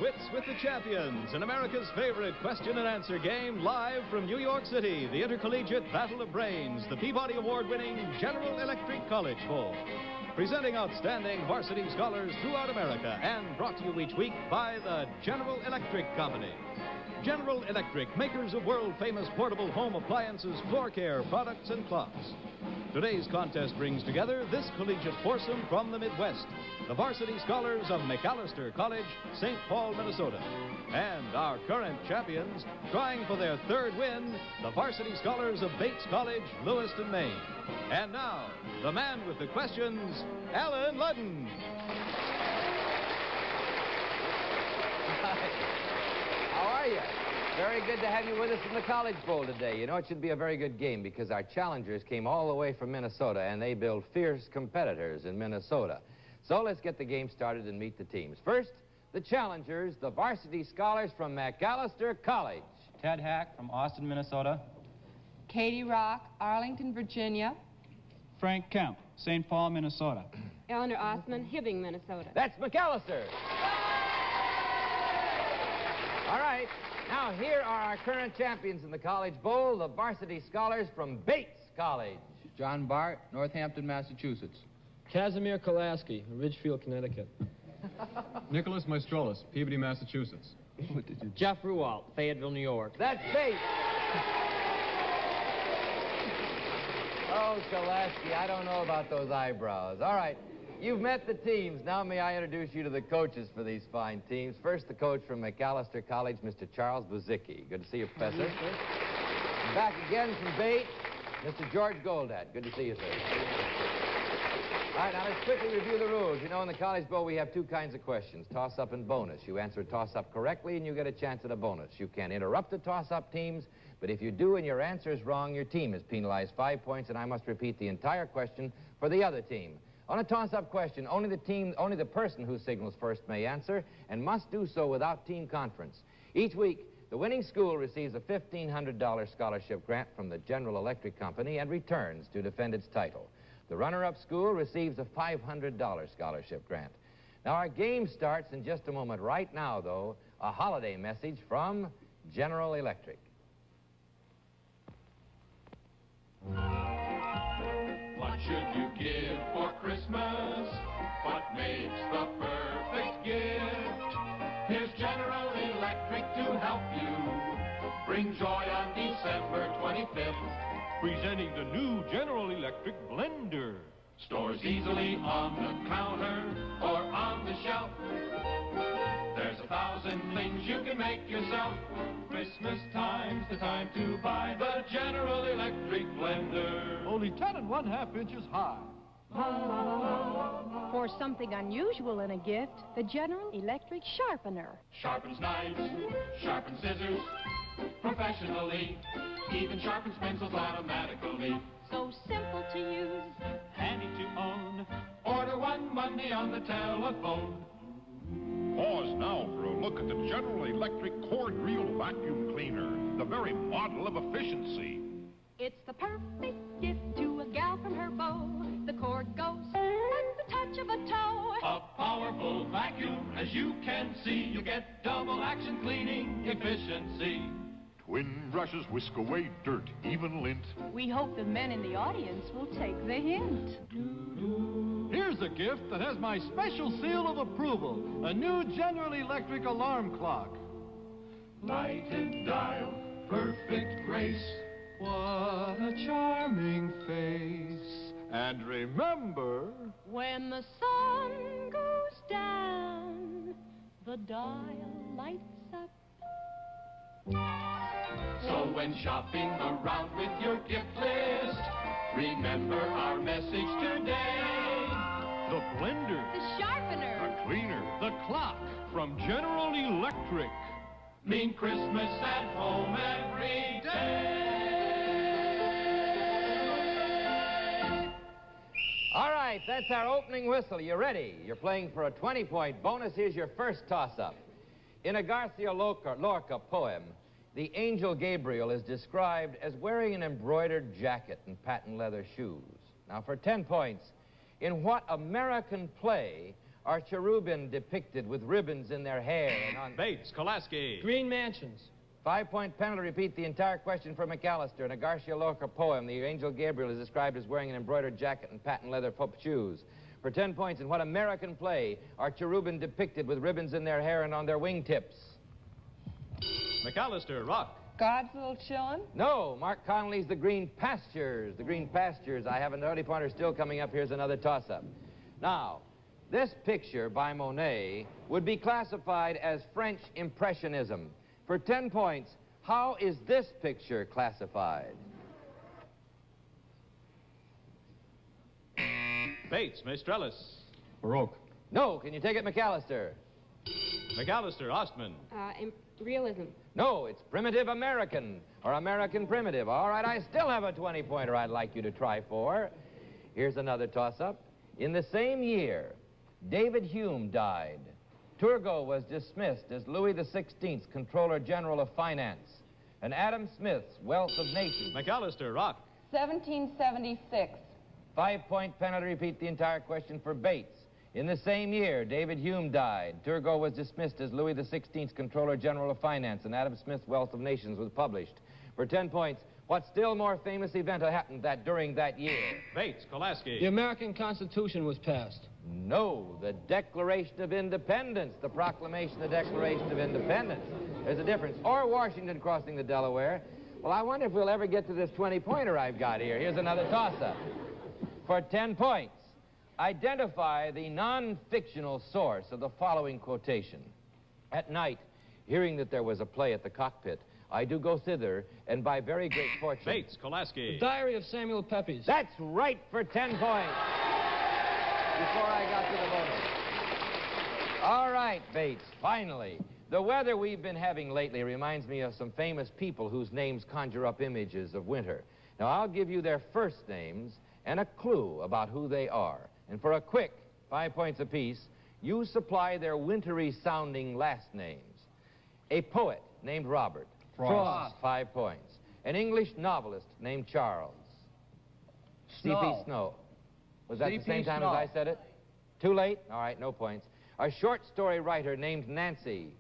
Wits with the Champions, in America's favorite question and answer game, live from New York City, the Intercollegiate Battle of Brains, the Peabody Award-winning General Electric College Bowl. Presenting outstanding varsity scholars throughout America and brought to you each week by the General Electric Company. General Electric, makers of world-famous portable home appliances, floor care, products, and clocks. Today's contest brings together this collegiate foursome from the Midwest, the varsity scholars of McAllister College, St. Paul, Minnesota. And our current champions, trying for their third win, the varsity scholars of Bates College, Lewiston, Maine. And now, the man with the questions, Allen Ludden. How are you? Very good to have you with us in the College Bowl today. You know, it should be a very good game because our challengers came all the way from Minnesota, and they build fierce competitors in Minnesota. So let's get the game started and meet the teams. First, the challengers, the varsity scholars from McAllister College. Ted Hack from Austin, Minnesota. Katie Rock, Arlington, Virginia. Frank Kemp, St. Paul, Minnesota. Eleanor Osman, Hibbing, Minnesota. That's McAllister. All right, now here are our current champions in the College Bowl, the varsity scholars from Bates College. John Bart, Northampton, Massachusetts. Casimir Kolaski, Ridgefield, Connecticut. Nicholas Maestrolis, Peabody, Massachusetts. Jeff Ruwalt, Fayetteville, New York. That's Bates. Oh, Kolaski, I don't know about those eyebrows. All right, you've met the teams. Now may I introduce you to the coaches for these fine teams. First, the coach from McAllister College, Mr. Charles Buzicki. Good to see you, Professor. Back again from Bates, Mr. George Goldat. Good to see you, sir. All right, now let's quickly review the rules. You know, in the College Bowl, we have two kinds of questions, toss-up and bonus. You answer a toss-up correctly, and you get a chance at a bonus. You can interrupt the toss-up teams, but if you do and your answer is wrong, your team is penalized 5 points, and I must repeat the entire question for the other team. On a toss-up question, only the person who signals first may answer, and must do so without team conference. Each week, the winning school receives a $1,500 scholarship grant from the General Electric Company and returns to defend its title. The runner-up school receives a $500 scholarship grant. Now, our game starts in just a moment. Right now, though, a holiday message from General Electric. What should you give for Christmas? What makes the perfect gift? Here's General Electric to help you bring joy on December 25th. Presenting the new General Electric blender. Stores easily on the counter or on the shelf. There's 1,000 things you can make yourself. Christmas time's the time to buy the General Electric blender. Only 10 1/2 inches high. For something unusual in a gift, the General Electric sharpener. Sharpens knives, sharpens scissors, professionally. Even sharpens pencils automatically. So simple to use, handy to own. Order one Monday on the telephone. Pause now for a look at the General Electric cord reel vacuum cleaner, the very model of efficiency. it's the perfect gift to a gal from her beau. The cord goes like the touch of a toe. A powerful vacuum, as you can see. You get double action cleaning efficiency. Twin brushes whisk away dirt, even lint. We hope the men in the audience will take the hint. Here's a gift that has my special seal of approval. A new General Electric alarm clock. Lighted dial, perfect grace. What a charming face. And remember, when the sun goes down, the dial lights up. So when shopping around with your gift list, remember our message today. The blender, the sharpener, The cleaner, the clock from General Electric. Mean Christmas at home every day. All right, that's our opening whistle. You ready? You're playing for a 20-point bonus. Here's your first toss-up. In a Garcia Lorca poem, the angel Gabriel is described as wearing an embroidered jacket and patent leather shoes. Now, for 10 points, in what American play are cherubim depicted with ribbons in their hair and on... Bates, Kolaski. Green Mansions. 5-point penalty. Repeat the entire question for McAllister. In a Garcia Lorca poem, the angel Gabriel is described as wearing an embroidered jacket and patent leather shoes. For 10 points, in what American play are cherubim depicted with ribbons in their hair and on their wingtips? McAllister, Rock. God's Little Chillin'. No, Mark Connolly's The Green Pastures. The Green Pastures. I have a 30-pointer still coming up. Here's another toss-up. Now, this picture by Monet would be classified as French Impressionism. For 10 points, how is this picture classified? Bates, Maestrellis. Baroque. No, can you take it, McAllister? McAllister, Ostman. Realism. No, it's Primitive American, or American Primitive. All right, I still have a 20-pointer I'd like you to try for. Here's another toss-up. In the same year, David Hume died. Turgot was dismissed as Louis XVI's Comptroller General of Finance, and Adam Smith's Wealth of Nations. McAllister, Rock. 1776. 5-point penalty. Repeat the entire question for Bates. In the same year, David Hume died. Turgot was dismissed as Louis XVI's Comptroller General of Finance, and Adam Smith's Wealth of Nations was published. For 10 points, what still more famous event happened during that year? Bates, Kolaski. The American Constitution was passed. No, the Declaration of Independence, the proclamation, the Declaration of Independence. There's a difference. Or Washington crossing the Delaware. Well, I wonder if we'll ever get to this 20-pointer I've got here. Here's another toss-up. For 10 points, identify the non-fictional source of the following quotation. At night, hearing that there was a play at the cockpit, I do go thither, and by very great fortune... Bates, Kolaski. The Diary of Samuel Pepys. That's right for 10 points. Before I got to the bonus. All right, Bates, finally. The weather we've been having lately reminds me of some famous people whose names conjure up images of winter. Now, I'll give you their first names and a clue about who they are. And for a quick 5 points apiece, you supply their wintry-sounding last names. A poet named Robert. Frost. 5 points. An English novelist named Charles. Snow. C.P. Snow. Was that the C.P. same time Snow. as I said it? Too late? All right, no points. A short story writer named Nancy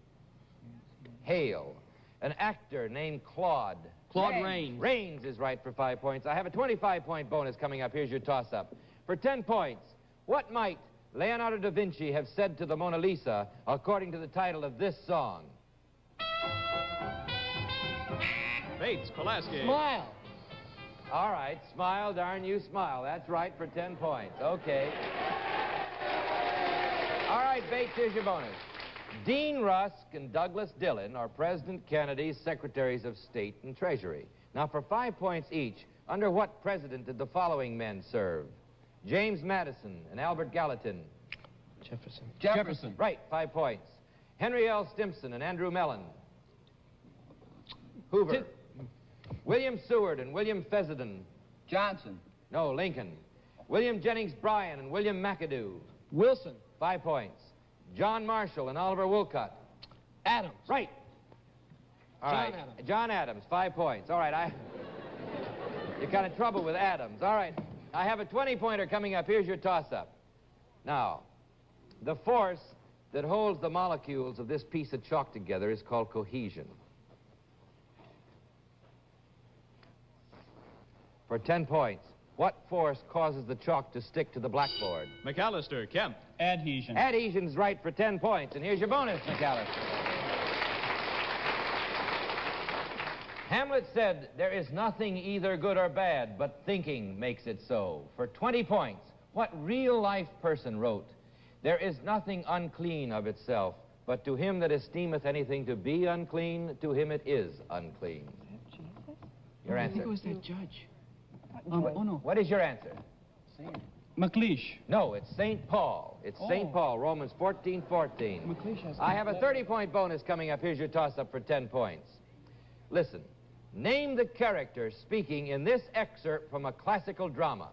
Hale. An actor named Claude. Claude Rains. Rains is right for 5 points. I have a 25-point bonus coming up. Here's your toss-up. For 10 points, what might Leonardo da Vinci have said to the Mona Lisa according to the title of this song? Bates, Kolaski. Smile. All right, smile, darn you, smile. That's right for 10 points. Okay. All right, Bates, here's your bonus. Dean Rusk and Douglas Dillon are President Kennedy's Secretaries of State and Treasury. Now, for 5 points each, under what president did the following men serve? James Madison and Albert Gallatin. Jefferson. Right, 5 points. Henry L. Stimson and Andrew Mellon. Hoover. William Seward and William Fessenden. Johnson. No, Lincoln. William Jennings Bryan and William McAdoo. Wilson. 5 points. John Marshall and Oliver Wolcott. Adams. Right. All John right. Adams. John Adams, 5 points. All right, You're kind of trouble with Adams. All right. I have a 20-pointer coming up. Here's your toss-up. Now, the force that holds the molecules of this piece of chalk together is called cohesion. For 10 points, what force causes the chalk to stick to the blackboard? McAllister, Kemp. Adhesion. Adhesion's right for 10 points. And here's your bonus, McAllister. Hamlet said, there is nothing either good or bad, but thinking makes it so. For 20 points, what real-life person wrote, there is nothing unclean of itself, but to him that esteemeth anything to be unclean, to him it is unclean. Your answer. I think it was that judge. Oh, no. What is your answer? McLeish. No, it's St. Paul. It's St. Paul, Romans 14:14. McLeish has I have a 30-point bonus coming up. Here's your toss-up for 10 points. Listen. Name the character speaking in this excerpt from a classical drama.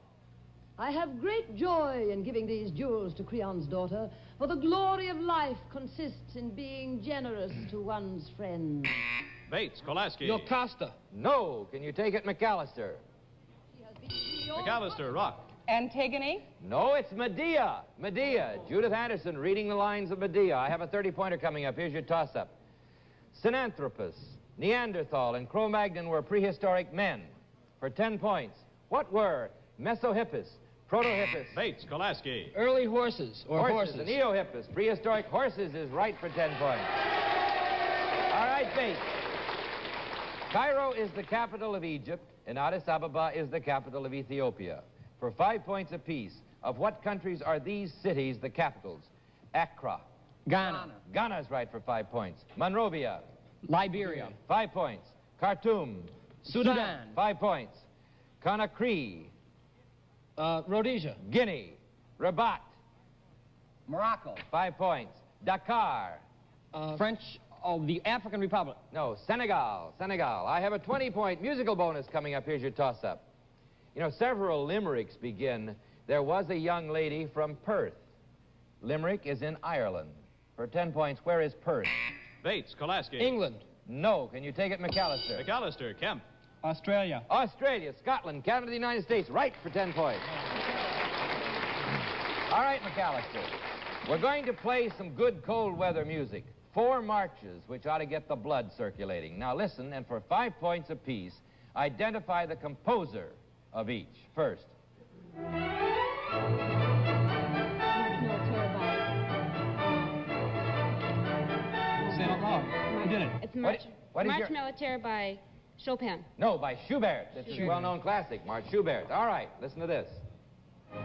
I have great joy in giving these jewels to Creon's daughter, for the glory of life consists in being generous to one's friends. Bates, Kolaski. Yocasta. No. Can you take it, McAllister? McAllister, Rock. Antigone? No, it's Medea. Medea. Judith Anderson reading the lines of Medea. I have a 30-pointer coming up. Here's your toss-up. Sinanthropus, Neanderthal, and Cro-Magnon were prehistoric men. For 10 points. What were Mesohippus, Protohippus? Bates, Kolaski. Early horses or horses. And Eohippus. Prehistoric horses is right for 10 points. All right, Bates. Cairo is the capital of Egypt, and Addis Ababa is the capital of Ethiopia. For 5 points apiece, of what countries are these cities the capitals? Accra. Ghana. Ghana's right for 5 points. Monrovia. Liberia. 5 points. Khartoum. Sudan. 5 points. Conakry. Rhodesia. Guinea. Rabat. Morocco. 5 points. Dakar. French of the African Republic. No, Senegal. Senegal. I have a 20-point musical bonus coming up. Here's your toss-up. You know, several limericks begin, there was a young lady from Perth. Limerick is in Ireland. For 10 points, where is Perth? Bates, Kolaski. England. No. Can you take it, McAllister? McAllister, Kemp. Australia. Australia, Scotland, Canada, the United States. Right for 10 points. All right, McAllister. We're going to play some good cold weather music. 4 marches, which ought to get the blood circulating. Now listen, and for 5 points apiece, identify the composer of each. First. Say it out loud. Who did it? It's March, what is March your... Militaire by Chopin. No, by Schubert. This is a well-known classic, March Schubert. All right, listen to this. No.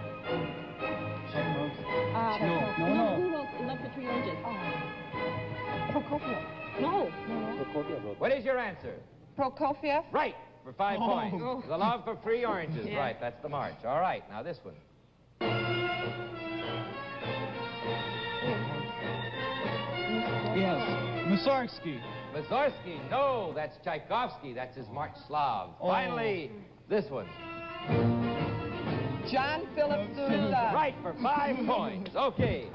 Who wrote Love for Three Oranges? Prokofiev. No. What is your answer? Prokofiev? Right, for 5 points. Oh. The Love for Three Oranges. Yeah. Right, that's the march. All right, now this one. Yes. Mussorgsky. Mussorgsky. No, that's Tchaikovsky. That's his March Slav. Oh. Finally, this one. John Philip Sousa. Right, for 5 points. Okay.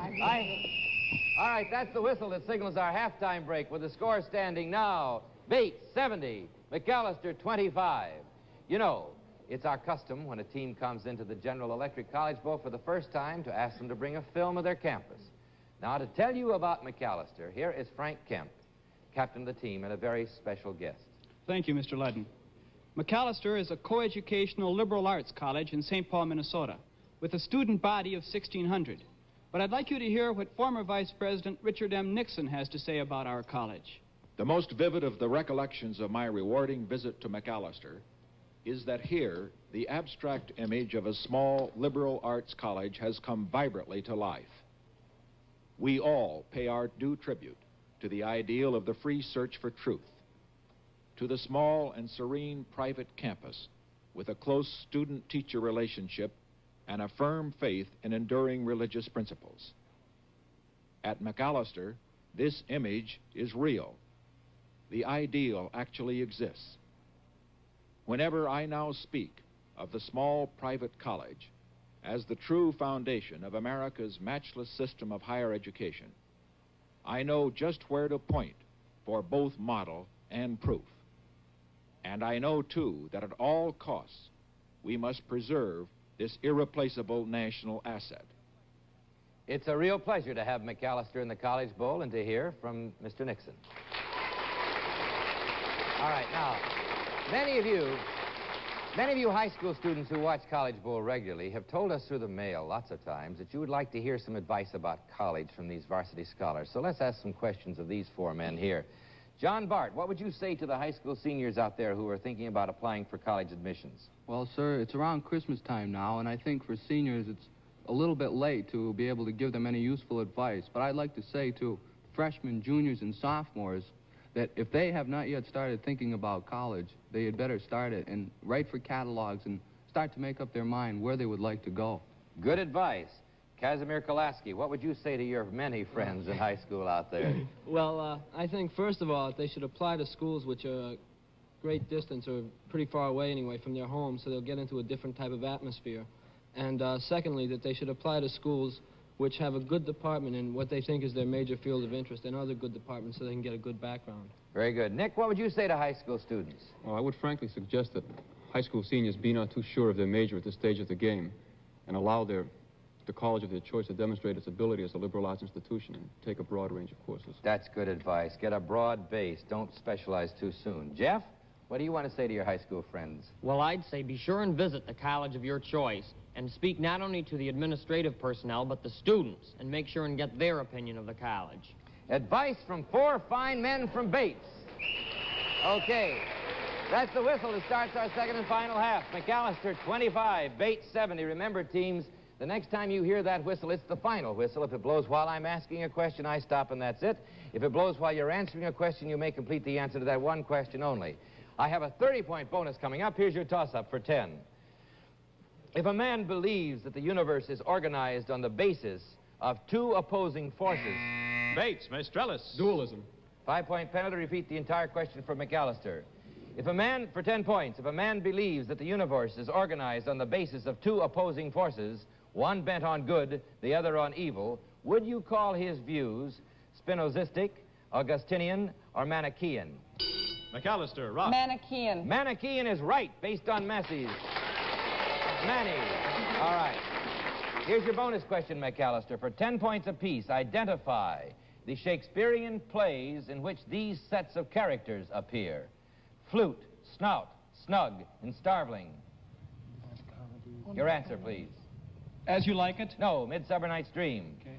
All right, that's the whistle that signals our halftime break with the score standing now. Bates, 70. McAllister, 25. You know, it's our custom when a team comes into the General Electric College Bowl for the first time to ask them to bring a film of their campus. Now, to tell you about McAllister, here is Frank Kemp, captain of the team, and a very special guest. Thank you, Mr. Ludden. McAllister is a coeducational liberal arts college in St. Paul, Minnesota, with a student body of 1,600. But I'd like you to hear what former Vice President Richard M. Nixon has to say about our college. The most vivid of the recollections of my rewarding visit to McAllister is that here, the abstract image of a small liberal arts college has come vibrantly to life. We all pay our due tribute to the ideal of the free search for truth, to the small and serene private campus with a close student-teacher relationship and a firm faith in enduring religious principles. At McAllister, this image is real. The ideal actually exists. Whenever I now speak of the small private college as the true foundation of America's matchless system of higher education, I know just where to point for both model and proof. And I know, too, that at all costs, we must preserve this irreplaceable national asset. It's a real pleasure to have McAllister in the College Bowl and to hear from Mr. Nixon. All right, now, many of you high school students who watch College Bowl regularly have told us through the mail lots of times that you would like to hear some advice about college from these varsity scholars. So let's ask some questions of these 4 men here. John Bart, what would you say to the high school seniors out there who are thinking about applying for college admissions? Well, sir, it's around Christmas time now, and I think for seniors it's a little bit late to be able to give them any useful advice. But I'd like to say to freshmen, juniors, and sophomores that if they have not yet started thinking about college, they had better start it and write for catalogs and start to make up their mind where they would like to go. Good advice. Casimir Kolaski, what would you say to your many friends in high school out there? Well, I think, first of all, they should apply to schools which are a great distance or pretty far away anyway from their home, so they'll get into a different type of atmosphere. And secondly, that they should apply to schools which have a good department in what they think is their major field of interest and other good departments so they can get a good background. Very good. Nick, what would you say to high school students? Well, I would frankly suggest that high school seniors be not too sure of their major at this stage of the game. and allow the college of their choice to demonstrate its ability as a liberal arts institution and take a broad range of courses. That's good advice. Get a broad base. Don't specialize too soon. Jeff, what do you want to say to your high school friends? Well, I'd say be sure and visit the college of your choice and speak not only to the administrative personnel, but the students, and make sure and get their opinion of the college. Advice from 4 fine men from Bates. Okay. That's the whistle that starts our second and final half. McAllister 25, Bates 70. Remember, teams, the next time you hear that whistle, it's the final whistle. If it blows while I'm asking a question, I stop and that's it. If it blows while you're answering a question, you may complete the answer to that one question only. I have a 30-point bonus coming up. Here's your toss-up for 10. If a man believes that the universe is organized on the basis of 2 opposing forces... Bates, Maestrellis. Dualism. 5-point penalty. Repeat the entire question for McAllister. If a man, for 10 points, if a man believes that the universe is organized on the basis of 2 opposing forces, one bent on good, the other on evil, would you call his views Spinozistic, Augustinian, or Manichaean? McAllister, rock. Manichaean. Manichaean is right, based on Massey's. Manny. All right. Here's your bonus question, McAllister. For 10 points apiece, identify the Shakespearean plays in which these sets of characters appear. Flute, Snout, Snug, and Starveling. Your answer, please. As You Like It? No, Midsummer Night's Dream. Okay.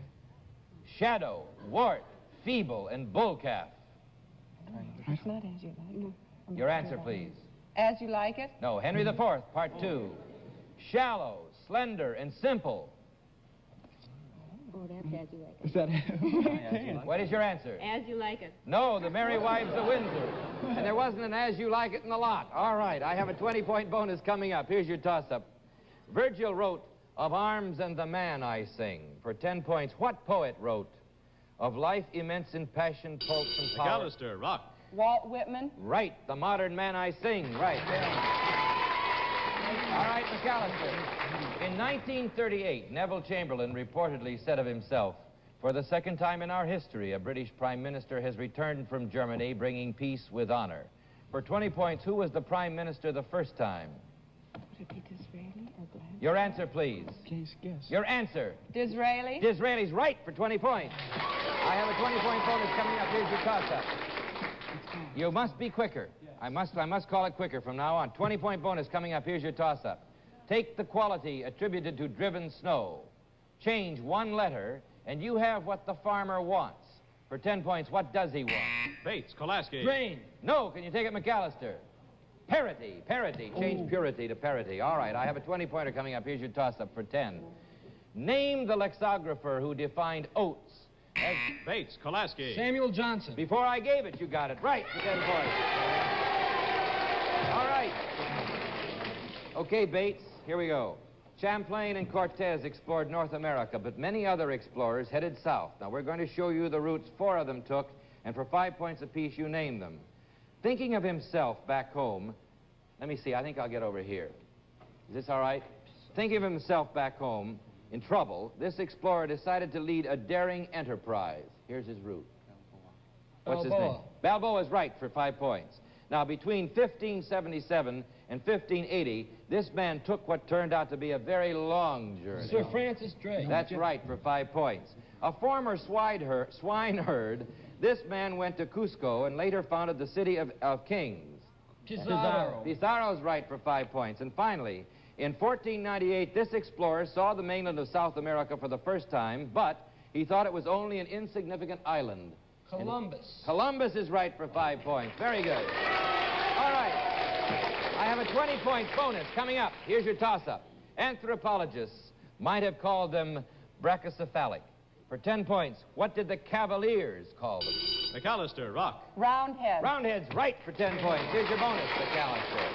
Shadow, Wart, Feeble, and Bullcalf. It's not As You Like It. Your answer, please. As You Like It? No, Henry IV, Part 2. Shallow, Slender, and Simple. Oh, that's As You Like It. Is that What is your answer? As You Like It. No, The Merry Wives of Windsor. And there wasn't an As You Like It in the lot. All right, I have a 20-point bonus coming up. Here's your toss-up. Virgil wrote, "Of arms and the man I sing." For 10 points, what poet wrote, "Of life immense in passion, pulse, and power"? McAllister, rock. Walt Whitman? Right, "The modern man I sing." Right. All right, McAllister. In 1938, Neville Chamberlain reportedly said of himself, "For the second time in our history, a British prime minister has returned from Germany bringing peace with honor." For 20 points, who was the prime minister the first time? Your answer, please. Please guess. Your answer. Disraeli? Disraeli's right for 20 points. I have a 20-point bonus coming up. Here's your toss-up. You must be quicker. I must call it quicker from now on. 20-point bonus coming up. Here's your toss-up. Take the quality attributed to driven snow. Change one letter, and you have what the farmer wants. For 10 points, what does he want? Bates, Kolaski. Drain. No, can you take it, McAllister? Parity. Change purity to parity. All right, I have a 20-pointer coming up. Here's your toss-up for 10. Name the lexicographer who defined oats as... Bates, Kolaski. Samuel Johnson. Before I gave it, you got it. Right, for 10 points. All right. Okay, Bates, here we go. Champlain and Cortez explored North America, but many other explorers headed south. Now, we're going to show you the routes 4 of them took, and for 5 points apiece, you name them. Thinking of himself back home, let me see, I think I'll get over here. Is this all right? Thinking of himself back home, in trouble, this explorer decided to lead a daring enterprise. Here's his route. What's his name? Balboa is right for 5 points. Now, between 1577 and 1580, this man took what turned out to be a very long journey. Sir Francis Drake. That's right for 5 points. A former swineherd, this man went to Cusco and later founded the city of kings. Pizarro. Pizarro's right for 5 points. And finally, in 1498, this explorer saw the mainland of South America for the first time, but he thought it was only an insignificant island. Columbus. Columbus is right for 5 points. Very good. All right. I have a 20-point bonus coming up. Here's your toss-up. Anthropologists might have called them brachycephalic. For 10 points, what did the Cavaliers call them? McAllister, rock. Roundhead. Roundhead's right for 10 points. Here's your bonus, McAllister.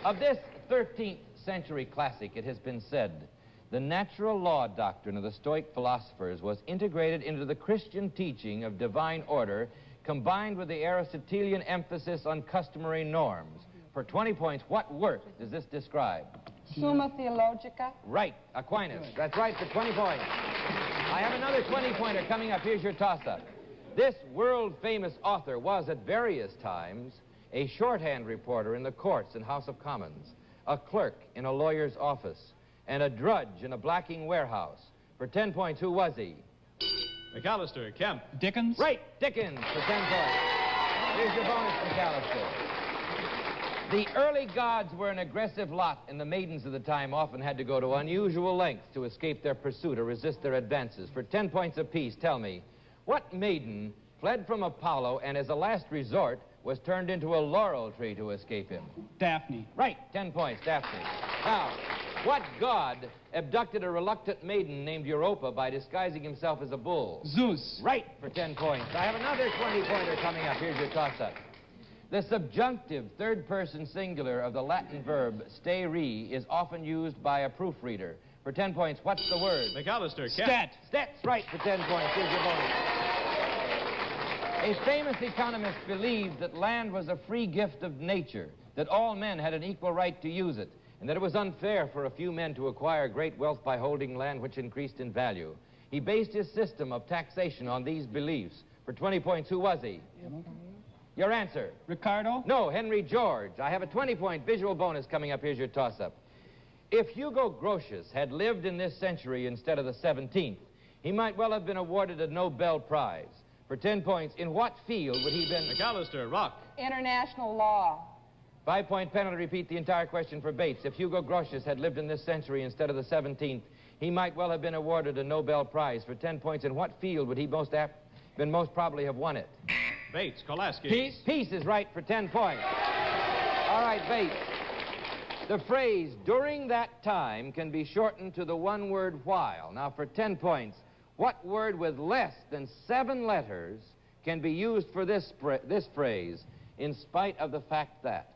Of this 13th century classic, it has been said, the natural law doctrine of the Stoic philosophers was integrated into the Christian teaching of divine order, combined with the Aristotelian emphasis on customary norms. For 20 points, what work does this describe? Summa Theologica. Right, Aquinas. That's right for 20 points. I have another 20-pointer coming up. Here's your toss-up. This world-famous author was, at various times, a shorthand reporter in the courts and House of Commons, a clerk in a lawyer's office, and a drudge in a blacking warehouse. For 10 points, who was he? McAllister, Kemp. Dickens? Right, Dickens, for 10 points. Here's your bonus, McAllister. The early gods were an aggressive lot, and the maidens of the time often had to go to unusual lengths to escape their pursuit or resist their advances. For 10 points apiece, tell me, what maiden fled from Apollo and as a last resort was turned into a laurel tree to escape him? Daphne. Right, 10 points, Daphne. Now, what god abducted a reluctant maiden named Europa by disguising himself as a bull? Zeus. Right, for 10 points. I have another 20-pointer coming up. Here's your toss-up. The subjunctive third-person singular of the Latin verb stare is often used by a proofreader. For 10 points, what's the word? McAllister, Kemp. Stat. Stat's right for 10 points. Here's your bonus. A famous economist believed that land was a free gift of nature, that all men had an equal right to use it, and that it was unfair for a few men to acquire great wealth by holding land which increased in value. He based his system of taxation on these beliefs. For 20 points, who was he? Your answer? Ricardo? No, Henry George. I have a 20-point visual bonus coming up. Here's your toss-up. If Hugo Grotius had lived in this century instead of the 17th, he might well have been awarded a Nobel Prize. For 10 points, in what field would he have been? McAllister, Rock. International law. 5-point penalty. Repeat the entire question for Bates. If Hugo Grotius had lived in this century instead of the 17th, he might well have been awarded a Nobel Prize. For 10 points, in what field would he most probably have won it? Bates, Kolaski. Peace. Peace is right for 10 points. All right, Bates. The phrase during that time can be shortened to the one word while. Now, for 10 points, what word with less than 7 letters can be used for this phrase in spite of the fact that?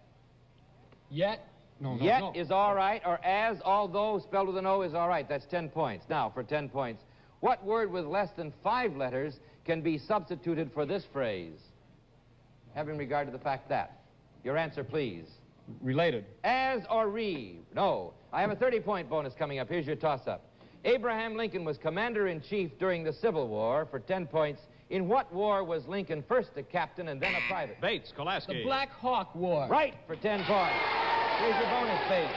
Yet? Yet is all right, or as, although, spelled with an O is all right. That's 10 points. Now, for 10 points, what word with less than 5 letters can be substituted for this phrase, having regard to the fact that? Your answer, please. Related. As or re? No. I have a 30-point bonus coming up. Here's your toss-up. Abraham Lincoln was commander-in-chief during the Civil War. For 10 points, in what war was Lincoln first a captain and then a private? Bates, Kolaski. The Black Hawk War. Right, for 10 points. Here's your bonus, Bates.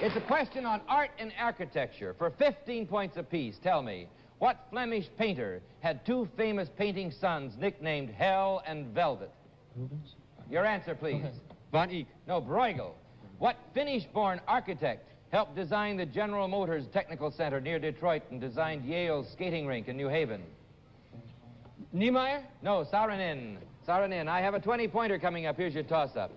It's a question on art and architecture. For 15 points apiece, tell me, what Flemish painter had 2 famous painting sons nicknamed Hell and Velvet? Rubens? Your answer, please. Okay. Van Eyck. No, Bruegel. What Finnish-born architect helped design the General Motors Technical Center near Detroit and designed Yale's skating rink in New Haven? Niemeyer? No, Saarinen. Saarinen. I have a 20-pointer coming up. Here's your toss-up.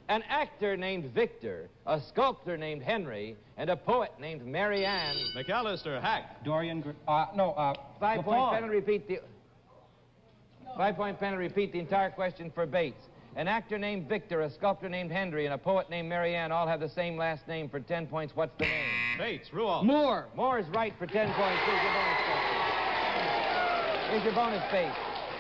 An actor named Victor, a sculptor named Henry, and a poet named Mary Ann. McAllister, Hack. Dorian 5-point penalty. Repeat the 5-point penalty. Repeat the entire question for Bates. An actor named Victor, a sculptor named Henry, and a poet named Mary Ann all have the same last name. For 10 points, what's the name? Bates, Ruoff. Moore. Moore is right for 10 points. Here's your bonus question. Here's your bonus, Bates.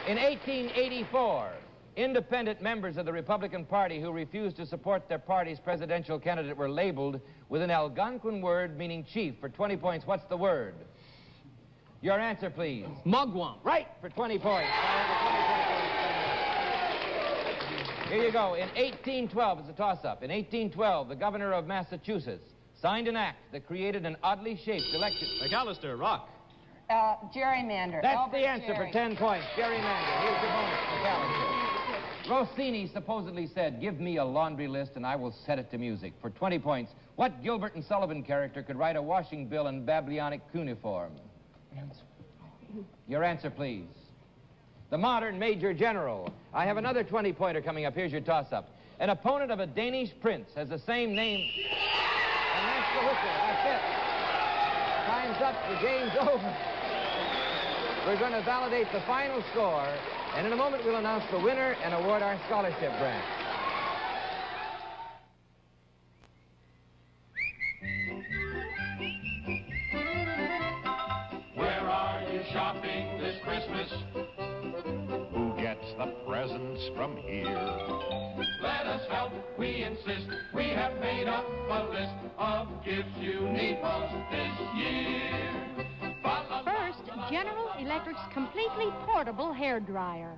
In 1884, independent members of the Republican Party who refused to support their party's presidential candidate were labeled with an Algonquin word meaning chief. For 20 points, what's the word? Your answer, please. Mugwump. Right, for 20 points. Here you go. In 1812, it's a toss-up. In 1812, the governor of Massachusetts signed an act that created an oddly shaped election. McAllister, Rock. Gerrymander. That's Albert the answer Gerry. for 10 points. Gerrymander. Here's your bonus, McAllister. Rossini supposedly said, "Give me a laundry list and I will set it to music." For 20 points, what Gilbert and Sullivan character could write a washing bill in babyonic cuneiform? Your answer, please. The modern Major General. I have another 20-pointer coming up. Here's your toss-up. An opponent of a Danish prince has the same name. And that's the whistle. That's it. Time's up. The game's over. We're going to validate the final score, and in a moment we'll announce the winner and award our scholarship grant. Where are you shopping this Christmas? Who gets the presents from here? Let us help, we insist. We have made up a list of gifts you need most this year. First, General Electric's completely portable hairdryer.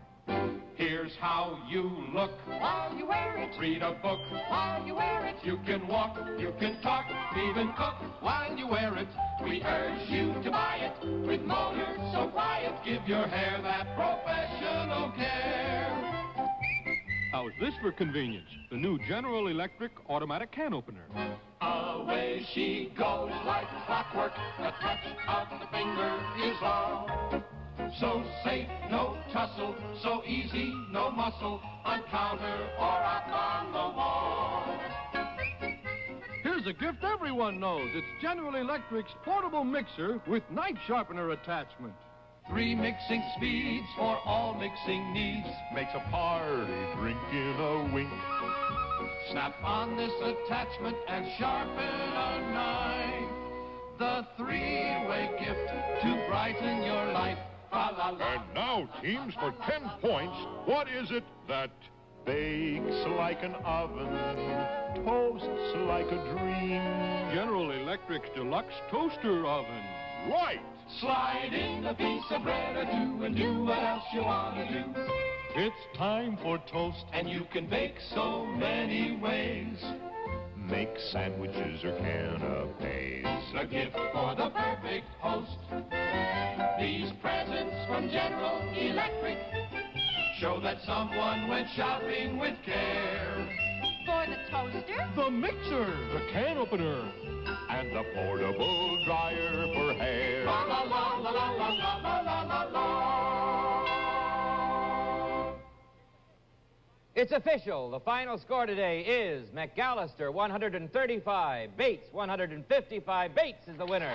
Here's Here's how you look While you wear it, read a book while you wear it, you can walk, you can talk, even cook while you wear it. We urge you to buy it with motor so quiet. Give your hair that professional care. How's this for convenience? The new General Electric automatic can opener. Away she goes like clockwork. A touch of the finger is all. So safe, no tussle. So easy, no muscle. On counter or up on the wall. Here's a gift everyone knows. It's General Electric's portable mixer with night sharpener attachment. 3 mixing speeds for all mixing needs. Makes a party drink in a wink. Snap on this attachment and sharpen a knife. The 3-way gift to brighten your life. Fa la la. And now, teams, for 10 points, what is it that bakes like an oven, toasts like a dream? General Electric's deluxe toaster oven. Right! Slide in a piece of bread or two and do what else you want to do. It's time for toast. And you can bake so many ways. Make sandwiches or canapes. A gift for the perfect host. These presents from General Electric show that someone went shopping with care. for the toaster, the mixer, the can opener, and the portable dryer for hair. La la la la la la la la la la. It's official. The final score today is McAllister 135, Bates 155. Bates is the winner.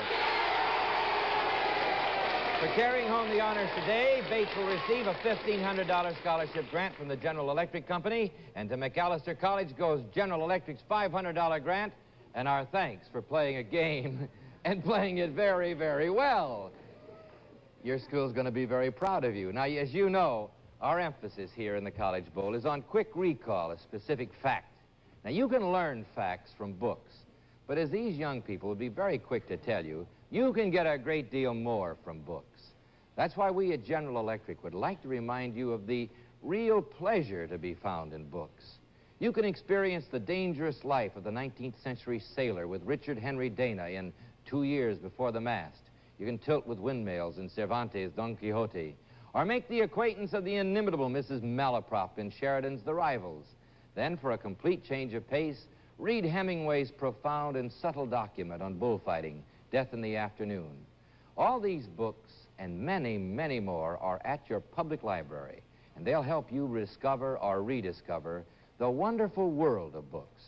For carrying home the honors today, Bates will receive a $1,500 scholarship grant from the General Electric Company, and to McAllister College goes General Electric's $500 grant, and our thanks for playing a game and playing it very, very well. Your school's going to be very proud of you. Now, as you know, our emphasis here in the College Bowl is on quick recall of specific fact. Now, you can learn facts from books, but as these young people would be very quick to tell you, you can get a great deal more from books. That's why we at General Electric would like to remind you of the real pleasure to be found in books. You can experience the dangerous life of the 19th century sailor with Richard Henry Dana in 2 Years Before the Mast. You can tilt with windmills in Cervantes' Don Quixote, or make the acquaintance of the inimitable Mrs. Malaprop in Sheridan's The Rivals. Then, for a complete change of pace, read Hemingway's profound and subtle document on bullfighting, Death in the Afternoon. All these books and many, many more are at your public library, and they'll help you discover or rediscover the wonderful world of books.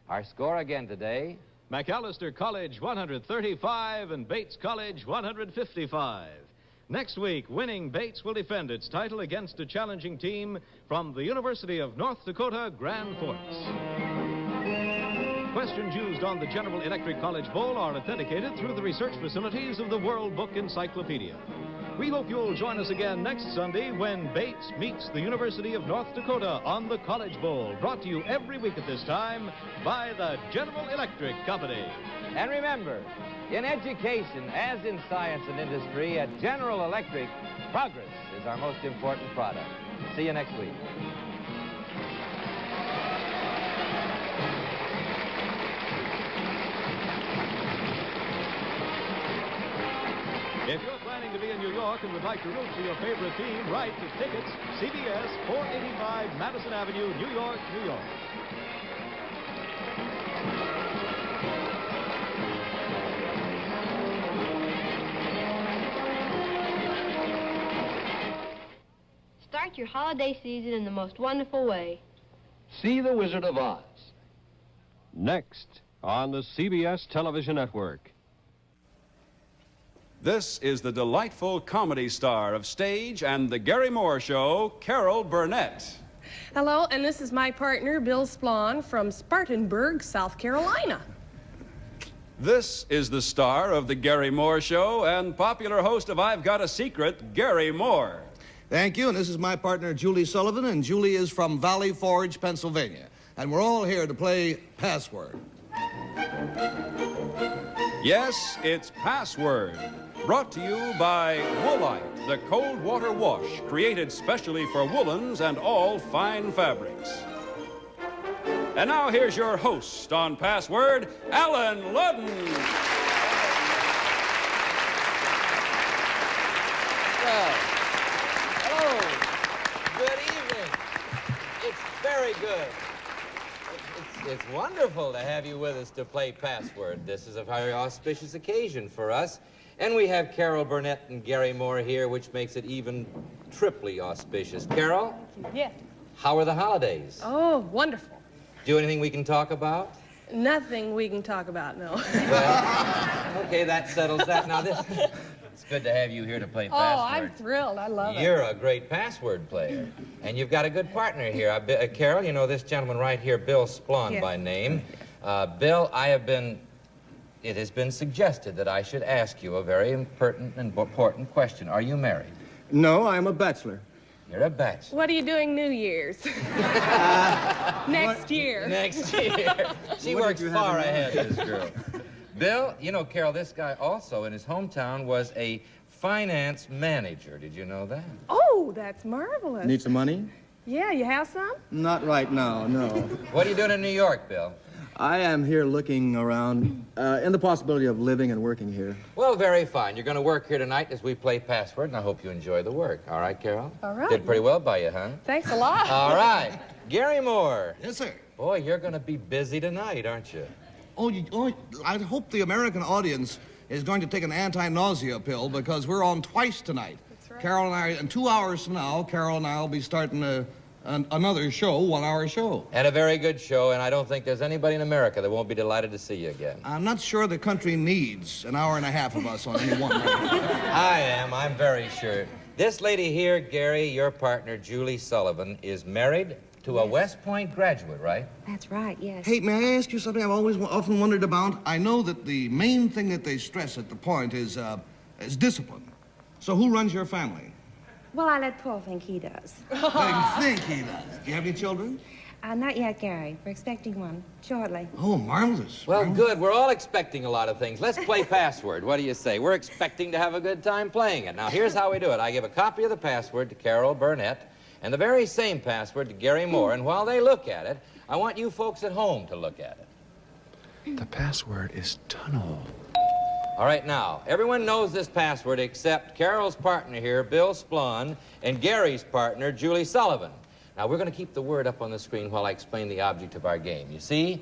Our score again today: McAllister College 135 and Bates College 155. Next week, winning Bates will defend its title against a challenging team from the University of North Dakota, Grand Forks. Questions used on the General Electric College Bowl are authenticated through the research facilities of the World Book Encyclopedia. We hope you'll join us again next Sunday when Bates meets the University of North Dakota on the College Bowl, brought to you every week at this time by the General Electric Company. And remember, in education, as in science and industry, at General Electric, progress is our most important product. See you next week. If you're planning to be in New York and would like to root for your favorite team, write to Tickets, CBS, 485 Madison Avenue, New York, New York. Start your holiday season in the most wonderful way. See The Wizard of Oz. Next on the CBS television network. This is the delightful comedy star of stage and the Gary Moore Show, Carol Burnett. Hello, and this is my partner, Bill Splon, from Spartanburg, South Carolina. This is the star of the Gary Moore Show and popular host of I've Got a Secret, Gary Moore. Thank you, and this is my partner, Julie Sullivan, and Julie is from Valley Forge, Pennsylvania. And we're all here to play Password. Yes, it's Password. Brought to you by Woolite, the cold water wash created specially for woolens and all fine fabrics. And now here's your host on Password, Allen Ludden. Well, hello. Good evening. It's very good. It's wonderful to have you with us to play Password. This is a very auspicious occasion for us. And we have Carol Burnett and Gary Moore here, which makes it even triply auspicious. Carol? Thank you. Yes. How are the holidays? Oh, wonderful. Do anything we can talk about? Nothing we can talk about, no. Well, okay, that settles that. Now, it's good to have you here to play Password. Oh, I'm thrilled. I love it. You're a great password player, and you've got a good partner here. Carol, you know this gentleman right here, Bill Splon by name. Bill, it has been suggested that I should ask you a very important and important question. Are you married? No, I'm a bachelor. You're a bachelor. What are you doing New Year's? Next year. Next year. She works far ahead, this girl. Bill, you know, Carol, this guy also in his hometown was a finance manager. Did you know that? Oh, that's marvelous. Need some money? Yeah, you have some? Not right now, no. What are you doing in New York, Bill? I am here looking around, in the possibility of living and working here. Well, very fine. You're going to work here tonight as we play Password, and I hope you enjoy the work. All right, Carol? All right. Did pretty well by you, huh? Thanks a lot. All right. Gary Moore. Yes, sir. Boy, you're going to be busy tonight, aren't you? I hope the American audience is going to take an anti-nausea pill because we're on twice tonight. That's right. Carol and I, in 2 hours from now, Carol and I will be starting another show, 1 hour show. And a very good show, and I don't think there's anybody in America that won't be delighted to see you again. I'm not sure the country needs an hour and a half of us on any one night. I am. I'm very sure. This lady here, Gary, your partner, Julie Sullivan, is married to a West Point graduate, right? That's right, yes. Hey, may I ask you something I've often wondered about? I know that the main thing that they stress at the Point is discipline. So who runs your family? Well, I let Paul think he does. Think he does. Do you have any children? Not yet, Gary. We're expecting one shortly. Oh, marvelous. Well, good. We're all expecting a lot of things. Let's play Password. What do you say? We're expecting to have a good time playing it. Now, here's how we do it. I give a copy of the password to Carol Burnett and the very same password to Gary Moore. And while they look at it, I want you folks at home to look at it. The password is tunnel. All right, now, everyone knows this password except Carol's partner here, Bill Splon, and Gary's partner, Julie Sullivan. Now, we're going to keep the word up on the screen while I explain the object of our game. You see,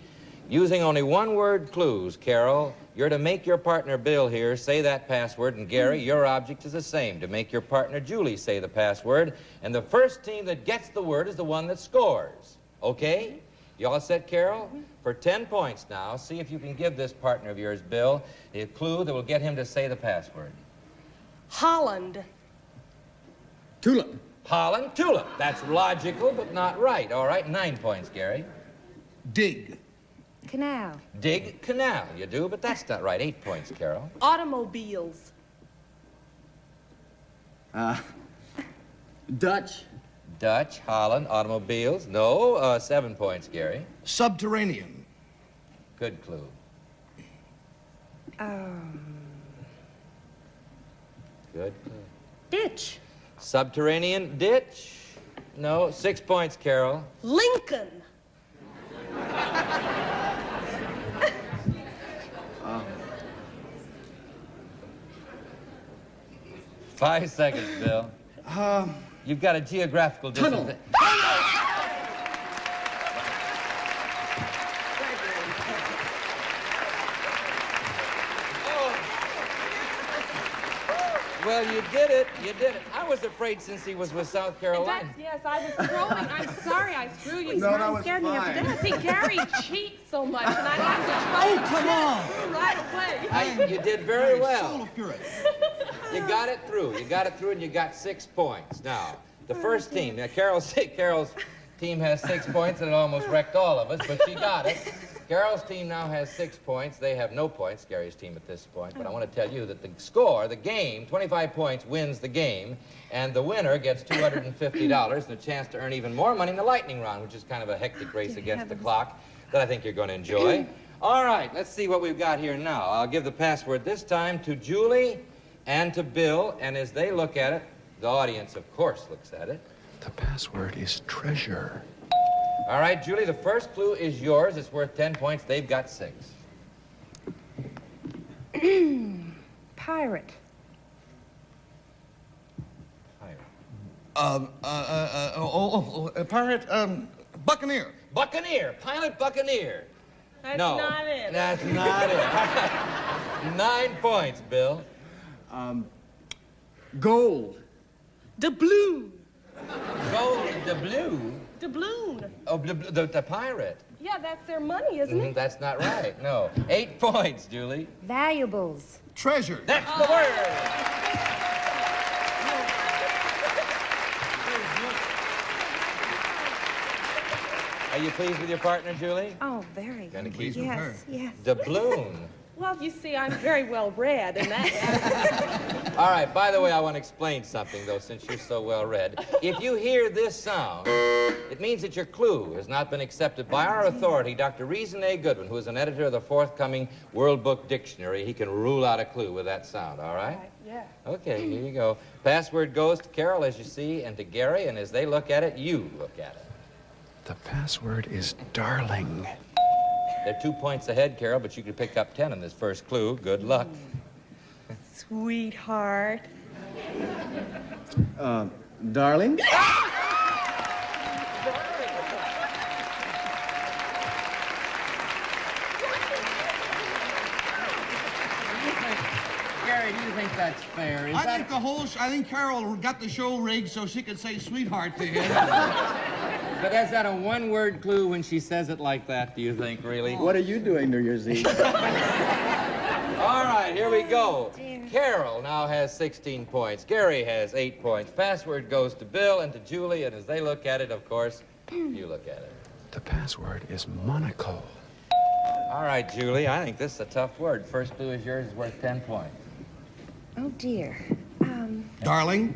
using only one-word clues, Carol, you're to make your partner, Bill, here say that password, and Gary, your object is the same, to make your partner, Julie, say the password, and the first team that gets the word is the one that scores. Okay? You all set, Carol? For 10 points now, see if you can give this partner of yours, Bill, a clue that will get him to say the password. Holland. Tulip. Holland, tulip. That's logical, but not right. All right, 9 points, Gary. Dig. Canal. Dig, canal. You do, but that's not right. 8 points, Carol. Automobiles. Dutch. Dutch, Holland, automobiles. No, 7 points, Gary. Subterranean. Good clue. Good clue. Ditch. Subterranean ditch. No, 6 points, Carol. Lincoln. 5 seconds, Bill. You've got a geographical Tunnel. distance. Well, you did it. You did it. I was afraid since he was with South Carolina. Yes, I was throwing. I'm sorry I threw you. No, that You was scared me up to fine. death. See, Gary cheats so much, and I have to Oh, come on. right away. You did very well. Soul of purity. You got it through. You got it through, and you got 6 points. Now, the first team. Now, Carol's team has 6 points, and it almost wrecked all of us, but she got it. Carol's team now has 6 points. They have no points, Gary's team at this point. But I want to tell you that the score, the game, 25 points wins the game, and the winner gets $250 and a chance to earn even more money in the lightning round, which is kind of a hectic race against the clock that I think you're going to enjoy. All right, let's see what we've got here now. I'll give the password this time to Julie and to Bill, and as they look at it, the audience, of course, looks at it. The password is treasure. All right, Julie, the first clue is yours. It's worth 10 points. They've got 6. Pirate. Pirate, buccaneer. Buccaneer, pilot buccaneer. That's No, not it. That's not it. 9 points, Bill. Gold. Doubloon. Gold, the blue. Doubloon. Oh, the pirate. Yeah, that's their money, isn't it? That's not right, no. 8 points, Julie. Valuables. Treasure. That's the word. Are you pleased with your partner, Julie? Oh, very. Gonna keep Yes, yes. Doubloon. Well, you see, I'm very well read, and that. All right, by the way, I want to explain something, though, since you're so well read. If you hear this sound, it means that your clue has not been accepted by our authority, Dr. Reason A. Goodwin, who is an editor of the forthcoming World Book Dictionary. He can rule out a clue with that sound, all right? Yeah. Okay, here you go. Password goes to Carol, as you see, and to Gary, and as they look at it, you look at it. The password is darling. They're 2 points ahead, Carol, but you could pick up 10 in this first clue. Good luck. Sweetheart. Darling? Gary, do you think that's fair? I think Carol got the show rigged so she could say sweetheart to him. But is that a one-word clue when she says it like that, do you think, really? What are you doing New Year's Eve? All right, here we go. Carol now has 16 points. Gary has 8 points. Password goes to Bill and to Julie, and as they look at it, of course, you look at it. The password is monocle. All right, Julie, I think this is a tough word. First clue is yours, is worth 10 points. Oh, dear. Darling.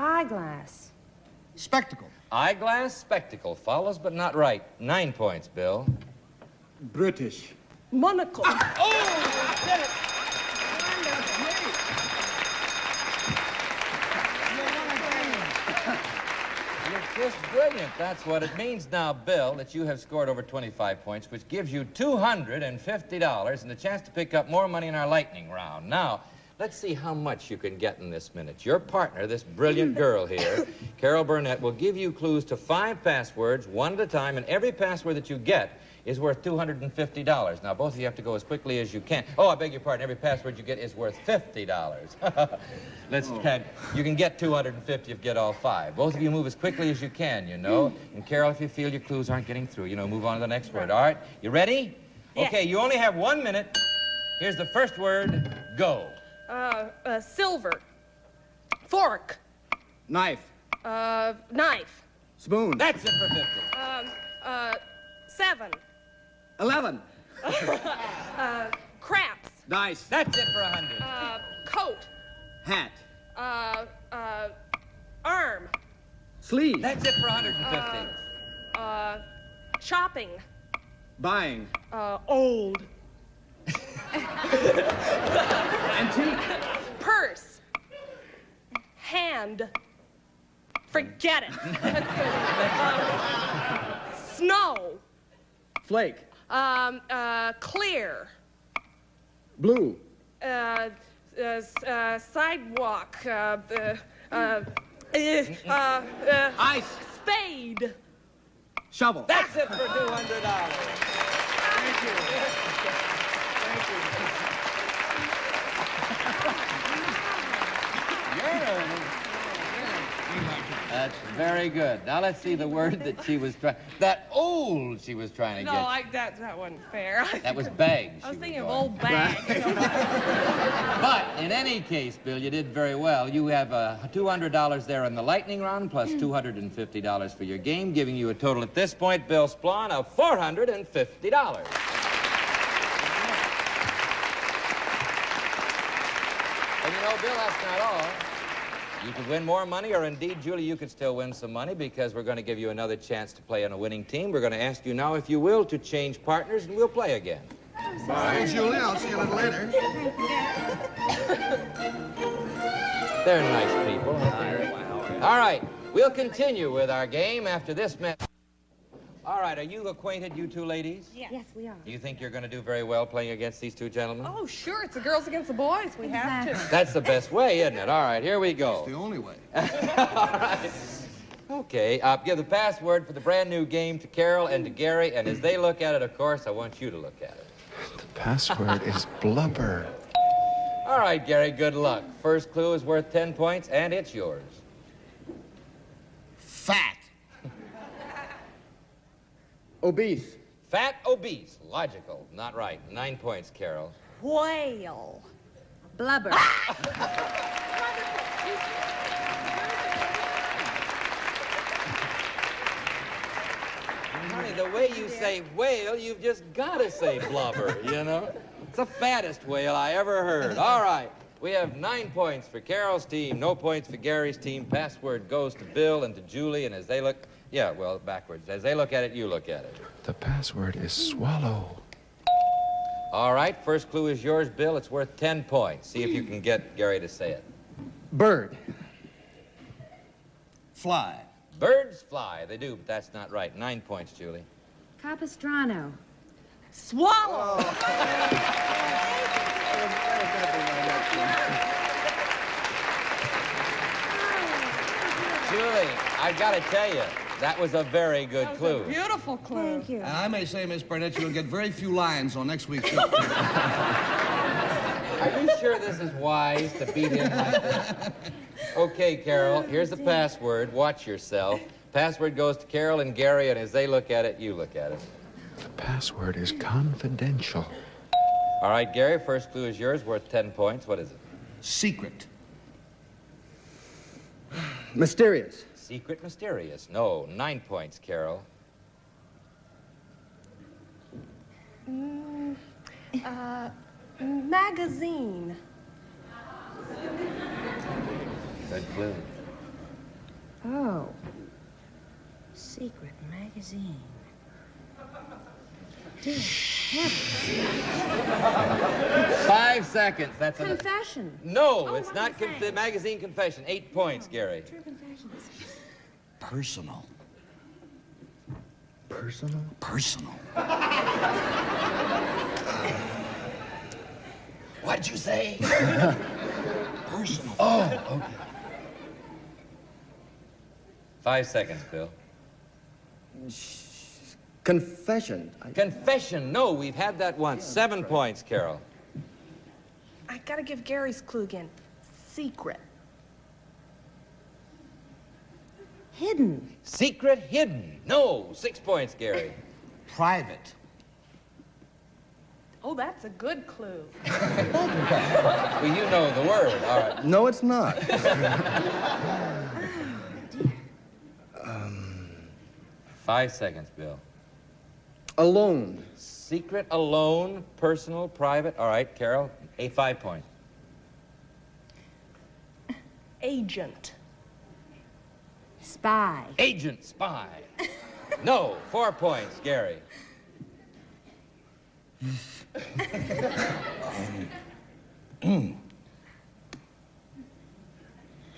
Eyeglass. Spectacle. Eyeglass, spectacle. Follows, but not right. 9 points, Bill. British. Monocle. Oh, you did it. You're just brilliant. That's what it means now, Bill, that you have scored over 25 points, which gives you $250 and a chance to pick up more money in our lightning round. Now, let's see how much you can get in this minute. Your partner, this brilliant girl here, Carol Burnett, will give you clues to 5 passwords, one at a time, and every password that you get is worth $250. Now, both of you have to go as quickly as you can. Oh, I beg your pardon. Every password you get is worth $50. You can get $250 if you get all 5. Both of you move as quickly as you can, you know. And, Carol, if you feel your clues aren't getting through, you know, move on to the next word. All right? You ready? Yeah. Okay, you only have 1 minute. Here's the first word. Go. Silver. Fork. Knife. Knife. Spoon. That's it for 50. 7. 11. Craps. Dice. That's it for 100. Coat. Hat. Arm. Sleeve. That's it for 150. Shopping. Buying. Old. Antique. Purse. Hand. Forget it. Snow. Flake. Clear. Blue. Sidewalk. Ice. Spade. Shovel. That's it for $200. Thank you. That's very good. Now let's see the word that she was trying. That old she was trying to get. That wasn't fair. That was bag. I was thinking of old bag. But in any case, Bill, you did very well. You have $200 there in the lightning round, plus $250 for your game, giving you a total at this point, Bill Splon, of $450. And you know, Bill, that's not all. You could win more money, or indeed, Julie, you could still win some money because we're going to give you another chance to play on a winning team. We're going to ask you now, if you will, to change partners, and we'll play again. Bye, Julie. I'll see you a little later. They're nice people. All right, we'll continue with our game after this match. All right, are you acquainted, you two ladies? Yes, we are. Do you think you're going to do very well playing against these two gentlemen? Oh, sure. It's the girls against the boys. We have to. That's the best way, isn't it? All right, here we go. It's the only way. All right. Okay, give the password for the brand new game to Carol and to Gary, and as they look at it, of course, I want you to look at it. The password is blubber. All right, Gary, good luck. First clue is worth 10 points, and it's yours. Fat. Obese. Fat, obese. Logical. Not right. 9 points, Carol. Whale. Blubber. Honey, the way you say whale, you've just got to say blubber, you know? It's the fattest whale I ever heard. All right. We have 9 points for Carol's team, no points for Gary's team. Password goes to Bill and to Julie, and as they look... Yeah, well, backwards. As they look at it, you look at it. The password is swallow. All right, first clue is yours, Bill. It's worth 10 points. See if you can get Gary to say it. Bird. Fly. Birds fly. They do, but that's not right. 9 points, Julie. Capistrano. Swallow. Julie, I got to tell you, that was a very good clue. Beautiful clue. Thank you. And I may say, Miss Burnett, you'll get very few lines on next week's show. Are you sure this is wise to beat him like this? Okay, Carol, here's the password. Watch yourself. Password goes to Carol and Gary, and as they look at it, you look at it. The password is confidential. All right, Gary, first clue is yours, worth 10 points. What is it? Secret. Mysterious. Secret, mysterious. No, 9 points, Carol. Magazine. Good clue. Oh. Secret magazine. Dear heavens. 5 seconds. That's enough. Confession. No, it's not magazine confession. 8 points, Gary. True confessions. Personal. Personal? Personal. What'd you say? Personal. Oh, okay. 5 seconds, Bill. Confession. Confession. No, we've had that once. 7 points, Carol. I gotta give Gary's clue again. Secret. Hidden. Secret, hidden. No, 6 points, Gary. Private. Oh, that's a good clue. Well, you know the word. All right. No, it's not. 5 seconds, Bill. Alone. Secret, alone, personal, private. All right, Carol. 5 points. Agent. Spy. Agent, spy. No, 4 points, Gary.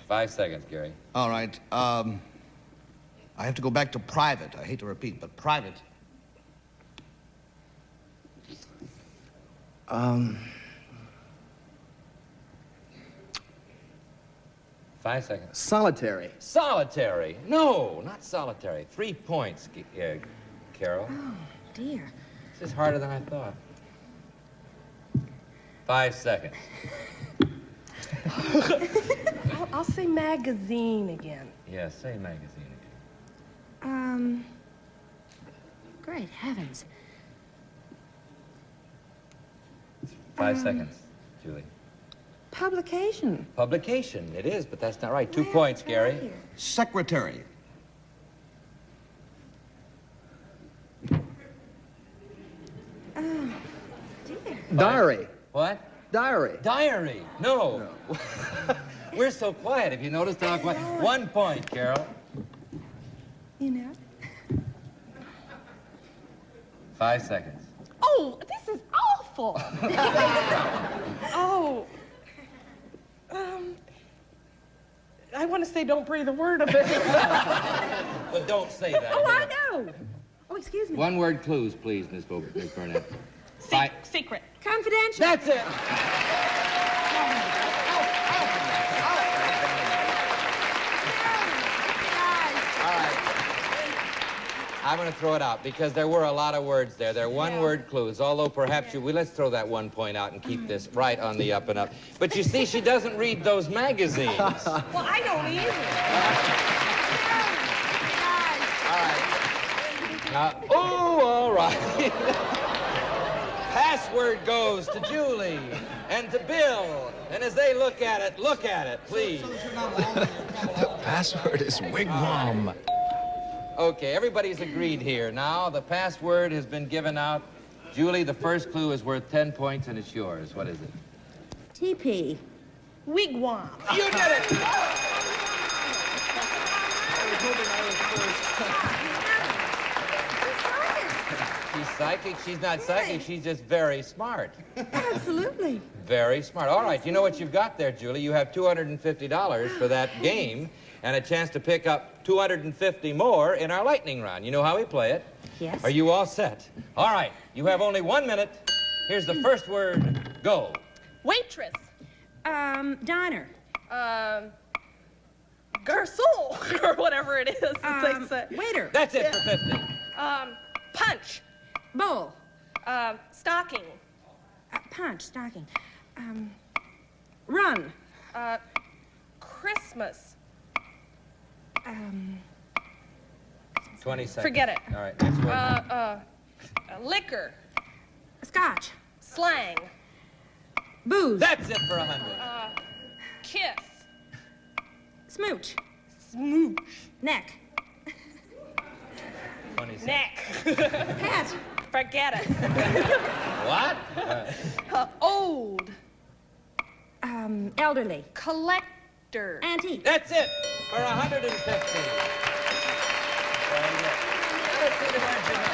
5 seconds, Gary. All right. I have to go back to private. I hate to repeat, but private. 5 seconds. Solitary. Solitary. No, not solitary. 3 points, Carol. Oh, dear. This is harder than I thought. 5 seconds. I'll say magazine again. Yeah, say magazine again. Great heavens. 5 seconds, Julie. Publication. Publication, it is, but that's not right. 2 points, Gary. Secretary. Oh, dear. Diary. What? Diary. Diary. No. We're so quiet. Have you noticed how quiet? 1 point, Carol. You know? 5 seconds. Oh, this is awful. Oh. I want to say don't breathe a word of it. But don't say that. Oh, I know. Oh, excuse me. 1 word clues, please, Miss Burnett. Secret. Confidential. That's it. All right. I'm going to throw it out because there were a lot of words there. They're one-word clues, although perhaps let's throw that 1 point out and keep this right on the up and up. But you see, she doesn't read those magazines. Well, I don't either. All right. Password goes to Julie and to Bill. And as they look at it, please. The password is wigwam. Okay, everybody's agreed here. Now, the password has been given out. Julie, the first clue is worth 10 points, and it's yours. What is it? TP. Wigwam. You did it! She's psychic. She's not psychic. She's just very smart. Absolutely. Very smart. All right, you know what you've got there, Julie? You have $250 for that game and a chance to pick up $250 more in our lightning round. You know how we play it? Yes. Are you all set? All right, you have only 1 minute. Here's the first word. Go. Waitress. Diner. Garçon, or whatever it is that they say. Waiter. That's it for 50. Punch. Bowl. Stocking. Punch. Stocking. Run. Christmas. 20 seconds. Forget it. All right, next word. Liquor. Scotch. Slang. Booze. That's it for 100. Kiss. Smooch. Smooch. Neck. 20 seconds. Neck. Pet. Forget it. What? Old. Elderly. Collector. Antique. That's it for 150. Very good. Now let's see the words you know.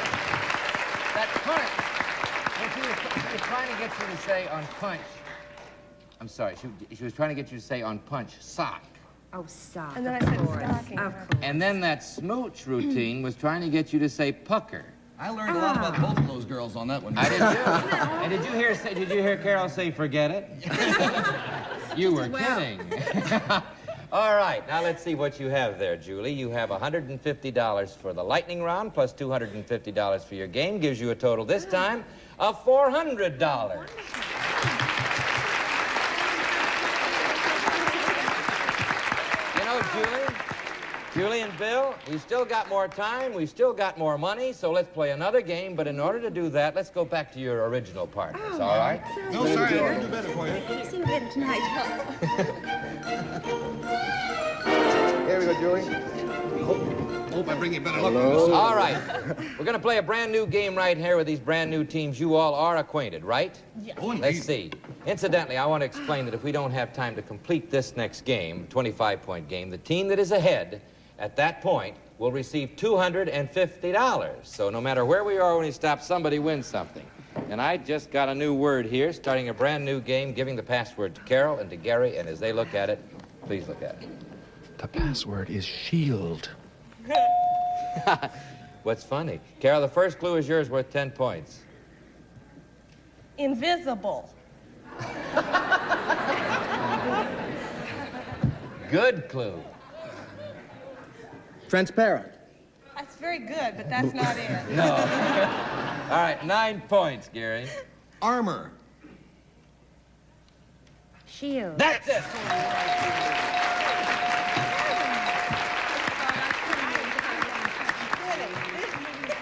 That punch. She was trying to get you to say on punch. I'm sorry. She was trying to get you to say on punch sock. Oh, sock. And then I said stocking. Of course. And then that smooch routine was trying to get you to say pucker. I learned a lot about both of those girls on that one. I did too. And did you hear Carol say forget it? You were kidding. All right, now let's see what you have there, Julie. You have $150 for the lightning round plus $250 for your game. Gives you a total this time of $400. You know, Julie and Bill, we've still got more time, we've still got more money, so let's play another game. But in order to do that, let's go back to your original partners, all right? No, sorry, I can do better for you. You seem better tonight. Here we go, Julie. Hope I bring you better luck. All right. We're going to play a brand new game right here with these brand new teams. You all are acquainted, right? Yes. Oh, indeed. Let's see. Incidentally, I want to explain that if we don't have time to complete this next game, 25-point game, the team that is ahead at that point will receive $250. So no matter where we are when we stop, somebody wins something. And I just got a new word here, starting a brand new game, giving the password to Carol and to Gary, and as they look at it, please look at it. The password is shield. What's funny? Carol, the first clue is yours, worth 10 points. Invisible. Good clue. Transparent. That's very good, but that's not it. No. All right, 9 points, Gary. Armor. Shield. That's it.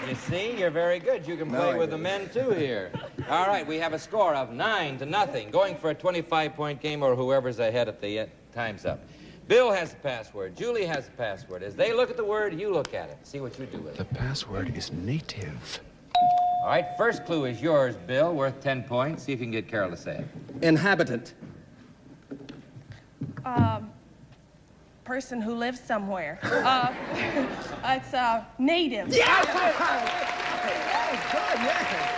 You see, you're very good. You can play with the men, too, here. All right, we have a score of 9-0, going for a 25-point game, or whoever's ahead at the time's up. Bill has the password. Julie has the password. As they look at the word, you look at it. See what you do with it. The password is native. All right, first clue is yours, Bill, worth 10 points. See if you can get Carol to say it. Inhabitant. Person who lives somewhere. It's native. Yeah! That was good, yeah.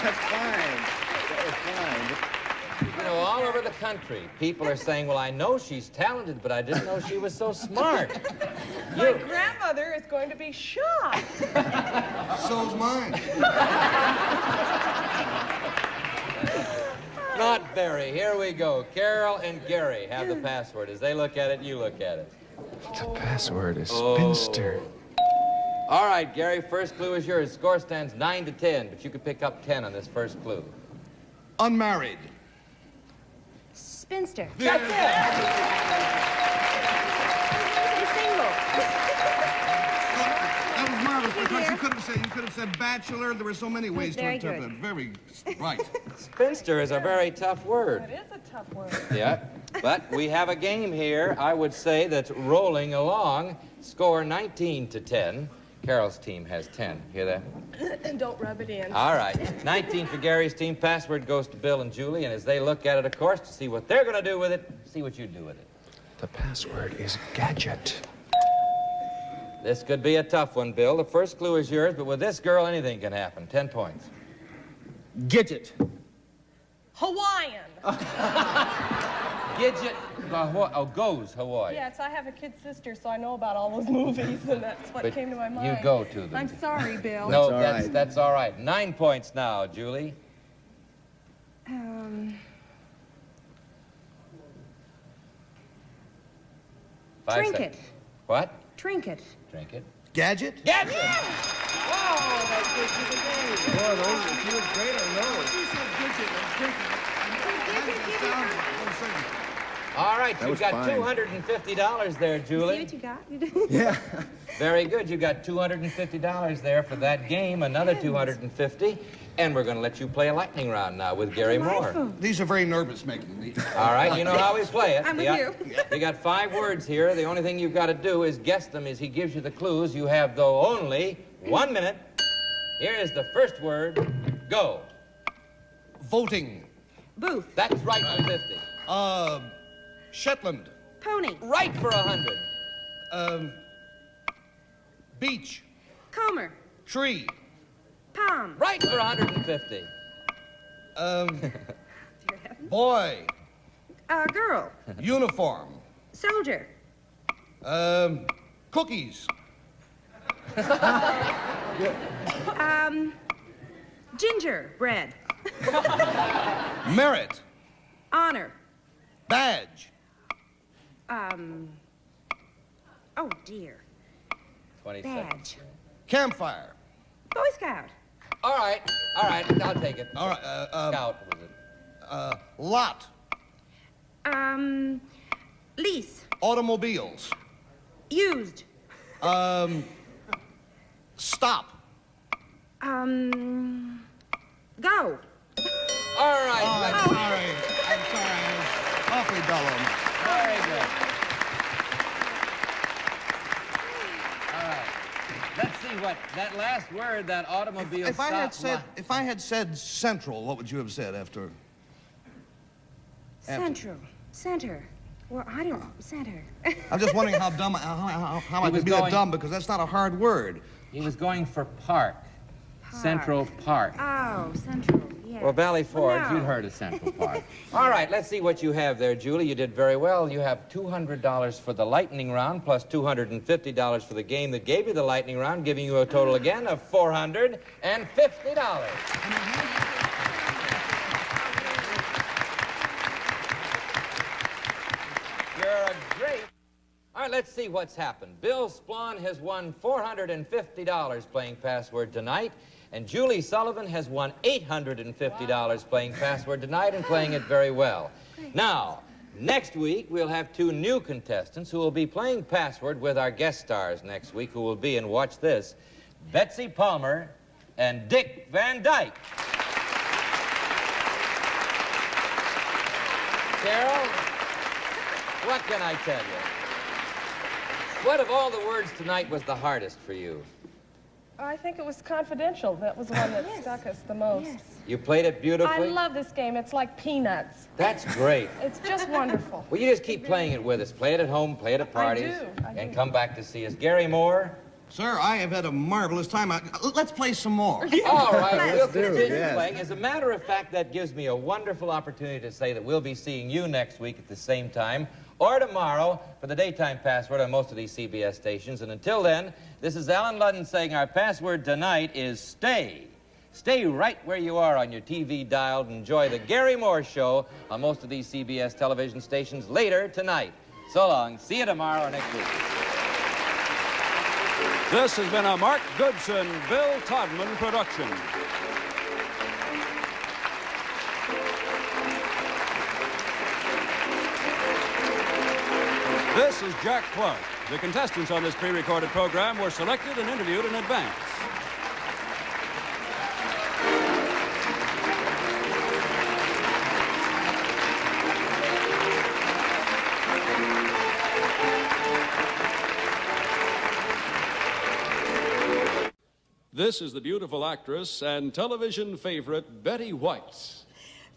That's fine. That was fine. You know, all over the country, people are saying, well, I know she's talented, but I didn't know she was so smart. My grandmother is going to be shocked. So's mine. Not very. Here we go. Carol and Gary have the password. As they look at it, you look at it. The password is spinster. All right, Gary, first clue is yours. Score stands 9-10, but you could pick up 10 on this first clue. Unmarried. Spinster. That's it. That was marvelous because you could have said bachelor. There were so many ways to very interpret it. Very right. Spinster is a very tough word. It is a tough word. Yeah, but we have a game here, I would say, that's rolling along. Score 19-10. Carol's team has 10. Hear that? And don't rub it in. All right. 19 for Gary's team. Password goes to Bill and Julie, and as they look at it, of course, to see what they're going to do with it, see what you do with it. The password is gadget. This could be a tough one, Bill. The first clue is yours, but with this girl, anything can happen. 10 points. Gidget. Hawaiian. Gidget. Goes Hawaii. Yes, I have a kid sister, so I know about all those movies, and that's what came to my mind. You go to them. I'm sorry, Bill. No, that's all right. 9 points now, Julie. Trinket. Seconds. What? Trinket. Trinket. Gadget? Gadget! Yeah. Wow, that gives you the game. Boy, those, if you was great or no. She said gadget and trinket. All right, That you was got fine. $250 there, Julie. See what you got? Yeah. Very good. You got $250 there for that game, another $250. And we're going to let you play a lightning round now with Gary Moore. These are very nervous-making. All right, you know how we play it. I'm with you. You got 5 words here. The only thing you've got to do is guess them as he gives you the clues. You have, though, only 1 minute. Here is the first word. Go. Voting. Booth. That's right for 50. Shetland. Pony. Right for 100. Beach. Comer. Tree. Palm. Right for 150. Boy. Girl. Uniform. Soldier. Cookies. Ginger. Bread. Merit. Honor. Badge. Oh, dear. 20 Badge. seconds. Campfire. Boy Scout. All right, I'll take it. All right, Scout, was it? Lot. Lease. Automobiles. Used. Stop. Go. All right. Oh, I'm sorry. I'm sorry. I was awfully dull on that. Very good. All right. Let's see what that last word, that automobile. If I had said central, what would you have said after? Central. Center. Well, I don't. Center. I'm just wondering how dumb, how I could be that dumb, because that's not a hard word. He was going for park. Central Park. Oh, Central. Yes. Well, Valley Forge, no. you'd heard of Central Park. All right, let's see what you have there, Julie. You did very well. You have $200 for the lightning round, plus $250 for the game that gave you the lightning round, giving you a total again of $450. You're a great... All right, let's see what's happened. Bill Splon has won $450 playing Password tonight, and Julie Sullivan has won $850 playing Password tonight and playing it very well. Now, next week, we'll have 2 new contestants who will be playing Password with our guest stars next week, who will be, and watch this, Betsy Palmer and Dick Van Dyke. Carol, what can I tell you? What of all the words tonight was the hardest for you? I think it was Confidential. That was the one that stuck us the most. Yes. You played it beautifully? I love this game. It's like peanuts. That's great. It's just wonderful. Well, you just keep playing it with us. Play it at home, play it at parties. I do. And come back to see us. Gary Moore? Sir, I have had a marvelous time. Let's play some more. All right, we'll continue playing. As a matter of fact, that gives me a wonderful opportunity to say that we'll be seeing you next week at the same time, or tomorrow for the daytime password on most of these CBS stations. And until then, this is Allen Ludden saying our password tonight is stay. Stay right where you are on your TV dial and enjoy the Gary Moore Show on most of these CBS television stations later tonight. So long. See you tomorrow or next week. This has been a Mark Goodson, Bill Todman production. This is Jack Clark. The contestants on this pre-recorded program were selected and interviewed in advance. This is the beautiful actress and television favorite, Betty White.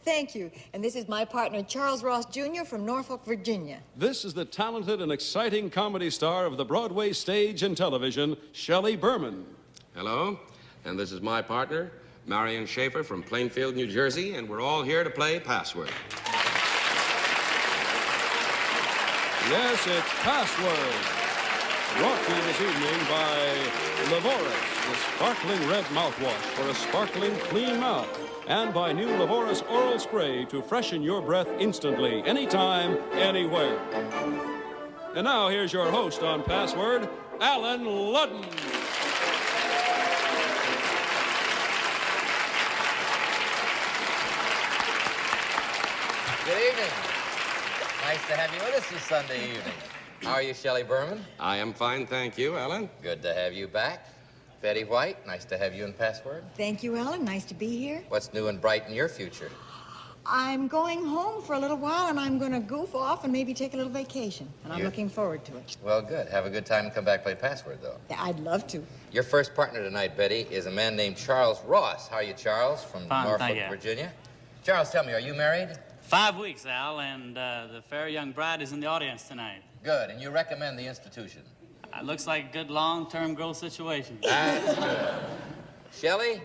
Thank you. And this is my partner, Charles Ross Jr. from Norfolk, Virginia. This is the talented and exciting comedy star of the Broadway stage and television, Shelley Berman. Hello, and this is my partner, Marion Schaefer from Plainfield, New Jersey, and we're all here to play Password. Yes, it's Password. Brought to you this evening by Levoris, the sparkling red mouthwash for a sparkling clean mouth, and by new Levoris Oral Spray to freshen your breath instantly, anytime, anywhere. And now here's your host on Password, Allen Ludden. Good evening. Nice to have you with us this Sunday evening. How are you, Shelley Berman? I am fine, thank you, Alan. Good to have you back. Betty White, nice to have you in Password. Thank you, Alan. Nice to be here. What's new and bright in your future? I'm going home for a little while, and I'm going to goof off and maybe take a little vacation. And I'm looking forward to it. Well, good. Have a good time and come back play Password, though. Yeah, I'd love to. Your first partner tonight, Betty, is a man named Charles Ross. How are you, Charles, from Norfolk, Virginia? Charles, tell me, are you married? 5 weeks, Al, and the fair young bride is in the audience tonight. Good, and you recommend the institution? Looks like a good long-term growth situation. That's good. Shelley?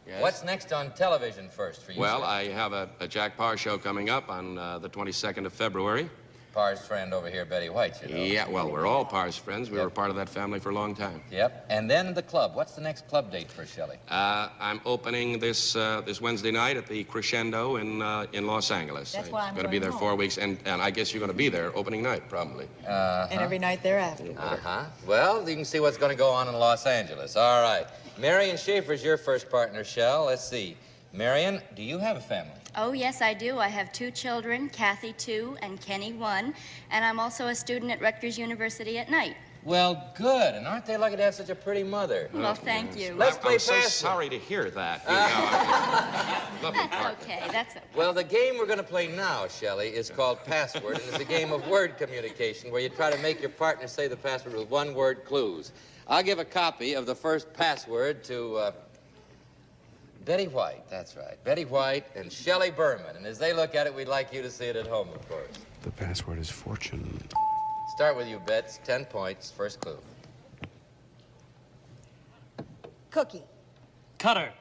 Yes? What's next on television first for you? Well, sir? I have a Jack Parr show coming up on the 22nd of February. Parr's friend over here, Betty White, you know. Yeah, well, we're all Parr's friends. We were part of that family for a long time. Yep. And then the club. What's the next club date for Shelley? I'm opening this Wednesday night at the Crescendo in Los Angeles. That's why I'm going to be there home. 4 weeks, and I guess you're going to be there opening night, probably. And every night thereafter. Well, you can see what's going to go on in Los Angeles. All right. Marion Schaefer's your first partner, Shell. Let's see. Marion, do you have a family? Oh, yes, I do. I have 2 children, Kathy 2 and Kenny 1, and I'm also a student at Rutgers University at night. Well, good. And aren't they lucky to have such a pretty mother? Well, thank you. Let's play I'm so Password. sorry to hear that. Lovely That's partner. okay, that's okay. Well, the game we're going to play now, Shelley, is called Password, and it's a game of word communication where you try to make your partner say the password with one-word clues. I'll give a copy of the first password to Betty White. That's right. Betty White and Shelley Berman. And as they look at it, we'd like you to see it at home, of course. The password is fortune. Start with you, Bets. 10 points. First clue. Cookie. Cutter.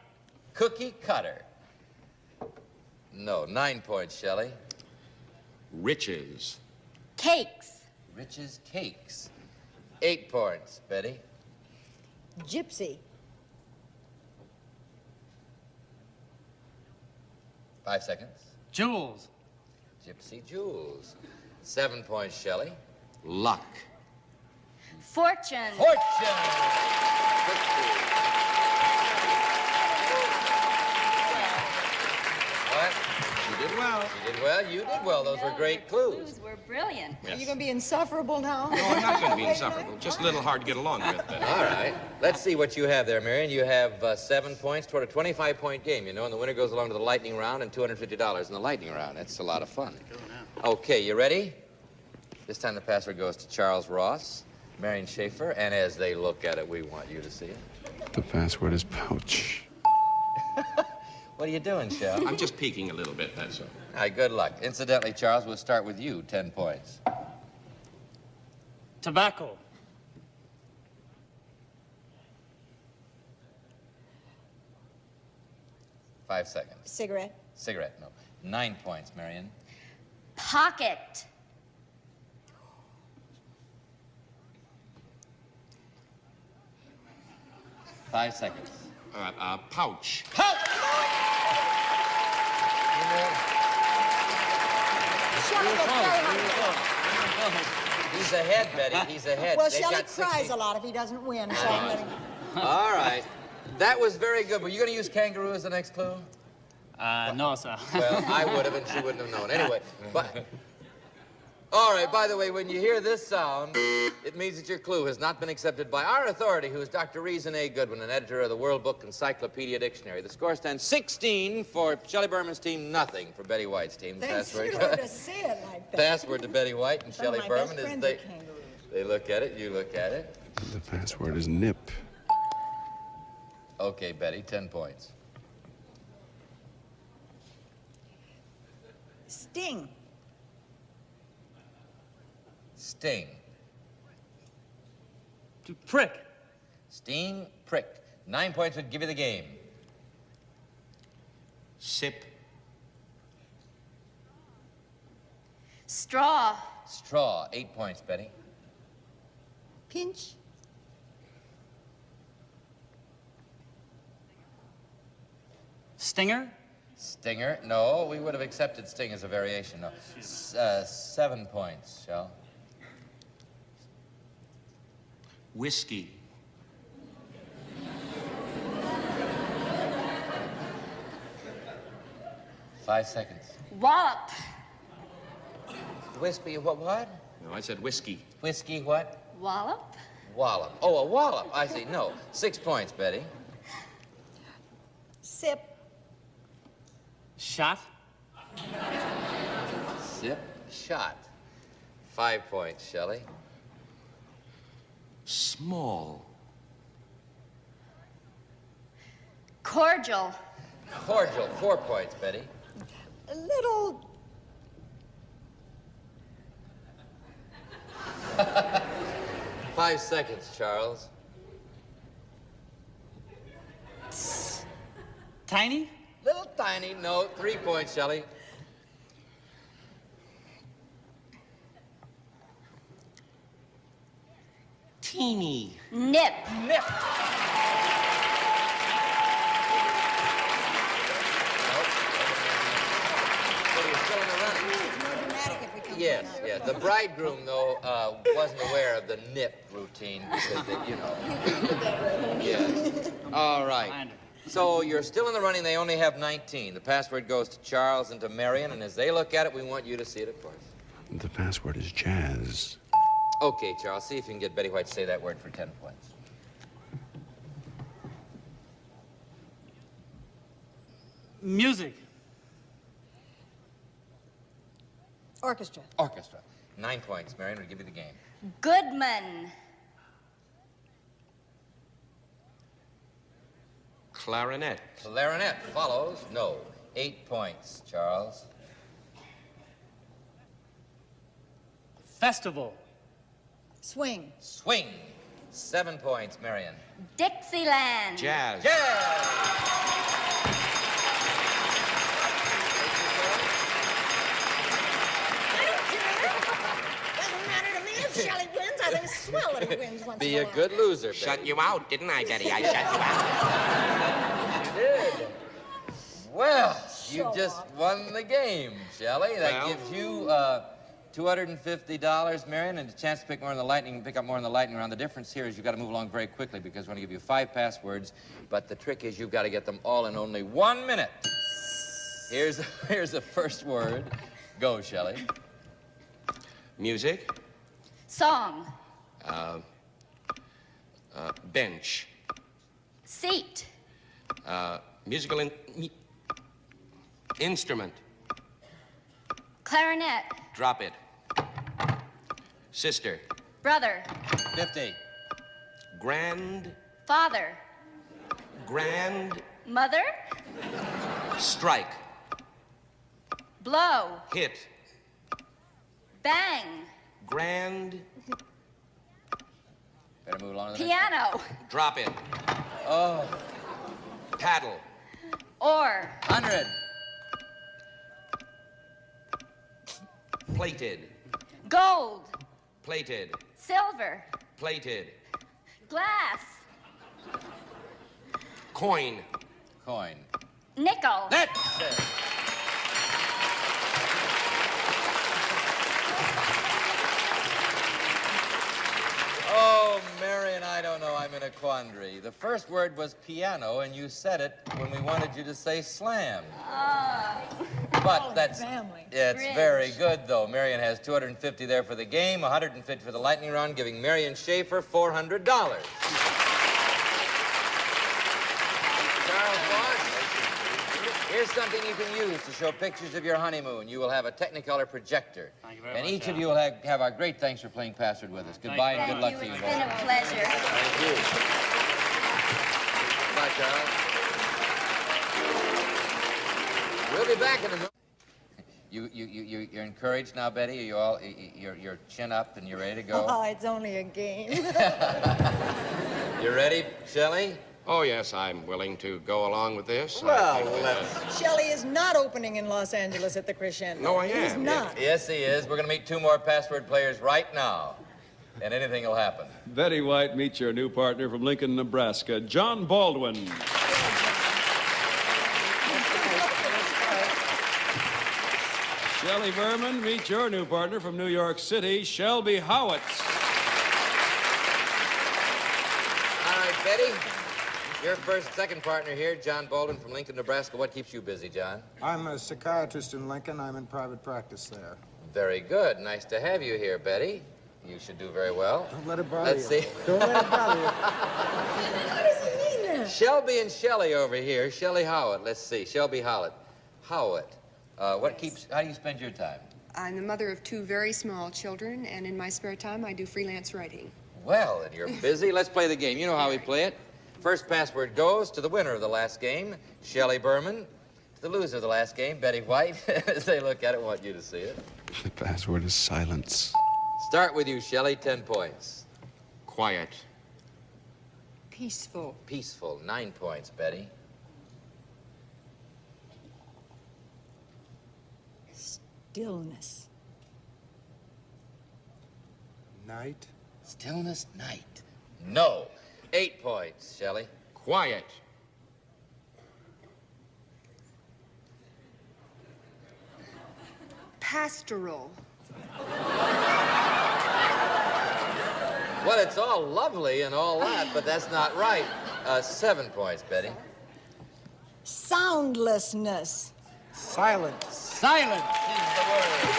Cookie cutter. No. 9 points, Shelley. Riches. Cakes. Riches cakes. 8 points, Betty. Gypsy. 5 seconds. Jewels. Gypsy jewels. 7 points, Shelley. Luck. Fortune. Fortune. What? You did well. You did well. You did well. Those were great clues. Clues were brilliant. Are you going to be insufferable now? No, I'm not going to be insufferable. Just a little hard to get along with. All right. Let's see what you have there, Marion. You have 7 points toward a 25-point game, you know, and the winner goes along to the lightning round and $250 in the lightning round. That's a lot of fun. Okay, you ready? This time the password goes to Charles Ross. Marion Schaefer, and as they look at it, we want you to see it. The password is pouch. What are you doing, Shell? I'm just peeking a little bit, that's all. All right, good luck. Incidentally, Charles, we'll start with you, 10 points. Tobacco. Five seconds. Cigarette. Cigarette, no. 9 points, Marion. Pocket. Five seconds. Pouch. Pouch! He's ahead, Betty. He's ahead. Well, They've Shelley got cries 16. a lot if he doesn't win, so I'm letting him. All right. That was very good. Were you going to use kangaroo as the next clue? No, sir. Well, I would have, and she wouldn't have known. Anyway, but... All right, by the way, when you hear this sound, it means that your clue has not been accepted by our authority, who is Dr. Reason A. Goodwin, an editor of the World Book Encyclopedia Dictionary. The score stands 16 for Shelley Berman's team, nothing for Betty White's team. Thanks, you don't have to say it like that. Password to Betty White and Some of Shelley my Berman best is friends they... are kangaroos. They look at it, you look at it. The password is nip. Okay, Betty, 10 points. Sting. Sting. To prick. Sting, prick. 9 points would give you the game. Sip. Straw. Straw, 8 points, Betty. Pinch. Stinger. Stinger, no, we would have accepted sting as a variation, no. 7 points, Shell. Whiskey. Five seconds. Wallop. Whiskey, what? No, I said whiskey. Whiskey, what? Wallop. Wallop. Oh, a wallop, I see. No, 6 points, Betty. Sip. Shot. Sip, shot. 5 points, Shelley. Small. Cordial. Cordial, 4 points, Betty. A little. 5 seconds, Charles. Tiny. Little tiny, no, 3 points, Shelley. Teeny. Nip. Nip. Yes, yes. The bridegroom, though, wasn't aware of the nip routine because, you know. Yes. All right. So you're still in the running. They only have 19. The password goes to Charles and to Marion, and as they look at it, we want you to see it, of course. The password is jazz. Okay, Charles, see if you can get Betty White to say that word for 10 points. Music. Orchestra. Orchestra. 9 points. Marion, we'll give you the game. Goodman. Clarinet. Clarinet follows. No. 8 points, Charles. Festival. Swing. Swing. 7 points, Marion. Dixieland. Jazz. Doesn't matter to me if Shelley wins. I think it's swell that he wins once Be in a while. good loser, Betty. Shut you out, didn't I, Betty? I shut you out. You did. Well, you just won the game, Shelley. That gives you $250, Marion, and a chance to pick up more in the lightning round. The difference here is you've got to move along very quickly because we're going to give you 5 passwords, but the trick is you've got to get them all in only 1 minute. Here's the first word. Go, Shelley. Music. Song. Bench. Seat. Musical instrument. Clarinet. Drop it. Sister. Brother. 50. Grand, Father. grand, Mother. strike, Blow. hit, Bang. grand, Better move along to the Piano. drop it, Oh, paddle, Or. 100. plated, Gold. plated, Silver. plated, Glass. coin, Coin. Nickel. That's it. Oh, Marion, I don't know. I'm in a quandary. The first word was piano, and you said it when we wanted you to say slam. But that's family. It's Bridge. very good, though. Marion has 250 there for the game, 150 for the lightning round, giving Marion Schaefer $400. Charles Bosch, here's something you can use to show pictures of your honeymoon. You will have a Technicolor projector. Thank you very And much, each of Al. you will have our great thanks for playing Password with us. Goodbye and good luck to you It's both. been a pleasure. Thank you. Goodbye, Charles. We'll be back in a moment. You're encouraged now, Betty? Are you all, you're chin up and you're ready to go? Oh, it's only a game. You ready, Shelley? Oh, yes, I'm willing to go along with this. Well, I think let's... Shelley is not opening in Los Angeles at the Crescendo. No, I He's am, not. Yes, he is. We're going to meet two more Password players right now. And anything will happen. Betty White, meet your new partner from Lincoln, Nebraska, John Baldwin. Shelley Berman, meet your new partner from New York City, Shelby Howitt. All right, Betty. Your second partner here, John Baldwin from Lincoln, Nebraska. What keeps you busy, John? I'm a psychiatrist in Lincoln. I'm in private practice there. Very good. Nice to have you here, Betty. You should do very well. Don't let it bother Let's you. see. Don't let it bother you. What does he mean there? Shelby and Shelley over here. Shelley Howitt. Let's see. Shelby Howitt. Howitt. How do you spend your time? I'm the mother of two very small children, and in my spare time, I do freelance writing. Well, and you're busy. Let's play the game. You know how we play it. First password goes to the winner of the last game, Shelley Berman. To the loser of the last game, Betty White. As they look at it, I want you to see it. The password is silence. Start with you, Shelley. 10 points. Quiet, Peaceful. Peaceful. 9 points, Betty. Stillness. Night. Stillness, night. No. 8 points, Shelley. quiet, Pastoral. Well, it's all lovely and all that, but that's not right. 7 points, Betty. Soundlessness. Silent. Silence is the word.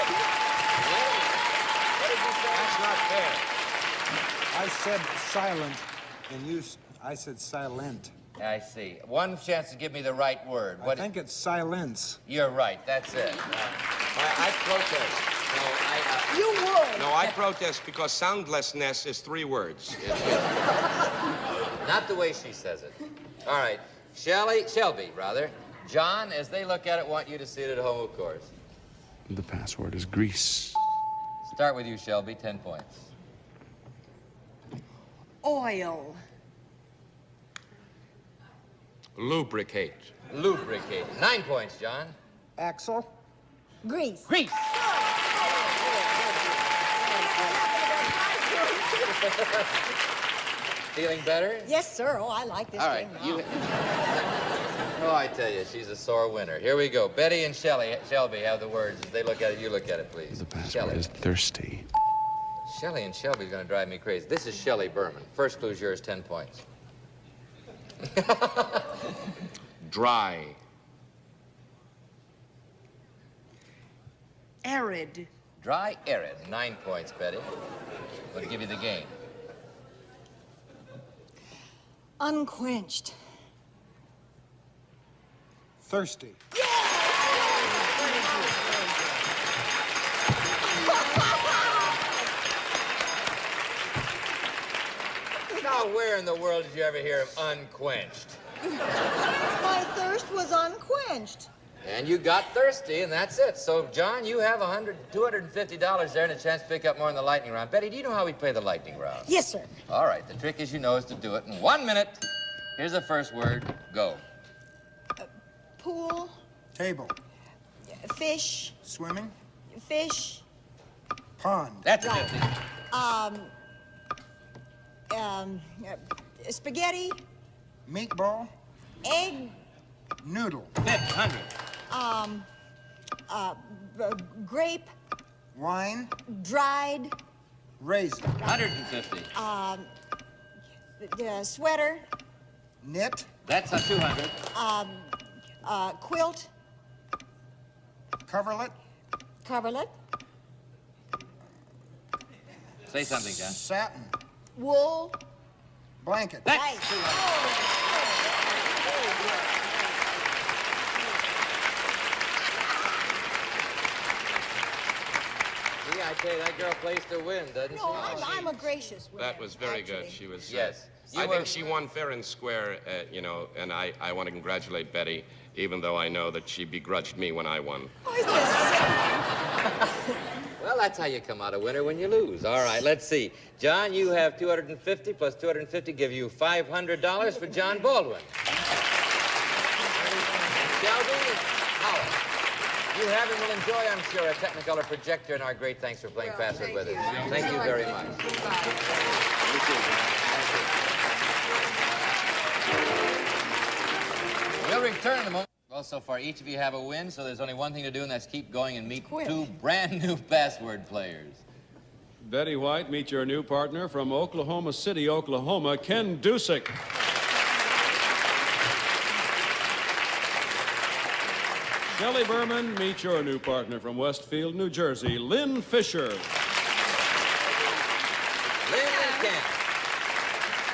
What did you say? That's not fair. I said silent, and I said silent. I see. One chance to give me the right word. I think it's silence. You're right. That's it. I protest. You would. No, I protest because soundlessness is 3 words. Not the way she says it. All right. Shelby, rather. John, as they look at it, want you to see it at home, of course. The password is grease. Start with you, Shelby. 10 points. Oil. Lubricate, Lubricate. 9 points, John. Axel. Grease. Grease. Feeling better? Yes, sir. Oh, I like this All right. game now. Oh, I tell you, she's a sore winner. Here we go. Betty and Shelby have the words. As they look at it, you look at it, please. The password is thirsty. Shelley and Shelby's going to drive me crazy. This is Shelley Berman. First clue's yours, 10 points. dry, Arid. Dry, arid. 9 points, Betty. We'll give you the game. Unquenched. Thirsty. Now, where in the world did you ever hear of unquenched? My thirst was unquenched. And you got thirsty, and that's it. So, John, you have $250 there and a chance to pick up more in the lightning round. Betty, do you know how we play the lightning round? Yes, sir. All right. The trick, as you know, is to do it in 1 minute. Here's the first word. Go. Pool, Table. fish, Swimming. fish, Pond. That's Right. 50. Spaghetti, Meatball. egg, Noodle. 100. Grape, Wine. dried, Raisin. 150. Sweater, Knit. That's a 200. Quilt, Coverlet. coverlet, Say something, John. Satin. wool. Blanket. That's Right. 200. See, I tell you, that girl plays to win, doesn't No, she? I'm a gracious winner. That was very actually. good. She was. Yes. I think she won fair and square, you know, and I want to congratulate Betty, even though I know that she begrudged me when I won. Oh, isn't this silly? Well, that's how you come out a winner when you lose. All right, let's see. John, you have 250 plus 250 give you $500 for John Baldwin. Shelby, Howard. You have and will enjoy, I'm sure, a Technicolor projector, and our great thanks for playing Password with us. Thank you very much. We'll return in a moment. Well, so far, each of you have a win, so there's only one thing to do, and that's keep going and meet two brand new password players. Betty White, meet your new partner from Oklahoma City, Oklahoma, Ken Dusick. Shelley Berman, meet your new partner from Westfield, New Jersey, Lynn Fisher. Lynn and Ken.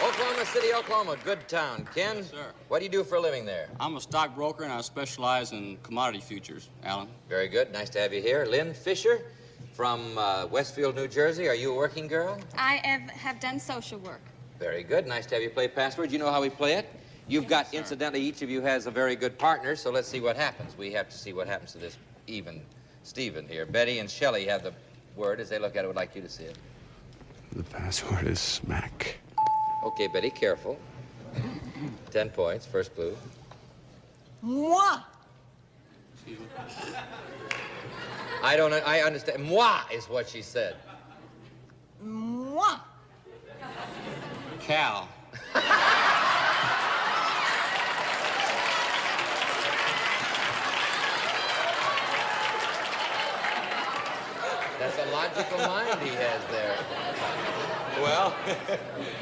Oklahoma City, Oklahoma, good town. Ken, Yes, sir. What do you do for a living there? I'm a stockbroker and I specialize in commodity futures, Alan. Very good. Nice to have you here. Lynn Fisher from Westfield, New Jersey. Are you a working girl? I have done social work. Very good. Nice to have you play Password. You know how we play it? You've got, incidentally, each of you has a very good partner, so let's see what happens. We have to see what happens to this even Stephen here. Betty and Shelley have the word. As they look at it, would like you to see it. The password is smack. Okay, Betty, careful. 10 points, first clue. Moi. I understand. Moi is what she said. Moi. Cal. That's a logical mind he has there. Well,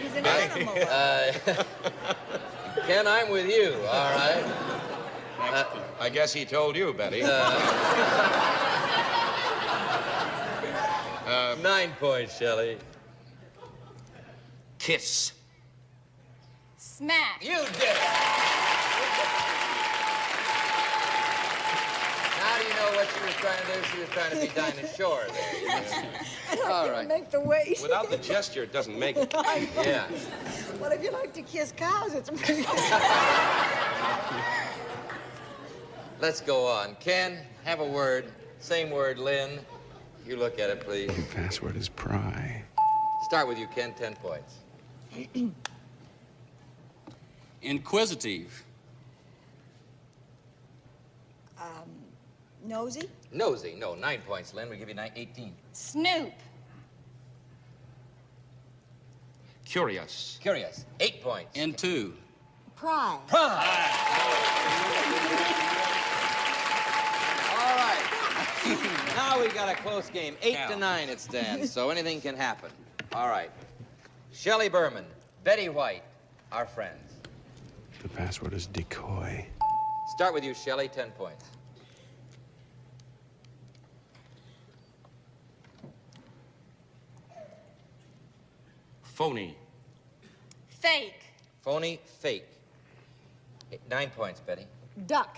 He's an animal. Ken, I'm with you, all right? I guess he told you, Betty. 9 points, Shelley. Kiss. Smack. You did it. Now do you know what she was trying to do? She was trying to be Dinah Shore there. And I All can't right. make the weight. Without the gesture, it doesn't make it. Yeah. Well, if you like to kiss cows, it's pretty good. Let's go on. Ken, have a word. Same word, Lynn. You look at it, please. The password is pry. Start with you, Ken. 10 points. Inquisitive. Nosy. Nosy. No, 9 points, Lynn. We'll give you 18. Snoop. Curious. Curious. 8 points. Into. Pride. Pride. All right. Now we've got a close game. 8-9 it stands, so anything can happen. All right. Shelley Berman, Betty White, our friends. The password is decoy. Start with you, Shelley. 10 points. Phony. Fake. Phony, fake. 9 points, Betty. Duck.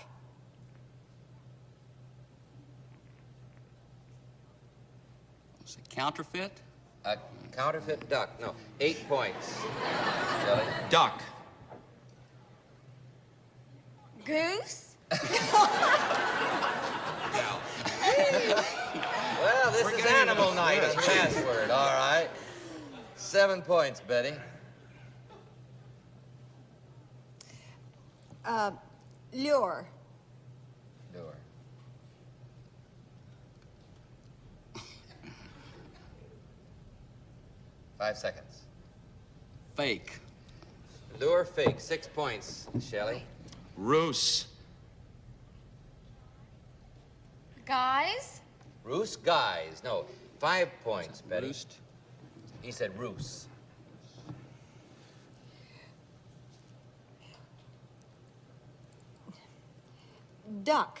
Is it counterfeit? A counterfeit duck. No, 8 points. Shelley? Duck. Goose? Well, this is animal night as password, all right. 7 points, Betty. Lure. Lure. Five seconds. Fake. Lure, fake. 6 points, Shelley. Ruse. Guys? Roos, guys. No, 5 points, Betty. Roost. He said roos. Duck.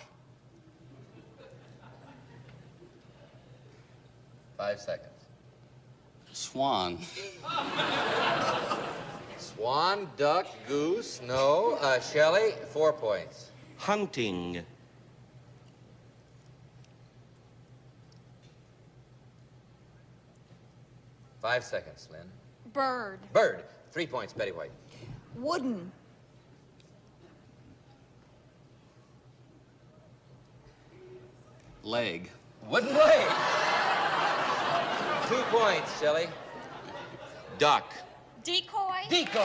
5 seconds. Swan. Swan, duck, goose. No. Shelley, 4 points. Hunting. Five seconds, Lynn. Bird. Bird. 3 points, Betty White. Wooden. Leg. Wooden leg. 2 points, Shelley. Duck. Decoy. Decoy.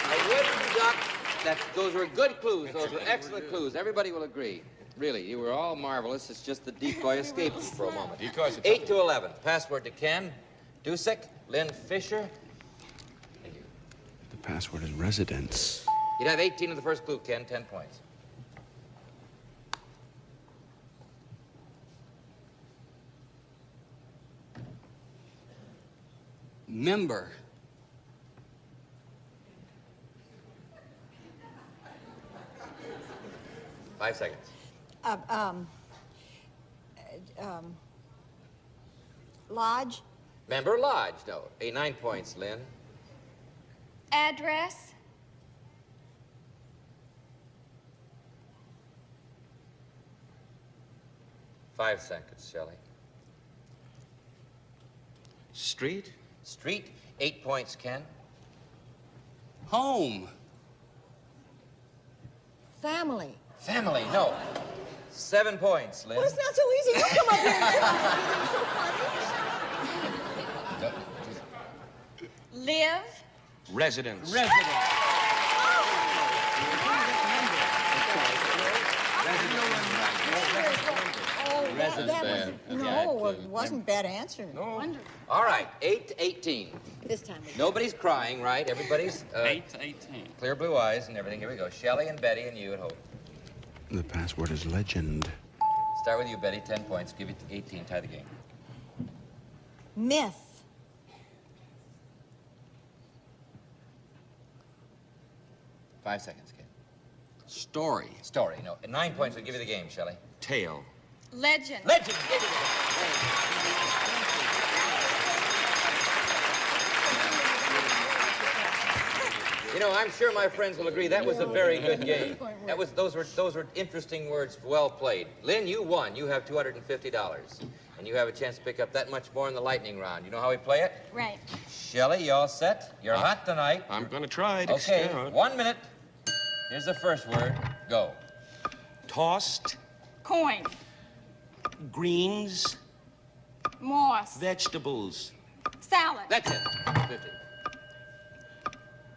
A wooden duck. Those were good clues. Those were excellent clues. Everybody will agree. Really, you were all marvelous. It's just the decoy escaped you for a moment. Decoys are 8 to 11. Password to Ken Dusick, Lynn Fisher. The password is residence. You'd have 18 in the first clue, Ken. 10 points. Member. Five seconds. Lodge. Member Lodge. No. 9 points, Lynn. Address. Five seconds, Shelley. Street. Street. 8 points, Ken. Home. Family. Family. No. 7 points, Lynn. Well, it's not so easy. You come up here and so funny. Live. Residence. No, it wasn't bad answer. No. Wonderful. All right, 8 to 18. This time. Nobody's crying, right? Everybody's 8 to 18. clear blue eyes and everything. Here we go. Shelley and Betty and you at home. The password is legend. Start with you, Betty. 10 points. Give it to 18. Tie the game. Myth. Five seconds, kid. Story. Story. No. 9 points will give you the game, Shelley. Tale. Legend. Legend. Give you the game. You know, I'm sure my friends will agree that was a very good game. Those were interesting words, well played. Lynn, you won. You have $250. And you have a chance to pick up that much more in the lightning round. You know how we play it? Right. Shelley, you all set? You're hot tonight. I'm going to try it. Okay, 1 minute. Here's the first word. Go. Tossed. Coin. Greens. Moss. Vegetables. Salad. That's it. 50.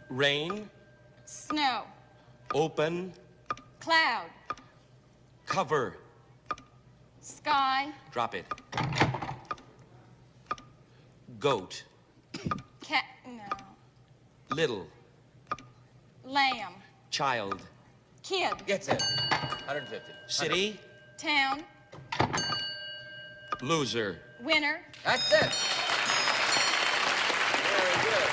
Rain. Snow. Open. Cloud. Cover. Sky. Drop it. Goat. Cat. No. Little. Lamb. Child. Kid. Gets it. 150. City. Town. Loser. Winner. That's it. Very good.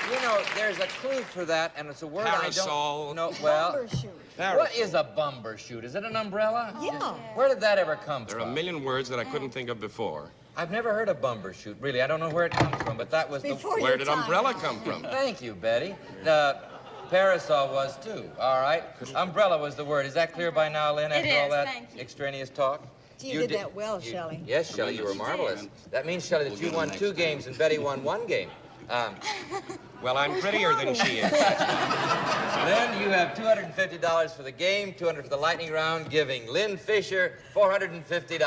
You know, there's a clue for that, and it's a word Parasol. I don't know. Well, Bumbershoot. what is a bumbershoot? Is it an umbrella? Yeah. Where did that ever come There are from? a million words that I couldn't think of before. I've never heard of bumbershoot, really. I don't know where it comes from, but that was Before Where your did time. umbrella come from? Thank you, Betty. Parasol was, too. All right. Umbrella was the word. Is that clear by now, Lynn, after all that extraneous talk? You did that well, Shelley. Yes, Shelley, you were marvelous. That means, Shelley, that you won 2 games and Betty won 1 game. Well, I'm prettier than she is. Lynn, you have $250 for the game, $200 for the lightning round, giving Lynn Fisher $450.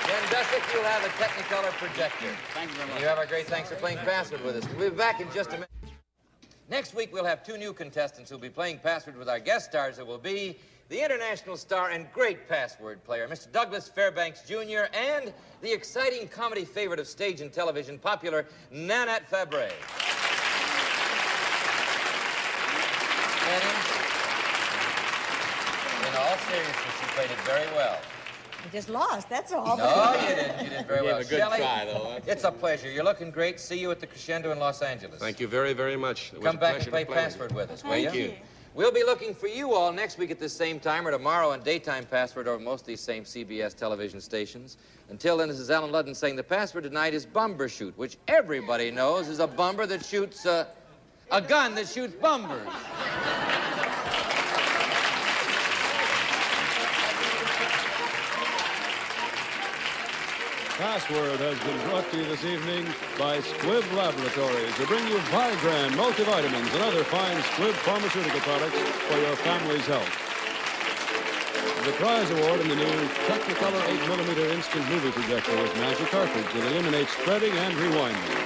Ken Dusick, you'll have a Technicolor projector. Thank you very much. And you have our great thanks for playing Password with us. We'll be back in just a minute. Next week, we'll have 2 new contestants who'll be playing Password with our guest stars. It will be the international star and great password player, Mr. Douglas Fairbanks, Jr., and the exciting comedy favorite of stage and television, popular Nanette Fabre. And in all seriousness, you played it very well. I just lost, that's all. No, you didn't. You did very well. You gave a good Shelley, try, though. It's a pleasure. You're looking great. See you at the Crescendo in Los Angeles. Thank you very, very much. It was Come a back and pleasure play to Password with us, will Thank you? you. We'll be looking for you all next week at this same time or tomorrow on Daytime Password or most of these same CBS television stations. Until then, this is Allen Ludden saying the password tonight is Bumbershoot, which everybody knows is a bumper that shoots, a gun that shoots bumbers. Password has been brought to you this evening by Squibb Laboratories, who bring you Vigran multivitamins and other fine Squibb pharmaceutical products for your family's health. The prize award in the new Technicolor 8mm instant movie projector with magic cartridge that eliminates spreading and rewinding.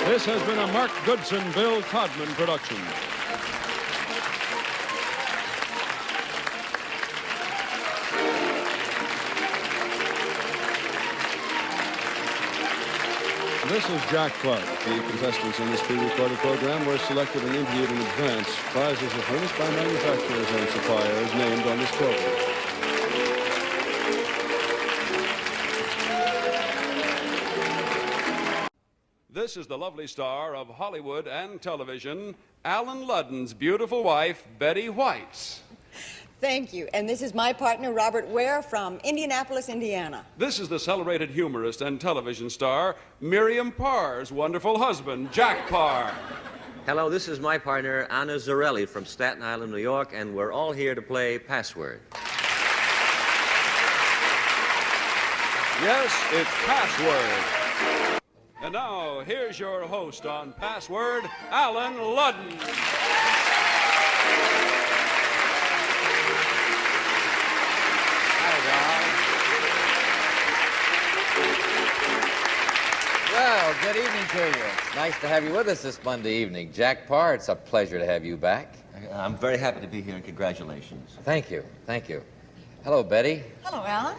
This has been a Mark Goodson, Bill Codman production. This is Jack Clark. The contestants in this pre-recorded program were selected and interviewed in advance. Prizes are furnished by manufacturers and suppliers named on this program. This is the lovely star of Hollywood and television, Allen Ludden's beautiful wife, Betty White. Thank you. And this is my partner, Robert Ware, from Indianapolis, Indiana. This is the celebrated humorist and television star, Miriam Parr's wonderful husband, Jack Parr. Hello, this is my partner, Anna Zarelli from Staten Island, New York, and we're all here to play Password. Yes, it's Password. And now, here's your host on Password, Allen Ludden. Well, good evening to you. Nice to have you with us this Monday evening. Jack Parr, it's a pleasure to have you back. I'm very happy to be here, and congratulations. Thank you. Thank you. Hello, Betty. Hello, Alan.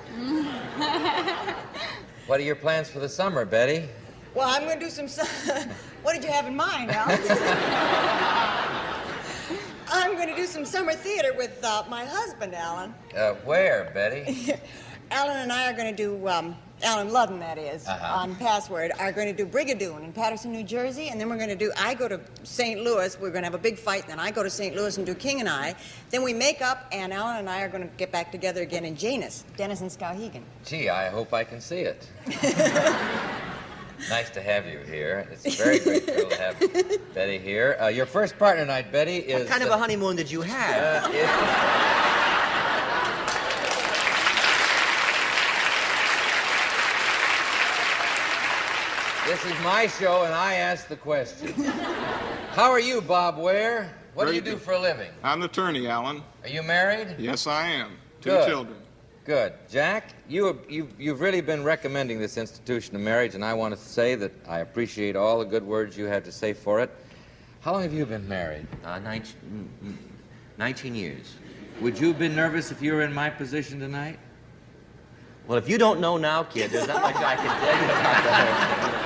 What are your plans for the summer, Betty? Well, I'm going to do some... What did you have in mind, Alan? I'm going to do some summer theater with my husband, Alan. Where, Betty? Alan and I are going to do... Allen Ludden, that is, on Password, are going to do Brigadoon in Patterson, New Jersey, and then we're going to do, I go to St. Louis, we're going to have a big fight, and then I go to St. Louis and do King and I. Then we make up, and Alan and I are going to get back together again in Janus, Dennis and Skowhegan. Gee, I hope I can see it. Nice to have you here. It's a very great thrill to have Betty here. Your first partner tonight, Betty, is... What kind of a honeymoon did you have? This is my show, and I ask the question. How are you, Bob Ware? What do you do for a living? I'm an attorney, Alan. Are you married? Yes, I am. Good. 2 children. Good. Jack, you've really been recommending this institution of marriage, and I want to say that I appreciate all the good words you had to say for it. How long have you been married? 19 years. Would you have been nervous if you were in my position tonight? Well, if you don't know now, kid, there's not much I can tell you about the whole thing.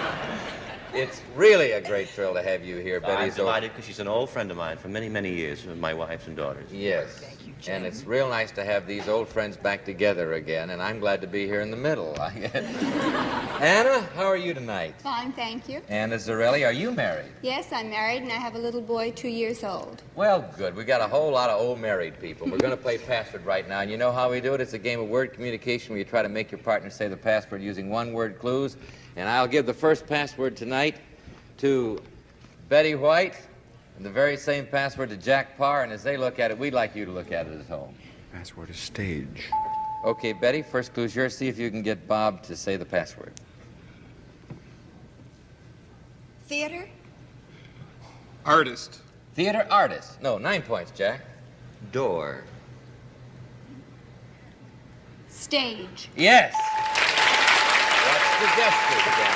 It's really a great thrill to have you here, Betty. I'm delighted because she's an old friend of mine for many, many years, my wives and daughters. Yes. Thank you, And it's real nice to have these old friends back together again, and I'm glad to be here in the middle. Anna, how are you tonight? Fine, thank you. Anna Zarelli, are you married? Yes, I'm married, and I have a little boy 2 years old. Well, good. We got a whole lot of old married people. We're going to play Password right now, and you know how we do it? It's a game of word communication where you try to make your partner say the password using one-word clues, and I'll give the first password tonight to Betty White, and the very same password to Jack Parr, and as they look at it, we'd like you to look at it at home. Password is stage. Okay, Betty, first clue's yours. See if you can get Bob to say the password. Theater? Artist. Theater artist. No, 9 points, Jack. Door. Stage. Yes. Watch the gestures, Jack.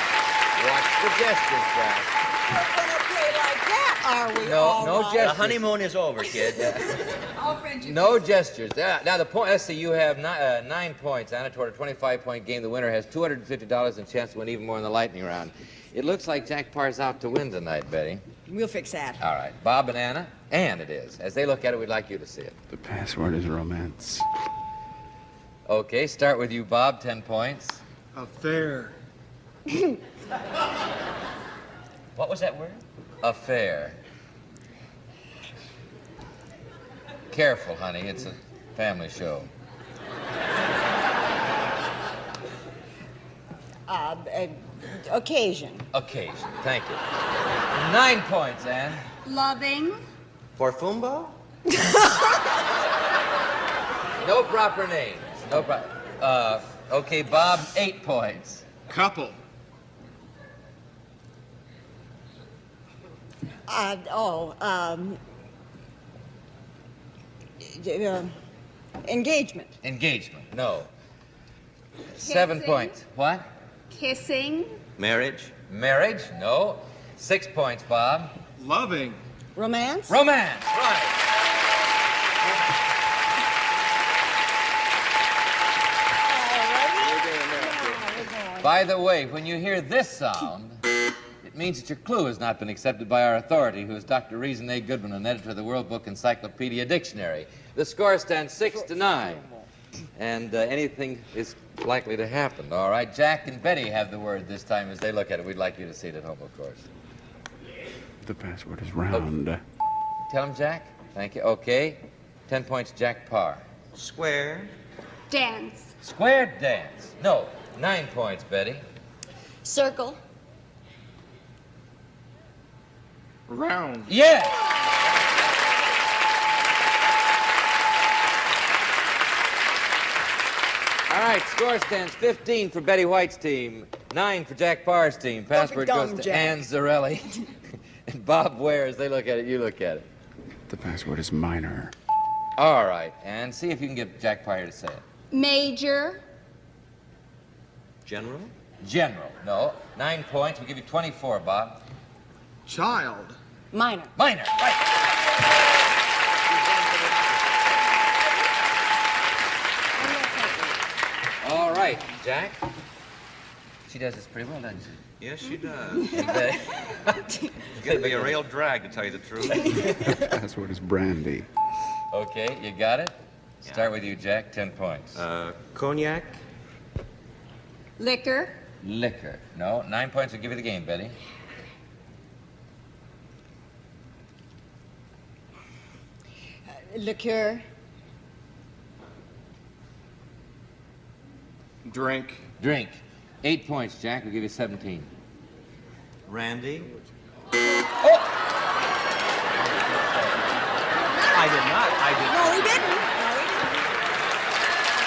Watch the gestures, Jack. We're gonna play like that, are we? No, all no right? gestures. The honeymoon is over, kid. All friendship. No gestures. Now the point. Let's see. You have 9 points, Anna, toward a 25-point game. The winner has $250 and a chance to win even more in the lightning round. It looks like Jack Parr's out to win tonight, Betty. We'll fix that. All right, Bob and Anna, and it is. As they look at it, we'd like you to see it. The password is romance. Okay, start with you, Bob. 10 points. Affair. What was that word? Affair. Careful, honey. It's a family show. Occasion. Occasion. Thank you. 9 points, Ann. Loving. For Fumbo? No proper names. No proper. Okay, Bob. 8 points. Couple. Engagement. Engagement. No. 7 points. What? Kissing. Marriage? Marriage? No. 6 points, Bob. Loving. Romance? Romance. Right. By the way, when you hear this sound, it means that your clue has not been accepted by our authority, who is Dr. Reason A. Goodman, an editor of the World Book Encyclopedia Dictionary. The score stands 6-9, and anything is likely to happen. All right, Jack and Betty have the word this time as they look at it. We'd like you to see it at home, of course. The password is round. Okay. Tell him, Jack. Thank you. Okay. 10 points, Jack Parr. Square. Dance. Square dance. No. 9 points, Betty. Circle. Round. Yes! All right, score stands 15 for Betty White's team, 9 for Jack Parr's team. Password goes to Jack. Ann Zarelli. And Bob Ware, as they look at it, you look at it. The password is minor. All right, and see if you can get Jack Parr to say it. Major. General? General. No. 9 points. We'll give you 24, Bob. Child. Minor. Minor. Right. All right, Jack. She does this pretty well, doesn't she? Yes, she does. It's going to be a real drag, to tell you the truth. The password is brandy. Okay, you got it? Start with you, Jack. 10 points. Cognac? Liquor. Liquor. No. 9 points will give you the game, Betty. Liqueur. Drink. Drink. 8 points, Jack. We'll give you 17. Randy? Oh! I did not. No, he didn't.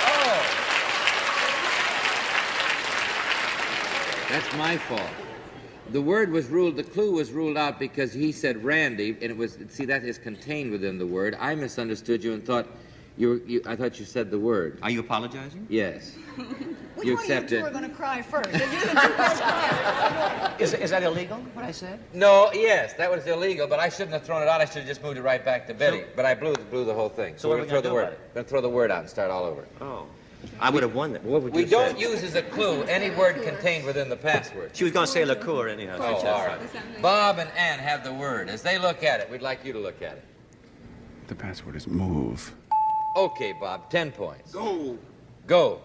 Oh! That's my fault. The word was ruled, the clue was ruled out because he said Randy, and it was, see, that is contained within the word. I misunderstood you and thought I thought you said the word. Are you apologizing? Yes. Which You one accept of you two it. are going to cry first? You're the two best criers. Is that illegal, what I said? No, yes, that was illegal, but I shouldn't have thrown it out. I should have just moved it right back to Betty. But I blew the whole thing. So what are we're we going gonna to do throw the about word. Going to throw the word out and start all over. Oh. I would have won that. What would you We don't say? use as a clue any word contained within the password. She was going to say liqueur anyhow. Oh, all right. Bob and Ann have the word. As they look at it, we'd like you to look at it. The password is move. Okay, Bob, 10 points. Go. Go.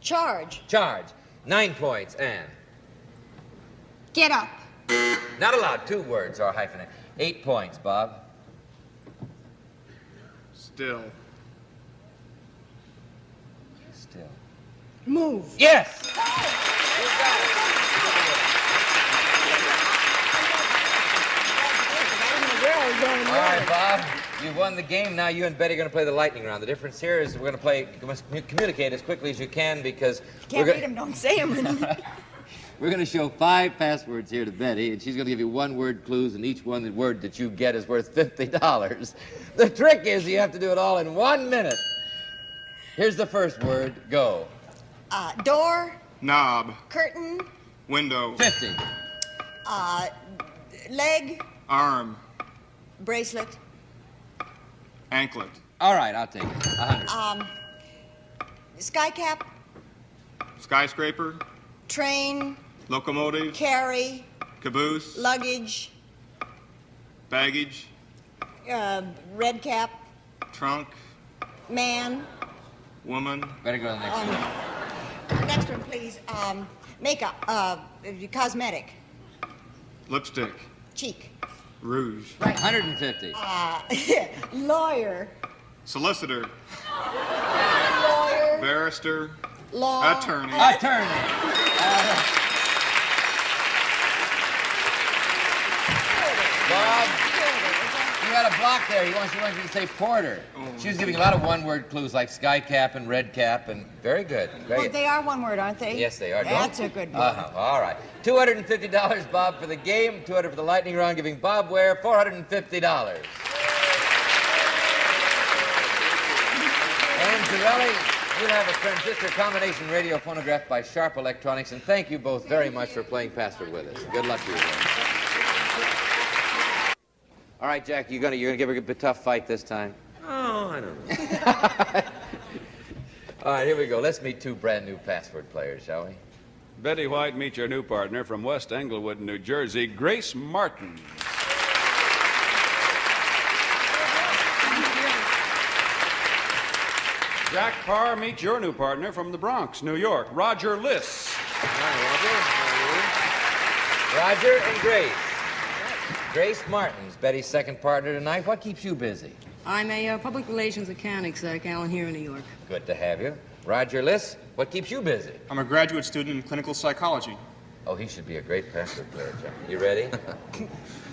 Charge. Charge. 9 points, Ann. Get up. Not allowed. 2 words are hyphenated. 8 points, Bob. Still. Still. Move. Yes! You got it. you've won the game. Now you and Betty are going to play the lightning round. The difference here is we're going to you must communicate as quickly as you can because... Can't read them, don't say them. We're going to show 5 passwords here to Betty, and she's going to give you one-word clues, and each word that you get is worth $50. The trick is you have to do it all in 1 minute. Here's the first word. Go. Door. Knob. Curtain. Window. 50. Leg. Arm. Bracelet. Anklet. All right, I'll take it. 100. Sky cap. Skyscraper. Train. Locomotive. Carry. Caboose. Luggage. Baggage. Red cap. Trunk. Man. Woman. Better go to the next one. Next one, please. Makeup. Cosmetic. Lipstick. Cheek. Rouge. Right. 150. Lawyer. Solicitor. Lawyer. Barrister. Law. Attorney. Bob, you got a block there. He wants you to say porter. She was giving a lot of one-word clues like sky cap and red cap, and very good. Very good. They are one word, aren't they? Yes, they are. That's a good one. All right. $250, Bob, for the game. $200 for the lightning round, giving Bob Ware $450. And Zarelli, you have a transistor combination radio phonograph by Sharp Electronics, and thank you both very much for playing Password with us. Good luck to you. All right, Jack, you're gonna give her a tough fight this time? Oh, I don't know. All right, here we go. Let's meet 2 brand new Password players, shall we? Betty White, meet your new partner from West Englewood, New Jersey, Grace Martin. Jack Parr, meet your new partner from the Bronx, New York, Roger Liss. Hi, Roger. Roger and Grace. Grace Martin's Betty's second partner tonight. What keeps you busy? I'm a public relations accounting exec, Allen, here in New York. Good to have you. Roger Liss, what keeps you busy? I'm a graduate student in clinical psychology. Oh, he should be a great Password player, Jack. You ready?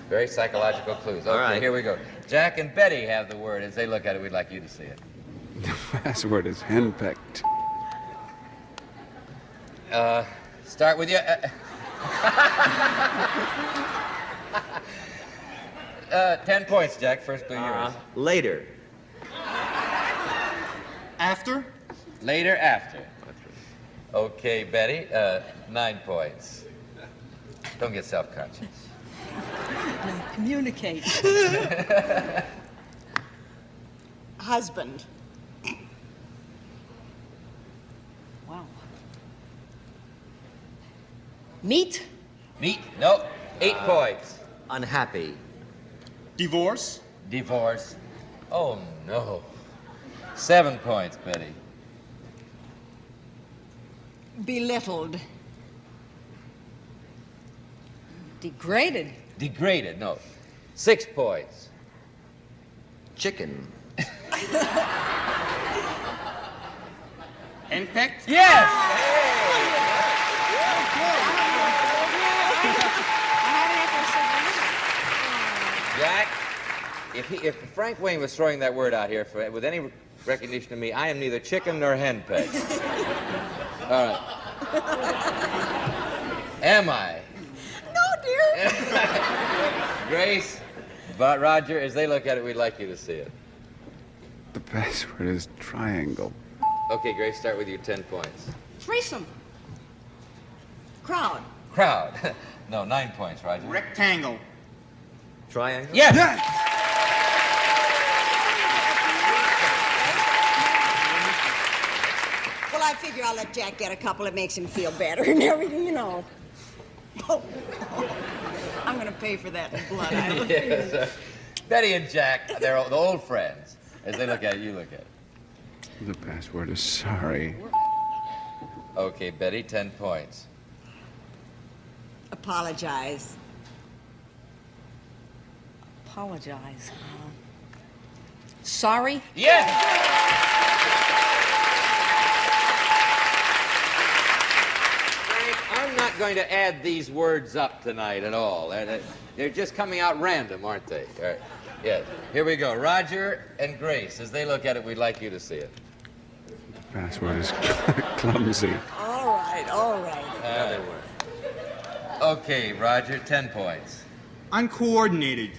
Very psychological clues. Okay, All right. Here we go. Jack and Betty have the word. As they look at it, we'd like you to see it. The password is henpecked. Start with you. 10 points, Jack. First clue yours. Later. After? Later, after. Okay, Betty. 9 points. Don't get self-conscious. Communicate. Husband. Wow. Meat? Meat? No. 8 points. Unhappy. Divorce? Divorce. Oh, no. 7 points, Betty. Belittled. Degraded. Degraded, no. 6 points. Chicken. Henpecked? Yes! Jack, if Frank Wayne was throwing that word out here with any recognition of me, I am neither chicken nor henpecked. All right. Am I? No, dear. Grace, but Roger, as they look at it, we'd like you to see it. The password is triangle. Okay, Grace, start with your 10 points. Threesome. Crowd. Crowd. No, 9 points, Roger. Rectangle. Triangle? Yes! Well, I figure I'll let Jack get a couple. It makes him feel better and everything, you know. I'm going to pay for that in blood. I have a feeling. Yes, Betty and Jack, they're the old friends. As they look at it, you look at it. The password is sorry. Okay, Betty, 10 points. Apologize. Apologize. Sorry? Yes! Frank, I'm not going to add these words up tonight at all. They're just coming out random, aren't they? All right. Yes. Here we go. Roger and Grace, as they look at it, we'd like you to see it. The password is clumsy. All right, all right. Another word. Okay, Roger, 10 points. Uncoordinated.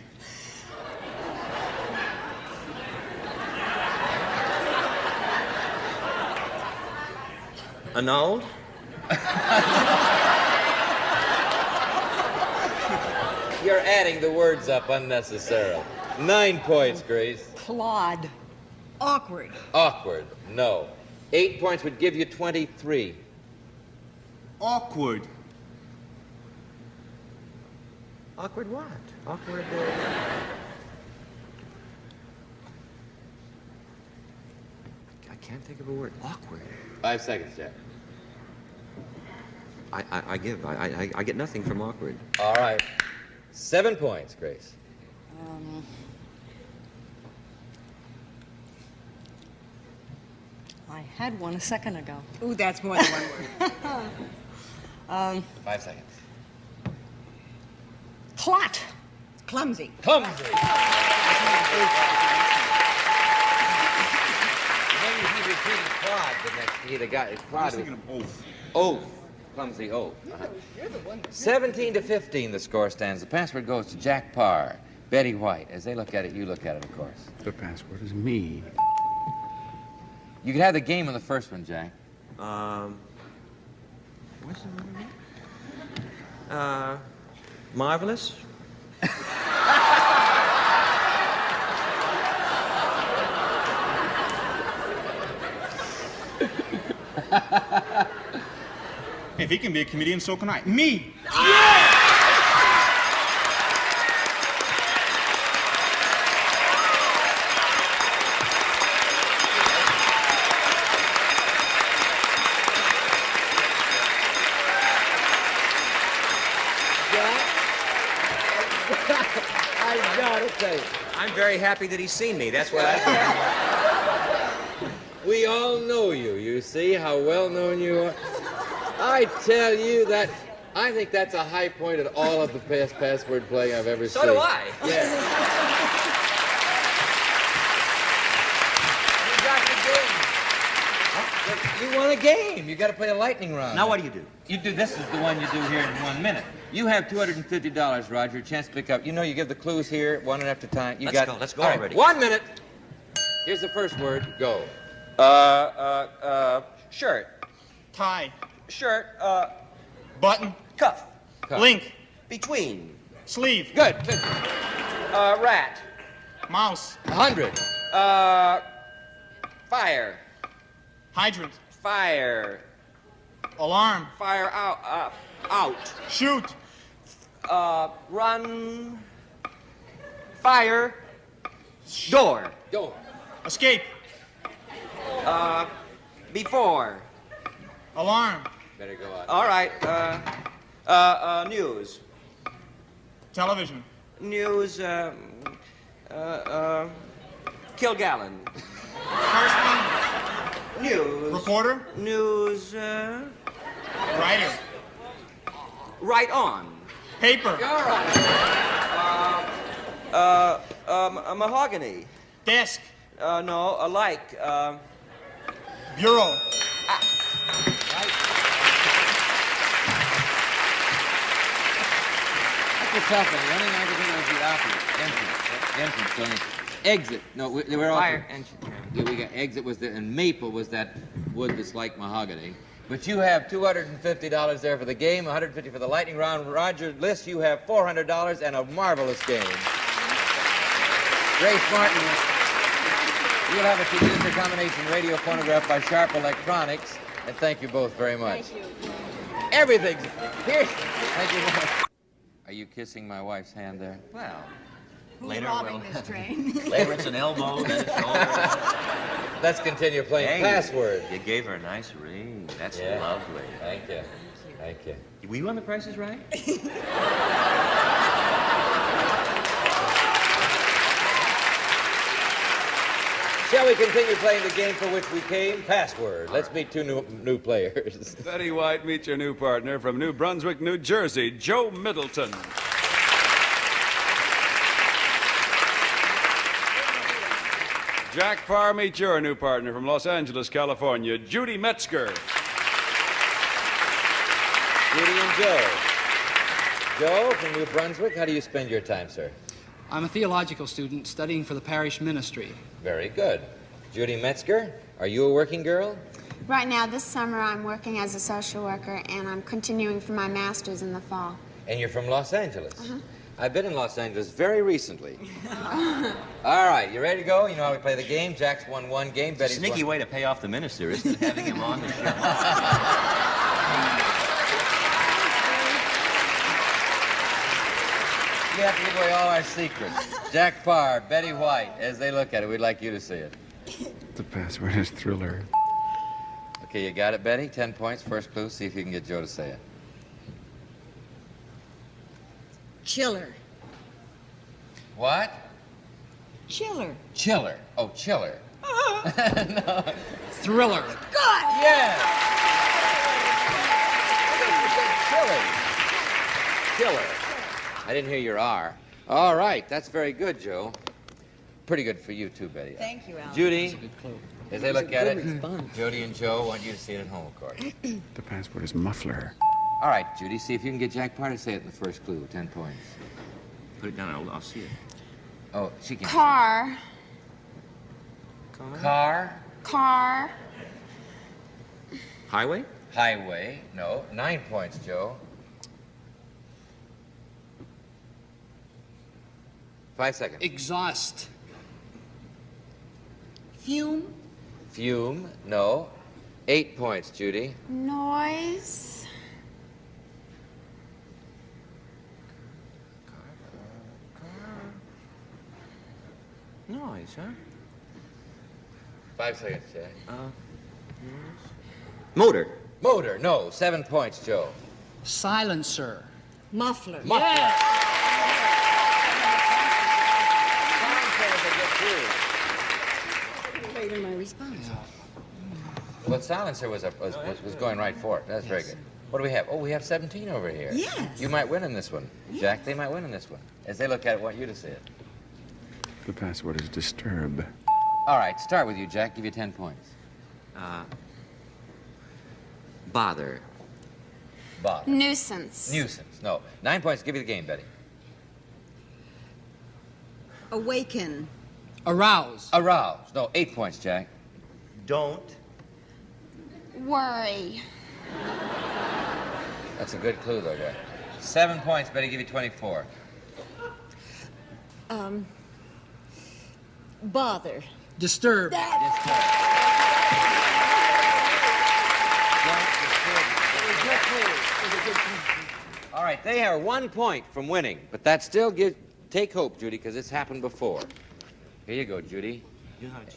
Annulled? You're adding the words up unnecessarily. 9 points, Grace. Claude. Awkward. Awkward. No. 8 points would give you 23. Awkward. Awkward what? Awkward. I can't think of a word. Awkward. 5 seconds, Jack. I get nothing from awkward. All right. 7 points, Grace. I had one a second ago. Ooh, that's more than one word. 5 seconds. Clot. Clumsy. Clumsy. Maybe he repeated Claude the next. He'd have got it. I was thinking of oath. Oath. Clumsy oath. You're the one. 17-15, the score stands. The password goes to Jack Parr, Betty White. As they look at it, you look at it, of course. The password is me. You could have the game on the first one, Jack. What's the marvelous? If he can be a comedian, so can I. Me! I gotta say, I'm very happy that he's seen me. That's what I think. we all know you. You see how well known you are. I tell you that I think that's a high point at all of the password playing I've ever seen. So do I. Yeah. You got the game. You won a game. You got to play a lightning round. Now what do? You do. This is the one you do here in 1 minute. You have $250, Roger. A chance to pick up. You know, you give the clues here, one after time. Let's go all already. 1 minute. Here's the first word. Go. Shirt. Tie. Shirt. Button. Cuff. Link. Between. Sleeve. Good. Rat. Mouse. 100. Fire. Hydrant. Fire. Alarm. Fire out. Out. Shoot. Run. Fire. Door. Door. Escape. Before. Alarm. Better go on. All right. News. Television. News. Kilgallen. Correspondent. News. Reporter. News. Writer. Right on. Paper. You're right. Mahogany. Desk. No, alike. Bureau. That's a tough one. The only one I could think of was the opposite. Entrance. Exit. No, they were all. Fire engine. Yeah, we got exit was the, and maple was that wood that's like mahogany. But you have $250 there for the game, $150 for the lightning round. Roger List, you have $400 and a marvelous game. Grace Martin, you'll have a transistor combination radio phonograph by Sharp Electronics. And thank you both very much. Thank you. Everything's here. Thank you. Are you kissing my wife's hand there? Well, Who's later robbing we'll... this train? Later it's an elbow, then a shoulder. Let's continue playing password. You gave her a nice ring. That's lovely. Thank you. Thank you. Were you on The Price is Right? Shall we continue playing the game for which we came? Password. Let's meet two new players. Betty White, meet your new partner from New Brunswick, New Jersey, Joe Middleton. Jack Parr, meet your new partner from Los Angeles, California, Judy Metzger. Judy and Joe. Joe from New Brunswick, how do you spend your time, sir? I'm a theological student studying for the parish ministry. Very good. Judy Metzger, are you a working girl? Right now, this summer, I'm working as a social worker, and I'm continuing for my master's in the fall. And you're from Los Angeles? I've been in Los Angeles very recently. All right, you ready to go? You know how we play the game? Jack's won one game. Betty's Sneaky way to pay off the minister, isn't it, having him on the show? You have to give away all our secrets. Jack Parr, Betty White, as they look at it, we'd like you to see it. The password is thriller. Okay, you got it, Betty? 10 points, first clue. See if you can get Joe to say it. Chiller. What? Chiller. Chiller. Oh, chiller. No. Thriller. Good! Yeah! Chiller. Chiller. I didn't hear your R. All right, that's very good, Joe. Pretty good for you, too, Betty. Thank you, Alan. Judy, as they look at it, Jody and Joe want you to see it at home, of course. The password is muffler. All right, Judy, see if you can get Jack Parr to say it in the first clue. 10 points. Put it down, I'll see it. Oh, she can't. Car. Car. Car. Highway? Highway. No. 9 points, Joe. 5 seconds. Exhaust. Fume. Fume. No. 8 points, Judy. Noise. Noise, huh? 5 seconds, Jack. Motor. Motor. No. 7 points, Joe. Silencer. Muffler. Wait in my response. Well, silencer was going right for it. That's very good. What do we have? Oh, we have 17 over here. Yes. You might win in this one. Yes. Jack, they might win in this one. As they look at it, I want you to see it. The password is disturb. All right, start with you, Jack. Give you 10 points. Bother. Bother. Nuisance. Nuisance. No. 9 points. Give you the game, Betty. Awaken. Arouse. Arouse. No. 8 points, Jack. Don't. Worry. That's a good clue, though, Jack. 7 points, Betty. Give you 24. Bother. Disturb. All right, they are 1 point from winning, but that still gives. Take hope, Judy, because it's happened before. Here you go, Judy.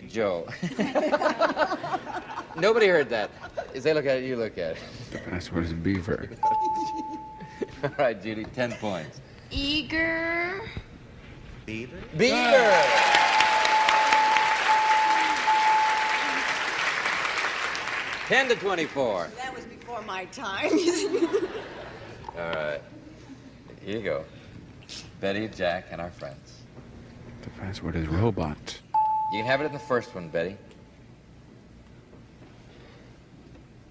Joe. Nobody heard that. As they look at it, you look at it. The password is beaver. All right, Judy, 10 points. Eager. Beaver? Beaver! $10 to 24. That was before my time. All right. Here you go. Betty, Jack, and our friends. The password is robot. You can have it in the first one, Betty.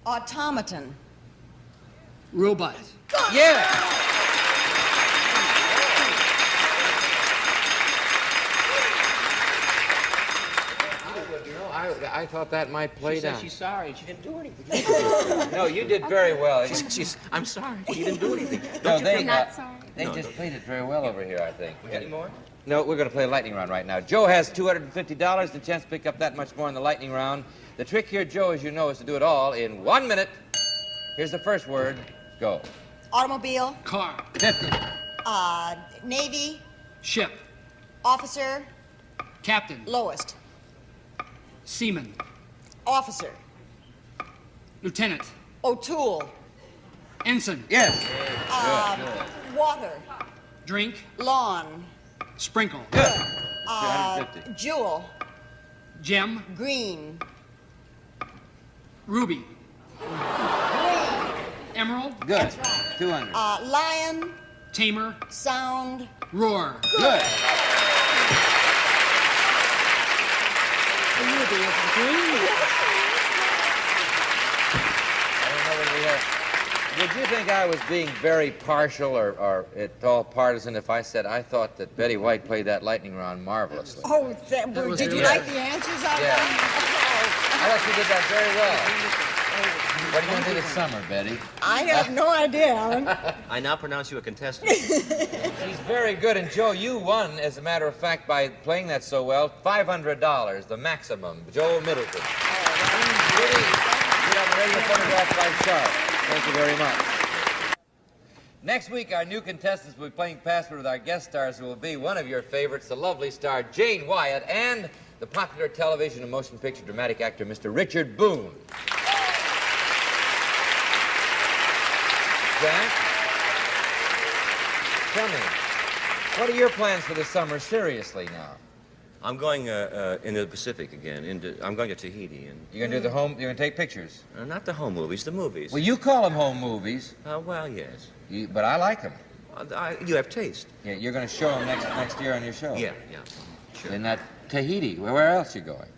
Automaton. Robot. Yeah! I thought that might play down. She's sorry. She didn't do anything. No, you did very well. I'm sorry. She didn't do anything. No, they Not sorry. just played it very well over here, I think. Any more? No, we're going to play a lightning round right now. Joe has $250, the chance to pick up that much more in the lightning round. The trick here, Joe, as you know, is to do it all in 1 minute. Here's the first word. Go. Automobile. Car. 50. Navy. Ship. Officer. Captain. Lowest. Seaman. Officer. Lieutenant. O'Toole. Ensign. Yes. Water. Drink. Lawn. Sprinkle. Good. 250. Jewel. Gem. Green. Ruby. Emerald. Good. That's right. 200. Lion. Tamer. Sound. Roar. Good. you the green. I don't know what we have. Would you think I was being very partial or at all partisan if I said I thought that Betty White played that lightning round marvelously? Oh, did you like the answers I Yeah. got? I thought you did that very well. What are you going to do this summer, Betty? I have no idea, Alan. I now pronounce you a contestant. She's very good, and Joe, you won, as a matter of fact, by playing that so well, $500, the maximum. Joe Middleton. Judy, you have a radio photograph by Sharp. Thank you very much. Next week, our new contestants will be playing Password with our guest stars, who will be one of your favorites, the lovely star Jane Wyatt, and the popular television and motion picture dramatic actor, Mr. Richard Boone. Jack, tell me, what are your plans for the summer, seriously now? I'm going into the Pacific again. I'm going to Tahiti. And You're going to do the home, you're going to take pictures? Not the home movies, the movies. Well, you call them home movies. Well, yes. But I like them. You have taste. Yeah, you're going to show them next year on your show. Yeah, yeah. Sure. In that Tahiti, where else are you going?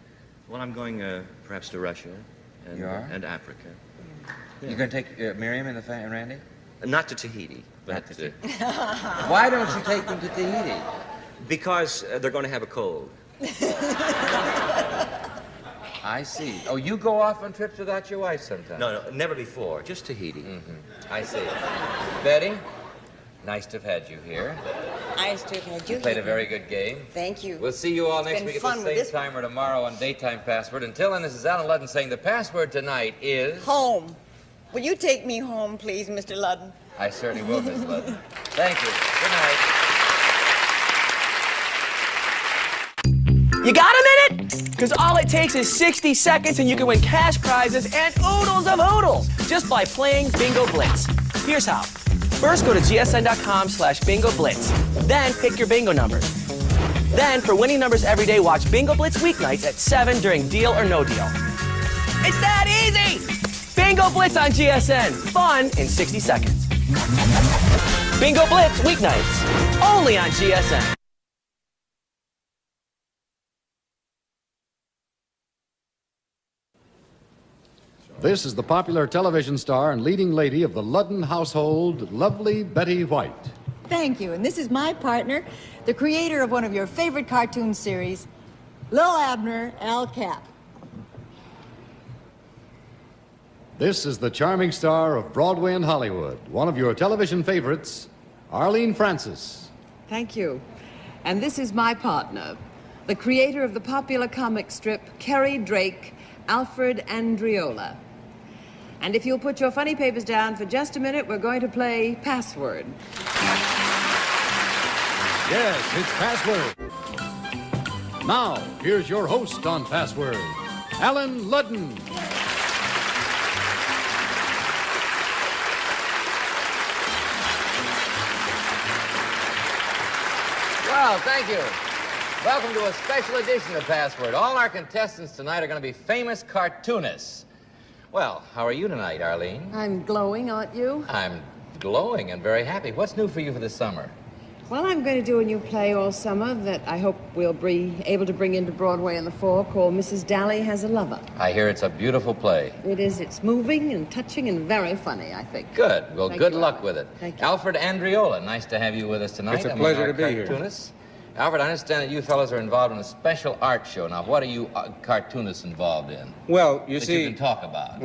Well, I'm going perhaps to Russia and Africa. You're going to take Miriam and Randy? Not to Tahiti, but Why don't you take them to Tahiti? Because they're going to have a cold. I see. Oh, you go off on trips without your wife sometimes? No, never before. Just Tahiti. I see. Betty, nice to have had you here. Nice to have had you. You played a very good game. Thank you. We'll see you all next week at the same this time or tomorrow on Daytime Password. Until then, this is Allen Ludden saying the password tonight is... Home. Will you take me home, please, Mr. Ludden? I certainly will, Miss Ludden. Thank you. Good night. You got a minute? Because all it takes is 60 seconds and you can win cash prizes and oodles of oodles just by playing Bingo Blitz. Here's how. First, go to gsn.com/Bingo Blitz. Then pick your bingo numbers. Then, for winning numbers every day, watch Bingo Blitz weeknights at 7 during Deal or No Deal. It's that easy! Bingo Blitz on GSN. Fun in 60 seconds. Bingo Blitz weeknights. Only on GSN. This is the popular television star and leading lady of the Ludden household, lovely Betty White. Thank you. And this is my partner, the creator of one of your favorite cartoon series, Lil Abner, Al Cap. This is the charming star of Broadway and Hollywood, one of your television favorites, Arlene Francis. Thank you. And this is my partner, the creator of the popular comic strip, Kerry Drake, Alfred Andriola. And if you'll put your funny papers down for just a minute, we're going to play Password. Yes, it's Password. Now, here's your host on Password, Allen Ludden. Well, thank you. Welcome to a special edition of Password. All our contestants tonight are going to be famous cartoonists. Well, how are you tonight, Arlene? I'm glowing, aren't you? I'm glowing and very happy. What's new for you for the summer? Well, I'm going to do a new play all summer that I hope we'll be able to bring into Broadway in the fall called Mrs. Dally Has a Lover. I hear it's a beautiful play. It is. It's moving and touching and very funny, I think. Good. Well, Thank good you, luck Alan. with it. Thank you. Alfred Andriola, nice to have you with us tonight. It's a pleasure to be here. Cartoonists. Alfred, I understand that you fellows are involved in a special art show. Now, what are you cartoonists involved in? Well, you that see... you can talk about.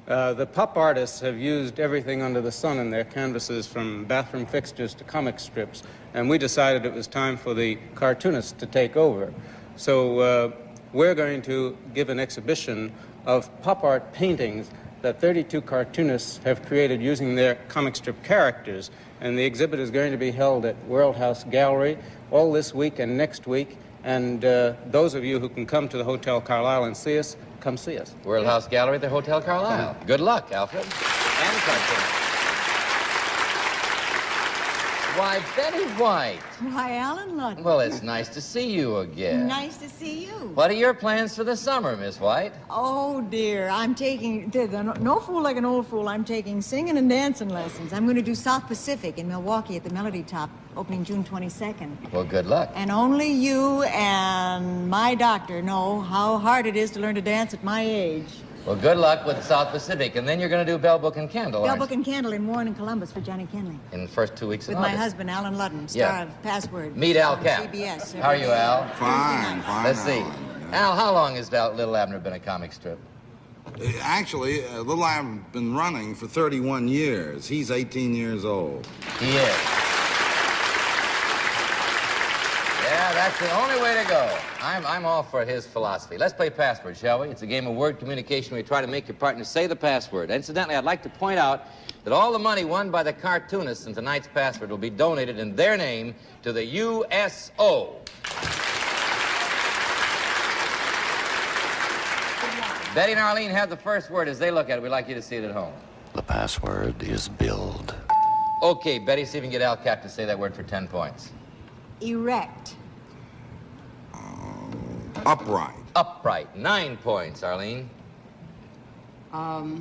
The pup artists have used everything under the sun in their canvases, from bathroom fixtures to comic strips, and we decided it was time for the cartoonists to take over. So we're going to give an exhibition of pop art paintings that 32 cartoonists have created using their comic strip characters. And the exhibit is going to be held at World House Gallery all this week and next week. And those of you who can come to the Hotel Carlisle and see us, come see us. World House Gallery at the Hotel Carlisle. Good luck, Alfred. And cartoonists. Why, Betty White. Why, Allen Ludden. Well, it's nice to see you again. Nice to see you. What are your plans for the summer, Miss White? Oh, dear. I'm taking, no fool like an old fool, I'm taking singing and dancing lessons. I'm going to do South Pacific in Milwaukee at the Melody Top, opening June 22nd. Well, good luck. And only you and my doctor know how hard it is to learn to dance at my age. Well, good luck with South Pacific. And then you're going to do Bell Book and Candle, Bell aren't Book and Candle in Warren and Columbus for Johnny Kenley. you? In the first 2 weeks With of my August. husband, Allen Ludden, star Yeah. of Password. Meet Al on Cap. CBS. How are you, Al? Fine, fine. Let's see. Alan. Al, how long has Little Abner been a comic strip? Actually, Little I've been running for 31 years. He's 18 years old. He is. Yeah, that's the only way to go. I'm all for his philosophy. Let's play Password, shall we? It's a game of word communication where you try to make your partner say the password. Incidentally, I'd like to point out that all the money won by the cartoonists in tonight's Password will be donated in their name to the USO. Betty and Arlene have the first word. As they look at it, we'd like you to see it at home. The password is build. Okay, Betty, see if you can get Al Cap to say that word for 10 points. Erect. Upright. Upright. 9 points, Arlene. 5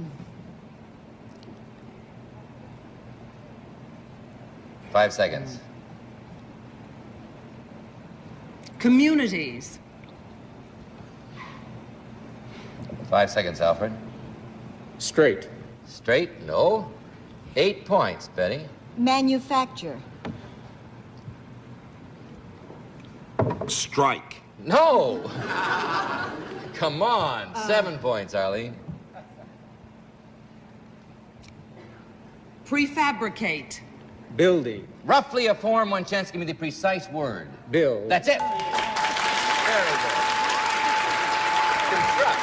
seconds. Communities. 5 seconds, Alfred. Straight. Straight? No. 8 points, Betty. Manufacture. Strike. No! Come on. 7 points, Arlene. Prefabricate. Building. Roughly a form. One chance. Give me the precise word. Build. That's it. Very good. Construct.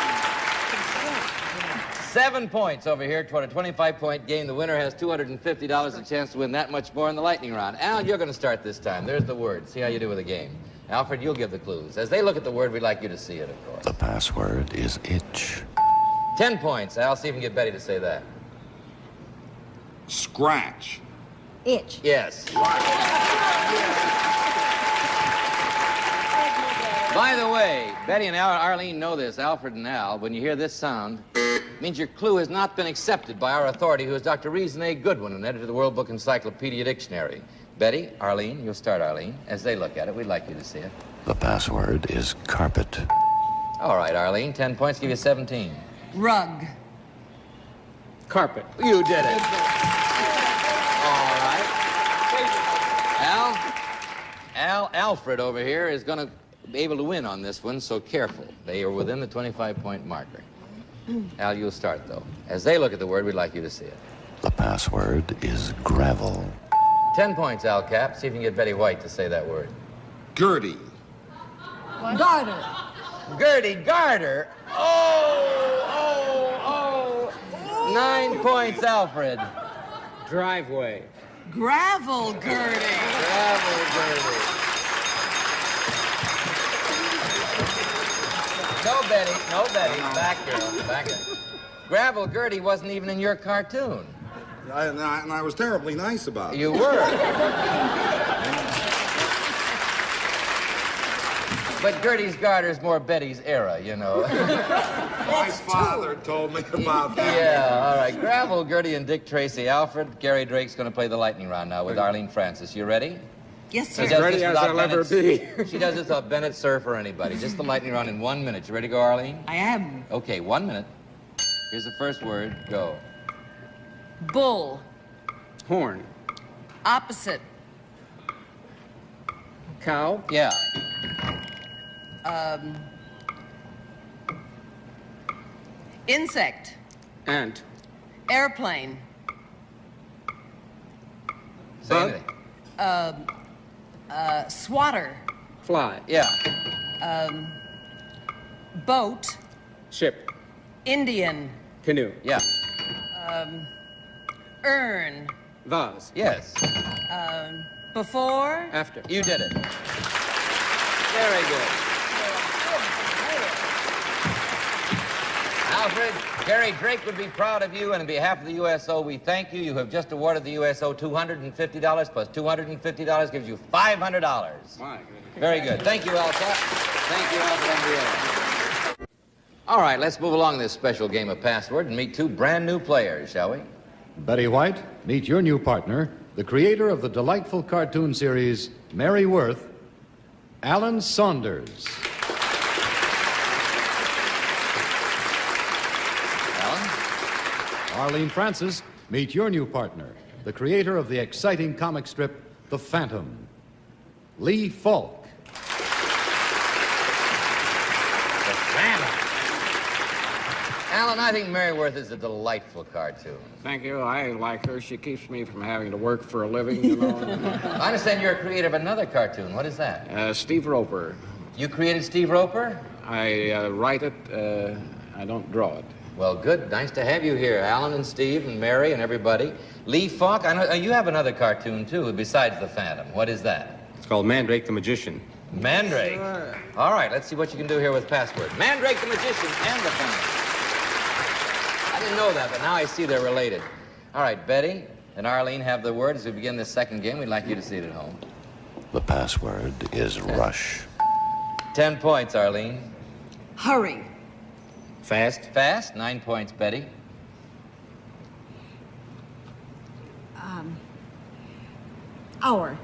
7 points over here toward a 25-point game. The winner has $250, a chance to win that much more in the lightning round. Al, you're going to start this time. There's the word. See how you do with the game. Alfred, you'll give the clues. As they look at the word, we'd like you to see it, of course. The password is itch. 10 points. Al, see if you can get Betty to say that. Scratch. Itch. Yes. By the way, Betty and Arlene know this, Alfred and Al. When you hear this sound, it means your clue has not been accepted by our authority, who is Dr. Reason A. Goodwin, an editor of the World Book Encyclopedia Dictionary. Betty, Arlene, you'll start, Arlene. As they look at it, we'd like you to see it. The password is carpet. All right, Arlene, 10 points, give you 17. Rug. Carpet. You did it. All right. Alfred over here is going to be able to win on this one, so careful. They are within the 25-point marker. Al, you'll start, though. As they look at the word, we'd like you to see it. The password is gravel. 10 points, Al Cap. See if you can get Betty White to say that word. Gertie. Garter. Gertie Garter. Oh. 9 points, Alfred. Driveway. Gravel girding. Gravel Gertie. No, Betty. Back, girl. Back. Gravel Gertie wasn't even in your cartoon. And I was terribly nice about it. You were. But Gertie's Garter's more Betty's era, you know. My father told me about that. Yeah, all right. Gravel, Gertie, and Dick Tracy. Alfred, Gary Drake's going to play the lightning round now with Arlene Francis. You ready? Yes, sir. As ready as I'll ever be. She does this without Bennett, Surf, or anybody. Just the lightning round in 1 minute. You ready to go, Arlene? I am. Okay, 1 minute. Here's the first word. Go. Bull. Horn. Opposite. Cow. Yeah. Insect. Ant. Airplane. Say anything. Swatter. Fly. Yeah. Boat. Ship. Indian. Canoe. Yeah. Urn. Vase. Yes. Before. After. You did it. Very good. Alfred, Jerry Drake would be proud of you, and on behalf of the USO, we thank you. You have just awarded the USO $250 plus $250 gives you $500. Very good. Thank you, Elsa. Thank you, Alfred Andrioli. All right, let's move along this special game of Password and meet two brand new players, shall we? Betty White, meet your new partner, the creator of the delightful cartoon series, Mary Worth, Alan Saunders. Arlene Francis, meet your new partner, the creator of the exciting comic strip, The Phantom, Lee Falk. The Phantom. Alan, I think Mary Worth is a delightful cartoon. Thank you. I like her. She keeps me from having to work for a living, you know. I understand you're a creator of another cartoon. What is that? Steve Roper. You created Steve Roper? I write it. I don't draw it. Well, good. Nice to have you here, Alan and Steve and Mary and everybody. Lee Falk, I know you have another cartoon, too, besides The Phantom. What is that? It's called Mandrake the Magician. Mandrake? Sure. All right, let's see what you can do here with Password. Mandrake the Magician and The Phantom. I didn't know that, but now I see they're related. All right, Betty and Arlene have the word. As we begin this second game, we'd like you to see it at home. The password is rush. 10 points, Arlene. Hurry. Fast? Fast. 9 points, Betty. Hour.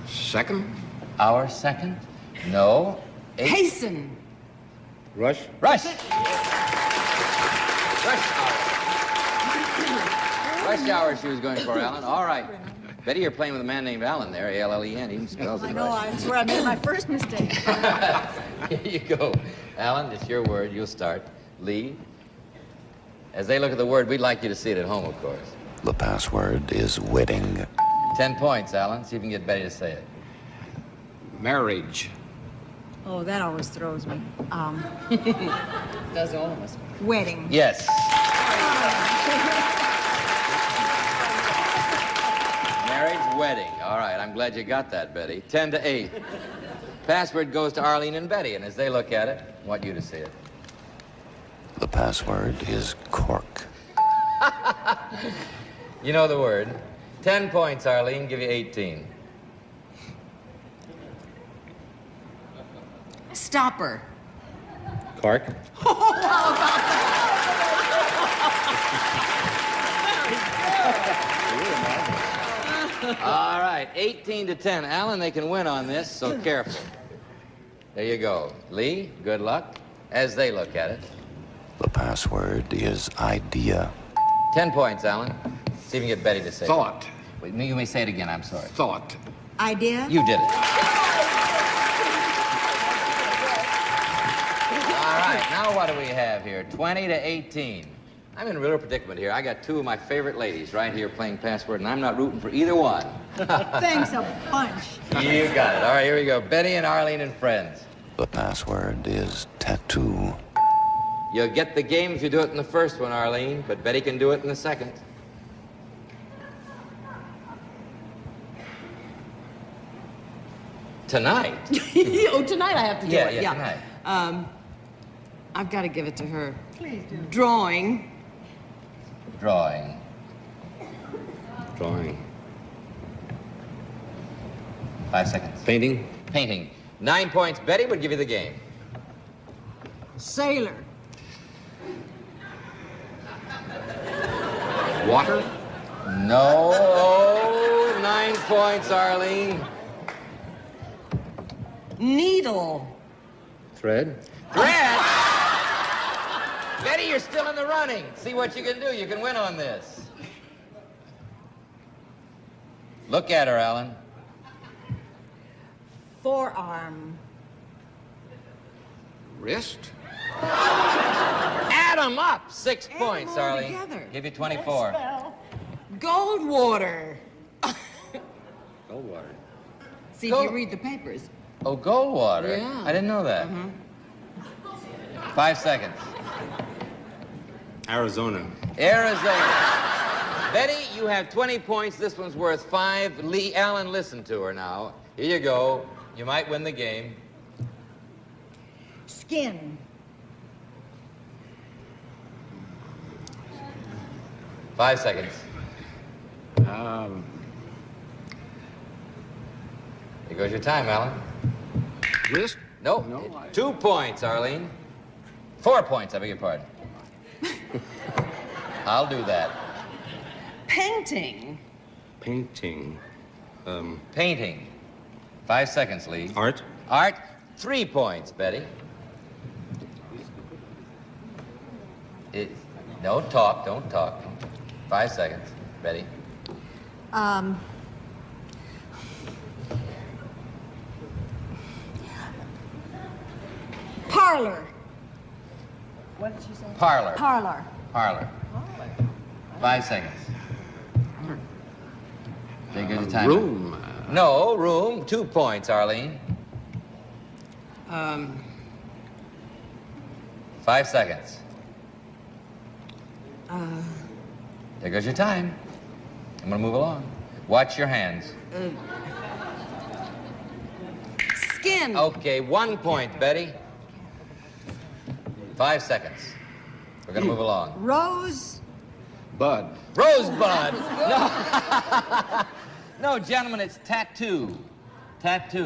Second? Hour, second? No. 8. Hasten. Rush? Rush. Rush hour. Rush hour she was going for, Alan. All right. Betty, you're playing with a man named Allen there, A-L-L-E-N. He even spells it I know, right. that's where I made my first mistake. Here you go. Alan, it's your word. You'll start. Lee. As they look at the word, we'd like you to see it at home, of course. The password is wedding. 10 points, Alan. See if you can get Betty to say it. Marriage. Oh, that always throws me. Does all of us. Wedding. Yes. Marriage, wedding. All right, I'm glad you got that, Betty. 10 to 8. Password goes to Arlene and Betty, and as they look at it, I want you to see it. The password is cork. You know the word. 10 points, Arlene. Give you 18. Stopper. Cork? All right, 18 to 10. Alan, they can win on this, so careful. There you go. Lee, good luck as they look at it. The password is idea. 10 points, Alan. See if you can get Betty to say Thought. it. You may say it again, I'm sorry. Thought. Idea? You did it. All right, now what do we have here? 20 to 18. I'm in a real predicament here. I got two of my favorite ladies right here playing Password, and I'm not rooting for either one. Thanks a bunch. You got it. All right, here we go. Betty and Arlene and friends. The password is tattoo. You'll get the game if you do it in the first one, Arlene, but Betty can do it in the second. Tonight? Oh, tonight I have to do it. Yeah, tonight. I've got to give it to her. Please do. Drawing. Drawing. Drawing. 5 seconds. Painting? Painting. 9 points. Betty would give you the game. Sailor. Water? No. 9 points, Arlene. Needle. Thread? Thread? Betty, you're still in the running. See what you can do. You can win on this. Look at her, Alan. Forearm. Wrist? Add them up. 6 points, them all Arlene. together. Give you 24. Goldwater. Goldwater. See if you read the papers. Oh, Goldwater? Yeah. I didn't know that. 5 seconds. Arizona. Arizona. Betty, you have 20 points. This one's worth 5. Lee, Alan, listen to her now. Here you go. You might win the game. Skin. 5 seconds. Here goes your time, Alan. Wrist? Nope. No, 2 points, Arlene. 4 points, I beg your pardon. I'll do that. Painting. Painting. Painting. 5 seconds, Lee. Art? Art. 3 points, Betty. Don't talk. 5 seconds, Betty. Parlor. What did you say? Parlor. Parlor. Parlor. 5 seconds. Take your time. Room. No, room. 2 points, Arlene. 5 seconds. There goes your time. I'm gonna move along. Watch your hands. Skin. Okay, 1 point, Betty. 5 seconds. We're gonna move along. Rose. Bud. Rosebud. No. No, gentlemen, it's tattoo. Tattoo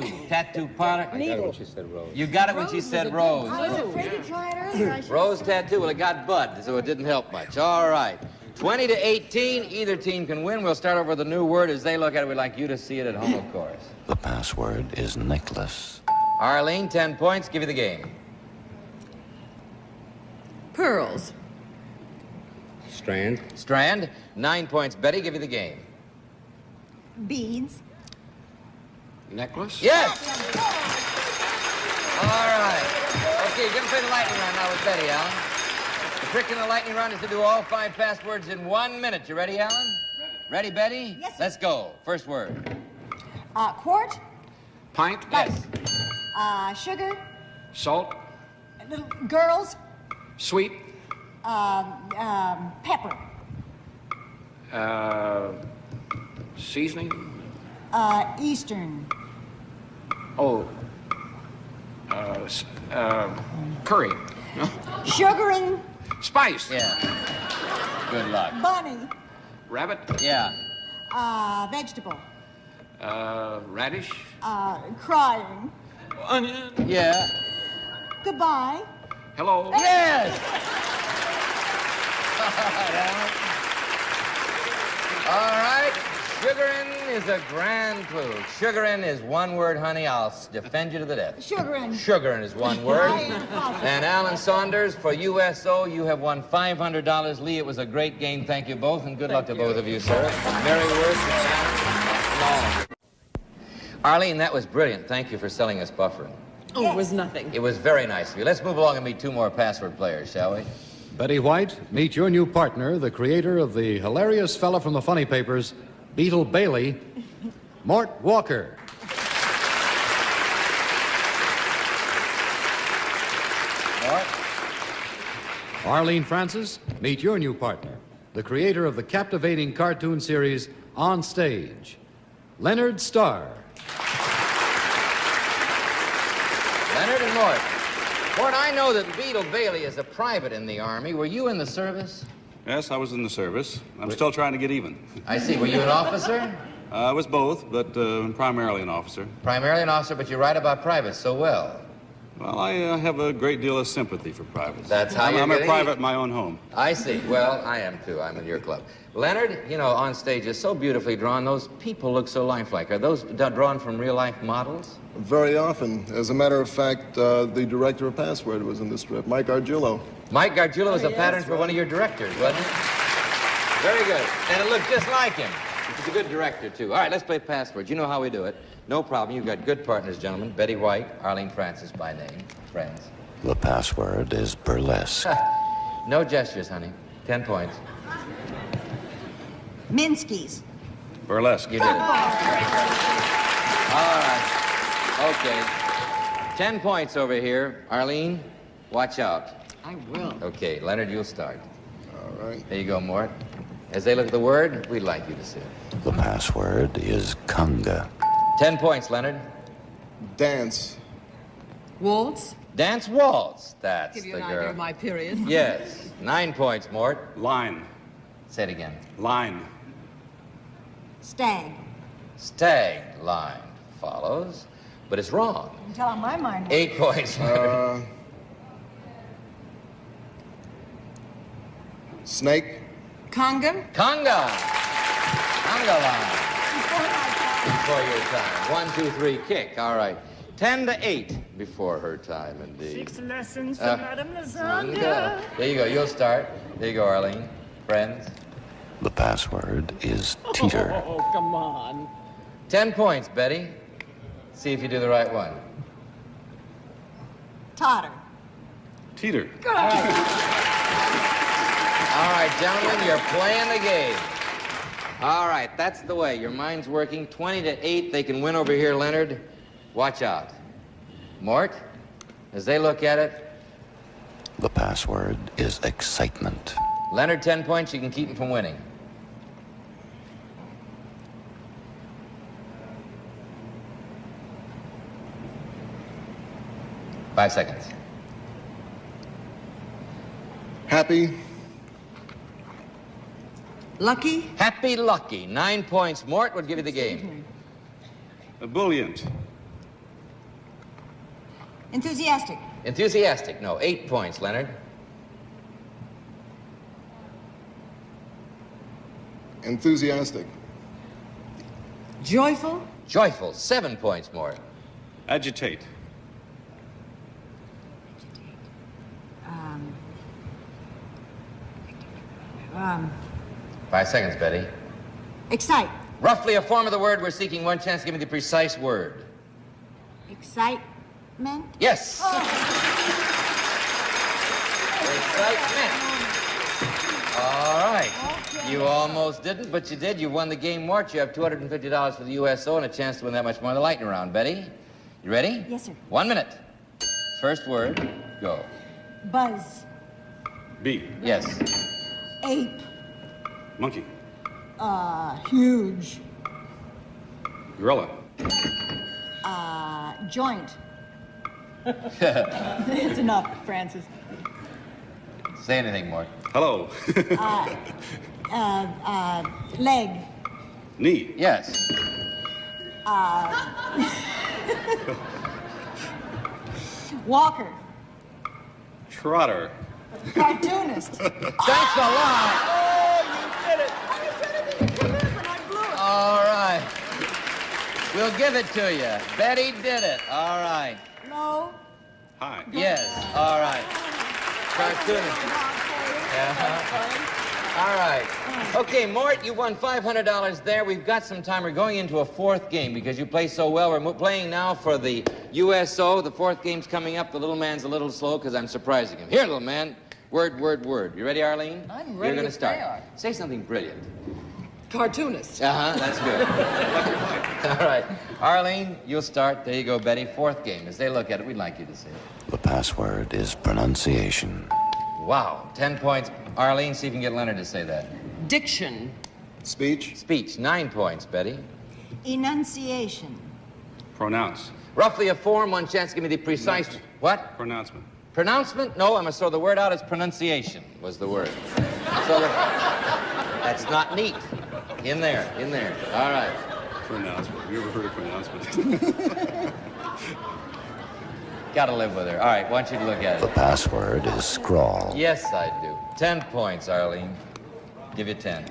parlor. I got it when she said rose. You got it when she said rose. I was afraid to try it earlier. Rose tattoo. Well, it got bud, so it didn't help much. All right. 20 to 18. Either team can win. We'll start over with a new word. As they look at it, we'd like you to see it at home, of course. The password is necklace. Arlene, 10 points. Give you the game. Pearls. Strand. Strand. 9 points. Betty, give you the game. Beads. Necklace? Yes! All right. Okay, you're going to play the lightning round now with Betty, Alan. The trick in the lightning round is to do all 5 passwords in 1 minute. You ready, Alan? Ready, Betty? Yes, sir. Let's go. First word. Quart. Pint? Yes. Sugar. Salt? Little girls. Sweet? Pepper. Seasoning? Eastern. Oh. Curry? Sugar and Spice? Yeah. Good luck. bunny. Rabbit? Yeah. Vegetable. Radish? Crying. Onion? Yeah. Goodbye. Hello? Yes! All right. Sugarin is a grand clue. Sugarin is 1 word, honey. I'll defend you to the death. Sugarin. Sugarin is 1 word. I am positive. And Alan Saunders, for USO, you have won $500. Lee, it was a great game. Thank you both, and good luck to both of you, sir. Mary Worth and Alan. Arlene, that was brilliant. Thank you for selling us buffering. Oh, it was nothing. It was very nice of you. Let's move along and meet 2 more password players, shall we? Betty White, meet your new partner, the creator of the hilarious fella from the funny papers, Beetle Bailey, Mort Walker. Mort? Arlene Francis, meet your new partner, the creator of the captivating cartoon series On Stage, Leonard Starr. Leonard and Mort. Mort, I know that Beetle Bailey is a private in the Army. Were you in the service? Yes, I was in the service. I'm still trying to get even. I see. Were you an officer? I was both, but primarily an officer. Primarily an officer, but you write about privates so well. Well, I have a great deal of sympathy for privates. That's how I'm you're a private in my own home. I see. Well, I am too. I'm in your club. Leonard, you know, On Stage is so beautifully drawn. Those people look so lifelike. Are those drawn from real-life models? Very often. As a matter of fact, the director of Password was in the strip, Mike Gargiulo. Mike Gargiulo was a pattern for one of your directors, wasn't it? Very good. And it looked just like him. He's a good director, too. All right, let's play Password. You know how we do it. No problem. You've got good partners, gentlemen. Betty White, Arlene Francis by name. Friends. The password is burlesque. No gestures, honey. 10 points. Minsky's. Burlesque. You did it. All right. Okay. 10 points over here. Arlene, watch out. I will. Okay, Leonard, you'll start. All right. There you go, Mort. As they look at the word, we'd like you to see it. The password is conga. 10 points, Leonard. Dance. Waltz. Dance waltz. That's Give you the an girl. idea of my period. Yes. 9 points, Mort. Line. Say it again. Line. Stag. Stag line follows, but it's wrong. I'm telling my mind. 8 points. Snake. Conga. Conga. Conga line. Before your time. 1, 2, 3, kick. All right. 10 to 8 before her time, indeed. 6 lessons from Madame Lasagna. There you go. You'll start. There you go, Arlene. Friends. The password is teeter. Oh, come on. 10 points, Betty. See if you do the right one. Totter. Teeter. All right, gentlemen, you're playing the game. All right, that's the way. Your mind's working. 20 to 8. They can win over here, Leonard. Watch out. Mort, as they look at it. The password is excitement. Leonard, 10 points. You can keep him from winning. Five seconds. Happy. Lucky. Happy Lucky. 9 points. Mort would give you the game. Ebullient. Enthusiastic. Enthusiastic. No. 8 points, Leonard. Enthusiastic. Joyful. Joyful. 7 points, Mort. Agitate. Um, 5 seconds, Betty. excite. Roughly a form of the word we're seeking. One chance to give me the precise word. Excitement. Yes. Excitement. All right. Okay. You almost didn't, but you did. You won the game, Mort. You have $250 for the USO and a chance to win that much more in the lightning round. Betty, you ready? Yes, sir. 1 minute. First word, go. Buzz. B. Yes. Ape. Monkey. Huge. Gorilla. Joint. It's enough, Francis. Say anything, Mort. Hello. Leg. Knee. Yes. Walker. Trotter. Cartoonist. Thanks a lot. Oh, you did it. I was trying to think of commitment. I blew it. All right. We'll give it to you. Betty did it. All right. No. Hi. Yes. All right. Cartoonist. All right. Okay, Mort, you won $500 there. We've got some time. We're going into a fourth game because you play so well. We're playing now for the USO. The fourth game's coming up. The little man's a little slow because I'm surprising him. Here, little man. Word, word, word. You ready, Arlene? I'm ready. You're going to start. They are. Say something brilliant. Cartoonist. That's good. All right. Arlene, you'll start. There you go, Betty. Fourth game. As they look at it, we'd like you to say it. The password is pronunciation. Wow. 10 points. Arlene, see if you can get Leonard to say that. Diction. Speech. Speech. 9 points, Betty. Enunciation. Pronounce. Roughly a form. One chance. Give me the precise. What? Pronouncement. Pronouncement? No, I'm going to throw the word out as pronunciation was the word. So that's not neat. In there. All right. Pronouncement. Have you ever heard of pronouncement? Got to live with her. All right, want you to look at The it. password is scrawl. Yes, I do. 10 points, Arlene. Give you 10.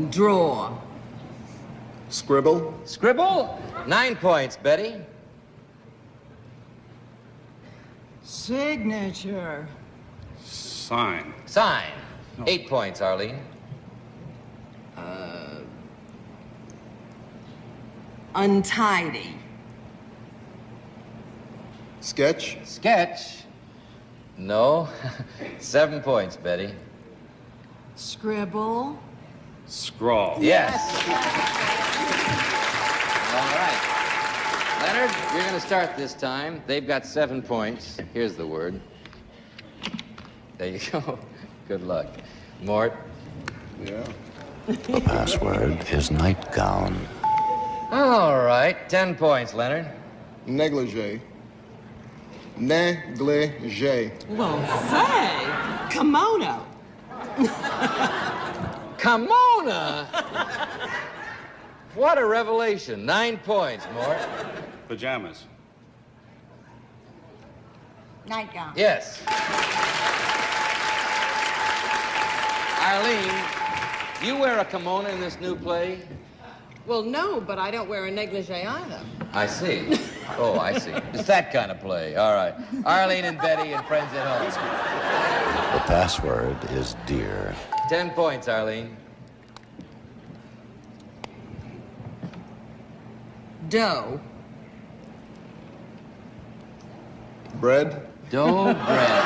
Draw. Scribble. Scribble? 9 points, Betty. Signature. Sign. Sign. 8 points, Arlene. Untidy. Sketch. Sketch? No. 7 points, Betty. Scribble. Scrawl. Yes. All right. Leonard, you're going to start this time. They've got 7 points. Here's the word. There you go. Good luck. Mort. Yeah. The password is nightgown. All right. 10 points, Leonard. Negligee. Negligee. Well, say, kimono. Kimona? What a revelation. 9 points, Mort. Pajamas. Nightgown. Yes. Arlene, do you wear a kimono in this new play? Well, no, but I don't wear a negligee either. I see. Oh, I see. It's that kind of play. All right. Arlene and Betty and friends at home. The password is dear. 10 points, Arlene. Dough. Bread. Dough bread.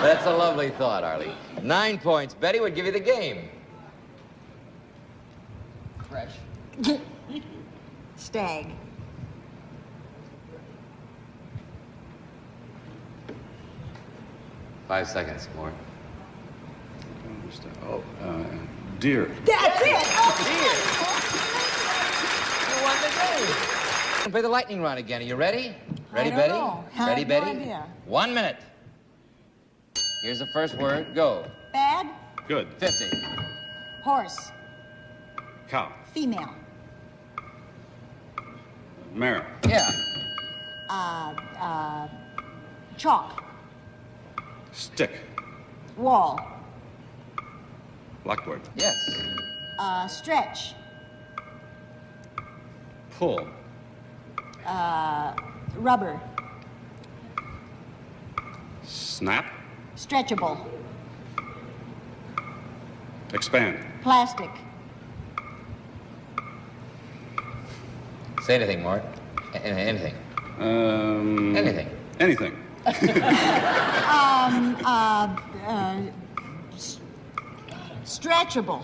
That's a lovely thought, Arlene. 9 points. Betty would give you the game. Fresh. Stag. Five seconds, more. Oh, deer. That's it. You won the game. Play the lightning round again. Are you ready? Ready, Betty? Ready, no Betty? idea. 1 minute. Here's the first word. Go. Bad. Good. 50. Horse. Cow. Female. Mare. Yeah. Chalk. Stick. Wall. Blackboard. Yes. Stretch. Pull. Rubber. Snap. Stretchable. Expand. Plastic. Say anything, Mort. Anything. Anything. Anything. Stretchable.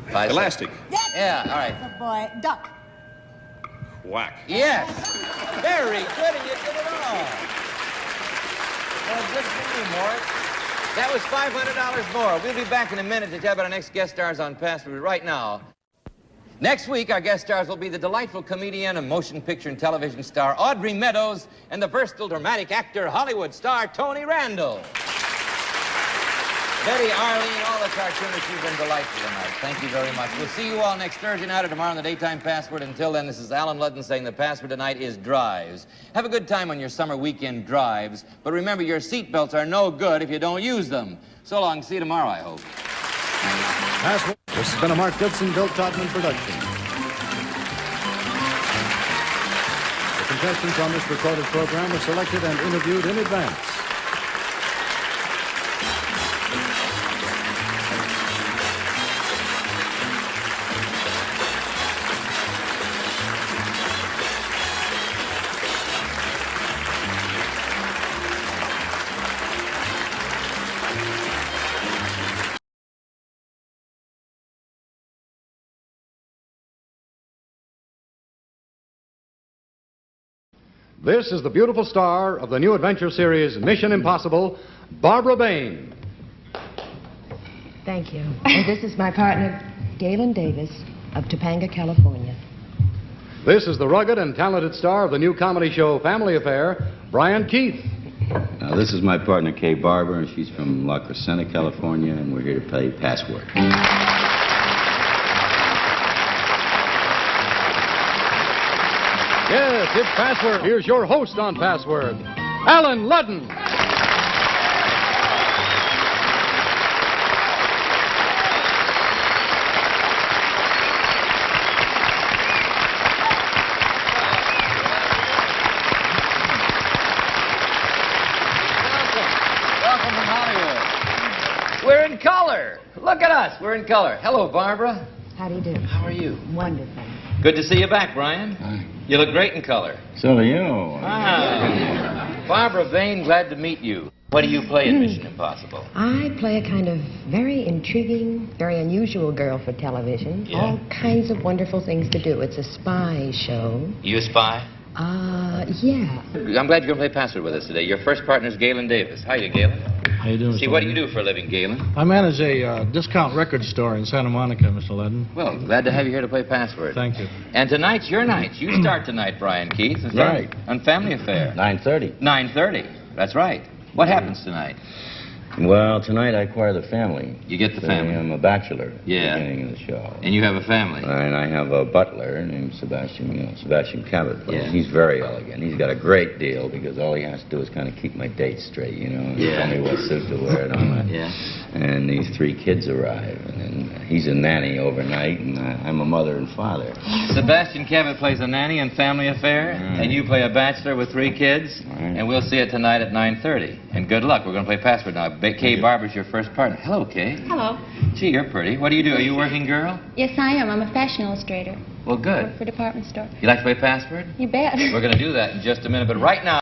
Elastic. Yeah, all right. That's a boy. Duck. Whack. Yes. Very good, and you did it all. Well, good for you, Mort. That was $500 more. We'll be back in a minute to tell about our next guest stars on Password. Right now, next week, our guest stars will be the delightful comedian and motion picture and television star Audrey Meadows and the versatile dramatic actor Hollywood star Tony Randall. Betty, Arlene, all the cartoonists, you've been delightful tonight. Thank you very much. We'll see you all next Thursday night or tomorrow on the Daytime Password. Until then, this is Allen Ludden saying the password tonight is drives. Have a good time on your summer weekend drives, but remember your seatbelts are no good if you don't use them. So long. See you tomorrow, I hope. Password. This has been a Mark Goodson, Bill Todman production. The contestants on this recorded program were selected and interviewed in advance. This is the beautiful star of the new adventure series Mission Impossible, Barbara Bain. Thank you. And this is my partner, Galen Davis of Topanga, California. This is the rugged and talented star of the new comedy show Family Affair, Brian Keith. Now, this is my partner, Kay Barber, and she's from La Crescenta, California, and we're here to play Password. Yes, it's Password. Here's your host on Password, Allen Ludden. Welcome from Hollywood. We're in color. Look at us. We're in color. Hello, Barbara. How do you do? How are you? Wonderful. Good to see you back, Brian. Hi. You look great in color. So do you. Ah. Barbara Bain, glad to meet you. What do you play in Mission Impossible? I play a kind of very intriguing, very unusual girl for television. Yeah. All kinds of wonderful things to do. It's a spy show. You a spy? Yeah. I'm glad you're going to play Password with us today. Your first partner's Galen Davis. Hiya, Galen. How you doing, See, Mr. what do you Ludden? do for a living, Galen? I manage a discount record store in Santa Monica, Mr. Ludden. Well, glad to have you here to play Password. Thank you. And tonight's your night. You start tonight, Brian Keith. Is that Right. On Family Affair. 9:30. 9:30. That's right. What happens tonight? Well, tonight I acquire the family. You get the family. I'm a bachelor at Yeah. the beginning of the show. And you have a family. And I have a butler named Sebastian Cabot. Yeah. He's very elegant. He's got a great deal because all he has to do is kind of keep my dates straight, you know, and tell me what suit to wear and all that. Yeah. And these 3 kids arrive, and then he's a nanny overnight, and I'm a mother and father. Sebastian Cabot plays a nanny in Family Affair, and you play a bachelor with 3 kids, and we'll see it tonight at 9:30. And good luck. We're going to play Password now. Kay Barber's your first partner. Hello, Kay. Hello. Gee, you're pretty. What do you do? Are you a working girl? Yes, I am. I'm a fashion illustrator. Well, good. Work for a department store. You like to play Password? You bet. We're going to do that in just a minute, but right now...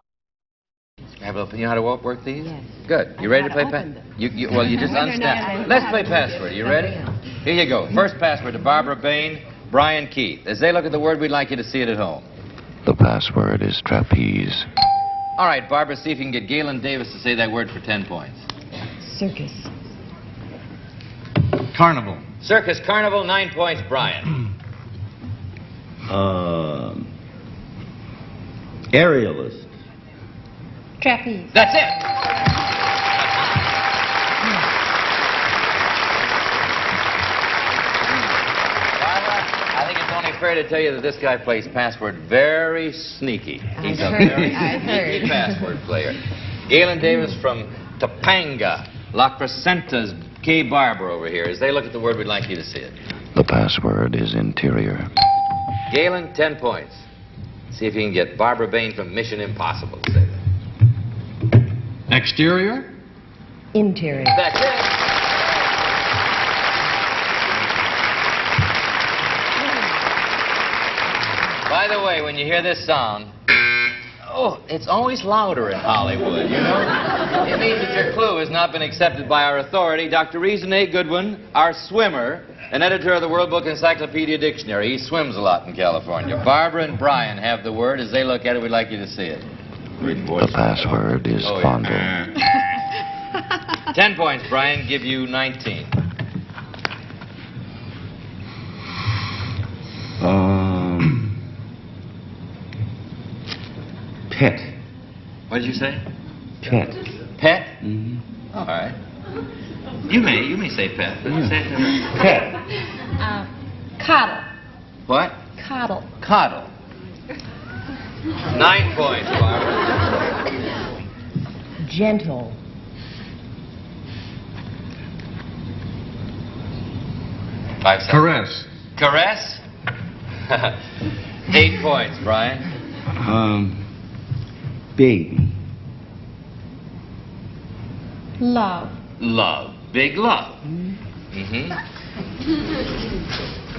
Have a, you know how to work these? Yes. Good. You ready to play Password? Well, you just understand. Let's play Password. You ready? Here you go. First password to Barbara Bain, Brian Keith. As they look at the word, we'd like you to see it at home. The password is trapeze. All right, Barbara, see if you can get Galen Davis to say that word for 10 points. Circus. Carnival. Circus Carnival, 9 points, Brian. Aerialist. Trapeze. That's it. I think it's only fair to tell you that this guy plays Password very sneaky. He's a very sneaky Password player. Galen Davis from Topanga, La Crescenta's Kay Barber over here. As they look at the word, we'd like you to see it. The password is interior. Galen, 10 points. See if you can get Barbara Bain from Mission Impossible to say that. Exterior. Interior. That's it. By the way, when you hear this sound, oh, it's always louder in Hollywood, you know? It means that your clue has not been accepted by our authority. Dr. Reason A. Goodwin, our swimmer, an editor of the World Book Encyclopedia Dictionary. He swims a lot in California. Barbara and Brian have the word. As they look at it, we'd like you to see it. The password is fondle. 10 points, Brian. Give you 19. Pet. What did you say? Pet. Pet? Mm-hmm. All right. You may say pet. But you say Pet. Coddle. What? Coddle. Coddle. 9 points, Barbara. Gentle. Five seconds. Caress. Caress? 8 points, Brian. Baby. Love. Love. Big love. Mm-hmm.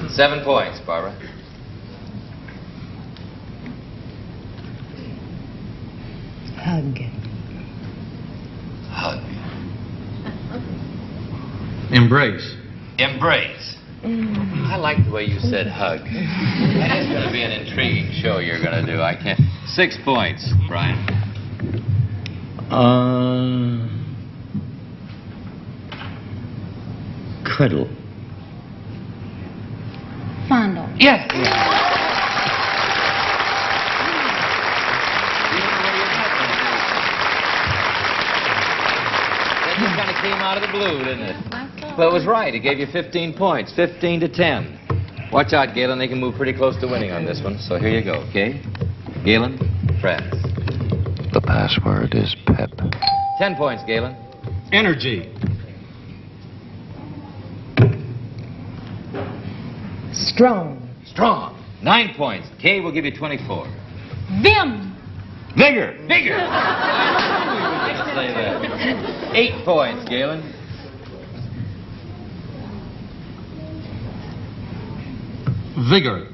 7 points, Barbara. Hug. Hug. Embrace. Embrace. I like the way you said hug. That is going to be an intriguing show you're going to do. I can't. 6 points, Brian. Cuddle. Fondle. Yes. That just kind of came out of the blue, didn't it? Well, it was right. It gave you 15 points, 15 to 10. Watch out, Galen. They can move pretty close to winning on this one. So here you go, okay? Galen, friends. The password is pep. 10 points, Galen. Energy. Strong. Strong. 9 points. Kay will give you 24. Vim. Vigor. Vigor. Say that. 8 points, Galen. Vigor.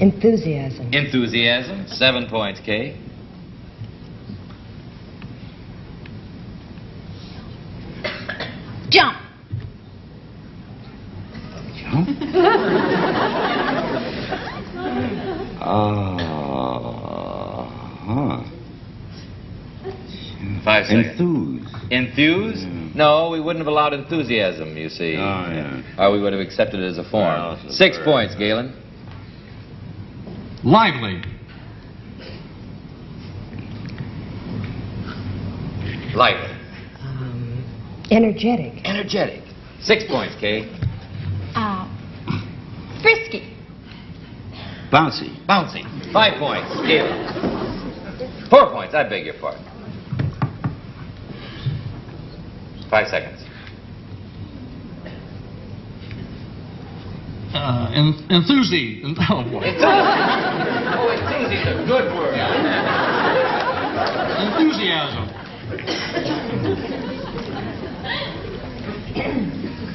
Enthusiasm. Enthusiasm. 7 points, Kay. Jump. Jump? 5 seconds. Enthuse. Enthuse? No, we wouldn't have allowed enthusiasm, you see. Oh, yeah. Or we would have accepted it as a form. Well, 6 points, Galen. Lively. Lively. Energetic. Energetic. 6 points, Kay. Frisky. Bouncy. Bouncy. 5 points, Galen. 4 points, I beg your pardon. 5 seconds. Enthusiasm. Oh, boy. Enthusiasm is a good word. Enthusiasm.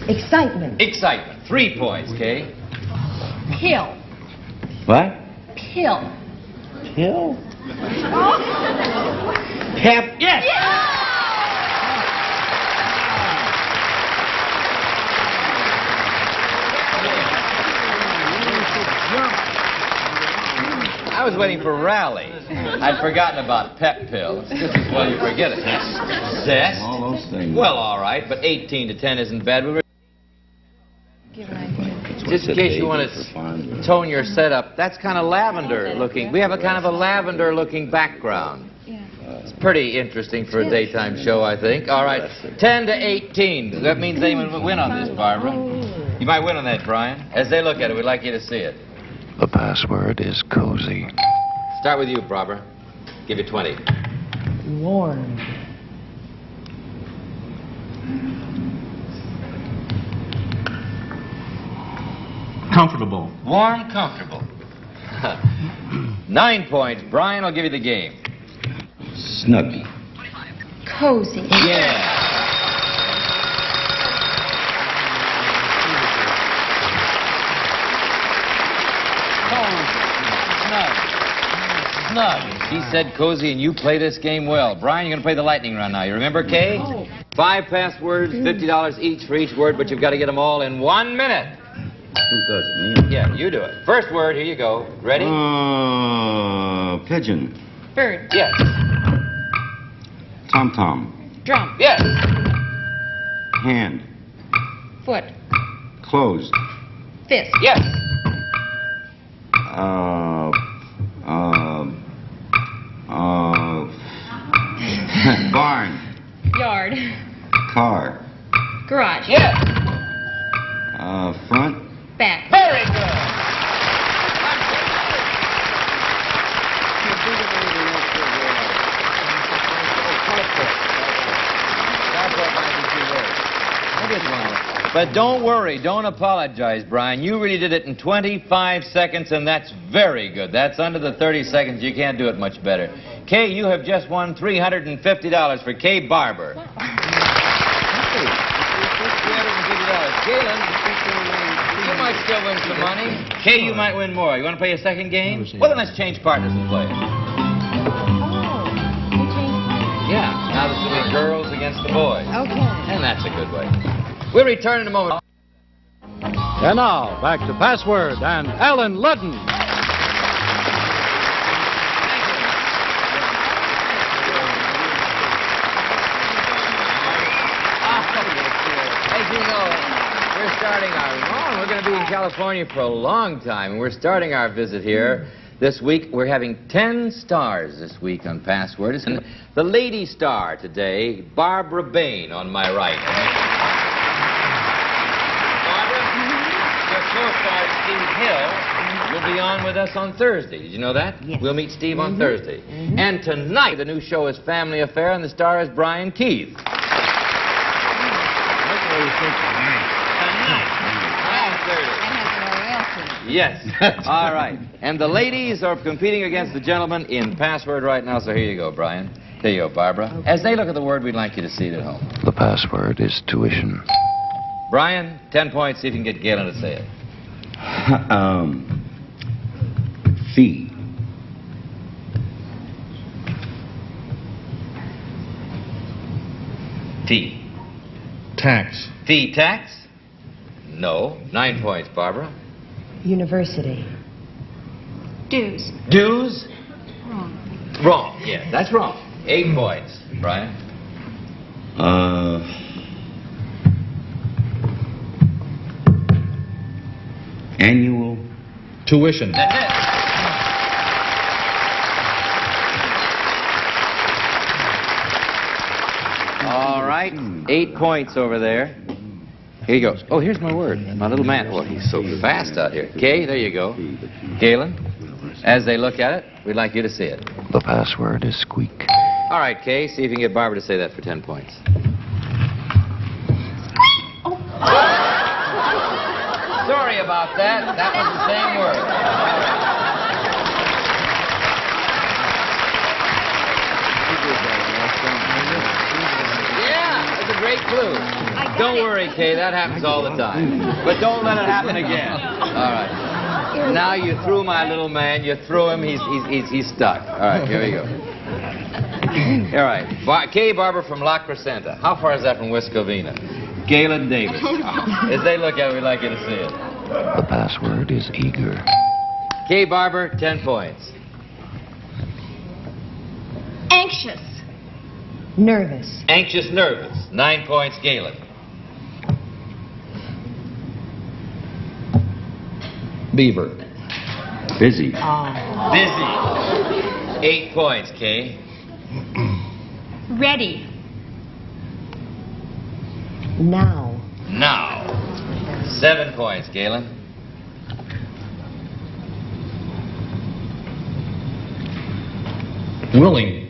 Excitement. Excitement. 3 points, Kay. Pill. What? Pill. Pill? Pep. Yes! I was waiting for rally. I'd forgotten about pep pills. Well, you forget it. Zest. All those things. Well, all right, but 18 to 10 isn't bad. Just in case you want to tone your setup, that's kind of lavender looking. We have a kind of a lavender looking background. It's pretty interesting for a daytime show, I think. All right, 10 to 18. That means anyone will win on this, Barbara. You might win on that, Brian. As they look at it, we'd like you to see it. The password is cozy. Start with you, Barbara. Give you 20. Warm. Comfortable. Warm, comfortable. 9 points. Brian will give you the game. Snuggy. Cozy. Yeah. Snug. She said cozy, and you play this game well. Brian, you're going to play the lightning round now. You remember, Kay? 5 passwords, $50 each for each word, but you've got to get them all in 1 minute. Who does it? Me? Yeah, you do it. First word, here you go. Ready? Pigeon. Bird. Yes. Tom-tom. Drum. Yes. Hand. Foot. Closed. Fist. Yes. Barn. Yard. Car. Garage. Yes. Front. Back. Very good. But don't worry, don't apologize, Brian. You really did it in 25 seconds, and that's very good. That's under the 30 seconds. You can't do it much better. Kay, you have just won $350 for Kay Barber. $350. Galen, you might still win some money. Kay, you might win more. You want to play a second game? Well, then let's change partners and play it. Yeah, now this will be girls against the boys. Okay. And that's a good way. We'll return in a moment. And now, back to Password and Allen Ludden. As you know, we're going to be in California for a long time, and we're starting our visit here this week. We're having 10 stars this week on Password. And the lady star today, Barbara Bain, on my right. Co-star Steve Hill will be on with us on Thursday. Did you know that? Yes. We'll meet Steve on Thursday. And tonight, the new show is Family Affair, and the star is Brian Keith. Yes. All right. And the ladies are competing against the gentlemen in Password right now, so here you go, Brian. There you go, Barbara. Okay. As they look at the word, we'd like you to see it at home. The password is tuition. Brian, 10 points, see if you can get Galen to say it. Fee. T. Tax. Fee tax? No. 9 points, Barbara. University. Dues. Dues? Wrong. Wrong. Yeah, that's wrong. 8 points. Brian? Annual tuition. All right, 8 points over there. Here he goes. Oh, here's my word. My little man. Oh, he's so fast out here. Kay, there you go. Galen, as they look at it, we'd like you to see it. The password is squeak. All right, Kay, see if you can get Barbara to say that for 10 points. Sorry about that. That was the same word. Yeah, it's a great clue. Don't worry, Kay, that happens all the time. But don't let it happen again. All right. Now you threw my little man. You threw him. He's stuck. All right, here we go. All right. Kay Barber from La Crescenta. How far is that from West Covina? Galen Davis. As they look at it, we'd like you to see it. The password is eager. Kay Barber, 10 points. Anxious. Nervous. Anxious, nervous. 9 points, Galen. Beaver. busy. Busy. 8 points, Kay. Ready. Now. Now. 7 points, Galen. Willing.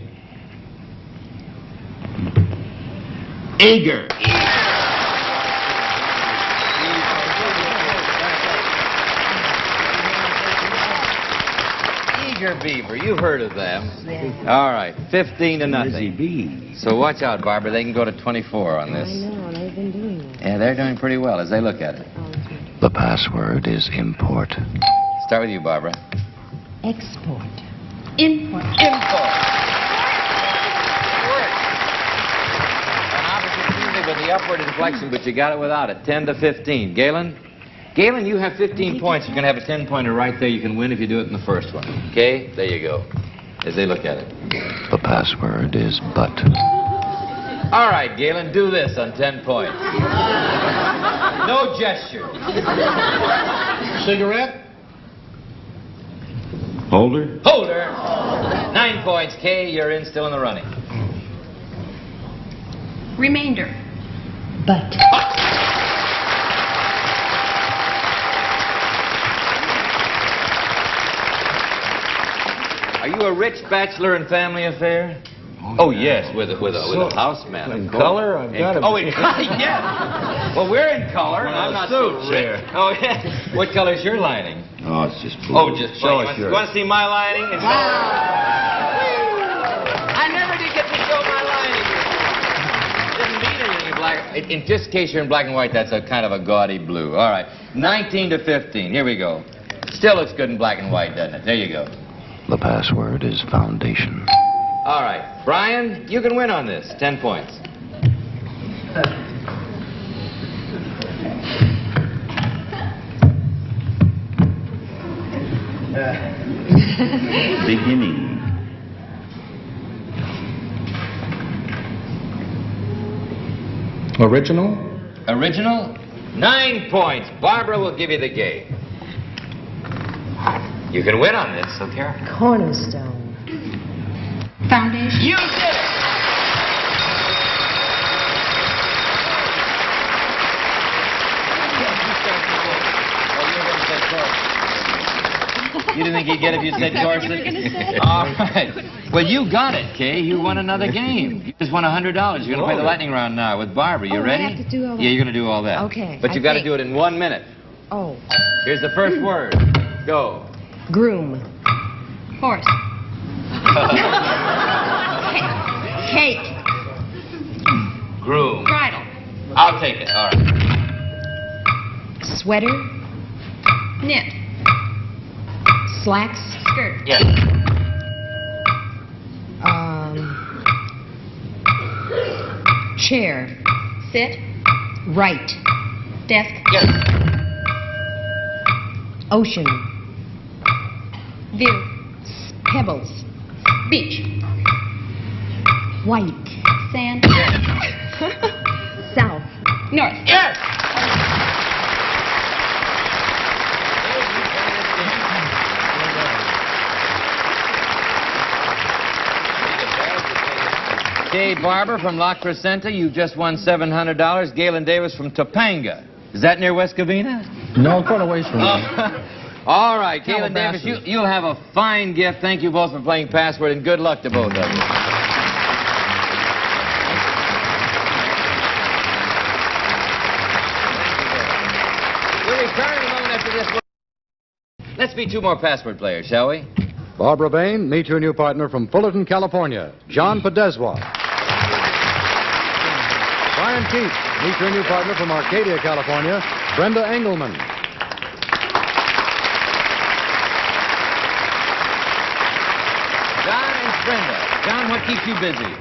Eager. Eager beaver. You've heard of them. Yes. All right. 15 to nothing. So watch out, Barbara. They can go to 24 on this. I know, they've been doing that. Yeah, they're doing pretty well as they look at it. The password is import. Start with you, Barbara. Export. Import. Import. An opposite usually with the upward inflection, but you got it without it. 10 to 15. Galen? Galen, you have 15 points. You can have a 10-pointer right there. You can win if you do it in the first one. Okay? There you go. As they look at it. The password is but. All right, Galen, do this on 10 points. No gesture. Cigarette? Holder? Holder. 9 points, Kay. You're in, still in the running. Remainder. But. Are you a rich bachelor and family affair? Oh, yes, with a houseman. In color? I've got to be. Yeah. Well, we're in color. I'm not so rich. Oh, yeah. What color's your lining? Oh, it's just blue. Oh, just show plain. us You yours. want to see my lining? I never did get to show my lining. Didn't mean anything in black. In just case you're in black and white, that's a kind of a gaudy blue. All right. 19 to 15. Here we go. Still looks good in black and white, doesn't it? There you go. The password is foundation. All right. Brian, you can win on this. 10 points. Beginning. Original? Original? 9 points. Barbara will give you the game. You can win on this, okay? Cornerstone. Foundation. You did it! You didn't think he'd get it if you said Corson? All right. Well, you got it, Kay. You won another game. You just won $100. You're going to play the lightning round now with Barbara. You ready? I have to do all that? Yeah, you're going to do all that. Okay, But you've got to do it in 1 minute. Oh. Here's the first word. Go. Groom. Horse. Cake. Groom. Bridle. I'll take it. All right. Sweater. Knit. Slacks. Skirt. Yes. Chair. Sit. Right. Desk. Yes. Ocean. View. Pebbles. Beach. White. Sand. South. North. Yes! Okay, Barbara from La Crescenta, you just won $700. Galen Davis from Topanga. Is that near West Covina? No, quite a ways from here. All right, Galen Davis, you'll have a fine gift. Thank you both for playing Password, and good luck to both of you. We'll return in a moment after this. Let's meet two more Password players, shall we? Barbara Bain, meet your new partner from Fullerton, California, John Podeswa. Brian Keith, meet your new partner from Arcadia, California, Brenda Engelman. John and Brenda. John, what keeps you busy?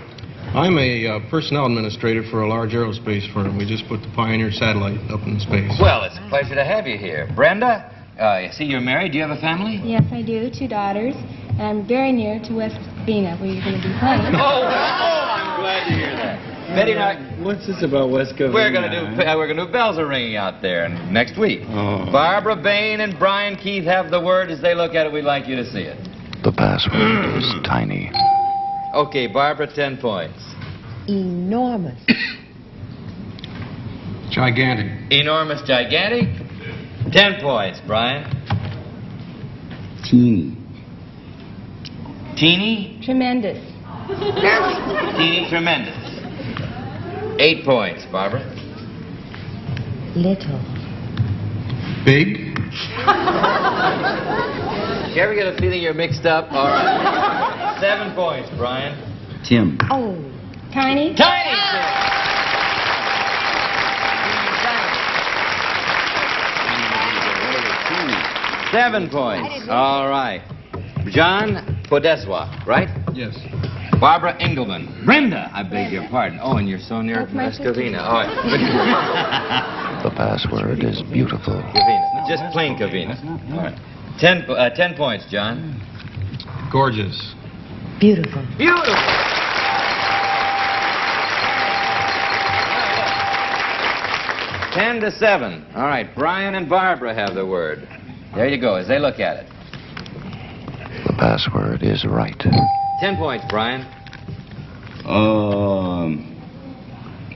I'm a personnel administrator for a large aerospace firm. We just put the Pioneer satellite up in space. Well, it's a pleasure to have you here. Brenda, I see you're married. Do you have a family? Yes, I do. 2 daughters. And I'm very near to West Covina, where you're going to be playing. Oh, I'm glad to hear that. Betty and I... What's this about West Covina? We're gonna do bells are ringing out there next week. Oh. Barbara Bain and Brian Keith have the word. As they look at it, we'd like you to see it. The password is tiny. Okay, Barbara, 10 points. Enormous. Gigantic. Enormous, gigantic. 10 points, Brian. Teeny. Teeny. Tremendous. Teeny, tremendous. 8 points, Barbara. Little. Big. You ever get a feeling you're mixed up? All right. 7 points, Brian. Tim. Oh. Tiny. Tiny. 7 points. All right. John Podeswa, right? Yes. Barbara Engelman. Brenda, I beg your pardon. Oh, and you're so near West Covina. All right. The password is beautiful. Covina. Just plain Covina. All right. 10 points, John. Gorgeous. Beautiful. Beautiful. 10-7. All right. Brian and Barbara have the word. There you go, as they look at it. The password is right. 10 points, Brian.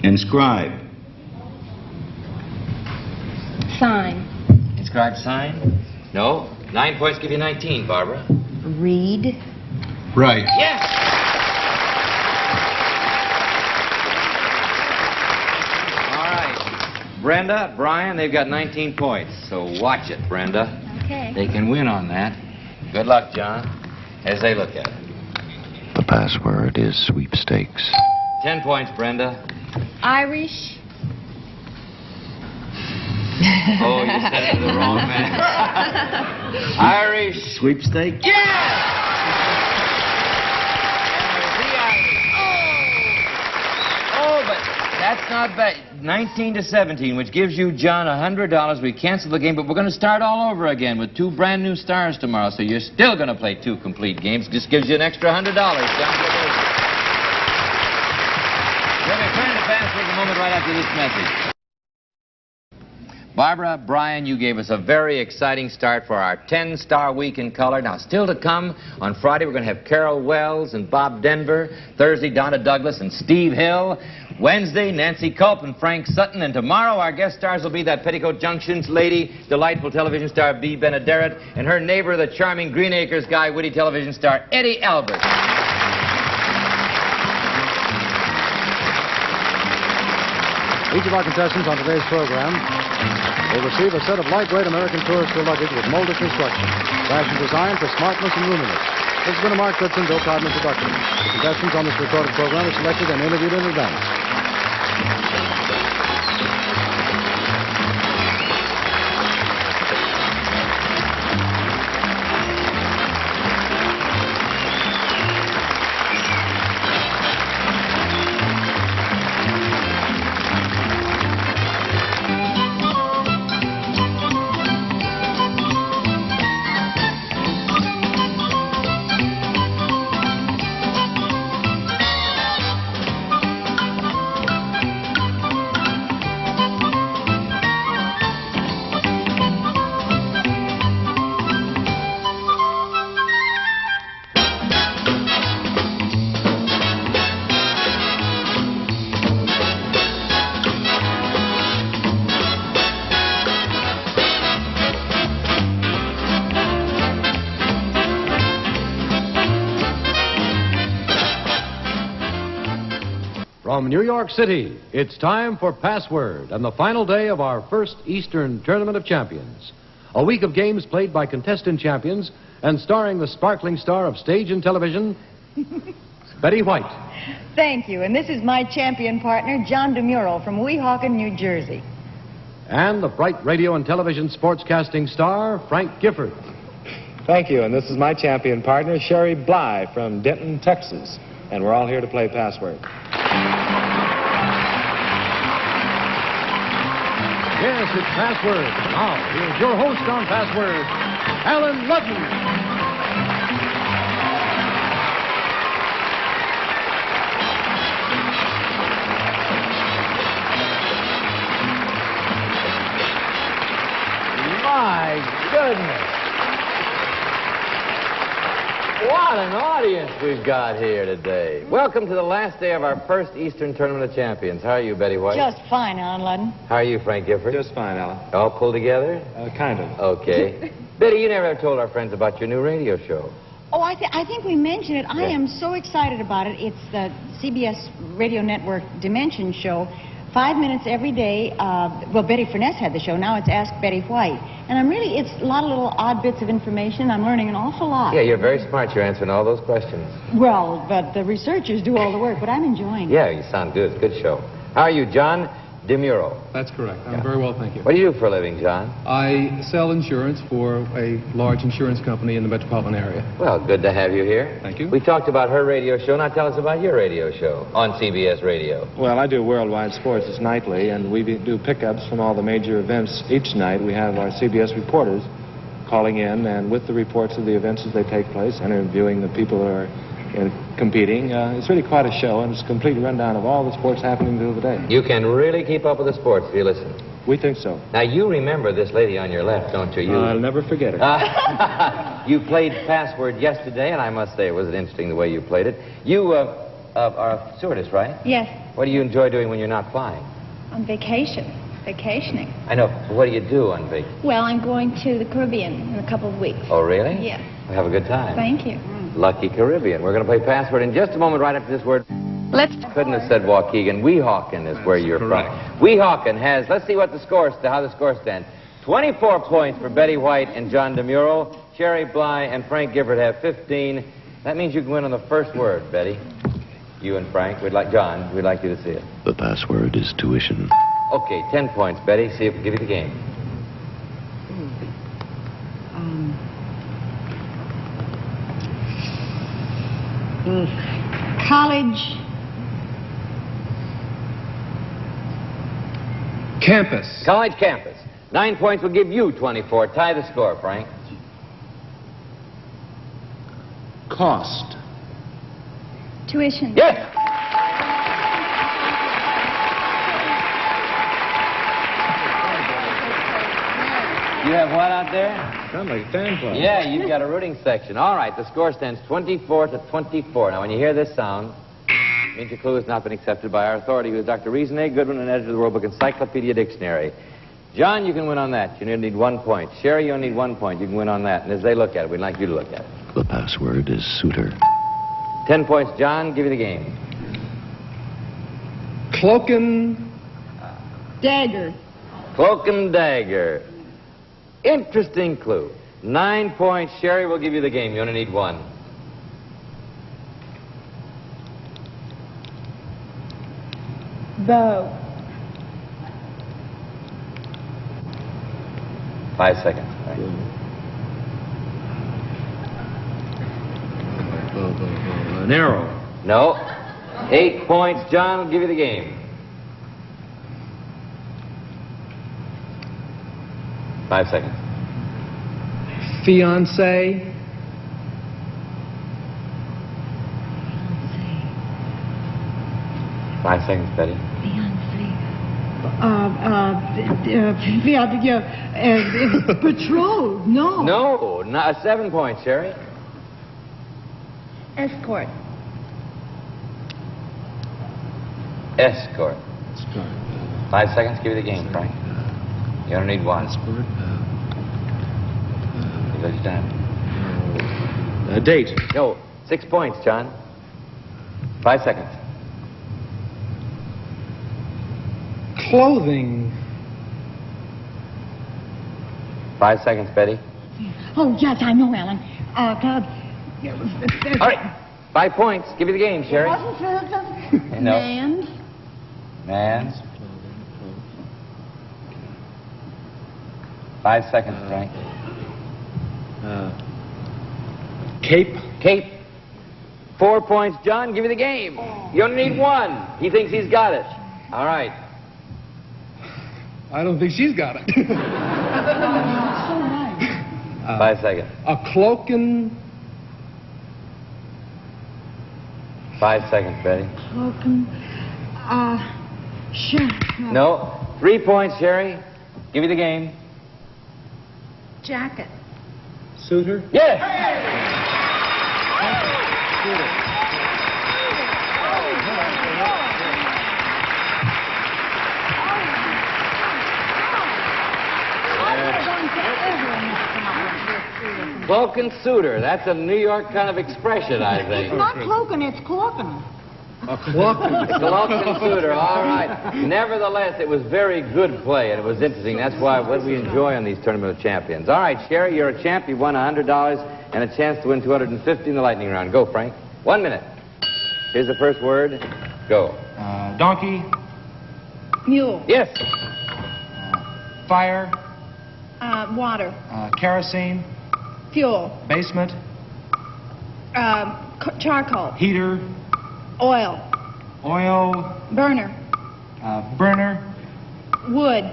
Inscribe. Sign. Inscribed sign? No. 9 points give you 19, Barbara. Read. Right. Yes! All right. Brenda, Brian, they've got 19 points, so watch it, Brenda. Okay. They can win on that. Good luck, John, as they look at it. The password is sweepstakes. 10 points, Brenda. Irish. Oh, you said it to the wrong man. Irish. Sweepstake? Yeah! Oh, but that's not bad. 19-17, which gives you, John, $100. We cancel the game, but we're going to start all over again with 2 brand new stars tomorrow, so you're still going to play 2 complete games. Just gives you an extra $100, John. We'll be turning to Password in a moment right after this message. Barbara, Brian, you gave us a very exciting start for our 10-star week in color. Now, still to come, on Friday, we're going to have Carol Wells and Bob Denver. Thursday, Donna Douglas and Steve Hill. Wednesday, Nancy Culp and Frank Sutton. And tomorrow, our guest stars will be that Petticoat Junction's lady, delightful television star Bea Benaderet, and her neighbor, the charming Green Acres guy, witty television star Eddie Albert. Each of our contestants on today's program will receive a set of lightweight American Tourister luggage with molded construction, fashion designed for smartness and roominess. This has been a Mark Goodson, Bill Codman production. The contestants on this recorded program are selected and interviewed in advance. From New York City, it's time for Password and the final day of our first Eastern Tournament of Champions. A week of games played by contestant champions and starring the sparkling star of stage and television, Betty White. Thank you. And this is my champion partner, John DeMuro from Weehawken, New Jersey. And the bright radio and television sportscasting star, Frank Gifford. Thank you. And this is my champion partner, Sherry Bly from Denton, Texas. And we're all here to play Password. Yes, it's Password. Now, here's your host on Password, Allen Ludden. My goodness. What an audience we've got here today. Welcome to the last day of our first Eastern Tournament of Champions. How are you, Betty White? Just fine, Allen Ludden. How are you, Frank Gifford? Just fine, Alan. All pulled together? Kind of. Okay. Betty, you never have told our friends about your new radio show. Oh, I think we mentioned it. I am so excited about it. It's the CBS Radio Network Dimension show. 5 minutes every day. Well, Betty Furness had the show. Now it's Ask Betty White. And it's a lot of little odd bits of information. I'm learning an awful lot. Yeah, you're very smart. You're answering all those questions. Well, but the researchers do all the work, but I'm enjoying it. Yeah, you sound good. Good show. How are you, John DeMuro? That's correct. I'm very well, thank you. What do you do for a living, John? I sell insurance for a large insurance company in the metropolitan area. Well, good to have you here. Thank you. We talked about her radio show. Now tell us about your radio show on CBS Radio. Well, I do worldwide sports. It's nightly, and we do pickups from all the major events each night. We have our CBS reporters calling in, and with the reports of the events as they take place, interviewing the people who are competing. It's really quite a show, and it's a complete rundown of all the sports happening through the day. You can really keep up with the sports if you listen. We think so. Now, you remember this lady on your left, don't you? I'll never forget her. You played Password yesterday, and I must say it was interesting the way you played it. You are a stewardess, right? Yes, What do you enjoy doing when you're not flying? on vacationing. I know. What do you do on vacation? Well, I'm going to the Caribbean in a couple of weeks. Oh, really? Yes. Well, have a good time. Thank you. Lucky Caribbean. We're going to play Password in just a moment right after this word. Let's... Couldn't have said Waukegan. Weehawken is where you're correct. from. Weehawken has, let's see what how the score stands. 24 points for Betty White and John DeMuro. Sherry Bly and Frank Gifford have 15. That means you can win on the first word, Betty. You and Frank, John, we'd like you to see it. The password is tuition. Okay, 10 points, Betty. See if we give you the game. College. Campus. College campus. 9 points will give you 24. Tie the score, Frank. Cost. Tuition. Yes! You have what out there? Sounds like a fan club. Yeah, you've got a rooting section. All right, the score stands 24 to 24. Now, when you hear this sound, it means your clue has not been accepted by our authority, who is Dr. Reason A. Goodwin, an editor of the World Book Encyclopedia Dictionary. John, you can win on that. You need 1 point. Sherry, you only need 1 point. You can win on that. And as they look at it, we'd like you to look at it. The password is suitor. 10 points, John. Give you the game. Cloak and... Dagger. Cloak and dagger. Interesting clue. 9 points. Sherry will give you the game. You only need 1. Bow. 5 seconds. An arrow. No. 8 points. John will give you the game. 5 seconds. Fiancé. 5 seconds, Betty. Betrothed. No. No. 7 points, Sherry. Escort. Escort. 5 seconds. Give you the game, Frank. You only need 1. You lose time. Date. No. 6 points, John. 5 seconds. Clothing. 5 seconds, Betty. Oh, yes, I know, Alan. All right. 5 points. Give you the game, Sherry. No. Man's. 5 seconds, Frank. Cape. Cape. 4 points, John. Give you the game. You only need 1. He thinks he's got it. All right. I don't think she's got it. 5 seconds. A cloaking. 5 seconds, Betty. Cloaking. Sure. No. 3 points, Sherry. Give you the game. Jacket. Suitor. Yes. Cloak and suitor. That's a New York kind of expression, I think. It's not cloaking, it's cloaking. A cloaking. Cloak and suitor. All right. Nevertheless, it was very good play, and it was interesting. That's what we enjoy on these Tournament of Champions. All right, Sherry, you're a champ. You won $100 and a chance to win $250 in the lightning round. Go, Frank. 1 minute. Here's the first word. Go. Donkey. Mule. Yes. Fire. Water. Kerosene. Fuel. Basement. Charcoal. Heater. Oil. Oil. Burner. Burner. Wood.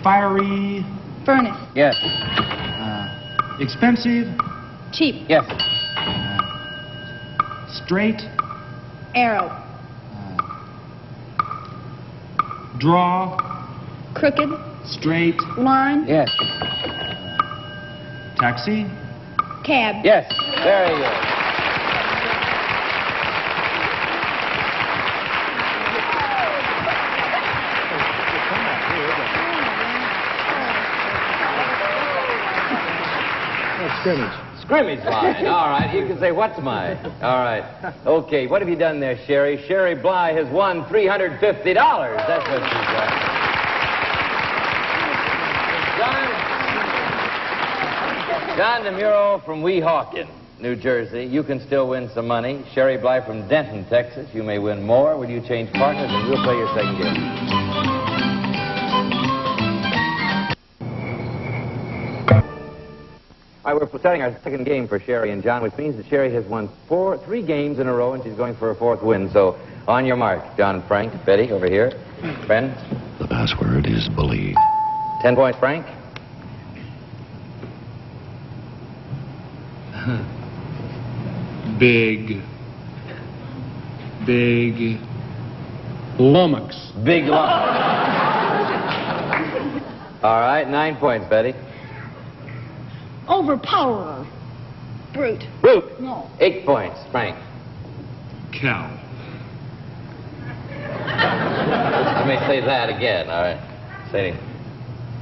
Fiery. Furnace. Yes. Expensive. Cheap. Yes. Straight. Arrow. Draw. Crooked. Straight. Line. Yes. Taxi. Cab. Yes. Very good. Scrimmage. Scrimmage line. All right. You can say, what's my? All right. Okay. What have you done there, Sherry? Sherry Bly has won $350. That's what she's got. John DeMuro from Weehawken, New Jersey. You can still win some money. Sherry Bly from Denton, Texas. You may win more. Will you change partners? And we'll play your second game. All right, we're starting our second game for Sherry and John, which means that Sherry has won 3 games in a row, and she's going for a 4th win. So, on your mark, John and Frank. Betty, over here. Ben? The password is believe. 10 points, Frank. Big lummox. Big lummox. All right, 9 points, Betty. Overpowerer. Brute. Brute. No. 8 points, Frank. Cow. Let me say that again, all right. Say,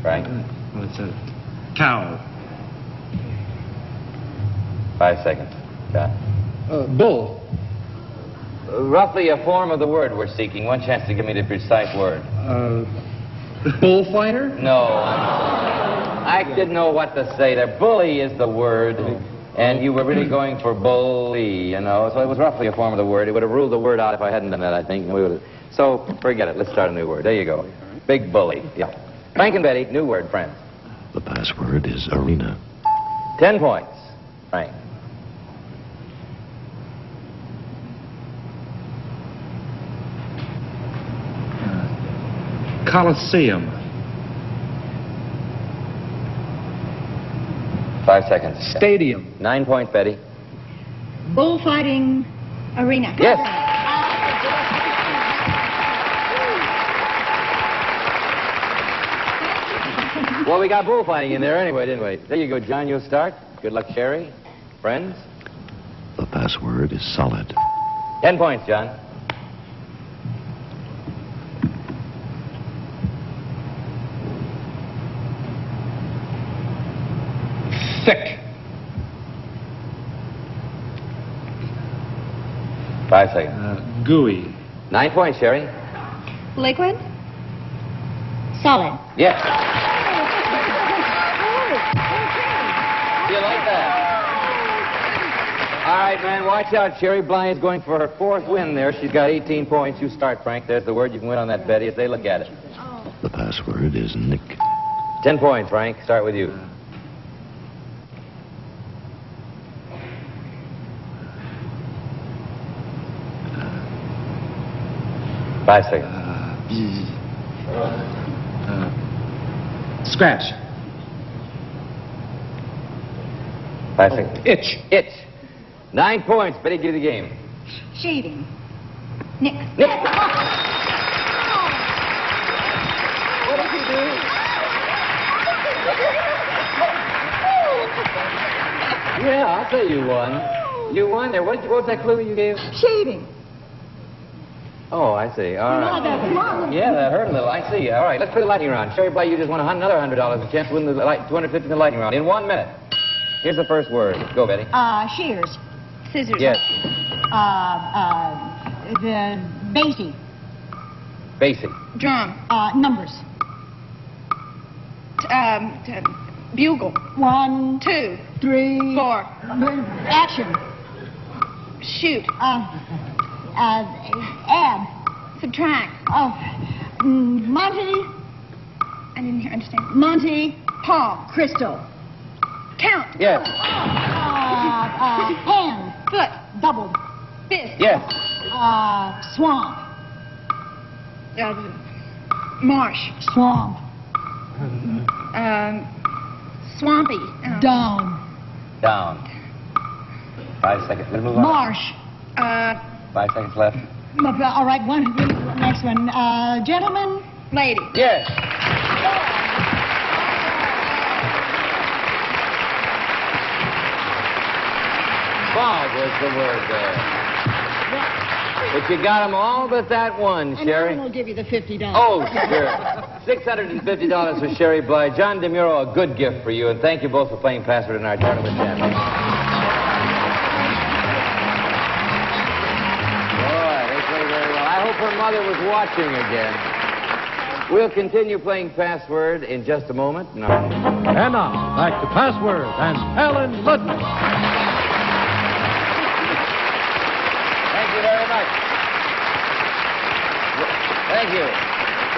Frank. What's that? Cow. 5 seconds. John. Bull. Roughly a form of the word we're seeking. One chance to give me the precise word. Bullfighter? No. I didn't know what to say there. Bully is the word, and you were really going for bully, you know. So it was roughly a form of the word. It would have ruled the word out if I hadn't done that, I think. So forget it. Let's start a new word. There you go. Big bully. Yeah. Frank and Betty, new word, friends. The password is arena. 10 points, Frank. Coliseum. 5 seconds. Stadium. 9 points, Betty. Bullfighting arena. Yes. Well, we got bullfighting in there anyway, didn't we? There you go, John. You'll start. Good luck, Sherry. Friends. The password is solid. 10 points, John. Thick. 5 seconds. Gooey. 9 points, Sherry. Liquid? Solid. Yes. You like that? All right, man, watch out. Sherry Bly is going for her 4th win there. She's got 18 points. You start, Frank. There's the word. You can win on that, Betty, as they look at it. The password is Nick. 10 points, Frank. Start with you. Five seconds. Scratch. 5 seconds. Itch. Itch. 9 points. Betty, give you the game. Shaving. Nick. Nick. What did you do? Yeah, I'll say you won. You won there. What was that clue you gave? Shaving. Oh, I see. All right. No, that's wrong. Yeah, that hurt a little. I see. All right, let's play the lightning round. Sherry Bly, you just won another $100. A chance to win the 250 in the lightning round in 1 minute. Here's the first word. Go, Betty. Shears. Scissors. Yes. The Basie. Basic. Drum. Numbers. Bugle. 1, 2, 3, 4. Action. Shoot. Add. Subtract. Monty. I didn't understand. Monty. Paul. Crystal. Count. Yes. Hand. Foot. Double. Fist. Yes. Swamp. Marsh. Swamp. Swampy. Down. Down. 5 seconds. Let's move on. Marsh. 5 seconds left. All right, next one. Gentleman. Lady. Yes. Fog was the word there. But you got them all but that one, Sherry. And I will give you the $50. Oh, sure. $650 for Sherry Bly. John DeMuro, a good gift for you, and thank you both for playing Password in our tournament champion. Boy, they played very well. I hope her mother was watching again. We'll continue playing Password in just a moment. No. And now, back to Password and Allen Ludden. Thank you very much. Thank you.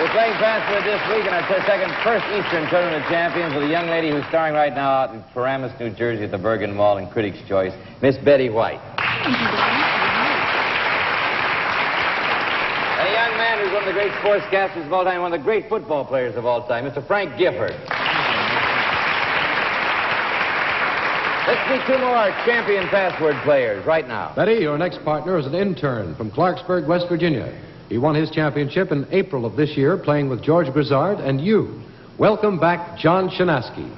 We're playing Password this week in our first Eastern Tournament of Champions with a young lady who's starring right now out in Paramus, New Jersey at the Bergen Mall in Critics' Choice, Miss Betty White. And a young man who's one of the great sportscasters of all time, one of the great football players of all time, Mr. Frank Gifford. Let's meet two more champion Password players right now. Betty, your next partner is an intern from Clarksburg, West Virginia. He won his championship in April of this year playing with George Grizzard and you. Welcome back, John Shanaski.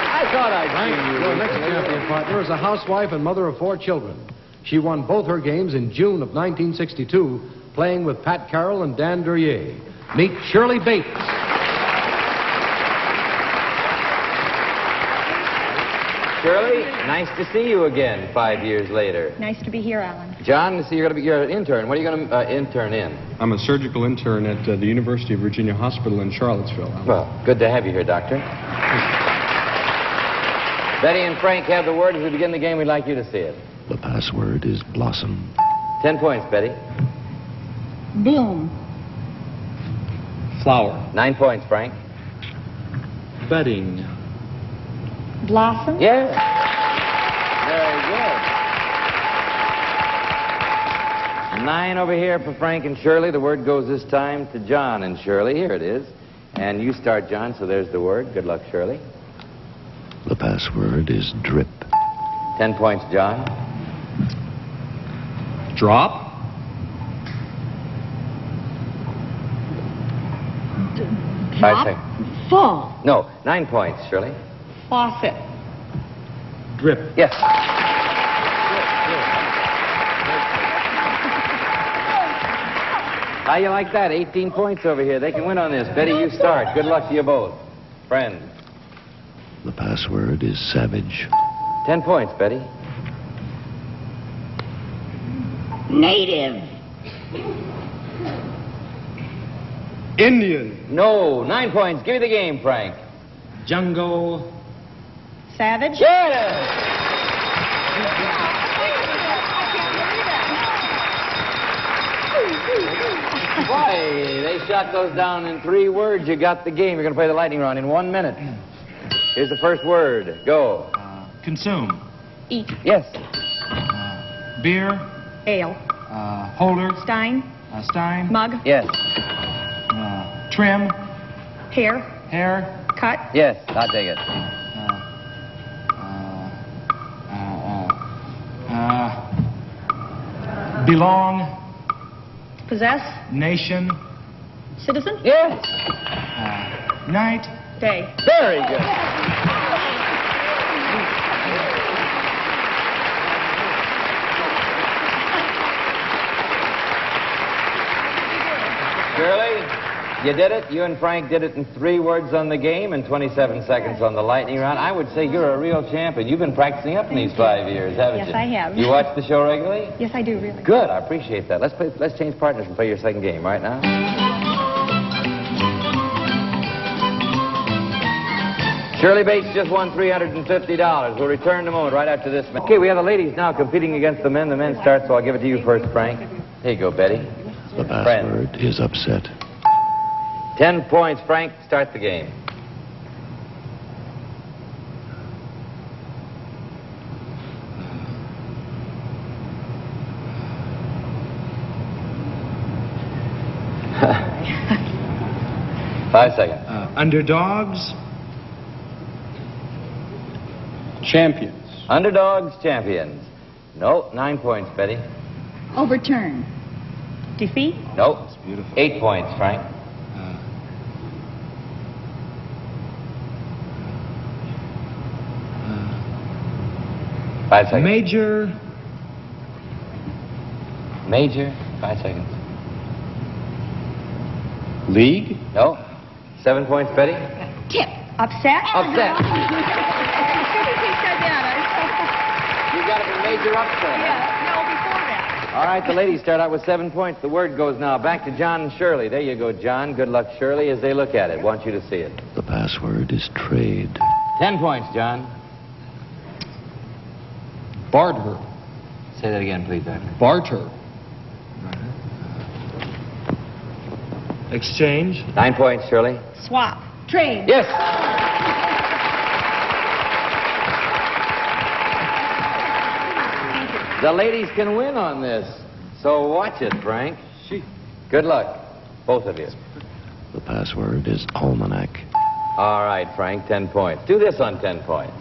I thought I'd seen you. Your next champion partner is a housewife and mother of 4 children. She won both her games in June of 1962 playing with Pat Carroll and Dan Duryea. Meet Shirley Bates. Shirley, nice to see you again 5 years later. Nice to be here, Alan. John, you're an intern. What are you going to intern in? I'm a surgical intern at the University of Virginia Hospital in Charlottesville. Well, good to have you here, Doctor. Betty and Frank have the word. As we begin the game, we'd like you to see it. The password is Blossom. 10 points, Betty. Bloom. Flower. 9 points, Frank. Bedding. Blossom? Yeah. Very good. 9 over here for Frank and Shirley. The word goes this time to John and Shirley. Here it is. And you start, John, so there's the word. Good luck, Shirley. The password is Drip. 10 points, John. Drop. Five seconds. Fall. No, 9 points, Shirley. Faucet. Drip. Yes. How you like that? 18 points over here. They can win on this. Betty, you start. Good luck to you both. Friend. The password is Savage. 10 points, Betty. Native. Indian. No. 9 points. Give me the game, Frank. Jungle. Savage. Yeah! Boy, they shot those down in 3 words. You got the game. You're going to play the lightning round in 1 minute. Here's the first word. Go. Consume. Eat. Yes. Beer. Ale. Holder. Stein. Stein. Mug. Yes. Trim. Hair. Hair. Cut. Yes. I'll take it. Belong. Possess. Nation. Citizen. Yes. Night. Day. Very good. Shirley, you did it. You and Frank did it in 3 words on the game and 27 seconds on the lightning round. I would say you're a real champion. You've been practicing up in these 5 years, haven't you? Yes, I have. You watch the show regularly? Yes, I do, really. Good. I appreciate that. Let's change partners and play your second game right now. Shirley Bates just won $350. We'll return in a moment right after this. Okay, we have the ladies now competing against the men. The men start, so I'll give it to you first, Frank. Here you go, Betty. The password is upset. 10 points, Frank. Start the game. Five seconds. Underdogs. Champions. Underdogs, champions. No, 9 points, Betty. Overturn. Defeat. No. 8 points, Frank. Five seconds. Major. Major. 5 seconds. League. No. 7 points, Betty. Tip. Upset. Upset. As soon as he said that, You got it, a major upset. no, before that. All right, the ladies start out with 7 points. The word goes now back to John and Shirley. There you go, John. Good luck, Shirley, as they look at it. Want you to see it. The password is trade. 10 points, John. Barter. Say that again, please, Doctor. Barter. Exchange. 9 points, Shirley. Swap. Trade. Yes. The ladies can win on this. So watch it, Frank. Good luck, both of you. The password is almanac. All right, Frank, 10 points. Do this on 10 points.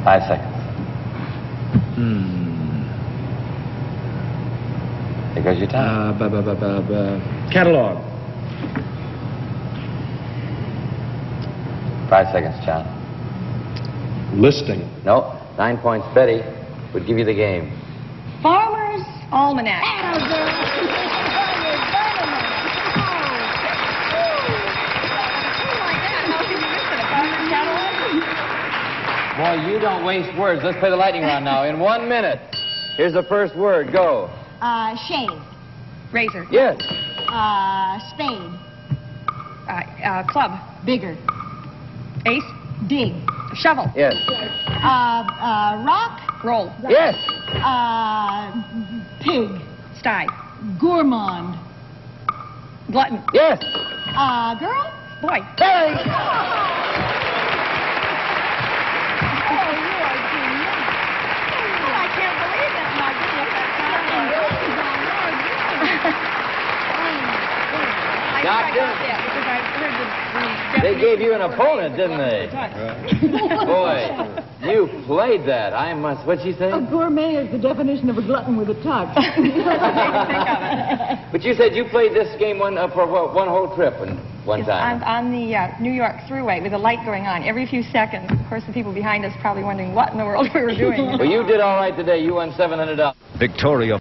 5 seconds. There goes your time. Catalog. 5 seconds, John. Listing. No. 9 points, Betty. Would give you the game. Farmer's Almanac. Boy, you don't waste words. Let's play the lightning round now. In 1 minute. Here's the first word. Go. Shave. Razor. Yes. Spade. Club. Bigger. Ace. Dig. Shovel. Yes. Rock. Roll. Yes. Pig. Sty. Gourmand. Glutton. Yes. Girl. Boy. Doctor? They gave you an opponent, didn't they? Boy, you played that. I must. What'd she say? A gourmet is the definition of a glutton with a touch. But you said you played this game for one whole trip and one time. I'm on the New York Thruway with a light going on every few seconds. Of course, the people behind us probably wondering what in the world we were doing. Well, you did all right today. You won $700. Victoria.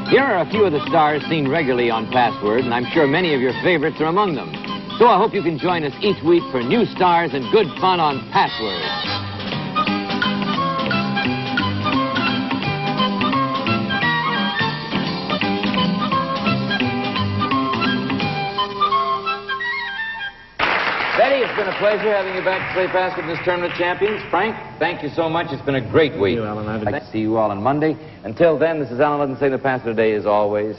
Here are a few of the stars seen regularly on Password, and I'm sure many of your favorites are among them. So I hope you can join us each week for new stars and good fun on Password. Betty, it's been a pleasure having you back to play Password in this Tournament of Champions. Frank, thank you so much. It's been a great week. Thank you, Alan. I'd like to see you all on Monday. Until then, this is Allen Ludden saying the Password today as always.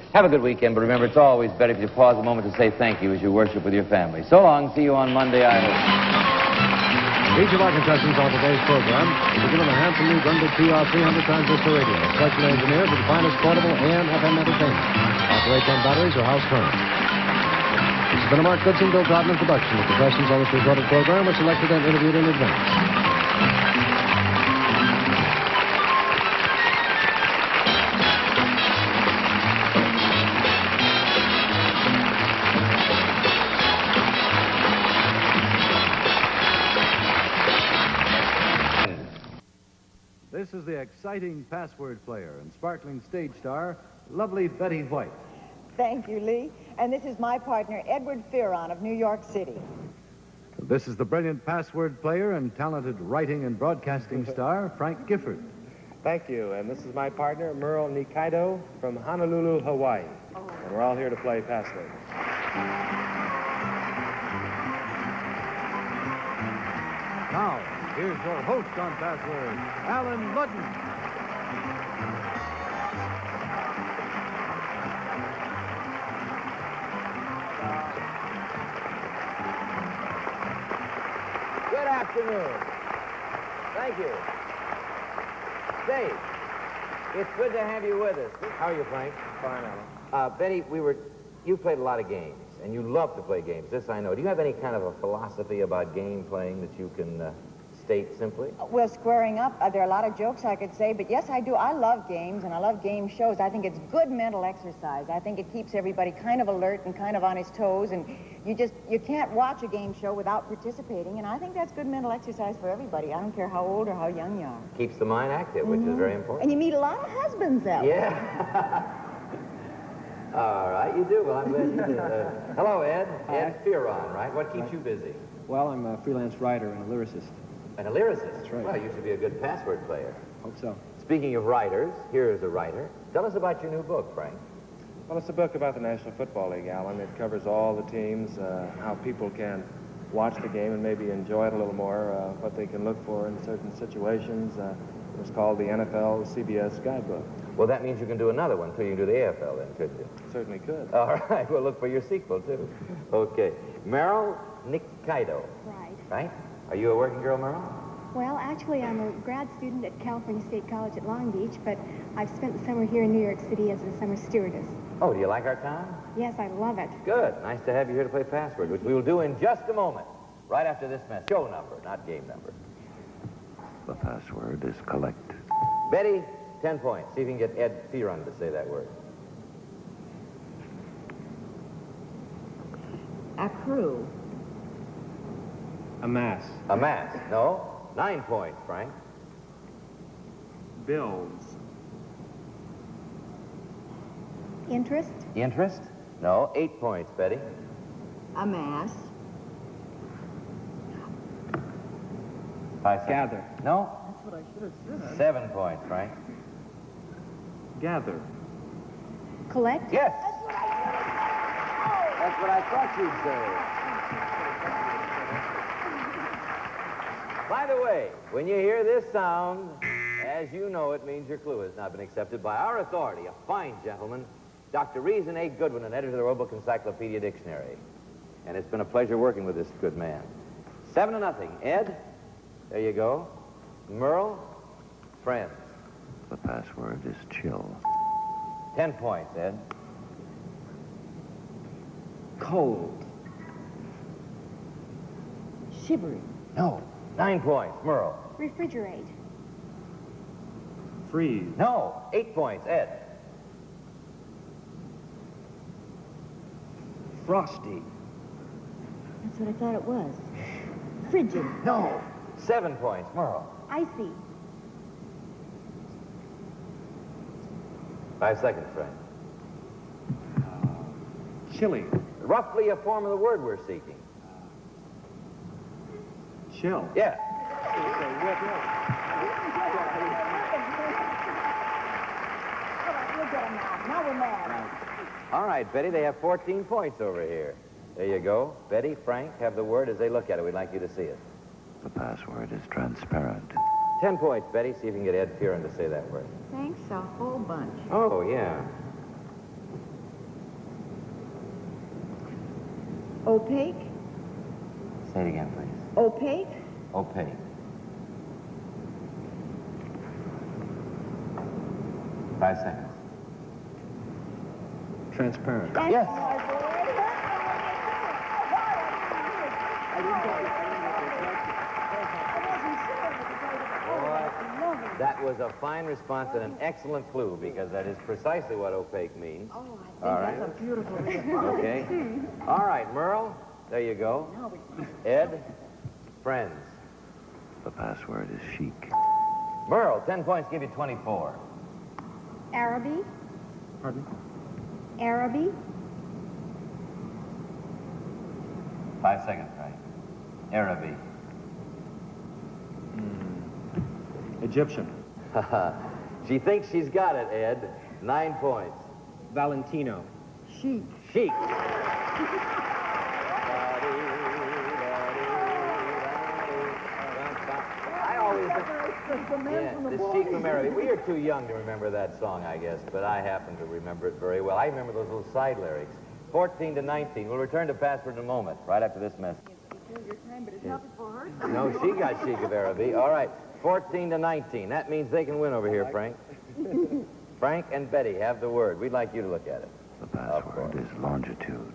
Have a good weekend, but remember, it's always better if you pause a moment to say thank you as you worship with your family. So long. See you on Monday, I hope. Each of our contestants on today's program is given a handsome new Grundig TR 300 transistor radio, specially engineered with the finest portable AM FM entertainment. Operates on batteries or house current. This has been a Mark Goodson, Bill Todman production. The contestants on this recorded program were selected and interviewed in advance. This is the exciting Password player and sparkling stage star, lovely Betty White. Thank you, Lee. And this is my partner, Edward Fearon of New York City. This is the brilliant Password player and talented writing and broadcasting star, Frank Gifford. Thank you. And this is my partner, Merle Nikaido from Honolulu, Hawaii. And we're all here to play Password. Now, here's your host on Password, Allen Ludden. Good afternoon. Thank you. Say, it's good to have you with us. How are you, Frank? Fine, Alan. Betty, you've played a lot of games, and you love to play games. This I know. Do you have any kind of a philosophy about game playing that you can state simply? Well, squaring up, there are a lot of jokes I could say, but yes, I do. I love games, and I love game shows. I think it's good mental exercise. I think it keeps everybody kind of alert and kind of on his toes, and you can't watch a game show without participating, and I think that's good mental exercise for everybody. I don't care how old or how young you are. Keeps the mind active, which is very important. And you meet a lot of husbands that way. Yeah. All right, you do. Well, I'm glad you did. Hello, Ed. Hi. Ed Fearon, right? What keeps you busy? Well, I'm a freelance writer and a lyricist. And a lyricist? That's right. Well, you should be a good Password player. Hope so. Speaking of writers, here is a writer. Tell us about your new book, Frank. Well, it's a book about the National Football League, Alan. It covers all the teams, how people can watch the game and maybe enjoy it a little more, what they can look for in certain situations. It was called the NFL CBS Guidebook. Well, that means you can do another one, too. You can do the AFL then, couldn't you? Certainly could. All right. We'll look for your sequel, too. Okay. Merle Nikaido. Right. Right? Are you a working girl, Merle? Well, actually, I'm a grad student at California State College at Long Beach, but I've spent the summer here in New York City as a summer stewardess. Oh, do you like our town? Yes, I love it. Good. Nice to have you here to play Password, which we will do in just a moment, right after this message. Show number, not game number. The password is collect. Betty, 10 points. See if you can get Ed Fearon to say that word. Accrue. Amass. Amass. No. 9 points, Frank. Bills. Interest? Interest? No. 8 points, Betty. Amass. 5 seconds. Gather. No. That's what I should have said. 7 points, Frank. Gather. Collect? Yes. That's what I thought you'd say. By the way, when you hear this sound, as you know, it means your clue has not been accepted by our authority, a fine gentleman, Dr. Reason A. Goodwin, an editor of the Roebuck Encyclopedia Dictionary. And it's been a pleasure working with this good man. 7-0. Ed, there you go. Merle, friends. The password is chill. 10 points, Ed. Cold. Shivering. No. 9 points, Merle. Refrigerate. Freeze. No. 8 points, Ed. Frosty. That's what I thought it was. Frigid. No. 7 points, Merle. Icy. 5 seconds, Frank. Chilly. roughly a form of the word we're seeking. Chill. Yeah. Now we're mad. All right, Betty, they have 14 points over here. There you go. Betty, Frank, have the word as they look at it. We'd like you to see it. The password is transparent. 10 points, Betty. See if you can get Ed Fearon to say that word. Thanks a whole bunch. Oh, yeah. Opaque? Say it again, please. Opaque? Opaque. Five seconds. Transparent. Yes. That was a fine response and an excellent clue because that is precisely what opaque means. Oh, I think All right. that's a beautiful response. Okay. All right, Merle, there you go. Ed, friends. The password is chic. Merle, 10 points, give you 24. Araby? Pardon? Araby? 5 seconds, Frank. Araby. Egyptian. She thinks she's got it, Ed. 9 points. Valentino. Chic. Chic. I always... Yeah, the Chic from Araby. We are too young to remember that song, I guess, but I happen to remember it very well. I remember those little side lyrics. 14 to 19. We'll return to Password in a moment, right after this message. No, she got Chic of Araby. All right, 14 to 19. That means they can win over here, Frank. Frank and Betty have the word. We'd like you to look at it. The password is longitude.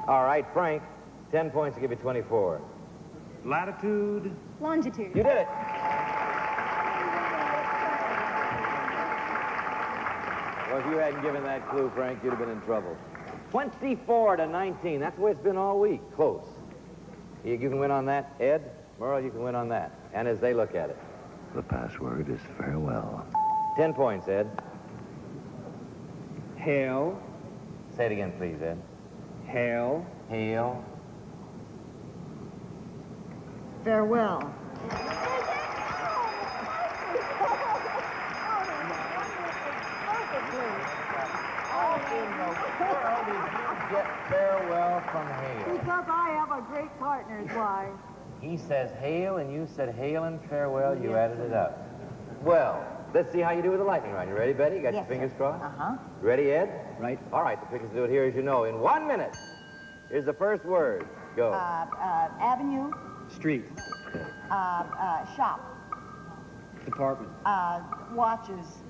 All right, Frank, 10 points to give you 24. Latitude. Longitude. You did it. Well, if you hadn't given that clue, Frank, you'd have been in trouble. 24 to 19. That's the way it's been all week. Close. You can win on that. Ed, Merle, you can win on that. And as they look at it. The password is farewell. 10 points, Ed. Hail. Say it again, please, Ed. Hail. Hail. Farewell. Get farewell from hail. Because I have a great partner, is why. He says hail, and you said hail and farewell. You added it up. Well, let's see how you do with the lightning round. You ready, Betty? Got your fingers crossed? Uh-huh. Ready, Ed? Right. All right, the quickest to do it here, as you know, in 1 minute. Here's the first word. Go. Avenue. Street. Shop. Department. Watches.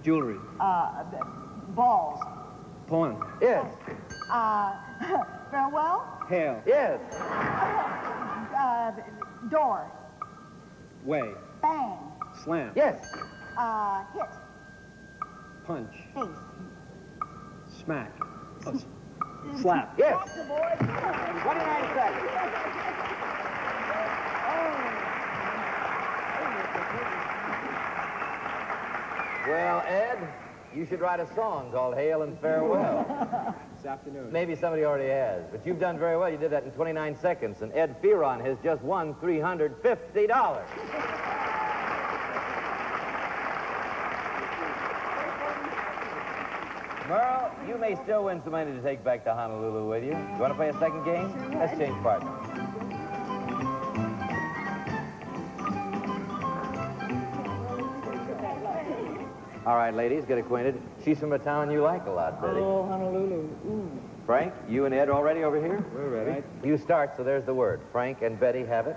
Jewelry. Balls. Pawn. Yes. Farewell. Hail. Yes. Door. Way. Bang. Slam. Yes. Hit. Punch. Face. Smack. Slap. Yes. 29 seconds. Well, Ed, you should write a song called Hail and Farewell. This afternoon. Maybe somebody already has. But you've done very well. You did that in 29 seconds. And Ed Fearon has just won $350. Merle, you may still win some money to take back to Honolulu with you. You want to play a second game? Let's change partners. All right, ladies, get acquainted. She's from a town you like a lot, Betty. Oh, Honolulu. Ooh. Frank, you and Ed already over here? We're ready. You start, so there's the word. Frank and Betty have it.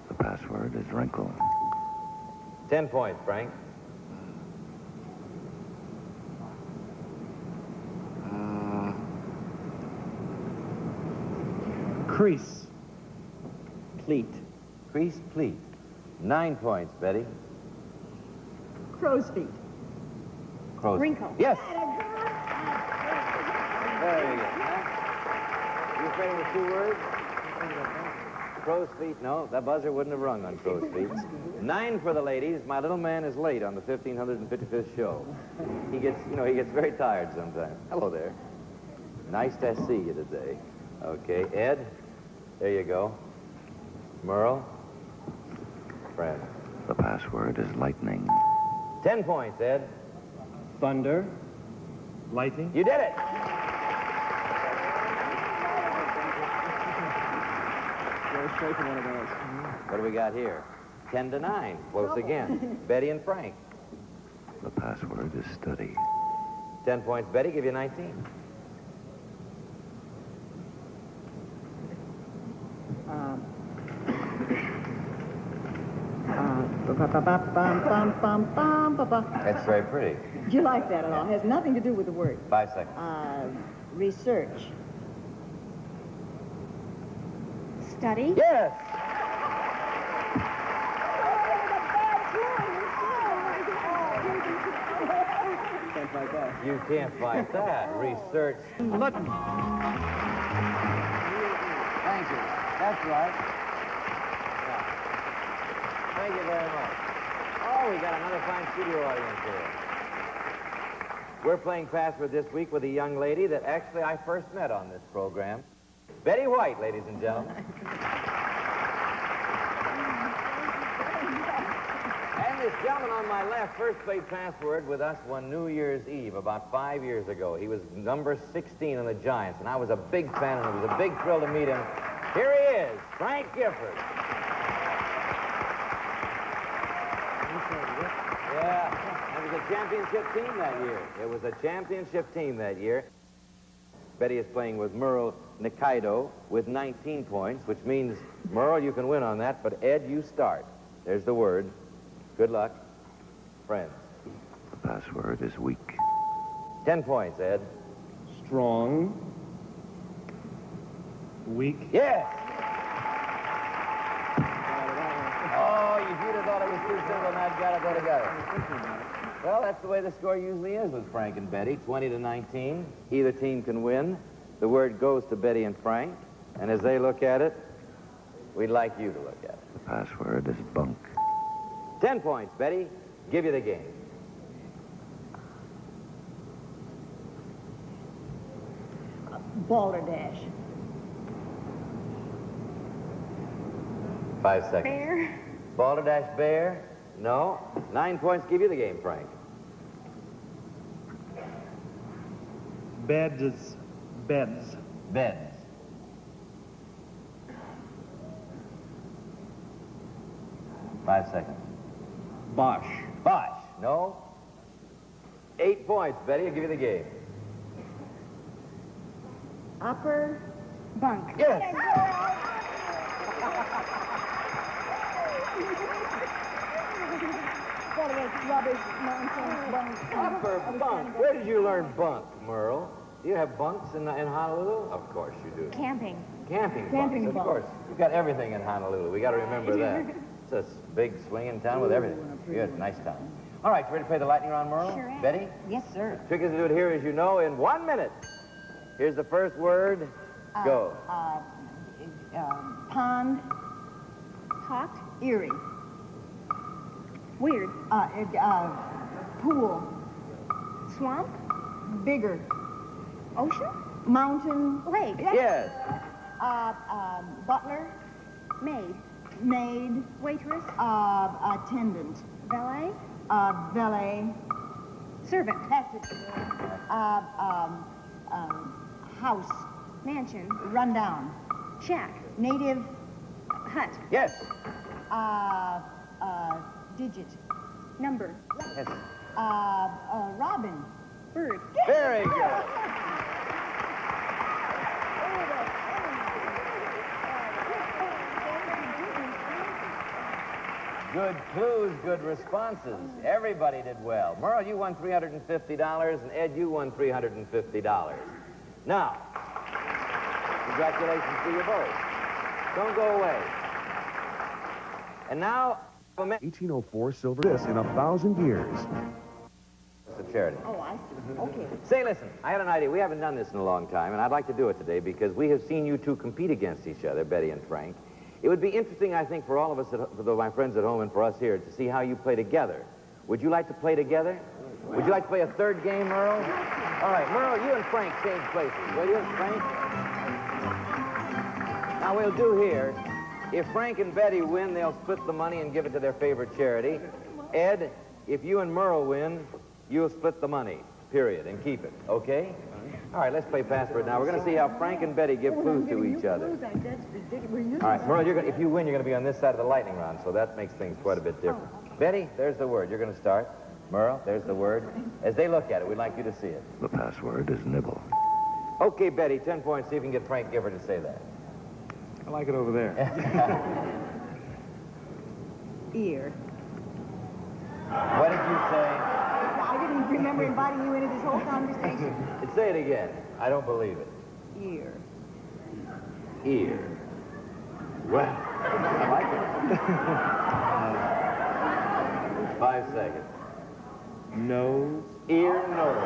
The password is wrinkle. 10 points, Frank. Crease. Pleat. Crease, pleat. 9 points, Betty. Crow's feet. Crow's. Wrinkle. Yes. Very good. You afraid with 2 words? Crow's feet. No, that buzzer wouldn't have rung on crow's feet. 9 for the ladies. My little man is late on the 1555th show. He gets very tired sometimes. Hello there. Nice to see you today. Okay, Ed, there you go. Merle, friend. The password is lightning. 10 points, Ed. Thunder. Lightning. You did it. Go straight for one of those. What do we got here? 10 to 9. Close again. Betty and Frank. The password is study. 10 points, Betty. Give you 19. That's very pretty. Do you like that at all? It has nothing to do with the word. 5 seconds. Research. Study? Yes! Can't fight that. You can't fight that. Research. Ludden. Thank you. That's right. Yeah. Thank you very much. Oh, we got another fine studio audience here. We're playing Password this week with a young lady that actually I first met on this program. Betty White, ladies and gentlemen. And this gentleman on my left first played Password with us one New Year's Eve about 5 years ago. He was number 16 on the Giants, and I was a big fan, and it was a big thrill to meet him. Here he is, Frank Gifford. Yeah, it was a championship team that year. It was a championship team that year. Betty is playing with Merle Nikaido with 19 points, which means, Merle, you can win on that, but Ed, you start. There's the word. Good luck. Friends. The password is weak. 10 points, Ed. Strong. Weak. Yes! Oh, if you'd have thought it was too simple, and I'd got it together. Well, that's the way the score usually is with Frank and Betty, 20 to 19. Either team can win. The word goes to Betty and Frank, and as they look at it, we'd like you to look at it. The password is bunk. 10 points, Betty. Give you the game. Balderdash. 5 seconds. Bear? Balderdash Bear? No. 9 points. Give you the game, Frank. Beds. Beds. Beds. 5 seconds. Bosch. Bosch. No. 8 points, Betty. I'll give you the game. Upper bunk. Yes. Rubbish, nonsense, bunk. Upper bunk. Where did you learn bunk, Merle? Do you have bunks in Honolulu? Of course you do. Camping. Camping Camping bunks, of bunks. course. You've got everything in Honolulu. We got to remember that. It's a big swinging town with everything. Good, nice town. All right, you ready to play the lightning round, Merle? Sure am. Betty? Yes, sir. The trick is to do it here, as you know, in 1 minute. Here's the first word. Go. Pond. Hot. Erie. Weird. Pool. Swamp. Bigger. Ocean. Mountain. Lake. Yes. Butler. Maid. Maid. Waitress. Attendant. Valet. Valet. Servant. That's it. House. Mansion. Rundown. Shack. Native. Hut. Yes. Digit. Number. Yes. Robin. Bird. Very good. Good clues, good responses. Everybody did well. Merle, you won $350, and Ed, you won $350. Now, congratulations to you both. Don't go away. And now, 1804 silver this in 1,000 years. It's a charity. Oh, I see. Okay. Say, listen, I had an idea. We haven't done this in a long time, and I'd like to do it today because we have seen you two compete against each other, Betty and Frank. It would be interesting, I think, for all of us, for my friends at home and for us here, to see how you play together. Would you like to play together? Would you like to play a third game, Merle? All right, Merle, you and Frank change places, will you, Frank? Now, we'll do here, if Frank and Betty win, they'll split the money and give it to their favorite charity. Ed, if you and Merle win, you'll split the money, period, and keep it, okay? All right, let's play password now. We're going to see how Frank and Betty give clues to each other. All right, Merle, if you win, you're going to be on this side of the lightning round, so that makes things quite a bit different. Betty, there's the word. You're going to start. Merle, there's the word. As they look at it, we'd like you to see it. The password is nibble. Okay, Betty, 10 points. See if you can get Frank Gifford to say that. I like it over there. Ear. What did you say? I didn't remember inviting you into this whole conversation. Say it again. I don't believe it. Ear. Ear. Well, I like it. 5 seconds. Nose. Ear, nose.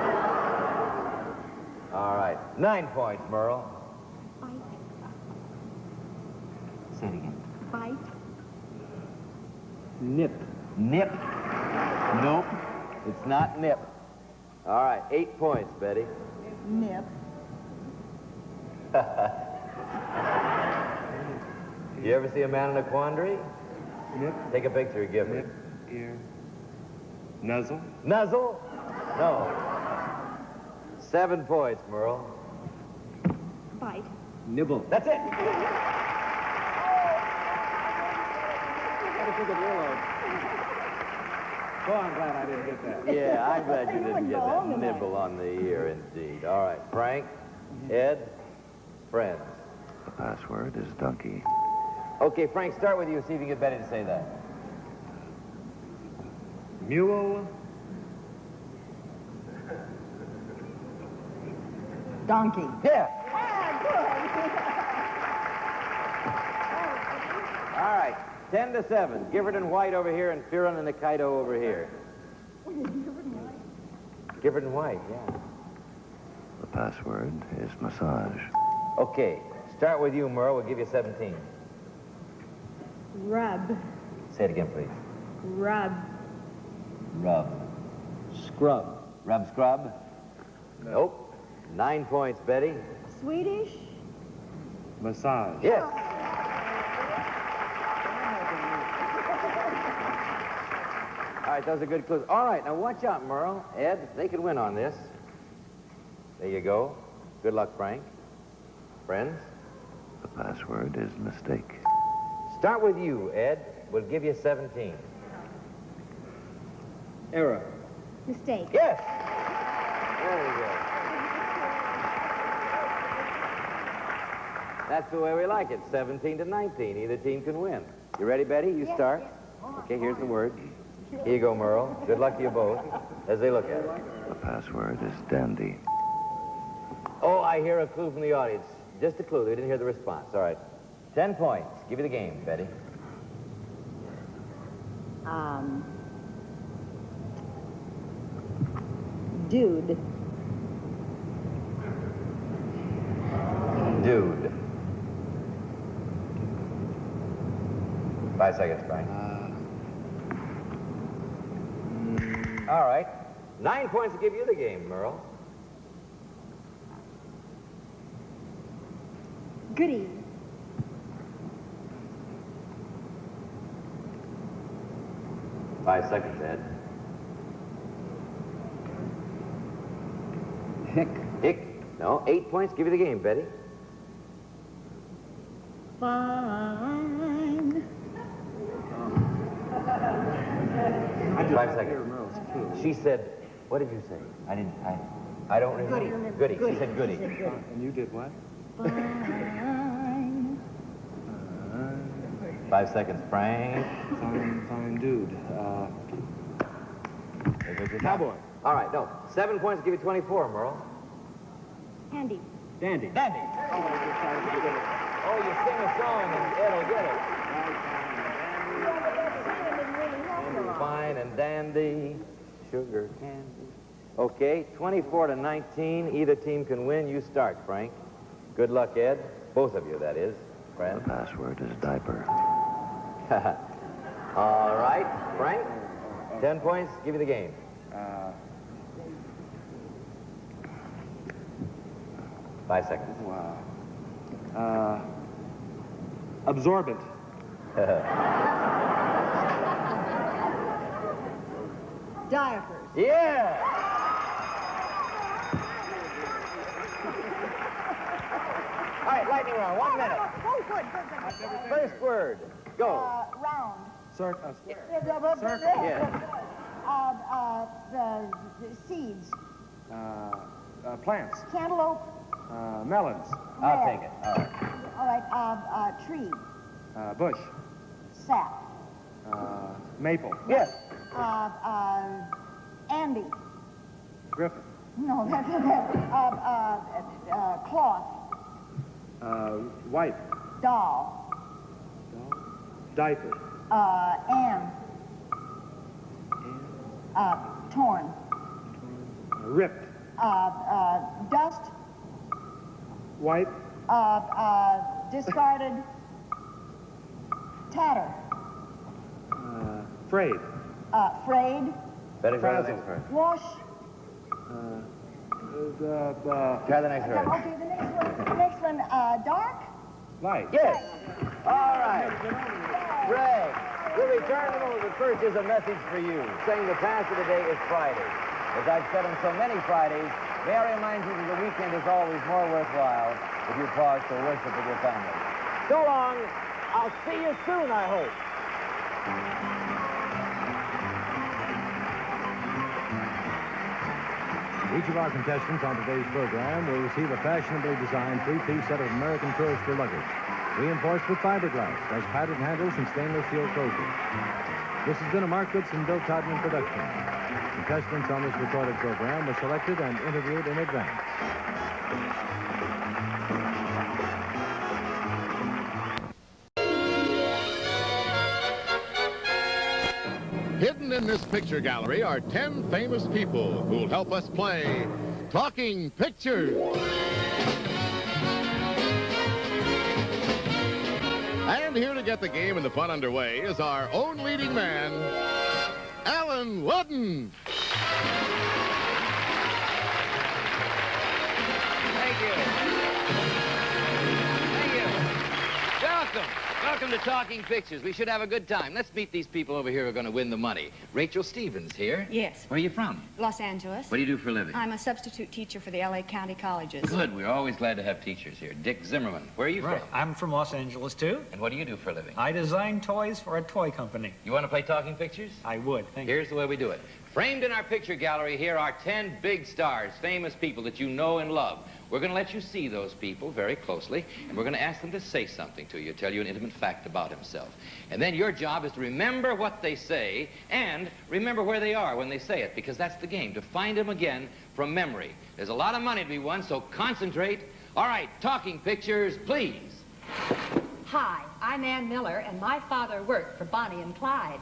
All right. 9 points, Merle. Say it again. Bite. Nip. Nip. Nope. It's not nip. All right. 8 points, Betty. Nip. You ever see a man in a quandary? Nip. Take a picture, give me. Nip. Ear. Nuzzle. Nuzzle? No. 7 points, Merle. Bite. Nibble. That's it. Oh, I'm glad I didn't get that. Yeah, I'm glad you didn't get that. Nibble on the ear, indeed. All right, Frank, Ed, friends. The password is donkey. Okay, Frank, start with you. See if you can get Betty to say that. Mule. Donkey. Yeah. All right, 10-7. Gifford and White over here, and Fearon and Nikaido over here. Gifford and White, yeah. The password is massage. Okay, start with you, Merle. We'll give you 17. Rub. Say it again, please. Rub. Rub. Scrub. Rub scrub? Nope. 9 points, Betty. Swedish. Massage. Yes. All right, those are good clues. All right, now watch out, Merle. Ed, they can win on this. There you go. Good luck, Frank. Friends? The password is mistake. Start with you, Ed. We'll give you 17. Error. Mistake. Yes. There you go. That's the way we like it. 17-19. Either team can win. You ready, Betty? You start. Okay, here's the word. Here you go, Merle. Good luck to you both as they look at it. The password is dandy. Oh, I hear a clue from the audience. Just a clue. They didn't hear the response. All right. 10 points. Give you the game, Betty. Dude. Dude. 5 seconds, Frank. All right. 9 points to give you the game, Merle. Goody. Five seconds, Ed. Hick. Hick. No, 8 points. Give you the game, Betty. Fine. 5 seconds. She said, what did you say? I don't remember. Goody. She said goody. And you did what? Fine. 5 seconds, Frank. Fine dude. There goes your Cowboy. time. All right, no. 7 points to give you 24, Merle. Handy. Dandy. Dandy. Oh, you sing a song and Ed will get it. Fine and dandy, sugar candy. Okay, 24-19. Either team can win. You start, Frank. Good luck, Ed. Both of you, that is. Friend. The password is diaper. All right, Frank. 10 points. Give you the game. 5 seconds. Wow. Absorbent. Diapers. Yeah! All right, lightning round, 1 minute. Oh, good. First word, go. Round. Square. Yeah. The seeds. Plants. Cantaloupe. Melons. I'll take it. All right. All right. Tree. Bush. Sap. Maple. Yes. Andy. Griffin. No, that's cloth. Wipe. Doll. Diaper. Ann. Torn. Ripped. Dust. Wipe. Discarded. Tatter. Frayed. Frayed. Better try the Frazzled. next word. Wash. Try the next word. Okay, the next one, dark. Light. Yes. All right. Ray, we'll return in a moment, but first is a message for you, saying the task of the day is Friday. As I've said on so many Fridays, may I remind you that the weekend is always more worthwhile if you pause to worship with your family. So long. I'll see you soon, I hope. Each of our contestants on today's program will receive a fashionably designed three-piece set of American Tourister luggage, reinforced with fiberglass, has padded handles and stainless steel closures. This has been a Mark Goodson, Bill Todman production. Contestants on this recorded program were selected and interviewed in advance. Hidden in this picture gallery are 10 famous people who'll help us play Talking Pictures. And here to get the game and the fun underway is our own leading man, Allen Ludden. Thank you. Thank you. Welcome. Welcome to Talking Pictures. We should have a good time. Let's meet these people over here who are going to win the money. Rachel Stevens here. Yes. Where are you from? Los Angeles. What do you do for a living? I'm a substitute teacher for the LA County Colleges. Good. We're always glad to have teachers here. Dick Zimmerman. Where are you Right. from? I'm from Los Angeles, too. And what do you do for a living? I design toys for a toy company. You want to play Talking Pictures? I would. Thank you. Here's the way we do it. Framed in our picture gallery here are 10 big stars, famous people that you know and love. We're going to let you see those people very closely, and we're going to ask them to say something to you, tell you an intimate fact about himself. And then your job is to remember what they say and remember where they are when they say it, because that's the game, to find them again from memory. There's a lot of money to be won, so concentrate. All right, Talking Pictures, please. Hi, I'm Ann Miller, and my father worked for Bonnie and Clyde.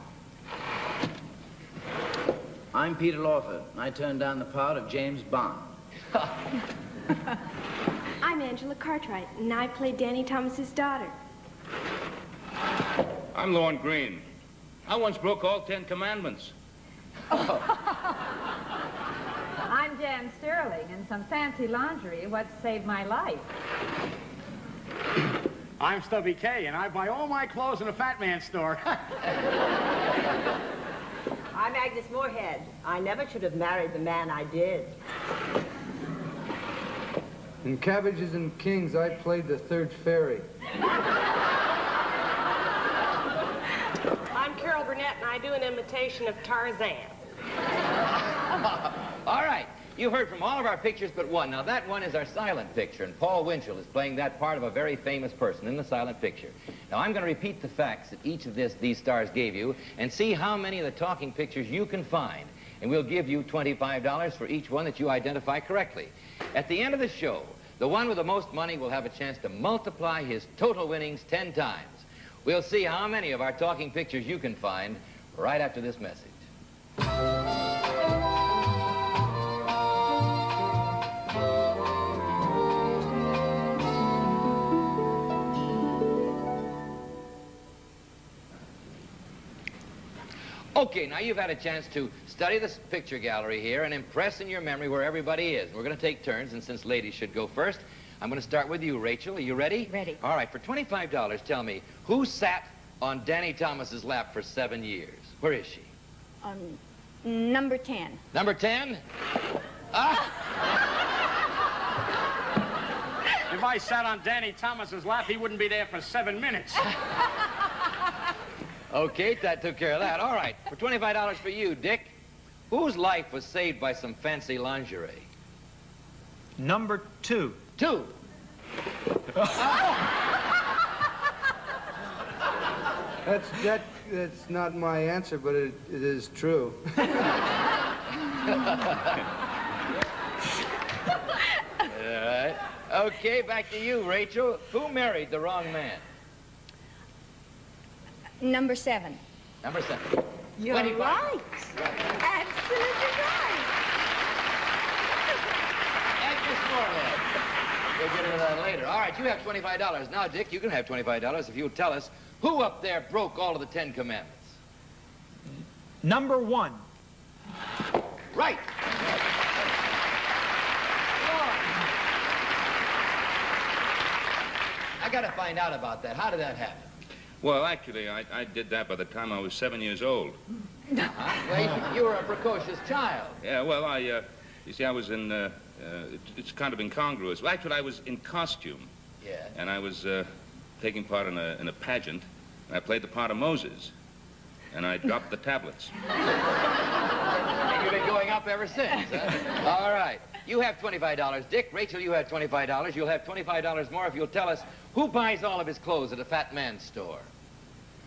I'm Peter Lawford, and I turned down the part of James Bond. I'm Angela Cartwright, and I played Danny Thomas's daughter. I'm Lorne Green. I once broke all 10 commandments. I'm Jan Sterling, and some fancy lingerie what saved my life. I'm Stubby K, and I buy all my clothes in a Fat Man store. I'm Agnes Moorehead. I never should have married the man I did. In Cabbages and Kings, I played the third fairy. I'm Carol Burnett, and I do an imitation of Tarzan. All right. You've heard from all of our pictures but one. Now, that one is our silent picture, and Paul Winchell is playing that part of a very famous person in the silent picture. Now, I'm going to repeat the facts that each of these stars gave you and see how many of the talking pictures you can find. And we'll give you $25 for each one that you identify correctly. At the end of the show, the one with the most money will have a chance to multiply his total winnings 10 times. We'll see how many of our talking pictures you can find right after this message. Okay, now you've had a chance to study this picture gallery here and impress in your memory where everybody is. We're going to take turns, and since ladies should go first, I'm going to start with you, Rachel. Are you ready? Ready. All right, for $25, tell me, who sat on Danny Thomas's lap for 7 years? Where is she? Number 10. Number 10? Ah! If I sat on Danny Thomas's lap, he wouldn't be there for 7 minutes. Okay, that took care of that. All right, for $25 for you, Dick, whose life was saved by some fancy lingerie? Number 2. 2. That's not my answer, but it is true. All right. Okay, back to you, Rachel. Who married the wrong man? Number 7. Number 7. You're 25. right. Absolutely right. And Miss Moorhead. We'll get into that later. All right, you have $25. Now, Dick, you can have $25 if you'll tell us who up there broke all of the 10 Commandments. Number 1. Right. I got to find out about that. How did that happen? Well, actually, I did that by the time I was 7 years old. Well, you were a precocious child. Yeah, well, you see, I was in, it's kind of incongruous. Well, actually, I was in costume. Yeah. And I was taking part in a pageant, and I played the part of Moses. And I dropped the tablets. And you've been going up ever since, huh? All right. You have $25, Dick. Rachel, you have $25. You'll have $25 more if you'll tell us who buys all of his clothes at a fat man's store.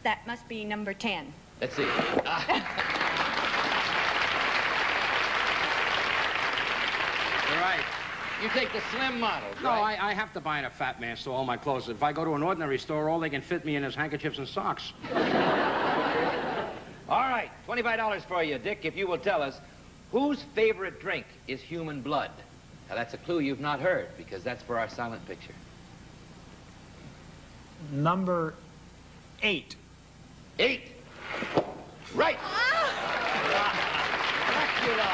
That must be number 10. Let's see. You're right. You take the slim models, No, right? I have to buy in a fat man's store all my clothes. If I go to an ordinary store, all they can fit me in is handkerchiefs and socks. All right, $25 for you, Dick, if you will tell us whose favorite drink is human blood. Now, that's a clue you've not heard, because that's for our silent picture. Number 8. 8. Right. Dracula.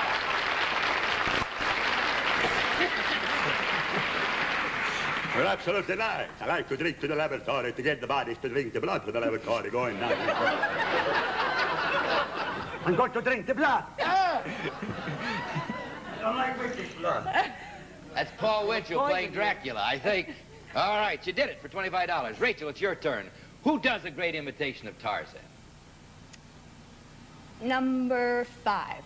You're absolutely right. I like to drink to the laboratory to get the bodies to drink the blood to the laboratory going now. I'm going to drink the blood. Ah! I like British blood. That's Paul Winchell playing Dracula, I think. All right, you did it for $25. Rachel, it's your turn. Who does a great imitation of Tarzan? Number 5.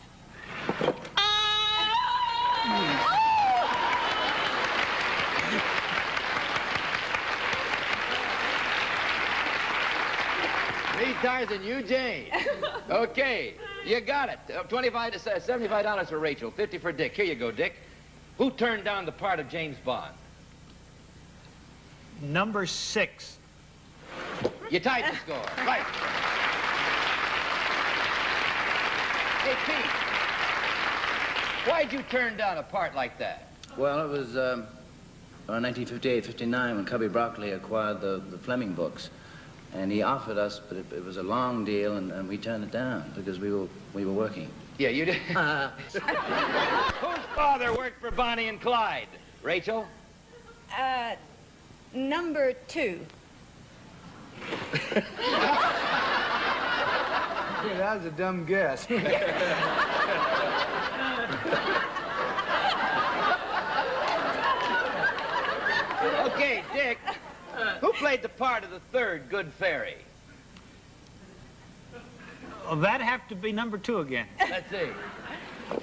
Me, Tarzan, you, Jane. Okay, you got it. $75 for Rachel, 50 for Dick. Here you go, Dick. Who turned down the part of James Bond? Number 6. You tied the score. Right. Hey, Pete, why'd you turn down a part like that? Well, it was 1958-59 when Cubby Broccoli acquired the Fleming books. And he offered us, but it was a long deal, and we turned it down because we were working. Yeah, you did. Whose father worked for Bonnie and Clyde? Rachel? Number 2. Yeah, that was a dumb guess. Okay, Dick. Who played the part of the third good fairy? Well, that'd have to be number 2 again. Let's see.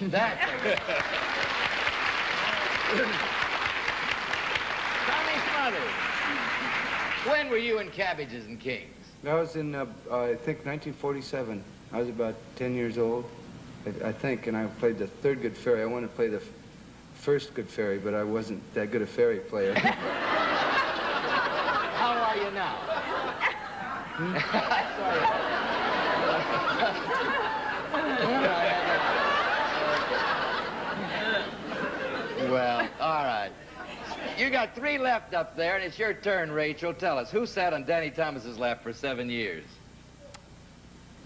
That's Tommy Smothers. When were you in Cabbages and Kings? That was in, I think, 1947. I was about 10 years old, I think, and I played the third good fairy. I wanted to play the first good fairy, but I wasn't that good a fairy player. How are you now? Well, all right. You got 3 left up there, and it's your turn, Rachel. Tell us, who sat on Danny Thomas's lap for 7 years?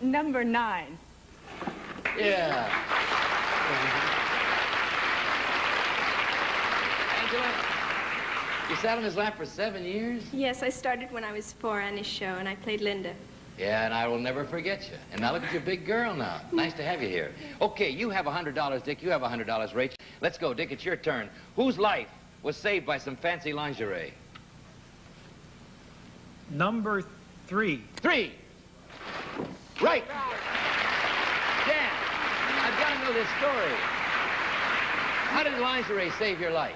Number 9. Yeah. Angela? You sat on his lap for 7 years? Yes, I started when I was 4 on his show, and I played Linda. Yeah, and I will never forget you. And now look at your big girl now. Nice to have you here. Okay, you have $100, Dick. You have $100, Rachel. Let's go, Dick. It's your turn. Whose life was saved by some fancy lingerie? Number 3. 3. Right. Dan, I've got to know this story. How did lingerie save your life?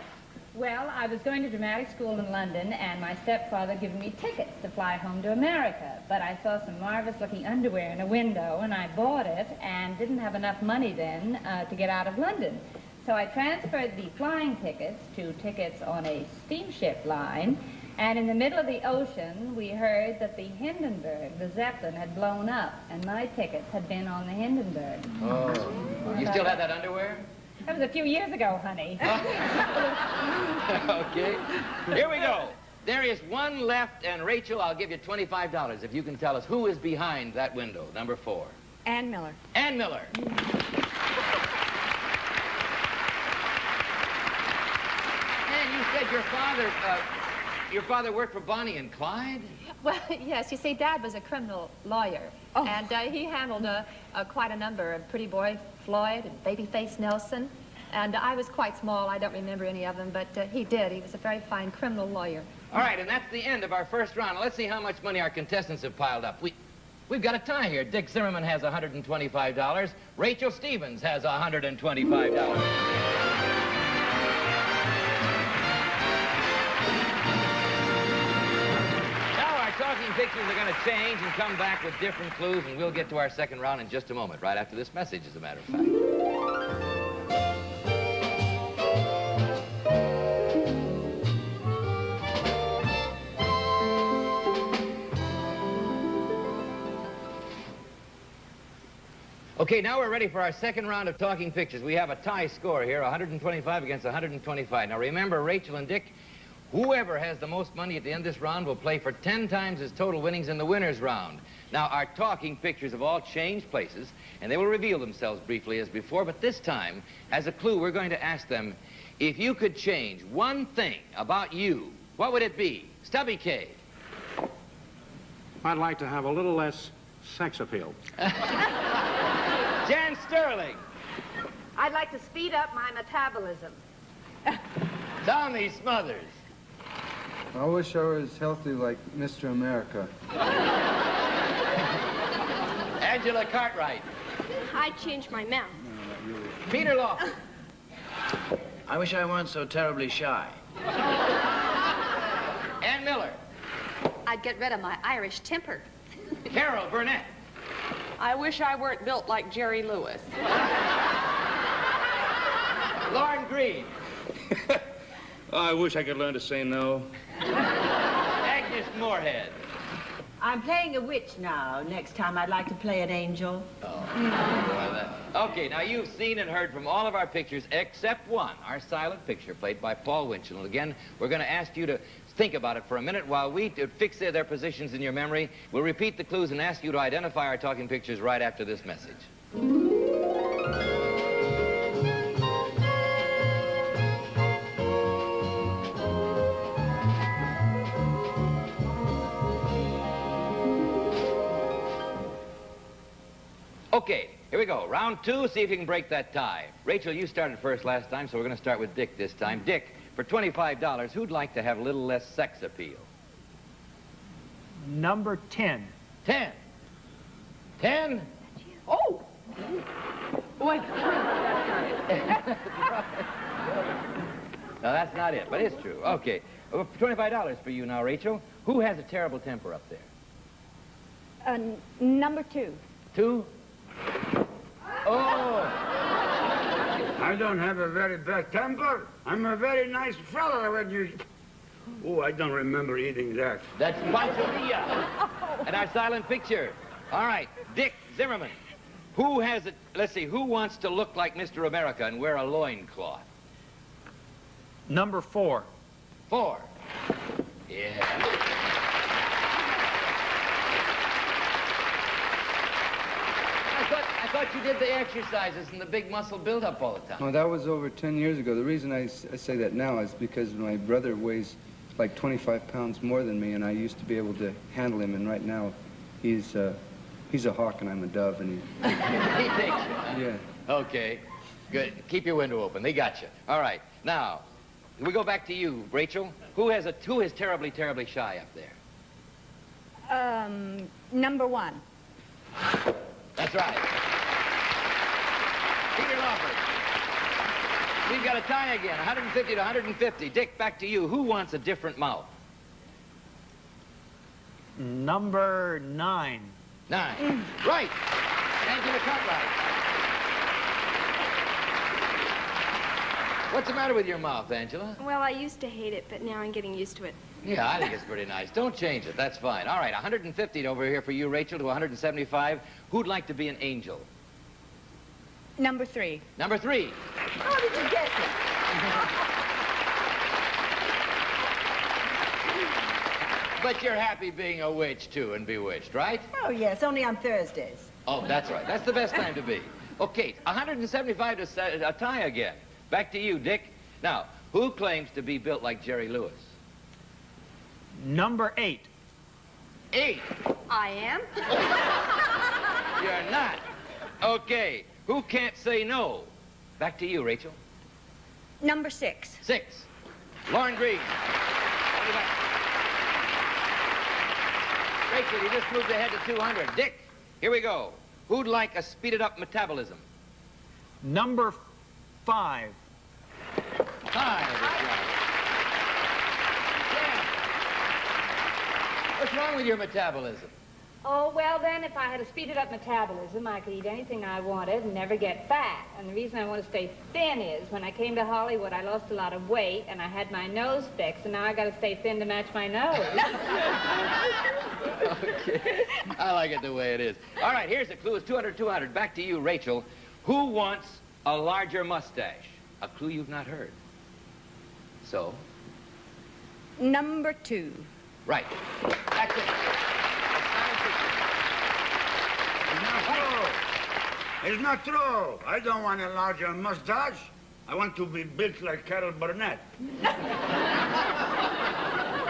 Well, I was going to dramatic school in London, and my stepfather gave me tickets to fly home to America. But I saw some marvelous-looking underwear in a window, and I bought it, and didn't have enough money then to get out of London. So I transferred the flying tickets to tickets on a steamship line, and in the middle of the ocean, we heard that the Hindenburg, the Zeppelin, had blown up, and my tickets had been on the Hindenburg. Oh. You still have that underwear? That was a few years ago, honey. Okay. Here we go. There is one left, and Rachel, I'll give you $25 if you can tell us who is behind that window, number 4. Ann Miller. Ann Miller. And you said your father worked for Bonnie and Clyde? Well, yes. You see, Dad was a criminal lawyer, and he handled quite a number of Pretty Boy Floyd and Babyface Nelson. And I was quite small. I don't remember any of them, but he did. He was a very fine criminal lawyer. All right, and that's the end of our first round. Now, let's see how much money our contestants have piled up. We've got a tie here. Dick Zimmerman has $125. Rachel Stevens has $125. Talking pictures are going to change and come back with different clues, and we'll get to our second round in just a moment, right after this message, as a matter of fact. Okay, now we're ready for our second round of talking pictures. We have a tie score here, 125 against 125. Now remember, Rachel and Dick, whoever has the most money at the end of this round will play for 10 times his total winnings in the winner's round. Now, our talking pictures have all changed places, and they will reveal themselves briefly as before, but this time, as a clue, we're going to ask them, if you could change one thing about you, what would it be? Stubby K. I'd like to have a little less sex appeal. Jan Sterling. I'd like to speed up my metabolism. Tommy Smothers. I wish I was healthy like Mr. America. Angela Cartwright. I changed my mouth. No, not really. Peter Law. I wish I weren't so terribly shy. Ann Miller. I'd get rid of my Irish temper. Carol Burnett. I wish I weren't built like Jerry Lewis. Lauren Green. I wish I could learn to say no. Agnes Moorehead. I'm playing a witch now. Next time I'd like to play an angel. Okay, now you've seen and heard from all of our pictures except one, our silent picture played by Paul Winchell. And again, we're going to ask you to think about it for a minute while we fix their positions in your memory. We'll repeat the clues and ask you to identify our talking pictures right after this message. Okay, here we go. Round 2, see if you can break that tie. Rachel, you started first last time, so we're going to start with Dick this time. Dick, for $25, who'd like to have a little less sex appeal? Number 10. 10. 10? Oh! Wait. No, that's not it, but it's true. Okay, $25 for you now, Rachel. Who has a terrible temper up there? Number 2. 2? Oh! I don't have a very bad temper. I'm a very nice fellow when you... Oh, I don't remember eating that. That's Panchadilla. And our silent picture. All right, Dick Zimmerman. Who has it? Let's see, who wants to look like Mr. America and wear a loincloth? Number 4. 4. Yeah. I thought you did the exercises and the big muscle build-up all the time. No, that was over 10 years ago. The reason I say that now is because my brother weighs like 25 pounds more than me, and I used to be able to handle him, and right now he's a hawk and I'm a dove, and he... He takes you. Yeah. Okay, good. Keep your window open. They got you. All right. Now, we go back to you, Rachel. Who is terribly, terribly shy up there? Number 1. That's right. Peter Lawford. We've got a tie again, 150 to 150. Dick, back to you. Who wants a different mouth? Number 9. 9. Right. Angela Cartwright. What's the matter with your mouth, Angela? Well, I used to hate it, but now I'm getting used to it. Yeah, I think it's pretty nice. Don't change it. That's fine. All right, 150 over here for you, Rachel, to 175. Who'd like to be an angel? Number 3. Number 3. How did you guess it? But you're happy being a witch, too, and bewitched, right? Oh, yes, only on Thursdays. Oh, that's right. That's the best time to be. Okay, 175 to a tie again. Back to you, Dick. Now, who claims to be built like Jerry Lewis? Number 8. 8. I am? You're not. Okay, who can't say no? Back to you, Rachel. Number 6. 6. Lauren Green. Rachel, you just moved ahead to 200. Dick, here we go. Who'd like a speeded up metabolism? Number 5. 5. What's wrong with your metabolism? Oh, well, then, if I had a speeded up metabolism, I could eat anything I wanted and never get fat. And the reason I want to stay thin is when I came to Hollywood, I lost a lot of weight, and I had my nose fixed, and now I got to stay thin to match my nose. Okay. I like it the way it is. All right, here's a clue. It's 200, 200. Back to you, Rachel. Who wants a larger mustache? A clue you've not heard. So? Number 2. Right. That's it. It's not true. I don't want a larger mustache. I want to be built like Carol Burnett.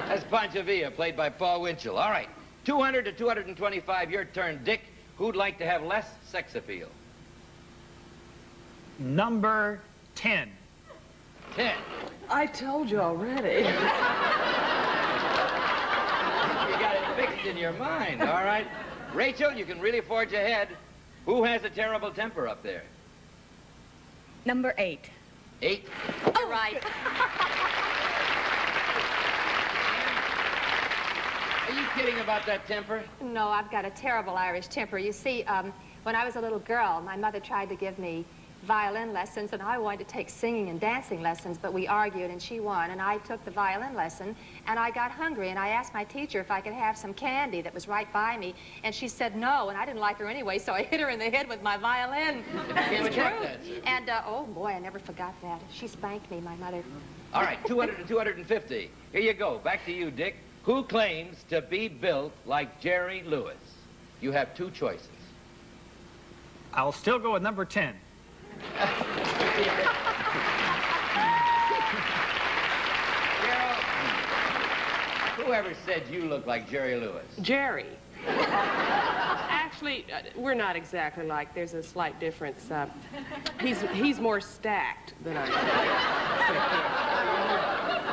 That's Pancho Villa, played by Paul Winchell. All right, 200 to 225, your turn. Dick, who'd like to have less sex appeal? Number 10. 10. I told you already. You got it fixed in your mind, all right? Rachel, you can really forge ahead. Who has a terrible temper up there? Number 8. 8? You're right. Are you kidding about that temper? No, I've got a terrible Irish temper. You see, when I was a little girl, my mother tried to give me violin lessons, and I wanted to take singing and dancing lessons, but we argued, and she won, and I took the violin lesson, and I got hungry, and I asked my teacher if I could have some candy that was right by me, and she said no, and I didn't like her anyway, so I hit her in the head with my violin. It's true. And, oh, boy, I never forgot that. She spanked me, my mother. All right, 200 to 250. Here you go. Back to you, Dick. Who claims to be built like Jerry Lewis? You have 2 choices. I'll still go with number 10. Whoever said you look like Jerry Lewis? Jerry. Actually, we're not exactly like. There's a slight difference. He's more stacked than I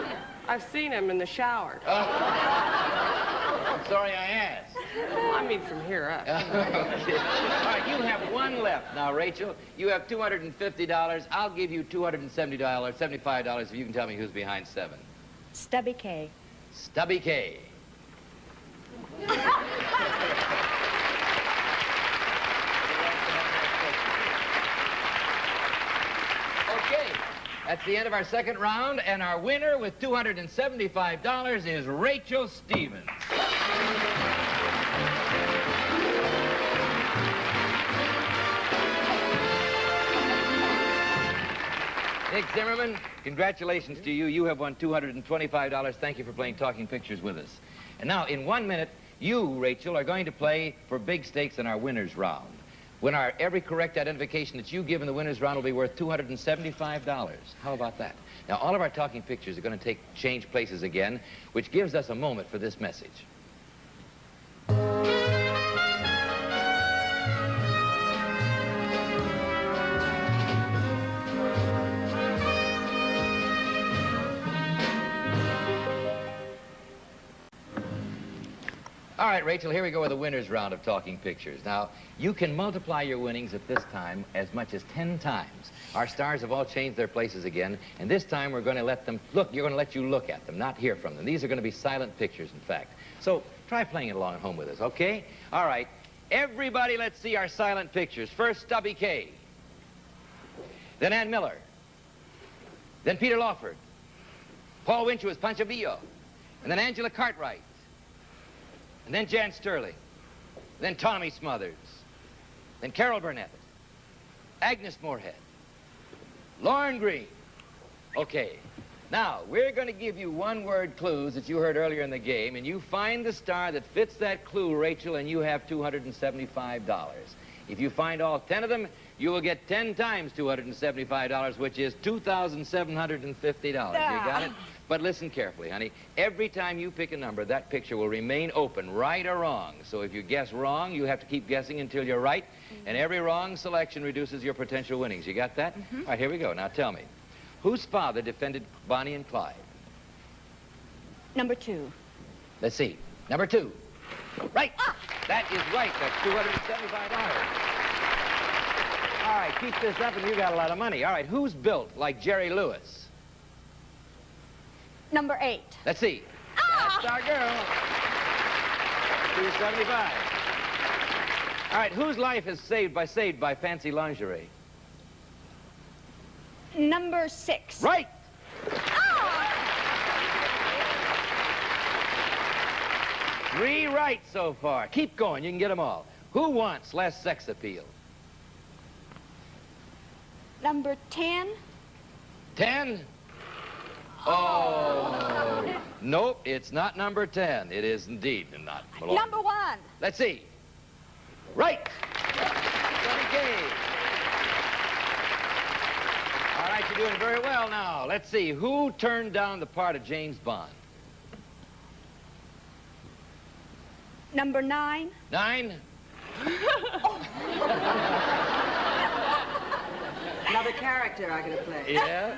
am. I've seen him in the shower. I'm sorry I asked. I mean, from here up. Okay. All right, you have 1 left now, Rachel. You have $250. I'll give you $275 if you can tell me who's behind 7. Stubby K. Stubby K. Okay, that's the end of our second round, and our winner with $275 is Rachel Stevens. Nick Zimmerman, congratulations to you. You have won $225. Thank you for playing Talking Pictures with us. And now, in 1 minute, you, Rachel, are going to play for big stakes in our winner's round. When every correct identification that you give in the winner's round will be worth $275. How about that? Now, all of our talking pictures are going to change places again, which gives us a moment for this message. All right, Rachel, here we go with the winner's round of talking pictures. Now, you can multiply your winnings at this time as much as 10 times. Our stars have all changed their places again, and this time we're going to let them look. You're going to let you look at them, not hear from them. These are going to be silent pictures, in fact. So try playing it along at home with us, okay? All right. Everybody, let's see our silent pictures. First, Stubby K. Then Ann Miller. Then Peter Lawford. Paul Winchell as Pancho Villa. And then Angela Cartwright. And then Jan Sterling. Then Tommy Smothers. Then Carol Burnett. Agnes Moorehead. Lauren Green. Okay. Now, we're going to give you one-word clues that you heard earlier in the game, and you find the star that fits that clue, Rachel, and you have $275. If you find all 10 of them, you will get 10 times $275, which is $2,750. You got it? But listen carefully, honey. Every time you pick a number, that picture will remain open, right or wrong. So if you guess wrong, you have to keep guessing until you're right, and every wrong selection reduces your potential winnings. You got that? All right, here we go. Now tell me, whose father defended Bonnie and Clyde? Number 2. Let's see. Number 2. Right. That is right. That's $275. All right, keep this up and you got a lot of money. All right, who's built like Jerry Lewis? Number 8. Let's see. That's our girl. $275. All right, whose life is saved by fancy lingerie? Number 6. Right. Three right so far. Keep going. You can get them all. Who wants less sex appeal? Number 10. 10? Oh. Nope, it's not number 10. It is indeed not. Number 1. Let's see. Right. All right, you're doing very well now. Let's see. Who turned down the part of James Bond? Number 9. 9? Another character I could have played. Yeah?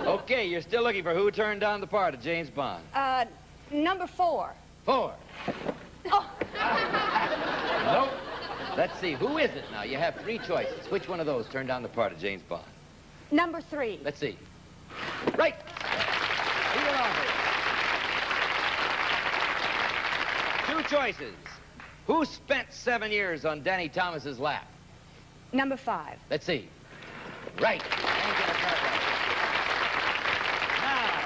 Okay, you're still looking for who turned down the part of James Bond. Number 4. 4. Oh. Nope. Let's see, who is it now? You have 3 choices. Which one of those turned down the part of James Bond? Number 3. Let's see. Right. Two choices. Who spent 7 years on Danny Thomas's lap? Number 5. Let's see. Right. Now,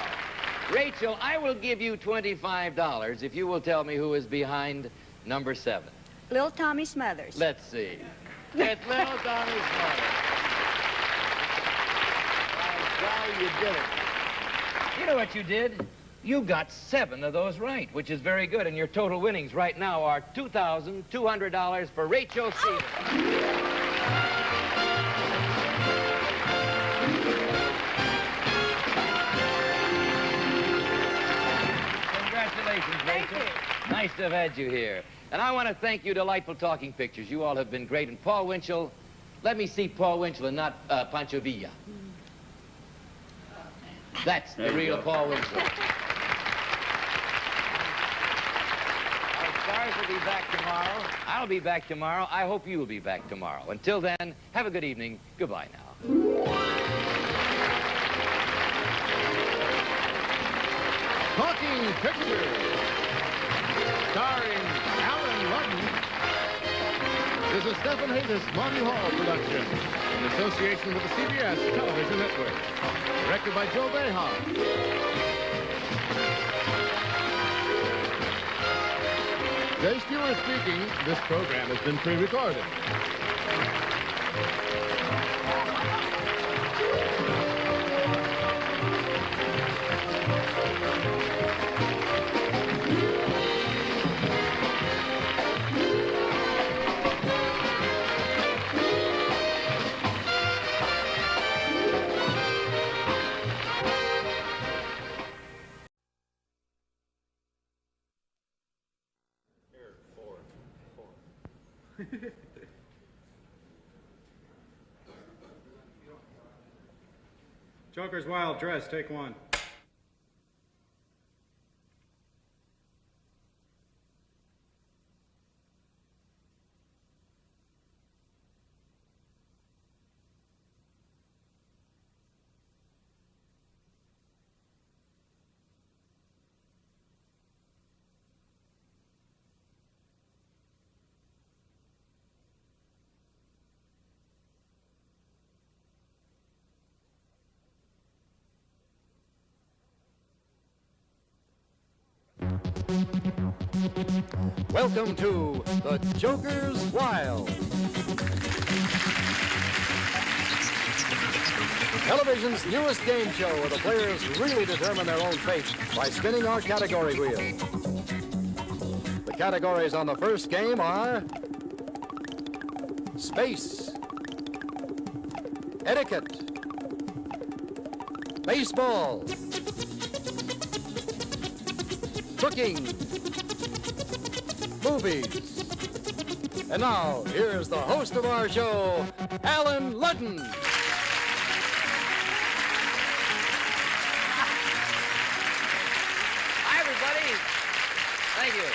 Rachel, I will give you $25 if you will tell me who is behind number 7. Little Tommy Smothers. Let's see. It's little Tommy Smothers. Well, you did it. You know what you did? You got 7 of those right, which is very good, and your total winnings right now are $2,200 for Rachel Seaver. Congratulations, Rachel. Nice to have had you here. And I want to thank you, Delightful Talking Pictures. You all have been great. And Paul Winchell, let me see Paul Winchell and not Pancho Villa. That's the real Paul Winchell. Our stars will be back tomorrow. I'll be back tomorrow. I hope you will be back tomorrow. Until then, have a good evening. Goodbye now. Talking Pictures, starring Allen Ludden, is a Stephen Hayes Monty Hall production in association with the CBS Television Network. Directed by Joe Behar. Jay Stewart speaking. This program has been pre-recorded. Joker's Wild Dress, take one. Welcome to The Joker's Wild. Television's newest game show where the players really determine their own fate by spinning our category wheel. The categories on the first game are space, etiquette, baseball, cooking, movies. And now, here's the host of our show, Allen Ludden. Hi, everybody. Thank you.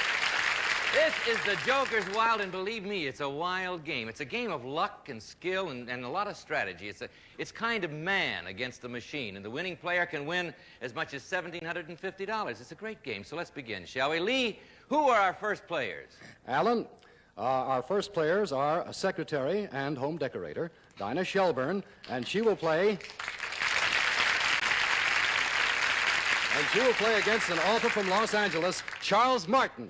This is the Joker's Wild, and believe me, it's a wild game. It's a game of luck and skill and a lot of strategy. It's kind of man against the machine, and the winning player can win as much as $1,750. It's a great game, so let's begin, shall we? Lee, who are our first players? Alan, our first players are a secretary and home decorator, Dinah Shelburne, and she will play against an author from Los Angeles, Charles Martin.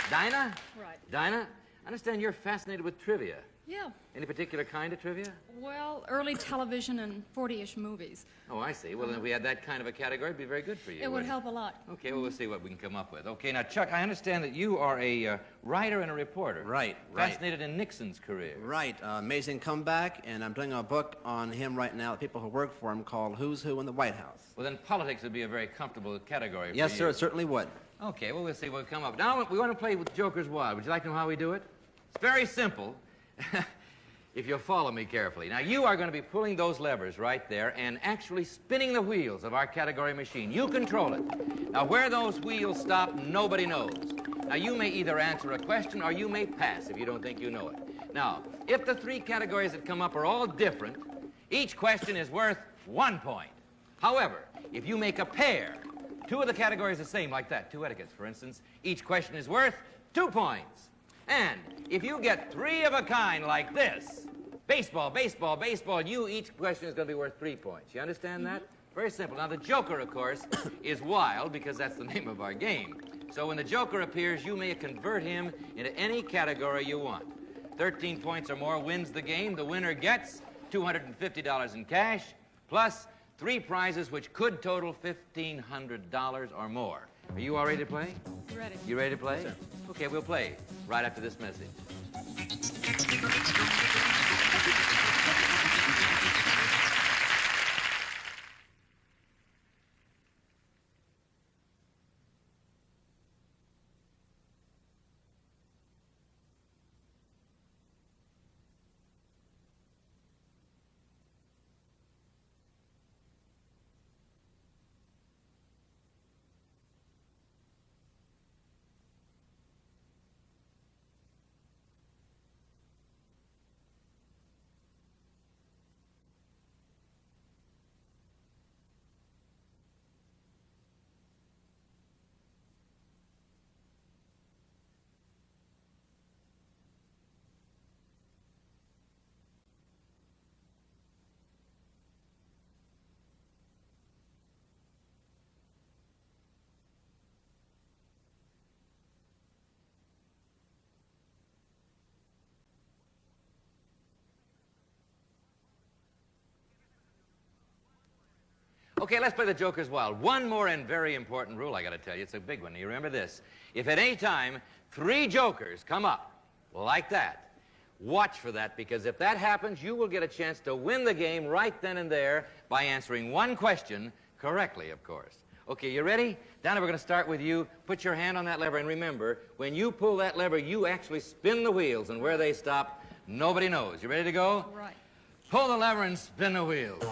Dinah? Right. Dinah, I understand you're fascinated with trivia. Yeah. Any particular kind of trivia? Well, early television and 40-ish movies. Oh, I see. Well, then if we had that kind of a category, it'd be very good for you. It would help a lot. Okay, well, we'll see what we can come up with. Okay, now, Chuck, I understand that you are a writer and a reporter. Right. Fascinated in Nixon's career. Right. Amazing comeback, and I'm doing a book on him right now, the people who work for him, called Who's Who in the White House. Well, then politics would be a very comfortable category for Yes, you. sir, it certainly would. Okay, well, we'll see what we come up with. Now, we want to play with Joker's Wild. Would you like to know how we do it? It's very simple, if you'll follow me carefully. Now, you are going to be pulling those levers right there and actually spinning the wheels of our category machine. You control it. Now, where those wheels stop, nobody knows. Now, you may either answer a question or you may pass if you don't think you know it. Now, if the three categories that come up are all different, each question is worth 1 point. However, if you make a pair, two of the categories the same, like that, two etiquettes, for instance, each question is worth 2 points. And if you get three of a kind like this, baseball, baseball, baseball, each question is going to be worth 3 points. You understand that? Very simple. Now, the Joker, of course, is wild because that's the name of our game. So when the Joker appears, you may convert him into any category you want. 13 points or more wins the game. The winner gets $250 in cash, plus 3 prizes which could total $1,500 or more. Are you all ready to play? Ready. You ready to play? Yes, sir. Okay, we'll play right after this message. Okay, let's play the Joker's Wild. One more and very important rule I got to tell you. It's a big one. You remember this. If at any time 3 jokers come up like that, watch for that, because if that happens, you will get a chance to win the game right then and there by answering one question correctly, of course. Okay, you ready? Donna, we're going to start with you. Put your hand on that lever, and remember, when you pull that lever, you actually spin the wheels, and where they stop, nobody knows. You ready to go? Right. Pull the lever and spin the wheels.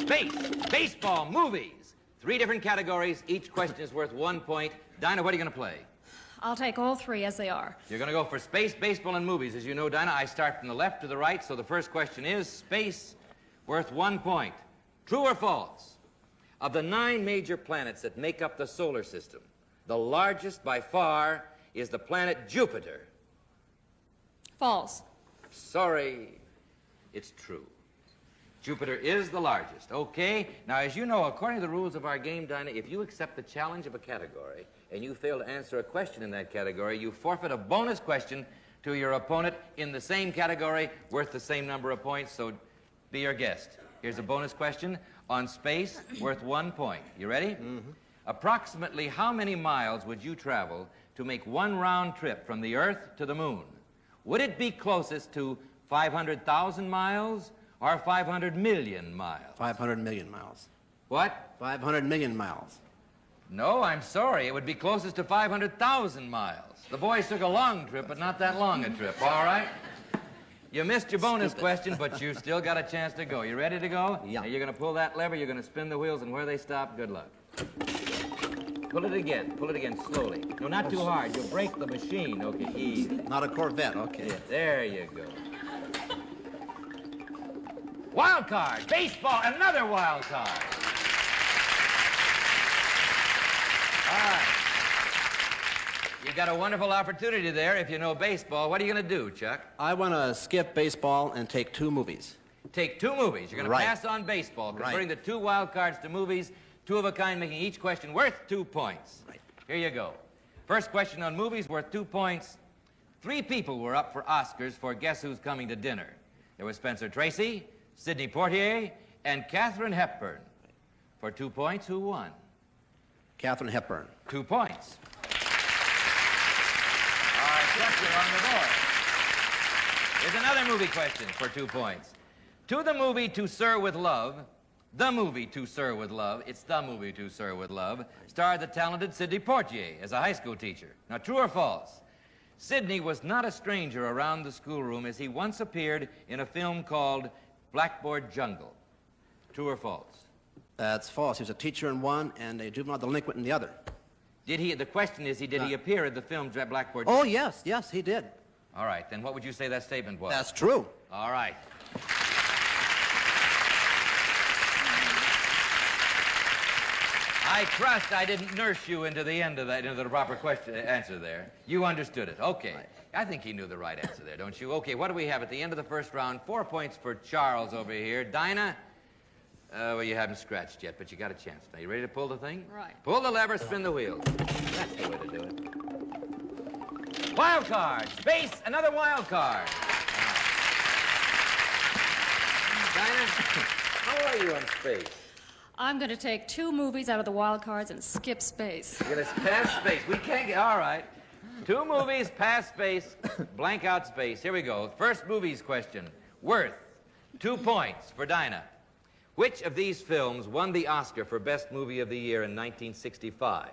Space, baseball, movies. 3 different categories. Each question is worth 1 point. Dinah, what are you going to play? I'll take all 3 as they are. You're going to go for space, baseball, and movies. As you know, Dinah, I start from the left to the right, so the first question is space, worth 1 point. True or false? Of the 9 major planets that make up the solar system, the largest by far is the planet Jupiter. False. Sorry, it's true. Jupiter is the largest. Okay, now as you know, according to the rules of our game, Dinah, if you accept the challenge of a category and you fail to answer a question in that category, you forfeit a bonus question to your opponent in the same category worth the same number of points, so be your guest. Here's a bonus question on space worth 1 point. You ready? Mm-hmm. Approximately how many miles would you travel to make 1 round trip from the Earth to the Moon? Would it be closest to 500,000 miles or 500 million miles? 500 million miles. What? 500 million miles. No, I'm sorry. It would be closest to 500,000 miles. The boys took a long trip, but not that long a trip, all right? You missed your bonus question, but you still got a chance to go. You ready to go? Yeah. Now you're going to pull that lever, you're going to spin the wheels, and where they stop, good luck. Pull it again slowly. No, not too hard. You'll break the machine. Okay, easy. Not a Corvette, okay. Yeah, there you go. Wild card, baseball, another wild card. All right. You got a wonderful opportunity there if you know baseball. What are you going to do, Chuck? I want to skip baseball and take 2 movies. Take 2 movies. You're going to Right. pass on baseball, converting Right. the 2 wild cards to movies, 2 of a kind, making each question worth 2 points. Right. Here you go. First question on movies worth 2 points. 3 people were up for Oscars for Guess Who's Coming to Dinner. There was Spencer Tracy, Sidney Poitier, and Katharine Hepburn. For 2 points, who won? Katharine Hepburn. 2 points. All right, Chuck, you're on the board. Here's another movie question for 2 points. To the movie To Sir With Love, the movie To Sir With Love, it's the movie To Sir With Love, starred the talented Sidney Poitier as a high school teacher. Now, true or false? Sidney was not a stranger around the schoolroom as he once appeared in a film called Blackboard Jungle. True or false? That's false. He was a teacher in one and a juvenile delinquent in the other. Did he, the question is, did he appear in the film Blackboard Oh, Jungle? yes, he did. All right, then what would you say that statement was? That's true. All right. I trust I didn't nurse you into the end of that, into the proper question answer there. You understood it. Okay. Right. I think he knew the right answer there, don't you? Okay, what do we have at the end of the first round? 4 points for Charles over here. Dinah, well, you haven't scratched yet, but you got a chance. Now, you ready to pull the thing? Right. Pull the lever, spin the wheel. That's the way to do it. Wild card. Space, another wild card. Dinah, how are you on space? I'm going to take 2 movies out of the wild cards and skip space. You're going to pass space. We can't get, all right. 2 movies, pass space, blank out space. Here we go. First movies question. Worth 2 points for Dinah. Which of these films won the Oscar for Best Movie of the Year in 1965?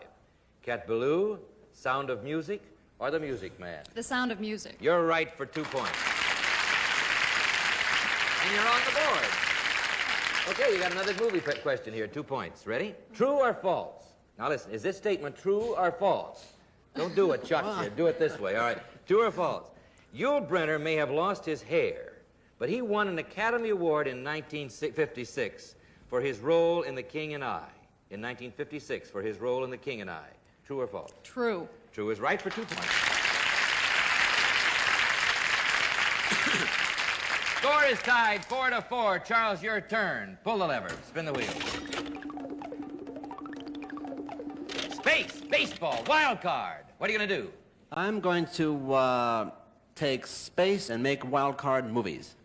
Cat Ballou, Sound of Music, or The Music Man? The Sound of Music. You're right for 2 points. And you're on the board. Okay, you got another movie question here, 2 points. Ready? True or false? Now listen, is this statement true or false? Don't do it, Chuck, here. Do it this way, all right? True or false? Yul Brynner may have lost his hair, but he won an Academy Award in 1956 for his role in The King and I. In 1956 for his role in The King and I. True or false? True. True is right for 2 points. Score is tied 4-4. Charles, your turn. Pull the lever. Spin the wheel. Space, baseball, wild card. What are you going to do? I'm going to take space and make wild card movies.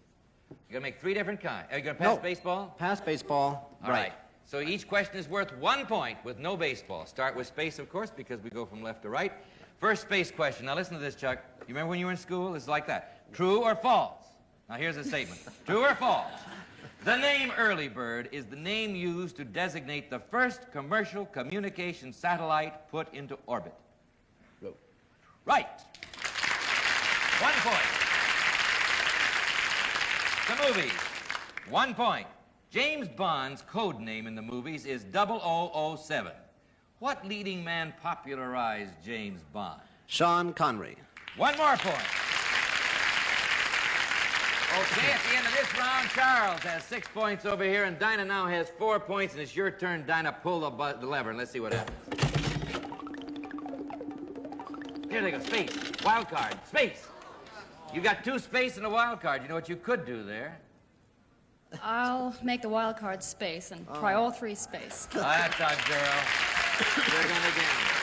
You're going to make 3 different kinds. Are you going to pass No. baseball? Pass baseball. All right. So each question is worth 1 point with no baseball. Start with space, of course, because we go from left to right. First space question. Now listen to this, Chuck. You remember when you were in school? It's like that. True or false? Now here's a statement. True or false? The name Early Bird is the name used to designate the first commercial communication satellite put into orbit. Right. 1 point. The movies. 1 point. James Bond's code name in the movies is 0007. What leading man popularized James Bond? Sean Connery. 1 more point. Okay, at the end of this round, Charles has 6 points over here, and Dinah now has 4 points, and it's your turn, Dinah. Pull the lever, and let's see what happens. Here they go, space, wild card, space. You got 2 space and a wild card. You know what you could do there? I'll make the wild card space and try all 3 space. That's a girl. You're gonna get it.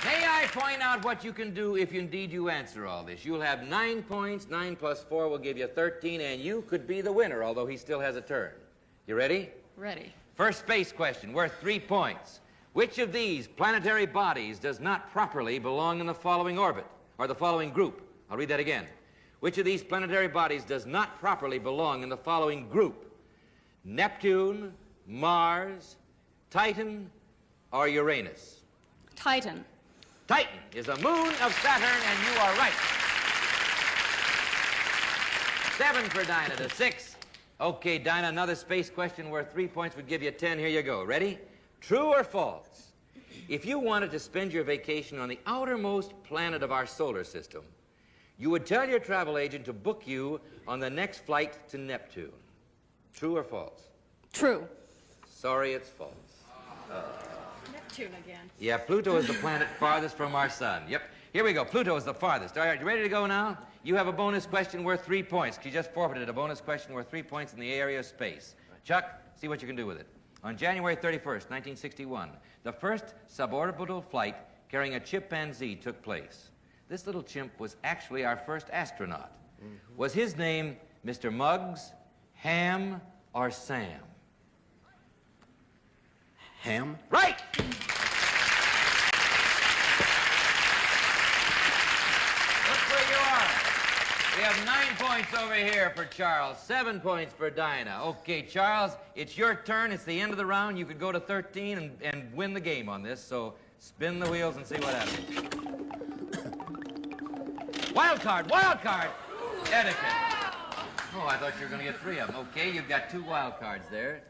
May I point out what you can do if indeed you answer all this? You'll have 9 points. 9 plus 4 will give you 13, and you could be the winner, although he still has a turn. You ready? Ready. First space question, worth 3 points. Which of these planetary bodies does not properly belong in the following orbit, or the following group? I'll read that again. Which of these planetary bodies does not properly belong in the following group? Neptune, Mars, Titan, or Uranus? Titan. Titan is a moon of Saturn, and you are right. 7 for Dinah to 6. Okay, Dinah, another space question worth 3 points would give you 10. Here you go. Ready? True or false? If you wanted to spend your vacation on the outermost planet of our solar system, you would tell your travel agent to book you on the next flight to Neptune. True or false? True. Sorry, it's false. Neptune again. Yeah, Pluto is the planet farthest from our sun. Yep. Here we go. Pluto is the farthest. All right, you ready to go now? You have a bonus question worth 3 points. You just forfeited a bonus question worth 3 points in the area of space. Chuck, see what you can do with it. On January 31st, 1961, the first suborbital flight carrying a chimpanzee took place. This little chimp was actually our first astronaut. Was his name Mr. Muggs, Ham, or Sam? Ham? Right! Look where you are. We have 9 points over here for Charles, 7 points for Dinah. Okay, Charles, it's your turn. It's the end of the round. You could go to 13 and win the game on this, so spin the wheels and see what happens. Wild card, etiquette. Oh, I thought you were going to get 3 of them. Okay, you've got 2 wild cards there.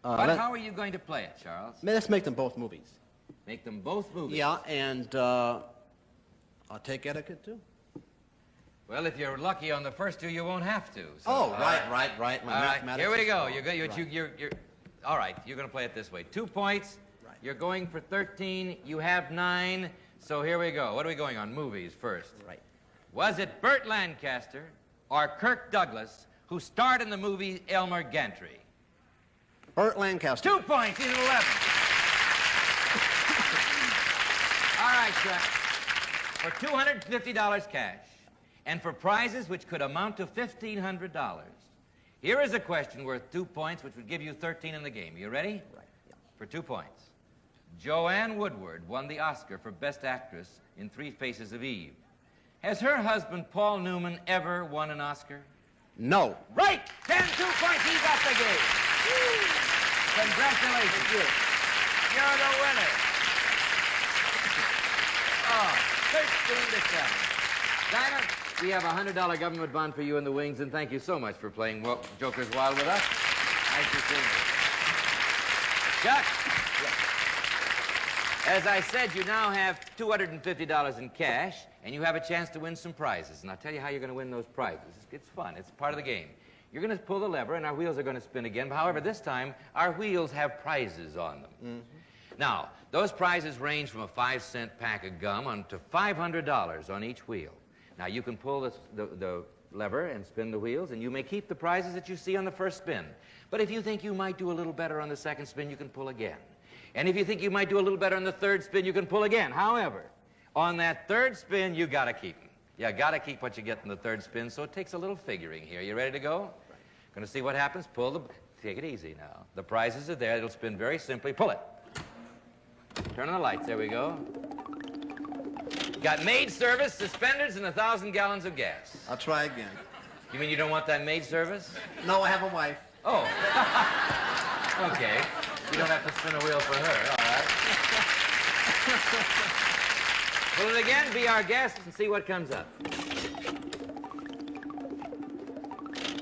But how are you going to play it, Charles? Let's make them both movies. Make them both movies? Yeah, and I'll take etiquette, too. Well, if you're lucky on the first 2, you won't have to. So, oh, right. My mathematics. Here we go. Right. You're all right, you're going to play it this way. 2 points. Right. You're going for 13. You have 9. So here we go. What are we going on? Movies first. Right. Was it Burt Lancaster or Kirk Douglas who starred in the movie Elmer Gantry? Burt Lancaster. 2 points. He's at 11. All right, Chuck. For $250 cash, and for prizes which could amount to $1,500, here is a question worth 2 points, which would give you 13 in the game. Are you ready? Right. Yeah. For 2 points. Joanne Woodward won the Oscar for Best Actress in 3 Faces of Eve. Has her husband, Paul Newman, ever won an Oscar? No. Right! 10, 2 points. He's got the game. Congratulations. You're the winner. Oh, 13 to 7. Dinah, we have a $100 government bond for you in the wings, and thank you so much for playing Joker's Wild with us. Nice to see you. Chuck, as I said, you now have $250 in cash, and you have a chance to win some prizes. And I'll tell you how you're going to win those prizes. It's fun. It's part of the game. You're going to pull the lever, and our wheels are going to spin again. However, this time, our wheels have prizes on them. Mm-hmm. Now, those prizes range from a 5-cent pack of gum on to $500 on each wheel. Now, you can pull the lever and spin the wheels, and you may keep the prizes that you see on the first spin. But if you think you might do a little better on the second spin, you can pull again. And if you think you might do a little better on the third spin, you can pull again. However, on that third spin, you got to keep them. You got to keep what you get in the third spin, so it takes a little figuring here. You ready to go? Right. Going to see what happens? Take it easy now. The prizes are there. It'll spin very simply. Pull it. Turn on the lights. There we go. Got maid service, suspenders, and 1,000 gallons of gas. I'll try again. You mean you don't want that maid service? No, I have a wife. Oh. Okay. You don't have to spin a wheel for her, all right? Pull it again, be our guest, and see what comes up.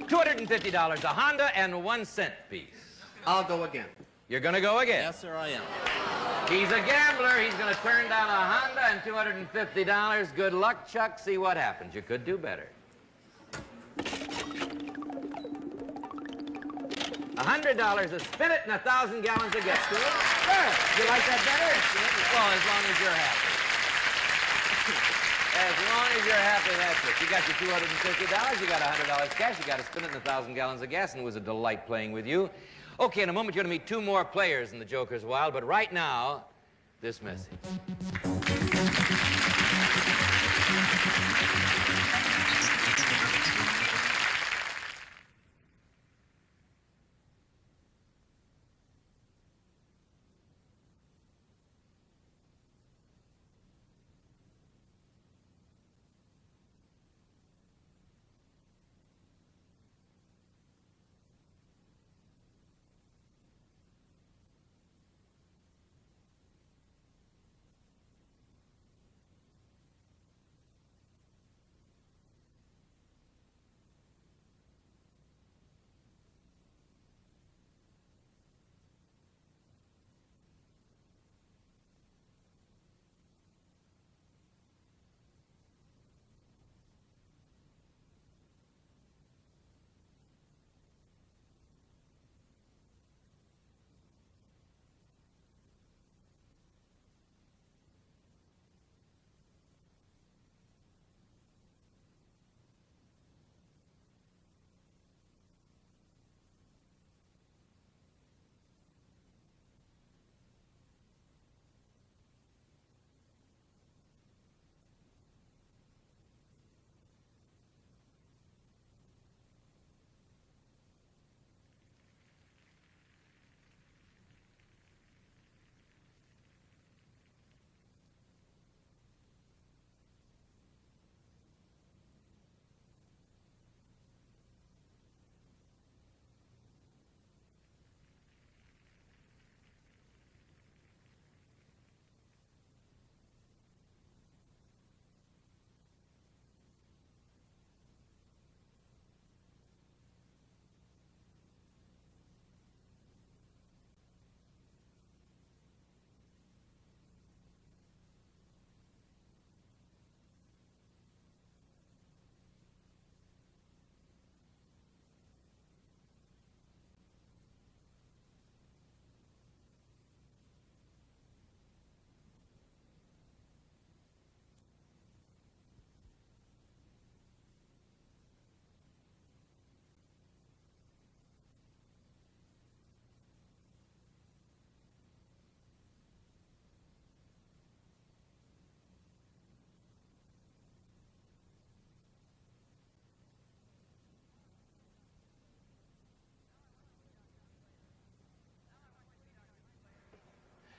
$250, a Honda, and 1 cent piece. I'll go again. You're gonna go again? Yes, sir, I am. He's a gambler. He's gonna turn down a Honda and $250. Good luck, Chuck. See what happens. You could do better. $100, a spinet, and 1,000 gallons of gas. Good. You like that better? Well, as long as you're happy. As long as you're happy, that's it. You got your $250, you got $100 cash, you got a spinet and 1,000 gallons of gas, and it was a delight playing with you. Okay, in a moment you're going to meet 2 more players in the Joker's Wild, but right now, this message.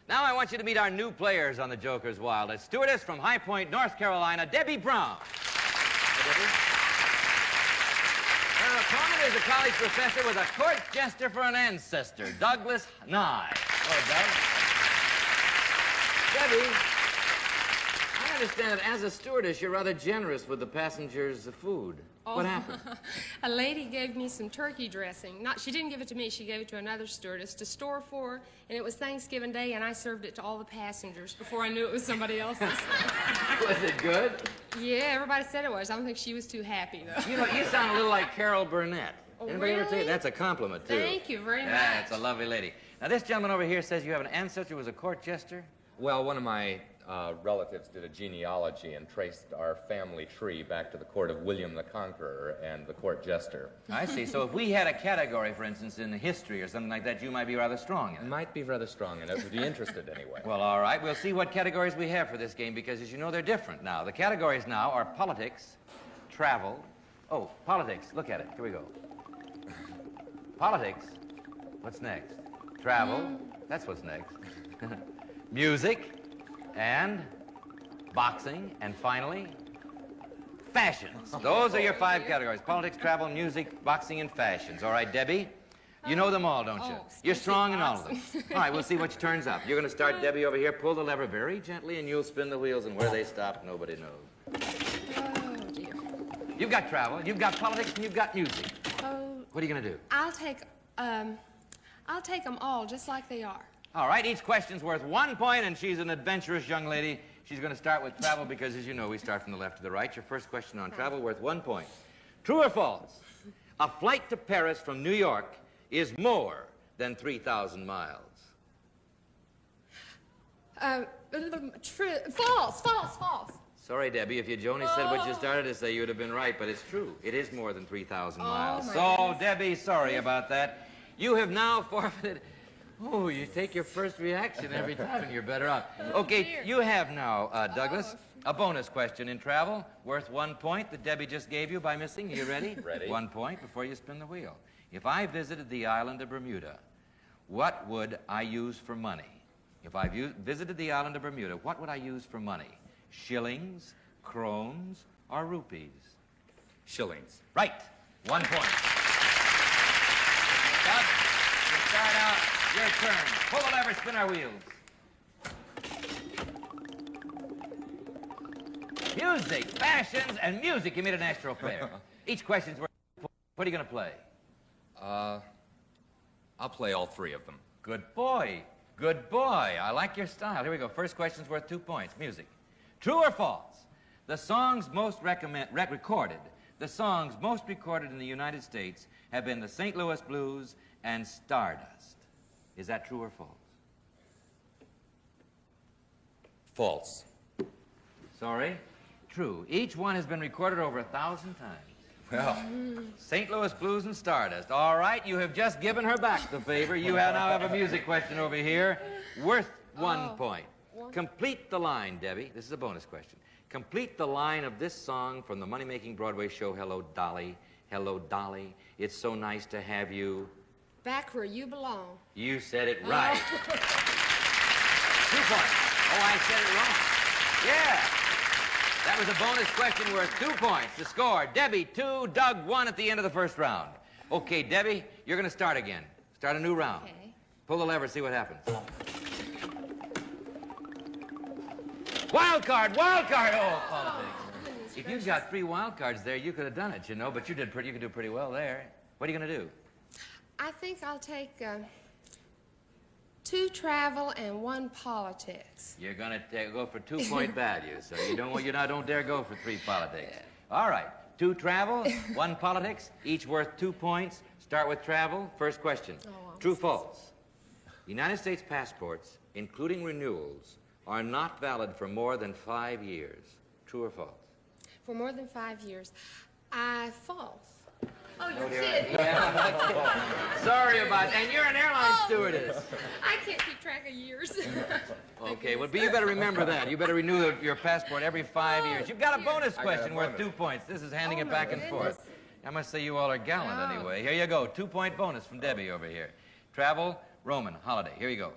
Now I want you to meet our new players on the Joker's Wild. A stewardess from High Point, North Carolina, Debbie Brown. Hi, Debbie. Her opponent is a college professor with a court jester for an ancestor, Douglas Nye. Hello, Doug. Debbie, I understand that as a stewardess, you're rather generous with the passengers' food. Oh, what happened? A lady gave me some turkey dressing. She didn't give it to me, she gave it to another stewardess to store for, and it was Thanksgiving Day, and I served it to all the passengers before I knew it was somebody else's. Was it good? Yeah, everybody said it was. I don't think she was too happy, though. You know, you sound a little like Carol Burnett. Oh, Anybody ever tell you? really? That's a compliment, too. Thank you very much. Yeah, it's a lovely lady. Now, this gentleman over here says you have an ancestor who was a court jester? Well, one of my relatives did a genealogy and traced our family tree back to the court of William the Conqueror and the court jester. I see. So if we had a category, for instance, in history or something like that, you might be rather strong in it. Might be rather strong in it. Would be interested anyway. Well, all right. We'll see what categories we have for this game because, as you know, they're different now. The categories now are politics, travel. Oh, politics. Look at it. Here we go. Politics. What's next? Travel. That's what's next. Music. And boxing. And finally, fashions. Those are your 5 categories. Politics, travel, music, boxing, and fashions. All right, Debbie? You know them all, don't you? You're strong in all of them. All right, we'll see what turns up. You're going to start, Debbie, over here. Pull the lever very gently, and you'll spin the wheels, and where they stop, nobody knows. Oh, dear. You've got travel, you've got politics, and you've got music. Oh. What are you going to do? I'll take them all just like they are. All right, each question's worth 1 point, and she's an adventurous young lady. She's going to start with travel because, as you know, we start from the left to the right. Your first question on travel worth 1 point. True or false? A flight to Paris from New York is more than 3,000 miles. True. False, false, false. Sorry, Debbie, if you'd only said what you started to say, you would have been right, but it's true. It is more than 3,000 miles. So, Debbie, sorry about that. You have now forfeited... Oh, you take your first reaction every time and you're better off. Okay, you have now, Douglas, a bonus question in travel worth 1 point that Debbie just gave you by missing. Are you ready? Ready. 1 point before you spin the wheel. If I visited the island of Bermuda, what would I use for money? If I visited the island of Bermuda, what would I use for money? Shillings, krones, or rupees? Shillings. Right. 1 point. Doug, you start out. Your turn. Pull the lever, spin our wheels. Music, fashions, and music. You made an extra pair. Each question's worth 2 points. What are you going to play? I'll play all 3 of them. Good boy. Good boy. I like your style. Here we go. First question's worth 2 points. Music. True or false? The songs most recorded in the United States have been the St. Louis Blues and Stardust. Is that true or false? False. Sorry? True. Each one has been recorded over 1,000 times. Well. St. Louis Blues and Stardust. All right, you have just given her back the favor. You now have a music question over here worth 1 point. Complete the line, Debbie. This is a bonus question. Complete the line of this song from the money-making Broadway show, Hello, Dolly. Hello, Dolly. It's so nice to have you... Back where you belong. You said it right. 2 points. Oh, I said it wrong. Yeah. That was a bonus question worth 2 points. The score, Debbie 2, Doug 1 at the end of the first round. Okay, Debbie, you're going to start again. Start a new round. Okay. Pull the lever, see what happens. Wild card, wild card. Oh, politics. If you'd got 3 wild cards there, you could have done it, you know, but you could do pretty well there. What are you going to do? I think I'll take 2 travel and 1 politics. You're going to go for 2-point value, so you don't dare go for 3 politics. All right, 2 travel, 1 politics, each worth 2 points. Start with travel. First question. True, false? United States passports, including renewals, are not valid for more than 5 years. True or false? For more than 5 years. False. Oh, No, you dear. kidding? Yeah. Sorry about that. And you're an airline stewardess. I can't keep track of years. Okay, well, but you better remember that. You better renew your passport every 5 years. You've got a bonus question worth 2 points. This is handing it back and forth. I must say you all are gallant anyway. Here you go. 2-point bonus from Debbie over here. Travel, Roman, holiday. Here you go.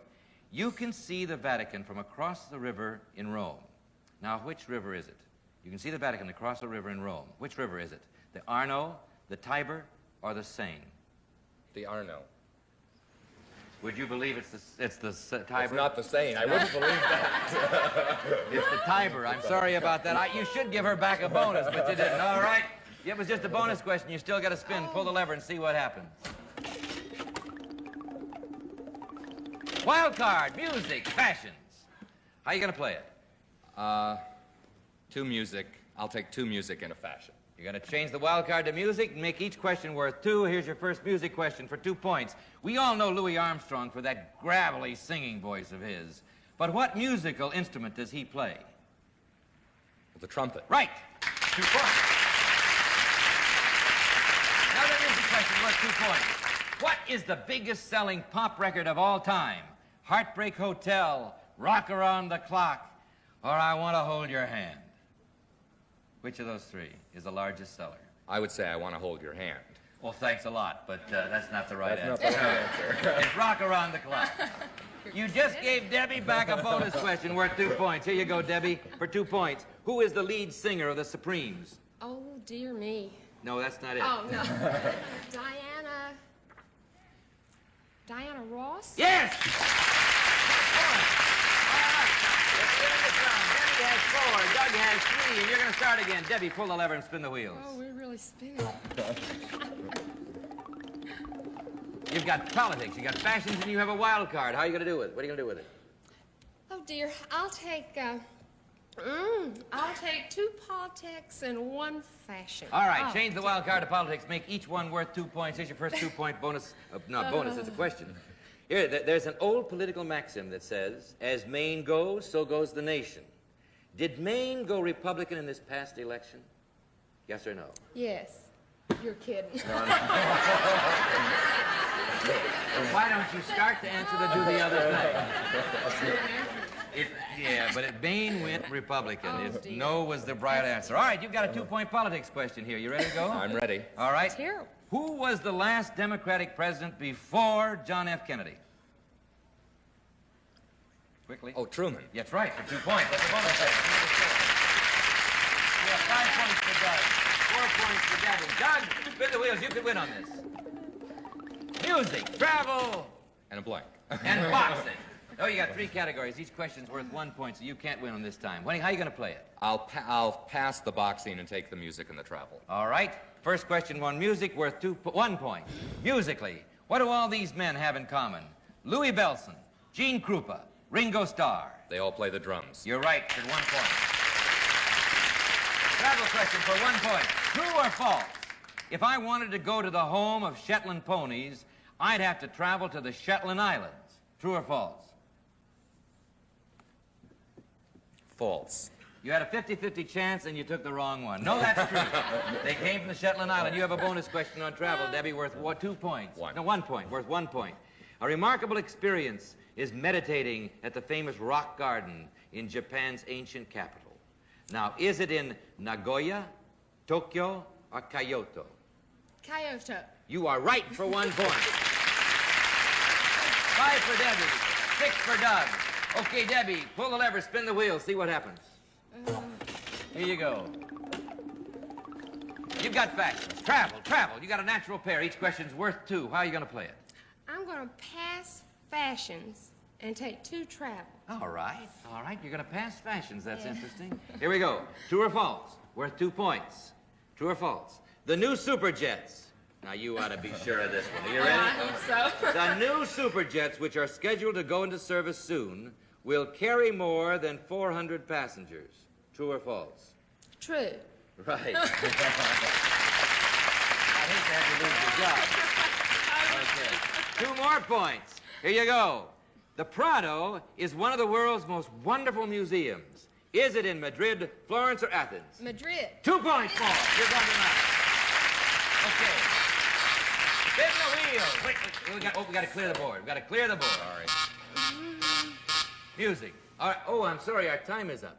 You can see the Vatican from across the river in Rome. Now, which river is it? You can see the Vatican across the river in Rome. Which river is it? The Arno, the Tiber, or the Seine? The Arno. Would you believe it's the Tiber? It's not the Seine. I wouldn't believe that. It's the Tiber. I'm sorry about that. You should give her back a bonus, but you didn't. All right. It was just a bonus question. You still got to spin. Pull the lever and see what happens. Wild card, music, fashions. How you going to play it? 2 music. I'll take 2 music and a fashion. You're going to change the wild card to music and make each question worth 2. Here's your first music question for 2 points. We all know Louis Armstrong for that gravelly singing voice of his. But what musical instrument does he play? The trumpet. Right. 2 points. Another music question worth 2 points. What is the biggest selling pop record of all time? Heartbreak Hotel, Rock Around the Clock, or I Want to Hold Your Hand? Which of those 3 is the largest seller? I would say I Want to Hold Your Hand. Well, thanks a lot, but that's not the right answer. That's not the right answer. It's Rock Around the Clock. You just gave Debbie back a bonus question worth 2 points. Here you go, Debbie, for 2 points. Who is the lead singer of the Supremes? Oh, dear me. No, that's not it. Oh, no. Diana Ross? Yes! Debbie has 4, Doug has 3, and you're going to start again. Debbie, pull the lever and spin the wheels. Oh, we're really spinning. You've got politics, you got fashions, and you have a wild card. How are you going to do it? What are you going to do with it? Oh, dear. I'll take 2 politics and 1 fashion. All right, Oh, change the wild card to politics. Make each one worth 2 points. Here's your first 2-point bonus. Not bonus, it's a question. Here, there's an old political maxim that says, as Maine goes, so goes the nation. Did Maine go Republican in this past election? Yes or no? Yes. You're kidding. Why don't you start the answer to do the other thing? But Maine went Republican. No was the right answer. All right, you've got a 2-point politics question here. You ready to go? I'm ready. All right. Terrible. Who was the last Democratic president before John F. Kennedy? Quickly. Oh, Truman. That's right, for 2 points. That's a bonus question. You have 5 points for Doug. 4 points for Debbie. Doug, spin the wheels. You could win on this. Music, travel, And a blank. and boxing. Oh, you got 3 categories. Each question's worth 1 point, so you can't win on this time. How are you going to play it? I'll pass the boxing and take the music and the travel. All right. First question, music, worth 1 point. Musically, what do all these men have in common? Louis Bellson, Gene Krupa, Ringo Starr. They all play the drums. You're right, for 1 point. Travel question for 1 point. True or false? If I wanted to go to the home of Shetland ponies, I'd have to travel to the Shetland Islands. True or false? False. You had a 50-50 chance and you took the wrong one. No, that's true. They came from the Shetland Island. You have a bonus question on travel, Debbie, worth 2 points. 1. No, 1 point, worth 1 point. A remarkable experience is meditating at the famous rock garden in Japan's ancient capital. Now, is it in Nagoya, Tokyo, or Kyoto? Kyoto. You are right for 1 point. 5 for Debbie, 6 for Doug. Okay, Debbie, pull the lever, spin the wheel, see what happens. Here you go. You've got fashions. Travel. You got a natural pair. Each question's worth 2. How are you going to play it? I'm going to pass fashions and take 2 travel. All right. You're going to pass fashions. That's interesting. Here we go. True or false? Worth 2 points. True or false? The new Superjets. Now, you ought to be sure of this one. Are you ready? I hope so. The new Superjets, which are scheduled to go into service soon, will carry more than 400 passengers. True or false? True. Right. I hate to have you lose your job. Okay. 2 more points. Here you go. The Prado is one of the world's most wonderful museums. Is it in Madrid, Florence, or Athens? Madrid. 2 points more. You're going to know. Okay. Spin the wheel. Wait, we got to clear the board. Sorry. Music. All right. Oh, I'm sorry. Our time is up.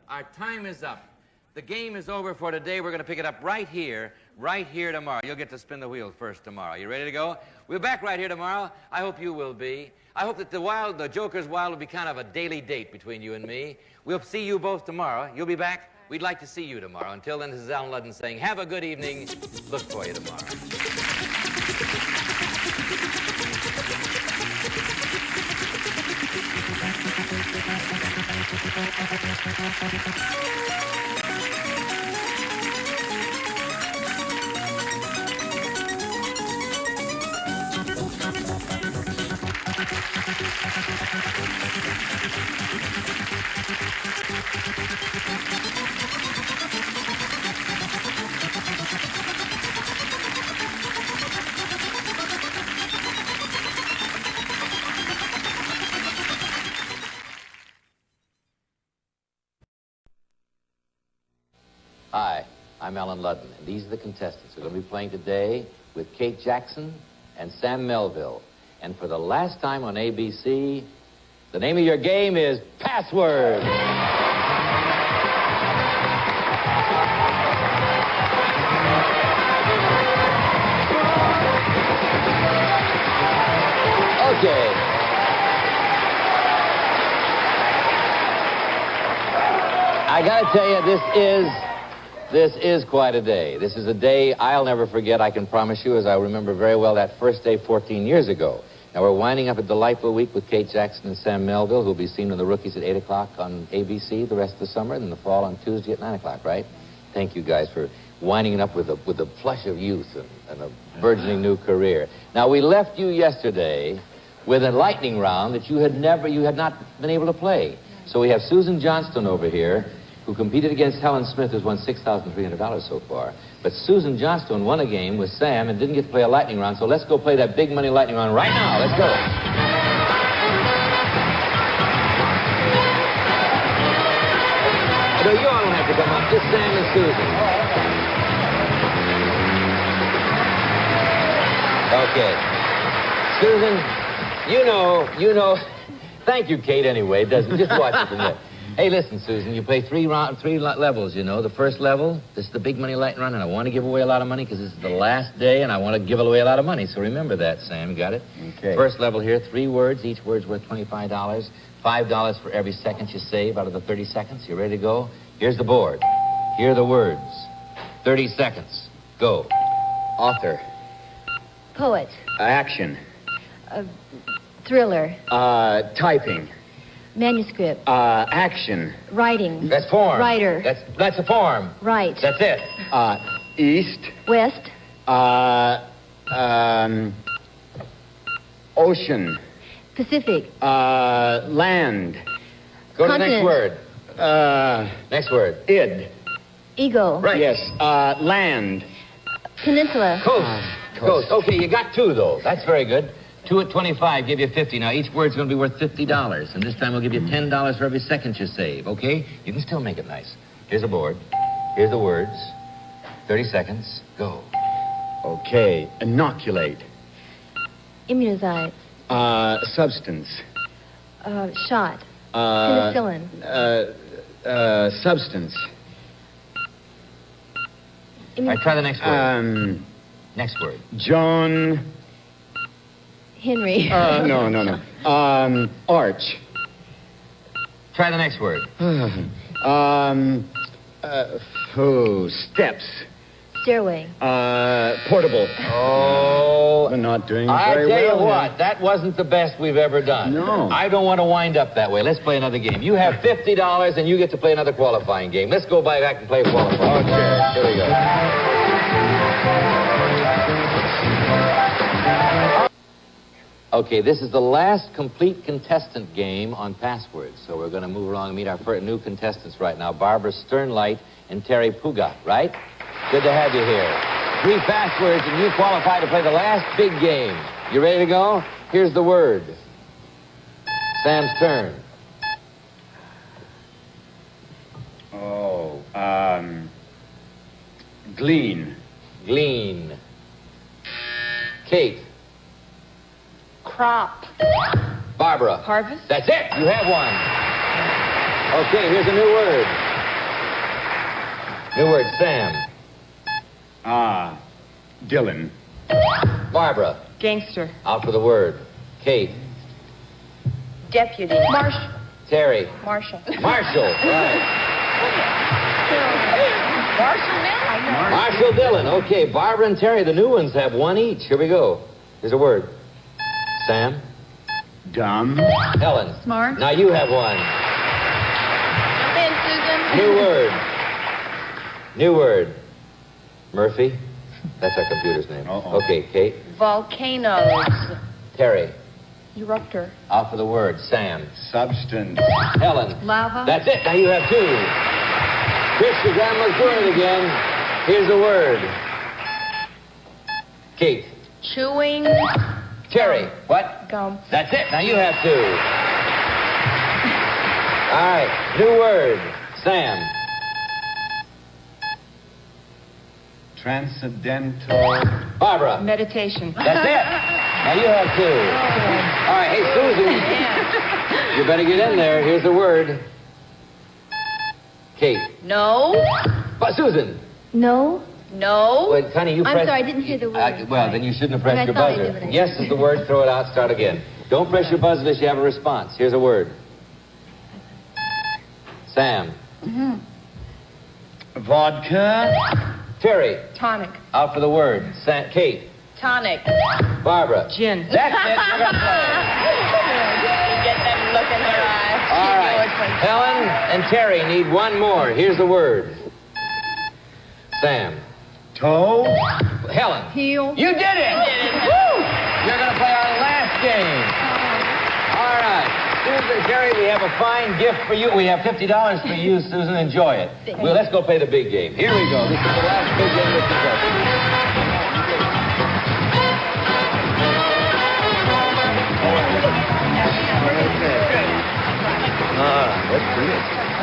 The game is over for today. We're going to pick it up right here tomorrow. You'll get to spin the wheel first tomorrow. You ready to go? We're back right here tomorrow. I hope you will be. I hope that the Joker's Wild will be kind of a daily date between you and me. We'll see you both tomorrow. You'll be back. We'd like to see you tomorrow. Until then, this is Allen Ludden saying, have a good evening. Look for you tomorrow. Hi, I'm Allen Ludden, and these are the contestants who are going to be playing today with Kate Jackson and Sam Melville. And for the last time on ABC, the name of your game is Password. Okay. I gotta tell you, this is This is quite a day. This is a day I'll never forget, I can promise you, as I remember very well that first day 14 years ago. Now, we're winding up a delightful week with Kate Jackson and Sam Melville, who'll be seen in The Rookies at 8 o'clock on ABC the rest of the summer, and in the fall on Tuesday at 9 o'clock, right? Thank you guys for winding it up with a flush of youth and a burgeoning new career. Now, we left you yesterday with a lightning round that you had not been able to play. So we have Susan Johnston over here, who competed against Helen Smith, who's won $6,300 so far. But Susan Johnston won a game with Sam and didn't get to play a lightning round, so let's go play that big money lightning round right now. Let's go. No, you all don't have to come up. Just Sam and Susan. Okay. Susan, you know. Thank you, Kate, anyway. Just watch it from there. Hey, listen, Susan, you play three levels, you know. The first level, this is the big money lightning round, and I want to give away a lot of money because this is the last day, and I want to give away a lot of money. So remember that, Sam. Got it? Okay. First level here, 3 words. Each word's worth $25. $5 for every second you save out of the 30 seconds. You ready to go? Here's the board. Here are the words. 30 seconds. Go. Author. Poet. Action. Thriller. Typing. Manuscript. Action. Writing. That's form. Writer. That's a form. Right. That's it. East. West. Ocean. Pacific. Land. Go to the Continent. next word. Next word. Id. Eagle. Right. Yes. Land. Peninsula. Coast. Coast. Okay, you got 2, though. That's very good. 2 at 25, give you 50. Now, each word's going to be worth $50, and this time we'll give you $10 for every second you save, okay? You can still make it nice. Here's the board. Here's the words. 30 seconds. Go. Okay. Inoculate. Immunize. Substance. Shot. Penicillin. Substance. All right, try the next word. Next word. John. Henry. No. Arch. Try the next word. Steps. Stairway. Portable. Oh. We're not doing I very tell well. you what, that wasn't the best we've ever done. No. I don't want to wind up that way. Let's play another game. You have $50, and you get to play another qualifying game. Let's go back and play qualifying. Okay. Here we go. Okay, this is the last complete contestant game on passwords. So we're going to move along and meet our first new contestants right now, Barbara Sternlight and Terry Puga, right? Good to have you here. 3 passwords, and you qualify to play the last big game. You ready to go? Here's the word. Sam's turn. Glean. Glean. Kate. Crop. Barbara. Harvest. That's it. You have one. Okay, here's a new word. New word, Sam. Dylan. Barbara. Gangster. Out for the word. Kate. Deputy. Marshal. Terry. Marshal. Marshall. Right. Marshall Marshall Dillon. Okay, Barbara and Terry, the new ones, have 1 each. Here we go. Here's a word. Sam. Dumb. Helen. Smart. Now you have 1. Jump in, Susan. New word. New word. Murphy. That's our computer's name. Okay, Kate. Volcanoes. Terry. Eruptor. Out for the word. Sam. Substance. Helen. Lava. That's it. Now you have 2. Chris, your grandma's word again. Here's the word. Kate. Chewing. Terry. What? Gum. That's it. Now you have 2. All right. New word. Sam. Transcendental. Barbara. Meditation. That's it. Now you have 2. All right. Hey, Susan. You better get in there. Here's the word. Kate. No. But Susan. No. No. Wait, honey, you I'm pressed... sorry, I didn't hear the word. Well, then you shouldn't have pressed I your thought I buzzer. did, but I Yes is the word. Throw it out. Start again. Don't press your buzzer unless you have a response. Here's a word. Sam. Vodka. Terry, Tonic. out for the word. Kate. Tonic. Barbara. Gin. That's it. You're gonna play. Get that look in her eye. All right. Helen and Terry need one more. Here's the word. Sam. Toe. Helen. Heel. You did it! Woo! You're going to play our last game. All right. Susan, Terry, we have a fine gift for you. We have $50 for you, Susan. Enjoy it. Well, let's go play the big game. Here we go. This is the last big game of the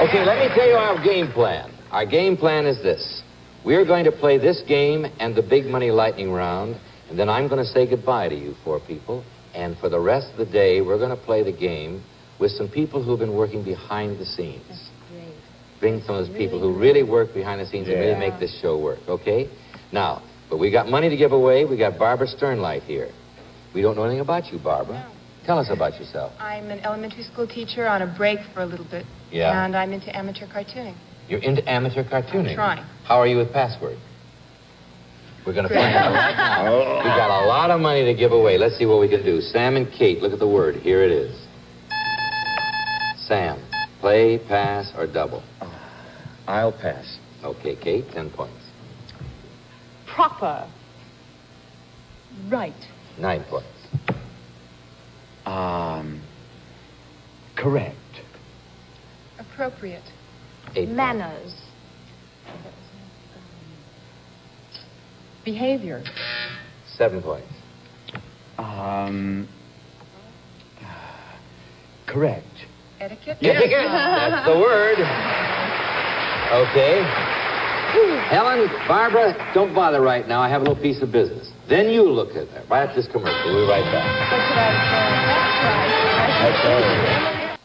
Okay, let me tell you our game plan. Our game plan is this. We're going to play this game and the big money lightning round, and then I'm going to say goodbye to you four people. And for the rest of the day, we're going to play the game with some people who've been working behind the scenes. That's great. Bring some of those people who really work behind the scenes and really make this show work, okay? Now, but we got money to give away. We got Barbara Sternlight here. We don't know anything about you, Barbara. Tell us about yourself. I'm an elementary school teacher on a break for a little bit. Yeah. And I'm into amateur cartooning. You're into amateur cartooning. I'm trying. How are you with password? We're going to find out right now. We got a lot of money to give away. Let's see what we can do. Sam and Kate, look at the word. Here it is. Sam, play, pass, or double? I'll pass. Okay, Kate, 10 points. Proper. Right. 9 points. Correct. Appropriate. 8 Manners. Behavior. 7 points. Correct. Etiquette. Etiquette. That's the word. Okay. Helen, Barbara, don't bother right now. I have a little piece of business. Then you look at that. Right at this commercial. We'll be right back. That's right.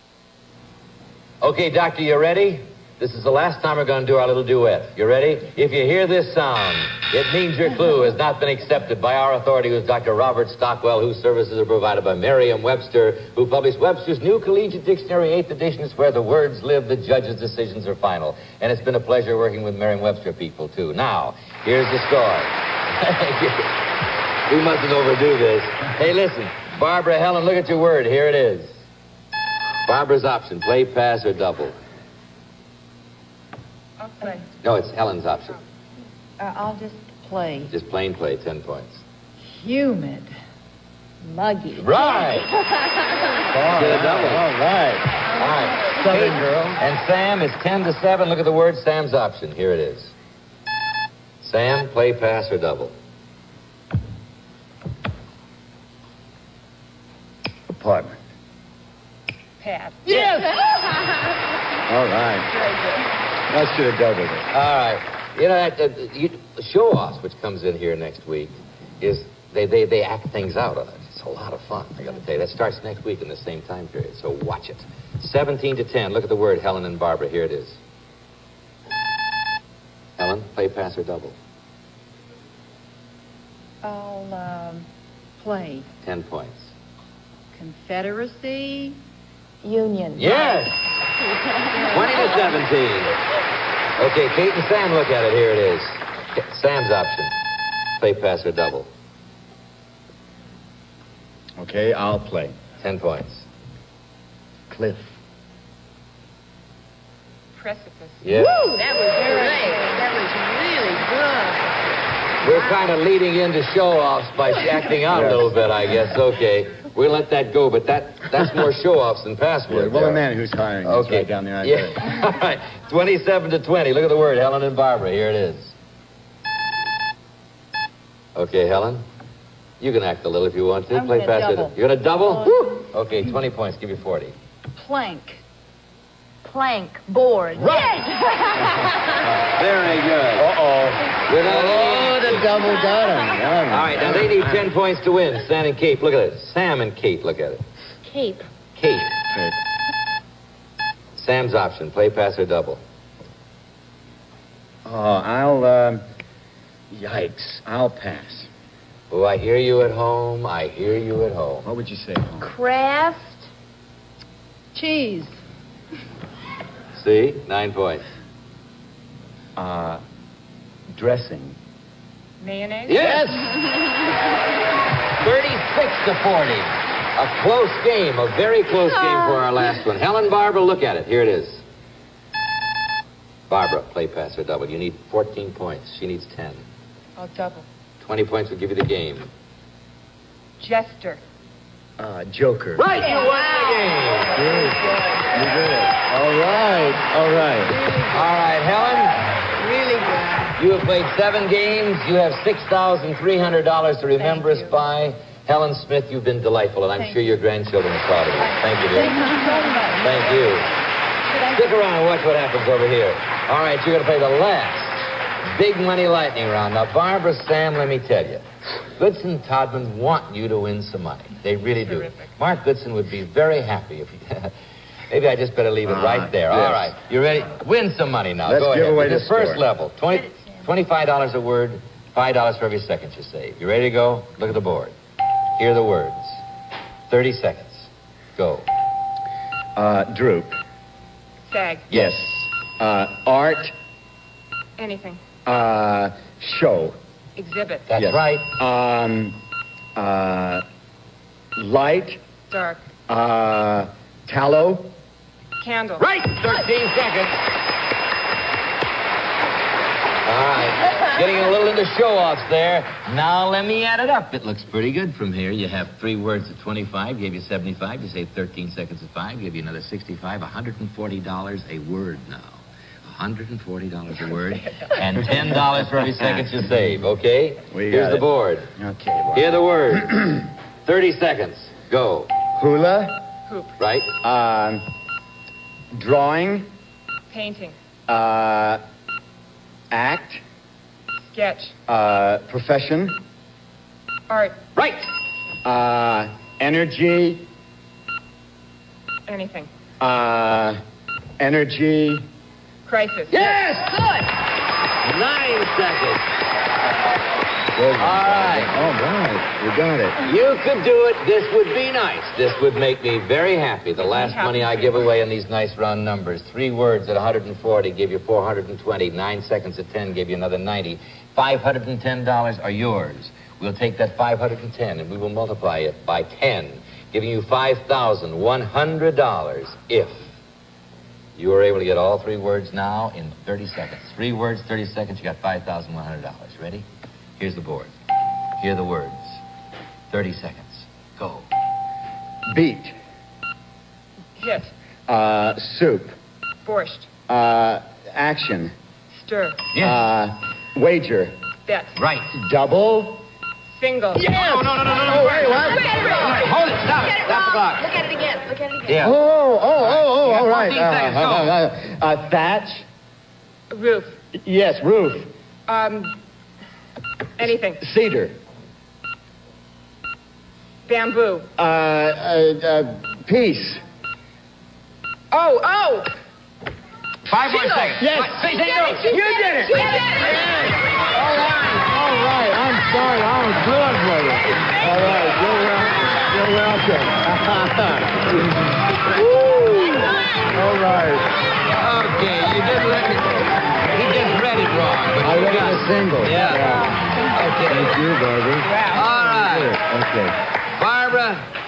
Okay, Doctor, you ready? This is the last time we're going to do our little duet. You ready? If you hear this sound, it means your clue has not been accepted by our authority, who's Dr. Robert Stockwell, whose services are provided by Merriam-Webster, who published Webster's New Collegiate Dictionary, 8th edition. Is where the words live, the judge's decisions are final. And it's been a pleasure working with Merriam-Webster people, too. Now, here's the score. We mustn't overdo this. Hey, listen. Barbara, Helen, look at your word. Here it is. Barbara's option, play, pass, or double. I'll play. No, it's Helen's option. I'll just play. Just plain play, 10 points. Humid. Muggy. Right. Get a double. All right. All right. Southern girl. And Sam is 10-7. Look at the word, Sam's option. Here it is. Sam, play, pass, or double. Apartment. Pass. Yes! All right. I should have doubled it. All right. You know, show-offs, which comes in here next week, is they act things out on it. It's a lot of fun, I got to tell you. That starts next week in the same time period, so watch it. 17-10. Look at the word, Helen and Barbara. Here it is. Helen, play, pass, or double. I'll play. 10 points. Confederacy. Union. Yes! 20-17. Okay, Kate and Sam, look at it. Here it is. Sam's option. Play, pass, or double. Okay, I'll play. 10 points. Cliff. Precipice. Yes. Woo, that was great. That was really good. We're kind of leading into show-offs by acting out a little bit, I guess. Okay. We'll let that go, but that's more show-offs than passwords. Yeah, well, the man who's hiring is right down there. Yeah. All right. 27-20. Look at the word, Helen and Barbara. Here it is. Okay, Helen. You can act a little if you want to. I'm Play gonna pass it. double. You're going to double? Woo! Okay, 20 points. Give you 40. Plank. Plank. Board. Right. Very good. Uh-oh. The double got him. All right, now they need 10 points to win. Sam and Kate, look at it. Sam and Kate, look at it. Cape. Kate. Sam's option, play, pass, or double. Yikes. I'll pass. Oh, I hear you at home. I hear you at home. What would you say? Craft. Cheese. See? 9 points. Dressing. Mayonnaise? Yes! 36-40. A close game, a very close game for our last one. Helen, Barbara, look at it. Here it is. Barbara, play, pass, or double. You need 14 points. She needs 10. I'll double. 20 points will give you the game. Jester. Joker. Right, you won the game. Good. You did it. All right. All right. All right, Helen. Really good. You have played 7 games. You have $6,300 to remember us by. Helen Smith, you've been delightful, and I'm sure your grandchildren are proud of you. Thank you, dear. Thank you. Stick around and watch what happens over here. All right, you're going to play the last big money lightning round. Now, Barbara, Sam, let me tell you, Goodson Todman want you to win some money. They really do. Mark Goodson would be very happy if you... Maybe I just better leave it right there. Yes. All right. You ready? Win some money now. Let's Go give ahead. away This the is first score. level. $25 a word, $5 for every second you save. You ready to go? Look at the board. Hear the words. 30 seconds. Go. Droop. Sag. Yes. Art. Anything. Show. Exhibit. That's Yes. right. Light. Dark. Tallow. Candle. Right. 13 seconds. All right. Getting a little into show-offs there. Now let me add it up. It looks pretty good from here. You have 3 words at 25, gave you 75. You saved 13 seconds at 5, gave you another 65. $140 a word now. $140 a word. And $10 for every second you save, okay? Here's the board. Okay, boy. Hear the word. 30 seconds. Go. Hula. Hoop. Right. Drawing. Painting. Act. Sketch. Profession. Art. Right. Energy. Anything. Energy. Crisis. Yes! Good. 9 seconds. Good. All right. All right. We got it. You could do it. This would be nice. This would make me very happy. The last money I give away in these nice round numbers. 3 words at 140 give you 420. 9 seconds at 10 give you another 90. $510 are yours. We'll take that 510 and we will multiply it by 10, giving you $5,100 if you are able to get all 3 words now in 30 seconds. 3 words, 30 seconds, you got $5,100. Ready? Here's the board. Hear the words. 30 seconds. Go. Beat. Hit. Soup. Borscht. Action. Stir. Yes. Wager. Bet. Right. Double. Single. Yes! No. Oh, wait, what? Hold it. Stop it. Stop the clock. Look at it again. Look at it again. Yeah. Oh, all right. 14 seconds. Thatch. Roof. Yes, roof. Anything. Cedar. Bamboo. Peace. Oh. 5 more seconds. Yes. Say, You did it. All right. I'm sorry. I was good with it. All right. You're welcome. Woo. All right. Okay, you didn't let me... He just read it wrong, but I you read got it a single. Yeah. Okay. Thank you, Barbara. All right. Okay.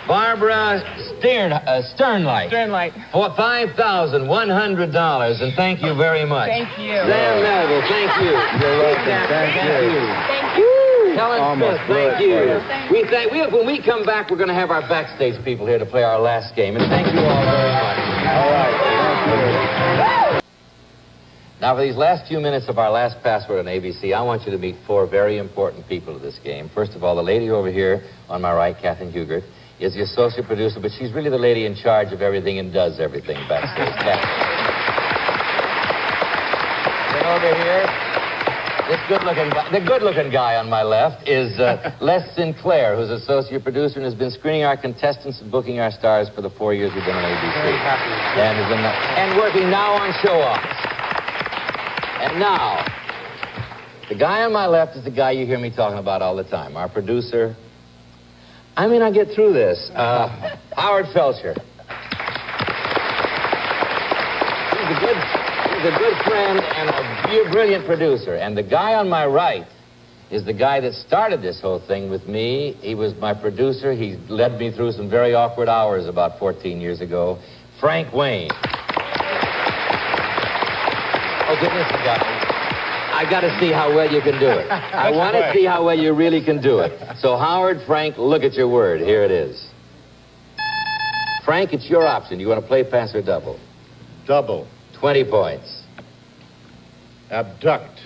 Barbara Sternlight. Sternlight. For $5,100, and thank you very much. Thank you. Sam Melville, thank you. You're welcome. Thank you. Thank you. Helen Almost Smith, thank good. you. When we come back, we're going to have our backstage people here to play our last game, and thank you all very much. All right. Now, for these last few minutes of our last password on ABC, I want you to meet 4 very important people to this game. First of all, the lady over here on my right, Kathleen Hugert, is the associate producer, but she's really the lady in charge of everything and does everything backstage. Then over here, the good-looking guy on my left is Les Sinclair, who's associate producer and has been screening our contestants and booking our stars for the 4 years we've been on ABC. Very happy. And working now on show-offs. And now, the guy on my left is the guy you hear me talking about all the time, our producer. I mean, I get through this. Howard Felcher. He's a a good friend and a brilliant producer. And the guy on my right is the guy that started this whole thing with me. He was my producer. He led me through some very awkward hours about 14 years ago. Frank Wayne. Okay, listen, guys. I got to see how well you can do it. I want to see how well you really can do it. So, Howard, Frank, look at your word. Here it is. Frank, it's your option. You want to play, pass, or double? Double. 20 points. Abduct.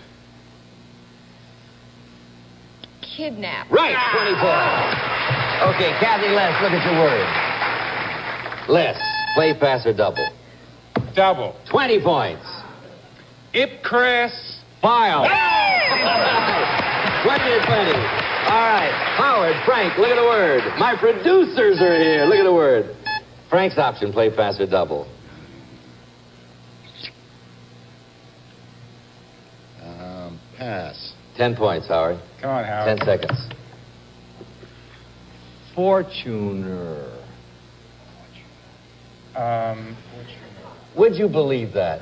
Kidnap. Right, 20 points. Okay, Kathy Les, look at your word. Les, play, pass, or double? Double. 20 points. Ipcress. File. 20 to 20. All right. Howard, Frank, look at the word. My producers are here. Look at the word. Frank's option, play, pass, or double? Pass. 10 points, Howard. Come on, Howard. 10 seconds. Fortuner. Would you believe that?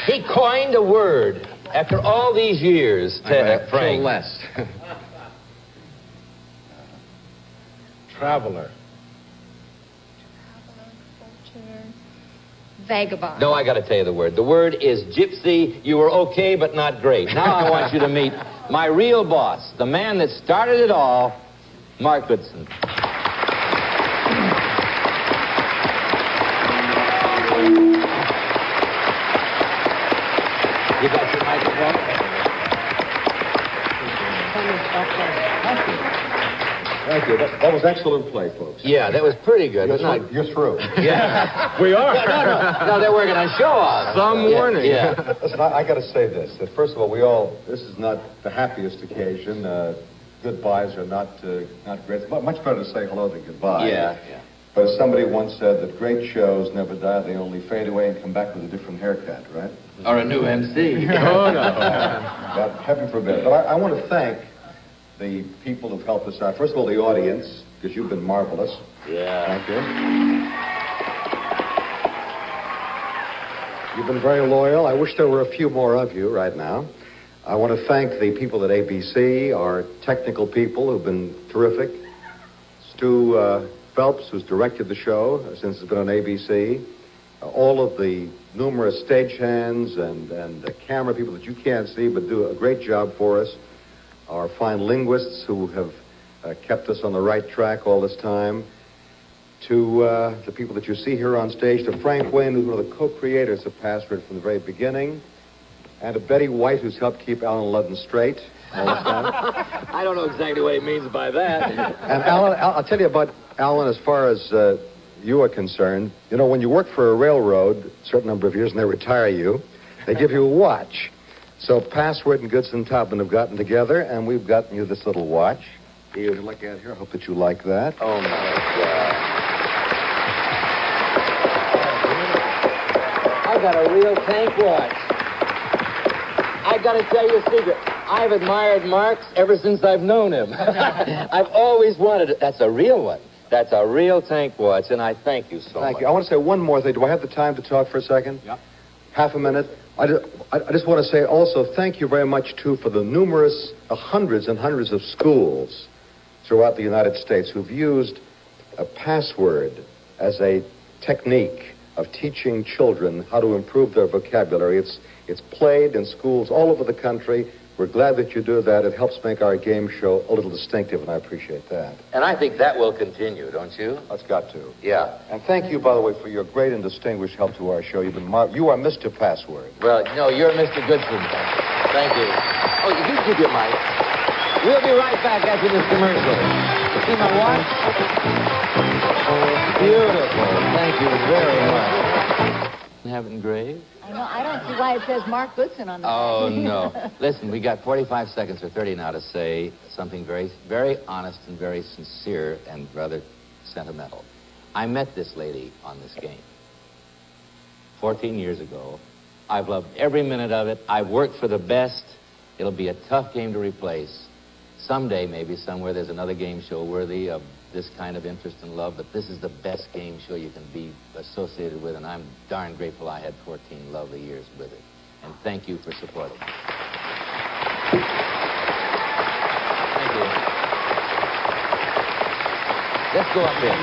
He coined a word after all these years, Frank. Less. Traveler. Vagabond. No, I got to tell you the word. The word is gypsy. You were okay, but not great. Now I want you to meet my real boss, the man that started it all, Mark Goodson. You got your microphone? Thank you. That was excellent play, folks. Yeah, that was pretty good. You're through. Yeah. We are. No, they're working on show-off. Some warning. Yeah. Listen, I got to say this. That first of all, this is not the happiest occasion. Goodbyes are not great. It's much better to say hello than goodbye. Yeah. But as somebody once said that great shows never die, they only fade away and come back with a different haircut, right? Or a new MC. Oh, no. But heaven forbid. But I want to thank the people who've helped us out. First of all, the audience, because you've been marvelous. Yeah. Thank you. You've been very loyal. I wish there were a few more of you right now. I want to thank the people at ABC, our technical people who've been terrific. Stu Phelps, who's directed the show since it's been on ABC. All of the numerous stagehands and the camera people that you can't see but do a great job for us. Our fine linguists who have kept us on the right track all this time. To the people that you see here on stage, to Frank Wayne, who's one of the co-creators of Password from the very beginning, and to Betty White, who's helped keep Allen Ludden straight all this time. I don't know exactly what he means by that. And Alan, I'll tell you about Alan as far as you are concerned. You know, when you work for a railroad a certain number of years and they retire you, they give you a watch. So Password and Goodson Taubman have gotten together, and we've gotten you this little watch. Here, look at here. I hope that you like that. Oh, my God. I got a real tank watch. I got to tell you a secret. I've admired Mark's ever since I've known him. I've always wanted it. That's a real one. That's a real tank watch, and I thank you so much. Thank you. I want to say one more thing. Do I have the time to talk for a second? Yeah. Half a minute? I just want to say also thank you very much, too, for the numerous hundreds and hundreds of schools throughout the United States who've used a Password as a technique of teaching children how to improve their vocabulary. It's played in schools all over the country. We're glad that you do that. It helps make our game show a little distinctive, and I appreciate that. And I think that will continue, don't you? That's got to. Yeah. And thank you, by the way, for your great and distinguished help to our show. You are Mr. Password. Well, no, you're Mr. Goodson. Thank you. Oh, you can keep your mic. We'll be right back after this commercial. See my watch? Beautiful. Thank you very much. Have it engraved? I don't see why it says Mark Goodson on the Oh, back. no. Listen, we got 45 seconds or 30 now to say something very, very honest and very sincere and rather sentimental. I met this lady on this game 14 years ago. I've loved every minute of it. I've worked for the best. It'll be a tough game to replace. Someday, maybe somewhere, there's another game show worthy of this kind of interest and love, but this is the best game show you can be associated with, and I'm darn grateful I had 14 lovely years with it. And thank you for supporting it. Thank you. Let's go up there.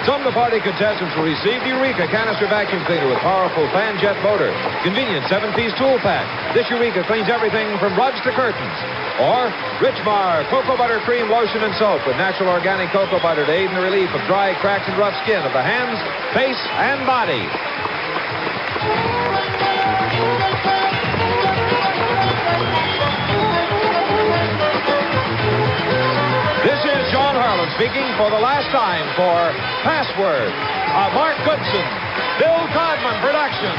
Some of the party contestants will receive the Eureka canister vacuum cleaner with powerful fan jet motor. Convenient 7-piece tool pack. This Eureka cleans everything from rugs to curtains. Or Rich Mar Cocoa Butter Cream Lotion and Soap with natural organic cocoa butter to aid in the relief of dry, cracked, and rough skin of the hands, face, and body. Speaking for the last time for Password, a Mark Goodson, Bill Codman production.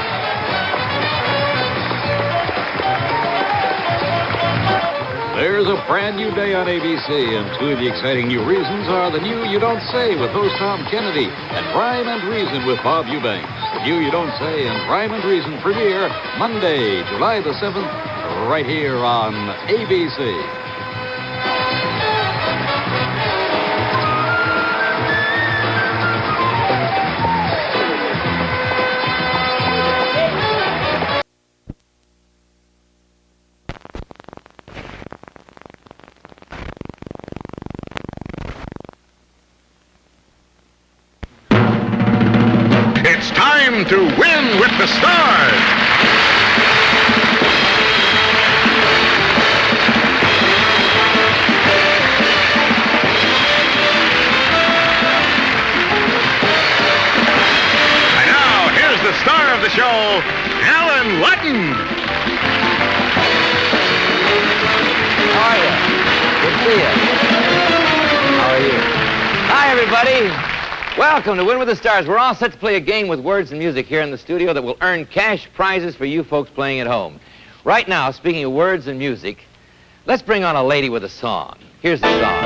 There's a brand new day on ABC, and two of the exciting new reasons are The New You Don't Say with host Tom Kennedy and Rhyme and Reason with Bob Eubanks. The New You Don't Say and Rhyme and Reason premiere Monday, July the 7th, right here on ABC. To win with the Stars. And now, here's the star of the show, Allen Ludden. How are you? Good to see you. How are you? Hi, everybody. Welcome to Win with the Stars. We're all set to play a game with words and music here in the studio that will earn cash prizes for you folks playing at home. Right now, speaking of words and music, let's bring on a lady with a song. Here's the song.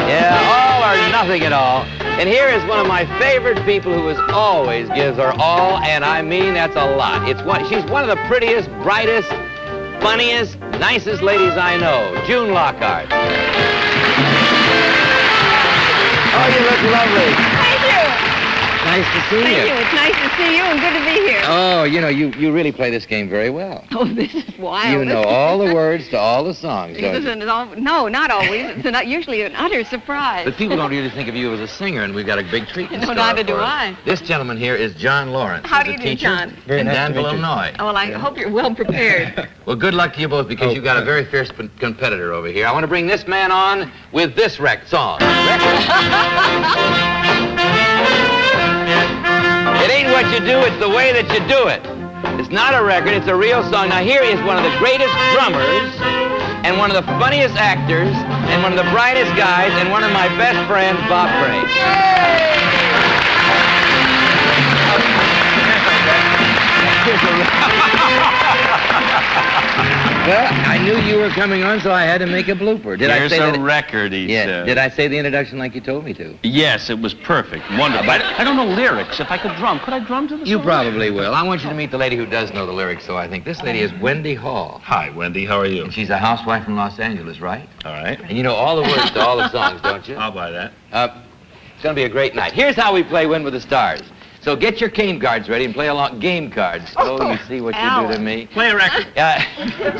Yeah, all or nothing at all. And here is one of my favorite people who always gives her all, and I mean that's a lot. She's one of the prettiest, brightest, funniest, nicest ladies I know, June Lockhart. Oh, you look lovely. Thank you. Nice to see you. Thank you. It's nice to see you and good to be here. Oh, you know, you really play this game very well. Oh, this is wild. You know all the words to all the songs, don't you? No, not always. It's usually an utter surprise. But people don't really think of you as a singer, and we've got a big treat in store neither do for us. I. This gentleman here is John Lawrence. How do you He's a do, teacher John? in Danville, Illinois. Oh, well, I hope you're well prepared. Well, good luck to you both because you've got a very fierce competitor over here. I want to bring this man on with this song. It ain't what you do, it's the way that you do it. It's not a record, it's a real song. Now here is one of the greatest drummers and one of the funniest actors and one of the brightest guys and one of my best friends, Bob Crane. Well, I knew you were coming on, so I had to make a blooper. Did I say that? Here's a record, he said. Did I say the introduction like you told me to? Yes, it was perfect. Wonderful. But I don't know lyrics. If I could drum, could I drum to the song? You probably will. I want you to meet the lady who does know the lyrics, so I think. This lady is Wendy Hall. Hi, Wendy. How are you? And she's a housewife from Los Angeles, right? All right. And you know all the words to all the songs, don't you? I'll buy that. It's going to be a great night. Here's how we play Win with the Stars. So get your game cards ready and play along. Game cards. Oh, you see what you do to me? Play a record.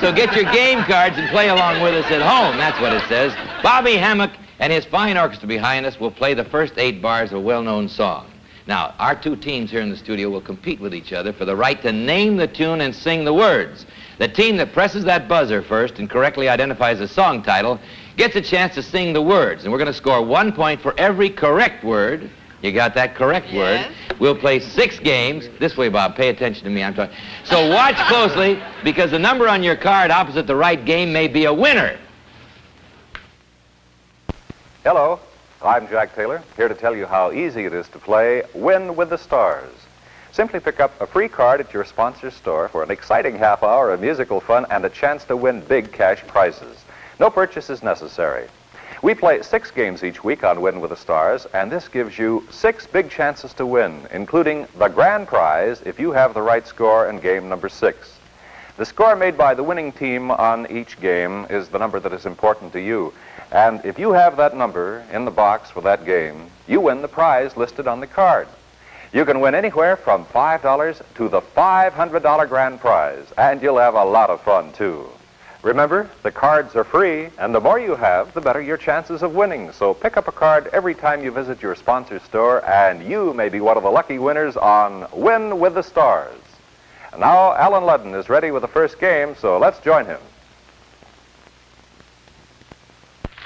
So get your game cards and play along with us at home. That's what it says. Bobby Hammock and his fine orchestra behind us will play the first 8 bars of a well-known song. Now, our two teams here in the studio will compete with each other for the right to name the tune and sing the words. The team that presses that buzzer first and correctly identifies the song title gets a chance to sing the words. And we're going to score 1 point for every correct word. You got that correct word. We'll play 6 games. This way, Bob, pay attention to me. I'm talking. So watch closely, because the number on your card opposite the right game may be a winner. Hello, I'm Jack Taylor, here to tell you how easy it is to play Win with the Stars. Simply pick up a free card at your sponsor's store for an exciting half hour of musical fun and a chance to win big cash prizes. No purchase is necessary. We play 6 games each week on Win with the Stars, and this gives you 6 big chances to win, including the grand prize if you have the right score in game number 6. The score made by the winning team on each game is the number that is important to you. And if you have that number in the box for that game, you win the prize listed on the card. You can win anywhere from $5 to the $500 grand prize, and you'll have a lot of fun, too. Remember, the cards are free, and the more you have, the better your chances of winning. So pick up a card every time you visit your sponsor store, and you may be one of the lucky winners on Win with the Stars. And now, Allen Ludden is ready with the first game, so let's join him.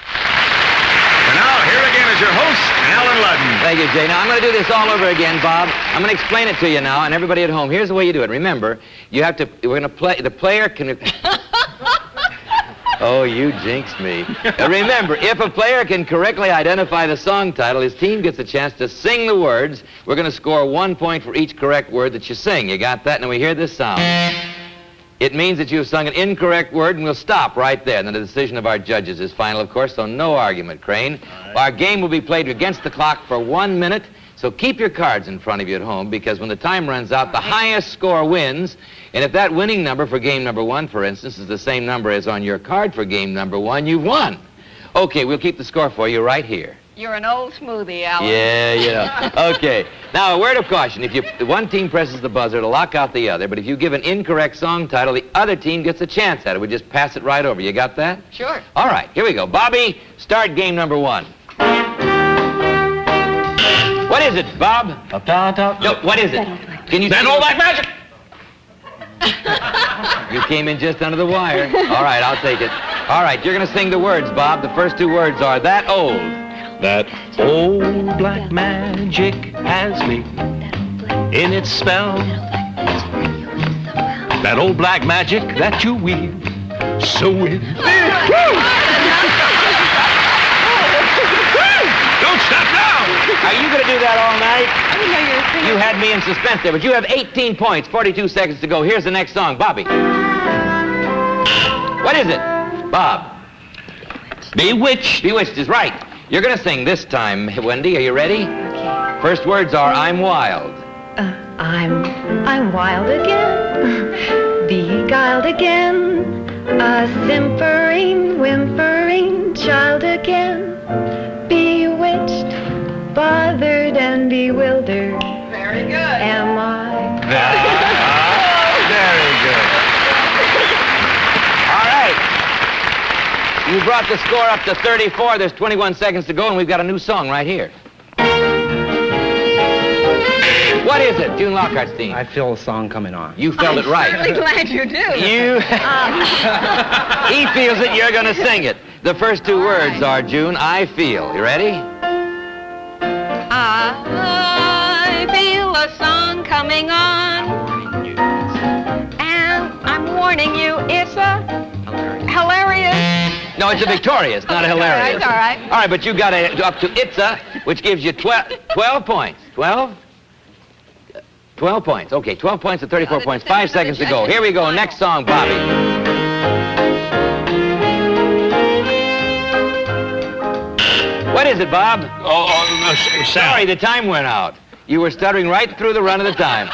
And now, here again is your host, Allen Ludden. Thank you, Jay. Now, I'm going to do this all over again, Bob. I'm going to explain it to you now, and everybody at home. Here's the way you do it. Remember, you have to, we're going to play, the player can... Oh, you jinxed me. Remember, if a player can correctly identify the song title, his team gets a chance to sing the words. We're going to score 1 point for each correct word that you sing. You got that? And we hear this sound. It means that you have sung an incorrect word, and we'll stop right there. And then the decision of our judges is final, of course, so no argument, Crane. Our game will be played against the clock for 1 minute, so keep your cards in front of you at home, because when the time runs out, the highest score wins. And if that winning number for game number 1, for instance, is the same number as on your card for game number 1, you've won. Okay, we'll keep the score for you right here. You're an old smoothie, Alan. Yeah, you know. Okay. Now, a word of caution. If one team presses the buzzer to lock out the other, but if you give an incorrect song title, the other team gets a chance at it. We just pass it right over. You got that? Sure. All right, here we go. Bobby, start game number 1. What is it, Bob? No, what is it? Can you... That old black magic! You came in just under the wire. All right, I'll take it. All right, you're going to sing the words, Bob. The first 2 words are that old. That old black magic has me in its spell. That old black magic that you weave so with. Don't stop now! Are you going to do that all night? I didn't know you were singing. You had me in suspense there, but you have 18 points, 42 seconds to go. Here's the next song. Bobby. What is it? Bob. Bewitched. Bewitched is right. You're going to sing this time, Wendy. Are you ready? Okay. First words are I'm wild. I'm wild again, beguiled again, a simpering, whimpering child again, bewitched, bothered and bewildered. Very good. Am I? Very good. All right. You brought the score up to 34. There's 21 seconds to go, and we've got a new song right here. What is it, June Lockhart's team? I feel a song coming on. You felt it right. I'm really glad you do. He feels it, you're going to sing it. The first 2 words are, June, I feel. You ready? I feel a song coming on, and I'm warning you, it's a hilarious. No, it's a victorious, not a hilarious. All right. All right, but you got up to Itza, which gives you 12 points. 12? 12 points. Okay, 12 points to 34 points. 5 seconds to go. Here we go. Next song, Bobby. What is it, Bob? Sorry, the time went out. You were stuttering right through the run of the time.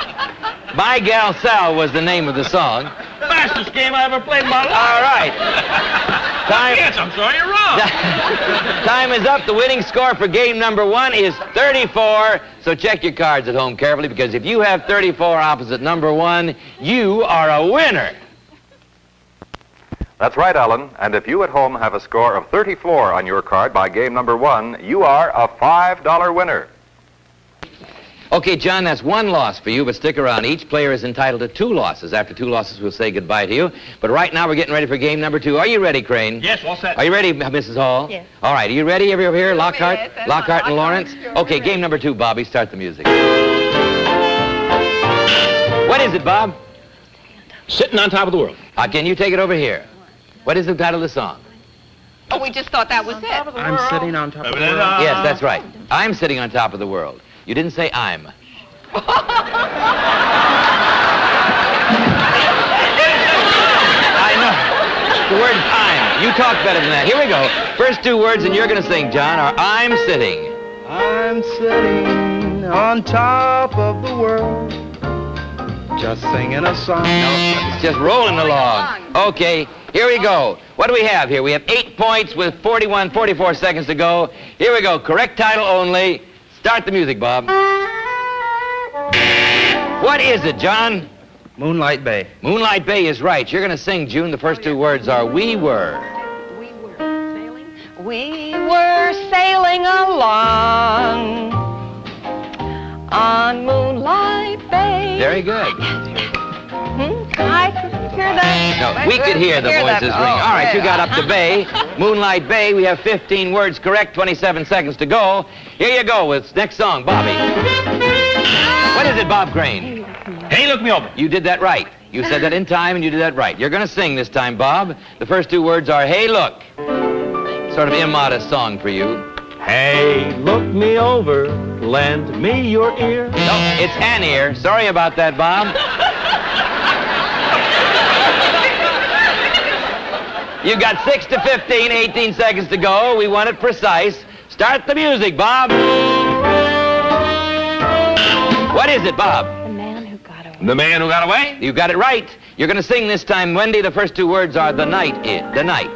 My Gal Sal was the name of the song. Fastest game I ever played in my life. All right. Time. Yes, I'm sorry, you're wrong. Time is up. The winning score for game number 1 is 34. So check your cards at home carefully, because if you have 34 opposite number 1, you are a winner. That's right, Allen. And if you at home have a score of 34 on your card by game number 1, you are a $5 winner. Okay, John, that's 1 loss for you, but stick around. Each player is entitled to 2 losses. After 2 losses, we'll say goodbye to you. But right now, we're getting ready for game number 2. Are you ready, Crane? Yes, all set. Are you ready, Mrs. Hall? Yes. All right, are you ready over here, Lockhart? Yes, that's Lockhart fine. and Lawrence? Sure, Okay, we're game number 2, Bobby. Start the music. What is it, Bob? Sitting on top of the world. Can you take it over here? What is the title of the song? Oh, we just thought that was it. I'm sitting on top of the world. Yes, that's right. I'm sitting on top of the world. You didn't say I'm. I know. the word time. You talk better than that. Here we go. First two words, and you're going to sing, John, are I'm sitting. I'm sitting on top of the world, just singing a song. No, it's just rolling along. Okay, here we go. What do we have here? We have 8 points with 44 seconds to go. Here we go. Correct title only. Start the music, Bob. What is it, John? Moonlight Bay. Moonlight Bay is right. You're going to sing, June. The first two words are we were. We were sailing along on Moonlight Bay. Very good. I could hear that. No, we could hear the voices ring. All right, you got up to Bay. Moonlight Bay. We have 15 words correct, 27 seconds to go. Here you go with next song, Bobby. What is it, Bob Crane? Hey, look me over. You did that right. You said that in time, and you did that right. You're going to sing this time, Bob. The first two words are, hey, look. Sort of immodest song for you. Hey, look me over, lend me your ear. No, it's an ear. Sorry about that, Bob. You got 6 to 15, 18 seconds to go. We want it precise. Start the music, Bob. What is it, Bob? The man who got away? You got it right. You're going to sing this time, Wendy. The first two words are the night. The night.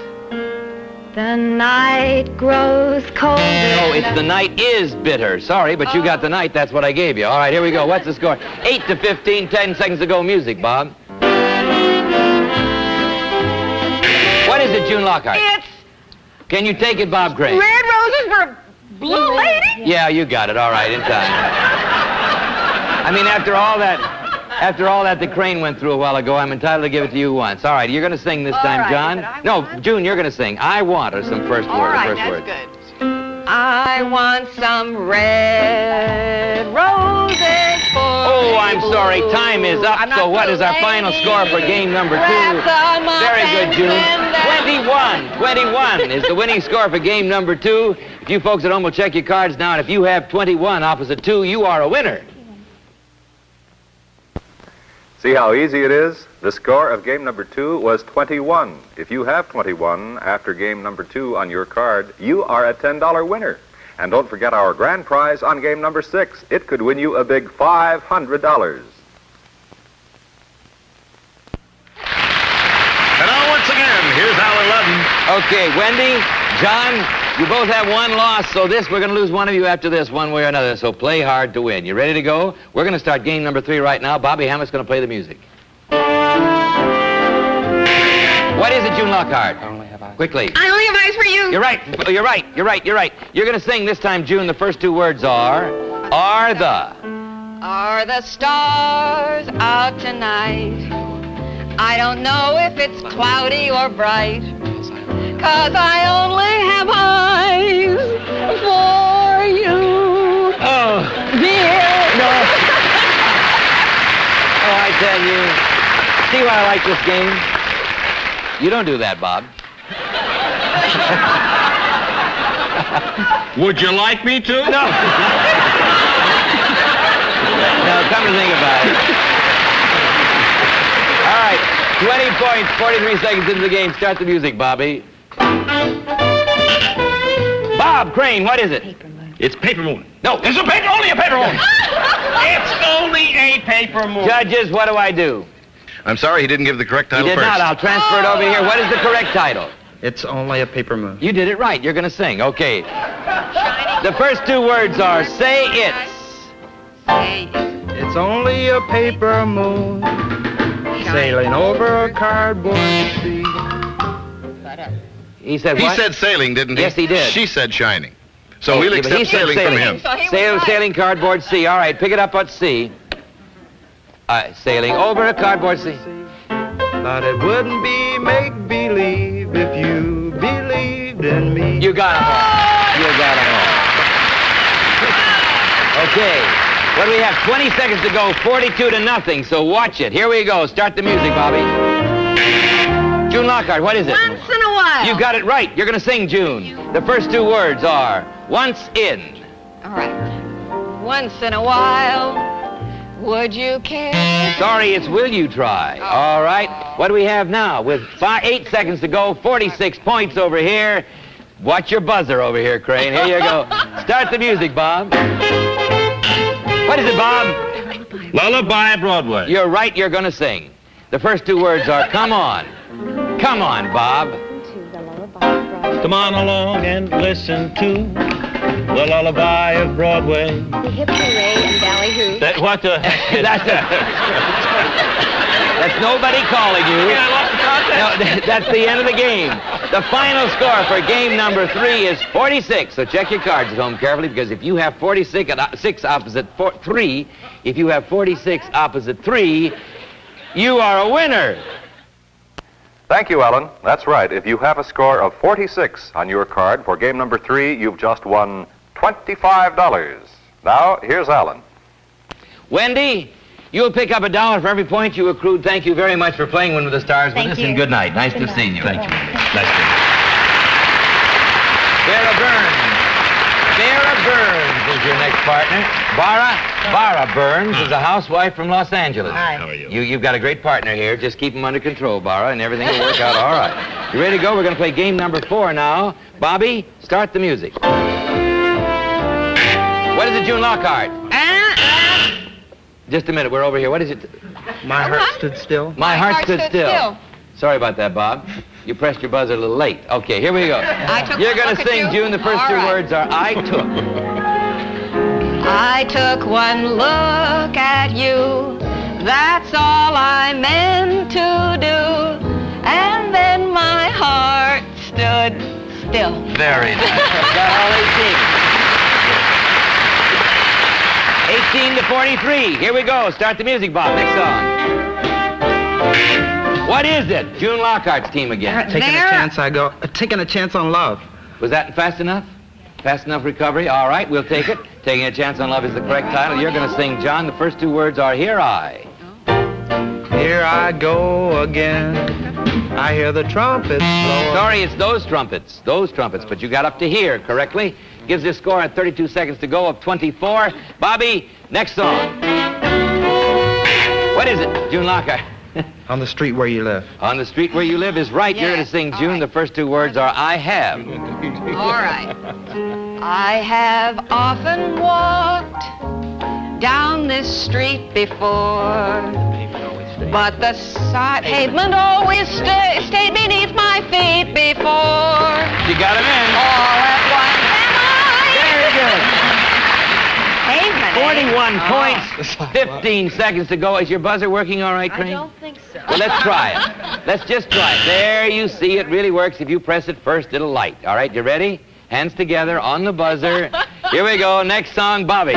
The night grows colder. No, it's the night is bitter. Sorry, but you got the night. That's what I gave you. All right, here we go. What's the score? 8 to 15, 10 seconds to go. Music, Bob. What is it, June Lockhart? It's... Can you take it, Bob Crane? Red roses for a blue lady? Yeah, you got it. All right, in time. I mean, after all that the Crane went through a while ago, I'm entitled to give it to you once. All right, you're going to sing this time, John. No, June, you're going to sing. I want or some first word. All right, that's good. I want some red roses for Oh, I'm sorry. Time is up. So what is our final score for game number 2? Very good, June. 21 is the winning score for game number 2. If you folks at home will check your cards now, and if you have 21 opposite 2, you are a winner. See how easy it is? The score of game number 2 was 21. If you have 21 after game number 2 on your card, you are a $10 winner. And don't forget our grand prize on game number 6. It could win you a big $500. And now, once again, here's Allen Ludden. Okay, Wendy, John, you both have one loss, so we're going to lose one of you after this, one way or another, so play hard to win. You ready to go? We're going to start game number 3 right now. Bobby Hammett's going to play the music. What is it, June Lockhart? Quickly. I only have eyes for you. You're right. You're going to sing this time, June. The first two words are the. Are the stars out tonight? I don't know if it's cloudy or bright, 'cause I only have eyes for you. Oh, dear. No. Oh, I tell you. See why I like this game? You don't do that, Bob. Would you like me to? No. No, come to think about it. All right, 20 points, 43 seconds into the game. Start the music, Bobby. Bob Crane, what is it? It's paper moon. No. It's only a paper moon. It's only a paper moon. Judges, what do I do? I'm sorry, he didn't give the correct title He did first. not. I'll transfer it over here. What is the correct title? It's only a paper moon. You did it right. You're going to sing. Okay. The first two words are say it's. It's only a paper moon sailing over a cardboard sea. He said He what? said sailing, didn't he? Yes, he did. She said shining. So Oh, we'll yeah, but he accept said sailing from him. Sailing cardboard sea. All right, pick it up at sea. Sailing over a cardboard sea. But it wouldn't be make-believe if you believed in me. You got them all. You got them all. Okay. What do we have? 20 seconds to go, 42-0, so watch it. Here we go. Start the music, Bobby. June Lockhart, what is it? Once in a while. You got it right. You're going to sing, June. The first two words are once in. All right. Once in a while, Would you care? Sorry, it's will you try. All right. What do we have now? With 8 seconds to go, 46 points over here. Watch your buzzer over here, Crane. Here you go. Start the music, Bob. What is it, Bob? Lullaby Broadway. You're right, you're going to sing. The first two words are come on. Come on, Bob. Come on along and listen to the lullaby of Broadway. The hip hooray and ballyhoo. That what the heck is That's nobody calling you. Yeah, I lost the contest. No, that's the end of the game. The final score for game number 3 is 46. So check your cards at home carefully, because if you have 46 opposite 3, if you have 46 opposite 3, you are a winner. Thank you, Ellen. That's right. If you have a score of 46 on your card for game number 3, you've just won $25. Now, here's Alan. Wendy, you'll pick up $1 for every point you accrued. Thank you very much for playing Win with the Stars with us, and good night. Nice to have seen you. Thank you. Nice to Vera Burns. Vera Burns is your next partner. Bara Burns is a housewife from Los Angeles. Hi. How are you? You've got a great partner here. Just keep him under control, Bara, and everything will work out all right. You ready to go? We're going to play game number 4 now. Bobby, start the music. What is it, June Lockhart? Just a minute, we're over here. What is it? My heart stood still. My heart stood still. Sorry about that, Bob. You pressed your buzzer a little late. Okay, here we go. You're going to sing, June. The first two words are I took. I took one look at you. That's all I meant to do. And then my heart stood still. Very nice. Got all 18 to 43. Here we go. Start the music, Bob. Next song. What is it? June Lockhart's team again. Taking a chance, I go. Taking a chance on love. Was that fast enough? Fast enough recovery? All right, we'll take it. Taking a chance on love is the correct title. You're going to sing, John. The first two words are Here I. Here I go again. I hear the trumpets blow. Sorry, it's those trumpets. Those trumpets. But you got up to here correctly. Gives you a score at 32 seconds to go of 24. Bobby, next song. What is it, June Lockhart? On the street where you live. On the street where you live is right. You're going to sing, June. Right. The first two words are I have. All right. I have often walked down this street before, but the pavement always stayed beneath my feet before. You got him in. All at once am I. Very good. Pavement, 41 points, 15 seconds to go. Is your buzzer working all right, Crane? I don't think so. Well, let's try it. Let's just try it. There you see, it really works. If you press it first, it'll light. All right, you ready? Hands together on the buzzer. Here we go. Next song, Bobby.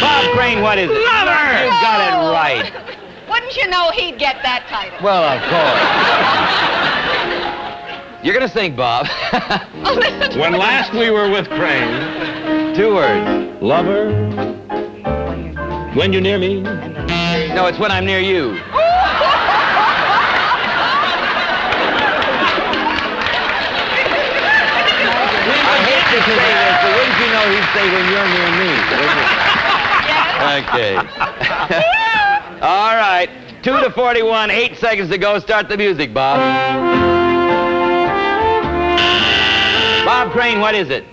Bob Crane, what is it? Lover! You got it right. Wouldn't you know he'd get that title? Well, of course. You're going to sing, Bob. When last we were with Crane. 2 words. Lover. When you're near me. No, it's when I'm near you. I hate to say this, but wouldn't you know he'd say when you're near me? Okay. All right. 2 to 41, 8 seconds to go. Start the music, Bob. Bob Crane, what is it?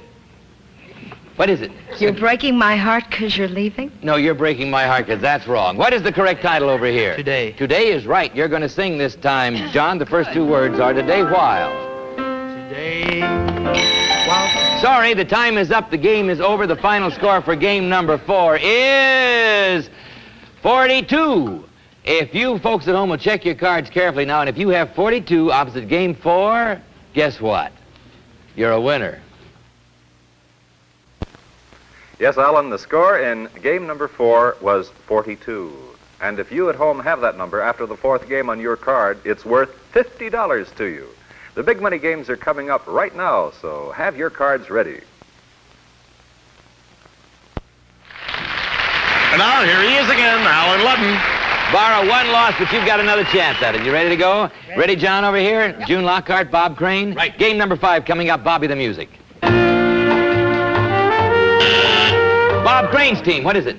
What is it? You're breaking my heart because you're leaving? No, you're breaking my heart because that's wrong. What is the correct title over here? Today. Today is right. You're going to sing this time, John. The first two words are Today While. Today while. Sorry, the time is up. The game is over. The final score for game number 4 is 42. If you folks at home will check your cards carefully now, and if you have 42 opposite game 4, guess what? You're a winner. Yes, Alan, the score in game number 4 was 42. And if you at home have that number after the 4th game on your card, it's worth $50 to you. The big money games are coming up right now, so have your cards ready. And now here he is again, Allen Ludden. Bara, 1 loss, but you've got another chance at it. You ready to go? Ready, John, over here? Yep. June Lockhart, Bob Crane? Right. Game number 5 coming up. Bobby the music. Bob Crane's team, what is it?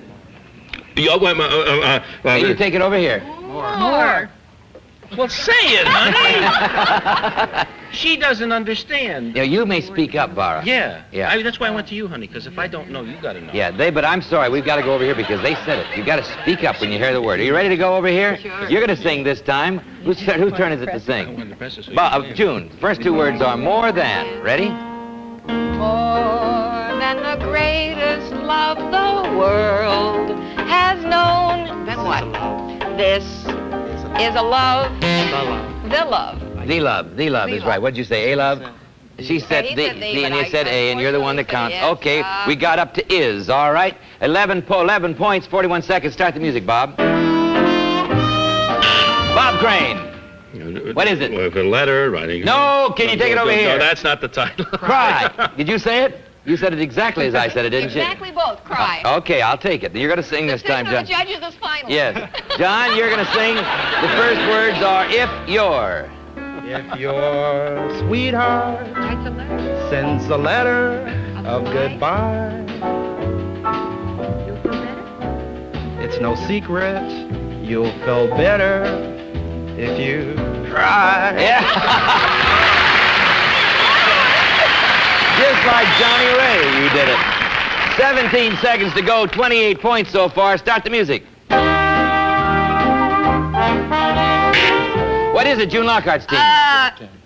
Can you take it over here? More. Well, say it, honey. She doesn't understand. Yeah, you may speak up, Bara. Yeah. Yeah. That's why I went to you, honey, because if I don't know, you got to know. Yeah, but I'm sorry, we've got to go over here because they said it. You've got to speak up when you hear the word. Are you ready to go over here? Sure. You're going to sing this time. Whose turn is it to sing? June. First two words are more than. Ready? More than the greatest love the world has known. Then what? This is a love. The love. The love is right. What'd you say? A love? She said he the, said the, and but you said A, and you're the one that counts. yes. Okay, we got up to is, all right? 11 points, 41 seconds. Start the music, Bob. Bob Crane. What is it? With a letter, writing. No, can you take it over here? No, that's not the title. Cry. Did you say it? You said it exactly as I said it, didn't you? Exactly both. Cry. Okay, I'll take it. You're going to sing this time, John. The judges is final. Yes. John, you're going to sing. The first words are if you're. If your sweetheart Writes a letter. sends a letter of goodbye, You'll feel better. it's no secret you'll feel better if you cry. Yeah. Just like Johnny Ray, you did it. 17 seconds to go, 28 points so far. Start the music. What is it, June Lockhart's team?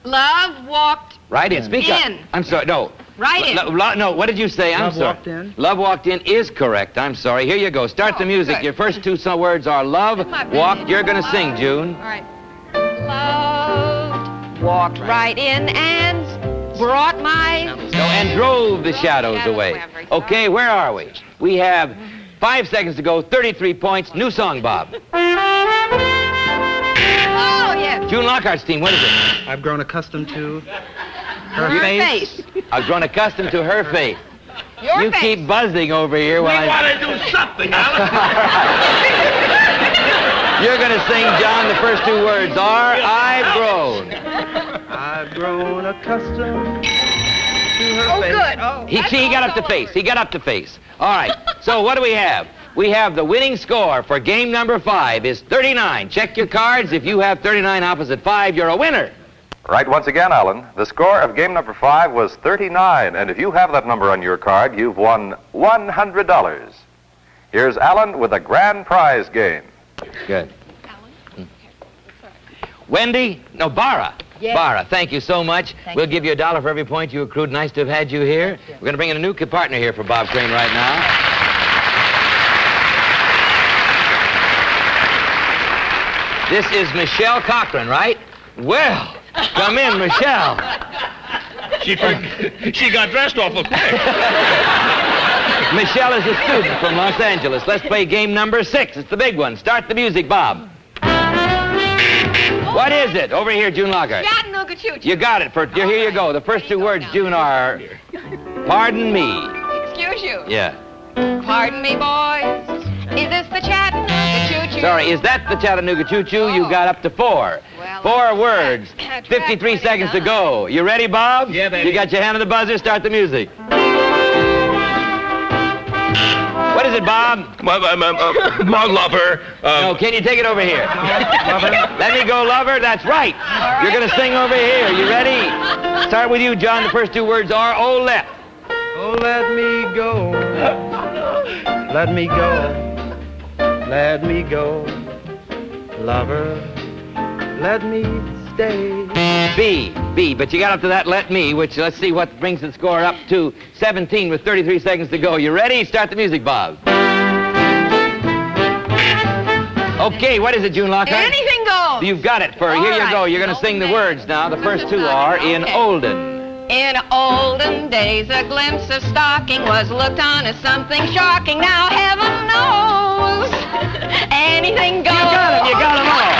Love walked Right in. Speak up. in. I'm sorry. No. Right in. No, what did you say? I'm Love sorry. walked in. Love walked in is correct. I'm sorry. Here you go. Start the music. good. Your first two words are love walked. You're going to sing, June. All right. Loved, walked right in and brought my... No, and drove the shadows away. Okay, where are we? We have 5 seconds to go, 33 points. New song, Bob. Oh, yes. June Lockhart's team, what is it? I've grown accustomed to her face. I've grown accustomed to her faith. Your You face. keep buzzing over here while We want to do something, Alan. You're going to sing, John. The first two words are I've grown. I've grown accustomed to her Oh, face. good. Oh, He got up to face. He got up to face. All right. So what do we have? We have the winning score for game number 5 is 39. Check your cards. If you have 39 opposite 5, you're a winner. Right, once again, Alan. The score of game number 5 was 39, and if you have that number on your card, you've won $100. Here's Alan with a grand prize game. Good. Wendy? No, Bara. Yes. Bara, thank you so much. Thank We'll you. give you $1 for every point you accrued. Nice to have had you here. We're going to bring in a new partner here for Bob Crane right now. This is Michelle Cochran, right? Well, come in, Michelle. She got dressed awful quick. Michelle is a student from Los Angeles. Let's play game number 6. It's the big one. Start the music, Bob. What is it? Over here, June Lockhart. Chattanooga choo-choo. You got it. Here you go. The first two words, June, are pardon me. Excuse you. Yeah. Pardon me, boys. Is this the Chattanooga choo-choo? Sorry, is that the Chattanooga choo-choo? You got up to 4. Well, 4 words. 53 seconds to go. You ready, Bob? Yeah, baby. You got your hand on the buzzer. Start the music. What is it, Bob? My lover. No, can you take it over here? Let me go, lover. That's right. You're going to sing over here. You ready? Start with you, John. The first two words are oh, let. Oh, let me go. Let me go. Let me go. Lover, let me stay. B, but you got up to that let me, which let's see what brings the score up to 17 with 33 seconds to go. You ready? Start the music, Bob. Okay, what is it, June Lockhart? Anything goes. You've got it. Here you go. You're going to sing the words now. The first two are in olden. In olden days, a glimpse of stocking was looked on as something shocking. Now, heaven knows, anything goes. You got them all.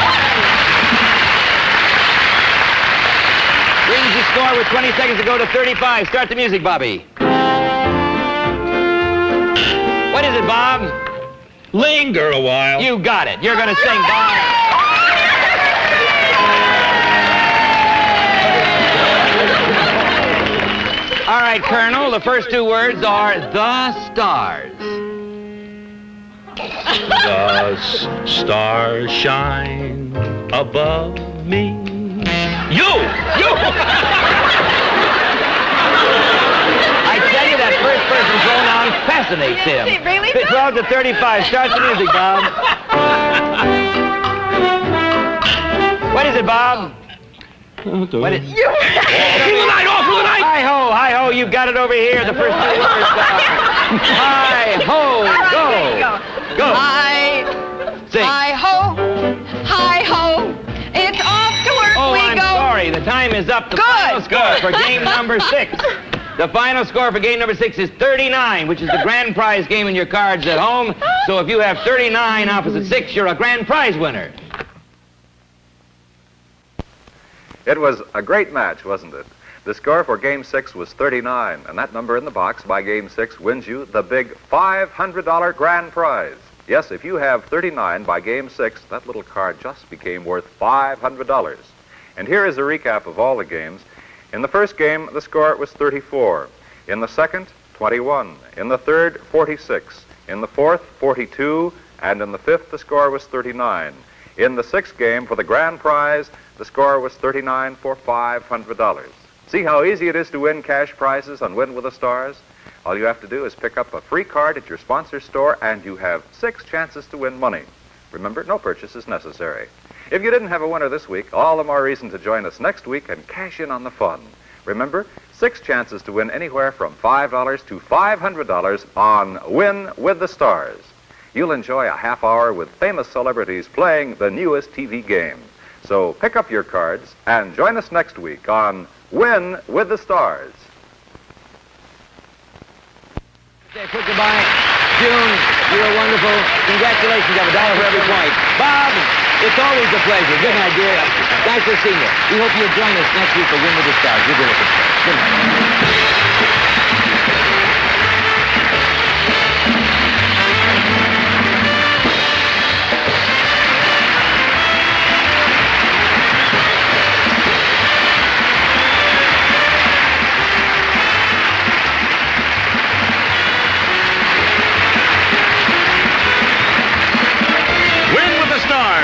Brings the score with 20 seconds to go to 35. Start the music, Bobby. What is it, Bob? Linger a while. You got it. You're going to sing, Bob. All right, Colonel, the first two words are the stars. The stars shine above me. You! I tell you, that first-person pronoun fascinates him. It really does. 12 to 35. Start the music, Bob. What is it, Bob? What is... Off through the night, off through the night! Hi-ho, you've got it over here. The first two words. Hi-ho, go. Go. Sing. Hi-ho, hi-ho. It's off to work Oh, we I'm go. sorry. The time is up. The final score for game number 6. The final score for game number 6 is 39, which is the grand prize game in your cards at home. So if you have 39 opposite 6, you're a grand prize winner. It was a great match, wasn't it? The score for Game 6 was 39, and that number in the box by Game 6 wins you the big $500 grand prize. Yes, if you have 39 by Game 6, that little card just became worth $500. And here is a recap of all the games. In the first game, the score was 34. In the second, 21. In the third, 46. In the fourth, 42. And in the fifth, the score was 39. In the sixth game for the grand prize, the score was 39 for $500. See how easy it is to win cash prizes on Win with the Stars? All you have to do is pick up a free card at your sponsor store and you have 6 chances to win money. Remember, no purchase is necessary. If you didn't have a winner this week, all the more reason to join us next week and cash in on the fun. Remember, 6 chances to win anywhere from $5 to $500 on Win with the Stars. You'll enjoy a half hour with famous celebrities playing the newest TV game. So pick up your cards and join us next week on Win with the Stars. Okay, put goodbye. June, you were wonderful. Congratulations, you have $1 for every point. Bob, it's always a pleasure. Good night, dear. Nice to see you. We hope you'll join us next week for Win with the Stars. You'll be looking for it. Good night.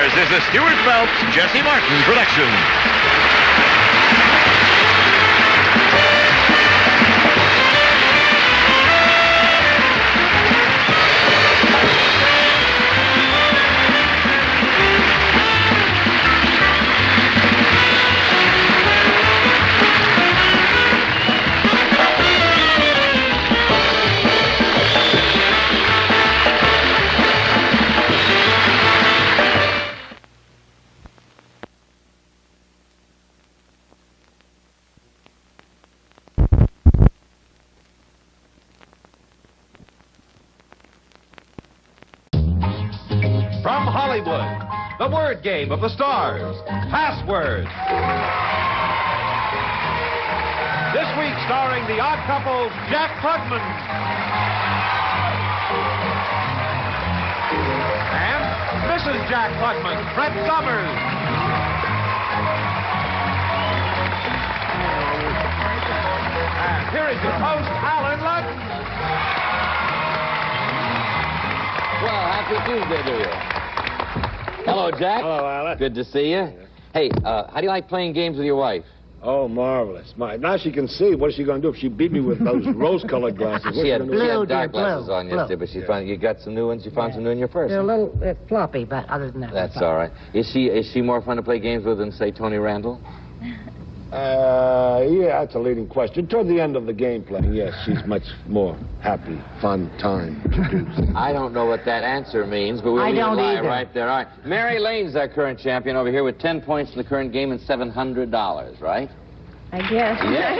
Is a Stuart Phelps, Jesse Martin production. From Hollywood, the word game of the stars, Password. This week starring the odd couple, Jack Klugman. And Mrs. Jack Klugman, Fred Summers. And here is your host, Allen Ludden. Well, happy Tuesday to you. Hello, Jack. Hello, Allen. Good to see you. Hey, how do you like playing games with your wife? Oh, marvelous. Now she can see. What is she going to do if she beat me with those rose-colored glasses? She had Blue, dark dear, glasses blue, on yesterday, but she found you got some new ones. You found some new in your purse. They're a little floppy, but other than that, That's all right. Is she more fun to play games with than, say, Tony Randall? Yeah, that's a leading question. Toward the end of the gameplay, yes, she's much more happy, fun time to do. I don't know what that answer means, but we'll I leave don't it lie either. right there. All right. Mary Lane's our current champion over here with 10 points in the current game and $700, right? I guess. Yeah.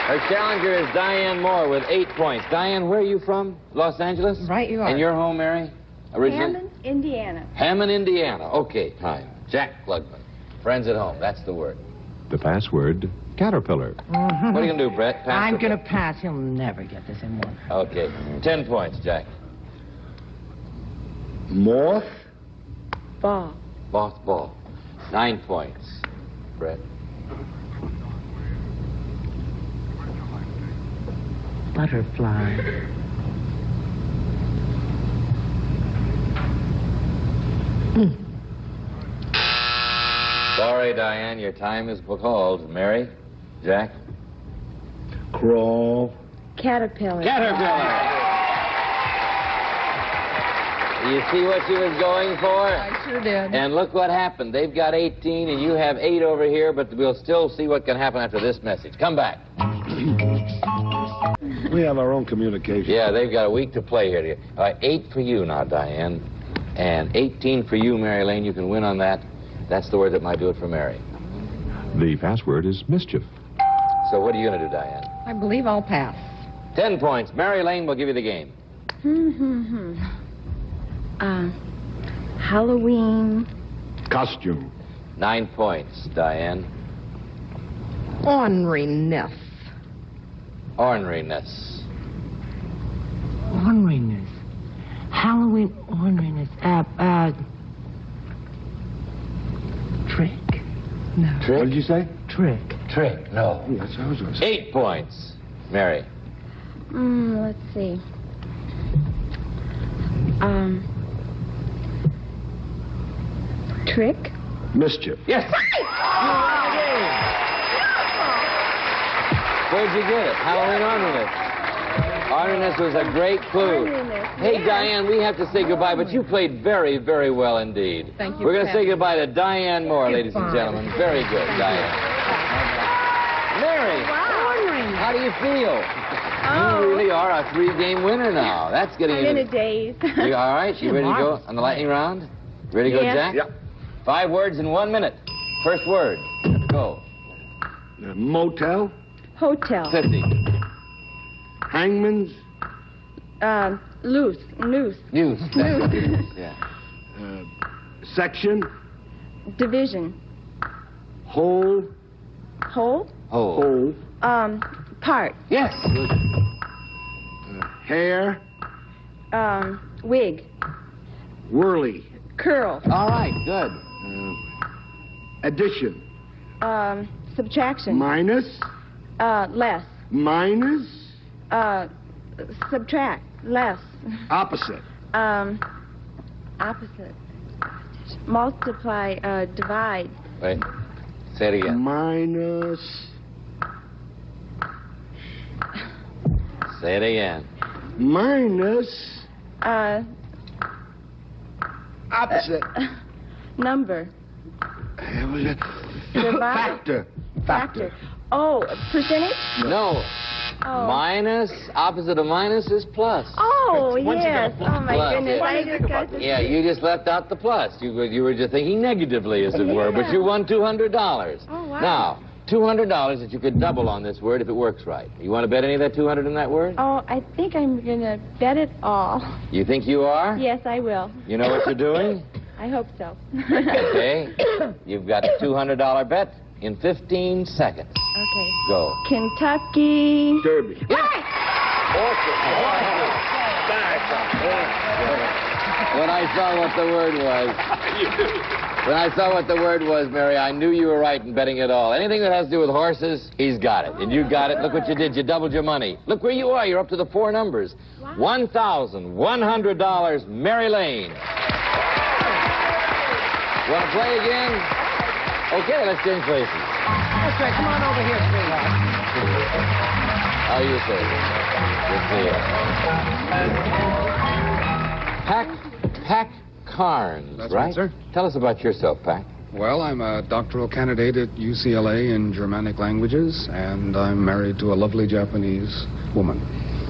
Her challenger is Diane Moore with 8 points. Diane, where are you from? Los Angeles? Right you are. And your home, Mary? Originally? Hammond, Indiana. Hammond, Indiana. Okay, time. Jack Klugman. Friends at home. That's the word. The password, Caterpillar. Mm-hmm. What are you going to do, Brett? Pass I'm or going to play? pass. He'll never get this in one. Okay. 10 points, Jack. Moth? Ball. Mothball. 9 points. Brett. Butterfly. Sorry, Diane, your time is called. Mary? Jack? Crawl. Caterpillar. Caterpillar! You see what she was going for? I sure did. And look what happened. They've got 18, and you have 8 over here, but we'll still see what can happen after this message. Come back. We have our own communication. Yeah, they've got a week to play here. All right, 8 for you now, Diane, and 18 for you, Mary Lane. You can win on that. That's the word that might do it for Mary. The password is mischief. So what are you going to do, Diane? I believe I'll pass. 10 points. Mary Lane will give you the game. Halloween. Costume. 9 points, Diane. Orneriness. Orneriness. Orneriness. Halloween orneriness. Trick. No. Trick? What did you say? Trick. Trick, no. Yes, I was going to say. 8 points. Mary. Let's see. Trick. Mischief. Yes. Where'd you get it? Halloween orneriness. Orneriness was a great clue. Hey, yes. Diane, we have to say goodbye, but you played very, very well indeed. Thank you. We're going to say goodbye to Diane Moore, ladies and gentlemen. Very good, Diane. Mary, how do you feel? You really are a 3-game winner now. That's getting I'm in a daze. You all right? You ready to go on the lightning round? Ready to go, Yes. Jack? Yep. 5 words in 1 minute. First word. Go. Motel. Hotel. 50. Hangman's. Loose. News. Yeah. Section. Division. Hole. Hole. Hole. Part. Yes. Hair. Wig. Whirly. Curl. All right, good. Addition. Subtraction. Minus. Less. Minus. Subtract. Less. Opposite. Opposite. Multiply. Divide. Wait. Say it again. Minus. Say it again. Minus. Opposite. Number. It was a Divide. Factor. Oh, percentage? No. Oh. Minus, opposite of minus is plus. Oh, Once you yes. get a Oh, my plus, goodness. yeah. I just got to Yeah, you just left out the plus. You were just thinking negatively, as it were, but you won $200. Oh, wow. Now, $200 that you could double on this word if it works right. You want to bet any of that 200 in that word? Oh, I think I'm going to bet it all. You think you are? Yes, I will. You know what you're doing? I hope so. Okay. You've got a $200 bet in 15 seconds. Okay. Go. Kentucky. Derby. Yeah. When I saw what the word was, Mary, I knew you were right in betting it all. Anything that has to do with horses, he's got it. And you got it. Look what you did. You doubled your money. Look where you are. You're up to the 4 numbers. Wow. $1,100, Mary Lane. Want to play again? Okay, let's change places. That's right. Come on over here, sweetheart. How are you, sir? Good to see you. Pack Carnes, That's right? right, sir. Tell us about yourself, Pack. Well, I'm a doctoral candidate at UCLA in Germanic languages, and I'm married to a lovely Japanese woman.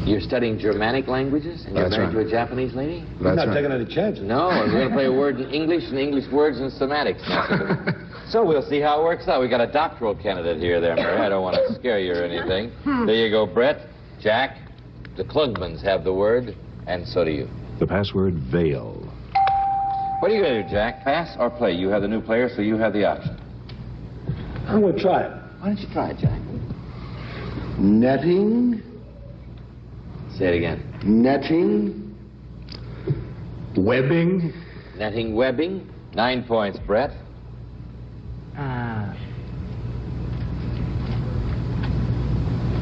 You're studying Germanic languages, and you're That's married right. to a Japanese lady? That's not right. taking any chances. No, we're going to play a word in English and English words in semantics. So we'll see how it works out. We got a doctoral candidate here there, Mary. I don't want to scare you or anything. There you go, Brett, Jack. The Klugmans have the word, and so do you. The password veil. What are you going to do, Jack? Pass or play? You have the new player, so you have the option. I'm going to try it. Why don't you try it, Jack? Netting. Say it again. Netting. Webbing. Netting, webbing. 9 points, Brett.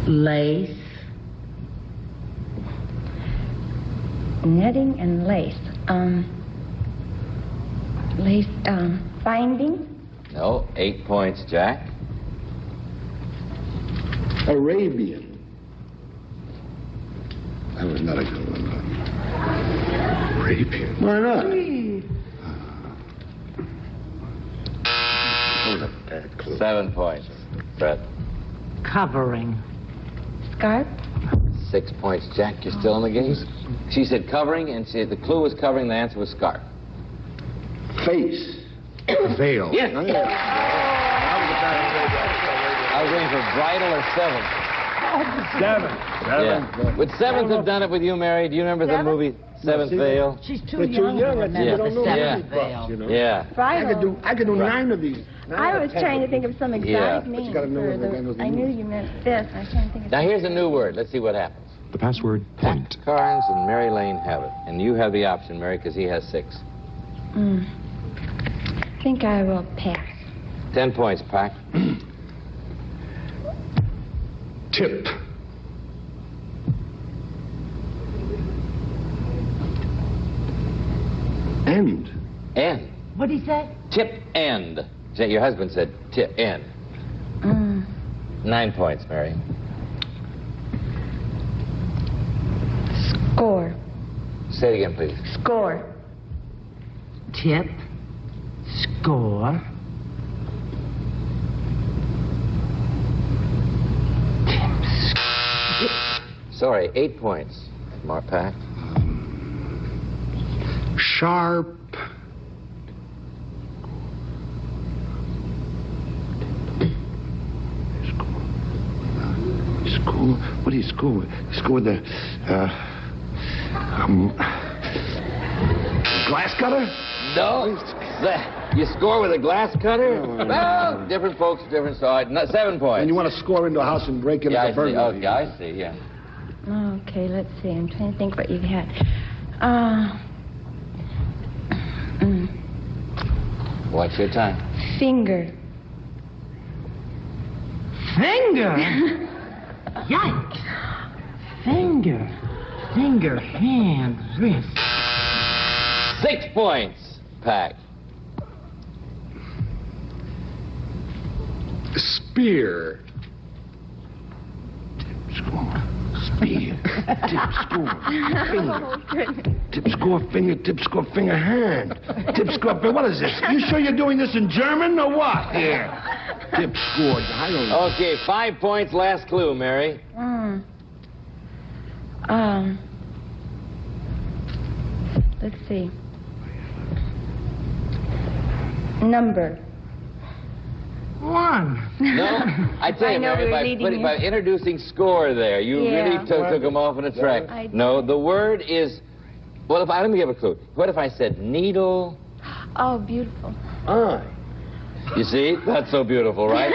Lace. Netting and lace. Finding? No, 8 points, Jack. Arabian. That was not a good one. Arabian. Why not? That was a bad clue. 7 points. Fred. Covering. Scarf? 6 points, Jack. You're still in the game? She said covering, and the clue was covering, the answer was scarf. Face. Veil. Yes. I was waiting for bridal or seventh. Seven. Yeah. Would Seventh have done it with you, Mary? Do you remember the movie Seventh Veil? She's too young to remember the Seventh Veil. You know? Yeah. I could do 9 of these. I was trying to think of some exotic name. you gotta know for what the- I knew you meant this. I was trying to think of Now here's a new word. Let's see what happens. The password, point. Carnes and Mary Lane have it. And you have the option, Mary, because he has 6. I think I will pass. 10 points, Pack. Tip. End. End. What'd he say? Tip end. Your husband said tip end. 9 points, Mary. Score. Say it again, please. Score. Tip. Score. Sorry, 8 points. Mark Pack. Sharp. Score. What do you score with? Score with the glass cutter? No. You score with a glass cutter? Well, different folks, different size. 7 points. And you want to score into a house and break into the burglary. Okay, I see, yeah. Okay, let's see. I'm trying to think what you've had. What's your time? Finger. Finger? Yikes. Finger. Finger, hand, wrist. 6 points, Pack. Spear. Score. Spear. Tip, score. Finger. Tip, score, finger. Tip, score, finger, hand. Tip, score, finger. What is this? You sure you're doing this in German or what? Here. Tip, score. I don't know. Okay, 5 points, last clue, Mary. Let's see. Number. 1. No, I tell you, Mary, by introducing score there, you really took them off on a track. No, the word is, well, let me give a clue. What if I said needle? Oh, beautiful. You see? That's so beautiful, right?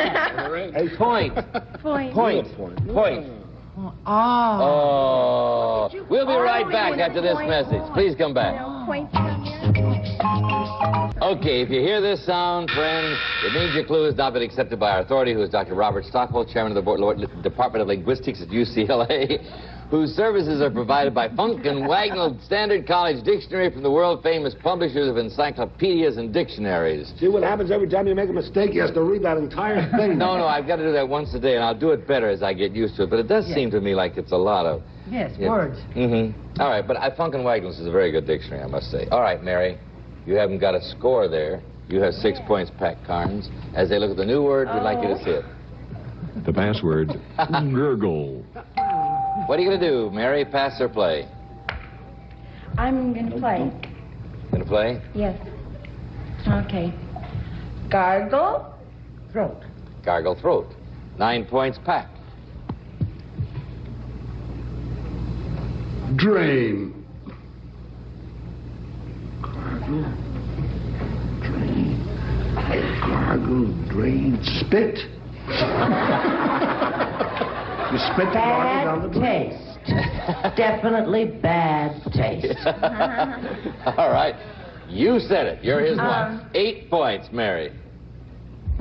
Point. Point. Point. Oh. We'll be right back after this message. Please come back. Okay, if you hear this sound, friends, it means your clue has not been accepted by our authority, who is Dr. Robert Stockwell, chairman of the Department of Linguistics at UCLA, whose services are provided by Funk and Wagnall Standard College Dictionary from the world-famous publishers of encyclopedias and dictionaries. See what happens every time you make a mistake? You have to read that entire thing. No, I've got to do that once a day, and I'll do it better as I get used to it. But it does seem to me like it's a lot of... Yes, words. All right, but Funk and Wagnall's is a very good dictionary, I must say. All right, Mary, you haven't got a score there. You have 6 points, Pat Carnes. As they look at the new word, we'd like you to see it. The password, gurgle. What are you going to do, Mary? Pass or play? I'm going to play. Going to play? Yes. Okay. Gargle. Throat. Gargle throat. 9 points, Pack. Drain. Gargle. Drain. Gargle. Drain. Spit. You spit the gargle down the drain. Taste. Definitely bad taste. All right. You said it. You're his wife. 8 points, Mary.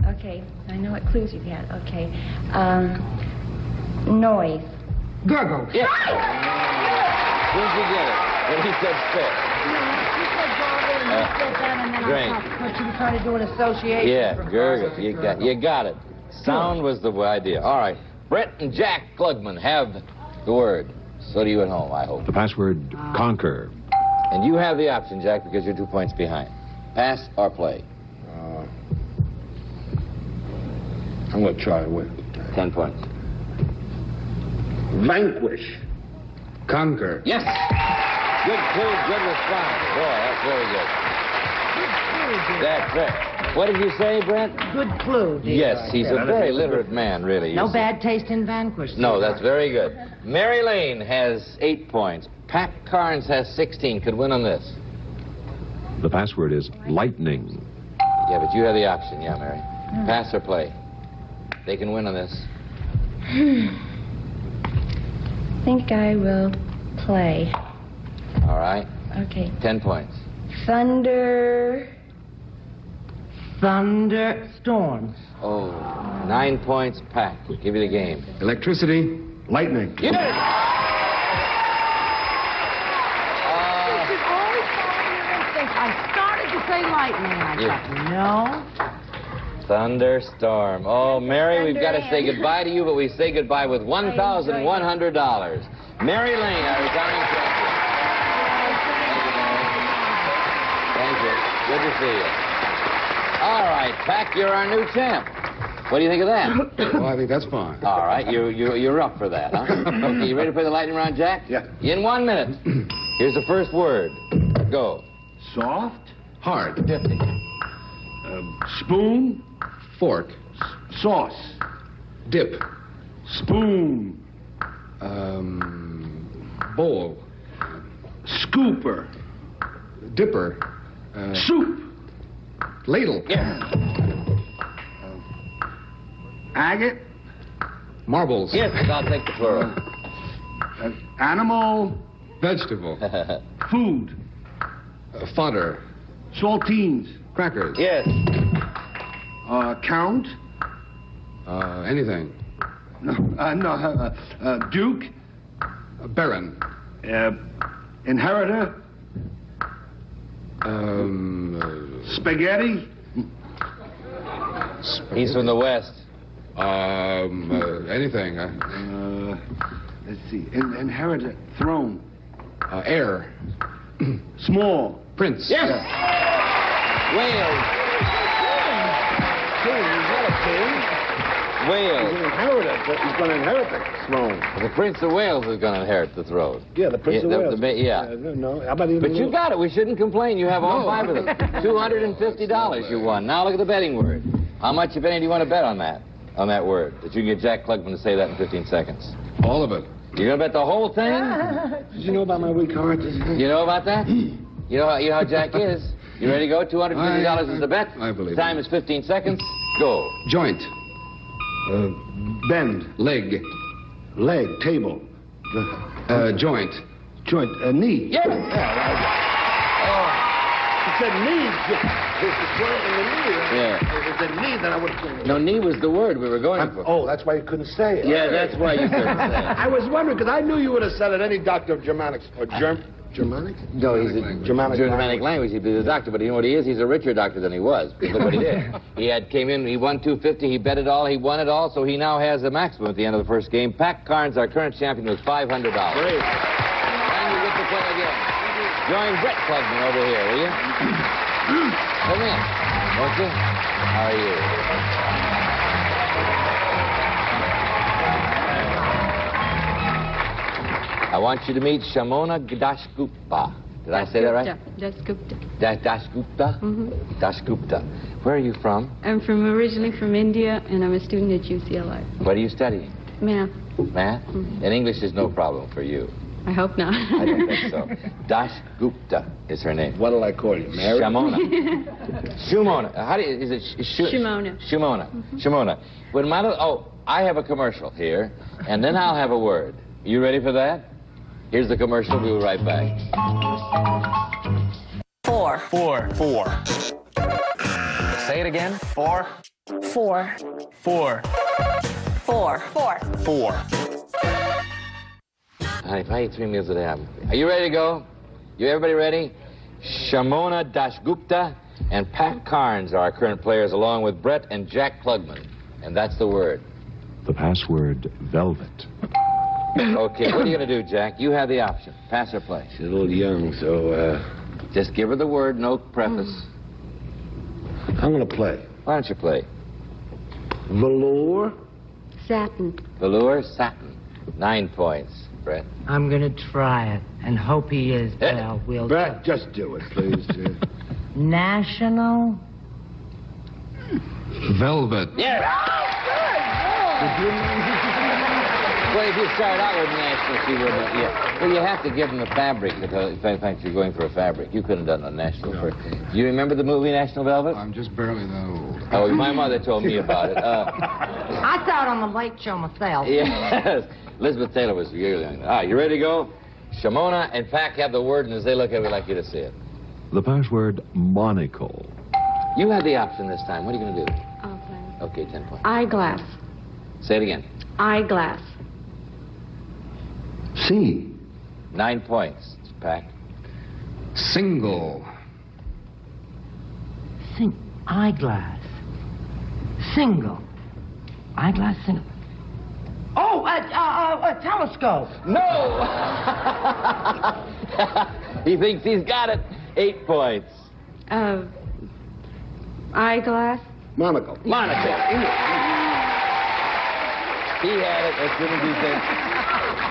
Okay. I know what clues you've had. Okay. Noise. Gurgle. Yes. Where'd you get it? When he said spit. No, you said gargle and sit down and then Great. I'll put you trying to do an association. Yeah, for gurgle. girls. You got it. Sound was the idea. All right. Brett and Jack Klugman have the word. So do you at home, I hope. The password, conquer. And you have the option, Jack, because you're 2 points behind. Pass or play. I'm going to try with 10 points. vanquish. Conquer. Yes. Good clue, good response. Boy, that's very good. That's right. What did you say, Brent? Good clue, dear. Yes, he's a very literate man, really. No you see. bad taste in vanquish. No, that's very good. Mary Lane has 8 points. Pat Carnes has 16. Could win on this. The password is lightning. Yeah, but you have the option, yeah, Mary. Pass or play. They can win on this. I think I will play. All right. Okay. 10 points. Thunderstorms. Oh, 9 points, Pat. Give you the game. Electricity. Lightning. Yes! I started to say lightning. I thought, no. Thunderstorm. Oh, Mary, we've got to say goodbye to you, but we say goodbye with $1,100. Mary Lane, our retiring champion. Thank you. Good to see you. All right, Pac, you're our new champ. What do you think of that? Well, I think that's fine. All right, you're up for that, huh? Okay, you ready to play the lightning round, Jack? Yeah. In 1 minute. Here's the first word. Go. Soft. Hard. 50. Spoon. Fork. Sauce. Dip. Spoon. Bowl. Scooper. Dipper. Soup. Ladle. Yes. Agate. Marbles. Yes, I'll take the plural. Animal. Vegetable. Food. Fodder. Saltines. Crackers. Yes. Count. Anything. Duke. Baron. Inheritor. Spaghetti. He's from the West. Anything. Let's see. Inheritor. Throne. Heir. Small. Prince. Yes. Wales. Wales. He's an inheritor. He's going to inherit the throne. The Prince of Wales is going to inherit the throne. Yeah, the Prince of Wales. Yeah. No, how about even But you got it. We shouldn't complain. You have all 5 of them. $250 you won. Now look at the betting word. How much, if any, do you want to bet on that word? That you can get Jack Klugman to say that in 15 seconds. All of it. You're going to bet the whole thing? Did you know about my weak heart? You know about that? You know how Jack is. You ready to go? $250 is the bet. I believe Time is 15 seconds. Go. Joint. Bend. Leg. Leg. Table. Joint. Joint. Knee. Yes. He said knee. There's the joint in the knee. Yeah. If it said knee, then I would have said. No, knee was the word we were going for. Oh, that's why you couldn't say it. Yeah, that's why you couldn't say it. I was wondering, because I knew you would have said it. Any doctor of Germanics. Or Germanic? No, he's a Germanic language. He'd be the doctor, but you know what he is? He's a richer doctor than he was. Because look what he did. Came in, he won $250, he bet it all, he won it all, so he now has a maximum at the end of the first game. Pat Carnes, our current champion, with $500. Great. And you get to play again. Join Brett Klugman over here, will you? Come in, won't you? How are you? I want you to meet Shamona Dasgupta. Did I say that right? Dasgupta. Dasgupta? Mm-hmm. Dasgupta. Where are you from? I'm originally from India, and I'm a student at UCLA. What are you studying? Math. Math? Mm-hmm. And English is no problem for you. I hope not. I don't think so. Dasgupta is her name. What'll I call you? Mary? Shamona. Shumona. How do you, is it Shimona. Shimona. Mm-hmm. Shimona. When my little, I have a commercial here, and then I'll have a word. You ready for that? Here's the commercial. We'll be right back. 4. 4. 4. Say it again. 4. 4. 4. 4. 4. 4. Honey, if I eat 3 meals a day, are you ready to go? You everybody ready? Shamona Dashgupta and Pat Carnes are our current players, along with Brett and Jack Klugman. And that's the word. The password, velvet. Okay, what are you going to do, Jack? You have the option. Pass or play? She's a little young, so, Just give her the word, no preface. I'm going to play. Why don't you play? Velour. Satin. Velour, satin. 9 points. Brett? I'm going to try it and hope he is. Well, we'll... Brett, just do it, please. National... Velvet. Yeah. Well, if you start out with national, she wouldn't. Yeah. Well, you have to give them the fabric. In fact, you're going for a fabric. You couldn't have done a national first. Do you remember the movie National Velvet? I'm just barely that old. Oh, my mother told me about it. I saw it on the Late Show myself. Yes. Elizabeth Taylor was really young. All right, you ready to go? Shamona and Pac have the word, and as they look at it, we'd like you to see it. The password, monocle. You have the option this time. What are you going to do? I'll play. Okay, 10 points. Eyeglass. Say it again. Eyeglass. C. 9 points. Pac. Single. Eyeglass. Single. Eyeglass single. Oh, a telescope. No! He thinks he's got it. 8 points. Eyeglass. Monocle. Monocle. He had it as soon as he said...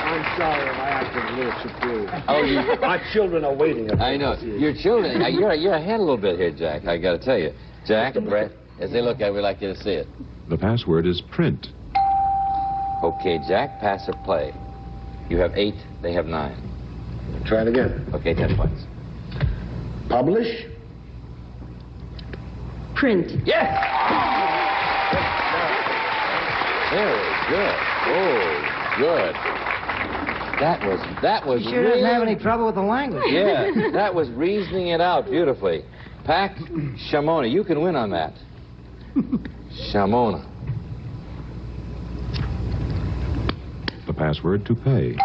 I'm sorry if I acted a little superior. Oh, my children are waiting. I know. Your children, you're ahead a little bit here, Jack. I got to tell you. Jack and Brett, as they look at it, we'd like you to see it. The password is print. Okay, Jack, pass or play. You have 8, they have 9. Try it again. Okay, 10 points. Publish. Print. Yes! Very good. Oh, good. That was You sure doesn't have any trouble with the language. Yeah, that was reasoning it out beautifully. Pac, Shamona, you can win on that. Shamona. The password, to pay.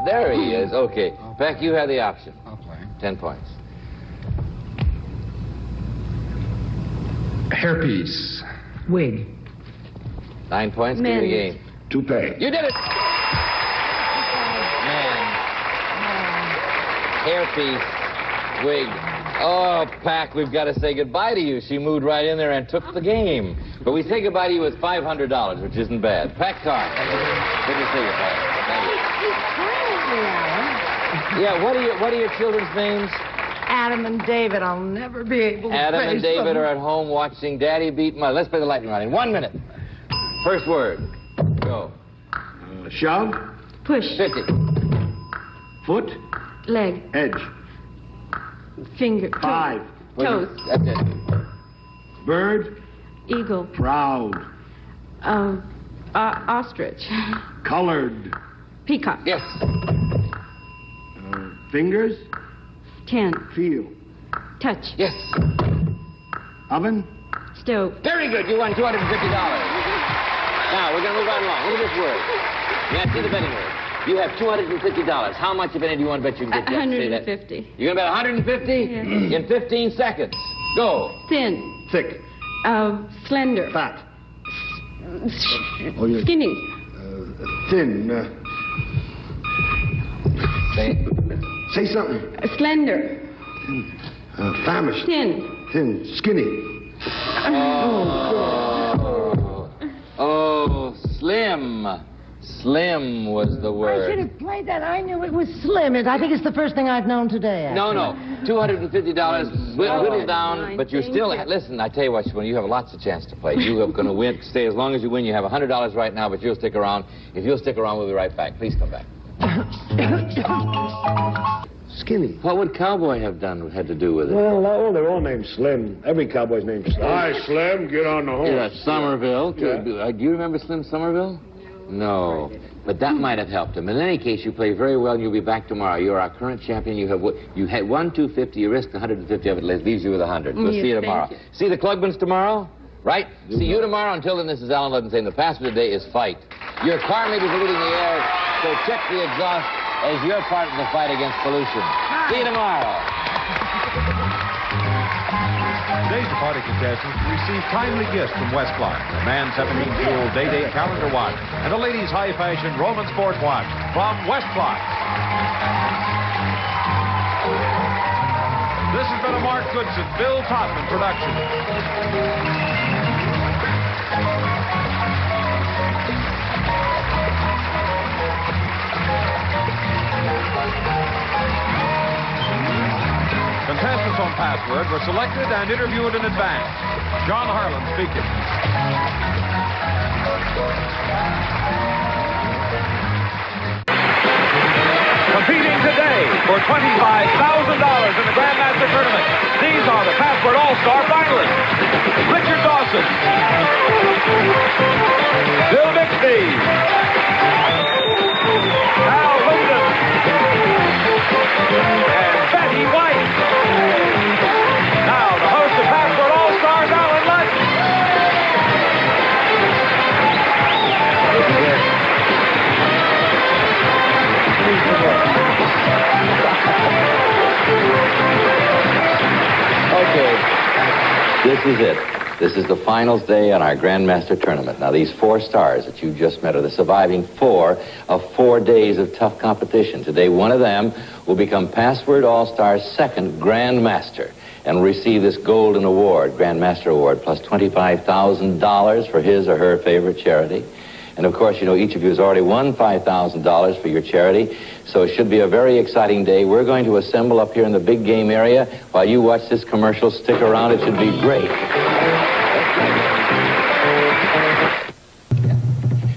There he is. Okay. Pac, you have the option. I'll play. 10 points. Hairpiece. Wig. 9 points. Give me the game. Toupee. You did it! Man. Hairpiece. Wig. Oh, Pac, we've got to say goodbye to you. She moved right in there and took the game. But we say goodbye to you with $500, which isn't bad. Pac Carr. Good to see you, Pac. Thank you. Yeah, what are your children's names? Adam and David. I'll never be able to Adam face and David them. are at home watching Daddy beat Mother. Let's play the lightning round in 1 minute. First word. Go. Shove. Push. 50. Foot. Leg. Edge. Finger. 5. Toes. That's it. Bird. Eagle. Proud. Ostrich. Colored. Peacock. Yes. Fingers. 10. Feel. Touch. Yes. Oven. Stove. Very good. You won $250. Now, we're going to move right along. Look at this word. You have to see the betting word. You have $250. How much, if any, do you want to bet you can get? 150. You're going to bet 150? Yes. In 15 seconds. Go. Thin. Thick. Slender. Fat. Skinny. Thin. Say something. Slender. Famished. Thin. Thin. Skinny. Oh, slim. Slim was the I word. should have played that. I knew it was slim. I think it's the first thing I've known today. No, $250 whittled down, but you're still... Listen, I tell you what, when you have lots of chance to play. You are going to win. Stay as long as you win. You have $100 right now, but you'll stick around. If you'll stick around, we'll be right back. Please come back. Skinny. What would Cowboy had to do with it? Well, they're all named Slim. Every cowboy's named Slim. Hi, Slim. Get on the horse. Yeah, Somerville. Yeah. Do you remember Slim Somerville? No. But that might have helped him. In any case, you play very well, and you'll be back tomorrow. You're our current champion. You had won $250. You risked $150 of it. Leaves you with $100. We'll see you tomorrow. See the Klugmans tomorrow? Right? See you tomorrow. Until then, this is Allen Ludden saying the password today is fight. Your car may be polluting the air, so check the exhaust as your part in the fight against pollution. See you tomorrow. Today's the party contestants receive timely gifts from Westclock, a man's 17-jewel day-date calendar watch, and a lady's high-fashion Roman sport watch from Westclock. This has been a Mark Goodson, Bill Todman production. Contestants on Password were selected and interviewed in advance. John Harlan speaking. Competing today for $25,000 in the Grandmaster Tournament. These are the Password All-Star finalists. Richard Dawson. Bill Bixby. Allen Ludden. And Betty White. Now, the host of Password All-Stars, Allen Ludden. Okay, this is it. This is the finals day on our Grandmaster Tournament. Now, these 4 stars that you just met are the surviving 4 of 4 days of tough competition. Today, one of them will become Password All-Star's second Grandmaster and will receive this golden award, Grandmaster Award, plus $25,000 for his or her favorite charity. And, of course, you know, each of you has already won $5,000 for your charity, so it should be a very exciting day. We're going to assemble up here in the big game area. While you watch this commercial, stick around. It should be great.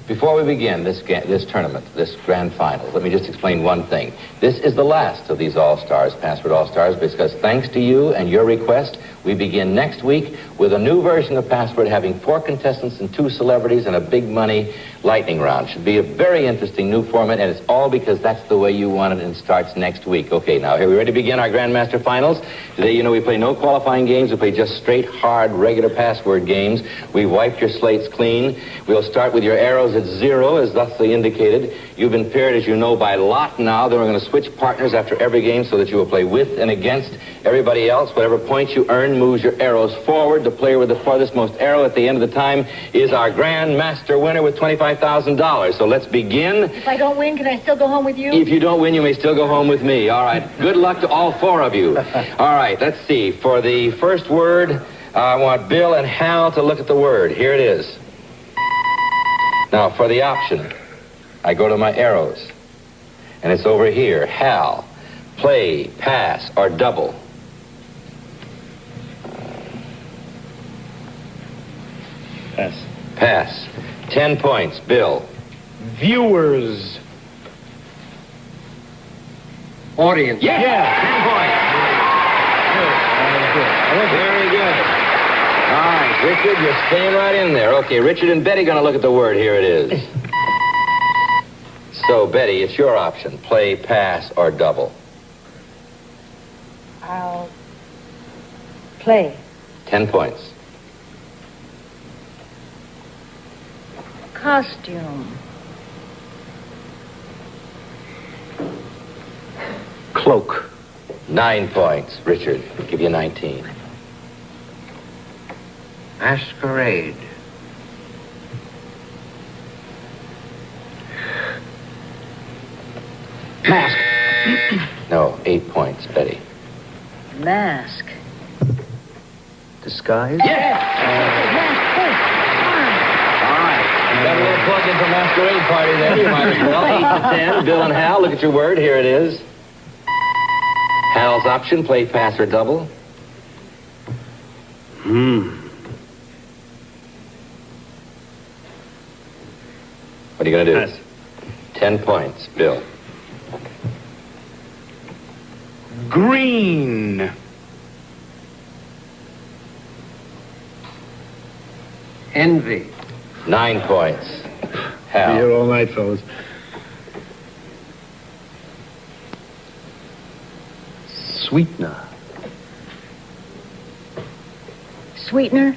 Before we begin this tournament, this grand final, let me just explain one thing. This is the last of these All-Stars, Password All-Stars, because thanks to you and your request, we begin next week with a new version of Password having 4 contestants and 2 celebrities and a big money lightning round. Should be a very interesting new format, and it's all because that's the way you want it, and it starts next week. Okay, now, here we ready to begin our Grandmaster Finals. Today, you know, we play no qualifying games. We play just straight, hard, regular Password games. We've wiped your slates clean. We'll start with your arrows at 0, as thusly indicated. You've been paired, as you know, by lot now. Then we're going to switch partners after every game so that you will play with and against everybody else. Whatever points you earn moves your arrows forward. The player with the farthest most arrow at the end of the time is our Grandmaster winner with $25,000. So let's begin. If I don't win, can I still go home with you? If you don't win, you may still go home with me. All right. Good luck to all 4 of you. All right. Let's see. For the first word, I want Bill and Hal to look at the word. Here it is. Now, for the option, I go to my arrows. And it's over here. Hal, play, pass, or double. Pass. Pass. 10 points. Bill. Viewers. Audience. Yeah. 10 points. Very good. All right, Richard, you're staying right in there. Okay, Richard and Betty going to look at the word. Here it is. So, Betty, it's your option. Play, pass, or double. I'll play. 10 points. Costume. Cloak. 9 points. Richard, I'll give you 19. Masquerade. Mask. No, 8 points, Betty. Mask. Disguise? Yeah! All right. Got a little plug-in for Masquerade Party there. You might as well. 8 to 10. Bill and Hal, look at your word. Here it is. Hal's option, play, pass, or double. What are you going to do? Pass. 10 points. Bill. Green. Envy. 9 points. Hal. Be here all night, fellas. Sweetener. Sweetener?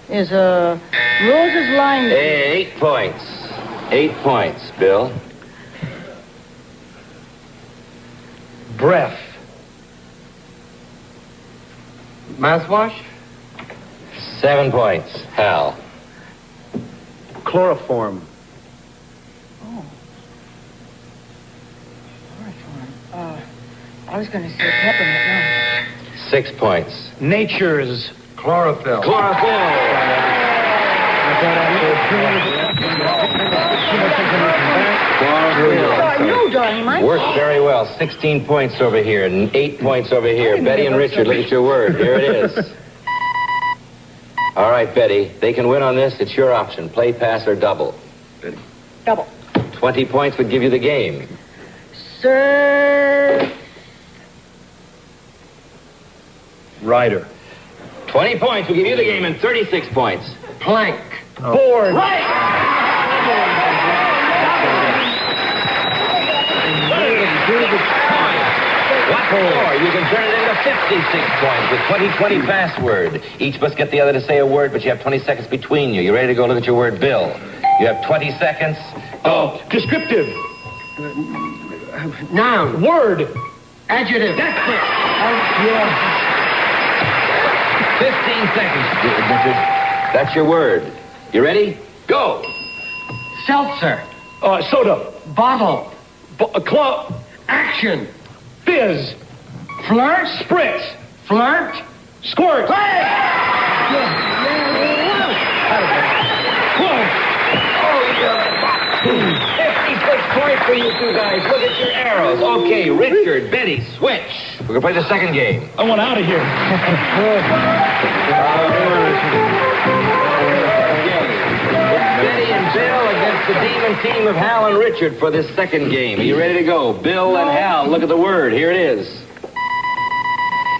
Is a Rose's line. 8 points. 8 points, Bill. Breath. Mouthwash? 7 points. Hal. Chloroform. I was going to say peppermint, 6 points. Nature's chlorophyll. no, darling, Mike. Worked very well. 16 points over here and 8 points over here. Betty and Richard, look at your word. Here it is. All right, Betty. They can win on this. It's your option. Play, pass, or double. Betty. Double. 20 points would give you the game. Sir. Rider. 20 points will give you the game and 36 points. Plank. Board. Right! What more? You can turn it into 56 points with 20-20 password. Each must get the other to say a word, but you have 20 seconds between you. You ready to go? Look at your word, Bill. You have 20 seconds. Oh, descriptive. Noun. Word. Adjective. That's it. 15 seconds, Richard. That's your word. You ready? Go. Seltzer. Soda. Bottle. Club. Action. Fizz. Flirt. Spritz. Flirt. Squirt. Close. 56 points for you two guys. Look at your arrows. Okay, Richard, Betty, switch. We're going to play the second game. I want out of here. Betty and Bill against the demon team of Hal and Richard for this second game. Are you ready to go? Bill and Hal, look at the word. Here it is.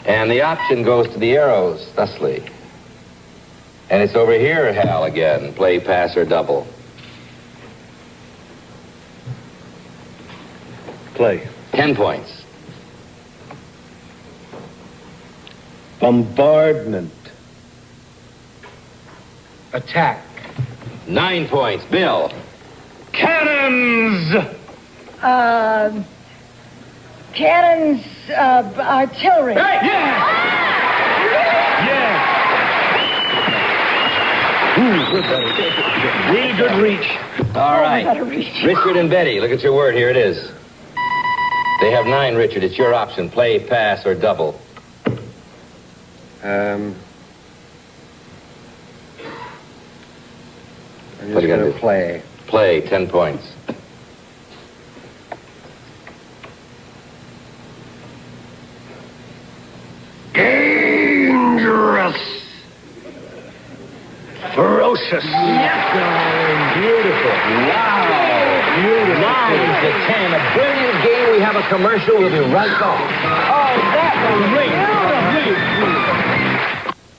And the option goes to the arrows, thusly. And it's over here, Hal, again. Play, pass, or double. Play. 10 points. Bombardment. Attack. 9 points. Bill. Cannons. Cannons, artillery. Hey! Yeah! Ooh, good, Betty. Really good reach. All right. Richard and Betty, look at your word. Here it is. They have 9, Richard. It's your option. Play, pass, or double. I'm What just are you going gonna to do? play. Play, 10 points. Dangerous. Ferocious. Beautiful. Wow. Beautiful. 9 to 10. A brilliant game. We have a commercial. We'll be right back. Oh, that was Great.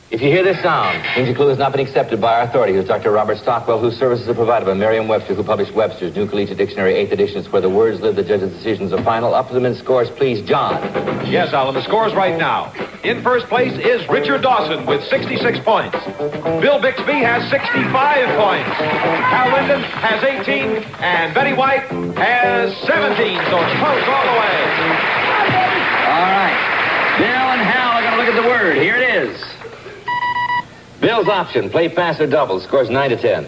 If you hear this sound, means your clue has not been accepted by our authority. Here's Dr. Robert Stockwell, whose services are provided by Merriam-Webster, who published Webster's New Collegiate Dictionary, 8th edition. It's where the words live, the judge's decisions are final. Up to them in scores, please, John. Yes, Alan, the scores right now. In first place is Richard Dawson with 66 points. Bill Bixby has 65 points. Hal Linden has 18, and Betty White has 17, so it's close all the way. All right. Bill and Hal are going to look at the word. Here it is. Bill's option, play, pass, or double. Scores 9 to 10.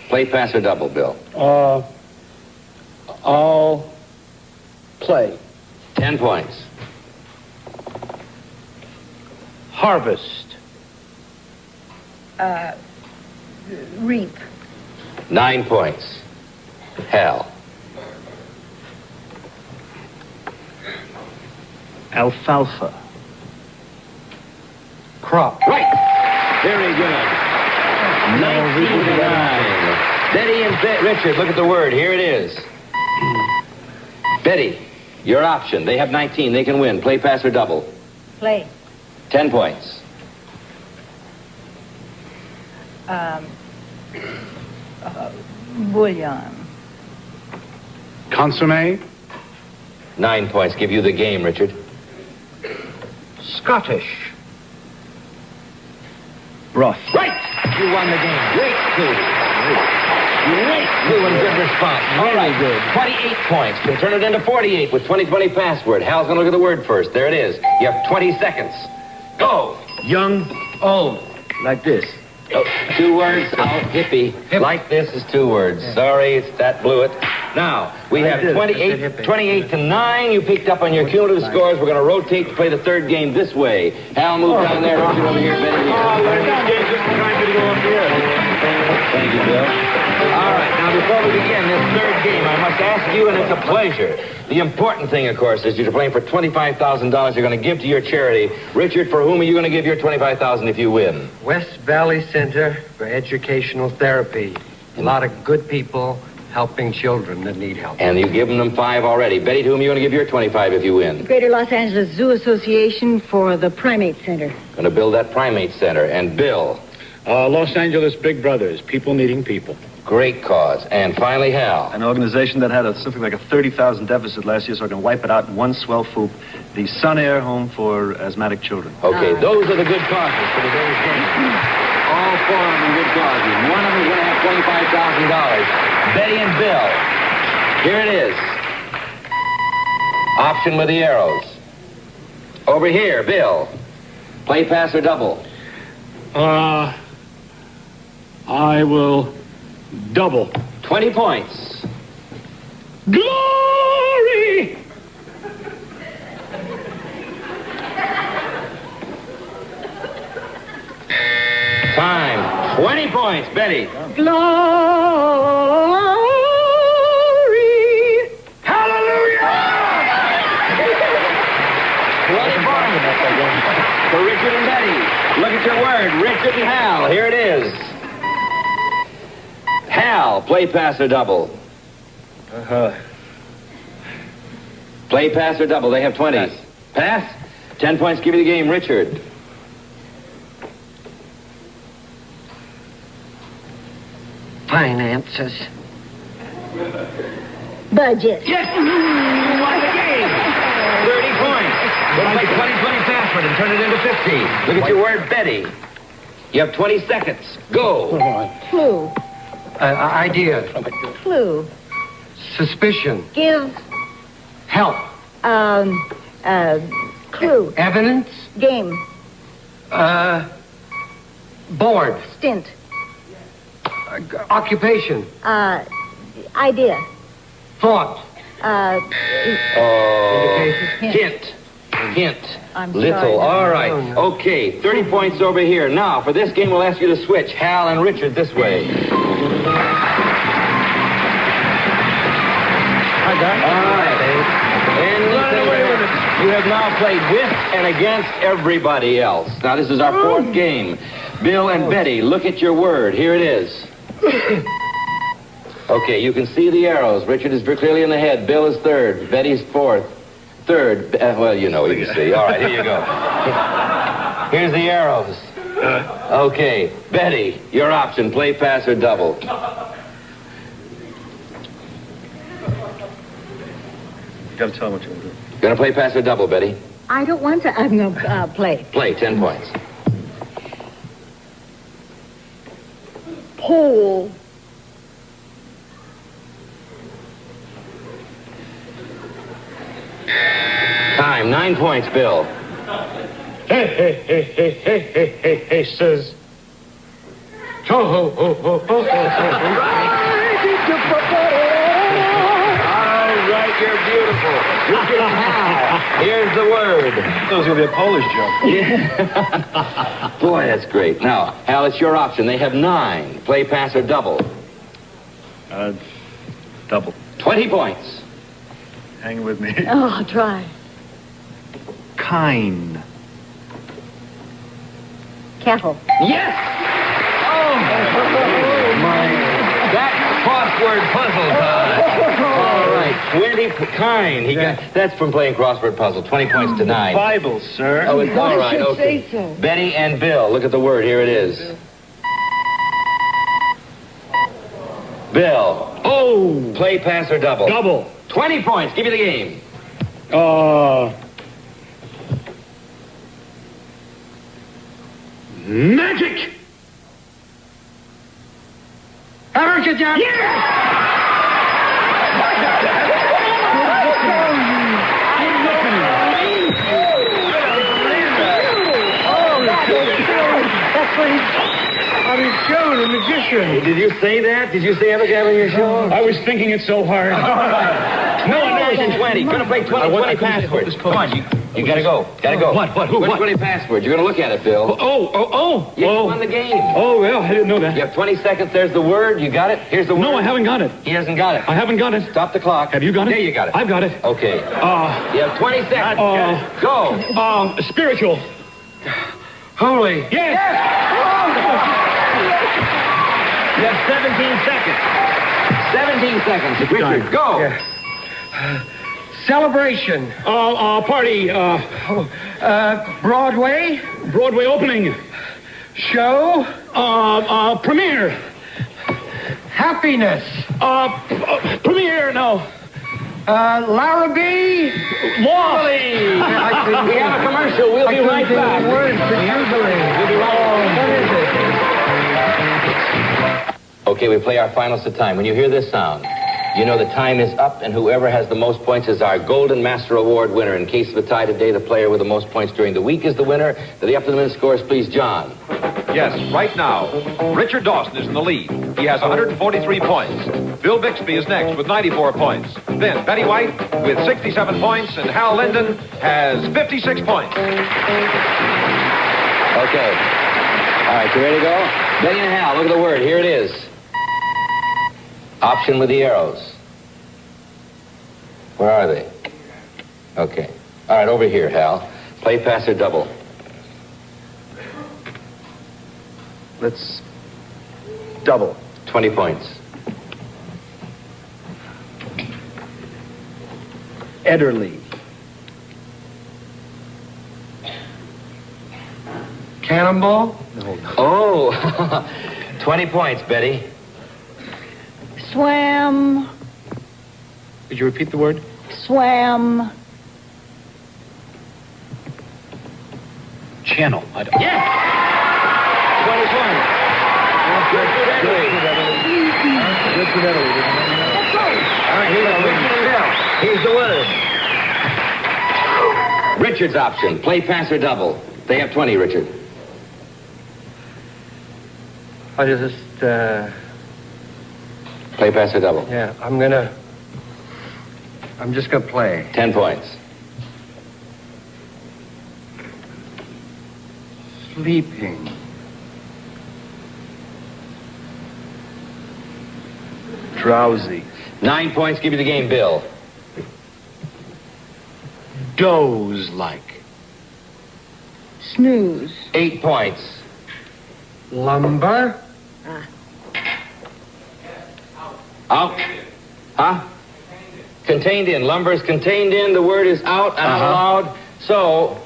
Play, pass, or double, Bill. I'll play. 10 points. Harvest. Reap. 9 points. Hal. Alfalfa. Crop. Right. Very good. 19 to 9. Betty and Richard, look at the word. Here it is. Betty, your option. They have 19. They can win. Play, pass, or double. Play. 10 points. Bouillon. Consommé. 9 points. Give you the game, Richard. Scottish. Broth. Right! You won the game. Great clue. Great clue and good response. All right, good. 28 points. Can turn it into 48 with 20-20 password. Hal's going to look at the word first. There it is. You have 20 seconds. Go. Young, old, like this. Oh, 2 words. Out. Hippie. Like this is 2 words. Sorry, it's that blew it. Now, we have 28 to 9. You picked up on your cumulative scores. We're going to rotate to play the third game this way. Hal, move down there. Richard over here. Betty here. Thank you, Bill. All right, now before we begin this third game, I must ask you, and it's a pleasure. The important thing, of course, is you're playing for $25,000 you're going to give to your charity. Richard, for whom are you going to give your $25,000 if you win? West Valley Center for Educational Therapy. A lot of good people helping children that need help. And you've given them 5 already. Betty, to whom are you going to give your 25 if you win? Greater Los Angeles Zoo Association for the Primate Center. Going to build that primate center. And Bill? Los Angeles Big Brothers, people needing people. Great cause. And finally, Hal? An organization that had something like a 30,000 deficit last year, so I can wipe it out in one swell swoop. The Sun Air Home for Asthmatic Children. Okay, those are the good causes for today's game. All 4 of them good causes. One of them is going to have $25,000. Betty and Bill. Here it is. Option with the arrows. Over here, Bill. Play, pass, or double? I will double. 20 points. Glory! Time. 20 points, Betty. Glory! Hallelujah! 20 points for Richard and Betty. Look at your word, Richard and Hal. Here it is. Hal, play, pass, or double? Play, pass, or double? They have 20s. Pass? 10 points, give you the game, Richard. Finances. Budget. Yes! What a game! 30 points. We'll play 20-20 password and turn it into 50. Look at your word, Betty. You have 20 seconds. Go. Clue. Idea. Clue. Suspicion. Give. Help. Clue. Evidence. Game. Board. Stint. Occupation. Idea. Thought. Hint. Hint. I'm Little. sorry. All right. Okay. 30 points over here. Now, for this game, we'll ask you to switch Hal and Richard this way. I got it. All right. And you have now played with and against everybody else. Now, this is our 4th game. Bill and Betty, look at your word. Here it is. Okay, you can see the arrows. Richard is very clearly in the head. Bill is 3rd. Betty's 4th. 3rd. Well, you know, you can see. All right, here you go. Here's the arrows. Okay, Betty, your option. Play, pass, or double? You gotta tell them what you want to do. Gonna play, pass, or double, Betty? I don't want to. I'm going to play. Play, 10 points. Pole. Time, 9 points, Bill. Hey, says. Ho, ho, ho, ho, ho, ho, ho. All right, you're beautiful. Richard Hal, here's the word. That was going to be a Polish joke. Yeah. Boy, that's great. Now, Hal, it's your option. They have 9. Play, pass, or double? Double. 20 points. Hang with me. Oh, I'll try. Kine. Cattle. Yes! Oh, my. That crossword puzzle, all right, 20 kind. He got, that's from playing crossword puzzle. 20 points to 9. Bible, sir. Oh, it's all right, okay. Say so. Betty and Bill, look at the word. Here it is. Bill. Oh! Play, pass, or double? Double. 20 points. Give you the game. Magic! Abracadabra! On his show, the magician. Did you say that? Did you say Abigail on your show? I was thinking it so hard. No one knows in 20. Gonna play 20 password. Come on, you gotta go. Gotta go. What? Who? What's What? 20 password? You're gonna look at it, Bill. Oh. You won the game. Oh, well, I didn't know that. You have 20 seconds. There's the word. You got it? Here's the word. No, I haven't got it. He hasn't got it. I haven't got it. Stop the clock. Have you got it? There you got it. I've got it. Okay. You have 20 seconds. Go. Spiritual. Holy. Yes. You have 17 seconds. 17 seconds. Richard, go. Celebration. Party. Broadway. Broadway opening. Show. Premiere. Happiness. Premiere, no. Larrabee. Wally. We have a commercial. We'll be right back. We'll be right back. Okay, we play our finals to time. When you hear this sound, you know the time is up, and whoever has the most points is our Golden Master Award winner. In case of a tie today, the player with the most points during the week is the winner. The up-to-the-minute scores, please, John. Yes, right now, Richard Dawson is in the lead. He has 143 points. Bill Bixby is next with 94 points. Then Betty White with 67 points, and Hal Linden has 56 points. Okay. All right, you ready to go? Betty and Hal, look at the word. Here it is. Option with the arrows. Where are they? Okay. All right, over here, Hal. Play, pass, or double. Let's double. 20 points. Ederly. Cannonball. Oh, 20 points, Betty. Swam. Could you repeat the word? Swam. Channel. Yes! 20 points. Good. All right, here we go. Richard and Bill. Here's the word. Richard's option. Play, pass, or double. They have 20, Richard. I just, Play, pass, or double. yeah, I'm just gonna play. 10 points. Sleeping. Drowsy. 9 points. Give you the game, Bill. Doze-like. Snooze. 8 points. Lumber. Out. Huh? Contained in. Lumber is contained in. The word is out and not allowed. So,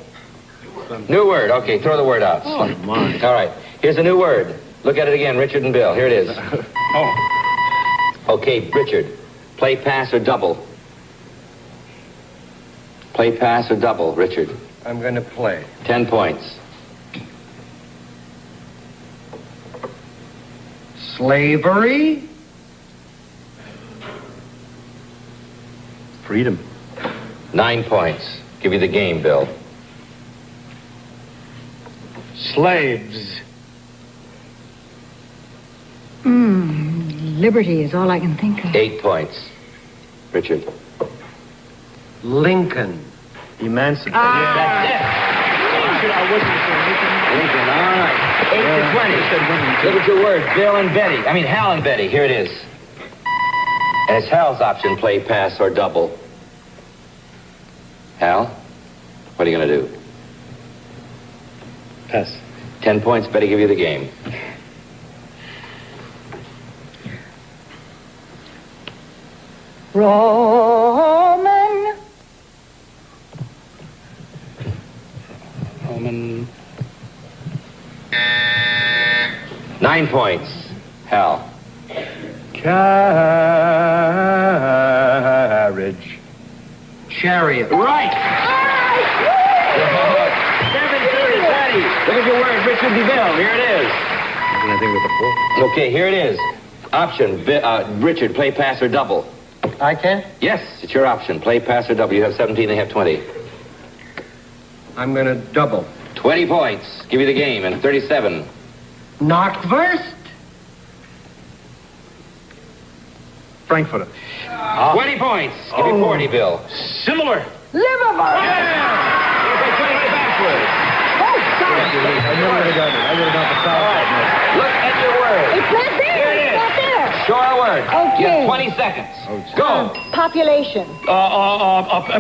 new word. Okay, throw the word out. Oh, my. All right. Here's a new word. Look at it again, Richard and Bill. Here it is. Okay, Richard. Play, pass, or double. Play, pass, or double, Richard. I'm gonna play. 10 points. Slavery. Freedom. 9 points. Give you the game, Bill. Slaves. Liberty is all I can think of. 8 points. Richard. Lincoln. Emancipation. That's it. Lincoln, all right. 8 to 20. Look at your words, Bill and Betty. I mean, Hal and Betty. Here it is. And it's Hal's option, play, pass, or double. Hal, what are you going to do? Pass. 10 points, Betty, give you the game. Roman. Roman. 9 points. Hal. Carriage. Chariot. Right. 7-2 to Betty. Look at your word, Richard and Bill. Here it is. Anything with the four? Okay, here it is. Option, Richard, play, pass, or double. I can? Yes, it's your option. Play, pass, or double. You have 17, they have 20. I'm gonna double. 20 points. Give you the game in 37. Knockwurst. Frankfurter. 20 points. Give me 40, Bill. Similar. Liverpool. You play 20 backwards. Oh, sorry. I never would have gotten it. I would have got the All foul. right. Look at your word. It's not there. Here it It's is. not there. Short word. You Okay. have 20 seconds. Go. Population.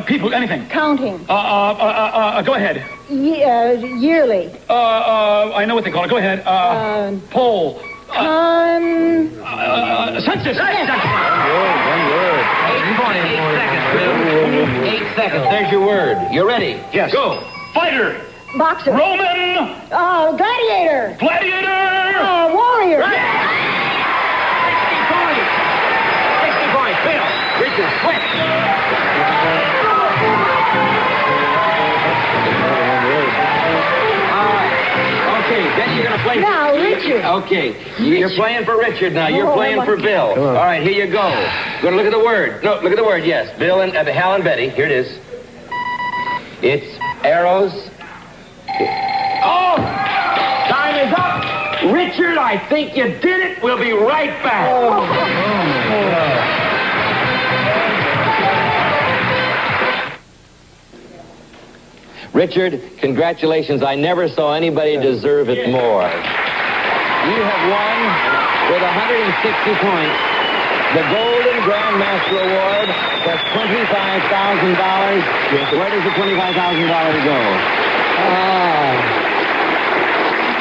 People, anything. Counting. Go ahead. Yearly. I know what they call it. Go ahead. Poll. Census. One word. 8 points. 8 seconds, Bill. 8 seconds. There's your word. You ready? Yes. Go. Fighter. Boxer. Roman. Gladiator. Gladiator. Warrior. 60 points. 60 points. Bill. Richard, quick. All right. Okay, then you're going to play. Now, Richard. Okay. You're playing for Richard now. You're playing for Bill. All right, here you go. Going to look at the word. No, look at the word, yes. Bill and Hal and Betty. Here it is. It's arrows. Oh! Time is up. Richard, I think you did it. We'll be right back. Richard, congratulations. I never saw anybody deserve it more. You have won with 160 points the Golden Grandmaster Award. That's $25,000. Where does the $25,000 go?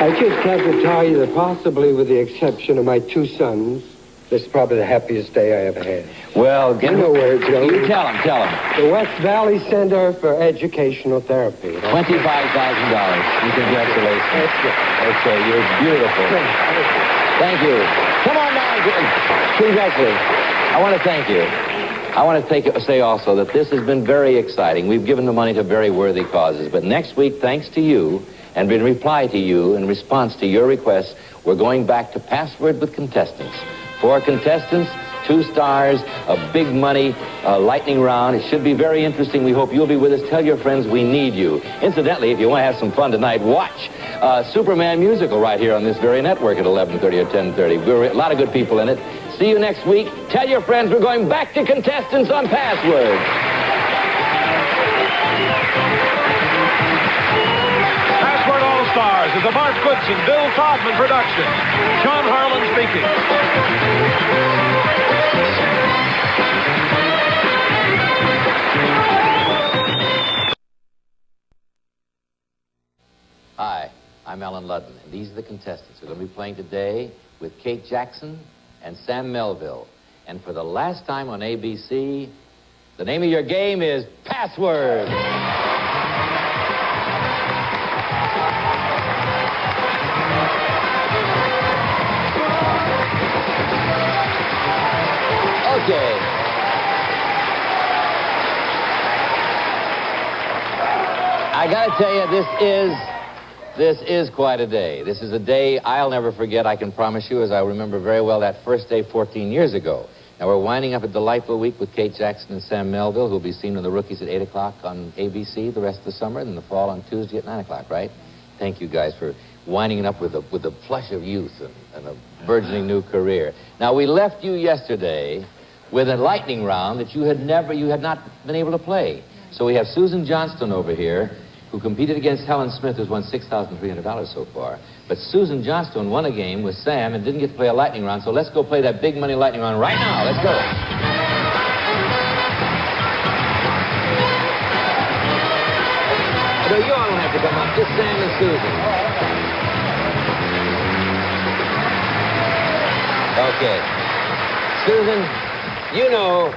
I just have to tell you that possibly with the exception of my two sons, this is probably the happiest day I ever had. Well, you know where it's going. You tell him. The West Valley Center for Educational Therapy. $25,000. Congratulations. Okay, you're beautiful. Thank you. Come on now. Congratulations. I want to thank you. I want to say also that this has been very exciting. We've given the money to very worthy causes. But next week, thanks to you, and in reply to you, in response to your requests, we're going back to Password with contestants. 4 contestants, 2 stars, a big money lightning round. It should be very interesting. We hope you'll be with us. Tell your friends we need you. Incidentally, if you want to have some fun tonight, watch Superman musical right here on this very network at 11:30 or 10:30. We're a lot of good people in it. See you next week. Tell your friends we're going back to contestants on Password. Password All-Stars is a Mark Goodson, Bill Todman production. John Harlan speaking. Hi, I'm Allen Ludden, and these are the contestants who are going to be playing today with Kate Jackson and Sam Melville. And for the last time on ABC, the name of your game is Password. Okay. I gotta tell you, this is quite a day. This is a day I'll never forget, I can promise you, as I remember very well that first day 14 years ago. Now, we're winding up a delightful week with Kate Jackson and Sam Melville, who'll be seen on The Rookies at 8 o'clock on ABC the rest of the summer, and in the fall on Tuesday at 9 o'clock, right? Thank you guys for winding it up with the flush of youth and a burgeoning new career. Now, we left you yesterday with a lightning round that you had not been able to play. So we have Susan Johnston over here, who competed against Helen Smith, who's won $6,300 so far. But Susan Johnston won a game with Sam and didn't get to play a lightning round, so let's go play that big money lightning round right now. Let's go. No, you all don't have to come up, just Sam and Susan. Okay. Susan, you know,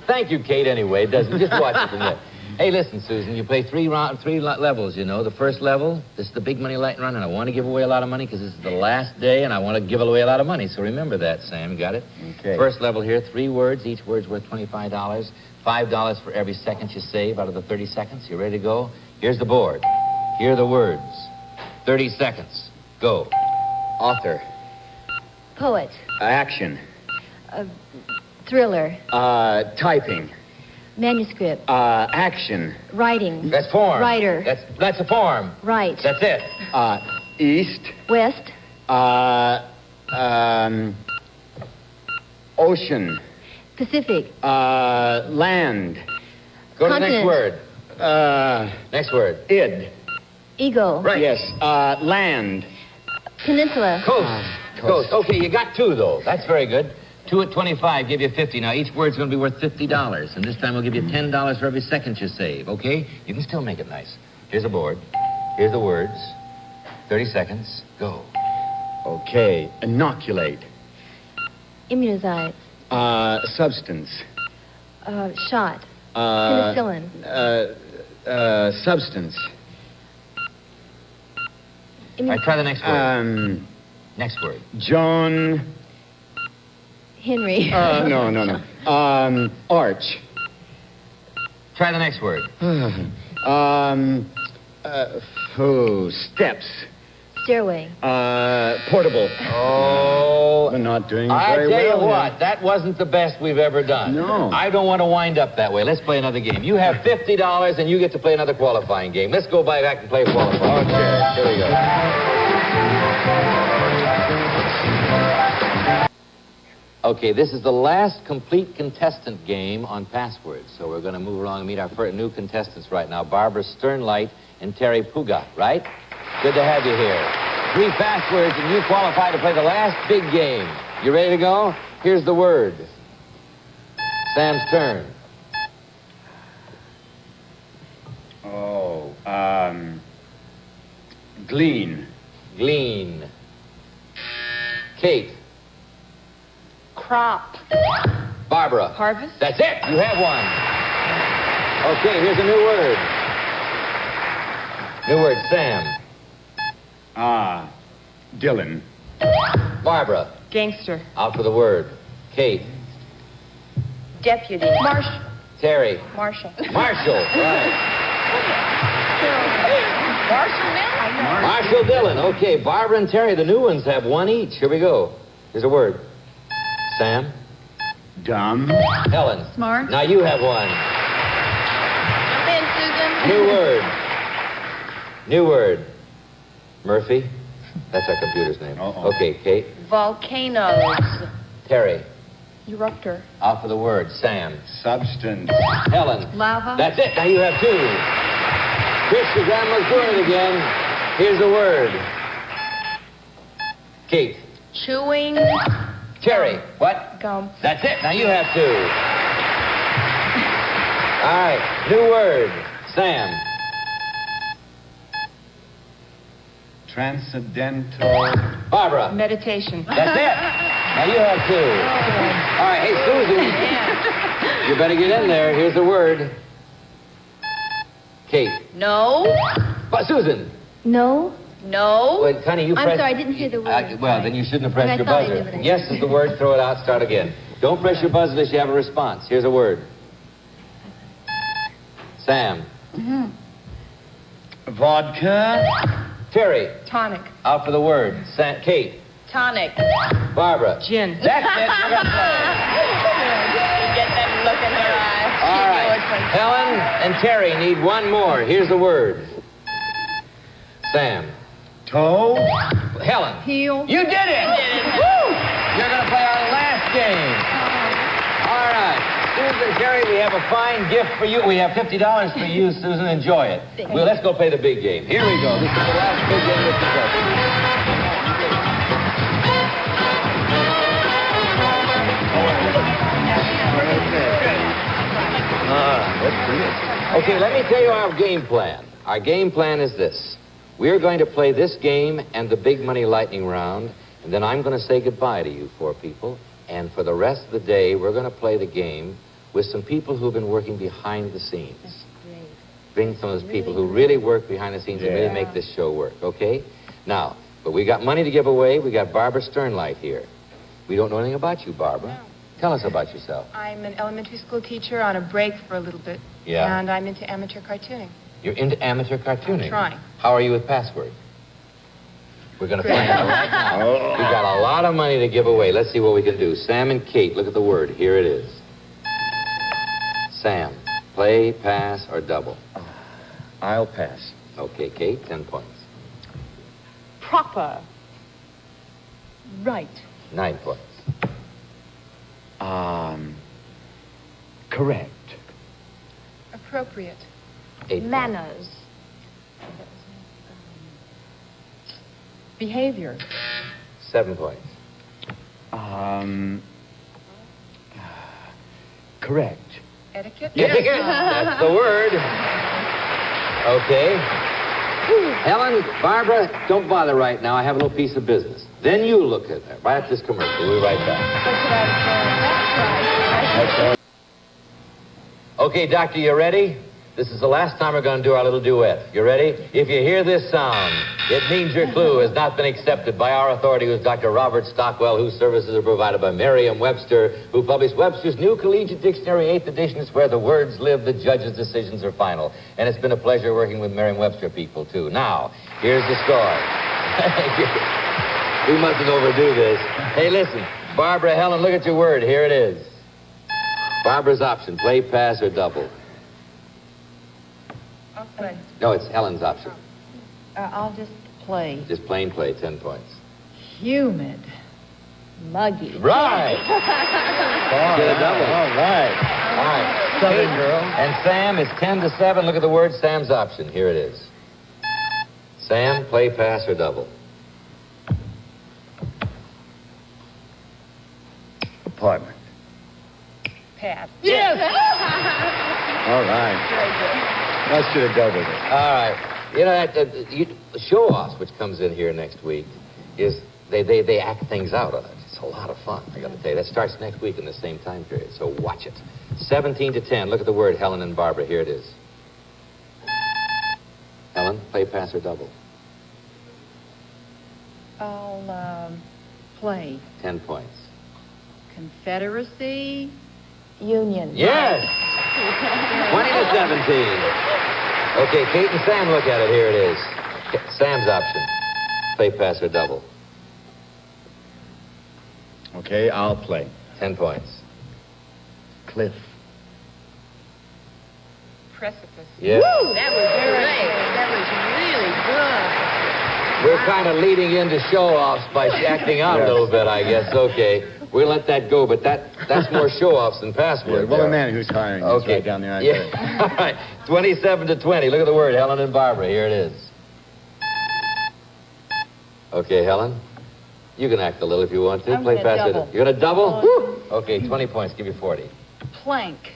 thank you, Kate, anyway. It doesn't, just watch it from there. Hey, listen, Susan, you play three levels, you know. The first level, this is the big money lightning round, and I want to give away a lot of money because this is the last day, and I want to give away a lot of money. So remember that, Sam. You got it? Okay. First level here, 3 words. Each word's worth $25. $5 for every second you save out of the 30 seconds. You ready to go? Here's the board. Here are the words. 30 seconds. Go. Author. Poet. Action. Thriller. Typing. Manuscript. Action. Writing. That's form. Writer. That's a form. Right. That's it. East. West. Ocean. Pacific. Land. Go to the next Continent. word. Next word. Id. Eagle. Right. Yes. Land. Peninsula. Coast. Okay, you got two, though. That's very good. 2 at 25, give you 50. Now, each word's going to be worth $50. And this time we'll give you $10 for every second you save, okay? You can still make it nice. Here's a board. Here's the words. 30 seconds. Go. Okay. Inoculate. Immunize. Substance. Shot. Penicillin. Substance. All right, try the next word. Next word. John. Henry. No. Arch. Try the next word. Steps. Stairway. Portable. Oh. We're not doing I very tell well. you what, that wasn't the best we've ever done. No. I don't want to wind up that way. Let's play another game. You have $50 and you get to play another qualifying game. Let's go back and play qualifying. Okay, here we go. Okay, this is the last complete contestant game on passwords. So we're going to move along and meet our first new contestants right now, Barbara Sternlight and Terry Puga, right? Good to have you here. 3 passwords, and you qualify to play the last big game. You ready to go? Here's the word. Sam's turn. Glean. Glean. Kate. Crop. Barbara. Harvest. That's it. You have one. Okay, here's a new word. New word, Sam. Dylan. Barbara. Gangster. Out for the word. Kate. Deputy. Marshal. Terry. Marshal. Marshall. Right. Marshal Dillon. Marshall Dillon. Okay, Barbara and Terry, the new ones, have one each. Here we go. Here's a word. Sam. Dumb. Helen. Smart. Now you have one. Jump in, Susan. New word. New word. Murphy. That's our computer's name. Okay, Kate. Volcanoes. Terry. Eruptor. Out for the word. Sam. Substance. Helen. Lava. That's it. Now you have 2. Chris, your grandma's doing it again. Here's the word. Kate. Chewing. Terry. What? Gum. That's it. Now you have 2. All right. New word. Sam. Transcendental. Barbara. Meditation. That's it. Now you have 2. All right. Hey, Susan. You better get in there. Here's the word. Kate. No. But Susan. No. No. Wait, Connie, you I'm pressed... sorry, I didn't hear the word. Well, then you shouldn't have pressed And I your thought I buzzer. knew, but I Yes didn't. is the word. Throw it out. Start again. Don't press your buzzer unless you have a response. Here's a word. Sam. Vodka. Terry. Tonic. Out for the word. Kate. Tonic. Barbara. Gin. That's it. We're going to play. Get that look in their eyes. All right. Helen and Terry need one more. Here's the word. Sam. Toe. Helen. Heel. You did it. Woo! You're going to play our last game. All right. Susan, Terry, we have a fine gift for you. We have $50 for you, Susan. Enjoy it. Well, let's go play the big game. Here we go. This is the last big game of the Okay, let me tell you our game plan. Our game plan is this. We're going to play this game and the big money lightning round, and then I'm going to say goodbye to you 4 people. And for the rest of the day, we're going to play the game with some people who've been working behind the scenes. That's great. Bring some of those people who really work behind the scenes and really make this show work, okay? Now, but we got money to give away. We got Barbara Sternlight here. We don't know anything about you, Barbara. No. Tell us about yourself. I'm an elementary school teacher on a break for a little bit. Yeah. And I'm into amateur cartooning. You're into amateur cartooning. I'm trying. How are you with password? We're going to find out right now. We got a lot of money to give away. Let's see what we can do. Sam and Kate, look at the word. Here it is. Sam, play, pass, or double? I'll pass. Okay, Kate, 10 points. Proper. Right. 9 points. Correct. Appropriate. 8 points. Manners. Behavior. 7 points. Correct. Etiquette. Etiquette. That's the word. Okay. Helen, Barbara, don't bother right now. I have a little piece of business. Then you look at her. Right at this commercial. We'll be right back. Okay, Doctor, you ready? This is the last time we're going to do our little duet. You ready? If you hear this sound, it means your clue has not been accepted by our authority, who's Dr. Robert Stockwell, whose services are provided by Merriam-Webster, who published Webster's New Collegiate Dictionary, 8th edition. It's where the words live, the judge's decisions are final. And it's been a pleasure working with Merriam-Webster people, too. Now, here's the score. We mustn't overdo this. Hey, listen, Barbara, Helen, look at your word. Here it is. Barbara's option, play, pass, or double. I'll play. No, it's Helen's option. I'll just play. Just plain play, 10 points. Humid. Muggy. Right. Get a double. All right. All right. Southern girl. And Sam is 10-7. Look at the word, Sam's option. Here it is. Sam, play, pass, or double. Apartment. Pass. Yes! All right. I should have doubled it. All right. You know, show-offs, which comes in here next week, is they act things out on it. It's a lot of fun, I got to tell you. That starts next week in the same time period, so watch it. 17-10. Look at the word, Helen and Barbara. Here it is. Helen, play, pass, or double. I'll play. 10 points. Confederacy. Union. Yes! 20-17. Okay, Kate and Sam, look at it. Here it is. Sam's option. Play, pass, or double. Okay, I'll play. 10 points. Cliff. Precipice. Yes. Woo! That was great. That was really good. We're kind of leading into show-offs by acting out a little bit, I guess. Okay. We'll let that go, but that's more show-offs than passwords. Well, the man who's hiring is Okay. right down there. Yeah. All right. 27-20. Look at the word, Helen and Barbara. Here it is. Okay, Helen. You can act a little if you want to. I'm Play gonna pass double. it. You're going to double? Woo! Okay, 20 points. Give you 40. Plank.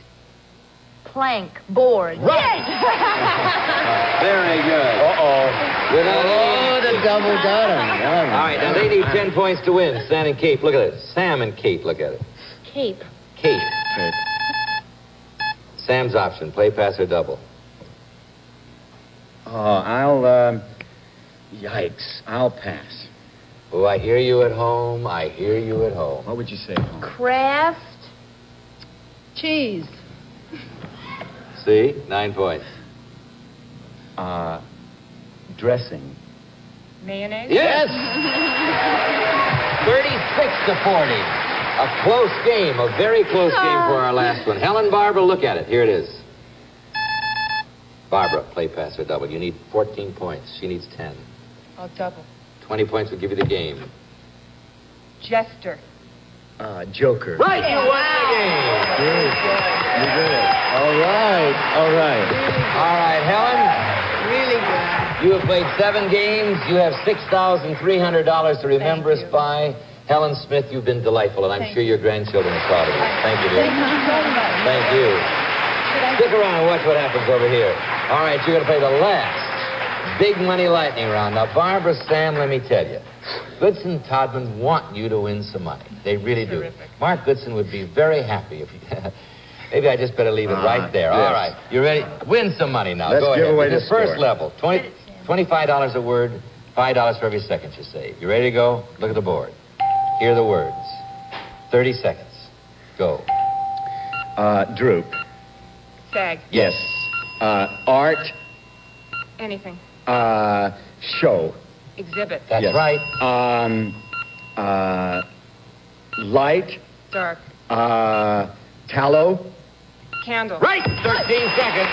Plank. Board. Right. Very good. Uh-oh. The double got him. All right, now they need 10 points to win. Sam and Kate, look at it. Sam and Kate, look at it. Cape. Kate. Sam's option, play, pass, or double. Yikes. I'll pass. Oh, I hear you at home. I hear you at home. What would you say? Craft. Cheese. See? 9 points. Dressing. Mayonnaise. Yes! 36-40. A close game, a very close game for our last one. Helen, Barbara, look at it. Here it is. Barbara, play, pass, or double. You need 14 points. She needs 10. I'll double. 20 points will give you the game. Jester. Joker. Right, you won the game. You did it. All right. All right. All right, Helen. Really good. You have played 7 games. You have $6,300 to remember us by. Helen Smith, you've been delightful, and I'm sure your grandchildren are proud of you. Thank you, dear. Thank you so much. Thank you. Stick around and watch what happens over here. All right, you're going to play the last big money lightning round. Now, Barbara, Sam, let me tell you, Goodson Todman want you to win some money. They really do. Mark Goodson would be very happy if you... Maybe I just better leave it right there. Yes. All right. You ready? Win some money now. Let's Go give ahead. away This the is first score. level. $25 a word, $5 for every second you save. You ready to go? Look at the board. Hear the words. 30 seconds. Go. Droop. Sag. Yes. Art. Anything. Show. Exhibit. That's Yes. right. Light. Dark. Tallow. Candle. Right. 13 seconds.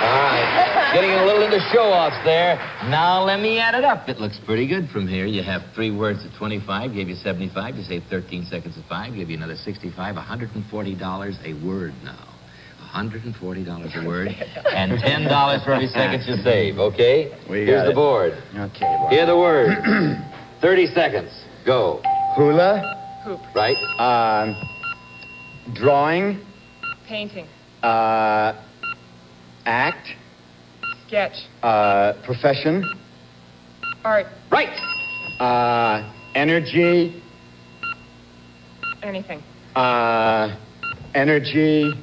All right. Getting a little into show-offs there. Now let me add it up. It looks pretty good from here. You have 3 words at 25, gave you 75. You saved 13 seconds at 5, gave you another 65. $140 a word now. $140 a word. And $10 for every second you save, okay? Here's the board. Okay, boy. Here the word. 30 seconds. Go. Hula. Hoop. Right? Drawing. Painting. Act. Sketch. Profession. Art. Right. Energy. Anything. Energy.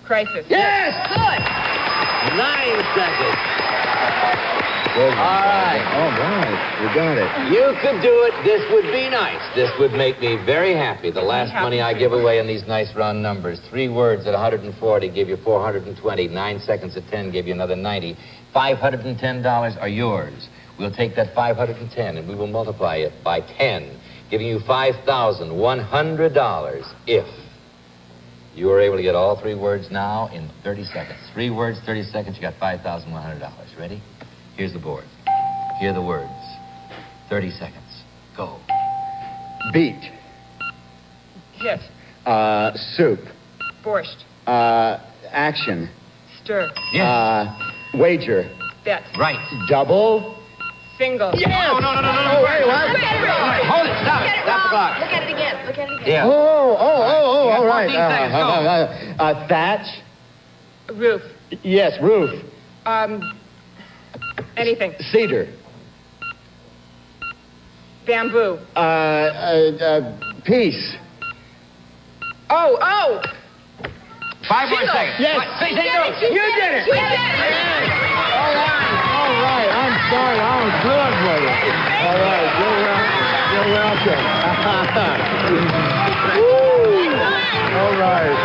Crisis. Yes! Good. 9 seconds. Good. All right. All right. We got it. You could do it. This would be nice. This would make me very happy. The last money I give away in these nice round numbers. 3 words at 140 give you 420. 9 seconds at 10 give you another 90. $510 are yours. We'll take that 510 and we will multiply it by 10, giving you $5,100 if you are able to get all 3 words now in 30 seconds. 3 words, 30 seconds, you got $5,100. Ready? Here's the board. Here are the words. 30 seconds. Go. Beat. Hit. Soup. Borscht. Action. Stir. Yes. Wager. Bet. Right. Double. Single. Yes. No. Oh, wait, what? Look at it wrong. Hold it. Stop it. Stop the clock. Look at it again. Look at it again. Yeah. Oh, all right. 14 seconds. Go. Thatch. Roof. Yes, roof. Anything. Cedar. Bamboo. Peace. Oh. 5 more Single. seconds. Yes. What? Say no. You did it. All right. I'm sorry. I was good with it. All right. You're welcome. All right.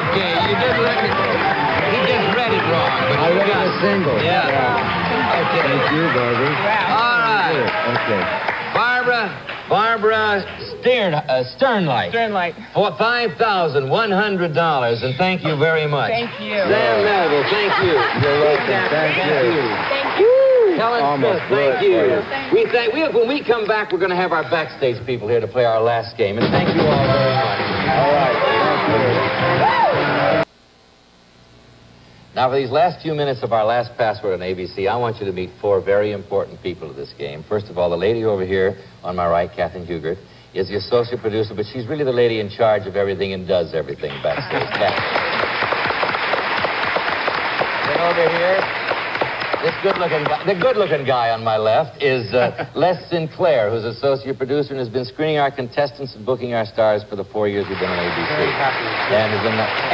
Okay, you did let me. He just read it wrong. But I you read got it a single. Yeah. Okay. Thank you, Barbara. All right. Okay. Barbara Sternlight. Sternlight. For $5,100, and thank you very much. Thank you. Sam Melville, thank you. You're welcome. Thank you. Thank you. Helen Almost Smith, thank good. you. When we come back, we're going to have our backstage people here to play our last game, and thank you all very much. All right. Now, for these last few minutes of our last password on ABC, I want you to meet 4 very important people of this game. First of all, the lady over here on my right, Katherine Hugert, is the associate producer, but she's really the lady in charge of everything and does everything backstage. Then over here, the good-looking guy on my left is Les Sinclair, who's associate producer and has been screening our contestants and booking our stars for the 4 years we've been on ABC. Very happy.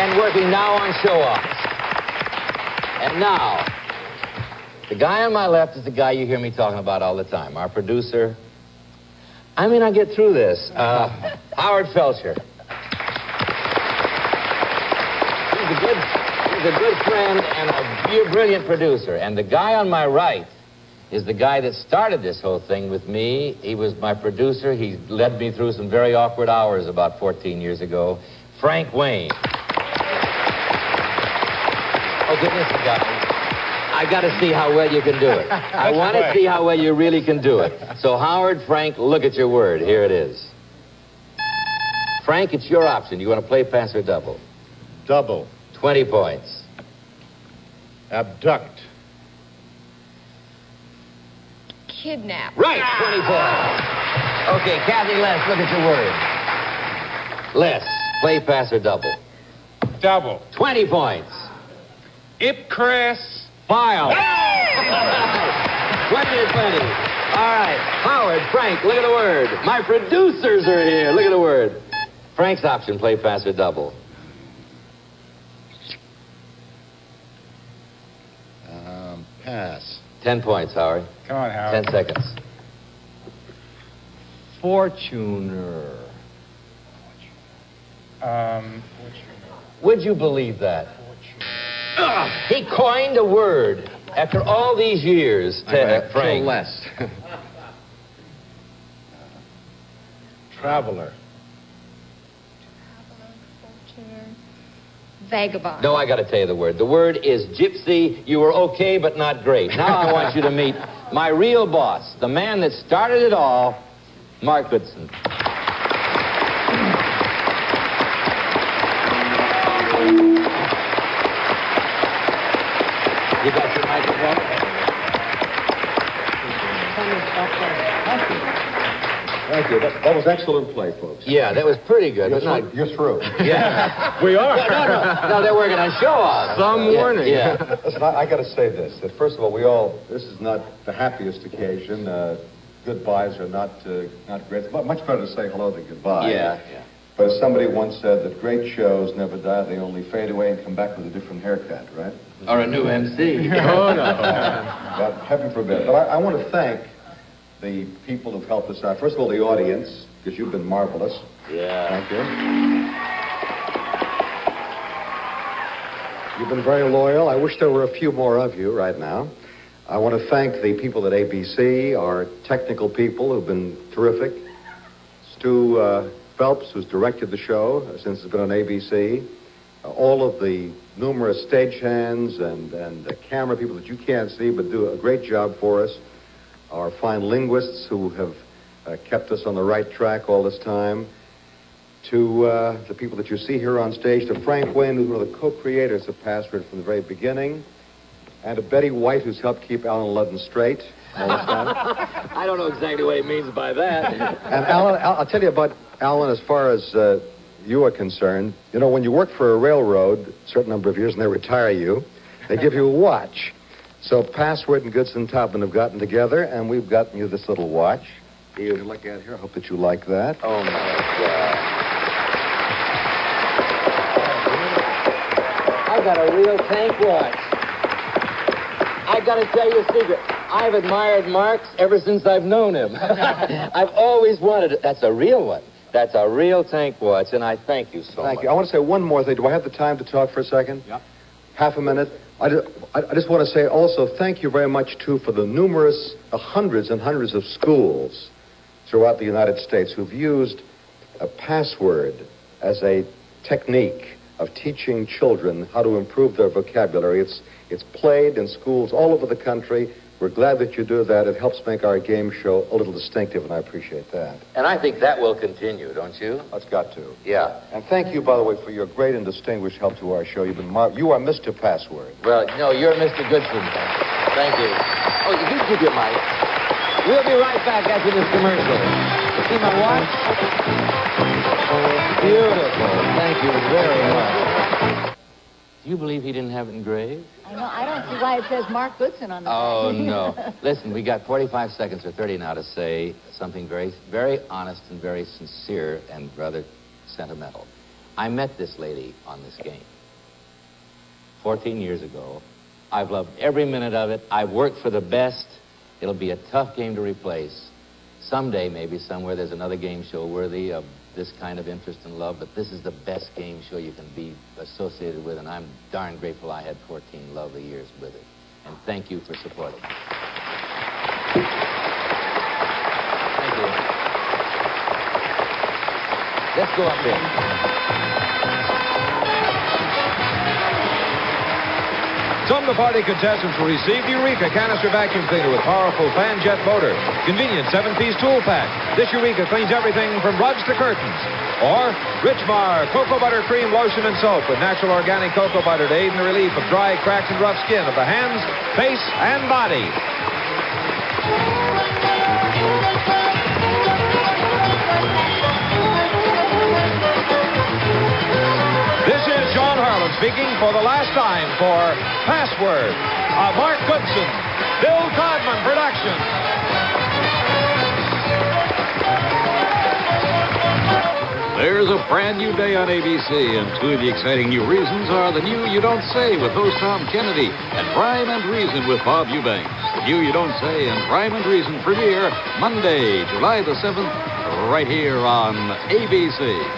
And working now on show-offs. And now, the guy on my left is the guy you hear me talking about all the time, our producer. I mean, I get through this. Howard Felcher. He's a good friend and a brilliant producer. And the guy on my right is the guy that started this whole thing with me. He was my producer. He led me through some very awkward hours about 14 years ago. Frank Wayne. Okay, listen, guys. I got to see how well you can do it. I want to see how well you really can do it. So, Howard, Frank, look at your word. Here it is. Frank, it's your option. You want to play, pass, or double? Double. 20 points. Abduct. Kidnap. Right, 20 points. Okay, Kathy, Les, look at your word. Les, play, pass, or double? Double. 20 points. Ipcress. File. 20 to 20. All right. Howard, Frank, look at the word. My producers are here. Look at the word. Frank's option, play, pass, or double? Pass. 10 points, Howard. Come on, Howard. 10 seconds. Fortuner. Would you believe that? He coined a word after all these years, Frank. Less. Traveler. Vagabond. No, I got to tell you the word. The word is gypsy. You were okay, but not great. Now I want you to meet my real boss, the man that started it all, Mark Goodson. You got your microphone? Thank you. That was excellent play, folks. Yeah, that was pretty good. You're through. Yeah. We are. No, they're working on show-off. Some warning. Yeah. Listen, I got to say this. That first of all, this is not the happiest occasion. Goodbyes are not great. It's much better to say hello than goodbye. Yeah. But as somebody once said, that great shows never die. They only fade away and come back with a different haircut, right? Or a new MC. Oh, no. God, heaven forbid. But I want to thank the people who've helped us out. First of all, the audience, because you've been marvelous. Yeah. Thank you. You've been very loyal. I wish there were a few more of you right now. I want to thank the people at ABC, our technical people who've been terrific. Stu Phelps, who's directed the show since it's been on ABC. All of the numerous stagehands and camera people that you can't see but do a great job for us. Our fine linguists who have kept us on the right track all this time. To the people that you see here on stage, to Frank Wayne, who's one of the co-creators of Password from the very beginning, and to Betty White, who's helped keep Allen Ludden straight all this time. I don't know exactly what he means by that. And Alan, I'll tell you about Alan as far as you are concerned. You know, when you work for a railroad a certain number of years and they retire you, they give you a watch. So Password and Goodson Taubman have gotten together, and we've gotten you this little watch. Here, you look at here. I hope that you like that. Oh, my God. I got a real tank watch. I got to tell you a secret. I've admired Mark's ever since I've known him. I've always wanted it. That's a real one. That's a real tank watch, and I thank you so much. Thank you. I want to say one more thing. Do I have the time to talk for a second? Yeah. Half a minute? I just want to say also thank you very much, too, for the numerous, hundreds and hundreds of schools throughout the United States who've used a password as a technique of teaching children how to improve their vocabulary. It's played in schools all over the country. We're glad that you do that. It helps make our game show a little distinctive, and I appreciate that. And I think that will continue, don't you? That's got to. Yeah. And thank you, by the way, for your great and distinguished help to our show. You are Mr. Password. Well, no, you're Mr. Goodson. Thank you. Oh, you can keep your mic. We'll be right back after this commercial. See my watch? Beautiful. Thank you very much. Do you believe he didn't have it engraved? I know. I don't see why it says Mark Goodson on the Oh, back. no. Listen, we got 45 seconds or 30 now to say something very, very honest and very sincere and rather sentimental. I met this lady on this game 14 years ago. I've loved every minute of it. I've worked for the best. It'll be a tough game to replace. Someday, maybe somewhere, there's another game show worthy of this kind of interest and love, but this is the best game show you can be associated with, and I'm darn grateful I had 14 lovely years with it. And thank you for supporting it. Thank you. Let's go up there. Some of the party contestants will receive the Eureka canister vacuum cleaner with powerful fan jet motor. Convenient 7-piece tool pack. This Eureka cleans everything from rugs to curtains. Or Richmar cocoa butter cream lotion and soap with natural organic cocoa butter to aid in the relief of dry, cracked, and rough skin of the hands, face, and body. This is John Harlan speaking for the last time for Password, a Mark Goodson, Bill Codman production. There's a brand new day on ABC, and two of the exciting new reasons are the new You Don't Say with host Tom Kennedy and Rhyme and Reason with Bob Eubanks. The new You Don't Say and Rhyme and Reason premiere Monday, July the 7th, right here on ABC.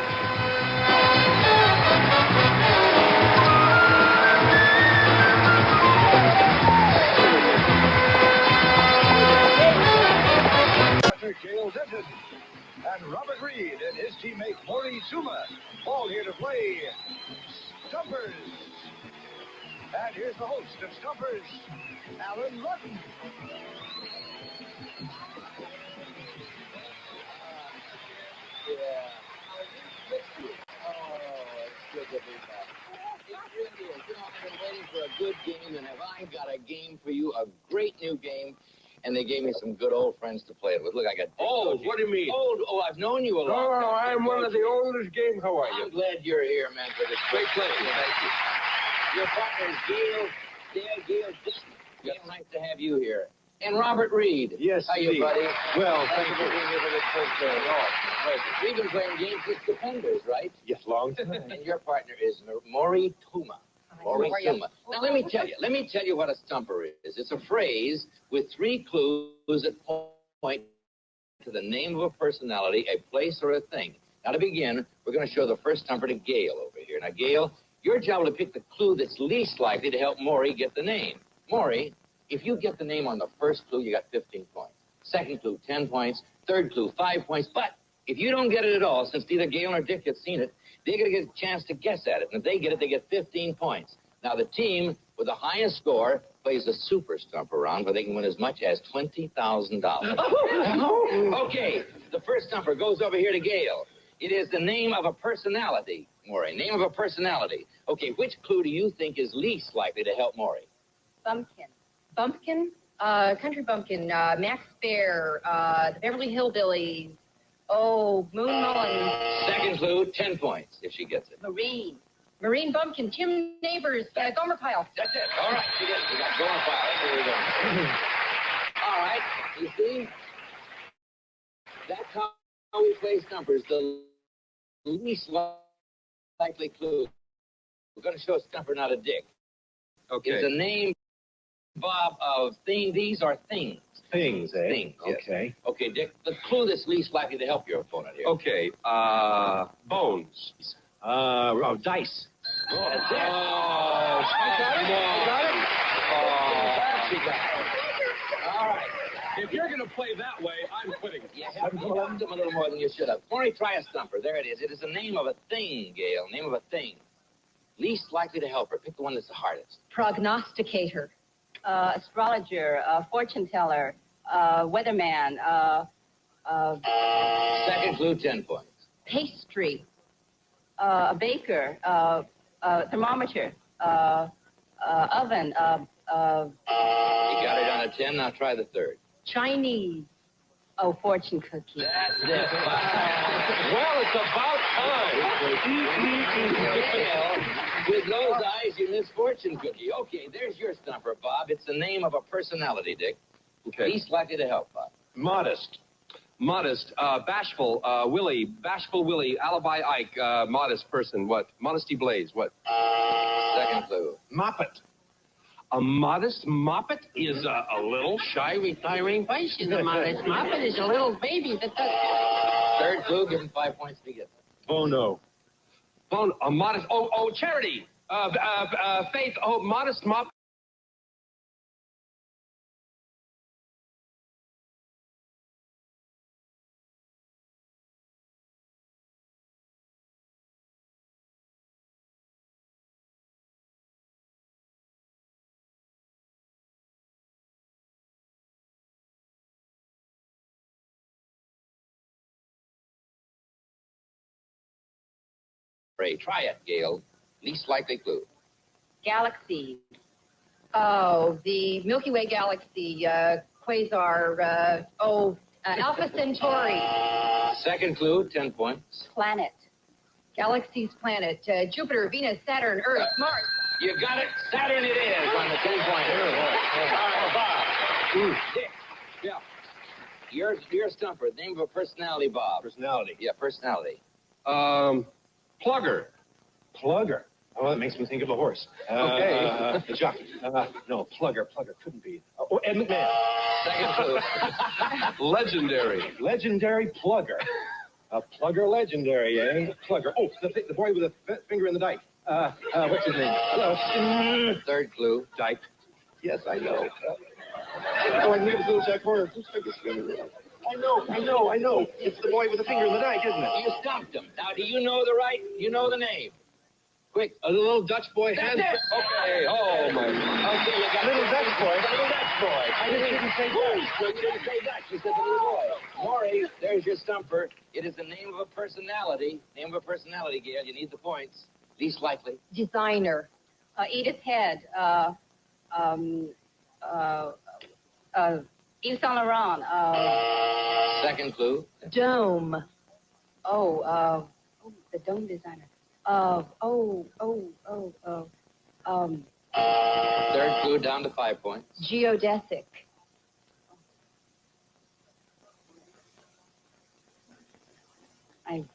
And Robert Reed and his teammate Maury Zuma, all here to play Stumpers. And here's the host of Stumpers, Allen Ludden. Yeah. Oh, it's good to be back. It really is. You know, I've been waiting for a good game, and have I got a game for you, a great new game. And they gave me some good old friends to play it with. Look, I got... Old? What do you mean? Old. Oh, I've known you a long time. No, I'm one of the oldest game. How are you? I'm glad you're here, man, for this great play. Thank you. Your partner is Gail Disney. Gail, nice to have you here. And Robert Reed. Yes, how you, buddy? Well, thank thank you you. for being here for this first day. We've been playing games with defenders, right? Yes, long time. And your partner is Maury Tuma. Maury Tuma. Now, let me tell you what a stumper is. It's a phrase with 3 clues that point to the name of a personality, a place, or a thing. Now, to begin, we're going to show the first stumper to Gail over here. Now, Gail, your job is to pick the clue that's least likely to help Maury get the name. Maury, if you get the name on the first clue, you got 15 points. Second clue, 10 points. Third clue, 5 points. But if you don't get it at all, since neither Gail nor Dick have seen it, they're going to get a chance to guess at it. And if they get it, they get 15 points. Now, the team with the highest score plays a super stumper round where they can win as much as $20,000. Okay, the first stumper goes over here to Gail. It is the name of a personality, Maury. Name of a personality. Okay, which clue do you think is least likely to help Maury? Bumpkin. Bumpkin? Country Bumpkin, Max Bear, the Beverly Hillbillies. Oh, Moon Mullins. Second clue, 10 points if she gets it. Marine. Marine Bumpkin, Tim Neighbors, Gomer Pyle. That's it. All right, she gets it. We got Gomer Pyle. That's where we're going. All right, you see? That's how we play stumpers. The least likely clue. We're going to show a stumper, not a Dick. Okay. It's a name, Bob, of thing. These are things. Things, eh? Things, yes. Okay. Okay, Dick, the clue that's least likely to help your opponent here. Okay, bones. Dice. That's it. She got it. All right. If you're going to play that way, I'm quitting. You helped them a little more than you should have. Maury, try a stumper. There it is. It is the name of a thing, Gail. Name of a thing. Least likely to help her. Pick the one that's the hardest. Prognosticator. Astrologer, fortune teller, weatherman, Second clue, 10 points. pastry, a baker, thermometer, oven, You got it on a 10. Now try the third. Chinese. Oh, fortune cookie. That's it. Well, it's about time. With those eyes, you miss fortune cookie. Okay, there's your stumper, Bob. It's the name of a personality, Dick. Okay. Least likely to help, Bob. Modest, bashful, Willie, bashful Willie, alibi Ike, modest person, what? Modesty Blaze, what? Second clue. Moppet. A modest moppet is a little shy, retiring She's a modest moppet is a little baby that does. Third clue, give him 5 points to get it. Bono. A modest, charity. Faith, modest mop. Try it, Gail. Least likely clue. Galaxy. Oh, the Milky Way galaxy, quasar, Alpha Centauri. Second clue, 10 points. Planet. Galaxy's planet. Jupiter, Venus, Saturn, Earth, Mars. You got it. Saturn it is on the 10-pointer. All right, Bob. Dick. Yeah. Your stumper. Name of a personality, Bob. Personality. Yeah, personality. Plugger. Plugger. Oh, that makes me think of a horse. Okay. The jockey. No, Plugger couldn't be. Ed McMahon. Second clue. Legendary Plugger. A Plugger legendary, eh? Plugger. Oh, the boy with the finger in the dike. What's his name? Third clue. Dike. Yes, I know. I can give it to Jack Horner. I know. It's the boy with the finger in the dike, isn't it? You stumped him. Now, do you know the name? Quick, a little Dutch boy That's hand. it. Okay, oh, my. Okay, you got Little Dutch boy. Little Dutch boy. I just didn't say Dutch. You didn't say Dutch. You said the little boy. Maury, there's your stumper. It is the name of a personality. Name of a personality, Gail. You need the points. Least likely. Designer. Edith Head. Yves Saint Laurent. Second clue. Dome. The dome designer. Third clue down to 5 points. Geodesic. You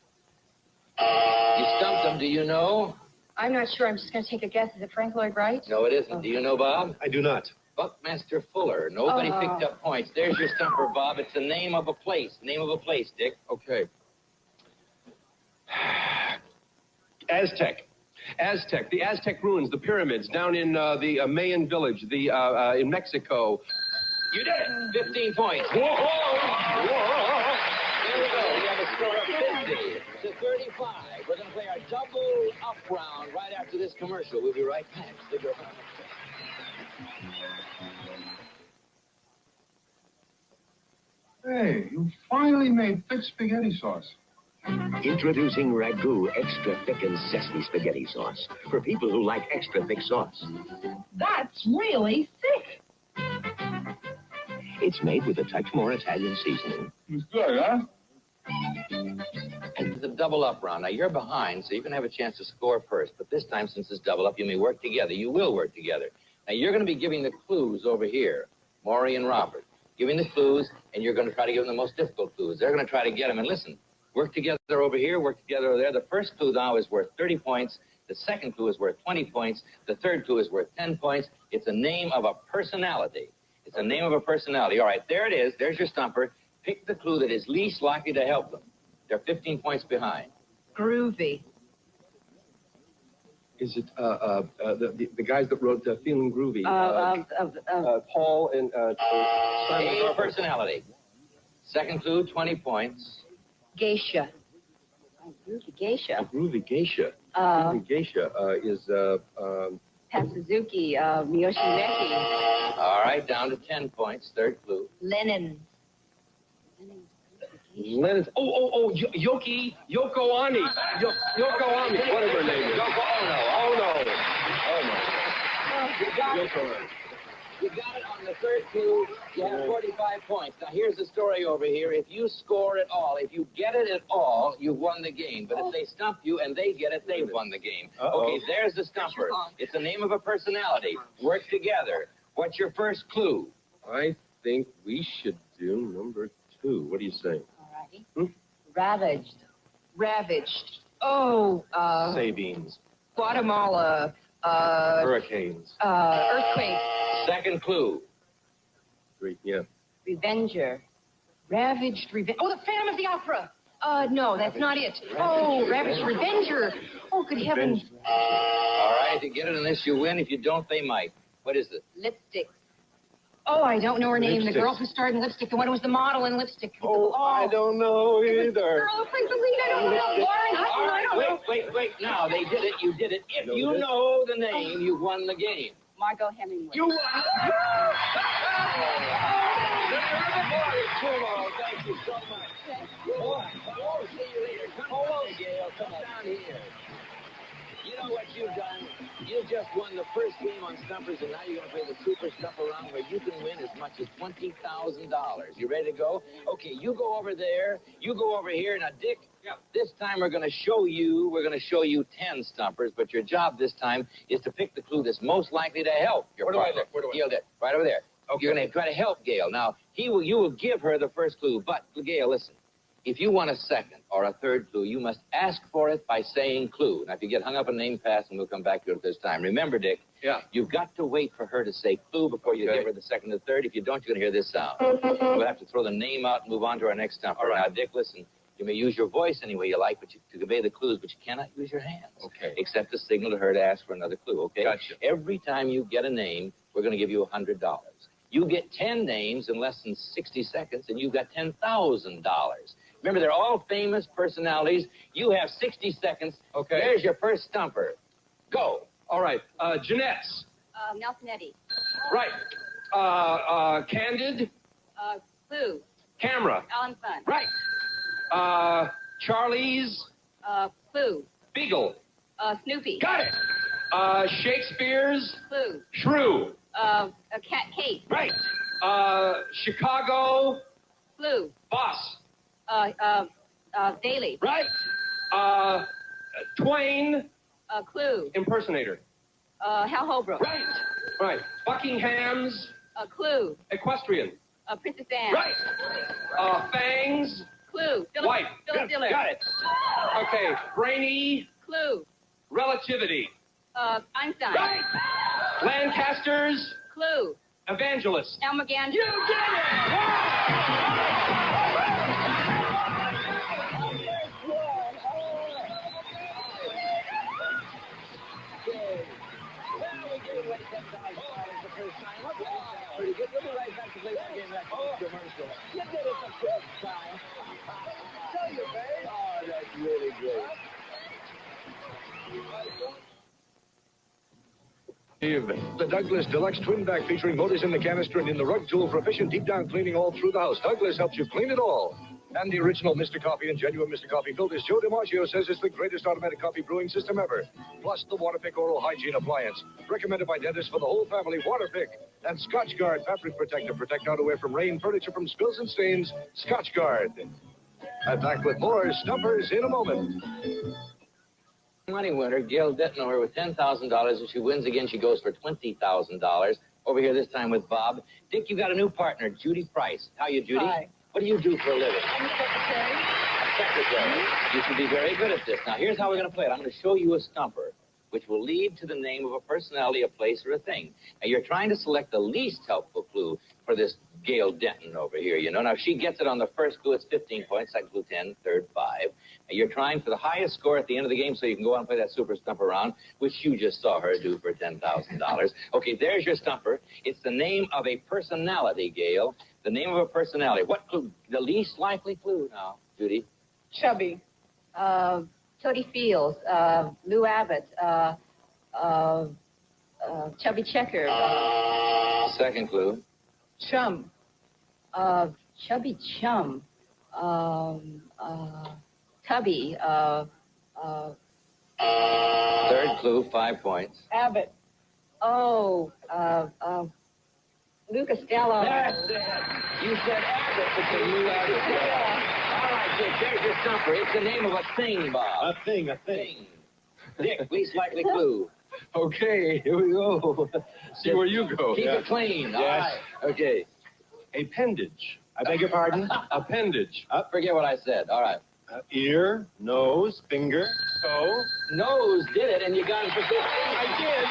stumped him. Do you know? I'm not sure. I'm just going to take a guess. Is it Frank Lloyd Wright? No, it isn't. Do you know, Bob? I do not. Buckmaster Fuller. Nobody picked up points. There's your stumper, Bob. It's the name of a place. Name of a place, Dick. Okay. Aztec. The Aztec ruins, the pyramids down in the Mayan village, in Mexico. You did it. 15 points. Whoa! There we go. We have a score of 50 to 35. We're going to play our double up round right after this commercial. We'll be right back. Stick around. Hey, you finally made thick spaghetti sauce. Introducing Ragu Extra Thick and Sesame Spaghetti Sauce for people who like extra thick sauce. That's really thick. It's made with a touch more Italian seasoning. It's good, huh? And the double up round. Now, you're behind, so you can have a chance to score first. But this time, since it's double up, you may work together. You will work together. Now, you're going to be giving the clues over here, Maury and Robert. Giving the clues, and you're going to try to give them the most difficult clues. They're going to try to get them. And listen, work together over here, work together over there. The first clue now is worth 30 points. The second clue is worth 20 points. The third clue is worth 10 points. It's the name of a personality. It's the name of a personality. All right, there it is. There's your stumper. Pick the clue that is least likely to help them. They're 15 points behind. Groovy. Is it the guys that wrote Feeling Groovy? Paul and Simon A personality. Second clue, 20 points. Geisha. Groovy geisha. Groovy Geisha. Groovy Geisha is Pat Suzuki. Miyoshi Meki. All right, down to 10 points. Third clue. Lennon. Lennon. Yoko Ono. Yoko Ono. Whatever her name is. Yoko Ono. Oh no. Oh no. You got it on the third clue. You have 45 points. Now, here's the story over here. If you score at all, if you get it at all, you've won the game. But if they stump you and they get it, they've won the game. Okay, there's the stumper. It's the name of a personality. Work together. What's your first clue? I think we should do number 2. What do you say? Ravaged. Sabines. Guatemala. Hurricanes. Earthquake. Second clue. 3, yeah. Revenger. Ravaged Revenge. Oh, the Phantom of the Opera. No, that's not it. Oh, Ravaged Revenger. Oh, good heavens. All right, if you get it on this, you win. If you don't, they might. What is it? Lipstick. Oh, I don't know her name. Lipstick. The girl who starred in Lipstick. The one who was the model in Lipstick. Oh, I don't know either. The girl who plays the lead. I don't know. Lauren Hutton. I don't know. Wait. Now, they did it. You did it. If you know the name, you won the game. Margot Hemingway. You won. Thank you so much. Oh, see you later. Come on, Gail. Come down here. You know what you've done? You've just won the first game on Stumpers, and now you're going to play the Super Stumper Round where you can win as much as $20,000. You ready to go? Okay, you go over there. You go over here. Now, Dick, this time we're going to show you 10 Stumpers, but your job this time is to pick the clue that's most likely to help your partner. Where do I look? Right over there. Okay. You're going to try to help Gail. Now, you will give her the first clue, but, Gail, listen. If you want a second or a third clue, you must ask for it by saying clue. Now, if you get hung up on name pass, and we'll come back to it this time. Remember, Dick, you've got to wait for her to say clue before you give her the second or third. If you don't, you're going to hear this sound. We'll have to throw the name out and move on to our next stumper. All right. Now, Dick, listen, you may use your voice any way you like to convey the clues, but you cannot use your hands. Okay. Except to signal to her to ask for another clue, okay? Gotcha. Every time you get a name, we're going to give you $100. You get 10 names in less than 60 seconds, and you've got $10,000. Remember, they're all famous personalities. You have 60 seconds. Okay. There's your first stumper. Go. All right. Jeanette's. Nelson Eddy. Right. Candid. Clue. Camera. Alan Fun. Right. Charlie's. Clue. Beagle. Snoopy. Got it. Shakespeare's. Clue. Shrew. Kate. Right. Chicago. Clue. Boss. Daily. Right. Twain. Clue. Impersonator. Hal Holbrook. Right. Right. Buckingham's. Clue. Equestrian. Princess Anne. Right. Fangs. Clue. White. Phyllis Diller. Got it. Okay. Brainy. Clue. Relativity. Einstein. Right. Lancaster's. Clue. Evangelist. Elmer Gantz. You did it! Pretty good. We'll be right back to play that game after this commercial. You did it the first time. Tell you, babe. Oh, that's really great. The Douglas Deluxe Twin Vac featuring motors in the canister and in the rug tool for efficient deep down cleaning all through the house. Douglas helps you clean it all. And the original Mr. Coffee and genuine Mr. Coffee filters. Joe DiMaggio says it's the greatest automatic coffee brewing system ever. Plus the Waterpick Oral Hygiene Appliance. Recommended by dentists for the whole family. Waterpick. And Scotch Guard Fabric Protector. Protect outerwear from rain, furniture from spills and stains. Scotch Guard. And back with more Stumpers in a moment. Money winner, Gail Denton over with $10,000. If she wins again, she goes for $20,000. Over here this time with Bob. Dick, you got a new partner, Judy Price. How you, Judy? Hi. What do you do for a living? I'm the secretary. Secretary. You should be very good at this. Now, here's how we're going to play it. I'm going to show you a stumper, which will lead to the name of a personality, a place, or a thing. Now, you're trying to select the least helpful clue for this Gail Denton over here, you know. Now, if she gets it on the first clue, it's 15 points. Second clue, 10. Third, 5. Now, you're trying for the highest score at the end of the game so you can go on and play that super stumper round, which you just saw her do for $10,000. Okay, there's your stumper. It's the name of a personality, Gail. The name of a personality. What clue? The least likely clue now, Judy. Chubby. Tody Fields. Lou Abbott. Chubby Checker. Second clue. Chum. Chubby Chum. Tubby. Third clue, 5 points. Abbott. Lou Costello. That's it. You said Abbott, but Lou Abbott. All right, Dick, there's your stumper. It's the name of a thing, Bob. A thing. Dick, least likely clue. Okay, here we go. See where you go. Keep it clean. All right. Okay. Appendage. I beg your pardon? Appendage. Forget what I said. All right. Ear, nose, finger, toe. Nose did it, and you got it for 15. I did.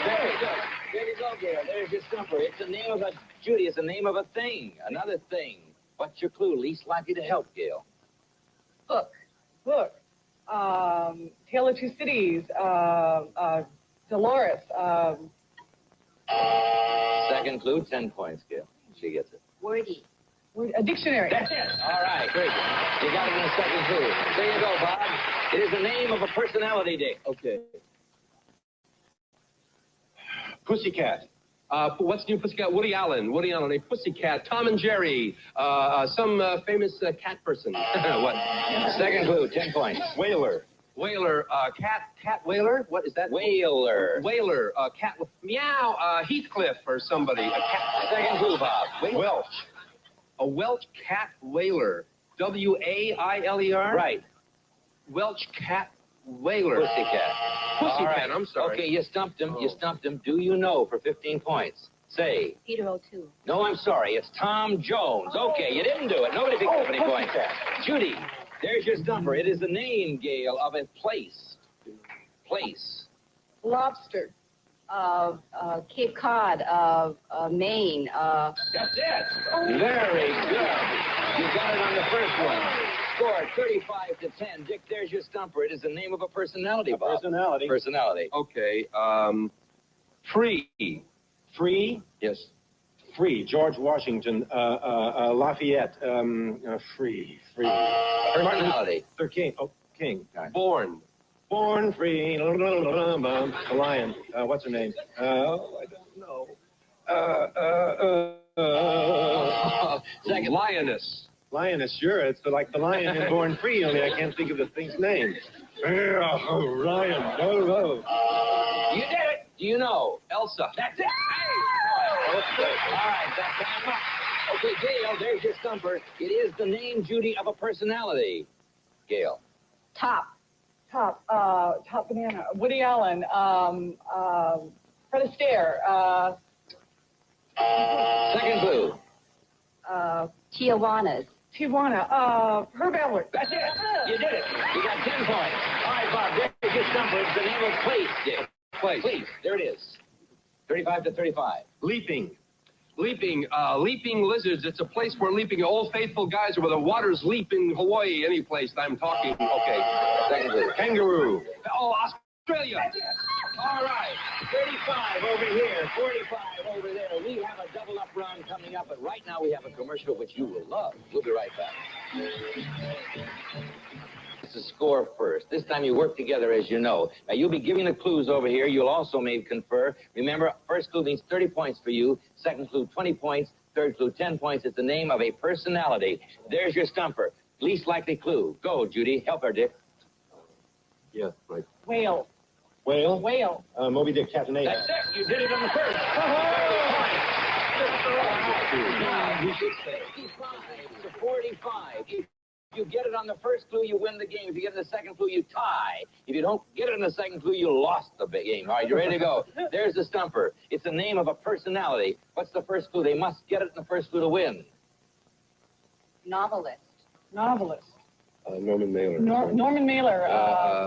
There you go. There you go, Gail. There's your stumper. It's the name of a, Judy, it's the name of a thing. Another thing. What's your clue? Least likely to help, Gail. Book. Tale of Two Cities. Dolores. Second clue, 10 points, Gail. She gets it. Wordy. A dictionary. That's it. All right, great. You got it in the second clue. There you go, Bob. It is the name of a personality, Dick. Okay. Pussycat. What's new Pussycat? Woody Allen, a Pussycat, Tom and Jerry, some famous cat person. What? Second clue, 10 points. Whaler, cat whaler? What is that? Whaler, cat with meow, Heathcliff or somebody. A cat. Second clue, Bob. Welch. A Welch cat whaler. W-A-I-L-E-R? Right. Welch cat whaler. Pussycat. Pussycat, I'm sorry. Okay, you stumped him. You stumped him. Do you know for 15 points? Say. Peter O'Toole. No, I'm sorry. It's Tom Jones. Okay, you didn't do it. Nobody picked up any points. Judy, there's your stumper. It is the name, Gail, of a place. Place. Lobster. Cape Cod. Maine. That's it. Very good. You got it on the first one. Score 35 to 10. Dick, there's your stumper. It is the name of a personality, Bob. Personality. Okay. Free. Free? Yes. Free. George Washington. Lafayette. Free. Personality. King. Oh, King. Right. Born. Born free. The lion. What's her name? Oh, I don't know. Second. Lioness. Lioness, sure. It's like the lion in Born Free, only I can't think of the thing's name. Oh, Ryan. Oh. You did it. Do you know? Elsa. That's it. Hey! All right, that's time up. Okay, Gail, there's your stumper. It is the name, Judy, of a personality. Gail. Top banana. Woody Allen. Fred Astaire. Second clue. Tijuana. Herb Alpert. That's it. You did it. You got 10 points. All right, Bob, there's your stumper. It's the name of place, Gail. Place. Please, there it is. 35 to 35. Leaping lizards. It's a place where leaping Old Faithful guys are where the waters leap in Hawaii, any place. I'm talking. Okay. Second clue. Kangaroo. Oh, Australia. All right. 35 over here, 45 over there. We have a double-up round coming up, but right now we have a commercial which you will love. We'll be right back. It's a score first. This time you work together, as you know. Now, you'll be giving the clues over here. You'll also maybe confer. Remember, first clue means 30 points for you. Second clue, 20 points. Third clue, 10 points. It's the name of a personality. There's your stumper. Least likely clue. Go, Judy. Help her, Dick. Yeah, right. Whale. Whale? Moby Dick, Captain Ahab. That's it. You did it on the first. Now, you should say 55 to 45. If you get it on the first clue, you win the game. If you get it on the second clue, you tie. If you don't get it on the second clue, you lost the big game. All right, you ready to go? There's the stumper. It's the name of a personality. What's the first clue? They must get it in the first clue to win. Novelist. Norman Mailer. Norman Mailer.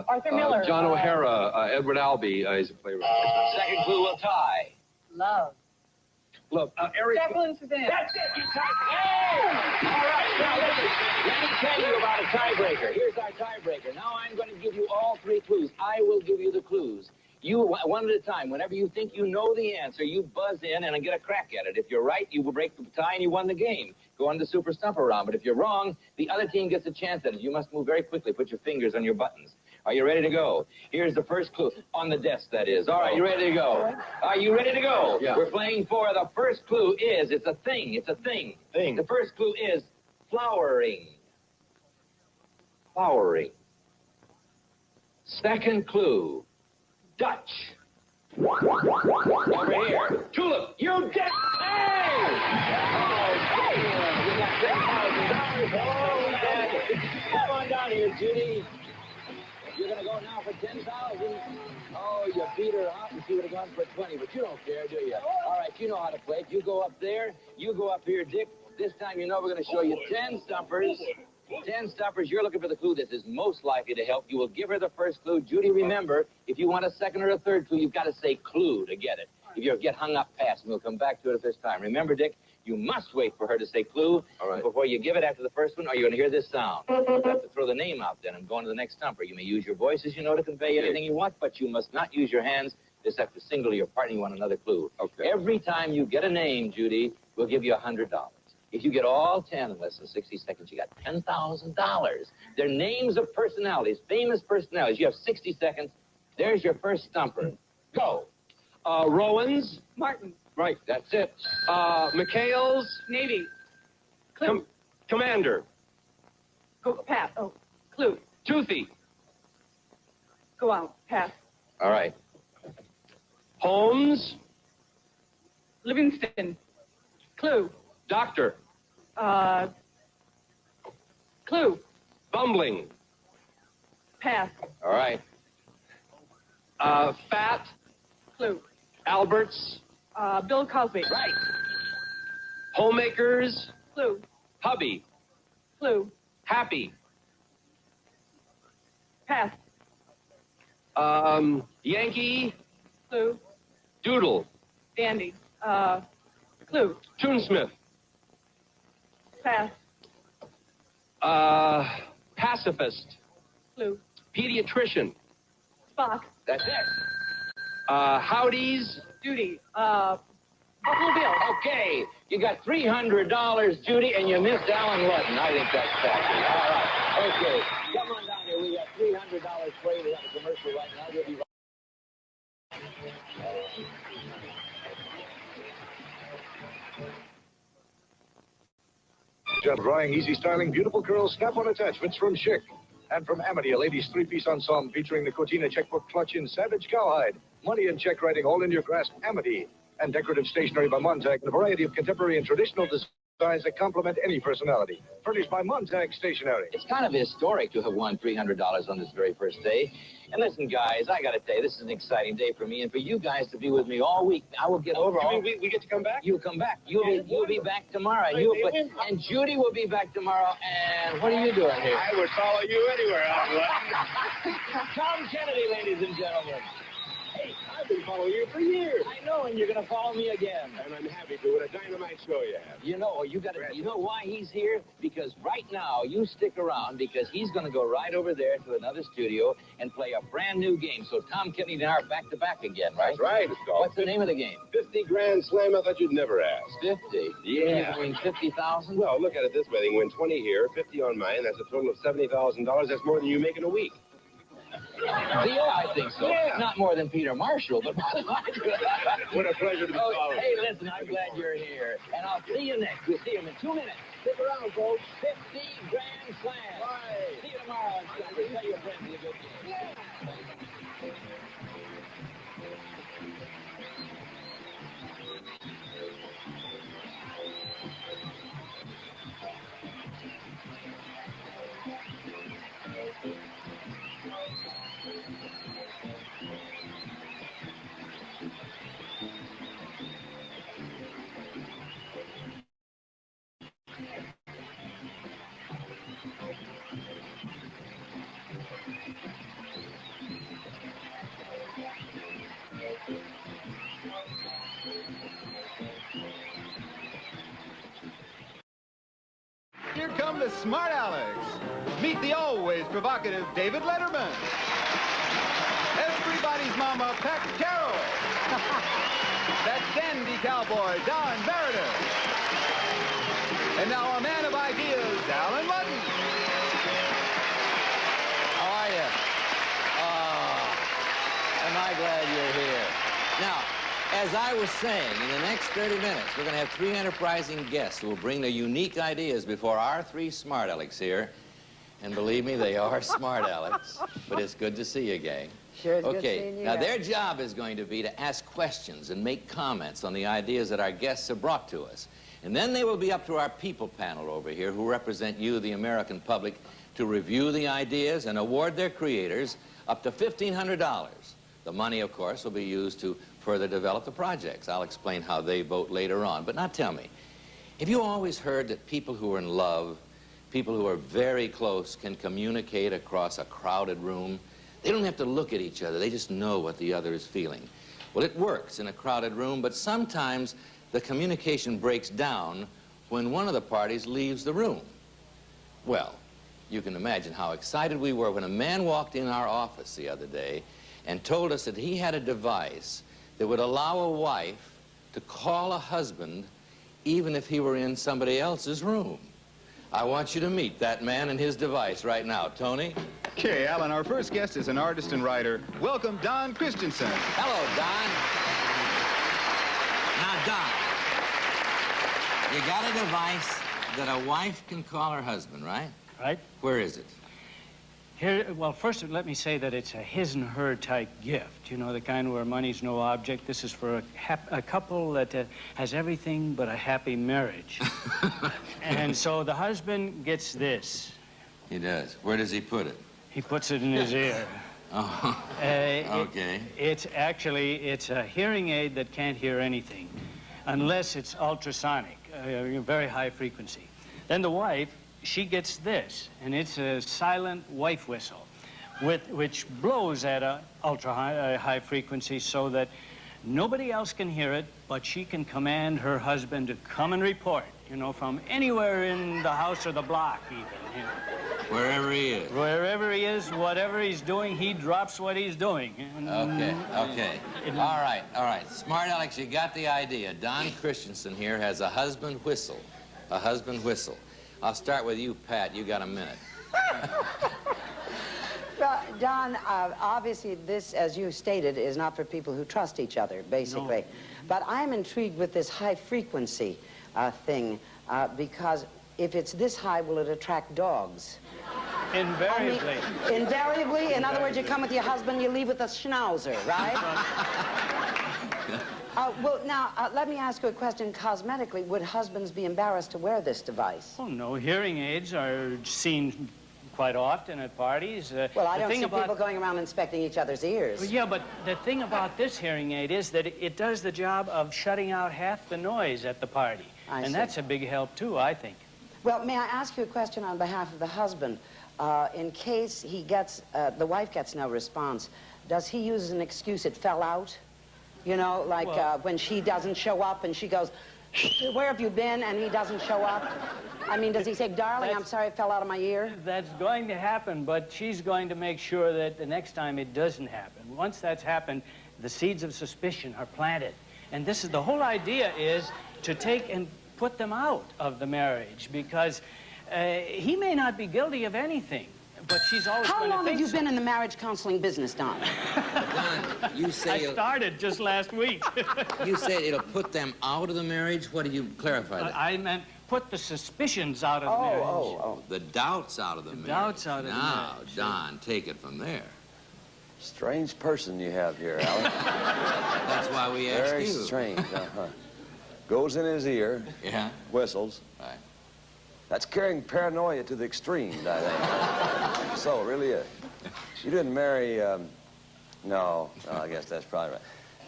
Arthur Miller. John O'Hara. Edward Albee. He's a playwright. Second clue will tie. Love. Eric. Jacqueline Suzanne. That's it. You tied. Hey! All right. Now, listen. Let me tell you about a tiebreaker. Here's our tiebreaker. Now I'm going to give you all 3 clues. I will give you the clues. You, one at a time. Whenever you think you know the answer, you buzz in and get a crack at it. If you're right, you will break the tie and you won the game. Go on to Super Stumper Round. But if you're wrong, the other team gets a chance at it. You must move very quickly. Put your fingers on your buttons. Are you ready to go? Here's the first clue. On the desk, that is. All right, you ready to go? Are you ready to go? Yeah. We're playing for the first clue is, it's a thing. It's a thing. Thing. The first clue is flowering. Flowering. Second clue, Dutch. Over here. Tulip. You did. Hey! Oh, damn. You got $10,000. Oh, man. Come on down here, Judy. You're going to go now for $10,000. Oh, you beat her out and she would have gone for 20, but you don't care, do you? All right, you know how to play it. You go up there. You go up here, Dick. This time you know we're going to show you 10 stumpers. 10 stumpers. You're looking for the clue that is most likely to help. You will give her the first clue. Judy, remember, if you want a second or a third clue, you've got to say clue to get it. If you get hung up past, and we'll come back to it at this time. Remember, Dick, you must wait for her to say clue. All right. Before you give it after the first one, or you're going to hear this sound. You have to throw the name out then and go on to the next stumper. You may use your voice, as you know, to convey anything you want, but you must not use your hands except to single your partner. You want another clue. Okay. Every time you get a name, Judy, we'll give you $100. If you get all 10 in less than 60 seconds, you got $10,000. They're names of personalities, famous personalities. You have 60 seconds. There's your first stumper. Go. Rowans. Martin. Right. That's it. McHale's. Navy. Clue. Commander. Go, pass. Oh, clue. Toothy. Go out. Pass. All right. Holmes. Livingston. Clue. Doctor. Clue. Bumbling. Pass. All right. Fat. Clue. Alberts. Bill Cosby. Right. Homemakers. Clue. Hubby. Clue. Happy. Pass. Yankee. Clue. Doodle. Dandy. Clue. Toonsmith. Pass. Pacifist. Clue. Pediatrician. Spock. That's it. Howdies. Judy. Buffalo Bill. Okay. You got $300, Judy, and you missed Allen Ludden. I think that's fabulous. All right. Okay. Come on down here. We got $300 for you. We have a commercial. Drying, easy styling, beautiful curls, snap-on attachments from Schick. And from Amity, a ladies' three-piece ensemble featuring the Cortina checkbook clutch in Savage Cowhide. Money and check writing all in your grasp, Amity. And decorative stationery by Montag, and a variety of contemporary and traditional designs that complement any personality. Furnished by Montag Stationery. It's kind of historic to have won $300 on this very first day. And listen, guys, I got to tell you, this is an exciting day for me and for you guys to be with me all week. I will get over all... We get to come back? You'll come back. You'll be back tomorrow. And Judy will be back tomorrow. And what are you doing here? I would follow you anywhere, Allen Ludden. Tom Kennedy, ladies and gentlemen. Hey, I've been following you for years. I know, and you're going to follow me again. And I'm happy to. What a dynamite show you have. You know, you know why he's here? Because right now, you stick around, because he's going to go right over there to another studio and play a brand new game. So Tom Kennedy and I are back-to-back again, right? That's right. It's called What's the name of the game? 50 Grand Slam. I thought you'd never ask. 50? Yeah. You win 50,000? Well, look at it this way. They can win 20 here, 50 on mine. That's a total of $70,000. That's more than you make in a week. Yeah, I think so. Yeah. Not more than Peter Marshall, but more than I do. What a pleasure to be following. Hey, listen, I'm glad you're here. And I'll see you next. We'll see you in 2 minutes. Stick around, folks. 50 Grand Slam. Bye. See you tomorrow on Sunday. Tell your friends it's a good game. Yeah. Here come the Smart Alex. Meet the always provocative David Letterman. Everybody's mama, Pat Carroll. That dandy cowboy, Don Meredith. And now a man of ideas, Allen Ludden. How are you? Oh, am I glad you're here. Now, as I was saying, in the next 30 minutes, we're going to have 3 enterprising guests who will bring their unique ideas before our 3 smart Alecks here. And believe me, they are smart Alecks. But it's good to see you, gang. Sure, it's good seeing you. Now, their job is going to be to ask questions and make comments on the ideas that our guests have brought to us. And then they will be up to our people panel over here, who represent you, the American public, to review the ideas and award their creators up to $1,500. The money, of course, will be used to further develop the projects. I'll explain how they vote later on. But now tell me, have you always heard that people who are in love, people who are very close, can communicate across a crowded room? They don't have to look at each other. They just know what the other is feeling. Well, it works in a crowded room, but sometimes the communication breaks down when one of the parties leaves the room. Well, you can imagine how excited we were when a man walked in our office the other day and told us that he had a device that would allow a wife to call a husband even if he were in somebody else's room. I want you to meet that man and his device right now. Tony? Okay, Alan, our first guest is an artist and writer. Welcome, Don Christensen. Hello, Don. Now, Don, you got a device that a wife can call her husband, right? Right. Where is it? Here, well, first let me say that it's a his and her type gift. You know, the kind where money's no object. This is for a couple that has everything but a happy marriage. And so the husband gets this. He does. Where does he put it? He puts it in his ear. Oh, okay. It's a hearing aid that can't hear anything unless it's ultrasonic, very high frequency. Then the wife, she gets this, and it's a silent wife whistle, which blows at a high frequency so that nobody else can hear it, but she can command her husband to come and report, you know, from anywhere in the house or the block even. You know. Wherever he is. Wherever he is, whatever he's doing, he drops what he's doing. Okay. All right. Smart Alex, you got the idea. Don Christensen here has a husband whistle. A husband whistle. I'll start with you, Pat. You got a minute. Well, Don, obviously this, as you stated, is not for people who trust each other, basically. No. But I'm intrigued with this high frequency thing because if it's this high, will it attract dogs? Invariably. Invariably? In other words, you come with your husband, you leave with a schnauzer, right? Well, now, let me ask you a question. Cosmetically, would husbands be embarrassed to wear this device? Oh, no. Hearing aids are seen quite often at parties. Well, I don't see people going around inspecting each other's ears. Well, yeah, but the thing about this hearing aid is that it does the job of shutting out half the noise at the party. And that's a big help, too, I think. Well, may I ask you a question on behalf of the husband? In case he gets, the wife gets no response, does he use as an excuse it fell out? You know, like when she doesn't show up and she goes, where have you been? And he doesn't show up. I mean, does he say, darling, I'm sorry it fell out of my ear? That's going to happen, but she's going to make sure that the next time it doesn't happen. Once that's happened, the seeds of suspicion are planted. And this is the whole idea is to take and put them out of the marriage because he may not be guilty of anything, but she's always going to think How long have you been in the marriage counseling business, Don? Don, you say... I started just last week. You said it'll put them out of the marriage? What did you clarify that? I meant put the suspicions out of the marriage. The doubts out of the marriage. Doubts out of the now, marriage. Don, take it from there. Strange person you have here, Allen. That's why we asked you. Very strange, Goes in his ear. Yeah. Whistles. Right. That's carrying paranoia to the extreme, I think. So, it really is. You didn't marry, no, I guess that's probably right.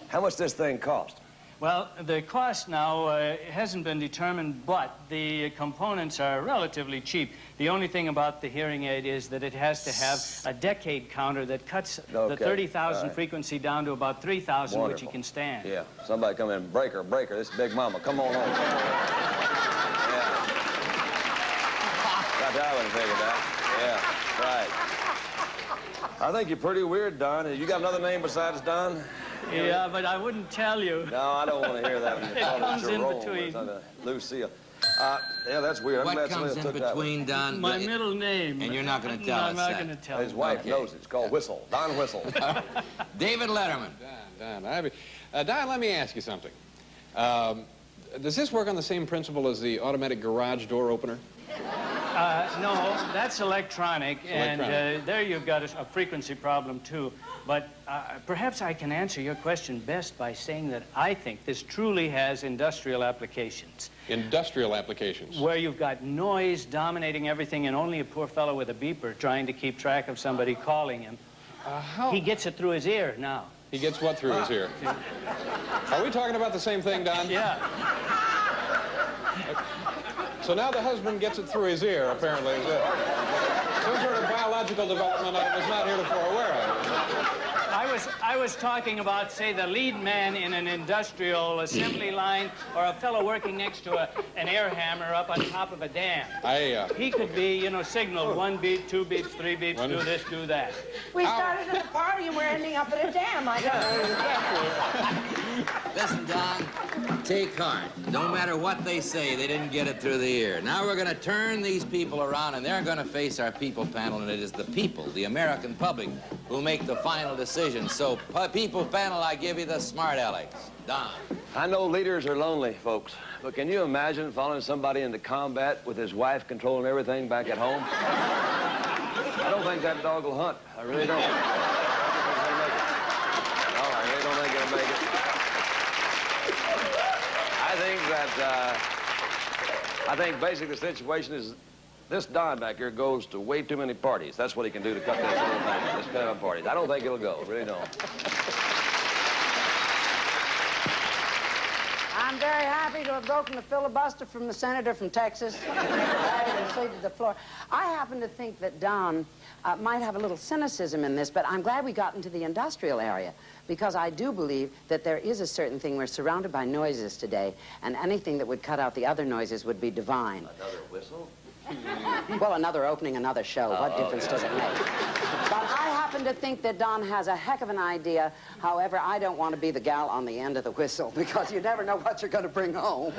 How much this thing cost? Well, the cost now hasn't been determined, but the components are relatively cheap. The only thing about the hearing aid is that it has to have a decade counter that cuts the 30,000 frequency down to about 3,000, which you can stand. Yeah, somebody come in, breaker, this is Big Mama, come on home. Yeah. I wouldn't figure that. Yeah, right. I think you're pretty weird, Don. You got another name besides Don? Yeah, but I wouldn't tell you. No, I don't want to hear that. When you it comes in between. Lucille. Yeah, that's weird. What comes in between, Don? My middle name. And you're not going to tell us I'm not going to tell His wife knows it. It's called Whistle. Don Whistle. David Letterman. Don, let me ask you something. Does this work on the same principle as the automatic garage door opener? No, that's electronic, and there you've got a frequency problem, too. But perhaps I can answer your question best by saying that I think this truly has industrial applications. Industrial applications? Where you've got noise dominating everything and only a poor fellow with a beeper trying to keep track of somebody calling him. He gets it through his ear now. He gets what through his ear? Are we talking about the same thing, Don? Yeah. So now the husband gets it through his ear, apparently. Is it? Some sort of biological development I was not heretofore aware of. I was talking about, say, the lead man in an industrial assembly line or a fellow working next to an air hammer up on top of a dam. He could be, you know, signaled 1 beep, 2 beeps, 3 beeps, do this, do that. We started at a party and we're ending up at a dam. I don't know. Listen, Don, take heart. No matter what they say, they didn't get it through the ear. Now we're going to turn these people around, and they're going to face our people panel, and it is the people, the American public, who make the final decision. So, people panel, I give you the smart Alex. Don. I know leaders are lonely, folks, but can you imagine following somebody into combat with his wife controlling everything back at home? I don't think that dog will hunt. I really don't. I really don't think it'll make it. I think basically the situation is this Don back here goes to way too many parties. That's what he can do to cut this whole thing. This kind of parties. I don't think it'll go. Really don't. I'm very happy to have broken the filibuster from the senator from Texas. Conceded the floor. I happen to think that Don might have a little cynicism in this, but I'm glad we got into the industrial area, because I do believe that there is a certain thing. We're surrounded by noises today, and anything that would cut out the other noises would be divine. Another whistle? Well, another opening, another show. What difference does it make? But I happen to think that Don has a heck of an idea. However, I don't want to be the gal on the end of the whistle, because you never know what you're going to bring home.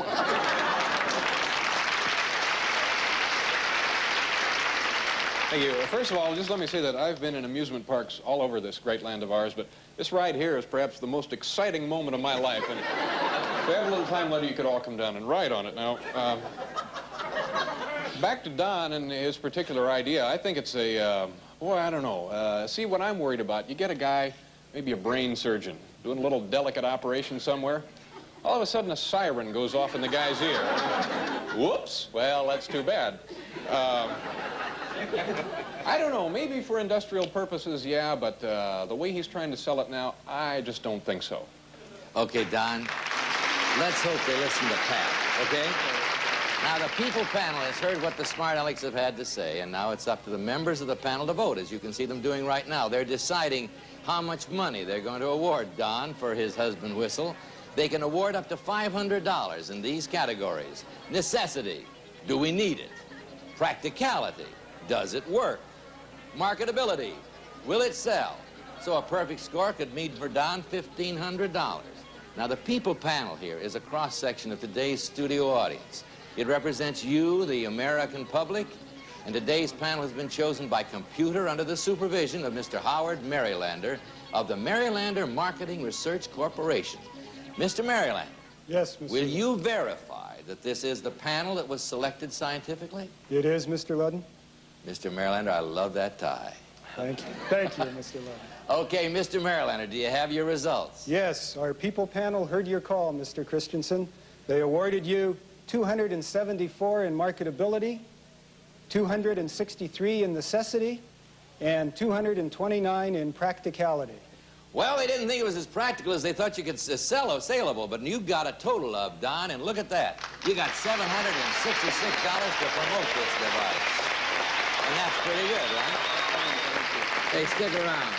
Thank you. First of all, just let me say that I've been in amusement parks all over this great land of ours, but this ride here is perhaps the most exciting moment of my life. And if we have a little time later, you could all come down and ride on it. Now, Back to Don and his particular idea. I think it's a, boy, I don't know. See, what I'm worried about, you get a guy, maybe a brain surgeon, doing a little delicate operation somewhere. All of a sudden, a siren goes off in the guy's ear. Whoops. Well, that's too bad. I don't know. Maybe for industrial purposes, yeah, but the way he's trying to sell it now, I just don't think so. Okay, Don. Let's hope they listen to Pat, okay? Now, the people panel has heard what the smart Alecks have had to say, and now it's up to the members of the panel to vote, as you can see them doing right now. They're deciding how much money they're going to award Don for his husband whistle. They can award up to $500 in these categories. Necessity, do we need it? Practicality, does it work? Marketability, will it sell? So a perfect score could mean for Don $1,500. Now, the people panel here is a cross-section of today's studio audience. It represents you, the American public, and today's panel has been chosen by computer under the supervision of Mr. Howard Marylander of the Marylander Marketing Research Corporation. Mr. Marylander. Yes, Mr. Will you verify that this is the panel that was selected scientifically? It is, Mr. Ludden. Mr. Marylander, I love that tie. Thank you. Thank you, Mr. Ludden. Okay, Mr. Marylander, do you have your results? Yes, our people panel heard your call, Mr. Christensen. They awarded you 274 in marketability, 263 in necessity, and 229 in practicality. Well, they didn't think it was as practical as they thought you could saleable, but you got a total of, Don, and look at that. You got $766 to promote this device. And that's pretty good, right? Hey, stick around.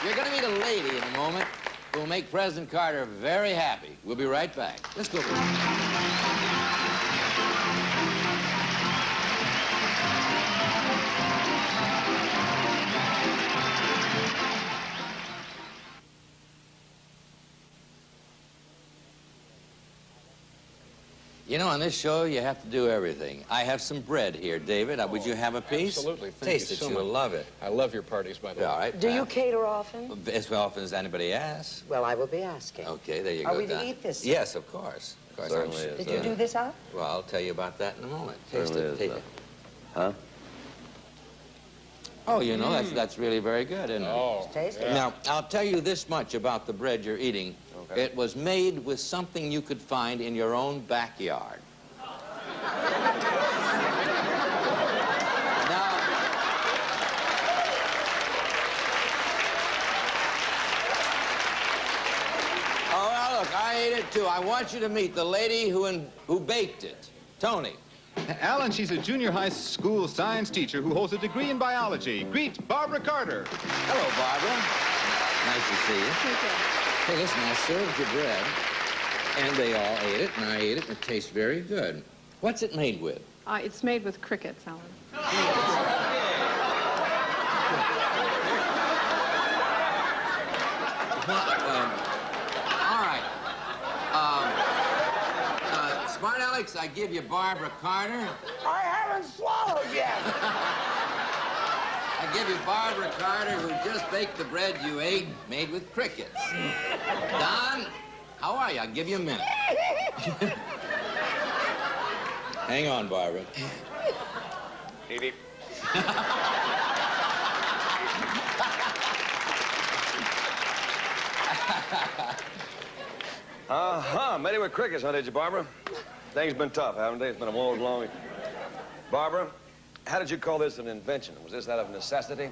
You're going to meet a lady in a moment who will make President Carter very happy. We'll be right back. Let's go. You know, on this show, you have to do everything. I have some bread here, David. Would you have a piece? Absolutely. Taste it. You'll love it. I love your parties, by the way. All right. Do you cater often? As often as anybody asks. Well, I will be asking. Okay, there you go. Are we to Don. eat this? Yes, of course. Of course. Certainly is. Did you do this up? Well, I'll tell you about that in a moment. Taste Certainly it. is, Taste it. Huh? Oh, you know, that's really very good, isn't it? It's tasty. Now, I'll tell you this much about the bread you're eating. Okay. It was made with something you could find in your own backyard. I ate it, too. I want you to meet the lady who baked it. Tony. Alan, she's a junior high school science teacher who holds a degree in biology. Greet Barbara Carter. Hello, Barbara. Nice to see you. Hey, listen, I served your bread, and they all ate it, and I ate it, and it tastes very good. What's it made with? It's made with crickets, Alan. Smart Alecks, I give you Barbara Carter. I haven't swallowed yet. I give you Barbara Carter, who just baked the bread you ate, made with crickets. Don, how are you? I'll give you a minute. Hang on, Barbara. Beep, beep. Made it with crickets, huh, did you, Barbara? Things been tough, haven't they? It's been a long... Barbara, how did you call this an invention? Was this out of necessity?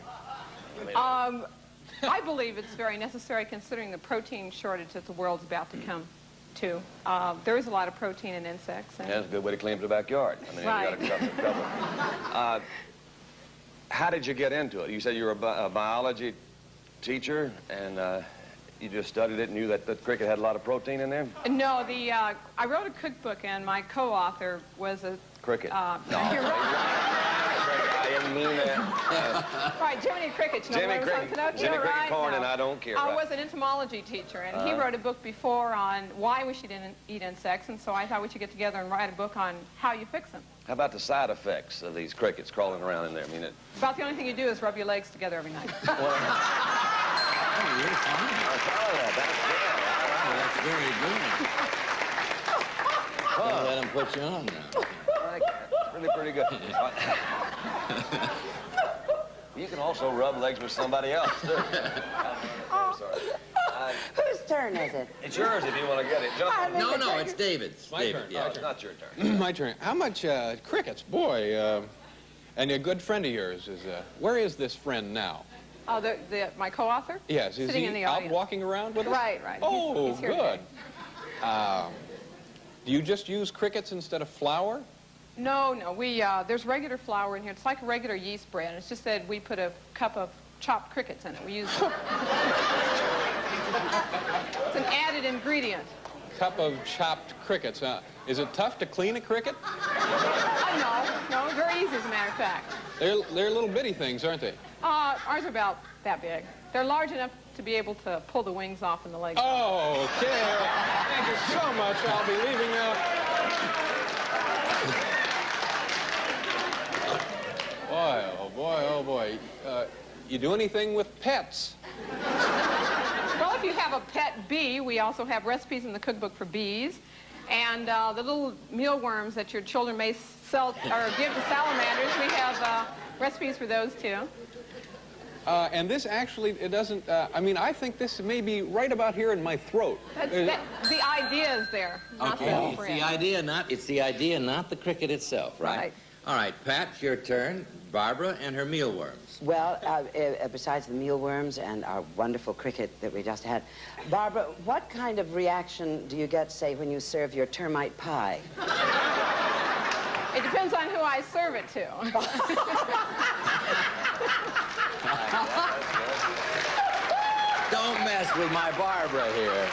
I believe it's very necessary considering the protein shortage that the world's about to come to. There is a lot of protein in insects. And... Yeah, that's a good way to clean up the backyard. I mean, right. You got a couple. How did you get into it? You said you were a biology teacher, and you just studied it and knew that the cricket had a lot of protein in there? No, I wrote a cookbook, and my co-author was a... Cricket. No. You're right. I didn't mean that. Right, Jiminy Cricket. You know, Jimmy Cricket. Jimmy Cricket right? corn, and I don't care. I was an entomology teacher, and he wrote a book before on why we should eat insects, and so I thought we should get together and write a book on how you fix them. How about the side effects of these crickets crawling around in there? I mean, About the only thing you do is rub your legs together every night. Oh, you're fine. That's very good. Let him put you on now. Really pretty good. You can also rub legs with somebody else, too. I'm sorry. Whose turn is it? It's yours if you want to get it. Jump on. No, it's David's. My turn. Yeah, it's not your turn. My turn. How much crickets? Boy, and a good friend of yours is, where is this friend now? Oh, my co-author? Yes, is sitting he in the out audience. walking around with us? Right. Oh, he's here good. today. Do you just use crickets instead of flour? No, there's regular flour in here. It's like a regular yeast bread. It's just that we put a cup of chopped crickets in it. We use it's an added ingredient. Cup of chopped crickets. Is it tough to clean a cricket? No, very easy as a matter of fact. They're little bitty things, aren't they? Ours are about that big. They're large enough to be able to pull the wings off and the legs off. Oh, okay. Thank you so much. I'll be leaving now. Boy, oh boy, oh boy. You do anything with pets? Well, if you have a pet bee, we also have recipes in the cookbook for bees. And the little mealworms that your children may sell or give to salamanders, we have recipes for those too. And this actually, it doesn't, I mean, I think this may be right about here in my throat. The idea is there, not the It's bread. the idea, not the cricket itself, right? Right. All right, Pat, it's your turn. Barbara and her mealworms. Well, besides the mealworms and our wonderful cricket that we just had, Barbara, what kind of reaction do you get, say, when you serve your termite pie? It depends on who I serve it to. Don't mess with my Barbara here.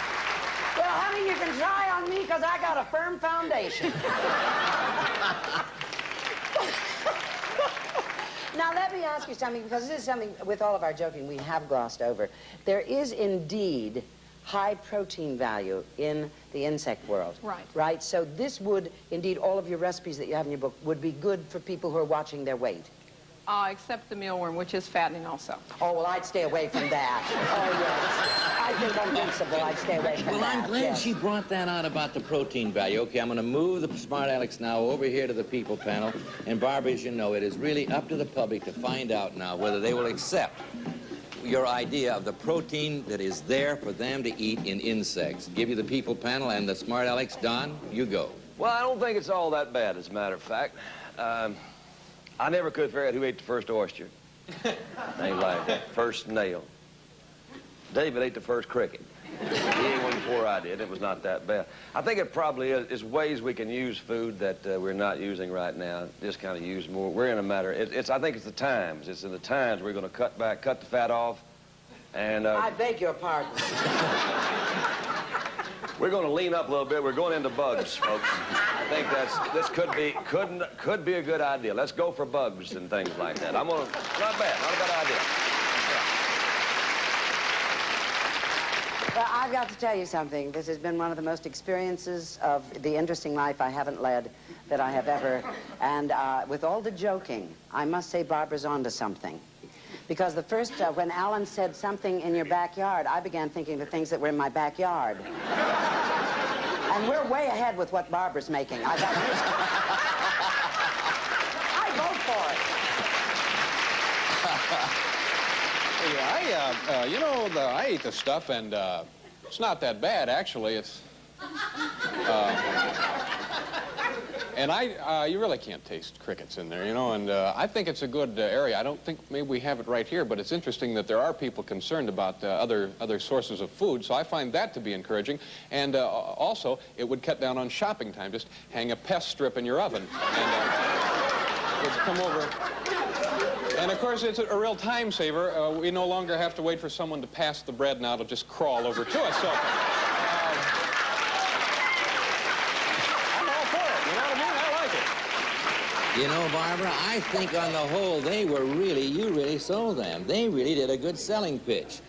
Well, honey, you can try on me because I got a firm foundation. Now, let me ask you something, because this is something, with all of our joking, we have glossed over. There is indeed high protein value in the insect world. Right. Right? So this would, indeed, all of your recipes that you have in your book would be good for people who are watching their weight. Except the mealworm, which is fattening also. Oh, well, I'd stay away from that. Oh, yes. I think invincible. I'd stay away from Well, that. I'm glad yes. she brought that out about the protein value. Okay, I'm going to move the smart Alex now over here to the people panel. And Barbara, as you know, it is really up to the public to find out now whether they will accept your idea of the protein that is there for them to eat in insects. Give you the people panel and the smart Alex. Don, you go. Well, I don't think it's all that bad, as a matter of fact. I never could figure out who ate the first oyster. Things like that. First snail. David ate the first cricket. He ate one before I did. It was not that bad. I think it probably is ways we can use food that we're not using right now. Just kind of use more. We're in a matter. I think it's the times. It's in the times we're going to cut the fat off, and. I beg your pardon. We're going to lean up a little bit. We're going into bugs, folks. I think this could be a good idea. Let's go for bugs and things like that. Not bad, not a bad idea. Well, I've got to tell you something. This has been one of the most experiences of the interesting life I haven't led that I have ever. And with all the joking, I must say Barbara's onto something. Because the first, when Alan said something in your backyard, I began thinking the things that were in my backyard. And we're way ahead with what Barbara's making. I vote for Yeah, it. you know, I ate the stuff, and it's not that bad, actually. It's... And you really can't taste crickets in there, you know, and I think it's a good area. I don't think maybe we have it right here, but it's interesting that there are people concerned about other sources of food, so I find that to be encouraging. And also, it would cut down on shopping time. Just hang a pest strip in your oven, and just come over. And, of course, it's a real time saver. We no longer have to wait for someone to pass the bread now to just crawl over to us, so... You know, Barbara, I think on the whole, you really sold them. They really did a good selling pitch.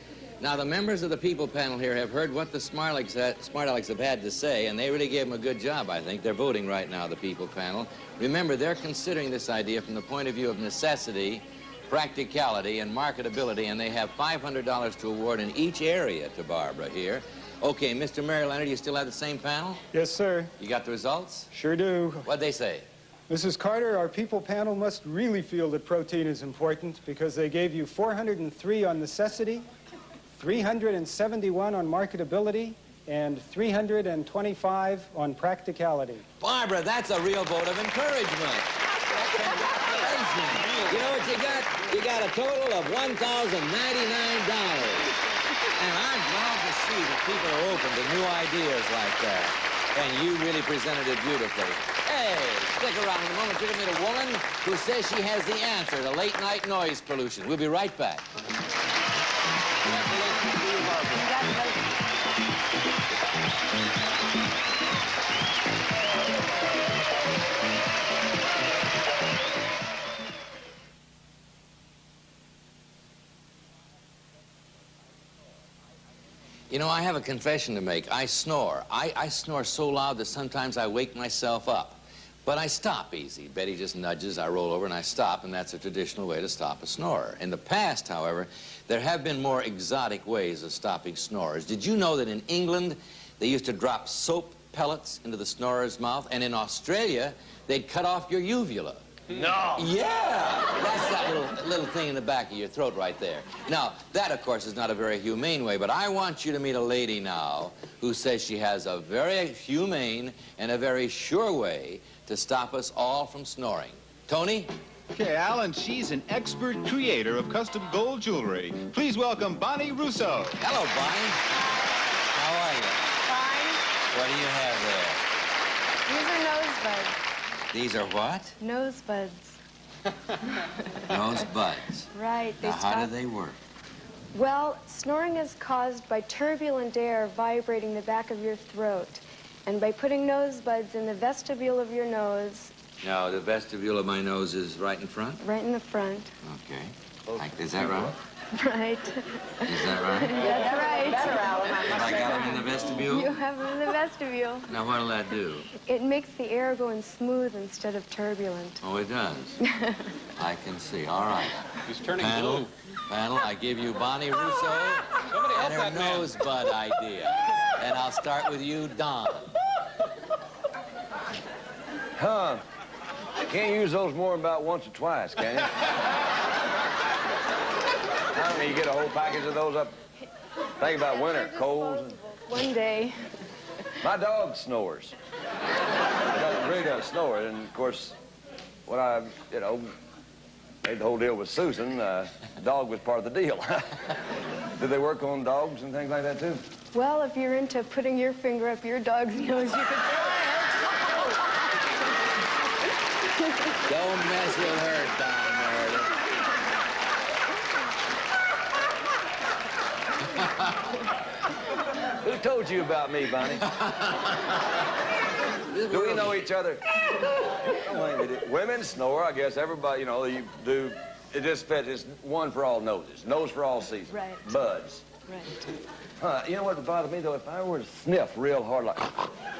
Now, the members of the people panel here have heard what the smart Alecks have had to say, and they really gave them a good job, I think. They're voting right now, the people panel. Remember, they're considering this idea from the point of view of necessity, practicality, and marketability, and they have $500 to award in each area to Barbara here. Okay, Mr. Mary Leonard, you still have the same panel? Yes, sir. You got the results? Sure do. What'd they say? Mrs. Carter, our people panel must really feel that protein is important because they gave you 403 on necessity, 371 on marketability, and 325 on practicality. Barbara, that's a real vote of encouragement. Congratulations. You know what you got? You got a total of $1,099. And I'm glad to see that people are open to new ideas like that. And you really presented it beautifully. Hey, stick around in a moment. You're going to meet a woman who says she has the answer to late-night noise pollution. We'll be right back. Congratulations to you, Barbara. Congratulations. You know, I have a confession to make. I snore. I snore so loud that sometimes I wake myself up. But I stop easy. Betty just nudges, I roll over, and I stop, and that's a traditional way to stop a snorer. In the past, however, there have been more exotic ways of stopping snorers. Did you know that in England, they used to drop soap pellets into the snorer's mouth, and in Australia, they'd cut off your uvula? No. Yeah, that's that little thing in the back of your throat right there. Now, that, of course, is not a very humane way, but I want you to meet a lady now who says she has a very humane and a very sure way to stop us all from snoring. Tony? Okay, Alan, she's an expert creator of custom gold jewelry. Please welcome Bonnie Russo. Hello, Bonnie. How are you? Fine. What do you have there? These are nose buds. These are what? Nose buds. Nose buds. Right. Now, how do they work? Well, snoring is caused by turbulent air vibrating the back of your throat. And by putting nose buds in the vestibule of your nose... Now, the vestibule of my nose is right in front? Right in the front. Okay. Like, is that right? Right. Is that right? That's right. Have I got them in the vestibule? You have them in the vestibule. Now, what'll that do? It makes the air go in smooth instead of turbulent. Oh, it does? I can see. All right. He's turning blue. Panel, I give you Bonnie Russo and her nose bud idea. And I'll start with you, Don. Huh. Can't use those more than about once or twice, can you? I mean, you get a whole package of those up. Think about winter, colds. One day. My dog snores. Really doesn't snore. And, of course, when I, made the whole deal with Susan, the dog was part of the deal. Did they work on dogs and things like that, too? Well, if you're into putting your finger up your dog's nose, you could try it. Don't mess with her, Don Meredith. Who told you about me, Bonnie? Do we know each other? Women snore, I guess everybody, you do. It just fits. It's one for all noses. Nose for all seasons. Right. Buds. Right. You know what would bother me, though? If I were to sniff real hard like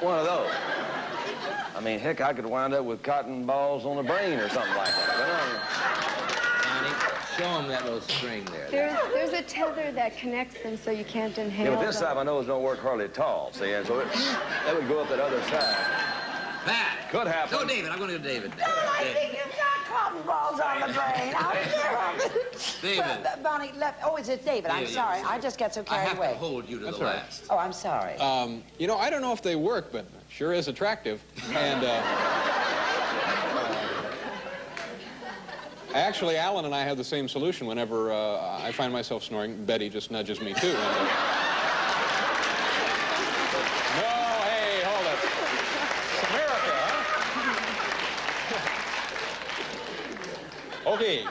one of those. I mean, heck, I could wind up with cotton balls on the brain or something like that. Bonnie, show them that little string there. There's a tether that connects them so you can't inhale This them. side my nose don't work hardly at all, see? And so that would go up that other side. Pat. Could happen. Go, David. I'm going to go David. Don, I think you've got cotton balls on the brain. How dare David. Bonnie, is it David? I'm David, sorry. yes. I just get so I carried have away. to hold you to That's the all right. last. Oh, I'm sorry. I don't know if they work, but sure is attractive. And actually, Alan and I have the same solution whenever I find myself snoring. Betty just nudges me, too. And, no, hey, hold it. It's America, huh? Okay,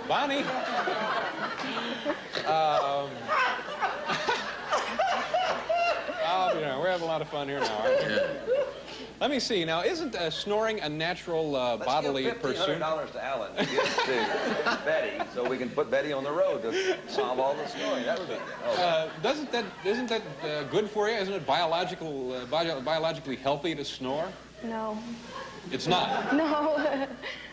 Bonnie. We're having a lot of fun here now, aren't we? Let me see. Now, isn't snoring a natural bodily pursuit? Let's give $1,500 to Alan to give to Betty so we can put Betty on the road to solve all the snoring. That would be good. Isn't that good for you? Isn't it biologically healthy to snore? No. It's not? No.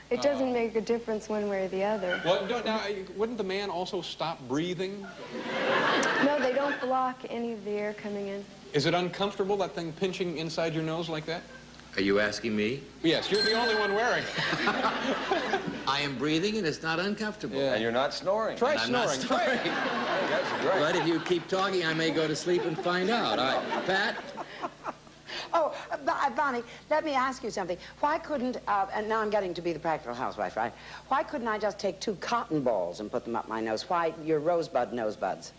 It doesn't make a difference one way or the other. Well, now, wouldn't the man also stop breathing? No, they don't block any of the air coming in. Is it uncomfortable, that thing pinching inside your nose like that? Are you asking me? Yes, you're the only one wearing. I am breathing and it's not uncomfortable. Yeah. And you're not snoring. Try I'm snoring. Not snoring. That's great. But if you keep talking, I may go to sleep and find out. All right, Pat? Oh, Bonnie, let me ask you something. Why couldn't, and now I'm getting to be the practical housewife, right? Why couldn't I just take 2 cotton balls and put them up my nose? Why your rosebud nosebuds?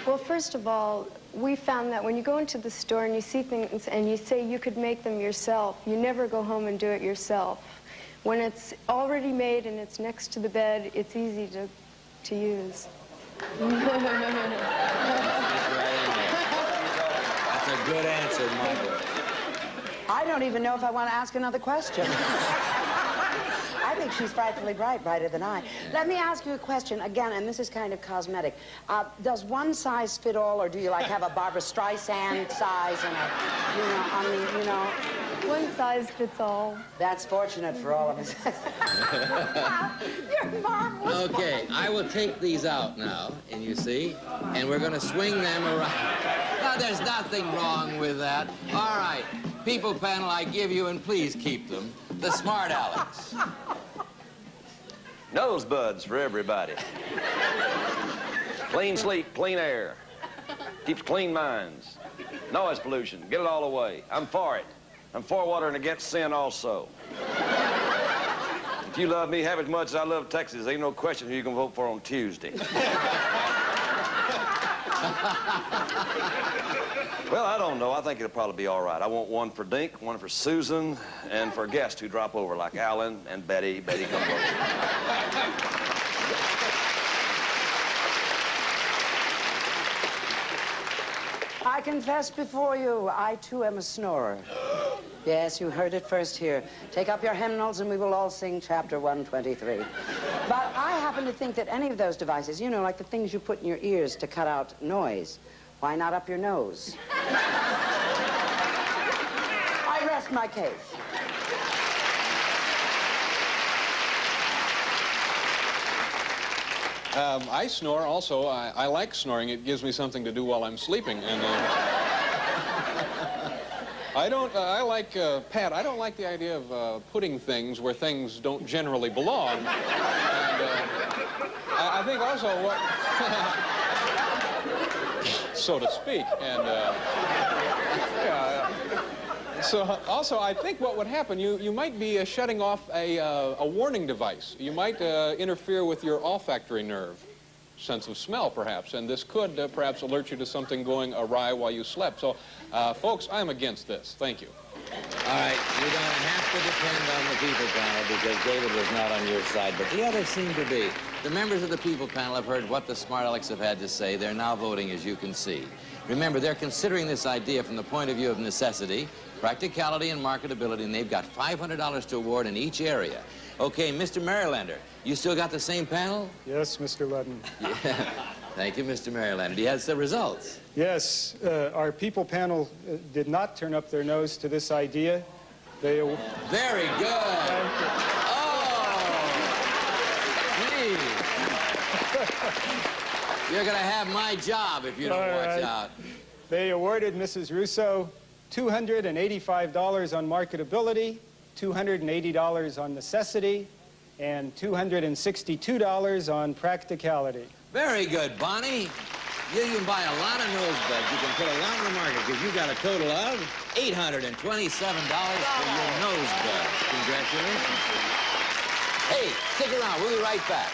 Well, first of all, we found that when you go into the store and you see things and you say you could make them yourself, you never go home and do it yourself. When it's already made and it's next to the bed, it's easy to use. That's a good answer, Margaret. I don't even know if I want to ask another question. I think she's frightfully bright, brighter than I. Let me ask you a question again, and this is kind of cosmetic. Does one size fit all, or do you like have a Barbara Streisand size and a, One size fits all. That's fortunate for all of us. You're marvelous. Okay, I will take these out now, and you see, and we're going to swing them around. No, there's nothing wrong with that. All right, people panel, I give you, and please keep them, the Smart Alex. Nosebuds for everybody. Clean sleep, clean air. Keeps clean minds. Noise pollution, get it all away. I'm for it. I'm for water and against sin also. If you love me half as much as I love Texas, ain't no question who you can vote for on Tuesday. Well, I don't know. I think it'll probably be all right. I want one for Dink, one for Susan, and for guests who drop over, like Alan and Betty. Betty, come over. I confess before you, I too am a snorer. Yes, you heard it first here. Take up your hymnals and we will all sing chapter 123. But I happen to think that any of those devices, you know, like the things you put in your ears to cut out noise, why not up your nose? I rest my case. I snore also. I like snoring. It gives me something to do while I'm sleeping. And I like, Pat, I don't like the idea of putting things where things don't generally belong. And I think also what, so to speak. And so also I think what would happen, you might be shutting off a warning device. You might interfere with your olfactory nerve, sense of smell perhaps, and this could perhaps alert you to something going awry while you slept. So folks, I'm against this. Thank you. All right, you're going to have to depend on the people panel because David was not on your side, but the others seem to be. The members of the people panel have heard what the Smart Alecks have had to say. They're now voting, as you can see. Remember, they're considering this idea from the point of view of necessity, practicality, and marketability, and they've got $500 to award in each area. Okay, Mr. Marylander, you still got the same panel? Yes, Mr. Ludden. Yeah. Thank you, Mr. Marylander. He has the results. Yes, our people panel did not turn up their nose to this idea. They... Very good. Oh, geez. You're going to have my job if you don't watch out. They awarded Mrs. Russo $285 on marketability, $280 on necessity, and $262 on practicality. Very good, Bonnie. You can buy a lot of nosebuds. You can put a lot on the market because you got a total of $827 for your nosebuds. Congratulations. Hey, stick around. We'll be right back.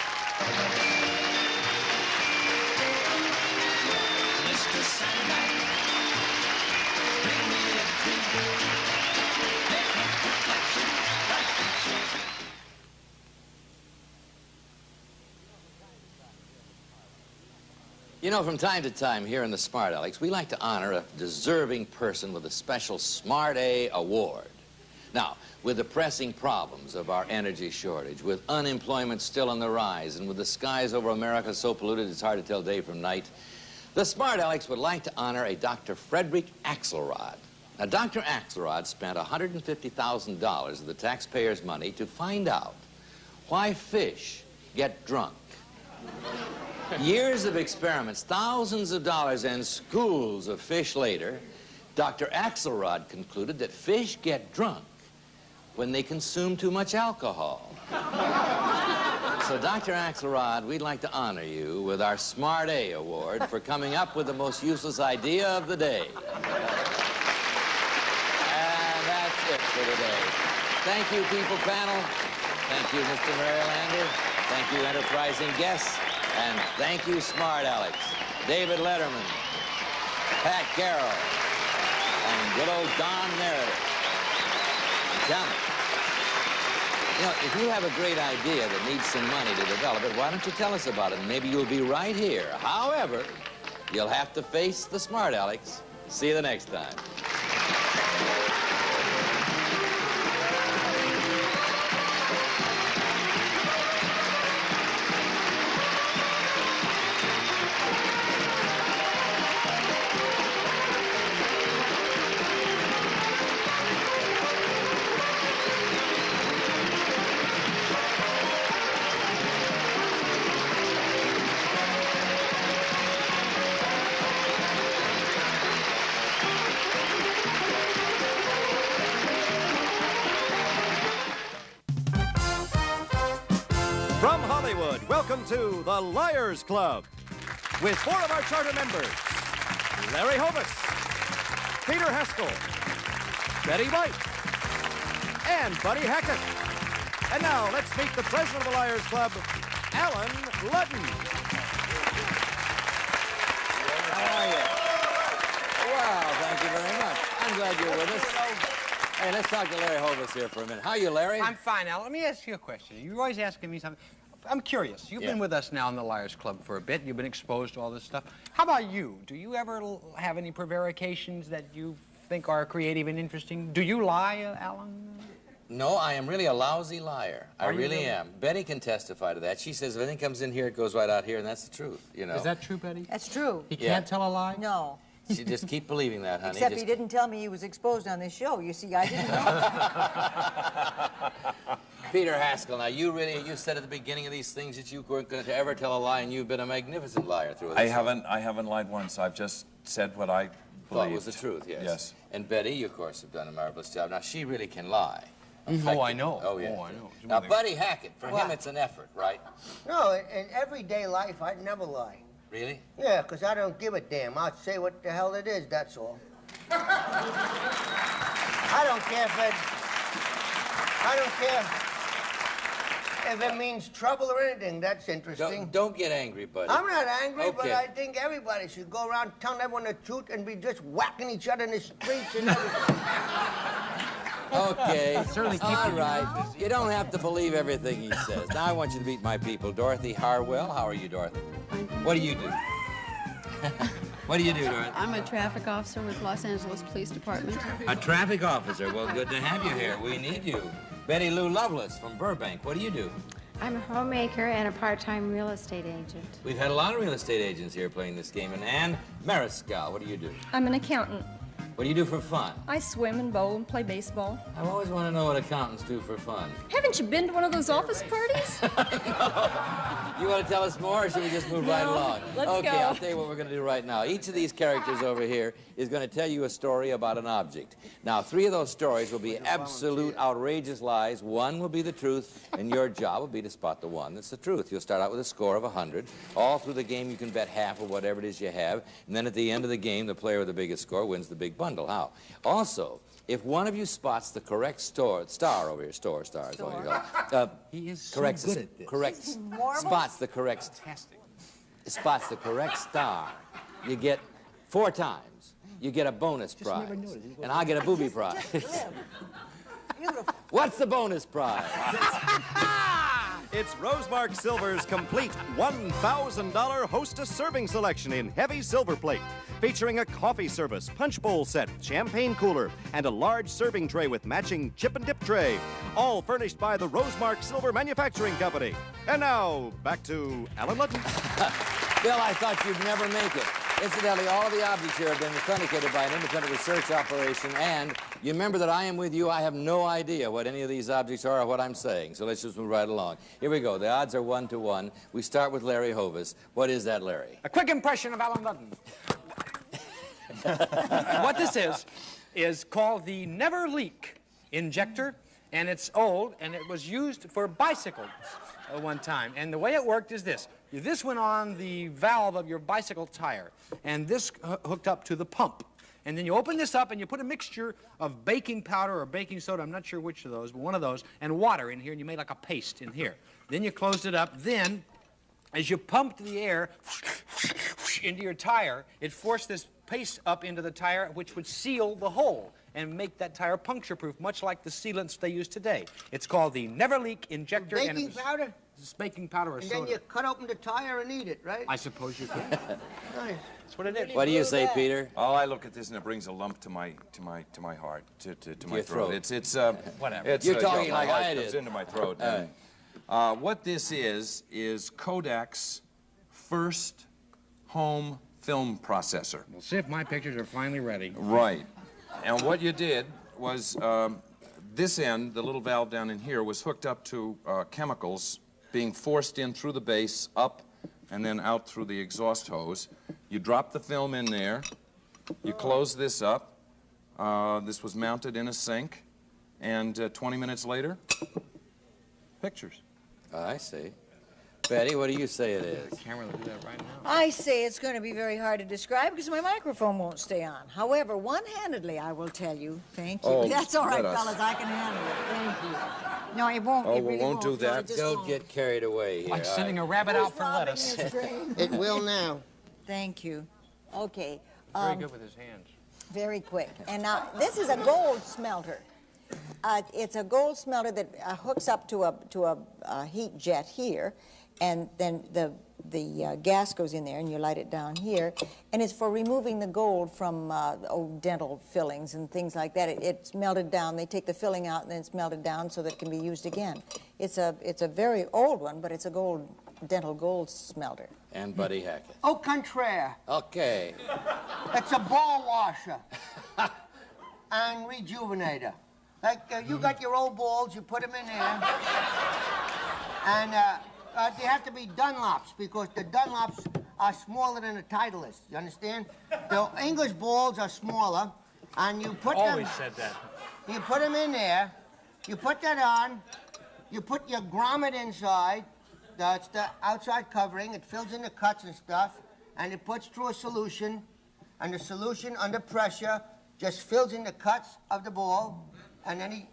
Mr. Sandman, bring me a drink. Make reflection like pictures. You know, from time to time here in the Smart Alecks, we like to honor a deserving person with a special Smart A award. Now, with the pressing problems of our energy shortage, with unemployment still on the rise, and with the skies over America so polluted it's hard to tell day from night, the Smart Alecks would like to honor a Dr. Frederick Axelrod. Now, Dr. Axelrod spent $150,000 of the taxpayers' money to find out why fish get drunk. Years of experiments, thousands of dollars, and schools of fish later, Dr. Axelrod concluded that fish get drunk when they consume too much alcohol. So, Dr. Axelrod, we'd like to honor you with our Smart A Award for coming up with the most useless idea of the day. And that's it for today. Thank you, people panel. Thank you, Mr. Marylander. Thank you, enterprising guests. And thank you, Smart Alex, David Letterman, Pat Carroll, and good old Don Meredith. John, you know, if you have a great idea that needs some money to develop it, why don't you tell us about it? And maybe you'll be right here. However, you'll have to face the Smart Alex. See you the next time. From Hollywood, welcome to the Liars Club with 4 of our charter members, Larry Hovis, Peter Haskell, Betty White, and Buddy Hackett. And now, let's meet the president of the Liars Club, Allen Ludden. How are you? Wow, thank you very much. I'm glad you're with us. Hey, let's talk to Larry Hovis here for a minute. How are you, Larry? I'm fine, Al. Let me ask you a question. You're always asking me something. I'm curious. You've been with us now in the Liars Club for a bit. You've been exposed to all this stuff. How about you? Do you ever have any prevarications that you think are creative and interesting? Do you lie, Alan? No, I am really a lousy liar. I really am. Betty can testify to that. She says if anything comes in here, it goes right out here, and that's the truth, you know. Is that true, Betty? That's true. He can't tell a lie? No. You just keep believing that, honey. Except he didn't tell me he was exposed on this show. You see, I didn't know. Peter Haskell, now you said at the beginning of these things that you weren't going to ever tell a lie, and you've been a magnificent liar through it. I haven't lied once. I've just said what I believed. Thought was the truth, yes. Yes. And Betty, you of course have done a marvelous job. Now she really can lie. Oh, I know. Oh, yeah. Oh, I know. Now, Buddy Hackett, for him it's an effort, right? No, in everyday life, I'd never lie. Really? Yeah, because I don't give a damn. I'll say what the hell it is, that's all. I don't care if it means trouble or anything. That's interesting. Don't get angry, Buddy. I'm not angry, Okay. but I think everybody should go around telling everyone the truth and be just whacking each other in the streets and everything. Okay, all right. You don't have to believe everything he says. Now I want you to meet my people. Dorothy Harwell. How are you, Dorothy? What do you do? What do you do, Dorothy? I'm a traffic officer with Los Angeles Police Department. A traffic officer. Well, good to have you here. We need you. Betty Lou Lovelace from Burbank. What do you do? I'm a homemaker and a part-time real estate agent. We've had a lot of real estate agents here playing this game. And Ann Mariscal, what do you do? I'm an accountant. What do you do for fun? I swim and bowl and play baseball. I always want to know what accountants do for fun. Haven't you been to one of those office parties? You want to tell us more, or should we just move right along? Let's okay, go. I'll tell you what we're going to do right now. Each of these characters over here is going to tell you a story about an object. Now, 3 of those stories will be absolute outrageous lies. 1 will be the truth, and your job will be to spot the one that's the truth. You'll start out with a score of 100. All through the game, you can bet half of whatever it is you have, and then at the end of the game, the player with the biggest score wins the big bundle. How? Also, if one of you spots the correct star over here, star is what you call it. He is correct, so good at this. Correct, spots the correct, spots the correct star. You get 4 times. You get a bonus prize, and I get a booby prize. What's the bonus prize? It's Rosemark Silver's complete $1,000 hostess serving selection in heavy silver plate, featuring a coffee service, punch bowl set, champagne cooler, and a large serving tray with matching chip and dip tray, all furnished by the Rosemark Silver Manufacturing Company. And now, back to Allen Ludden. Bill, I thought you'd never make it. Incidentally, all of the objects here have been authenticated by an independent research operation, and you remember that I am with you. I have no idea what any of these objects are or what I'm saying, so let's just move right along. Here we go. The odds are 1 to 1. We start with Larry Hovis. What is that, Larry? A quick impression of Allen Ludden. What this is called the Never Leak injector, and it's old, and it was used for bicycles at one time. And the way it worked is this. This went on the valve of your bicycle tire, and this hooked up to the pump. And then you open this up, and you put a mixture of baking powder or baking soda, I'm not sure which of those, but one of those, and water in here, and you made like a paste in here. Then you closed it up. Then, as you pumped the air into your tire, it forced this paste up into the tire, which would seal the hole and make that tire puncture-proof, much like the sealants they use today. It's called the Never Leak injector. Baking powder? It's baking powder or soda. And then you cut open the tire and eat it, right? I suppose you could. Nice. That's what it is. What do you say, Peter? Oh, I look at this and it brings a lump to my heart, to my your throat. throat. It's whatever. It's, You're talking my like heart I goes did. into my throat. What this is Kodak's first home film processor. We'll see if my pictures are finally ready. Right. And what you did was this end, the little valve down in here, was hooked up to chemicals being forced in through the base, up, and then out through the exhaust hose. You drop the film in there. You close this up. This was mounted in a sink. And 20 minutes later, pictures. I see. Betty, what do you say it is? The camera will do that right now. I say it's going to be very hard to describe because my microphone won't stay on. However, one-handedly, I will tell you. Thank you. Oh, that's all right, let us. fellas. I can handle it. Thank you. No, it won't. Oh, it we really won't do No, that. it just Don't won't. get carried away here. Like sending a rabbit out for Robbing lettuce. his brain. It will now. Thank you. Okay. Very good with his hands. Very quick. And now, this is a gold smelter. It's a gold smelter that hooks up to a heat jet here, and then the gas goes in there, and you light it down here, and it's for removing the gold from dental fillings and things like that. It's melted down. They take the filling out, and then it's melted down so that it can be used again. It's a very old one, but it's a dental gold smelter. And Buddy Hackett. Au contraire. Okay. It's a ball washer and rejuvenator. Like, you got your old balls, you put them in there, and they have to be Dunlops because the Dunlops are smaller than the Titleist. You understand? The English balls are smaller, and you put them. Always said that. You put them in there. You put that on. You put your grommet inside. That's the outside covering. It fills in the cuts and stuff, and it puts through a solution, and the solution under pressure just fills in the cuts of the ball, and then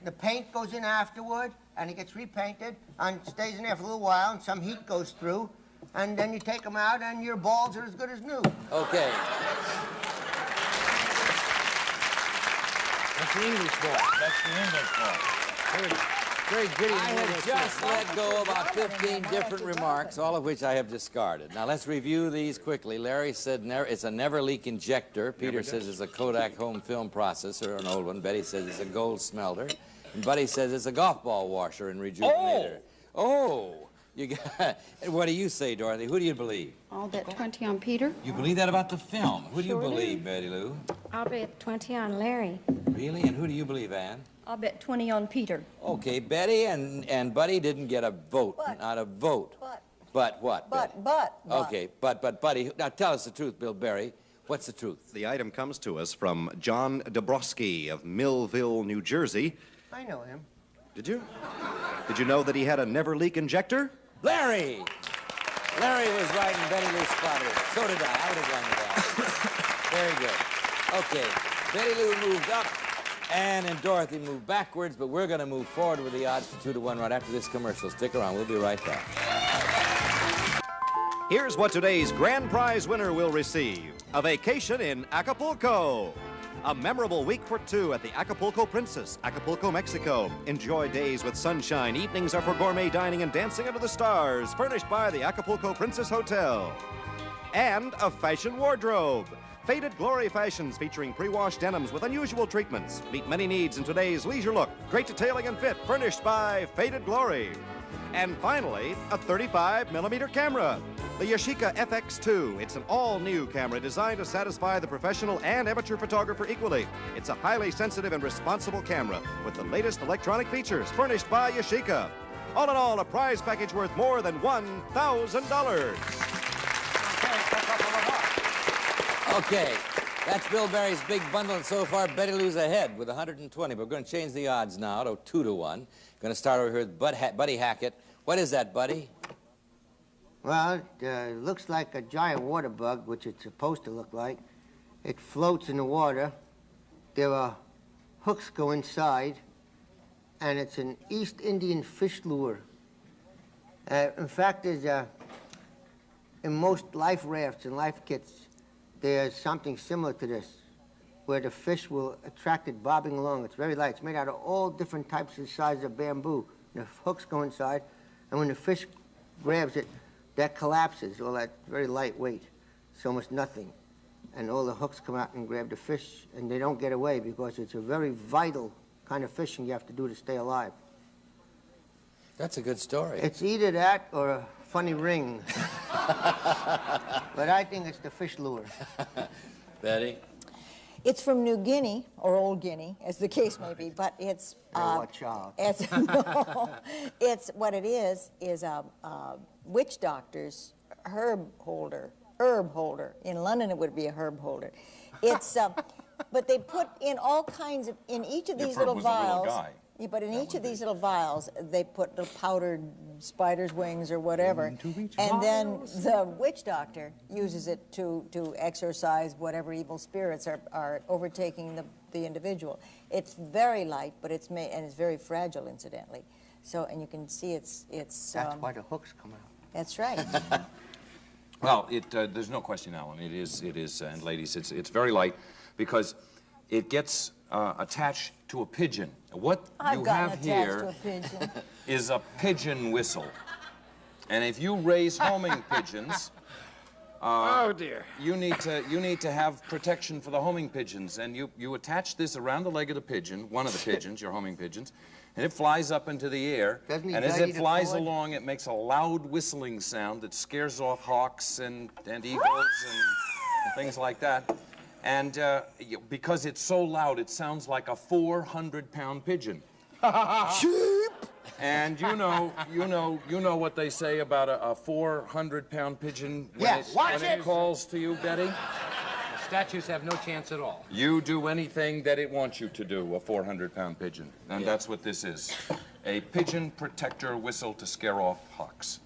the paint goes in afterward, and it gets repainted and stays in there for a little while, and some heat goes through, and then you take them out, and your balls are as good as new. Okay. That's the English ball. That's the English ball. Very good. I have just let go about 15 different remarks, all of which I have discarded. Now, let's review these quickly. Larry said it's a Never Leak injector. Peter says it's a Kodak home film processor, an old one. Betty says it's a gold smelter. And Buddy says it's a golf ball washer and rejuvenator. Oh! You got, what do you say, Dorothy? Who do you believe? I'll bet 20 on Peter. You believe that about the film. Who do you Sure do. believe, Betty Lou? I'll bet 20 on Larry. Really? And who do you believe, Ann? I'll bet 20 on Peter. Okay, Betty and Buddy didn't get a vote. Not a vote. But what? Betty? Okay, but Buddy, now tell us the truth, Bill Berry. What's the truth? The item comes to us from John Dabrowski of Millville, New Jersey. I know him. Did you? Did you know that he had a Never Leak injector? Larry! Larry was right and Betty Lou spotted it. So did I. I would have gone with that. Very good. Okay, Betty Lou moved up, Ann and Dorothy moved backwards, but we're going to move forward with the odds 2-to-1 right after this commercial. Stick around. We'll be right back. Here's what today's grand prize winner will receive. A vacation in Acapulco. A memorable week for two at the Acapulco Princess, Acapulco, Mexico. Enjoy days with sunshine. Evenings are for gourmet dining and dancing under the stars, furnished by the Acapulco Princess Hotel. And a fashion wardrobe. Faded Glory Fashions featuring pre-washed denims with unusual treatments. Meet many needs in today's leisure look. Great detailing and fit, furnished by Faded Glory. And finally, a 35mm camera. The Yashica FX2. It's an all-new camera designed to satisfy the professional and amateur photographer equally. It's a highly sensitive and responsible camera with the latest electronic features, furnished by Yashica. All in all, a prize package worth more than $1,000. Okay, that's Bill Barry's big bundle, and so far Betty Lou's ahead with 120. But we're going to change the odds now to 2 to 1. Going to start over here with Buddy Hackett. What is that, Buddy? Well, it looks like a giant water bug, which it's supposed to look like. It floats in the water. There are hooks go inside, and it's an East Indian fish lure. In fact, there's in most life rafts and life kits, there's something similar to this, where the fish will attract it bobbing along. It's very light. It's made out of all different types and sizes of bamboo. The hooks go inside, and when the fish grabs it, that collapses, all that very lightweight. It's almost nothing. And all the hooks come out and grab the fish, and they don't get away because it's a very vital kind of fishing you have to do to stay alive. That's a good story. It's either that or a funny ring. But I think it's the fish lure. Betty? It's from New Guinea, or Old Guinea, as the case may be, but it's... watch out. It's, no, it's, what it is a witch doctor's herb holder. In London, it would be a herb holder. It's, but they put in all kinds of, in each of these little vials... Yeah, but in each of these little vials, they put little powdered spider's wings or whatever, and then the witch doctor uses it to exorcise whatever evil spirits are overtaking the individual. It's very light, but it's made, and it's very fragile, incidentally. So, and you can see it's. That's why the hooks come out. That's right. Well, there's no question, Alan. It is, and ladies, it's very light because it gets attached to a pigeon. What you have here is a pigeon whistle. And if you raise homing pigeons, oh dear, you need to have protection for the homing pigeons. And you attach this around the leg of the pigeon, one of the pigeons, your homing pigeons, and it flies up into the air. And as it flies along, it makes a loud whistling sound that scares off hawks and eagles and things like that. And because it's so loud, it sounds like a 400-pound pigeon. Sheep! And you know what they say about a 400-pound pigeon when it calls to you, Betty? The statues have no chance at all. You do anything that it wants you to do, a 400-pound pigeon. And that's what this is. A pigeon protector whistle to scare off hawks.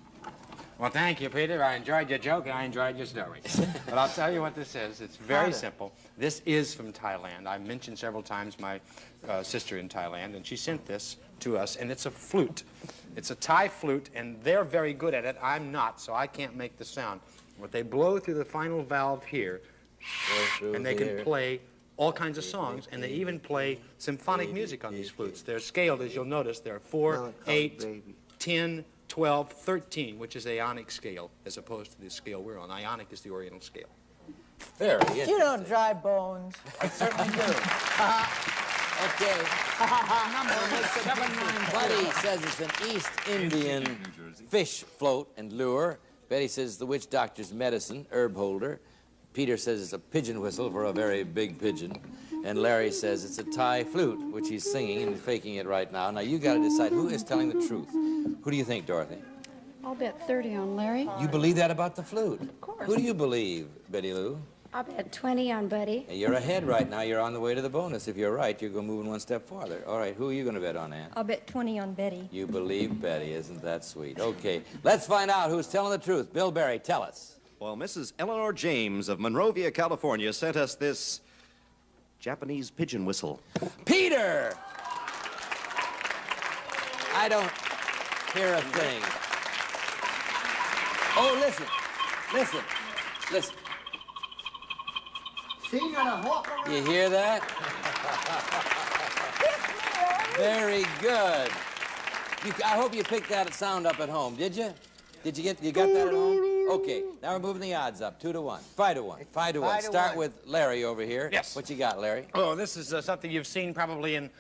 Well, thank you, Peter. I enjoyed your joke, and I enjoyed your story. But I'll tell you what this is. It's very simple. This is from Thailand. I mentioned several times my sister in Thailand, and she sent this to us, and it's a flute. It's a Thai flute, and they're very good at it. I'm not, so I can't make the sound. But they blow through the final valve here, and they can play all kinds of songs, and they even play symphonic music on these flutes. They're scaled, as you'll notice. They're 4, 8, 10, 12, 13, which is the Ionic scale, as opposed to the scale we're on. Ionic is the Oriental scale. Very interesting. You don't dry bones. I certainly do. Okay. Buddy says it's an East Indian fish float and lure. Betty says the witch doctor's medicine, herb holder. Peter says it's a pigeon whistle for a very big pigeon. And Larry says it's a Thai flute, which he's singing and faking it right now. Now, you got to decide who is telling the truth. Who do you think, Dorothy? I'll bet 30 on Larry. You believe that about the flute? Of course. Who do you believe, Betty Lou? I'll bet 20 on Buddy. You're ahead right now. You're on the way to the bonus. If you're right, you're going moving one step farther. All right, who are you going to bet on, Ann? I'll bet 20 on Betty. You believe Betty. Isn't that sweet? Okay, let's find out who's telling the truth. Bill Barry, tell us. Well, Mrs. Eleanor James of Monrovia, California, sent us this Japanese pigeon whistle. Peter! I don't hear a thing. Oh, listen. Listen. You hear that? Very good. I hope you picked that sound up at home, did you? You got that at home? Okay, now we're moving the odds up, 2 to 1, 5 to 1, 5 to 1. Start with Larry over here. Yes. What you got, Larry? Oh, this is something you've seen probably in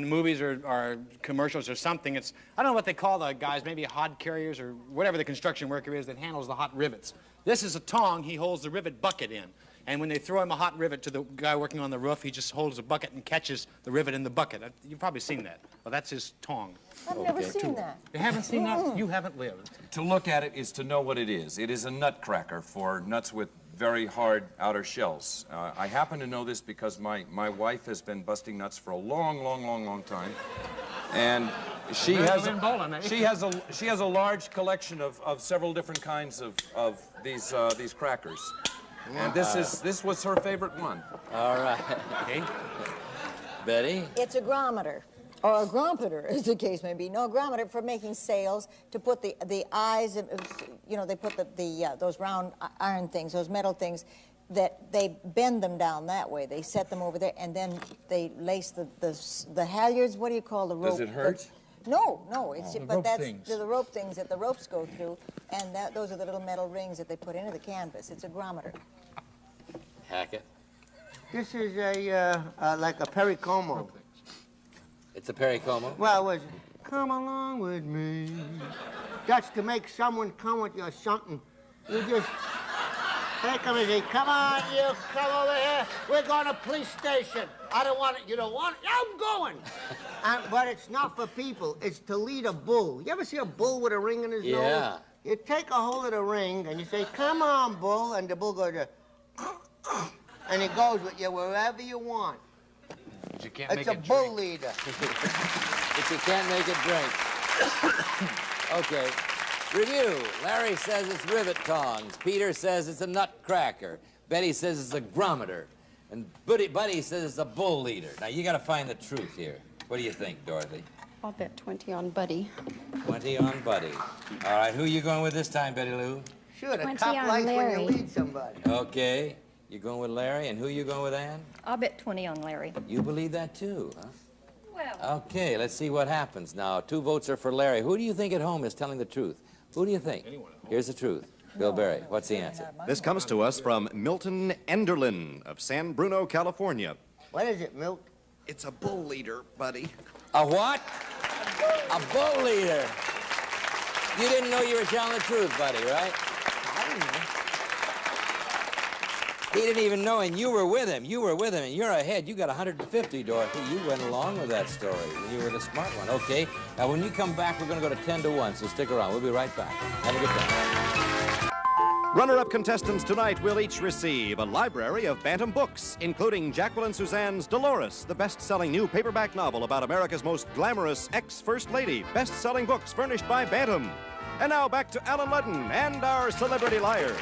movies or commercials or something. It's, I don't know what they call the guys, maybe hod carriers or whatever the construction worker is that handles the hot rivets. This is a tong he holds the rivet bucket in. And when they throw him a hot rivet to the guy working on the roof, he just holds a bucket and catches the rivet in the bucket. You've probably seen that. Well, that's his tong. I've never seen that. You haven't seen that? You haven't lived. To look at it is to know what it is. It is a nutcracker for nuts with very hard outer shells. I happen to know this because my wife has been busting nuts for a long time. And she has a large collection of several different kinds of these crackers. And this was her favorite one. All right. Okay. Betty? It's a grometer, or a grompeter, as the case may be. No, a grometer for making sails, to put the eyes, you know, they put those round iron things, those metal things, that they bend them down that way. They set them over there, and then they lace the halyards. What do you call the rope? Does it hurt? No, it's but that's things. the rope things that the ropes go through, and those are the little metal rings that they put into the canvas. It's a grometer. Hackett? This is like a pericomo. It's a pericomo? Well, it was, come along with me. That's to make someone come with you or something. You just take them and say, come on, you, come over here. We're going to police station. I don't want it. You don't want it? I'm going. But it's not for people. It's to lead a bull. You ever see a bull with a ring in his nose? Yeah. You take a hold of the ring and you say, come on, bull. And the bull goes, and it goes with you wherever you want. But you can't It's make a it bull drink. leader. But you can't make it drink. Okay. Review. Larry says it's rivet tongs. Peter says it's a nutcracker. Betty says it's a grometer. And Buddy says it's a bull leader. Now, you got to find the truth here. What do you think, Dorothy? I'll bet 20 on Buddy. 20 on Buddy. All right, who are you going with this time, Betty Lou? Sure, the 20 cop on likes when Larry. you lead somebody. Okay. You're going with Larry, and who are you going with, Ann? I'll bet 20 on Larry. You believe that, too, huh? Well. Okay, let's see what happens. Now, 2 votes are for Larry. Who do you think at home is telling the truth? Who do you think? Here's the truth. Bill Berry, what's the answer? This comes to us from Milton Enderlin of San Bruno, California. What is it, Milt? It's a bull leader, buddy. A what? A bull leader. You didn't know you were telling the truth, Buddy, right? I don't know. He didn't even know, and you were with him. You were with him, and you're ahead. You got 150, Dorothy. You went along with that story. You were the smart one. Okay, now when you come back, we're going to go to 10 to 1, so stick around. We'll be right back. Have a good time. Runner-up contestants tonight will each receive a library of Bantam books, including Jacqueline Suzanne's Dolores, the best-selling new paperback novel about America's most glamorous ex-First Lady. Best-selling books furnished by Bantam. And now back to Allen Ludden and our Celebrity Liars.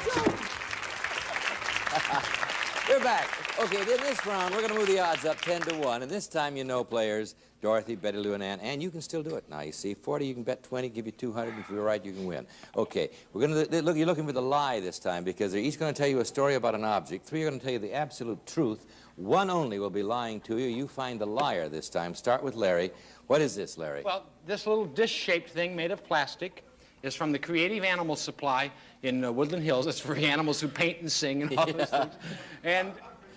We're back. Okay, in this round, we're going to move the odds up 10 to 1. And this time, you know, players, Dorothy, Betty Lou, and Ann. And you can still do it now. You see, 40, you can bet 20, give you 200. If you're right, you can win. Okay, we're going to look. You're looking for the lie this time because they're each going to tell you a story about an object. 3 are going to tell you the absolute truth. 1 only will be lying to you. You find the liar this time. Start with Larry. What is this, Larry? Well, this little dish-shaped thing made of plastic is from the Creative Animal Supply in Woodland Hills. It's for animals who paint and sing and all those things. And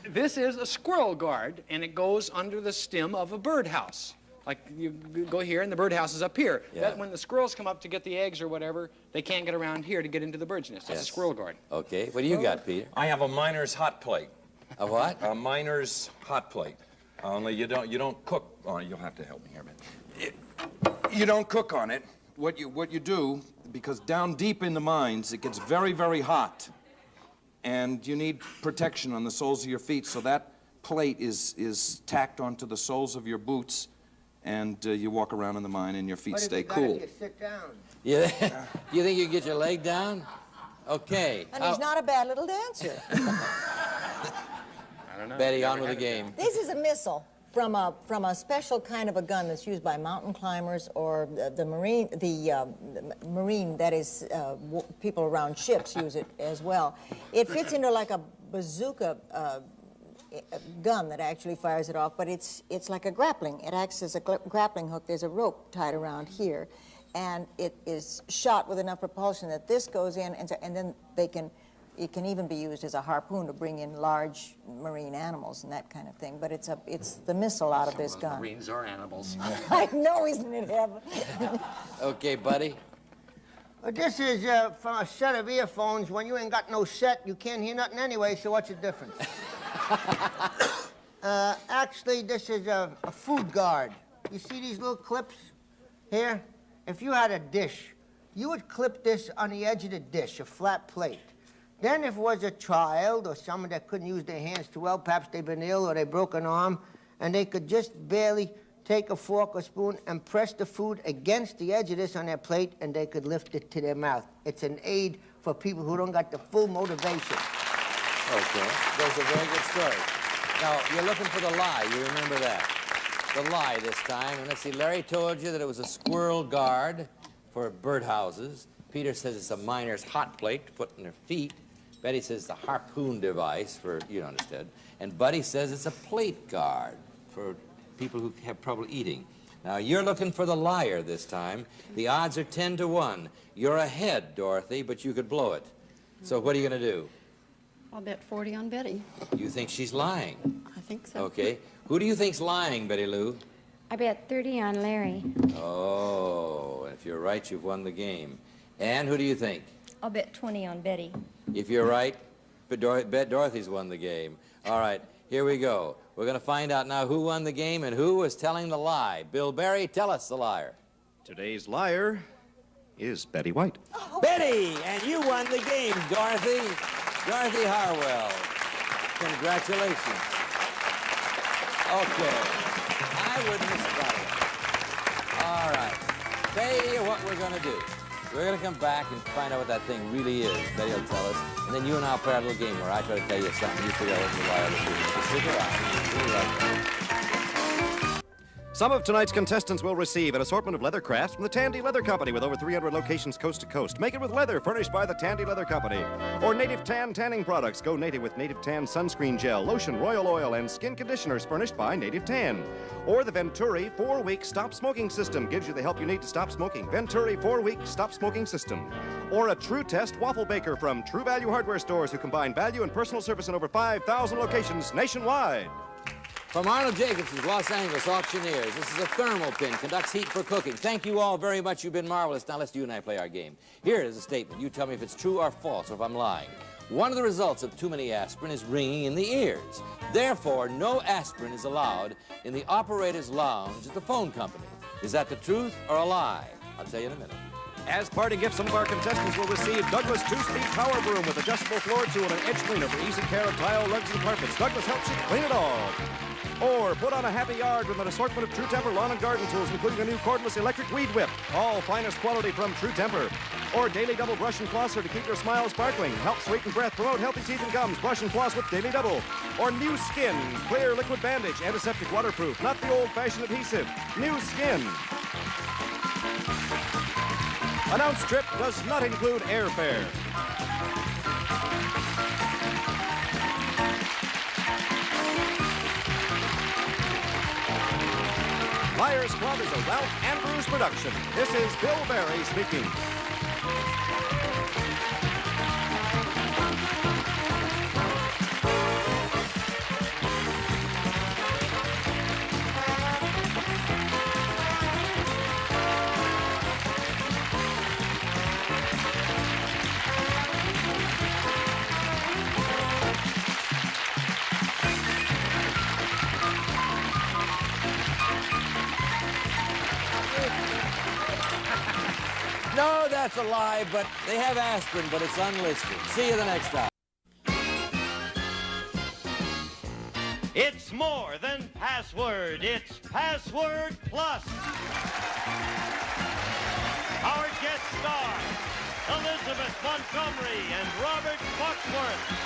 this is a squirrel guard, and it goes under the stem of a birdhouse. Like, you go here, and the birdhouse is up here. Yeah. That when the squirrels come up to get the eggs or whatever, they can't get around here to get into the bird's nest. It's a squirrel guard. Okay, what do you got, Peter? I have a miner's hot plate. A what? A miner's hot plate. Only you don't cook on it. You'll have to help me here a minute. You don't cook on it. What you do, because down deep in the mines, it gets very, very hot. And you need protection on the soles of your feet, so that plate is tacked onto the soles of your boots, and you walk around in the mine and your feet stay cool. If you sit down? Yeah. You think you can get your leg down? Okay. And he's not a bad little dancer. I don't know. Betty, on with the game. This is a missile from a special kind of a gun that's used by mountain climbers or the marine, that is, people around ships use it as well. It fits into like a bazooka gun that actually fires it off, but it's like a grappling. It acts as a grappling hook. There's a rope tied around here, and it is shot with enough propulsion that this goes in, and then it can even be used as a harpoon to bring in large marine animals and that kind of thing. But it's the missile out of this gun. Marines are animals. I know, isn't it, Heaven? Okay, Buddy. This is from a set of earphones. When you ain't got no set, you can't hear nothing anyway, so what's the difference? Actually, this is a food guard. You see these little clips here? If you had a dish, you would clip this on the edge of the dish, a flat plate. Then if it was a child or someone that couldn't use their hands too well, perhaps they've been ill or they broke an arm, and they could just barely take a fork or spoon and press the food against the edge of this on their plate, and they could lift it to their mouth. It's an aid for people who don't got the full motivation. Okay, those are very good stories. Now, you're looking for the lie. You remember that. The lie this time. And let's see, Larry told you that it was a squirrel guard for birdhouses. Peter says it's a miner's hot plate to put in their feet. Betty says the harpoon device for, you understood. And Buddy says it's a plate guard for people who have trouble eating. Now, you're looking for the liar this time. The odds are 10 to 1. You're ahead, Dorothy, but you could blow it. So what are you going to do? I'll bet 40 on Betty. You think she's lying? I think so. Okay. Who do you think's lying, Betty Lou? I bet 30 on Larry. Oh, if you're right, you've won the game. Ann, who do you think? I'll bet 20 on Betty. If you're right, bet Dorothy's won the game. All right, here we go. We're going to find out now who won the game and who was telling the lie. Bill Barry, tell us the liar. Today's liar is Betty White. Oh. Betty, and you won the game, Dorothy. Dorothy Harwell. Congratulations. Okay. I wouldn't have spotted it. All right. Tell you what we're going to do. We're going to come back and find out what that thing really is. Betty will tell us. And then you and I'll play our little game where I try to tell you something. You figure out what the liar is. So stick around. We'll be right back. Some of tonight's contestants will receive an assortment of leather crafts from the Tandy Leather Company with over 300 locations coast to coast. Make it with leather furnished by the Tandy Leather Company. Or Native Tan tanning products. Go native with Native Tan sunscreen gel, lotion, royal oil, and skin conditioners furnished by Native Tan. Or the Venturi 4-week stop smoking system gives you the help you need to stop smoking. Venturi 4-week stop smoking system. Or a True Test waffle baker from True Value hardware stores who combine value and personal service in over 5,000 locations nationwide. From Arnold Jacobson's Los Angeles Auctioneers, this is a thermal pin, conducts heat for cooking. Thank you all very much. You've been marvelous. Now let's you and I play our game. Here is a statement. You tell me if it's true or false, or if I'm lying. One of the results of too many aspirin is ringing in the ears. Therefore, no aspirin is allowed in the operator's lounge at the phone company. Is that the truth or a lie? I'll tell you in a minute. As party gifts, some of our contestants will receive Douglas 2-speed power broom with adjustable floor tool and an edge cleaner for easy care of tile, rugs, and carpets. Douglas helps you clean it all. Or put on a happy yard with an assortment of True Temper lawn and garden tools, including a new cordless electric weed whip. All finest quality from True Temper. Or Daily Double Brush and Flosser to keep your smile sparkling. Help sweeten breath, promote healthy teeth and gums. Brush and floss with Daily Double. Or New Skin, clear liquid bandage, antiseptic waterproof, not the old-fashioned adhesive. New Skin. Announced trip does not include airfare. Liars Club is a Ralph Andrews production. This is Bill Barry speaking. No, that's a lie, but they have aspirin, but it's unlisted. See you the next time. It's more than password. It's Password Plus. Our guest stars, Elizabeth Montgomery and Robert Foxworth.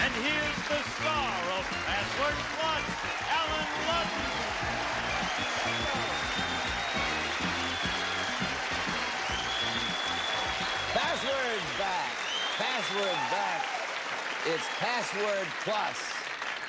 And here's the star of Password Plus, Allen Ludden. Password's back. Password back. It's Password Plus.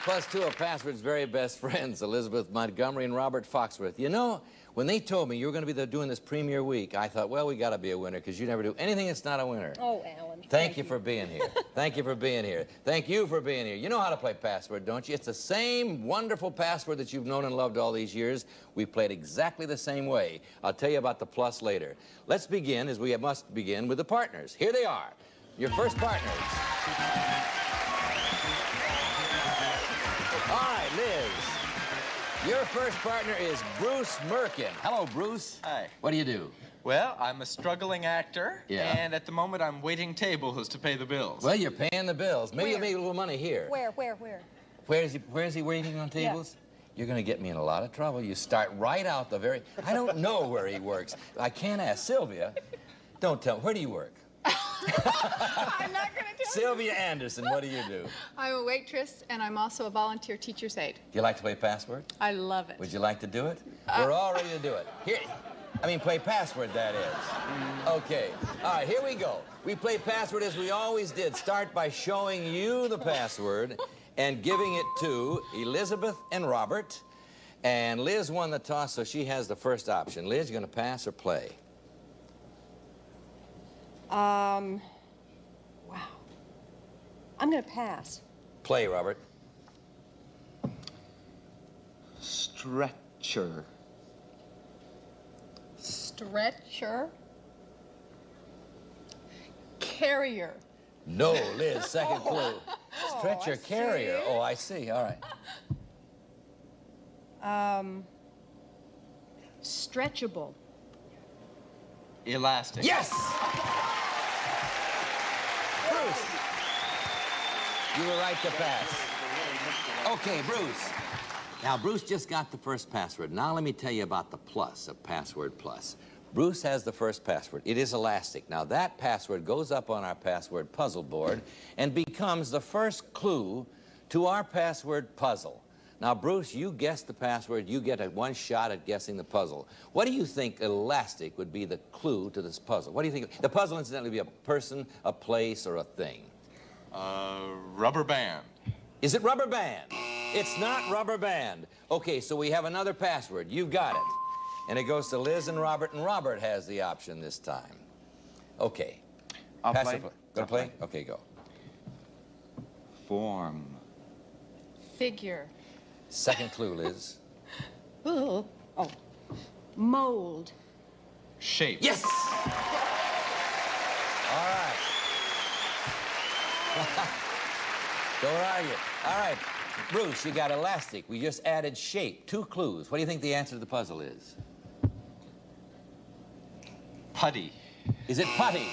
Plus two of Password's very best friends, Elizabeth Montgomery and Robert Foxworth. You know, when they told me you were going to be doing this premiere week, I thought, well, we got to be a winner because you never do anything that's not a winner. Oh, Alan. Thank you for being here. Thank you for being here. Thank you for being here. You know how to play Password, don't you? It's the same wonderful Password that you've known and loved all these years. We've played exactly the same way. I'll tell you about the plus later. Let's begin, as we must begin, with the partners. Here they are, your first partners. All right, Liz. Your first partner is Bruce Merkin. Hello, Bruce. Hi. What do you do? Well, I'm a struggling actor, Yeah. and at the moment I'm waiting tables to pay the bills. Well, you're paying the bills. Maybe you'll make a little money here. Where? Where's he waiting on tables? You're going to get me in a lot of trouble. You start right out the very... I don't know where he works. I can't ask Sylvia. Don't tell me. Where do you work? I'm not going to tell Sylvia Anderson, what do you do? I'm a waitress, and I'm also a volunteer teacher's aide. Do you like to play password? I love it. Would you like to do it? We're all ready to do it. Here, play password, that is. Okay. All right, here we go. We play password as we always did. Start by showing you the password and giving it to Elizabeth and Robert. And Liz won the toss, so she has the first option. Liz, you going to pass or play? Wow. I'm going to pass. Play, Robert. Stretcher. Stretcher. Carrier. No, Liz, second clue. Stretcher I carrier. see. Oh, I see. All right. Stretchable. Elastic. Yes! Bruce, you were right to pass. Okay, Bruce. Now, Bruce just got the first password. Now let me tell you about the plus of Password Plus. Bruce has the first password. It is elastic. Now, that password goes up on our password puzzle board and becomes the first clue to our password puzzle. Now, Bruce, you guessed the password. You get one shot at guessing the puzzle. What do you think elastic would be the clue to this puzzle? What do you think? The puzzle, incidentally, would be a person, a place, or a thing. Rubber band. Is it rubber band? It's not rubber band. Okay, so we have another password. You got it. And it goes to Liz and Robert has the option this time. Okay. I'll Pass play. or play? Gonna play? Okay, go. Form. Figure. Second clue, Liz. Oh. Mold. Shape. Yes! All right. Don't argue. All right. Bruce, you got elastic. We just added shape. 2 clues. What do you think the answer to the puzzle is? Putty. Is it putty?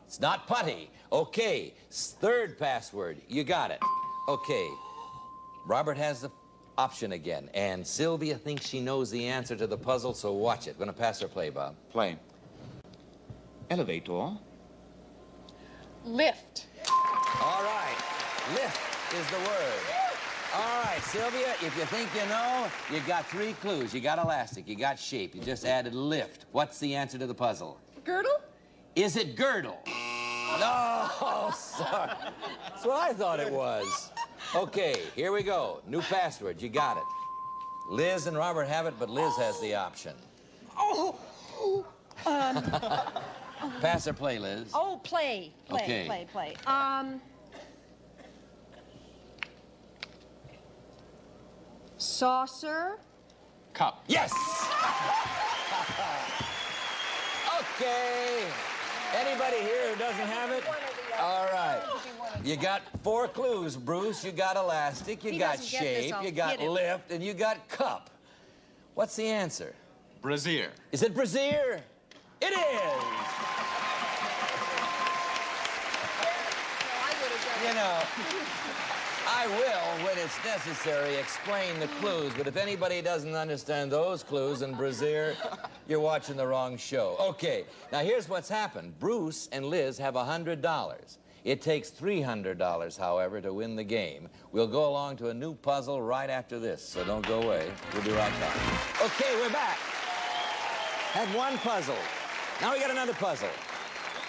It's not putty. Okay. Third password. You got it. Okay. Robert has the option again. And Sylvia thinks she knows the answer to the puzzle, so watch it. Gonna pass or play, Bob? Play. Elevator. Lift. All right. Lift is the word. All right, Sylvia, if you think you know, you got 3 clues. You got elastic, you got shape, you just added lift. What's the answer to the puzzle? Girdle? Is it girdle? No, sorry. That's what I thought it was. Okay, here we go. New password, you got it. Liz and Robert have it, but Liz has the option. Oh. Pass or play, Liz? Oh, play. Okay. Play. Saucer. Cup. Yes! Okay. Anybody here who doesn't have it? All right. You got 4 clues, Bruce. You got elastic, you got shape, you got lift, and you got cup. What's the answer? Brassiere. Is it brassiere? It is! You know, I will, when it's necessary, explain the clues, but if anybody doesn't understand those clues in brassiere, you're watching the wrong show. Okay, now here's what's happened. Bruce and Liz have $100. It takes $300, however, to win the game. We'll go along to a new puzzle right after this, so don't go away. We'll be right back. Okay, we're back. Had one puzzle. Now we got another puzzle.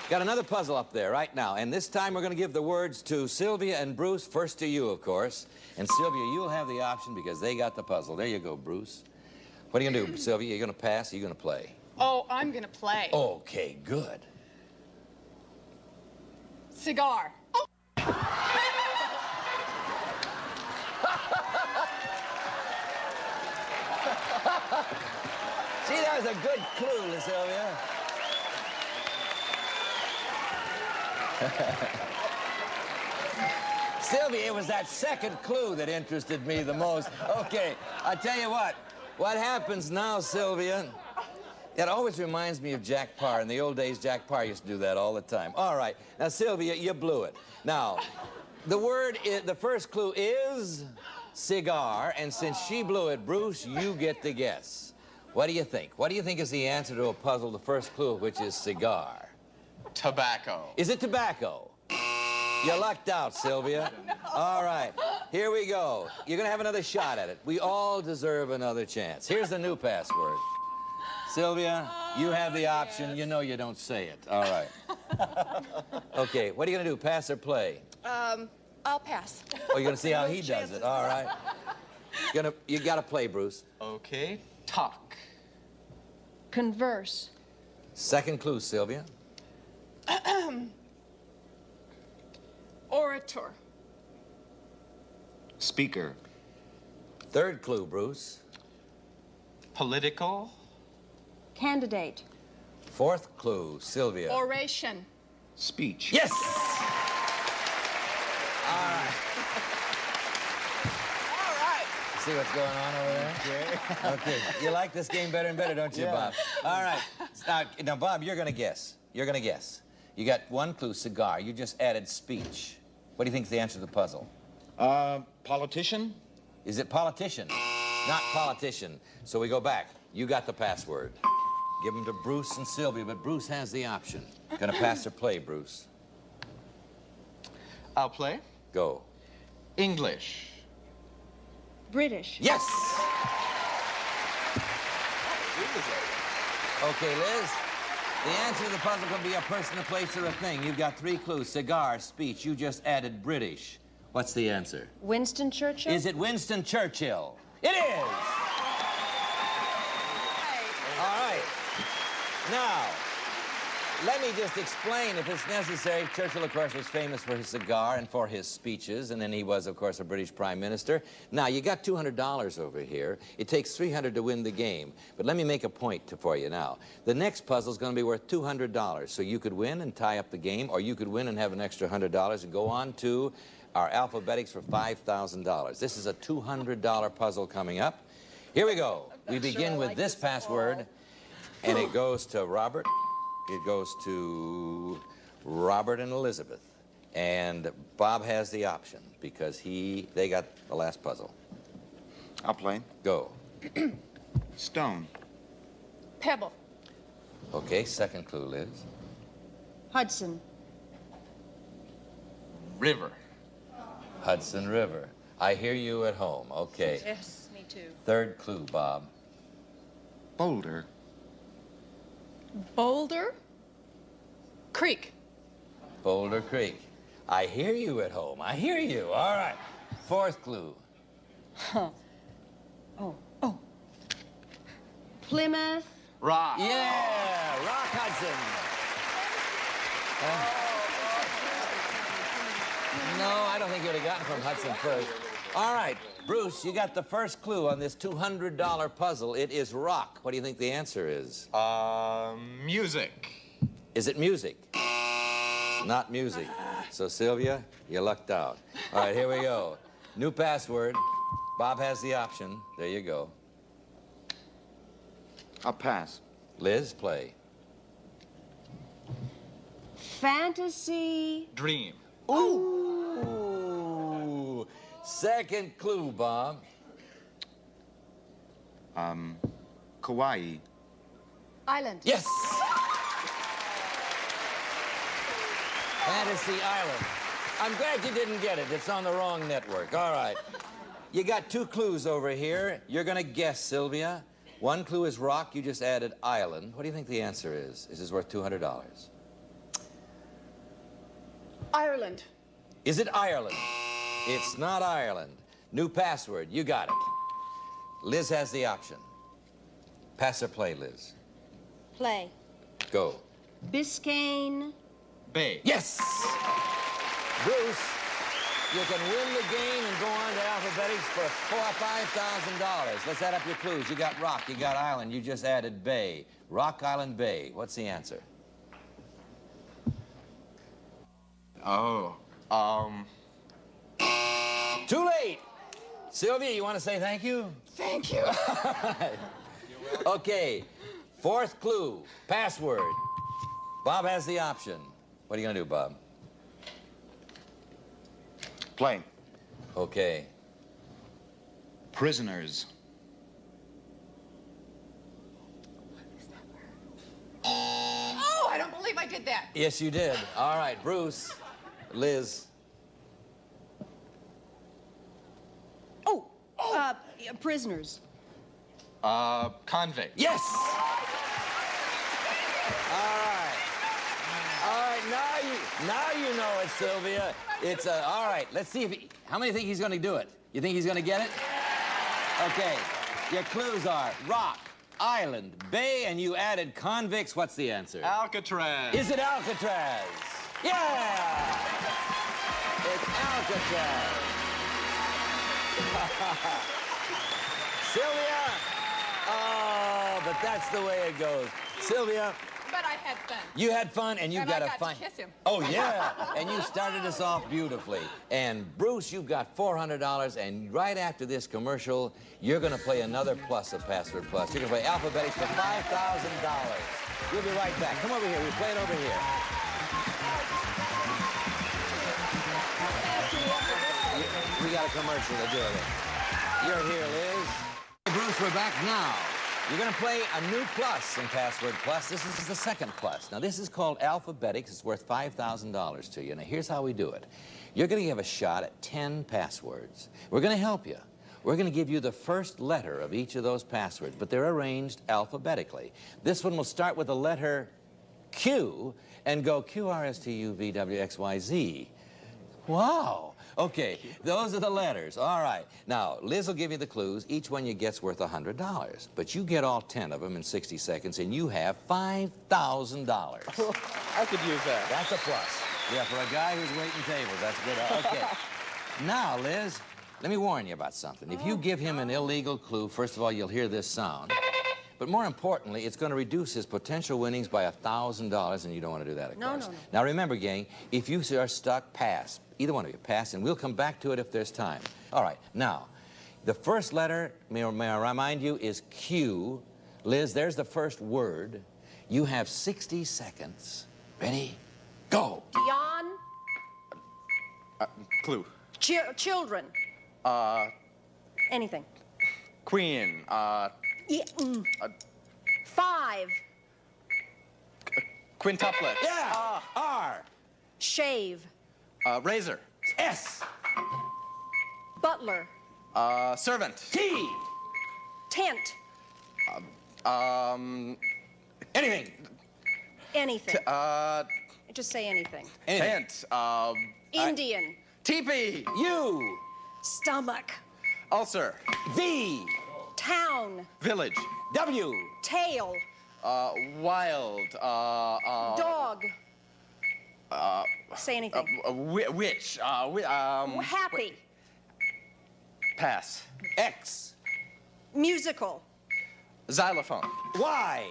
Got another puzzle up there right now, and this time we're going to give the words to Sylvia and Bruce, first to you, of course. And Sylvia, you'll have the option because they got the puzzle. There you go, Bruce. What are you going to do, Sylvia? You going to pass or you going to play? Oh, I'm going to play. Okay, good. Cigar. Oh. See, that was a good clue, Sylvia. Sylvia, it was that second clue that interested me the most. Okay, I tell you what, What happens now, Sylvia? It always reminds me of Jack Parr. In the old days, Jack Parr used to do that all the time. All right. Now, Sylvia, you blew it. Now, the first clue is cigar, and since she blew it, Bruce, you get to guess. What do you think? What do you think is the answer to a puzzle, the first clue of which is cigar? Tobacco. Is it tobacco? You lucked out, Sylvia. All right, here we go. You're gonna have another shot at it. We all deserve another chance. Here's the new password. Sylvia, you have the option. You know you don't say it. All right. Okay, what are you gonna do, pass or play? I'll pass. Oh, you're gonna see how he does it. All right. You gotta play, Bruce. Okay, talk. Converse. Second clue, Sylvia. Orator. Speaker. Third clue, Bruce. Political. Candidate. Fourth clue, Sylvia. Oration. Speech. Yes! All right. All right. See what's going on over there? Okay. You like this game better and better, don't you, Bob? All right. Now, Bob, you're going to guess. You're going to guess. You got one clue, cigar. You just added speech. What do you think is the answer to the puzzle? Politician? Is it politician? Not politician. So we go back. You got the password. Give them to Bruce and Sylvia, but Bruce has the option. Gonna pass or play, Bruce? I'll play. Go. English. British. Yes! Okay, Liz. The answer to the puzzle can be a person, a place, or a thing. You've got three clues. Cigar, speech. You just added British. What's the answer? Winston Churchill. Is it Winston Churchill? It is! All right. Now, let me just explain, if it's necessary. Churchill, of course, was famous for his cigar and for his speeches, and then he was, of course, a British prime minister. Now, you got $200 over here. It takes $300 to win the game. But let me make a point for you now. The next puzzle is going to be worth $200, so you could win and tie up the game, or you could win and have an extra $100 and go on to our alphabetics for $5,000. This is a $200 puzzle coming up. Here we go. We begin with this password, and it goes to Robert. It goes to Robert and Elizabeth. And Bob has the option because they got the last puzzle. I'll play. Go. Stone. Pebble. Okay, second clue, Liz. Hudson. River. Hudson River. I hear you at home. Okay. Yes, me too. Third clue, Bob. Boulder. Boulder. Creek. Boulder Creek. I hear you at home. I hear you. All right. Fourth clue. Huh. Oh. Plymouth. Rock. Yeah, Rock Hudson. No, I don't think you would have gotten from Hudson first. All right, Bruce, you got the first clue on this $200 puzzle. It is rock. What do you think the answer is? Music. Is it music? Not music. So, Sylvia, you lucked out. All right, here we go. New password. Bob has the option. There you go. I'll pass. Liz, play. Fantasy. Dream. Ooh. Second clue, Bob. Kauai. Island. Yes! Fantasy Island. I'm glad you didn't get it. It's on the wrong network. All right. You got two clues over here. You're going to guess, Sylvia. One clue is rock. You just added island. What do you think the answer is? This is worth $200. Ireland. Is it Ireland? It's not Ireland. New password. You got it. Liz has the option. Pass or play, Liz? Play. Go. Biscayne. Bay. Yes! Bruce, you can win the game and go on to alphabetics for $4,000 or $5,000. Let's add up your clues. You got rock, you got island, you just added bay. Rock, island, bay. What's the answer? Oh, Too late! Sylvia, you want to say thank you? Thank you. Okay, fourth clue, password. Bob has the option. What are you going to do, Bob? Plane. Okay. Prisoners. Oh, I don't believe I did that. Yes, you did. All right, Bruce, Liz. Prisoners. Convict. Yes! All right. All right, now you know it, Sylvia. It's, all right, let's see if how many think he's going to do it? You think he's going to get it? Okay, your clues are rock, island, bay, and you added convicts. What's the answer? Alcatraz. Is it Alcatraz? Yeah! It's Alcatraz. Sylvia! Oh, but that's the way it goes. Sylvia, But I had fun. you had fun, and you And got I a got fun. to kiss him. Oh yeah, and you started us off beautifully. And Bruce, you've got $400, and right after this commercial, you're going to play another plus of Password Plus. You're going to play Alphabetics for $5,000. We'll be right back. Come over here. We play it over here. We got a commercial to do with it. You're here, Liz. Hey, Bruce, we're back now. You're going to play a new plus in Password Plus. This is the second plus. Now, this is called Alphabetics. It's worth $5,000 to you. Now, here's how we do it. You're going to give a shot at 10 passwords. We're going to help you. We're going to give you the first letter of each of those passwords, but they're arranged alphabetically. This one will start with the letter Q and go QRSTUVWXYZ. Wow. Okay, those are the letters. All right. Now, Liz will give you the clues. Each one you get's worth $100. But you get all 10 of them in 60 seconds, and you have $5,000. I could use that. That's a plus. Yeah, for a guy who's waiting tables, that's good. Okay. Now, Liz, let me warn you about something. If you give him an illegal clue, first of all, you'll hear this sound. But more importantly, it's going to reduce his potential winnings by $1,000, and you don't want to do that, of course. No. Now, remember, gang, if you are stuck, pass. Either one of you, pass, and we'll come back to it if there's time. All right, now, the first letter, may I remind you, is Q. Liz, there's the first word. You have 60 seconds. Ready? Go. Dion. Clue. Children. Anything. Queen. Yeah, 5. Quintuplet. Yeah. R. Shave. Razor. S. Butler. Servant. T. Tent. Anything. Anything. Just say anything. Tent. Indian. Teepee. U. Stomach. Ulcer. V. Town. Village. W. Tail. Wild. Dog. Say anything. Witch. Happy. Pass. X. Musical. Xylophone. Y.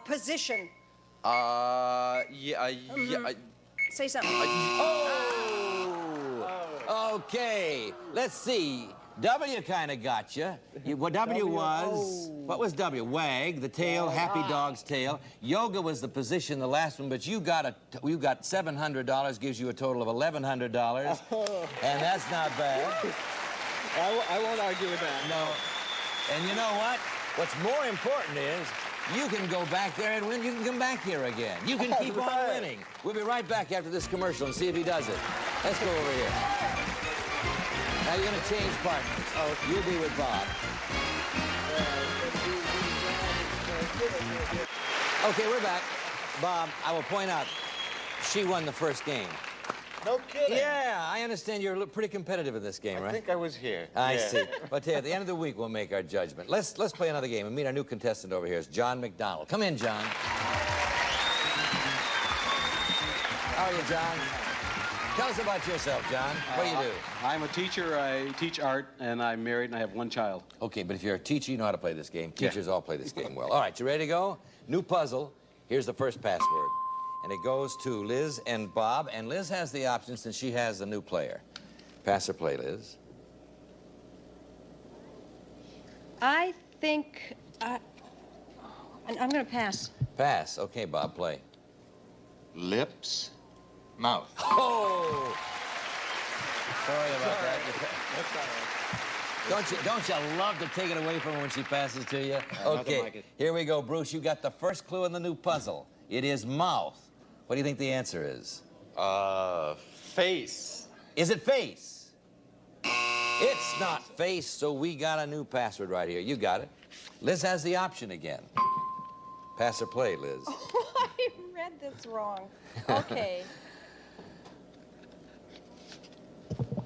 Position. Say something. Okay, let's see. W kind of got you. What W was, what was W? Wag, the tail, happy dog's tail. Yoga was the position, the last one, but you got $700, gives you a total of $1,100, and that's not bad. I won't argue with that. No. And you know what? What's more important is you can go back there and win. You can come back here again. You can keep on winning. We'll be right back after this commercial and see if he does it. Let's go over here. Now you're going to change partners. Oh, you'll be with Bob. Okay, we're back. Bob, I will point out, she won the first game. No kidding. Yeah, I understand you're pretty competitive in this game, right? I think I was here. I see. But at the end of the week, we'll make our judgment. Let's play another game and meet our new contestant over here. It's John McDonald. Come in, John. How are you, John? Tell us about yourself, John. What do you do? I'm a teacher. I teach art, and I'm married, and I have one child. Okay, but if you're a teacher, you know how to play this game. Teachers all play this game well. All right, you ready to go? New puzzle. Here's the first password. And it goes to Liz and Bob. And Liz has the option since she has the new player. Pass or play, Liz. I think I'm going to pass. Pass. Okay, Bob, play. Lips. Mouth. Oh! Sorry about that. That's all right. Don't you love to take it away from her when she passes to you? Nothing Okay, like it. here we go, Bruce. You got the first clue in the new puzzle. It is mouth. What do you think the answer is? Face. Is it face? It's not face, so we got a new password right here. You got it. Liz has the option again. Pass or play, Liz. Oh, I read this wrong. Okay.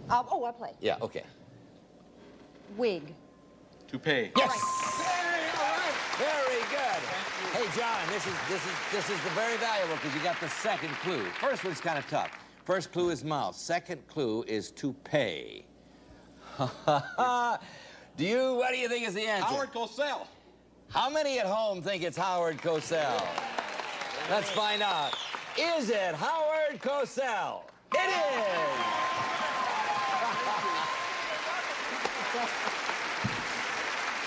I play. Yeah, okay. Wig. Toupee. Yes! Very good. Hey, John, this is the very valuable because you got the second clue. First one's kind of tough. First clue is mouth. Second clue is to pay. What do you think is the answer? Howard Cosell. How many at home think it's Howard Cosell? Let's find out. Is it Howard Cosell? It is!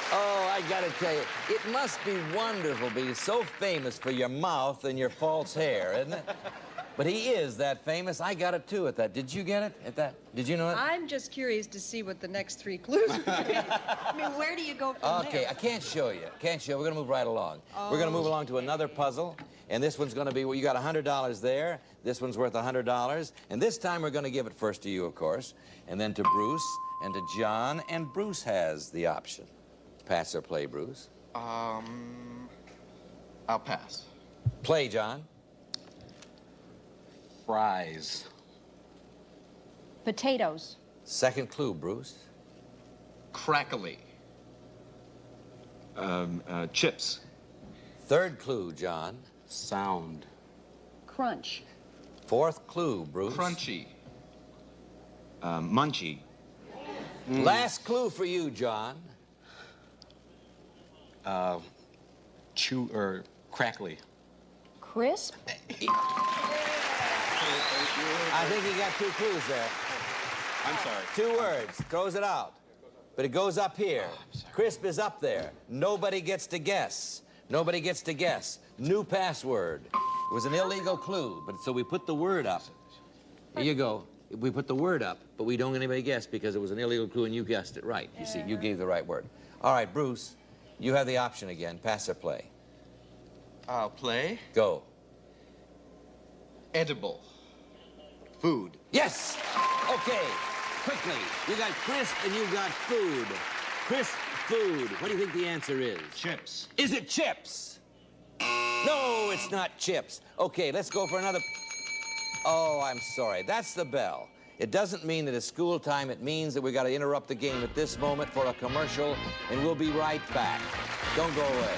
Oh, I gotta tell you, it must be wonderful being so famous for your mouth and your false hair, isn't it? But he is that famous. I got it, too, at that. Did you get it at that? Did you know it? I'm just curious to see what the next three clues are. I mean, where do you go from there? Okay, I can't show you. Can't show you. We're going to move right along. We're going to move along to another puzzle. And this one's going to be, well, you got $100 there. This one's worth $100. And this time we're going to give it first to you, of course, and then to Bruce and to John. And Bruce has the option. Pass or play, Bruce? I'll pass. Play, John. Fries. Potatoes. Second clue, Bruce. Crackly. Chips. Third clue, John. Sound. Crunch. Fourth clue, Bruce. Crunchy. Munchy. Last clue for you, John. Crackly. Crisp. I think he got two clues there. I'm sorry. 2 words. Throws it out. But it goes up here. Crisp is up there. Nobody gets to guess. Nobody gets to guess. New password. It was an illegal clue, but so we put the word up. Here you go. We put the word up, but we don't let anybody guess because it was an illegal clue and you guessed it right. You see, you gave the right word. All right, Bruce, you have the option again. Pass or play. I'll play. Go. Edible. Food. Yes! Okay, quickly. You got crisp and you got food. Crisp food. What do you think the answer is? Chips. Is it chips? No, it's not chips. Okay, let's go for another. Oh, I'm sorry. That's the bell. It doesn't mean that it's school time. It means that we got to interrupt the game at this moment for a commercial, and we'll be right back. Don't go away.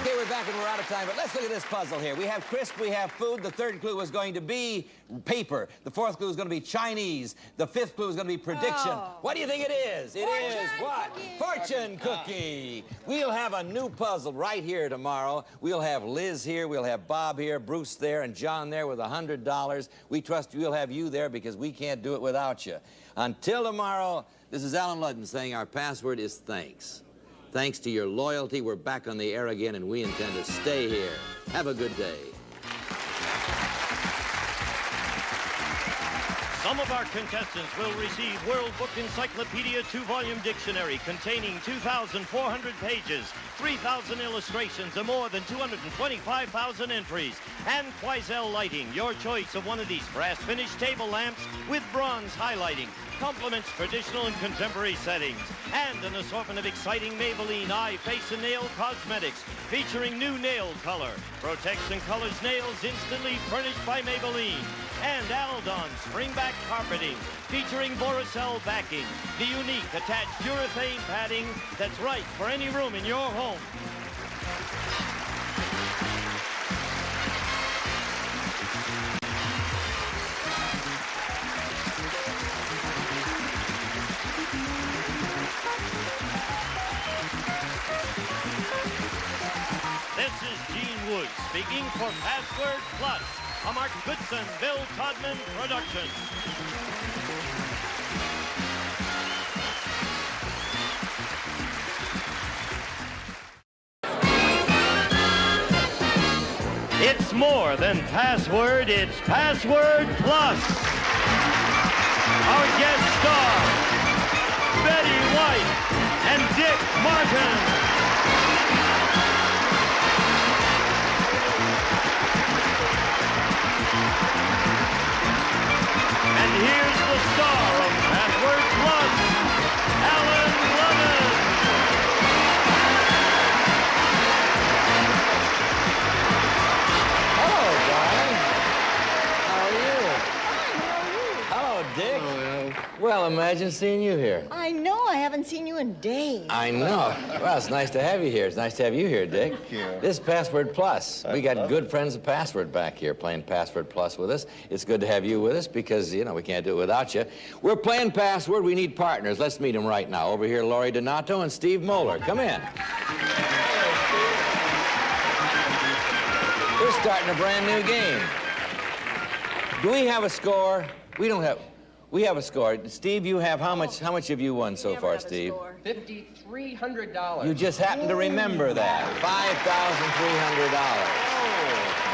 Okay, we're back and we're out of time, but let's look at this puzzle here. We have crisp, we have food. The third clue was going to be paper. The fourth clue is going to be Chinese. The fifth clue is going to be prediction. What do you think it is? It is what? Fortune cookie. We'll have a new puzzle right here tomorrow. We'll have Liz here, we'll have Bob here, Bruce there, and John there with $100. We trust we'll have you there because we can't do it without you. Until tomorrow, this is Allen Ludden saying our password is thanks. Thanks to your loyalty, we're back on the air again, and we intend to stay here. Have a good day. Some of our contestants will receive World Book Encyclopedia 2-volume dictionary containing 2,400 pages, 3,000 illustrations, and more than 225,000 entries. And Quoizel Lighting, your choice of one of these brass-finished table lamps with bronze highlighting. Complements traditional and contemporary settings. And an assortment of exciting Maybelline eye, face, and nail cosmetics featuring new nail color. Protects and colors nails instantly, furnished by Maybelline. And Aldon Springback Carpeting, featuring Boracel backing, the unique attached urethane padding that's right for any room in your home. This is Gene Wood speaking for Password Plus, a Mark Goodson, Bill Todman production. It's more than password, it's Password Plus. Our guest stars, Betty White and Dick Martin. And here's the star of Password Plus, Allen Ludden. Hello, darling. How are you? Hello, Dick. Well, imagine seeing you here. I know. I haven't seen you in days. I know. Well, it's nice to have you here. It's nice to have you here, Dick. Thank you. This is Password Plus. We got good friends of Password back here playing Password Plus with us. It's good to have you with us because, you know, we can't do it without you. We're playing Password. We need partners. Let's meet them right now. Over here, Laurie Donato and Steve Moeller. Come in. We're starting a brand new game. Do we have a score? We don't have. We have a score. Steve, you have how much have you won so far, Steve? $5,300. You just happen to remember that. $5,300.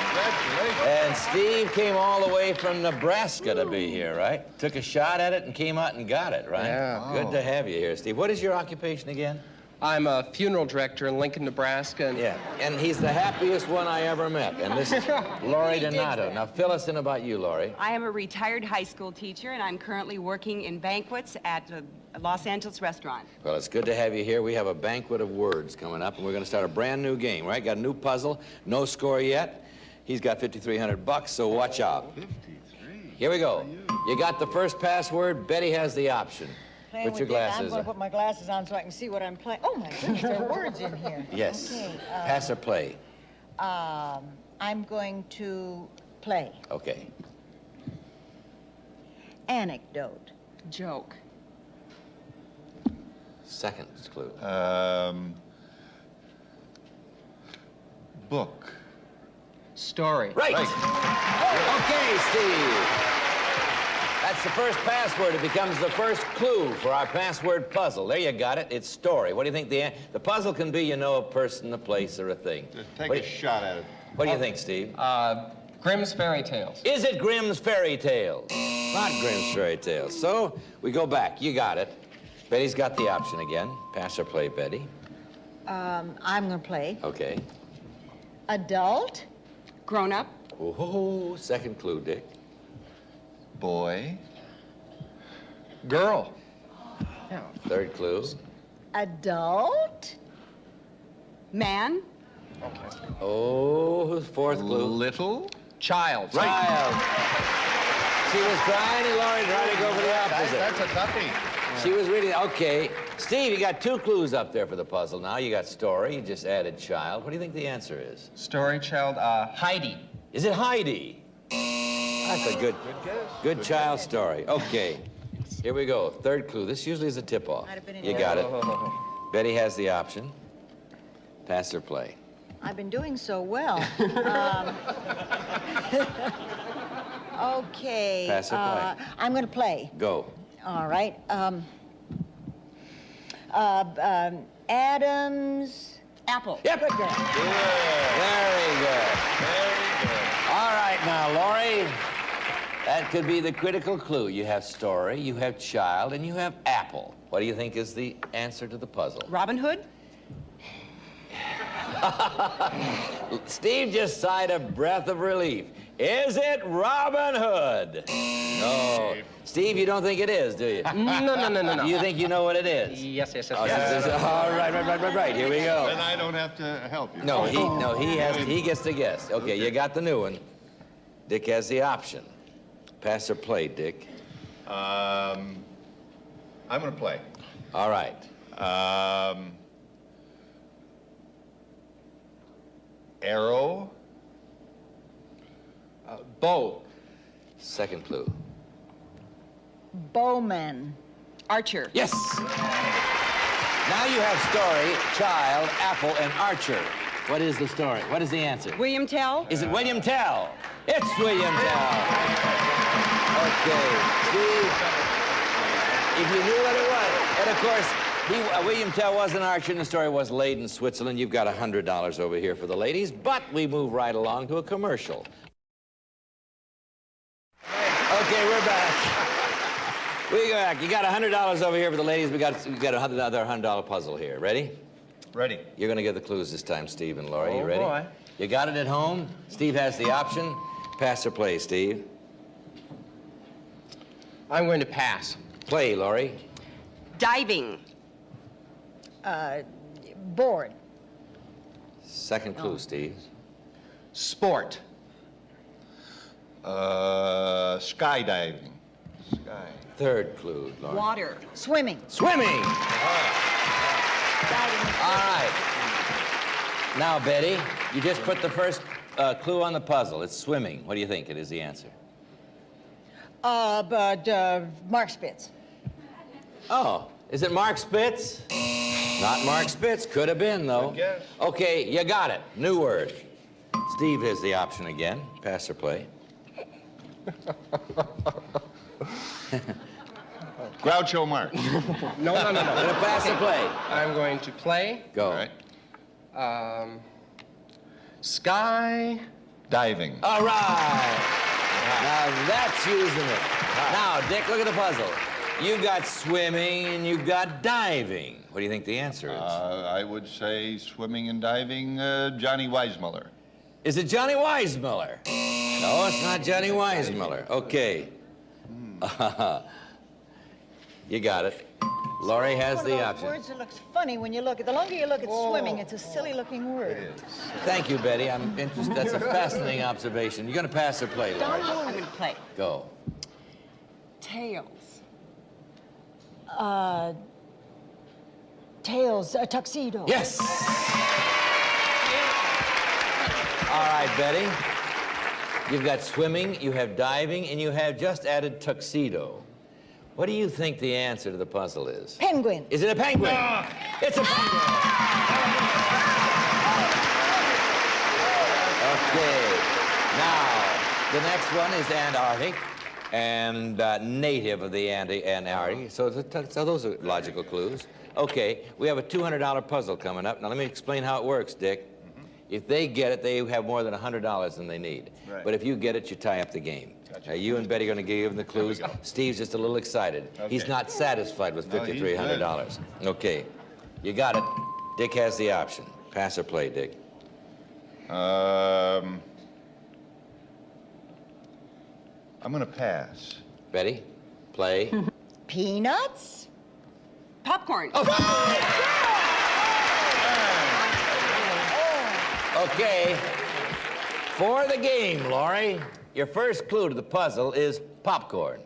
Congratulations. And Steve came all the way from Nebraska to be here, right? Took a shot at it and came out and got it, right? Yeah. Good to have you here, Steve. What is your occupation again? I'm a funeral director in Lincoln, Nebraska. And Yeah, and he's the happiest one I ever met. And this is Laurie Donato. Now, fill us in about you, Laurie. I am a retired high school teacher, and I'm currently working in banquets at a Los Angeles restaurant. Well, it's good to have you here. We have a banquet of words coming up, and we're going to start a brand new game, right? Got a new puzzle, no score yet. He's got $5,300, so watch out. 53. Here we go. You got the first password. Betty has the option. Playing Put your with Dick. I'm glasses going on. to put my glasses on so I can see what I'm playing. Oh, my goodness, there are words in here. Yes. Okay, Pass or play. I'm going to play. Okay. Anecdote. Joke. Second clue. Book. story. Right. Okay, Steve. That's the first password. It becomes the first clue for our password puzzle. There you got it. It's story. What do you think the puzzle can be? You know, a person, a place, or a thing. Take a shot at it. What do you think, Steve? Grimm's Fairy Tales. Is it Grimm's Fairy Tales? Not Grimm's Fairy Tales. So we go back. You got it. Betty's got the option again. Pass or play, Betty. I'm going to play. Okay. Adult. Grown up. Oh, second clue, Dick. Boy. Girl. Yeah. Third clue. Adult. Man. Oh, fourth clue. Little. Child. Right. Child. She was trying to go for the opposite. That's a toughie. She was really, okay. Steve, you got two clues up there for the puzzle now. You got story, you just added child. What do you think the answer is? Story, child, Heidi. Is it Heidi? That's a good child story. Okay, here we go. Third clue. This usually is a tip-off. You got it. Betty has the option. Pass or play. I've been doing so well. Okay. Pass or play. I'm going to play. Go. All right. Adam's apple. Yep. Good girl. Very good. All right, now, Laurie, that could be the critical clue. You have story, you have child, and you have apple. What do you think is the answer to the puzzle? Robin Hood. Steve just sighed a breath of relief. Is it Robin Hood? No. Steve, you don't think it is, do you? No. Do you think you know what it is? Yes. Oh, all right. Here we go. Then I don't have to help you. No, he gets to guess. Okay, you got the new one. Dick has the option. Pass or play, Dick. I'm going to play. All right. Arrow. Bow. Second clue. Bowman. Archer. Yes. Now you have story, child, apple, and archer. What is the story? What is the answer? William Tell. Is it William Tell? It's William Tell. Okay, Steve, if you knew what it was, and of course, William Tell was an archer, and the story was Leyden, Switzerland. You've got $100 over here for the ladies, but we move right along to a commercial. Okay, we're back. We go back. You got $100 over here for the ladies. We got another $100 puzzle here. Ready? Ready. You're going to get the clues this time, Steve and Laurie. You ready? Boy. You got it at home? Steve has the option. Pass or play, Steve? I'm going to pass. Play, Laurie. Diving. Board. Second clue, Steve. Sport. Skydiving. Sky. Third clue, Laurie. Water. Swimming. Swimming! All right. Now, Betty, you just put the first clue on the puzzle. It's swimming. What do you think it is the answer? Mark Spitz. Oh, is it Mark Spitz? Not Mark Spitz. Could have been, though. Good guess. Okay, you got it. New word. Steve has the option again. Pass or play. Groucho Marx. No. Gonna pass or play? I'm going to play. Go. All right. Sky. Diving. All right. Now that's using it. Now, Dick, look at the puzzle. You got swimming and you got diving. What do you think the answer is? I would say swimming and diving, Johnny Weissmuller. Is it Johnny Weissmuller? No, it's not Johnny Weissmuller. Okay. You got it. Laurie has One of the those option. words that looks funny when you look at. The longer you look at swimming, it's a silly-looking word. Thank you, Betty. I'm interested. That's a fascinating observation. You're going to pass or play, Laurie? I'm going to play. Go. Tails. Tails, a tuxedo. Yes! All right, Betty. You've got swimming, you have diving, and you have just added tuxedo. What do you think the answer to the puzzle is? Penguin. Is it a penguin? It's a penguin. Okay. Now, the next one is Antarctic, and native of the Antarctic. So those are logical clues. Okay, we have a $200 puzzle coming up. Now, let me explain how it works, Dick. If they get it, they have more than $100 than they need. Right. But if you get it, you tie up the game. Gotcha. Now, you and Betty are going to give him the clues. Steve's just a little excited. Okay. He's not satisfied with No, he's good. $5,300. Okay, you got it. Dick has the option. Pass or play, Dick. I'm going to pass. Betty, play. Peanuts. Popcorn. Okay, for the game, Laurie, your first clue to the puzzle is popcorn.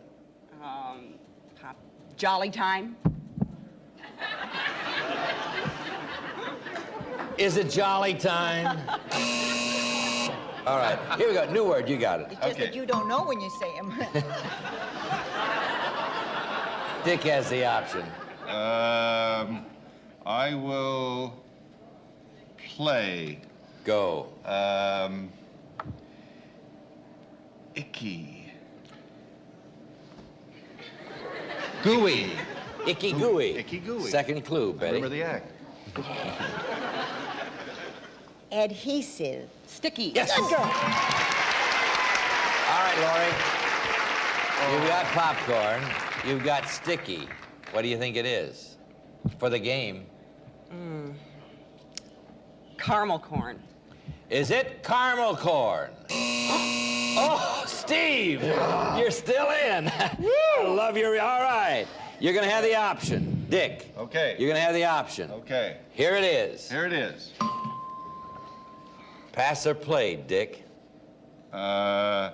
Jolly time. Is it jolly time? All right, here we go. New word, you got it. It's just that you don't know when you say them. Dick has the option. I will play. Go. Icky. Gooey. Icky gooey. Icky gooey. Second clue, Betty. Remember the act. Adhesive. Sticky. Yes. Good girl. All right, Laurie. You've got popcorn. You've got sticky. What do you think it is for the game? Caramel corn. Is it caramel corn? Oh, Steve, you're still in. I love your, all right. You're going to have the option. Dick. Okay. You're going to have the option. Okay. Here it is. Here it is. Pass or play, Dick. Oh,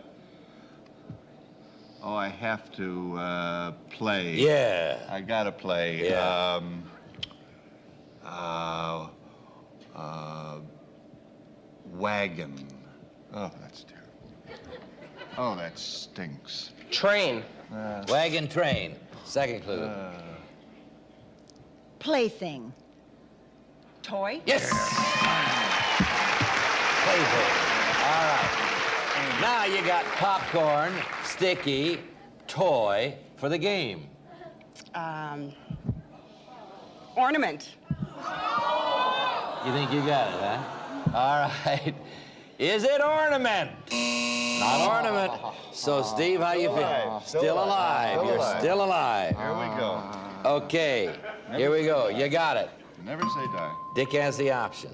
I have to play. Yeah. I gotta play. Yeah. Wagon. Oh, that's terrible. Oh, that stinks. Train. Wagon train. Second clue. Plaything. Toy. Yes. Plaything. All right. Now you got popcorn, sticky, toy for the game. Ornament. You think you got it, huh? All right. Is it ornament? Not ornament. So, Steve, how you feel? Still alive. You're still alive. Here we go. Okay. Here we go. You got it. Never say die. Dick has the option.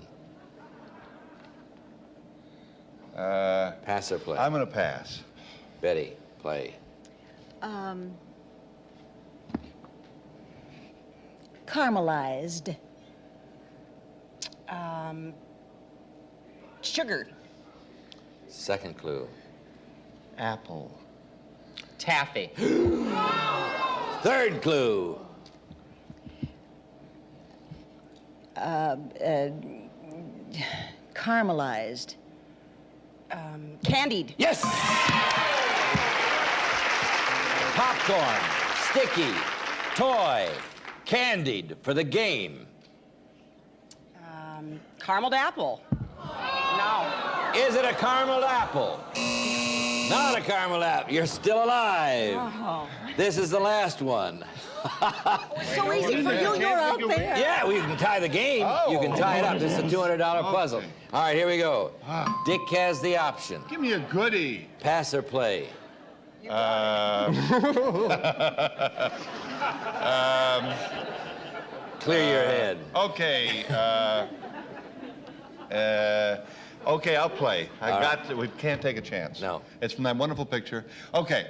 Pass or play? I'm going to pass. Betty, play. Caramelized. Sugar. Second clue. Apple. Taffy. Third clue. Caramelized. Candied. Yes! Popcorn, sticky, toy, candied for the game. Carameled apple. No. Is it a carameled apple? Not a caramel apple. You're still alive. Oh. This is the last one. So easy for you, you're out there. Yeah, we can tie the game. You can tie it up. This is a $200 puzzle. All right, here we go. Dick has the option. Give me a goodie. Pass or play? Clear your head. Okay. Okay, I'll play. We can't take a chance. No. It's from that wonderful picture. Okay.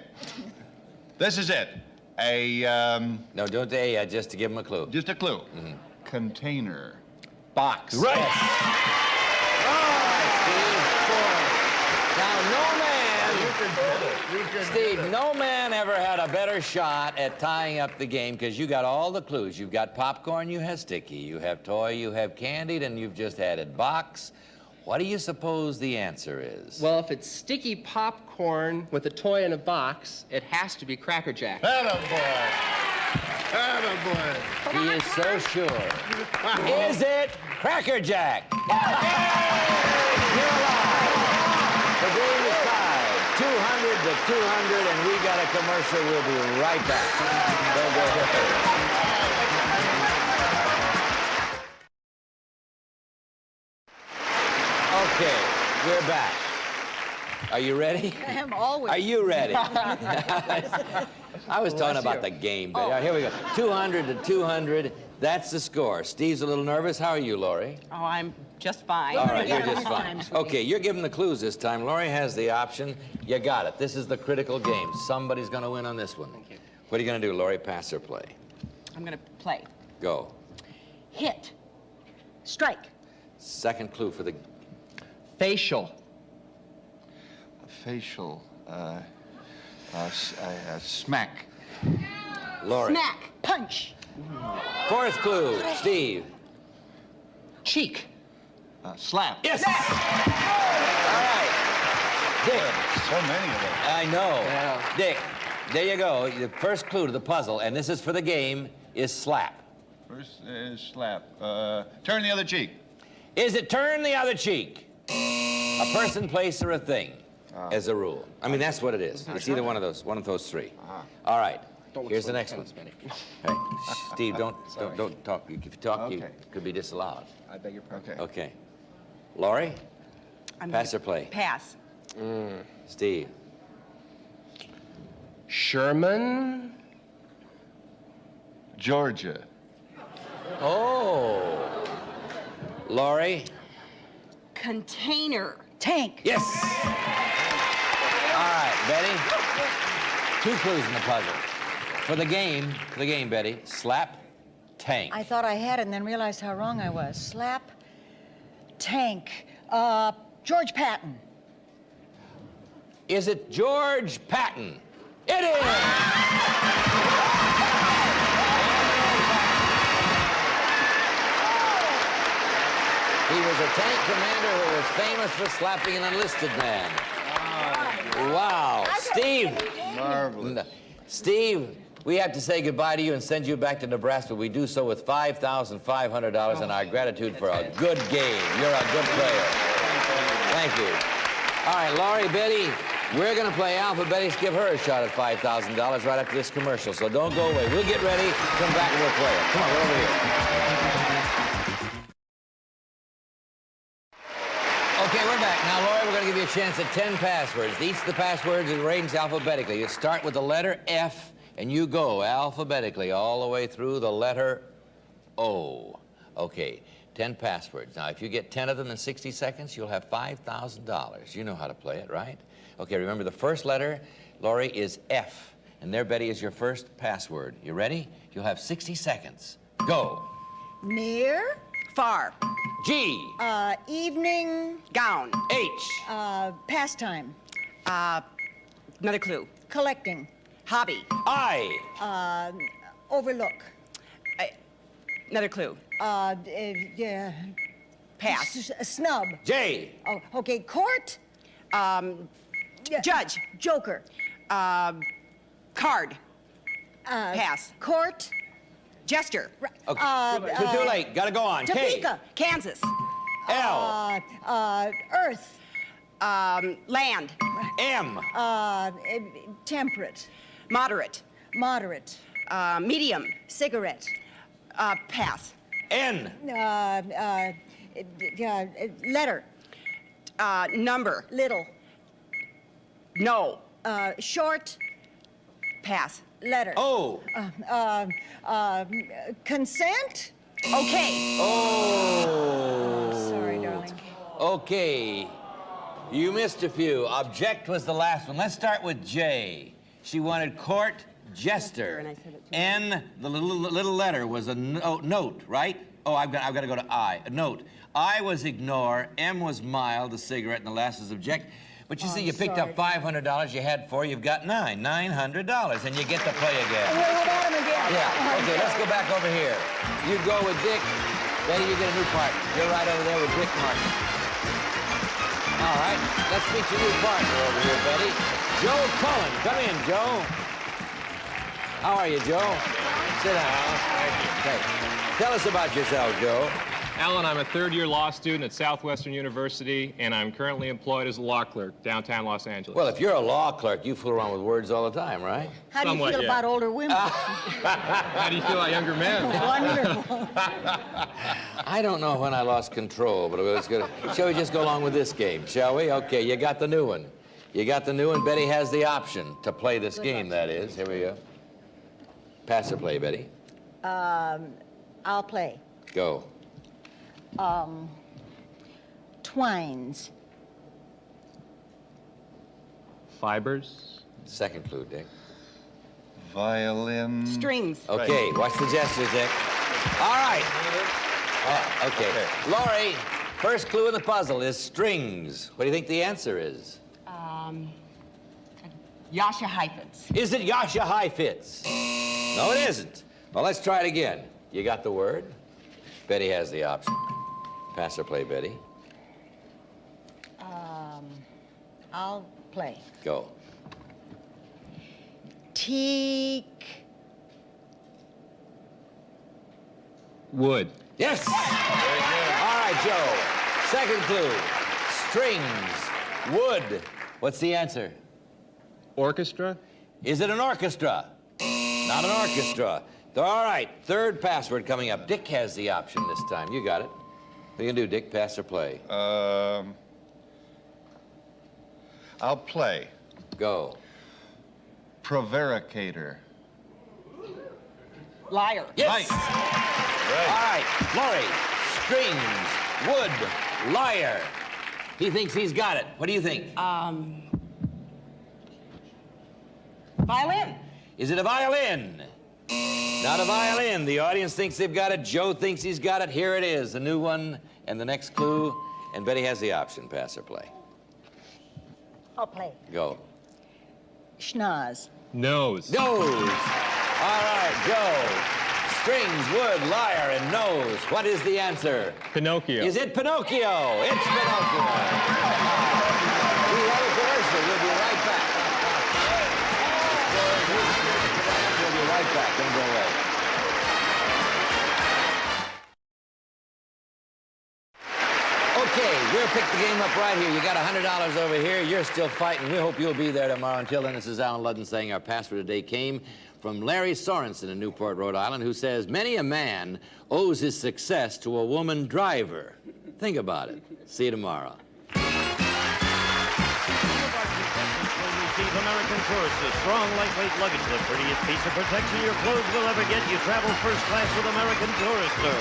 This is it. No, don't say just to give him a clue. Just a clue. Container. Box. Right. All right, Steve. Now, Steve, no man ever had a better shot at tying up the game because you got all the clues. You've got popcorn, you have sticky, you have toy, you have candied, and you've just added box. What do you suppose the answer is? Well, if it's sticky popcorn with a toy in a box, it has to be Cracker Jack. Attaboy. Attaboy. He is so sure. Is it Cracker Jack? You're alive. The game is tied. 200 to 200, and we got a commercial. We'll be right back. Don't go ahead. Okay, we're back. Are you ready? I am always. Are you ready? I was talking about the game, but here we go. 200 to 200. That's the score. Steve's a little nervous. How are you, Lori? Oh, I'm just fine. All right, you're just fine. Okay, you're giving the clues this time. Lori has the option. You got it. This is the critical game. Somebody's going to win on this one. Thank you. What are you going to do, Lori? Pass or play? I'm going to play. Go. Hit. Strike. Second clue for the... Facial. Facial. Smack. Lori. Smack. Punch. Fourth clue, Steve. Cheek. Slap. Yes! All right. Dick. So many of them. I know. Yeah. Dick, there you go. The first clue to the puzzle, and this is for the game, is slap. First is slap. Turn the other cheek. Is it turn the other cheek? A person, place, or a thing, as a rule. I mean, that's what it is. It's either one of those three. All right. Here's the next one. Hey, Steve, don't talk. If you talk, you could be disallowed. I beg your pardon. Okay. Lori? Pass or play? Pass. Steve? Sherman. Georgia. Oh. Lori? Container. Tank. Yes! All right, Betty. 2 clues in the puzzle. For the game, Betty, slap, tank. I thought I had it and then realized how wrong I was. Slap, tank. George Patton. Is it George Patton? It is! He was a tank commander who was famous for slapping an enlisted man. Wow. Steve. Marvelous. Steve, we have to say goodbye to you and send you back to Nebraska. We do so with $5,500 and our gratitude for a good game. You're a good player. Thank you. All right, Laurie, Betty, We're going to play Alphabetics, give her a shot at $5,000 right after this commercial, so don't go away. We'll get ready, come back, and we'll play it. Come on, we're over here. Okay, we're back. Now, Lori, we're going to give you a chance at 10 passwords. Each of the passwords is arranged alphabetically. You start with the letter F, and you go alphabetically all the way through the letter O. Okay, 10 passwords. Now, if you get 10 of them in 60 seconds, you'll have $5,000. You know how to play it, right? Okay, remember the first letter, Lori, is F. And there, Betty, is your first password. You ready? You'll have 60 seconds. Go. Near. Far. G. Evening. Gown. H. Pastime. Another clue. Collecting. Hobby. I. Overlook. Another clue. Yeah. Pass. Snub. J. Oh, okay. Court. Judge. Joker. Card. Pass. Court. Gesture. Okay. Too late. Gotta go on. Topeka. Kansas. L. Earth. Land. M. Temperate. Moderate. Moderate. Medium. Cigarette. Pass. N. Letter. Number. Little. No. Short. Pass. Letter. O. Consent. Okay. Oh. Sorry, darling. Okay. You missed a few. Object was the last one. Let's start with J. She wanted court, jester. N, the little letter, was a note, right? Oh, I've got to go to I. A note. I was ignore. M was mild, the cigarette, and the last is object. But you see, you picked up $500. You had 4. You've got $900, and you get to play again. We're at him again. Yeah. Okay, let's go back over here. You go with Dick. Betty, you get a new partner. You're right over there with Dick Martin. All right, let's meet your new partner over here, Betty. Joe Cohen. Come in, Joe. How are you, Joe? Sit down. Okay. Tell us about yourself, Joe. Alan, I'm a third-year law student at Southwestern University, and I'm currently employed as a law clerk downtown Los Angeles. Well, if you're a law clerk, you fool around with words all the time, right? How do you feel about older women? How do you feel about younger men? Wonderful. I don't know when I lost control, but it's good. Shall we just go along with this game, shall we? Okay, you got the new one. You got the new one. Betty has the option to play this game, that is. Here we go. Pass or play, Betty? I'll play. Go. Twines. Fibers. Second clue, Dick. Violin. Strings. Okay, watch the gestures, Dick. All right. Okay. Lori, first clue in the puzzle is strings. What do you think the answer is? Yasha Heifetz. Is it Yasha Heifetz? No, it isn't. Well, let's try it again. You got the word? Betty has the option. Pass or play, Betty? I'll play. Go. Teak. Wood. Yes! All right, Joe. Second clue. Strings. Wood. What's the answer? Orchestra. Is it an orchestra? Not an orchestra. All right, third password coming up. Dick has the option this time. You got it. What are you gonna do, Dick? Pass or play? I'll play. Go. Prevaricator. Liar. Yes! All right, Lori. Strings, wood, liar. He thinks he's got it. What do you think? Violin. Is it a violin? Not a violin. The audience thinks they've got it. Joe thinks he's got it. Here it is, the new one, and the next clue. And Betty has the option, pass or play. I'll play. Go. Schnoz. Nose. Nose. All right, Joe. Strings, wood, liar, and nose. What is the answer? Pinocchio. Is it Pinocchio? It's Pinocchio. We have a commercial. We'll be right back. We'll be right back. Don't go away. Okay, we'll pick the game up right here. You got $100 over here. You're still fighting. We hope you'll be there tomorrow. Until then, this is Allen Ludden saying our password today came from Larry Sorensen in Newport, Rhode Island, who says, many a man owes his success to a woman driver. Think about it. See you tomorrow. American Tourister, strong, lightweight luggage, the prettiest piece of protection your clothes will ever get. You travel first class with American Tourister.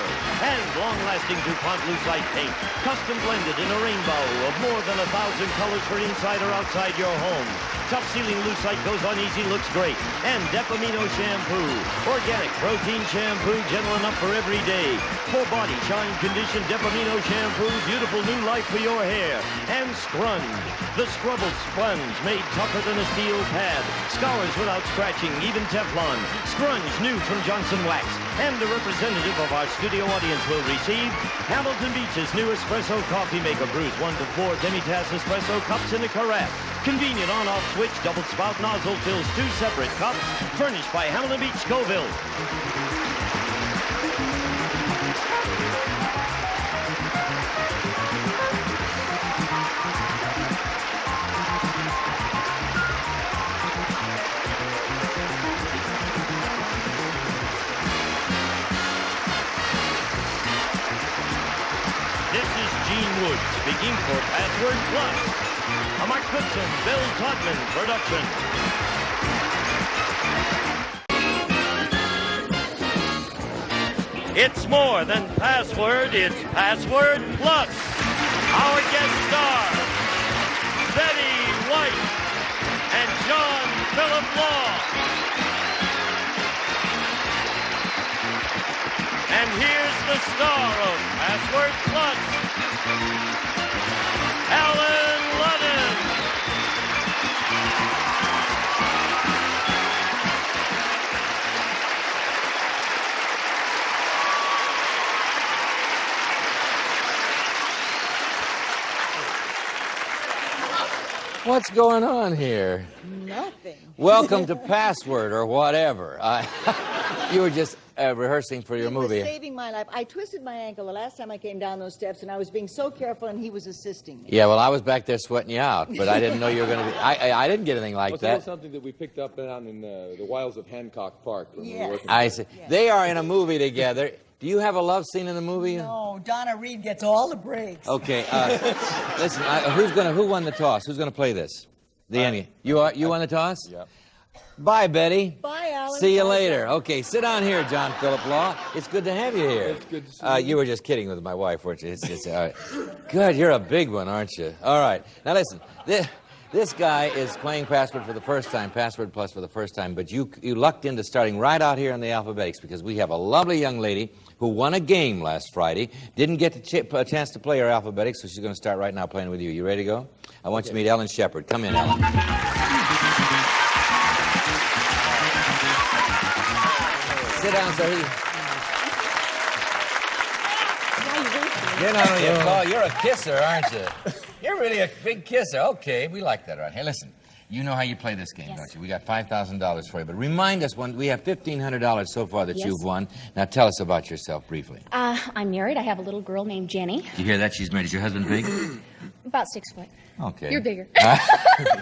And long-lasting DuPont Lucite paint, custom blended in a rainbow of more than 1,000 colors for inside or outside your home. Tough sealing Lucite goes on easy, looks great. And Depamino shampoo, organic protein shampoo, gentle enough for every day. For body, shine, condition, Depamino shampoo, beautiful new life for your hair. And Scrunch, the scrubble sponge made tougher than a steel pad. Scours without scratching, even Teflon. Scrunch, new from Johnson Wax. And a representative of our studio audience will receive Hamilton Beach's new espresso coffee maker, brews 1 to 4 demitasse espresso cups in a carafe. Convenient on-off switch, double spout nozzle fills 2 separate cups. Furnished by Hamilton Beach, Scoville. Speaking for Password Plus, a Mark Goodson, Bill Todman production. It's more than Password, it's Password Plus. Our guest stars, Betty White and John Philip Law. And here's the star of Password Plus, Allen Ludden. What's going on here? Nothing. Welcome to Password or whatever. You were just rehearsing for your movie. He was saving my life. I twisted my ankle the last time I came down those steps, and I was being so careful, and he was assisting me. Yeah, well, I was back there sweating you out, but I didn't know you were going to be... I didn't get anything like that. It's something that we picked up down in the wilds of Hancock Park. Yes. I see. Yes. They are in a movie together. Do you have a love scene in the movie? No, Donna Reed gets all the breaks. Okay, listen, who won the toss? Who's going to play this? You won the toss? Yep. Bye, Betty. Bye, Alan. See you later. Okay, sit down here, John Philip Law. It's good to have you here. It's good to see you. You were just kidding with my wife, weren't you? It's all right. Good, you're a big one, aren't you? All right. Now, listen, this guy is playing Password for the first time, Password Plus for the first time, but you lucked into starting right out here in the alphabetics because we have a lovely young lady who won a game last Friday, didn't get a chance to play her alphabetics, so she's going to start right now playing with you. You ready to go? I want you to meet Ellen Shepard. Come in, Ellen. Sit down, sir. Get on your ball. You're a kisser, aren't you? You're really a big kisser. Okay, we like that around here. Listen, you know how you play this game, Yes. don't you? We got $5,000 for you, but remind us when we have $1,500 so far that Yes. you've won. Now tell us about yourself briefly. I'm married. I have a little girl named Jenny, Did you hear that? She's married. Is your husband big? about 6 foot. Okay. You're bigger.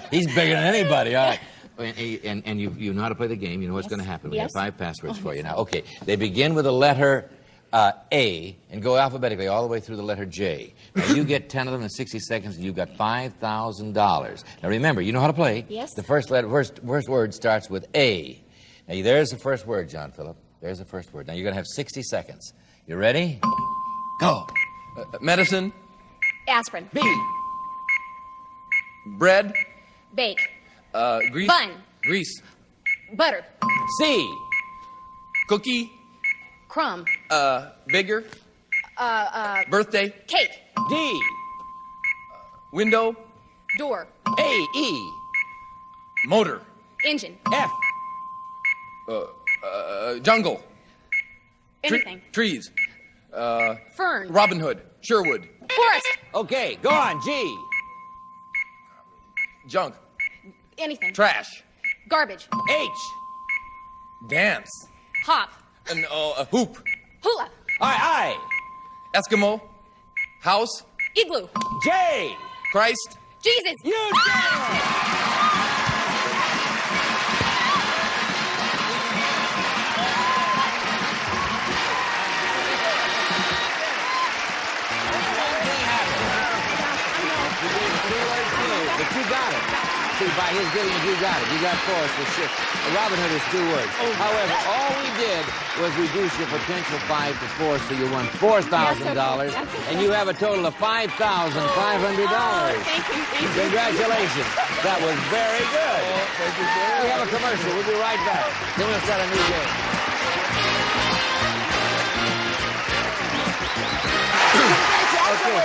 He's bigger than anybody. All right. And you know how to play the game. You know what's Yes. going to happen. We Yes. have 5 passwords for you now. Okay. They begin with the letter A and go alphabetically all the way through the letter J. Now, you get 10 of them in 60 seconds, and you've got $5,000. Now, remember, you know how to play. Yes. The first word starts with A. Now, there's the first word, John Philip. There's the first word. Now, you're going to have 60 seconds. You ready? Go. Medicine, Aspirin. B. bread, Bake. grease, Bun. grease, Butter. C. cookie, Crumb. bigger, birthday, Cake. D. window, Door. A. E. motor, Engine. F. jungle, Anything. trees, Fern. Robin Hood, Sherwood, Forest. Okay, go on. G. junk, Anything. trash, Garbage. H. dance, Hop. and hoop, Hula. I. Eskimo, house, Igloo. J. Christ. Jesus. You did it! But you got it. See, by his giving you got it. You got 4, so 6. Robin Hood is 2 words. However, all we did was reduce your potential 5 to 4, so you won $4,000, and you have a total of $5,500. Thank you. Congratulations. That was very good. Thank you, sir. We have a commercial. We'll be right back. Then we'll start a new game. Okay.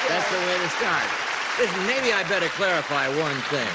That's the way to start. Listen, maybe I better clarify one thing.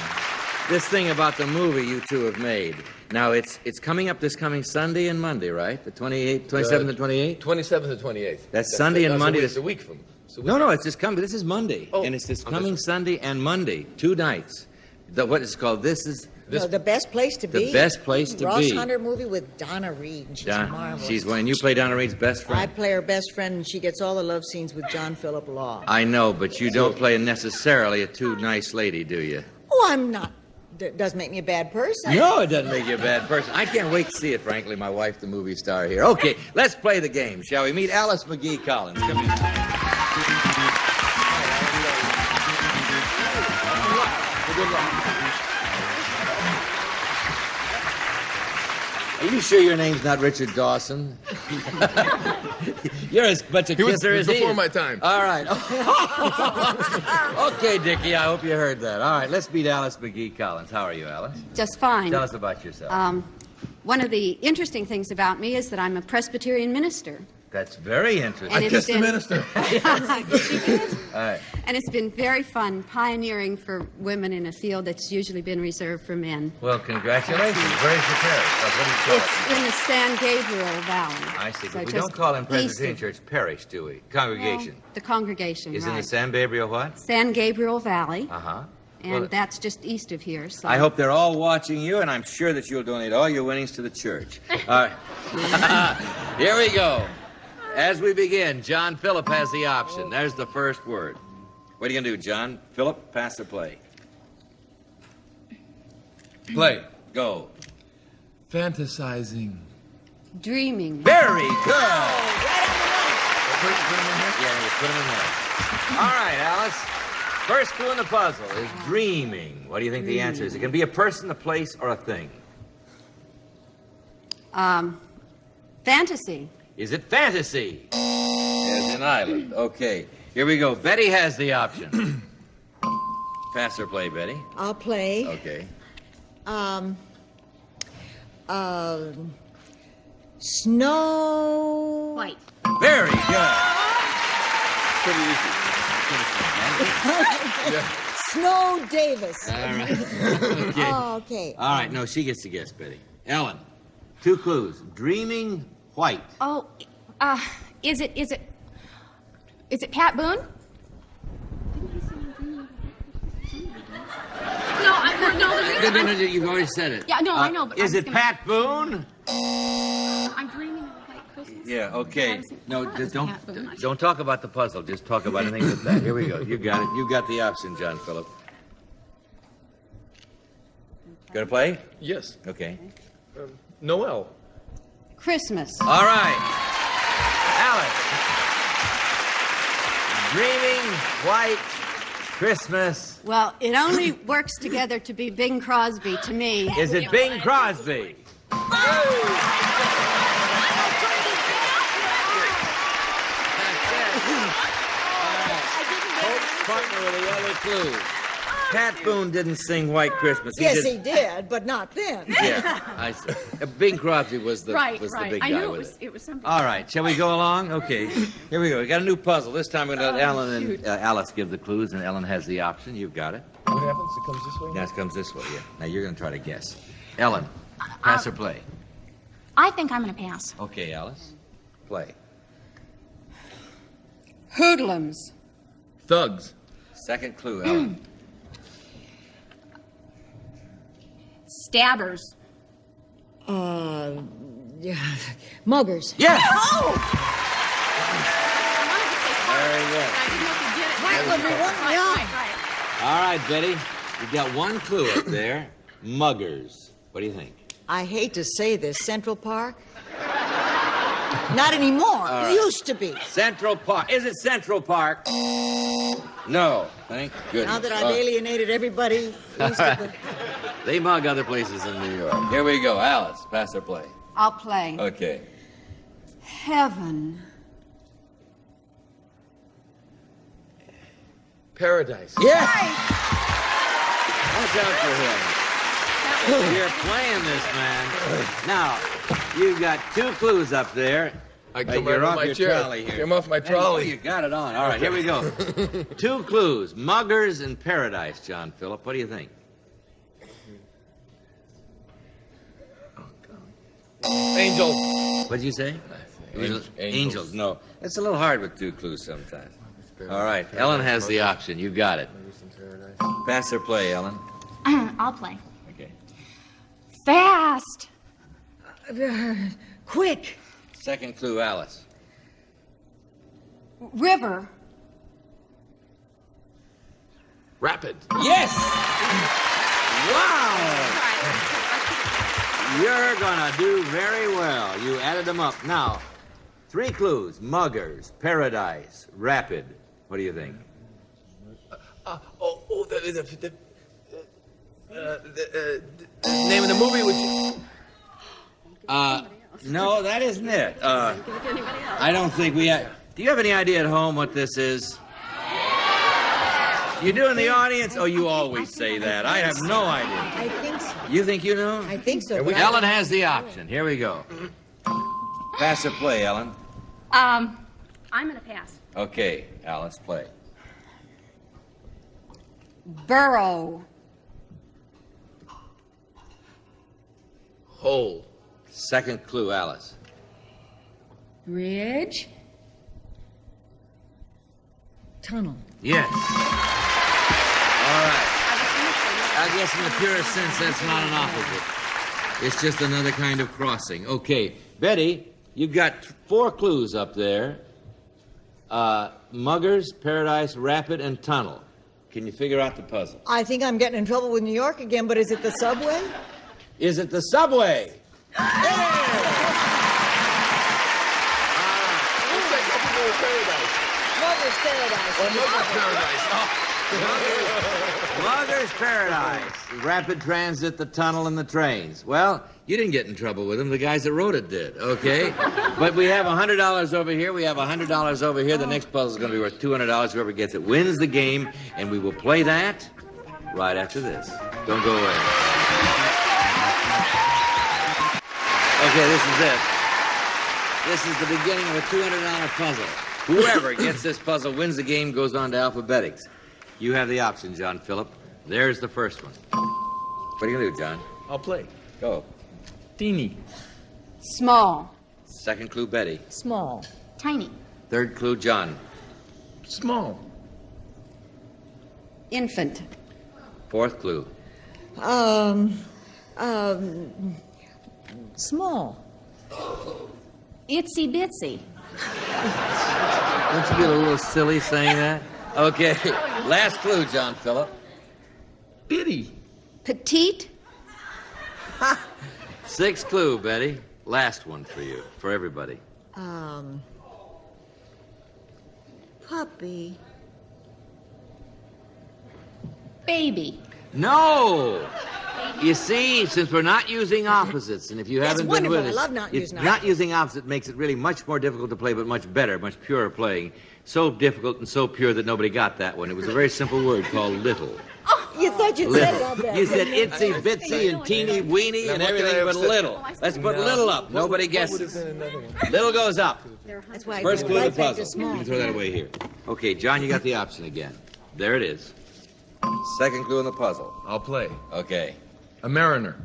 This thing about the movie you two have made. Now, it's coming up this coming Sunday and Monday, right? The 28th, 27th and 28th? 27th and 28th. That's Sunday and Monday. It's a week from. No, it's just coming. This is Monday. Oh, and it's this coming Sunday and Monday, 2 nights. What is called, this is... No, the best place to be. The best place to Ross be. Hunter movie with Donna Reed. She's marvelous. She's when you play Donna Reed's best friend. I play her best friend, and she gets all the love scenes with John Philip Law. I know, but you don't play necessarily a too nice lady, do you? Oh, I'm not. That doesn't make me a bad person. No, it doesn't make you a bad person. I can't wait to see it, frankly, my wife, the movie star here. Okay, let's play the game, shall we? Meet Alice McGee Collins. Come here. Good luck. Are you sure your name's not Richard Dawson? You're as much a kisser as he is. Before my time. All right. Okay, Dickie, I hope you heard that. All right, let's meet Alice McGee Collins. How are you, Alice? Just fine. Tell us about yourself. One of the interesting things about me is that I'm a Presbyterian minister. That's very interesting. And I kissed the minister. All right. And it's been very fun pioneering for women in a field that's usually been reserved for men. Well, congratulations. Where is your parish? What do you call it? It's in the San Gabriel Valley. I see. So But we just don't call them Presbyterian east Church parish, do we? Congregation. Well, the congregation, is right. in the San Gabriel what? San Gabriel Valley. Uh-huh. And Well, that's just east of here. So. I hope they're all watching you, and I'm sure that you'll donate all your winnings to the church. All right. Here we go. As we begin, John Phillip has the option. There's the first word. What are you going to do, John? Phillip, pass or play? Play. Go. Fantasizing. Dreaming. Very good. Yeah, you put them in there. All right, Alice. First clue in the puzzle is dreaming. What do you think the answer is? It can be a person, a place, or a thing. Fantasy. Is it fantasy? As an island. Okay. Here we go. Betty has the option. Pass or play, Betty? I'll play. Okay. Snow. White. Very good. Pretty easy. Snow Davis. All right. Okay. Oh, okay. All right. No, she gets to guess, Betty. Ellen, 2 clues. Dreaming white. Oh, is it Pat Boone? No, you've already said it. Yeah, no, I know, but is it Pat Boone? I'm dreaming of a white Christmas. Yeah, okay. No, just don't talk about the puzzle. Just talk about anything with that. Here we go. You got it. You got the option, John Phillip. Gonna play? Yes. Okay. Noel. Christmas. All right. Alex. Dreaming white Christmas. Well, it only works together to be Bing Crosby to me. Is it Bing Crosby? Partner with the other clue. Pat Boone didn't sing White Christmas. He did, but not then. Yeah, I see. Bing Crosby was the right. the big I guy knew with it. It was something. All right, shall we go along? Okay, here we go. We got a new puzzle. This time we're going to let Ellen and Alice give the clues, and Ellen has the option. You've got it. What happens? It comes this way? Now it comes this way, yeah. Now you're going to try to guess. Ellen, pass or play? I think I'm going to pass. Okay, Alice, play. Hoodlums. Thugs. Second clue, Ellen. Stabbers. Muggers. Yes. Oh! Very good. I didn't know if you did it. All right, Betty. You've got one clue up there. Muggers. What do you think? I hate to say this, Central Park? Not anymore. Right. It used to be. Central Park. Is it Central Park? No. Thank goodness. Now that I've alienated everybody east of the... They mug other places in New York. Here we go. Alice, pass or play? I'll play. Okay. Heaven. Paradise. Yes! Watch out for him. You're playing this, man. Now, you've got two clues up there. You're off your trolley here. Came off my trolley. Oh, you got it on. All right, here we go. Two clues. Muggers and Paradise, John Phillip. What do you think? Angel. What'd you say? Angels. No. It's a little hard with two clues sometimes. All right. Ellen has the option. You got it. Pass or play, Ellen? I'll play. Okay. Fast. Quick. Second clue, Alice. River. Rapid. Yes! Wow! You're gonna do very well. You added them up. Now, three clues. Muggers, Paradise, Rapid. What do you think? The name of the movie would No, that isn't it. I don't think we have... Do you have any idea at home what this is? You do in the audience? Oh, you always say that. I have no idea. I think so. You think you know? I think so. Ellen has the option. Here we go. Pass or play, Ellen? I'm gonna pass. Okay, Alice, play. Burrow. Hole. Second clue, Alice. Ridge. Tunnel. Yes. All right. I guess in the purest sense, that's not an opposite. It's just another kind of crossing. Okay, Betty, you've got four clues up there. Muggers, Paradise, Rapid, and Tunnel. Can you figure out the puzzle? I think I'm getting in trouble with New York again, but is it the subway? Is it the subway? Mugger's Paradise. Mugger's Paradise. Rapid Transit, the tunnel, and the trains. Well, you didn't get in trouble with them. The guys that wrote it did, okay? But we have $100 over here. We have $100 over here. The next puzzle is going to be worth $200. Whoever gets it wins the game, and we will play that right after this. Don't go away. Okay, this is it. This is the beginning of a $200 puzzle. Whoever gets this puzzle wins the game, goes on to alphabetics. You have the option, John Phillip. There's the first one. What are you going to do, John? I'll play. Go. Teeny. Small. Second clue, Betty. Small. Tiny. Third clue, John. Small. Infant. Fourth clue. Small. Itsy bitsy. Don't you get a little silly saying that? Okay. Last clue, John Phillip. Bitty. Petite. Sixth clue, Betty. Last one for you, for everybody. Puppy. Baby. No! You see, since we're not using opposites, and if you haven't been with us, I love not using not opposites. using opposites makes it really much more difficult to play, but much better, much purer playing. So difficult and so pure that nobody got that one. It was a very simple word called little. You thought you'd said it all better. You said itsy bitsy and teeny weeny and everything but little. Let's put little up. Nobody guesses. Little goes up. That's why First I clue of the right back to puzzle. small. You can throw that away here. Okay, John, you got the option again. There it is. Second clue in the puzzle. I'll play. Okay. A mariner.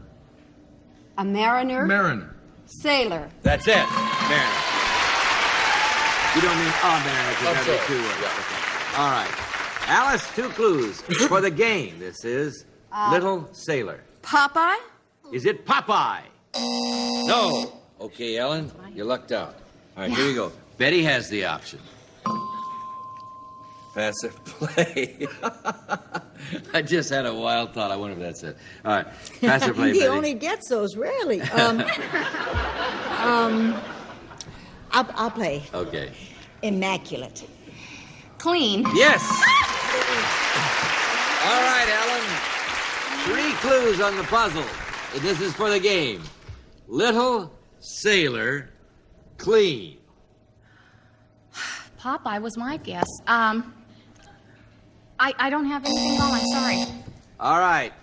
A mariner. Mariner. Sailor. That's it. Mariner. You don't mean a mariner because that'd be two words. Yeah. Okay. All right. Alice, two clues for the game. This is Little Sailor. Popeye. Is it Popeye? No. Okay, Ellen, you lucked out. All right, here you go. Betty has the option. Passive play. I just had a wild thought. I wonder if that's it. All right. Passive play, He Betty. only gets those rarely. I'll play. Okay. Immaculate. Clean. Yes! All right, Alan. 3 clues on the puzzle. This is for the game. Little, sailor, clean. Popeye was my guess. I don't have anything on. I'm sorry. All right.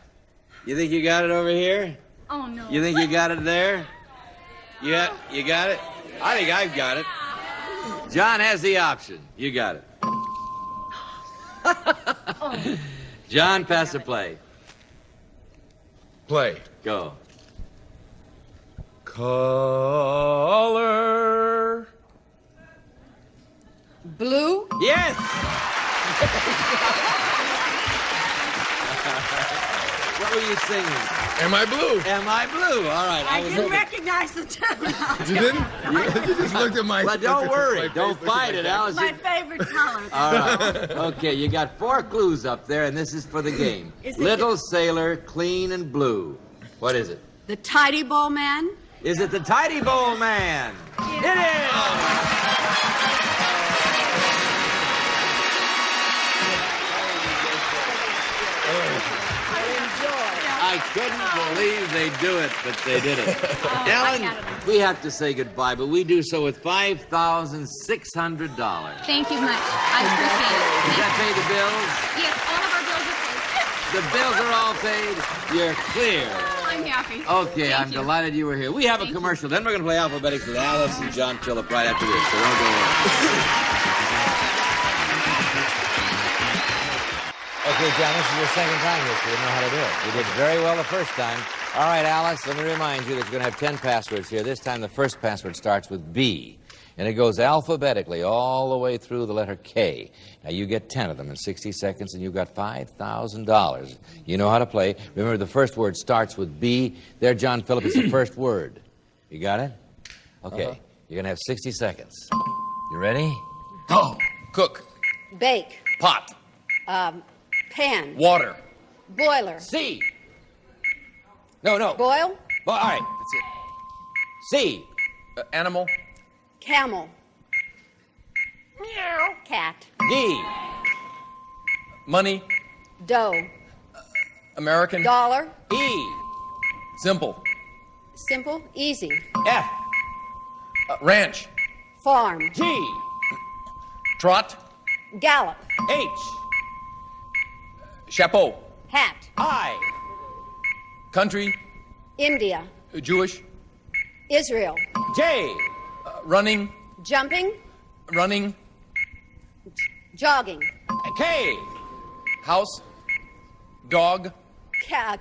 You think you got it over here? Oh, no. You think you got it there? Yeah, you got it? I think I've got it. John has the option. You got it. John, pass the play. Play. Go. Color. Blue? Yes! What were you singing? Am I blue? Am I blue? All right. I was didn't hoping- recognize the tune. You didn't? You just looked at my... But don't worry. Don't fight it, Alice. My favorite color. All right. Okay, you got 4 clues up there, and this is for the game. Is it Little sailor, clean and blue. What is it? The Tidy Bowl Man? Is it the Tidy Bowl Man? It is! I couldn't believe they'd do it, but they did it. Ellen, we have to say goodbye, but we do so with $5,600. Thank you much. I appreciate it. Does that pay the bills? Yes, all of our bills are paid. The bills are all paid. You're clear. I'm happy. Okay, Thank I'm you. delighted you were here. We have a commercial. Then we're going to play alphabetics with Alice and John Phillip right after this, so don't go away. Okay, John, this is your second time this year. You know how to do it. You did very well the first time. All right, Alice, let me remind you that you're going to have 10 passwords here. This time the first password starts with B, and it goes alphabetically all the way through the letter K. Now, you get 10 of them in 60 seconds, and you've got $5,000. You know how to play. Remember, the first word starts with B. There, John Phillip, is the first word. You got it? Okay. You're going to have 60 seconds. You ready? Go. Cook. Bake. Pot. Pan. Water. Boiler. C. No. Boil. All right. That's it. C. Animal. Camel. Meow. Cat. D. Money. Dough. American. Dollar. E. Simple. Simple. Easy. F. Ranch. Farm. G. Trot. Gallop. H. Chapeau. Hat. I. Country. India. Jewish. Israel. J. Running. Jumping. Running. Jogging. K. House. Dog.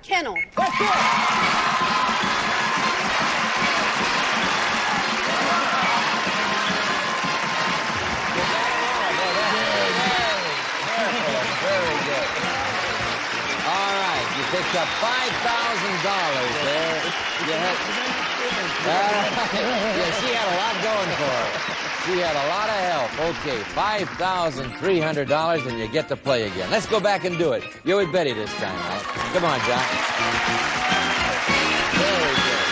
Kennel. That's good. Picked up $5,000 there. Yeah, she had a lot going for her. She had a lot of help. Okay, $5,300, and you get to play again. Let's go back and do it. You're with Betty this time, right? Come on, John. Very good.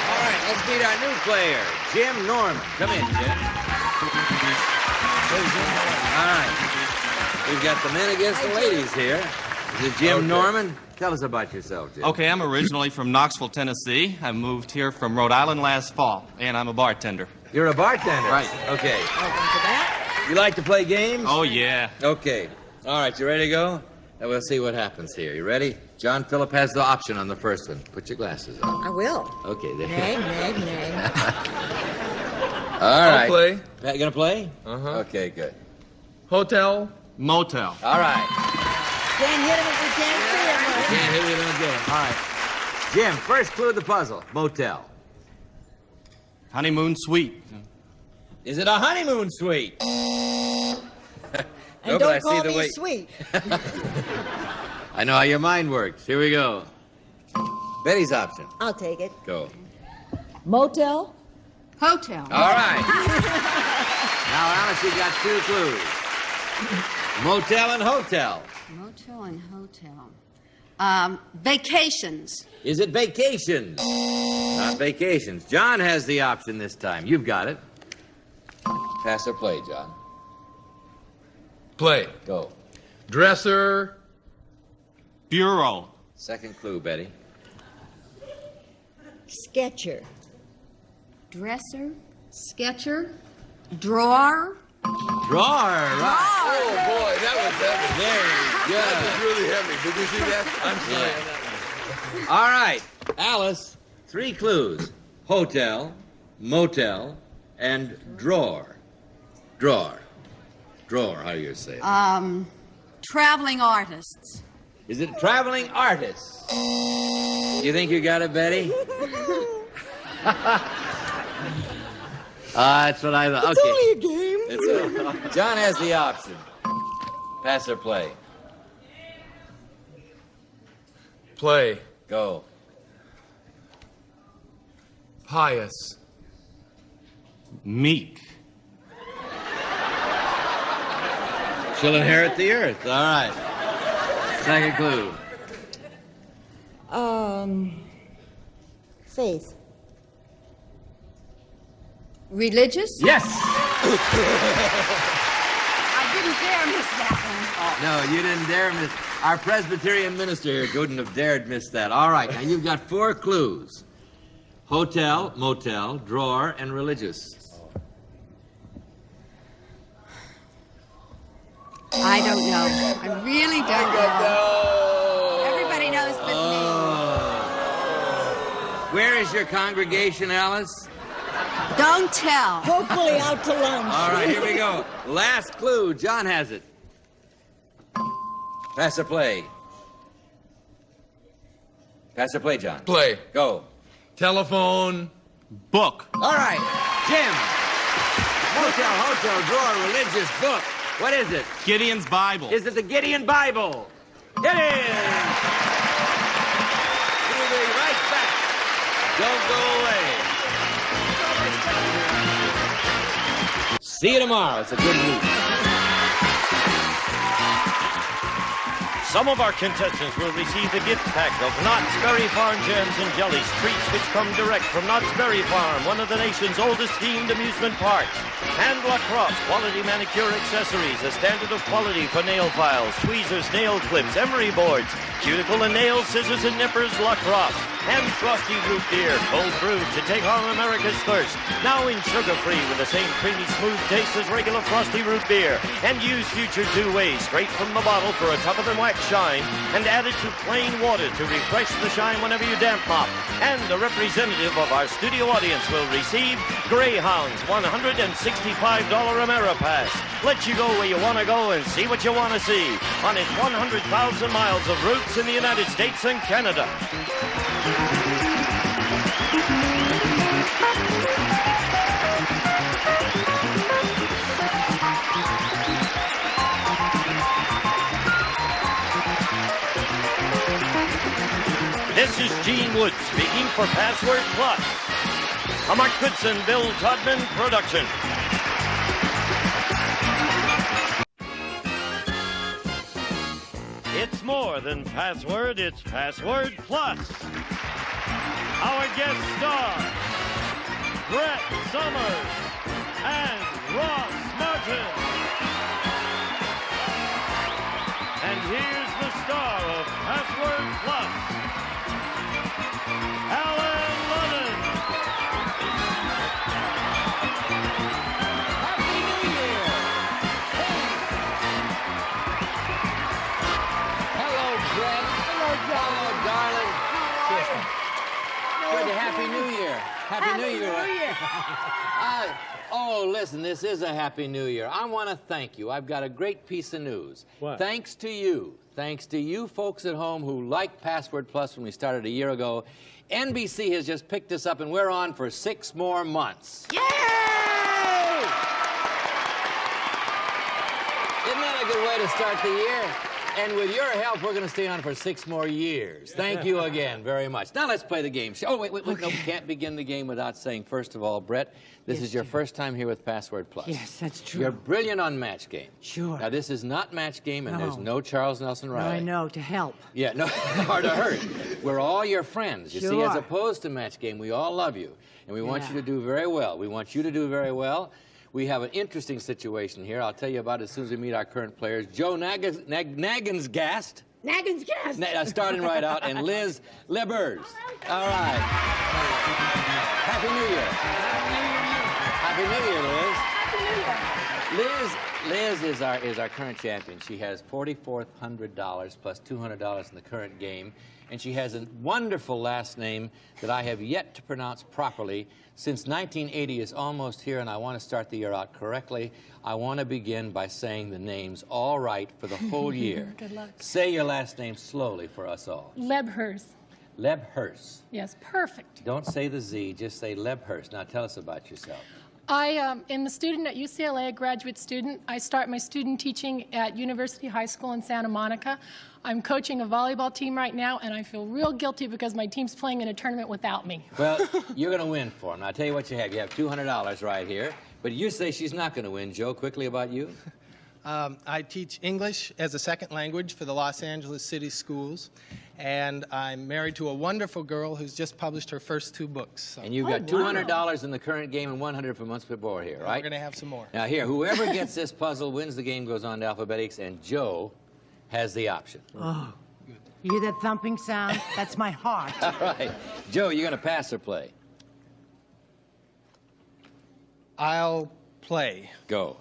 All right, let's meet our new player, Jim Norman. Come in, Jim. All right. We've got the men against the ladies here. Is it Jim Norman? Tell us about yourself, Jim. Okay, I'm originally from Knoxville, Tennessee. I moved here from Rhode Island last fall, and I'm a bartender. You're a bartender? Right. Okay. Welcome to that. You like to play games? Oh, yeah. Okay. All right, you ready to go? And we'll see what happens here. You ready? John Phillip has the option on the first one. Put your glasses on. I will. Okay, there. Nag. All right. I'll play. You gonna play? Uh-huh. Okay, good. Hotel. Motel. All right. Can't hit him if we can't see him. Can't hit him, don't get him. All right. Jim, first clue of the puzzle. Motel. Honeymoon suite. Is it a honeymoon suite? And No, but don't I call see the me way. sweet. I know how your mind works. Here we go. Betty's option. I'll take it. Go. Motel, Hotel. All right. Now, Alice, you got 2 clues. Motel and hotel. Motel and hotel. Vacations. Is it vacations? Not vacations. John has the option this time. You've got it. Pass or play, John? Play. Go. Dresser. Bureau. Second clue, Betty. Sketcher. Dresser. Sketcher. Drawer. Drawer, right. Oh, boy, that was Very good. That was really heavy. Did you see that? I'm sorry. Yeah. All right, Alice, 3 clues. Hotel, motel, and drawer. Drawer. Drawer, how do you say it? Traveling artists. Is it traveling artists? You think you got it, Betty? That's what I thought. It's Okay. only a game. John has the option. Pass or play? Play. Go. Pious. Meek. She'll inherit the earth. All right. Second clue. Faith. Religious? Yes! I didn't dare miss that one. No, you didn't dare miss. Our Presbyterian minister here couldn't have dared miss that. All right, now you've got 4 clues. Hotel, motel, drawer, and religious. I don't know. I really don't know. Everybody knows but Where is your congregation, Alice? me. Don't tell. Hopefully out to lunch. All right, here we go. Last clue. John has it. Pass or play? Pass or play, John? Play. Go. Telephone. Book. All right, Jim. Motel, hotel, drawer, religious book. What is it? Gideon's Bible. Is it the Gideon Bible? It is! We'll be right back. Don't go away. See you tomorrow. It's a good week. Some of our contestants will receive the gift pack of Knott's Berry Farm jams and jellies, treats which come direct from Knott's Berry Farm, one of the nation's oldest themed amusement parks. And Lacrosse quality manicure accessories, a standard of quality for nail files, tweezers, nail clips, emery boards, cuticle and nail scissors and nippers, Lacrosse. And Frosty Root Beer, cold brewed to take on America's thirst. Now in sugar-free with the same creamy, smooth taste as regular Frosty Root Beer. And use Future 2-Way straight from the bottle for a tougher-than-wax shine. And add it to plain water to refresh the shine whenever you damp mop. And a representative of our studio audience will receive Greyhound's $165 Ameripass. Let you go where you want to go and see what you want to see on its 100,000 miles of routes in the United States and Canada. This is Gene Wood speaking for Password Plus, a Mark Goodson, Bill Todman production. It's more than Password, it's Password Plus. Our guest star, Brett Summers and Ross Martin. And here's the star of Password Plus, Allen Ludden. Happy New Year! Hello, Brett. Hello, John. Hello, darling. Good. Happy New Year. Happy New Year. Oh, listen, this is a Happy New Year. I want to thank you. I've got a great piece of news. What? Thanks to you folks at home who liked Password Plus when we started a year ago, NBC has just picked us up and we're on for 6 more months. Yay! Isn't that a good way to start the year? And with your help, we're going to stay on for 6 more years. Thank you again very much. Now let's play the game. Oh, wait. No, we can't begin the game without saying, first of all, Brett, this is your first time here with Password Plus. Yes, that's true. You're brilliant on Match Game. Sure. Now, this is not Match Game, and there's no Charles Nelson Riley. No, I know, to help. Yeah, no, or to hurt. We're all your friends. You see, as Sure. opposed to Match Game, we all love you. And we want you to do very well. We want you to do very well. We have an interesting situation here. I'll tell you about it as soon as we meet our current players. Joe Nagensgast. Nagensgast. Starting right out, and Liz Lebers. All right. Happy New Year. Happy New Year, Liz. Liz is our current champion. She has $4,400 plus $200 in the current game, and she has a wonderful last name that I have yet to pronounce properly. Since 1980 is almost here, and I want to start the year out correctly, I want to begin by saying the names all right for the whole year. Good luck. Say your last name slowly for us all. Lebhers. Lebhers. Yes, perfect. Don't say the Z, just say Lebhers. Now tell us about yourself. I am a student at UCLA, a graduate student. I start my student teaching at University High School in Santa Monica. I'm coaching a volleyball team right now, and I feel real guilty because my team's playing in a tournament without me. Well, you're going to win for them. I'll tell you what you have. You have $200 right here. But you say she's not going to win. Joe, quickly about you. I teach English as a second language for the Los Angeles City Schools, and I'm married to a wonderful girl who's just published her first 2 books. So. And you've got $200 in the current game and $100 for months before here, right? We're going to have some more. Now here, whoever gets this puzzle wins the game, goes on to alphabetics, and Joe has the option. Oh, you hear that thumping sound? That's my heart. All right. Joe, you're going to pass or play? I'll play. Go.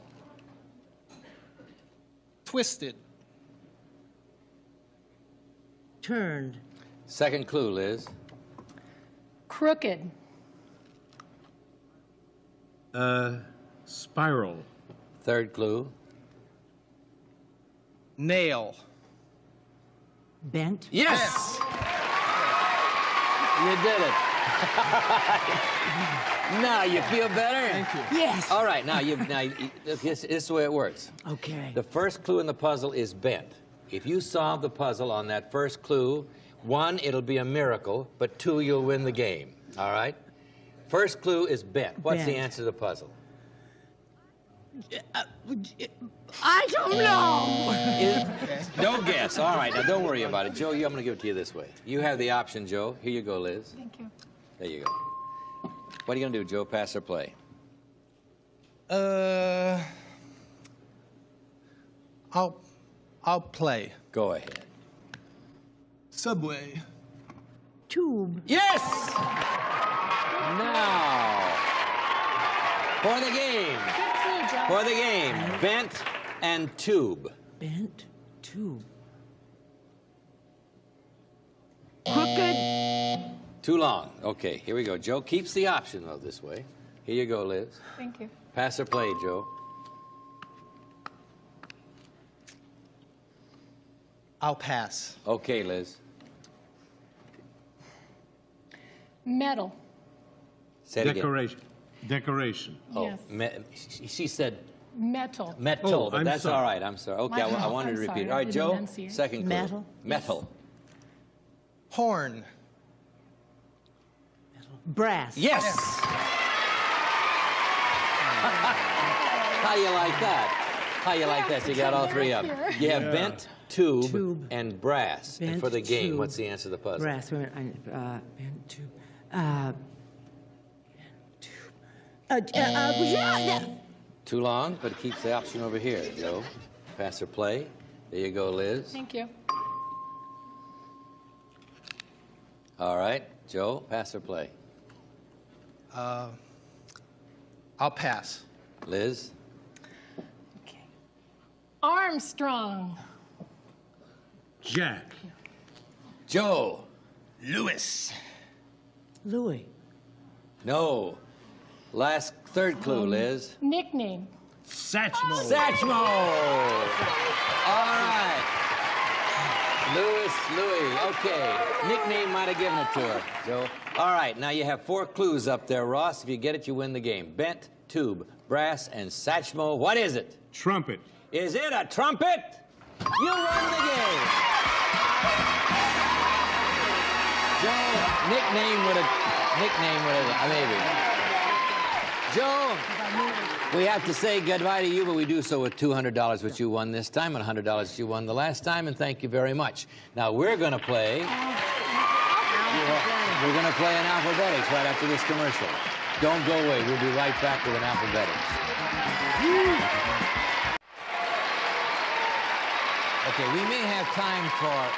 Twisted. Turned. Second clue, Liz. Crooked. Spiral. Third clue. Nail. Bent. Yes! You did it. Now you feel better? Thank you. Yes. All right, now this is the way it works. Okay. The first clue in the puzzle is bent. If you solve the puzzle on that first clue, 1, it'll be a miracle, but 2, you'll win the game. All right? First clue is bent. What's the answer to the puzzle? I don't know. No guess. All right, now don't worry about it. Joe, I'm going to give it to you this way. You have the option, Joe. Here you go, Liz. Thank you. There you go. What are you going to do, Joe? Pass or play? I'll play. Go ahead. Subway. Tube. Yes! Now, for the game. For the game, bent and tube. Bent, tube. Crooked. Too long. Okay, here we go. Joe keeps the option, though, this way. Here you go, Liz. Thank you. Pass or play, Joe? I'll pass. Okay, Liz. Metal. Say it again. Decoration. Oh, Yes. she said Metal. metal, but I'm that's sorry. all right. I'm sorry. Okay, I wanted to I'm repeat. sorry, All I right, didn't Joe, enunciate. second clue. Metal. Metal. Horn. Brass. Yes! How you like that? How you like that? So you got all 3 of them. You have bent, tube, and brass. And Bent, for the game, tube, what's the answer to the puzzle? Brass. Wait a minute. Bent, tube. Too long, but it keeps the option over here, Joe. Pass or play. There you go, Liz. Thank you. All right, Joe, pass or play. I'll pass. Liz? Armstrong. Jack. Joe? Lewis. Louis. No. Third clue, Liz. Nickname. Satchmo. Satchmo! All right. Louis. Okay. Nickname might have given it to her, Joe. All right, now you have 4 clues up there, Ross. If you get it, you win the game. Bent, tube, brass, and Satchmo. What is it? Trumpet. Is it a trumpet? You won the game. Joe, nickname would have, maybe. Joe, we have to say goodbye to you, but we do so with $200, which you won this time, and $100 that you won the last time, and thank you very much. Now, we're going to play... We're going to play an alphabetics right after this commercial. Don't go away. We'll be right back with an alphabetics. Okay, we may have time for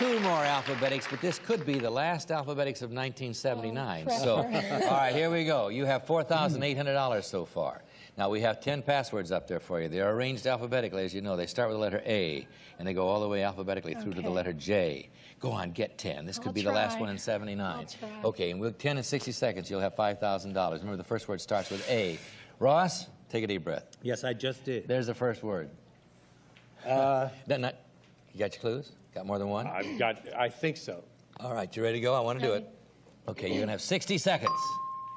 2 more alphabetics, but this could be the last alphabetics of 1979. So, all right, here we go. You have $4,800 so far. Now, we have 10 passwords up there for you. They're arranged alphabetically, as you know. They start with the letter A, and they go all the way alphabetically through to the letter J. Go on, get 10. This could be the last one in 79. Okay, and we'll 10 in 60 seconds. You'll have $5,000. Remember, the first word starts with A. Ross, take a deep breath. Yes, I just did. There's the first word. You got your clues? Got more than one? I think so. All right, you ready to go? I want to do it. Okay, you're going to have 60 seconds.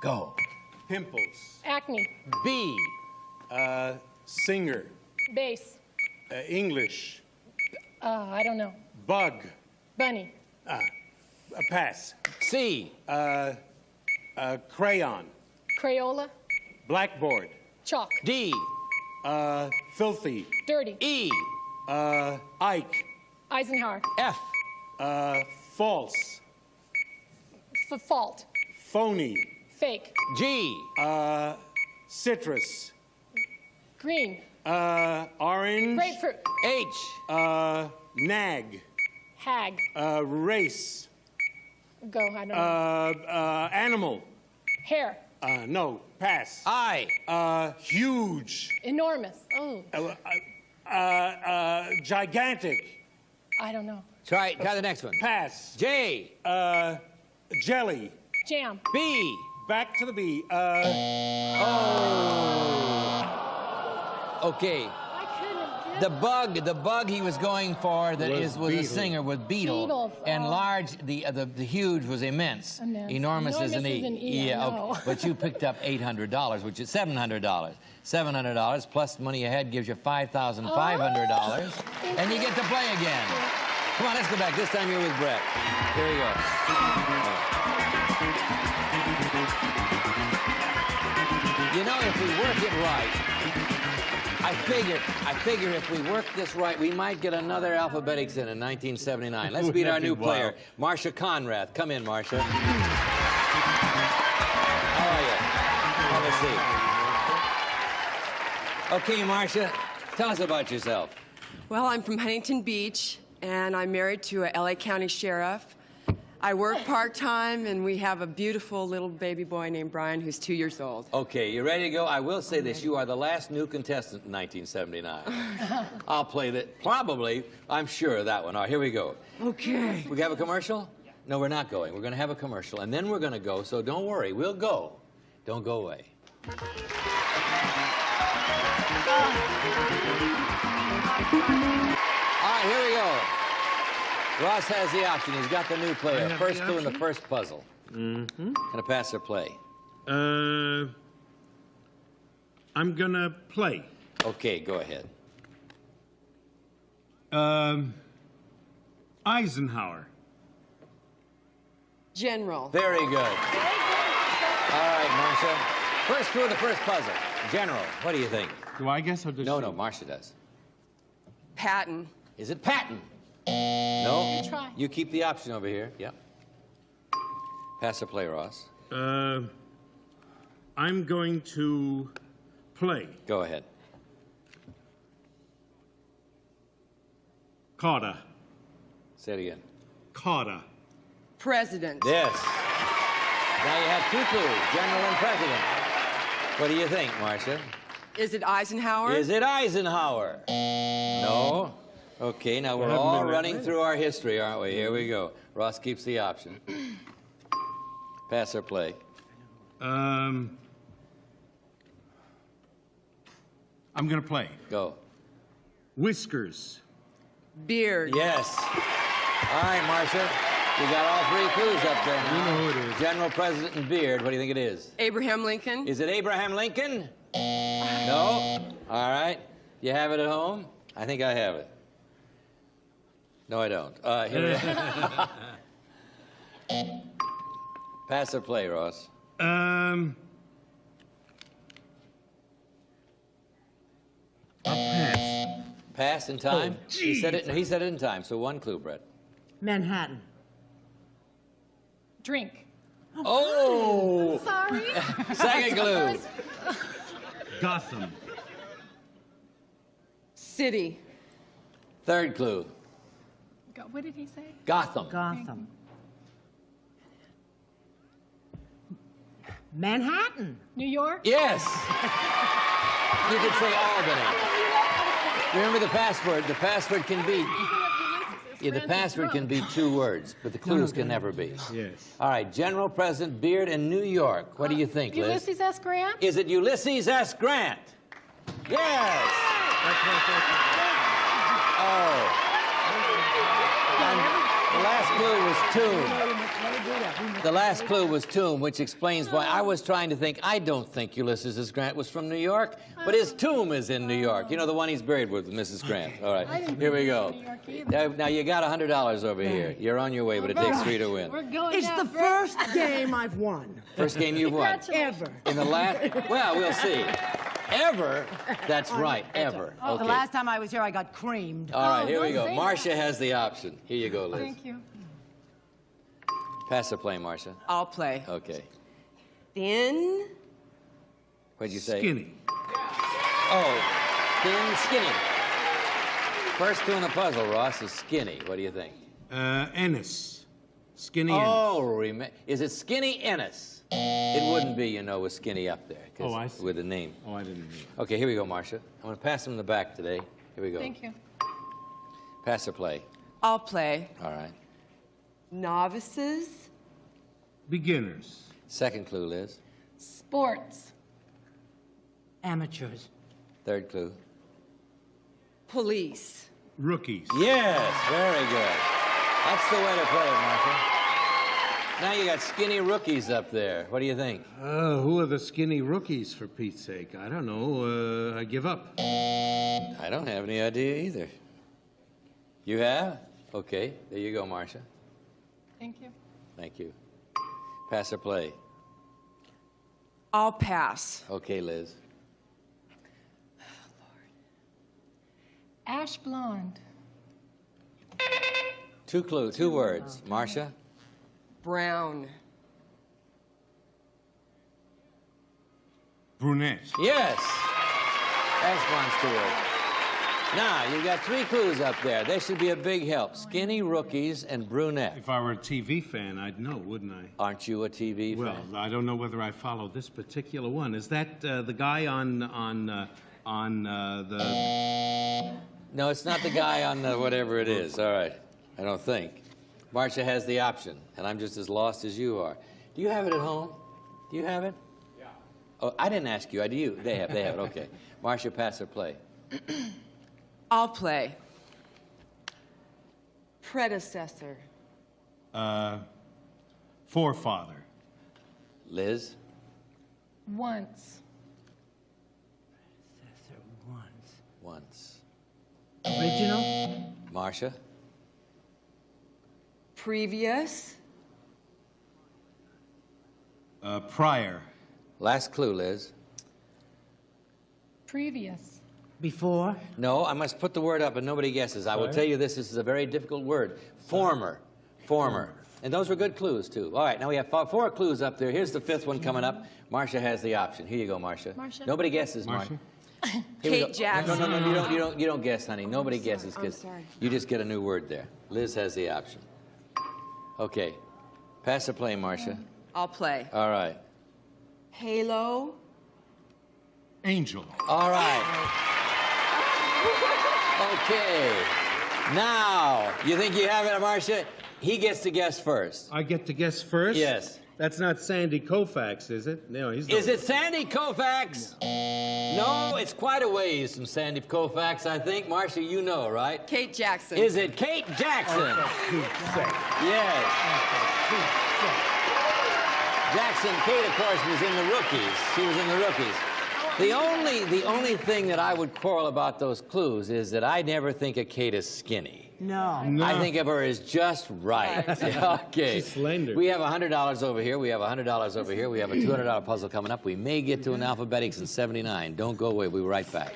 Go. Pimples. Acne. B. Singer. Bass. English. I don't know. Bug. Bunny. Pass. C. Crayon. Crayola. Blackboard. Chalk. D. Filthy. Dirty. E. Ike. Eisenhower. F. False. Fault. Phony. Fake. G. Citrus. Green. Orange. Grapefruit. H. Nag. Hag. Race. Go, I don't know. Animal. Hair. No, pass. I. Huge. Enormous. Oh. Gigantic. I don't know. Try the next one. Pass. J. Jelly. Jam. B. Back to the B. Okay. The bug he was going for was a singer with beetle. Beetle. And large, the huge was immense. Enormous is an E. Yeah, okay. But you picked up $800, which is $700. $700 plus money ahead gives you $5,500. And you get to play again. Come on, let's go back. This time you're with Brett. Here we go. You know, if we work it right, I figure if we work this right, we might get another alphabetics in 1979. Let's meet our new player, Marcia Conrad. Come in, Marcia. How are you? Have a seat. Okay, Marcia, tell us about yourself. Well, I'm from Huntington Beach, and I'm married to a LA County sheriff. I work part-time, and we have a beautiful little baby boy named Brian who's 2 years old. Okay, you ready to go? I will say this. You are the last new contestant in 1979. I'll play that. Probably. I'm sure of that one. All right, here we go. Okay. We have a commercial? No, we're not going. We're going to have a commercial, and then we're going to go, so don't worry. We'll go. Don't go away. All right, here we go. Ross has the option. He's got the new player. First clue in the first puzzle. Mm-hmm. Gonna pass or play? I'm gonna play. Okay, go ahead. Eisenhower. General. Very good. All right, Marcia. First clue in the first puzzle. General. What do you think? Do I guess or does No, Marcia does. Patton. Is it Patton? No. Try. You keep the option over here. Yep. Pass or play, Ross? I'm going to play. Go ahead. Carter. Say it again. Carter. President. Yes. Now you have two clues, General and President. What do you think, Marcia? Is it Eisenhower? Is it Eisenhower? No. Okay, now we're all running through our history, aren't we? Here we go. Ross keeps the option. Pass or play? I'm gonna play. Go. Whiskers. Beard. Yes. All right, Marcia. You got all three clues up there now. You know who it is. General, President, and Beard. What do you think it is? Abraham Lincoln. Is it Abraham Lincoln? No. All right. You have it at home? I think I have it. No, I don't. Here we go. Pass or play, Ross? I'll pass. Pass in time? Oh, he said it in time, so one clue, Brett. Manhattan. Drink. Oh! Sorry. Second clue. Gotham. City. Third clue. What did he say? Gotham. Gotham. Manhattan. New York? Yes. You could say Albany. Remember the password. The password can be... Yeah, the password can be 2 words, but the clues can never be. Yes. All right, General President Beard in New York. What do you think, Liz? Ulysses S. Grant? Is it Ulysses S. Grant? Yes. Oh. And the last clue was tomb. The last clue was tomb, which explains why I was trying to think. I don't think Ulysses S. Grant was from New York, but his tomb is in New York. You know, the one he's buried with Mrs. Grant. All right, here we go. Now you got $100 over here. You're on your way, but it takes 3 to win. We're going It's the first game I've won. First game you've won. Ever. In the last, well, we'll see. Ever? That's right, ever. The Okay. last time I was here, I got creamed. All right, here we go. say Marcia has the option. Here you go, Liz. Thank you. Pass or play, Marcia. I'll play. Okay. Thin. What'd you say? Skinny. Oh, thin, skinny. First clue in the puzzle, Ross, is skinny. What do you think? Ennis. Skinny Ennis. Oh, is it Skinny Ennis? It wouldn't be, you know, with Skinny up there. Oh, I see. With the name. Oh, I didn't know. Okay, here we go, Marcia. I'm going to pass him in the back today. Here we go. Thank you. Pass or play. I'll play. All right. Novices. Beginners. Second clue, Liz. Sports. Amateurs. Third clue. Police. Rookies. Yes, very good. That's the way to play it, Marcia. Now you got skinny rookies up there. What do you think? Who are the skinny rookies, for Pete's sake? I don't know. I give up. I don't have any idea either. You have? Okay, there you go, Marcia. Thank you. Thank you. Pass or play? I'll pass. Okay, Liz. Ash blonde. 2 clues, 2 words. Marcia? Brown. Brunette. Yes. Ash blonde's 2 words. Now, you got 3 clues up there. They should be a big help. Skinny rookies and brunette. If I were a TV fan, I'd know, wouldn't I? Aren't you a TV Well, fan? I don't know whether I follow this particular one. Is that the guy on the... No, it's not the guy on the whatever it is. All right. I don't think. Marcia has the option, and I'm just as lost as you are. Do you have it at home? Do you have it? Yeah. Oh, I didn't ask you. Do you? They have it. Okay. Marcia, pass or play? I'll play. Predecessor. Forefather. Liz? Once. Once. Original. Marcia? Previous. Prior. Last clue, Liz. Previous. Before. No, I must put the word up and nobody guesses. I will tell you this is a very difficult word. Former. Former. And those were good clues, too. All right, now we have 4 clues up there. Here's the 5th one coming up. Marcia has the option. Here you go, Marcia. Marcia. Nobody guesses, Marcia. Kate Jackson. No, you don't guess, honey. Nobody guesses because sorry. you just get a new word there. Liz has the option. Okay. Pass or play, Marcia. I'll play. All right. Halo. Angel. All right. Okay. Now, you think you have it, Marcia? He gets to guess first. I get to guess first? Yes. That's not Sandy Koufax, is it? No, he's not. Is it Sandy Koufax? No, it's quite a ways from Sandy Koufax, I think. Marcia, you know, right? Kate Jackson. Is it Kate Jackson? Yes. Jackson, Kate, of course, was in the Rookies. She was in the Rookies. The only thing that I would quarrel about those clues is that I never think of Kate as skinny. No. I think of her as just right. Okay. She's slender. We have $100 over here. We have $100 over here. We have a $200 puzzle coming up. We may get to an alphabetics in 79. Don't go away. We'll be right back.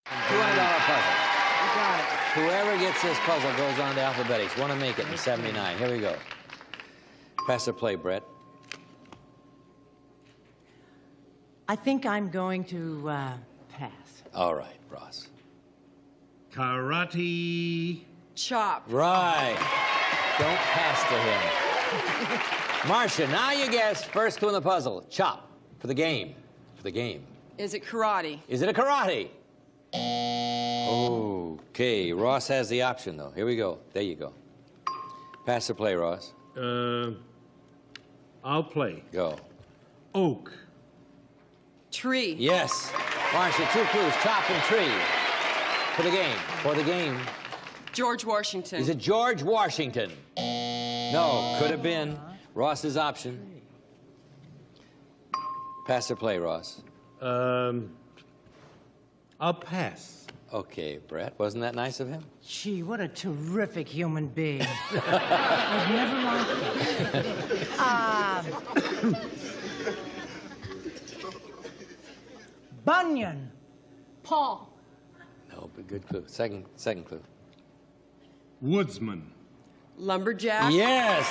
$200 puzzle. You got it. Whoever gets this puzzle goes on to alphabetics. Want to make it in 79. Here we go. Pass or play, Brett. I think I'm going to pass. All right, Ross. Karate. Chop. Right. Don't pass to him. Marcia, now you guess. First clue in the puzzle. Chop. For the game. For the game. Is it karate? Is it a karate? Okay. Ross has the option, though. Here we go. There you go. Pass or play, Ross. I'll play. Go. Oak. Tree. Yes. Marcia, 2 clues. Chop and tree. For the game. For the game. George Washington. Is it George Washington? No. Could have been. Ross's option. Pass or play, Ross. I'll pass. Okay, Brett. Wasn't that nice of him? Gee, what a terrific human being. I've never liked him. Bunyan. Paul. No, but good clue. Second clue. Woodsman. Lumberjack. Yes.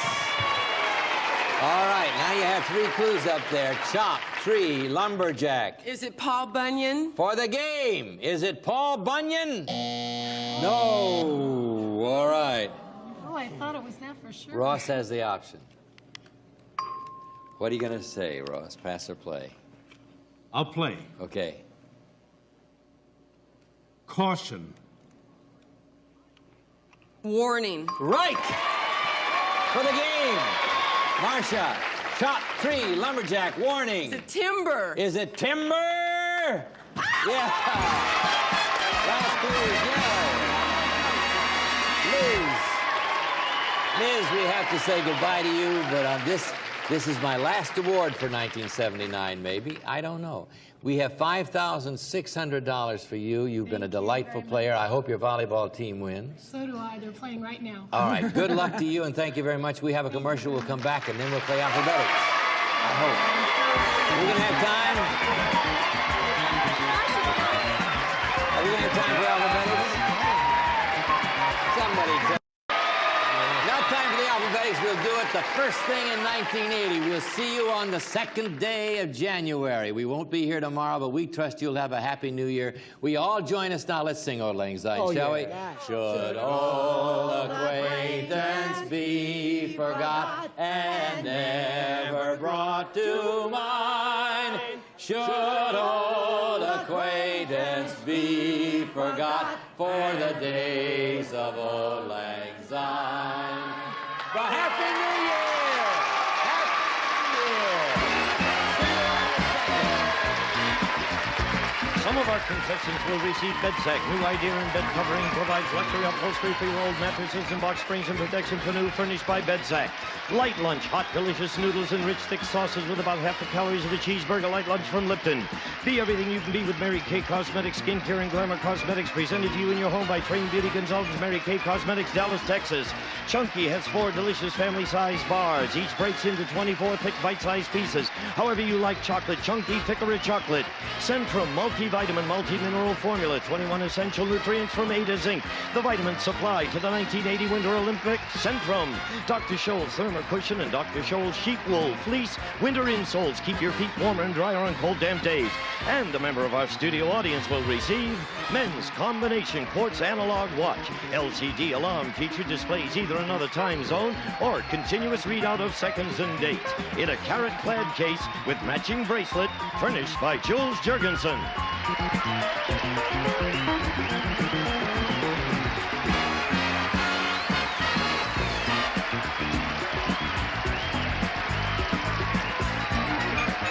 All right, now you have 3 clues up there. Chop, tree, lumberjack. Is it Paul Bunyan? For the game. Is it Paul Bunyan? No. All right. Oh, I thought it was that for sure. Ross has the option. What are you going to say, Ross? Pass or play? I'll play. Okay. Caution. Warning. Right. For the game. Marcia, chop, tree, lumberjack, warning. Is it timber? Is it timber? Yeah. Last clue is yellow. Liz, we have to say goodbye to you, but this is my last award for 1979, maybe. I don't know. We have $5,600 for you. You've been a delightful player. I hope your volleyball team wins. So do I. They're playing right now. All right. Good luck to you, and thank you very much. We have a commercial. We'll come back, and then we'll play alphabetics. I hope. Are we going to have time? Are we going to have time for alphabetics? Somebody tell. Not time for the alphabetics. We'll do it the first thing in 1980. We'll see you on the 2nd day of January. We won't be here tomorrow, but we trust you'll have a happy new year. We all join us now. Let's sing Old Lang Syne, shall we? Should old acquaintance be forgot and never brought to mind? Should old acquaintance be forgot for the days of Old Lang Syne? But Happy New Year! Happy New Year! Some of our contestants will receive bed sack. New idea in bed covering provides luxury upholstery for your old mattresses and box springs and protection for new, furnished by Bed Sack. Light lunch, hot, delicious noodles and rich, thick sauces with about half the calories of a cheeseburger. Light lunch from Lipton. Be everything you can be with Mary Kay Cosmetics, skincare and glamour cosmetics. Presented to you in your home by trained beauty consultants, Mary Kay Cosmetics, Dallas, Texas. Chunky has 4 delicious family-sized bars. Each breaks into 24 thick bite-sized pieces. However you like chocolate, Chunky, thick or chocolate. Centrum, multivitamin, multi-mineral formula. 21 essential nutrients from A to Zinc. The vitamin supply to the 1980 Winter Olympics. Centrum. Dr. Scholl's Thermo Cushion and Dr. Scholl's Sheep Wool Fleece Winter Insoles. Keep your feet warmer and drier on cold, damp days. And a member of our studio audience will receive Men's Combination Quartz Analog Watch. LCD alarm feature displays either another time zone or continuous readout of seconds and dates. In a carrot-clad case with matching bracelet, furnished by Jules Jurgensen.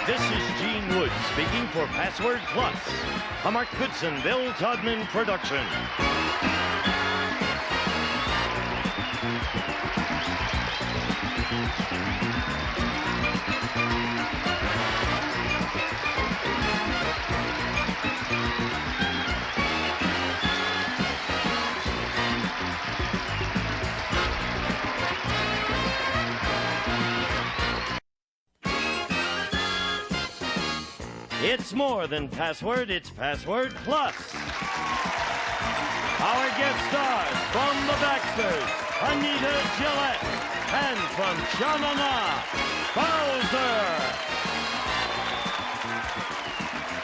This is Gene Wood speaking for Password Plus, a Mark Goodson, Bill Todman production. It's more than password, it's Password Plus. Our guest stars from the Baxters, Anita Gillette, and from Sha-Na-Na, Bowser.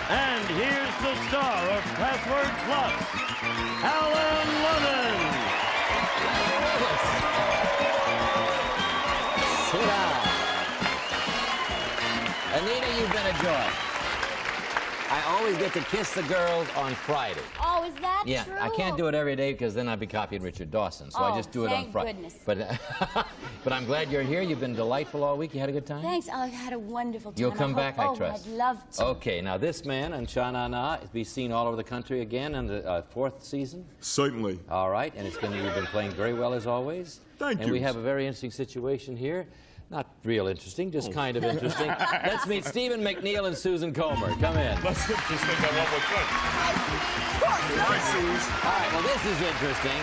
And here's the star of Password Plus, Allen Sit down. Anita, you've been a joy. I always get to kiss the girls on Friday. Oh, is that Yeah, true? I can't do it every day because then I'd be copying Richard Dawson, so I just do it on Friday. Thank goodness. But I'm glad you're here. You've been delightful all week. You had a good time? Thanks. I had a wonderful time. You'll come back, I trust. I'd love to. Okay, now this man and Sha-Na-Na is be seen all over the country again in the fourth season. Certainly. All right, and you've been playing very well as always. Thank you. And we have a very interesting situation here. Not real interesting, just kind of interesting. Let's meet Stephen McNeil and Susan Comer. Come in. Less interesting than what we're doing. Hi, Suze. All right, well, this is interesting.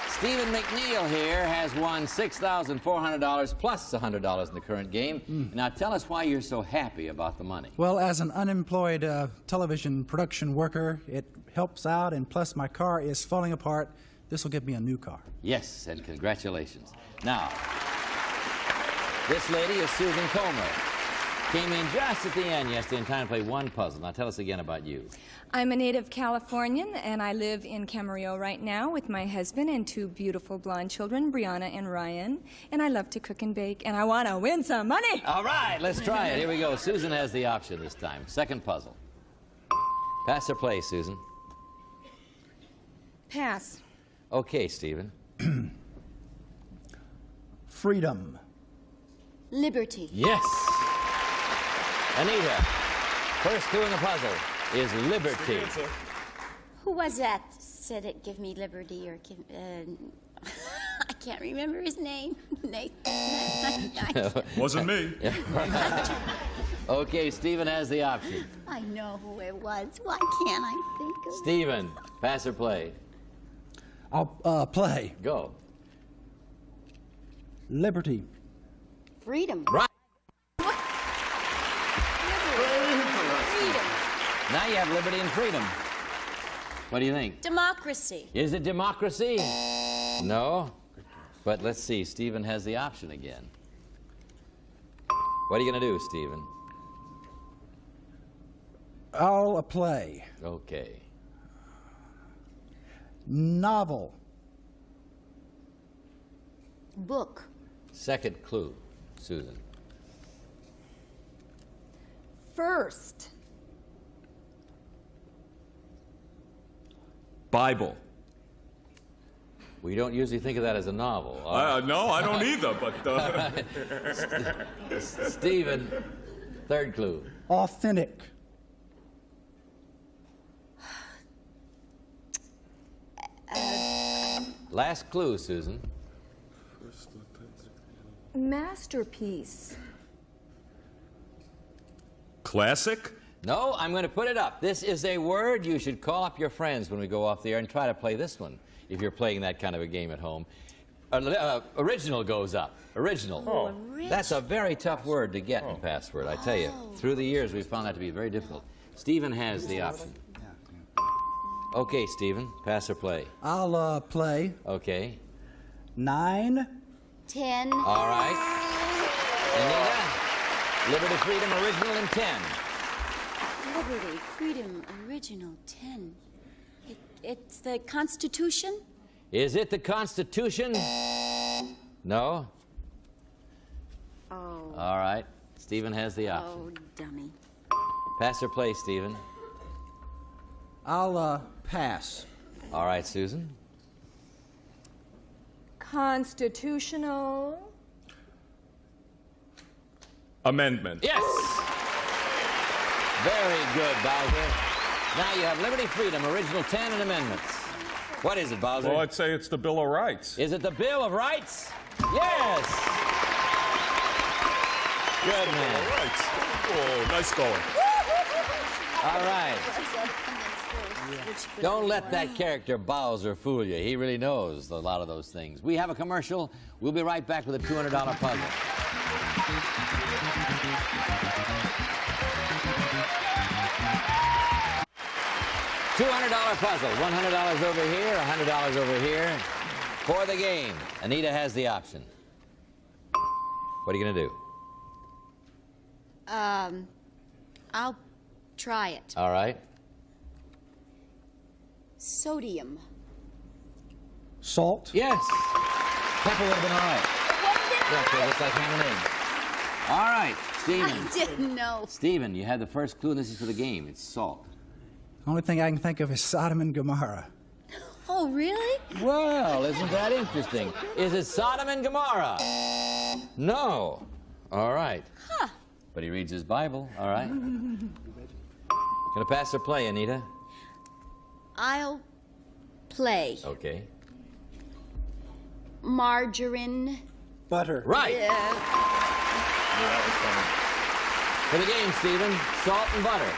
Stephen McNeil here has won $6,400 plus $100 in the current game. Now, tell us why you're so happy about the money. Well, as an unemployed television production worker, it helps out, and plus my car is falling apart. This will get me a new car. Yes, and congratulations. Now, this lady is Susan Comer. Came in just at the end yesterday in time to play one puzzle. Now tell us again about you. I'm a native Californian, and I live in Camarillo right now with my husband and two beautiful blonde children, Brianna and Ryan. And I love to cook and bake, and I want to win some money. All right, let's try it. Here we go. Susan has the option this time. Second puzzle. Pass or play, Susan? Pass. Okay, Stephen. Freedom. Liberty. Yes. Anita, first clue in the puzzle is liberty. Who was that said it, give me liberty, or give, I can't remember his name. Wasn't me. Okay, Stephen has the option. I know who it was. Why can't I think of it? Stephen, pass or play? I'll play. Go. Liberty. Freedom. Right. Freedom. Now you have liberty and freedom. What do you think? Democracy. Is it democracy? No. But let's see. Stephen has the option again. What are you going to do, Stephen? I'll play. Okay. Novel. Book. Second clue, Susan. First. Bible. We don't usually think of that as a novel. No, I don't either, but... Stephen, third clue. Authentic. Last clue, Susan. Masterpiece. Classic? No, I'm going to put it up. This is a word you should call up your friends when we go off the air and try to play this one if you're playing that kind of a game at home. Original goes up. Original. Oh. That's a very tough word to get in password, I tell you. Through the years, we've found that to be very difficult. Stephen has the option. Okay, Stephen, pass or play? I'll play. Okay. 9. 10. All right. Anita, liberty, freedom, original, and 10. Liberty, freedom, original, 10. It's the Constitution? Is it the Constitution? No? Oh. All right. Stephen has the option. Oh, dummy. Pass or play, Stephen? I'll pass. All right, Susan. Constitutional. Amendment. Yes! Very good, Bowser. Now you have liberty, freedom, original 10, and amendments. What is it, Bowser? Well, I'd say it's the Bill of Rights. Is it the Bill of Rights? Yes! Good man. All right. Oh, nice going. All right. Don't let that character Bowser fool you. He really knows a lot of those things. We have a commercial. We'll be right back with a $200 puzzle. $200 puzzle. $100 over here, $100 over here. For the game, Anita has the option. What are you going to do? I'll try it. All right. Sodium. Salt? Yes. Pepper would have been all right. Yeah, it looks like ham and eggs. All right, Stephen. I didn't know. Stephen, you had the first clue, and this is for the game. It's salt. The only thing I can think of is Sodom and Gomorrah. Oh, really? Well, isn't that interesting? Is it Sodom and Gomorrah? No. All right. Huh. But he reads his Bible. All right. Gonna pass or play, Anita? I'll play. Okay. Margarine. Butter. Right. Yeah. For the game, Stephen, salt and butter.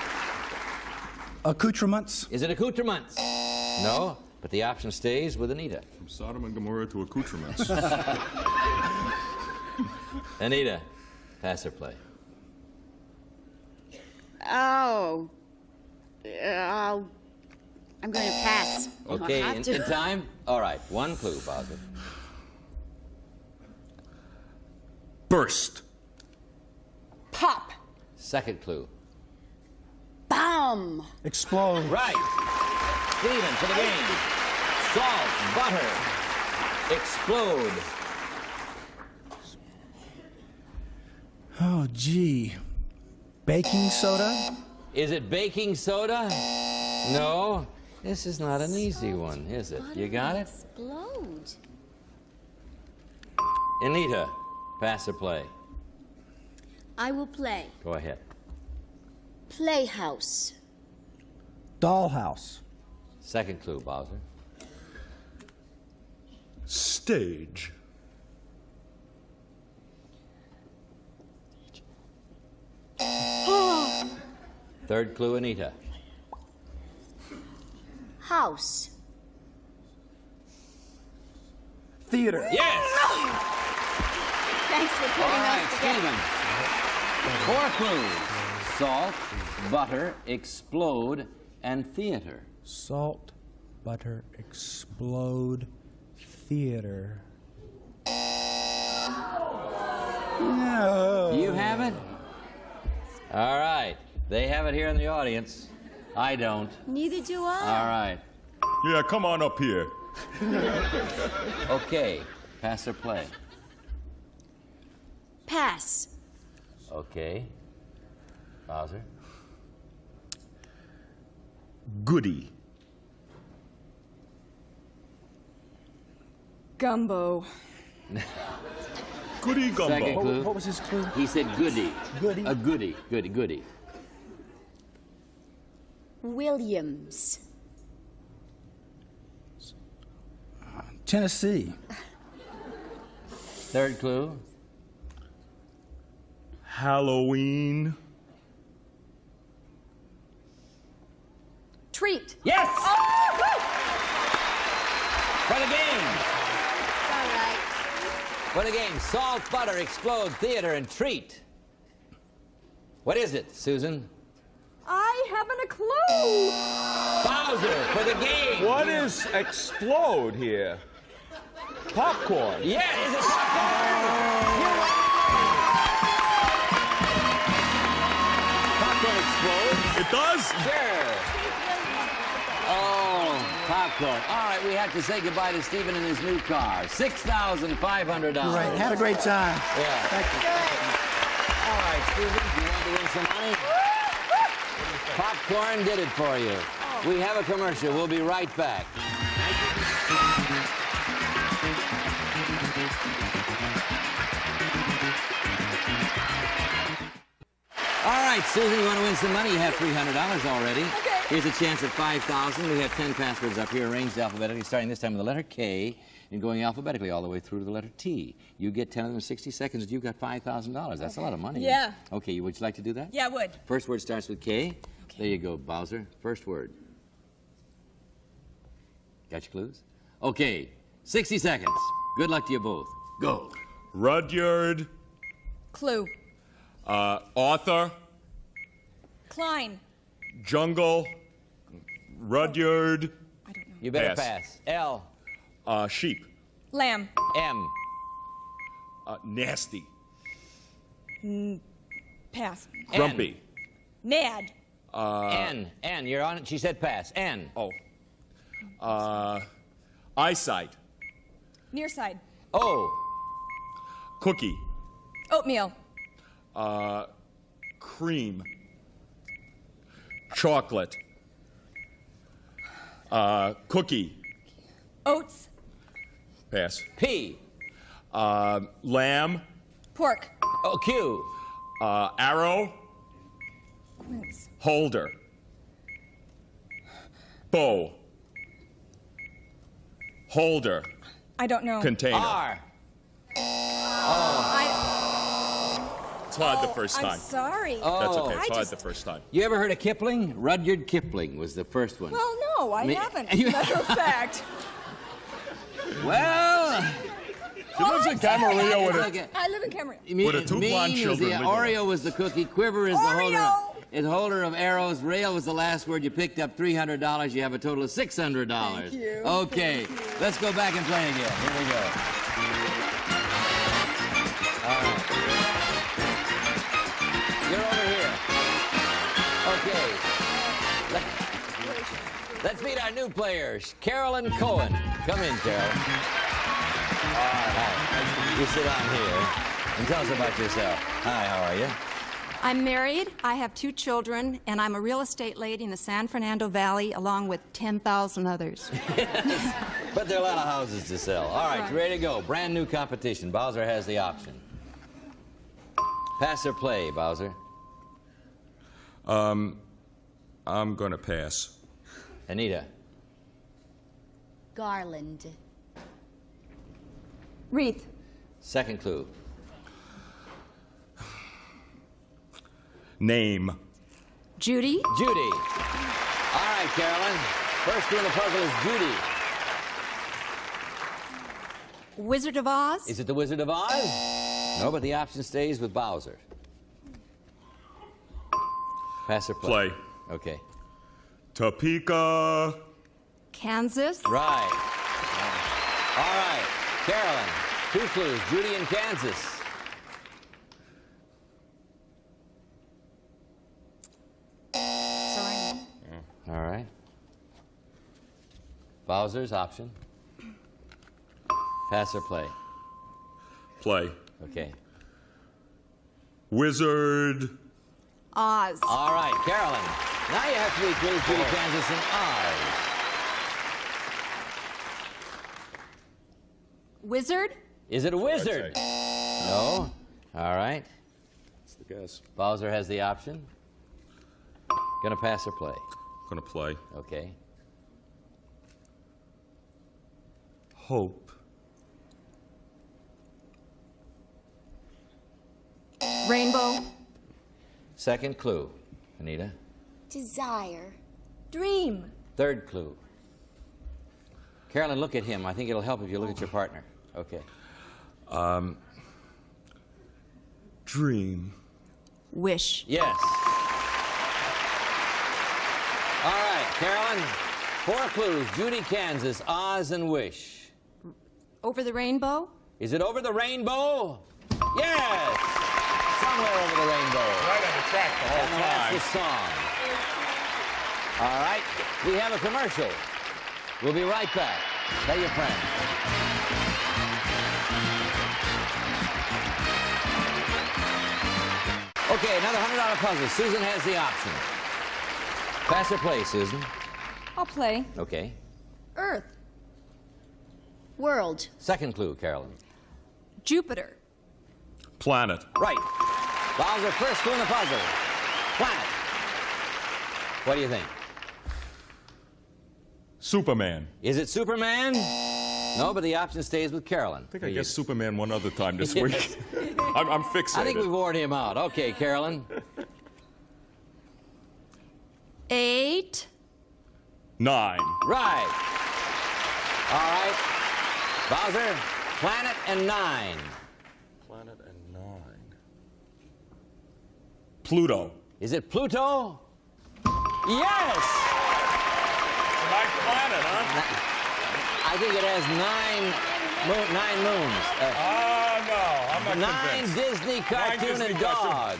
Accoutrements. Is it accoutrements? No, but the option stays with Anita. From Sodom and Gomorrah to accoutrements. Anita, pass or play? Oh. I'm going to pass. Okay, I'll have to. in time? All right, one clue, Bowser. Burst. Pop. Second clue. Bomb. Explode. Right. Stephen, for the game. Salt, butter, explode. Oh, gee. Baking soda? Is it baking soda? No. This is not an easy one, is it? You got it? Explode. Anita, pass or play? I will play. Go ahead. Playhouse. Dollhouse. Second clue, Bowser. Stage. Third clue, Anita. House. Theater. Yes! Thanks for All putting right, us together. Stephen. Four clues. Salt, butter, explode, and theater. Salt, butter, explode, theater. No. You have it? All right. They have it here in the audience. I don't. Neither do I. All right. Yeah, come on up here. Okay. Pass or play? Pass. Okay. Bowser? Goody. Gumbo. Goody gumbo. Second clue. What was his clue? He said goody. Goody. A goody. Goody. Goody. Williams. Tennessee. Third clue. Halloween. Treat. Yes! Oh, For the game. all right. For the game. Salt, butter, explode, theater, and treat. What is it, Susan? I haven't a clue. Bowser, for the game. What is explode here? Popcorn. Yeah, is it popcorn? You're right. Popcorn explodes. It does? Sure. Oh, popcorn. All right, we have to say goodbye to Stephen in his new car. $6,500. Great. Had a great time. Yeah. Thank you. All right, Stephen, you want to win some money? Popcorn did it for you. We have a commercial. We'll be right back. All right, Susan, you want to win some money? You have $300 already. Okay. Here's a chance at $5,000. We have 10 passwords up here, arranged alphabetically, starting this time with the letter K. and going alphabetically all the way through to the letter T. You get 10 of them in 60 seconds, you've got $5,000. That's a lot of money. Yeah. Okay, would you like to do that? Yeah, I would. First word starts with K. Okay. There you go, Bowser. First word. Got your clues? Okay, 60 seconds. Good luck to you both. Go. Rudyard. Clue. Author. Klein. Jungle. Rudyard. You better pass. L. Sheep. Lamb. M. Nasty. Pass. Grumpy. Mad. N. You're on it. She said pass. N. Oh. Eyesight. Nearside. O. Cookie. Oatmeal. Cream. Chocolate. Cookie. Oats. Pass. P. Lamb. Pork. Oh, Q. Arrow. Quince. Holder. Bow. Holder. I don't know. Container. R. It's hard the first time. I'm sorry. That's okay. It's hard the first time. You ever heard of Kipling? Rudyard Kipling was the first one. Well, no, I haven't. Matter of fact. Well, she lives in Camarillo with I live in Camarillo. with two blonde children. Oreo was the cookie. Quiver is the holder of arrows. Rail was the last word. You picked up $300. You have a total of $600. Thank you. Okay, let's go back and play again. Here we go. All right. You're over here. Okay. Let's meet our new players. Carolyn Cohen. Come in, Carol. All right. You sit on here and tell us about yourself. Hi, how are you? I'm married, I have 2 children, and I'm a real estate lady in the San Fernando Valley along with 10,000 others. But there are a lot of houses to sell. All right, you ready to go? Brand new competition. Bowser has the option. Pass or play, Bowser? I'm gonna pass. Anita? Garland. Wreath. Second clue. Name. Judy. Judy. All right, Carolyn. First clue in the puzzle is Judy. Wizard of Oz. Is it the Wizard of Oz? No, but the option stays with Bowser. Pass or play? Play. Okay. Topeka. Kansas. Right. All right. Carolyn, 2 clues. Judy and Kansas. Sorry. All right. Bowser's option. Pass or play? Play. Okay. Wizard. Oz. All right, Carolyn. Now you have 3 clues. Judy, Kansas, and Oz. Wizard. Is it a wizard? No. All right. That's the guess. Bowser has the option. Gonna pass or play? Gonna play. Okay. Hope. Rainbow. Second clue. Anita. Desire. Dream. Third clue. Carolyn, look at him. I think it'll help if you look at your partner. Okay. Dream. Wish. Yes. All right, Carolyn. 4 clues. Judy, Kansas, Oz, and Wish. Over the rainbow. Is it over the rainbow? Yes! Somewhere over the rainbow. Right on the track the whole And that's the song. All right, we have a commercial. We'll be right back. Tell your friends. Okay, another $100 puzzle. Susan has the option. Pass or play, Susan? I'll play. Okay. Earth. World. Second clue, Carolyn. Jupiter. Planet. Right. Bowser, first clue in the puzzle. Planet. What do you think? Superman. Is it Superman? No, but the option stays with Carolyn. I think I guessed Superman one other time this Yes. week. I'm fixated. I think we wore him out. Okay, Carolyn. 8. 9. Right. All right. Bowser, planet and 9. Planet and 9. Pluto. Is it Pluto? Yes! Nice planet, huh? I think it has 9 moons. No, I'm not 9 convinced. Disney 9 cartoon Disney and cartoon. dog.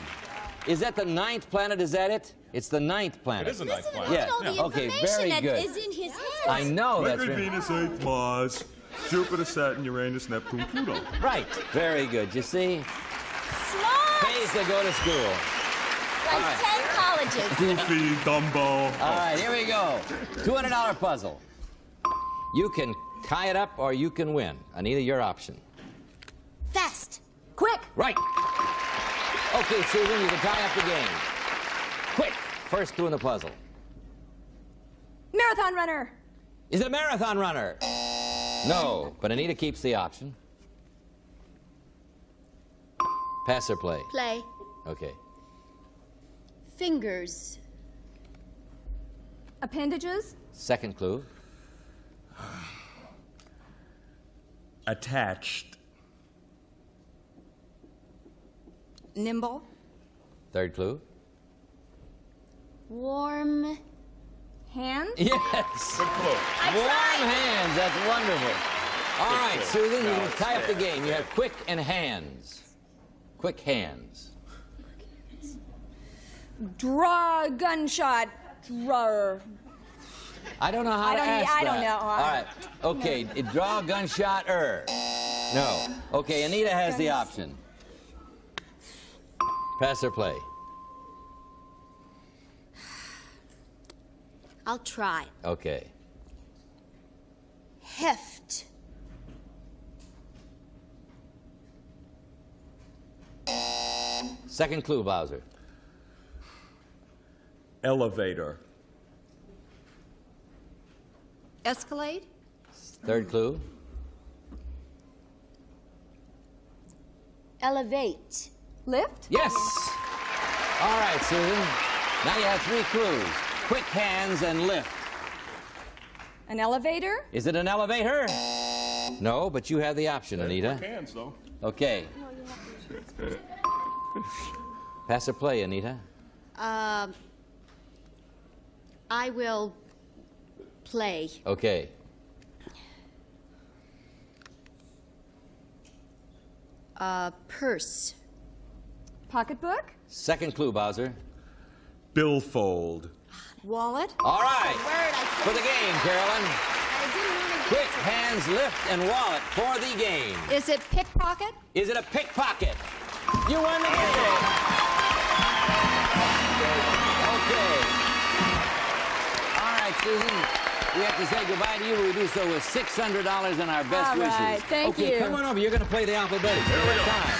Is that the 9th planet? Is that it? It's the 9th planet. It is the 9th planet. Yeah. All the Okay, information very that good. is in his head. I know that's Mercury, right. Venus, Earth, Mars, Jupiter, Saturn, Uranus, Neptune, Pluto. Right. Very good. You see? Smart. Pays to go to school. Like 10 colleges. Goofy, Dumbo. All right, here we go. $200 puzzle. You can tie it up or you can win. Anita, your option. Fast. Quick. Right. Okay, Susan, you can tie up the game. Quick. First clue in the puzzle. Marathon runner. Is it a marathon runner? No, but Anita keeps the option. Pass or play? Play. Okay. Fingers. Appendages. Second clue. Attached. Nimble. Third clue. Warm. Hand. Yes. Good clue. Warm hands. That's wonderful. All right, clue. Susan, you No, can it's tie up the fair. game. You have quick and hands. Quick hands. Draw gunshot. Draw. I don't know how to ask I that. don't know. All right. Okay. Draw a gunshot. No. Okay. Anita has the option. Pass or play? I'll try. Okay. Heft. Second clue, Bowser. Elevator. Escalade. Third clue. Elevate. Lift. Yes. All right, Susan. Now you have 3 clues. Quick hands and lift. An elevator. Is it an elevator? No, but you have the option, Anita. Quick hands, though. Okay. Pass or play, Anita? I will play. Okay. Purse. Pocketbook. Second clue, Bowser. Billfold. Wallet. All right. Word, I For the game, Carolyn. didn't want to Quick hands, lift, and wallet for the game. Is it pickpocket? Is it a pickpocket? You won the game. Okay. All right, Susan. We have to say goodbye to you. We do so with $600 in our best All wishes. right, thank okay, you. come on over. You're going to play the alphabetics. Here we go. Time.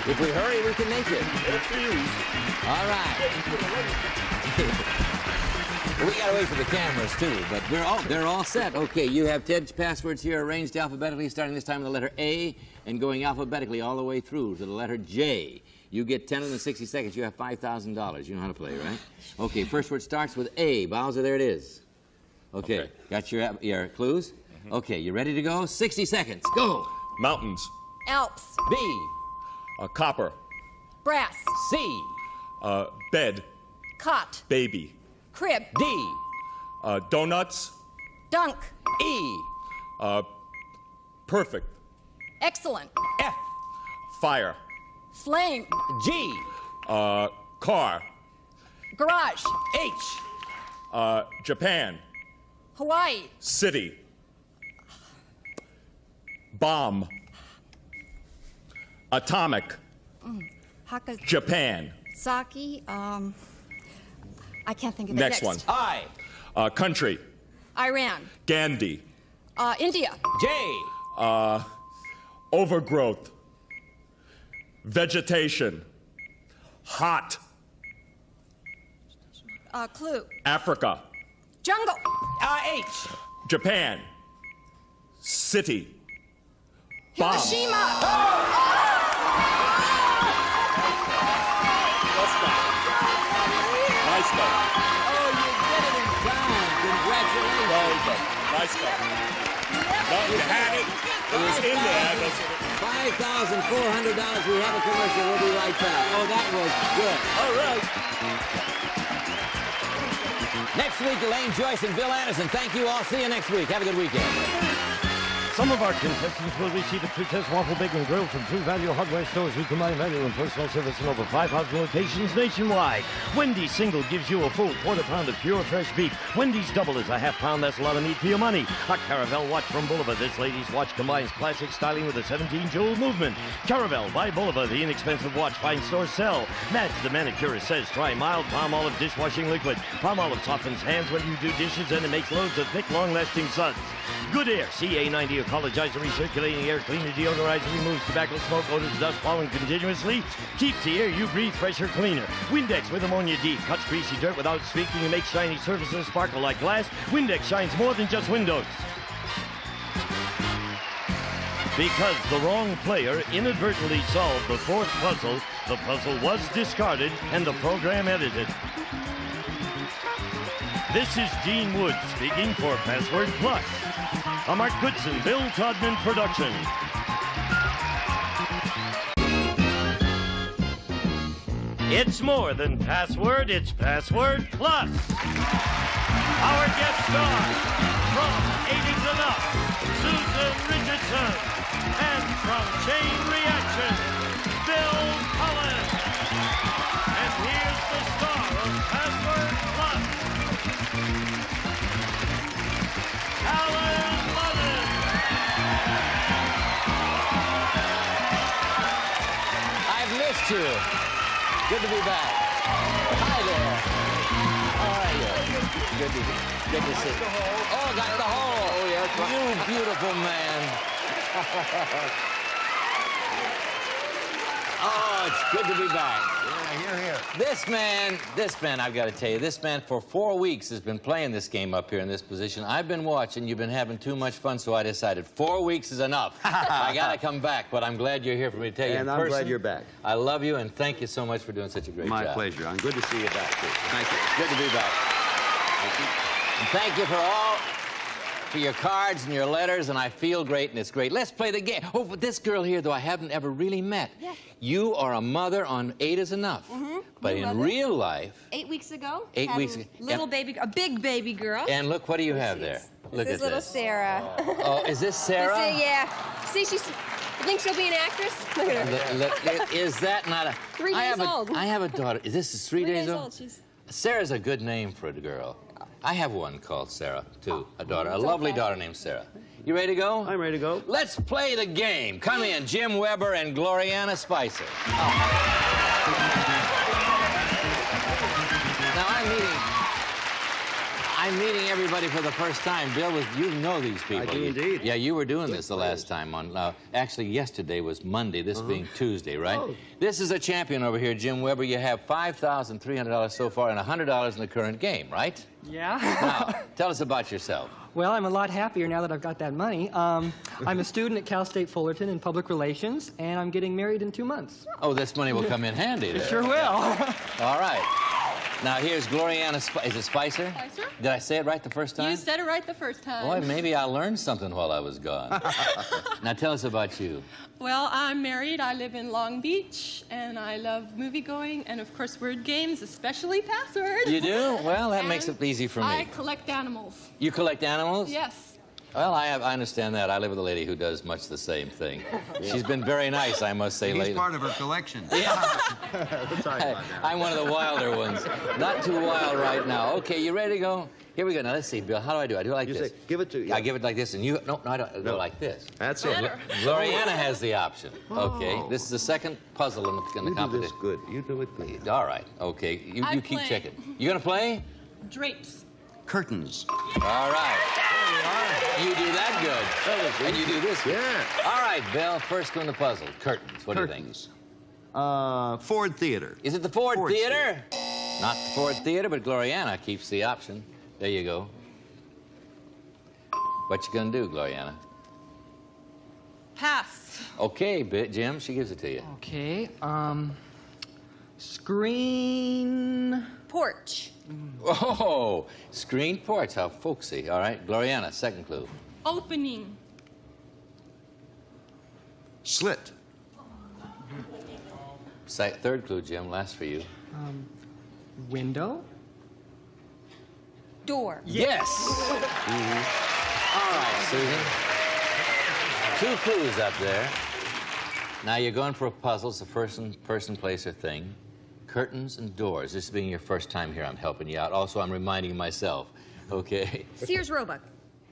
If we hurry, we can make it. All right. We got to wait for the cameras, too, but they're all set. Okay, you have Ted's passwords here arranged alphabetically, starting this time with the letter A and going alphabetically all the way through to the letter J. You get 10 in the 60 seconds. You have $5,000. You know how to play, right? Okay, first word starts with A. Bowser, there it is. Okay. Got your clues? Okay, you ready to go? 60 seconds. Go. Mountains. Alps. B. Copper. Brass. C. Bed. Cot. Baby. Crib. D. Donuts. Dunk. E. Perfect. Excellent. F. Fire. Flame. G. Car. Garage. H. Japan. Hawaii. City. Bomb. Atomic. Japan. Saki. I can't think of it. Next one. I. Country. Iran. Gandhi. India. J. Overgrowth. Vegetation. Hot. Clue. Africa. Jungle. H. Japan. City. Bomb. Hiroshima. Nice go. Oh, you did it in time. Congratulations. Well done. Nice go. No, you had it. It was in there. $5,400. We have a commercial. We'll be right back. Oh, that was good. All right. Next week, Elaine Joyce and Bill Anderson. Thank you all. See you next week. Have a good weekend. Some of our contestants will receive a two-test waffle bacon grill from True Value Hardware stores who combine value and personal service in over 5,000 locations nationwide. Wendy's Single gives you a full quarter pound of pure fresh beef. Wendy's Double is a half pound. That's a lot of meat for your money. A Caravel watch from Bulova. This lady's watch combines classic styling with a 17-joule movement. Caravel by Bulova, the inexpensive watch fine stores sell. Madge, the manicurist, says try mild palm olive dishwashing liquid. Palm olive softens hands when you do dishes and it makes loads of thick, long-lasting suds. Good Air, CA90 ecologizer, recirculating air cleaner, deodorizer, removes tobacco smoke, odors, dust, pollen continuously, keeps the air you breathe fresher, cleaner. Windex with ammonia D cuts greasy dirt without streaking and makes shiny surfaces sparkle like glass. Windex shines more than just windows. Because the wrong player inadvertently solved the fourth puzzle, the puzzle was discarded and the program edited. This is Gene Wood speaking for Password Plus, a Mark Goodson, Bill Todman production. It's more than Password, it's Password Plus. Our guest stars from 80's Enough, Susan Richardson, and from Chain Reaction, Bill Cullen. And here's the star of Password Plus, Allen Ludden. I've missed you. Good to be back. Hi there. How are you? Good to see you. Oh, got the hole. Oh, yeah. You beautiful man. Oh, it's good to be back. Yeah, here. This man, I've got to tell you, this man for 4 weeks has been playing this game up here in this position. I've been watching. You've been having too much fun, so I decided 4 weeks is enough. I got to come back, but I'm glad you're here for me to tell you in person. And I'm glad you're back. I love you, and thank you so much for doing such a great job. My pleasure. I'm good to see you back, too. Thank you. Good to be back. Thank you. And thank you for your cards and your letters, and I feel great, and it's great. Let's play the game. Oh, but this girl here, though, I haven't ever really met. Yes. You are a mother on 8 is Enough. Mm-hmm. But in real life... 8 weeks ago. 8 weeks ago. Little baby, a big baby girl. And look, what do you have there? Look This at is little this. Sarah. Oh, is this Sarah? Yeah. See, you think she'll be an actress? Look at her. Is that not a... 3 days old. I have a daughter. Is this 3 days old? She's... Sarah's a good name for a girl. I have one called Sarah, too, a daughter, a lovely daughter named Sarah. You ready to go? I'm ready to go. Let's play the game. Come in, Jim Weber and Gloriana Spicer. Oh. Now, I'm meeting everybody for the first time. Bill, you know these people. I do indeed. Yeah, you were doing this the last time. Actually, yesterday was Monday, this being Tuesday, right? Oh. This is a champion over here, Jim Weber. You have $5,300 so far and $100 in the current game, right? Yeah. Now, tell us about yourself. Well, I'm a lot happier now that I've got that money. I'm a student at Cal State Fullerton in public relations, and I'm getting married in 2 months. Oh, this money will come in handy there. It sure will. All right. Now, here's Gloriana Is it Spicer? Spicer? Did I say it right the first time? You said it right the first time. Boy, maybe I learned something while I was gone. Now, tell us about you. Well, I'm married. I live in Long Beach, and I love movie-going and, of course, word games, especially Password. You do? Well, that makes it easy for me. I collect animals. You collect animals? Yes. Well, I understand that. I live with a lady who does much the same thing. She's been very nice, I must say, lately. He's part of her collection. Yeah. Sorry about that. I'm one of the wilder ones. Not too wild right now. Okay, you ready to go? Here we go. Now, let's see, Bill. How do I do? I do it like You this. say, give it to you. I give it like this, and you... No, I don't. Go like this. That's it. Gloriana has the option. Okay. This is the second puzzle in the competition. You do this good. You do it good. All right. Okay. You keep play. checking. You gonna play? Drapes. Curtains. All right. You do that good. And you do this good. Yeah. All right, Bill. First one in the puzzle. Curtains. What do you think? Ford Theater. Is it the Ford Theater? Not the Ford Theater, but Gloriana keeps the option. There you go. What you gonna do, Gloriana? Pass. Okay, Jim, she gives it to you. Okay, screen... Porch. Oh, screen porch, how folksy. All right, Gloriana, second clue. Opening. Slit. Third clue, Jim, last for you. Window? Door. Yes! All right, Susan. 2 clues up there. Now you're going for a puzzle. It's a person, place, or thing. Curtains and doors. This being your first time here, I'm helping you out. Also, I'm reminding myself, okay? Sears Roebuck.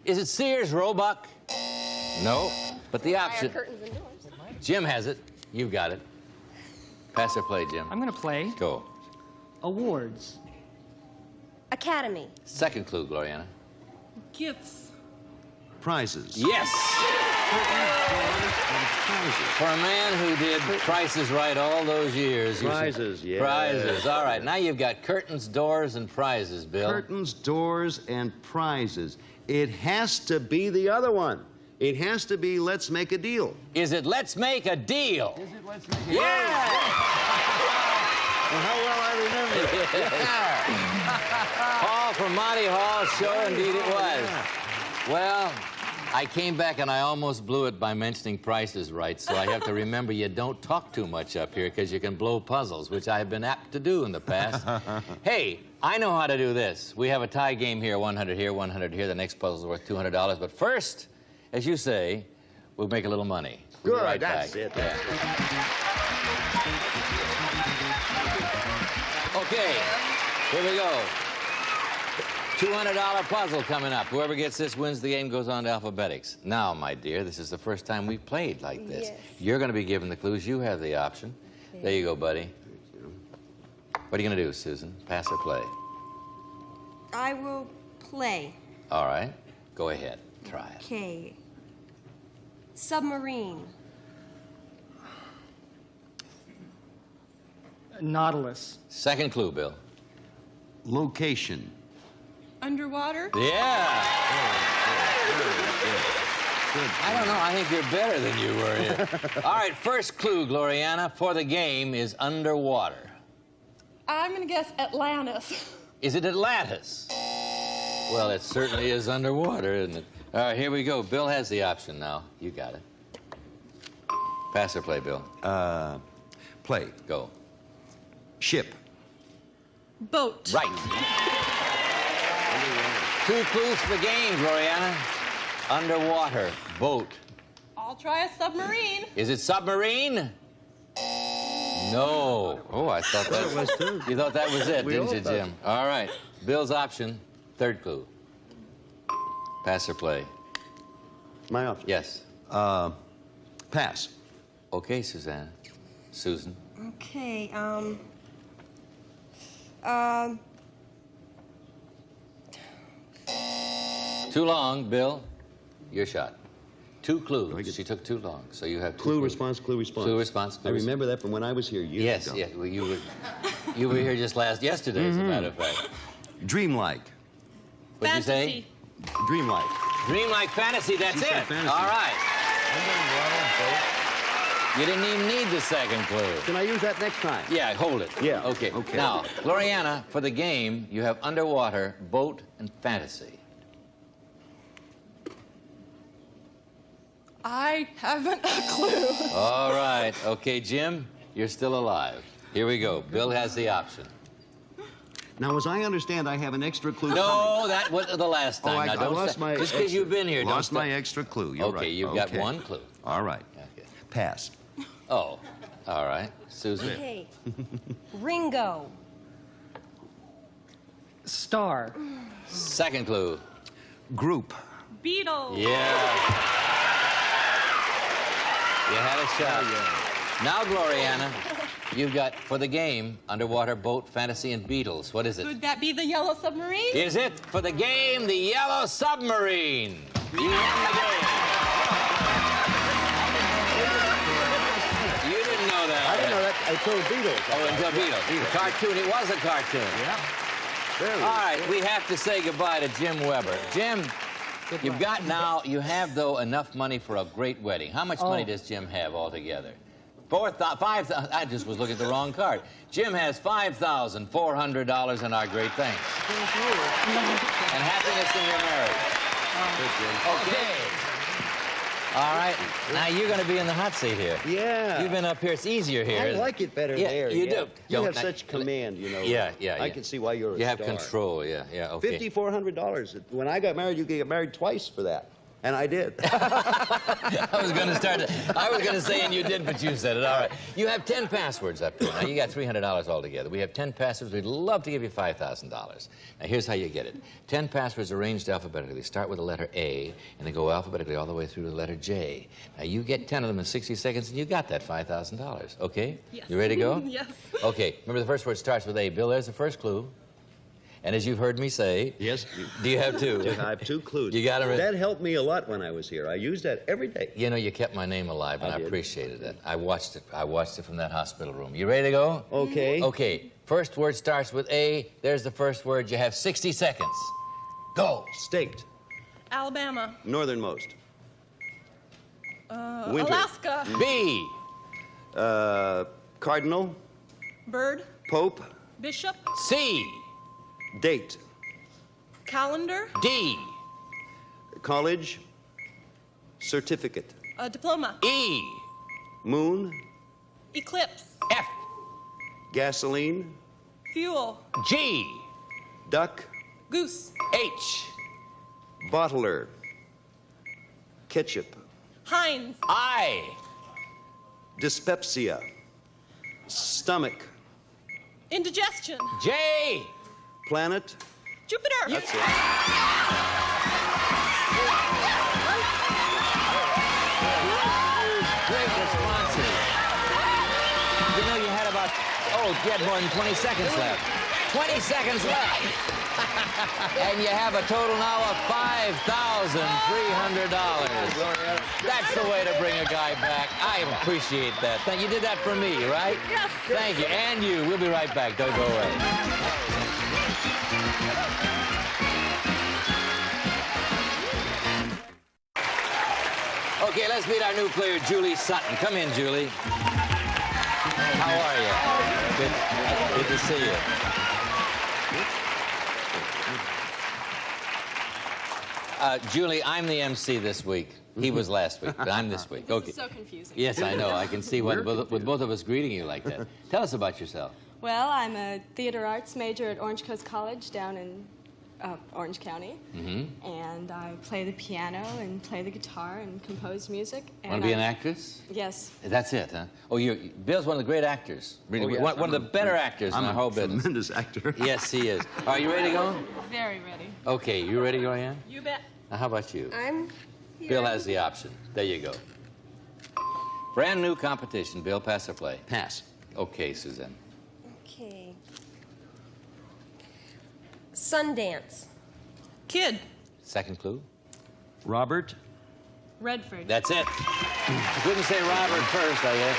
Is it Sears Roebuck? No, but the option. Curtains and doors. Jim has it. You've got it. Pass or play, Jim. I'm gonna play. Go. Awards. Academy. Second clue, Gloriana. Gifts. Prizes. Yes! For a man who did Prices Right all those years. Prizes, yeah. Prizes. All right, now you've got curtains, doors, and prizes, Bill. Curtains, doors, and prizes. It has to be the other one. It has to be Let's Make a Deal. Is it Let's Make a Deal? Is it Let's Make a Deal? Yeah! Well, how well I remember it. Yeah. Paul from Monty Hall's show, indeed it was. Well, I came back and I almost blew it by mentioning Prices Right, so I have to remember you don't talk too much up here because you can blow puzzles, which I have been apt to do in the past. Hey, I know how to do this. We have a tie game here, 100 here, 100 here. The next puzzle's worth $200. But first, as you say, we'll make a little money. We'll Good, be right that's back. it. Yeah. Okay, here we go. $200 puzzle coming up. Whoever gets this wins the game, goes on to alphabetics. Now, my dear, this is the first time we've played like this. Yes. You're going to be given the clues. You have the option. Okay. There you go, buddy. What are you going to do, Susan? Pass or play? I will play. All right. Go ahead. Try it. Okay. Submarine. Nautilus. Second clue, Bill. Location. Underwater. Yeah. I don't know. I think you're better than you were here. All right. First clue, Gloriana, for the game is underwater. I'm going to guess Atlantis. Is it Atlantis? Well, it certainly is underwater, isn't it? All right, here we go. Bill has the option now. You got it. Pass or play, Bill? Play. Go. Ship. Boat. Right. 2 clues for the game, Gloriana. Underwater, boat. I'll try a submarine. Is it submarine? No. Oh, I thought that was too. You thought that was it, didn't you, Jim? All right. Bill's option, third clue. Pass or play? My option? Yes. Pass. Okay, Susan. Okay, Too long, Bill. Your shot. 2 clues. She took too long, so you have 2 Clue, clues. response, clue, response. Clue, response, clue, I remember that from when I was here years ago. Yes, well, you were here just yesterday, as a matter of fact. Dreamlike. What'd you say? Dreamlike. Dreamlike fantasy, that's She it. said fantasy. All right. You didn't even need the second clue. Can I use that next time? Yeah, hold it. Yeah. Okay. Now, Gloriana, for the game, you have underwater, boat, and fantasy. I haven't a clue. All right. Okay, Jim, you're still alive. Here we go. Bill has the option. Now, as I understand, I have an extra clue. No, that was the last time. Oh, now, I don't lost my just because you've been here. Lost don't my extra clue. You're right. Okay, you've got 1 clue. All right. Okay. Pass. Oh, all right. Susan? Okay. Ringo. Star. Second clue. Group. Beatles. Yeah. You had a shot. Now, Gloriana, you've got, for the game, underwater, boat, fantasy, and Beatles. What is it? Could that be the yellow submarine? Is it, for the game, the Yellow Submarine? You win the game. You didn't know that. I didn't know that until Beatles. Oh, until Beatles. The cartoon. It was a cartoon. Yeah. All right, we have to say goodbye to Jim Weber. Jim, Good You've luck. got now, you have, though, enough money for a great wedding. How much money Oh. does Jim have altogether? 5,000. I just was looking at the wrong card. Jim has $5,400 in our great thanks. Thank you. And happiness in your marriage. Okay. All right. Now you're going to be in the hot seat here. Yeah. You've been up here. It's easier here. I isn't like it better Yeah, there. you yeah. do. You have Now- such command, you know. Yeah. I can see why you're a You have star. control. Yeah. Okay. $5,400. When I got married, you could get married twice for that. And I did. I was going to say, and you did, but you said it. All right. You have 10 passwords up here. Now, you got $300 altogether. We have 10 passwords. We'd love to give you $5,000. Now, here's how you get it. 10 passwords arranged alphabetically. Start with the letter A, and then go alphabetically all the way through to the letter J. Now, you get 10 of them in 60 seconds, and you got that $5,000. Okay? Yes. You ready to go? Yes. Okay. Remember, the first word starts with A. Bill, there's the first clue. And as you've heard me say... Yes. Do you have two? Yes, I have 2 clues. You got it. That helped me a lot when I was here. I used that every day. You know, you kept my name alive, and I did. appreciated it. I watched it from that hospital room. You ready to go? Okay. Okay. First word starts with A. There's the first word. You have 60 seconds. Go. State. Alabama. Northernmost. Winter. Alaska. B. Cardinal. Bird. Pope. Bishop. C. Date. Calendar. D. College. Certificate. Diploma. E. Moon. Eclipse. F. Gasoline. Fuel. G. Duck. Goose. H. Bottler. Ketchup. Heinz. I. Dyspepsia. Stomach. Indigestion. J. Planet. Jupiter. That's it. Great responses. You know, you had about, you had more than 20 seconds left. 20 seconds left. And you have a total now of $5,300. That's the way to bring a guy back. I appreciate that. You did that for me, right? Yes. Thank you. And you. We'll be right back. Don't go away. Okay, let's meet our new player, Julie Sutton. Come in, Julie. How are you? Good to see you. Julie, I'm the MC this week. He was last week, but I'm this week. Okay. This is so confusing. Yes, I know. I can see with both of us greeting you like that. Tell us about yourself. Well, I'm a theater arts major at Orange Coast College down in Orange County. Mm-hmm. And I play the piano and play the guitar and compose music. Want to be an actress? Yes. That's it, huh? Oh, Bill's one of the great actors. Really, Oh, yes, one of the better actors in the whole business. I'm a tremendous actor. Yes, he is. Are you ready to go? Very ready. Okay, you ready, Royanne? You bet. Now, how about you? I'm here. Bill has the option. There you go. Brand new competition. Bill, pass or play? Pass. Okay, Suzanne. Okay. Sundance. Kid. Second clue? Robert. Redford. That's it. Couldn't say Robert first, I guess.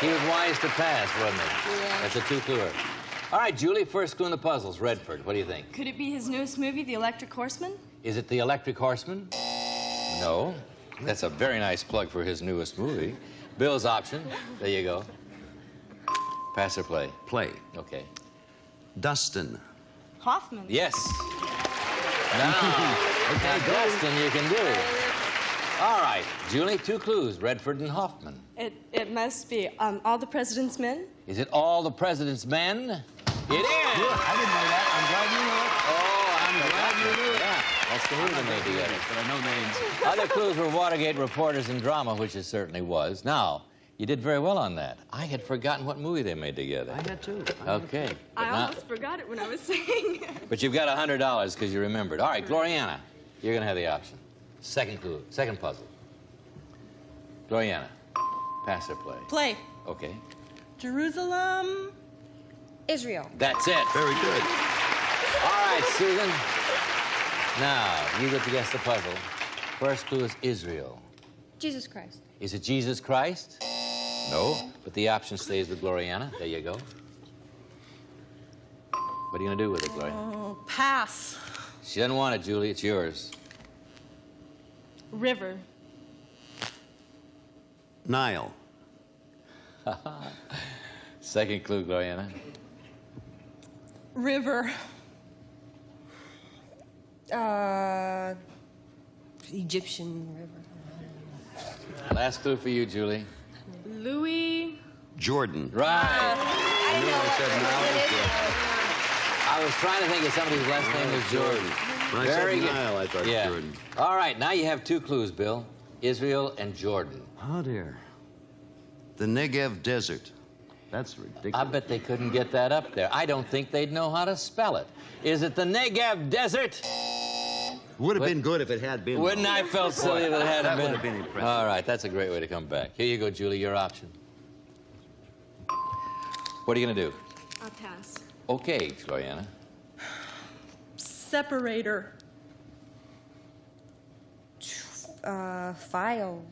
He was wise to pass, wasn't he? Yeah. That's a two-cluer. All right, Julie, first clue in the puzzles. Redford, what do you think? Could it be his newest movie, The Electric Horseman? Is it The Electric Horseman? No. That's a very nice plug for his newest movie. Bill's option. There you go. Pass or play? Play. Okay. Dustin. Hoffman. Yes. Now, okay, Dustin, you can do. All right, Julie, two clues, Redford and Hoffman. It must be All the President's Men. Is it All the President's Men? It is. Good. I didn't know that. I'm glad you know it. Oh, I'm glad you knew it. Yeah, that's the movie they made together. But I know names. Other clues were Watergate, Reporters, and Drama, which it certainly was. Now, you did very well on that. I had forgotten what movie they made together. I had too. Okay. I almost forgot it when I was saying. But you've got $100 because you remembered. All right, Gloriana, you're going to have the option. Second clue, second puzzle. Gloriana, pass or play? Play. Okay. Jerusalem. Israel. That's it. Very good. All right, Susan. Now, you get to guess the puzzle. First clue is Israel. Jesus Christ. Is it Jesus Christ? No, but the option stays with Gloriana. There you go. What are you going to do with it, Gloria? Oh, pass. She doesn't want it, Julie. It's yours. River. Nile. Second clue, Gloriana. River. Egyptian river. Last clue for you, Julie. Louis. Jordan. Right. I knew I said Nile. I was trying to think of somebody whose last name was Jordan. When I Very said good. Nile, I thought Jordan. All right, now you have 2 clues, Bill. Israel and Jordan. Oh, dear. The Negev Desert. That's ridiculous. I bet they couldn't get that up there. I don't think they'd know how to spell it. Is it the Negev Desert? Would have been good if it had been. Wouldn't I felt silly if it hadn't that been? would have been impressive. All right, that's a great way to come back. Here you go, Julie, your option. What are you going to do? I'll pass. Okay, Gloriana. Separator. File.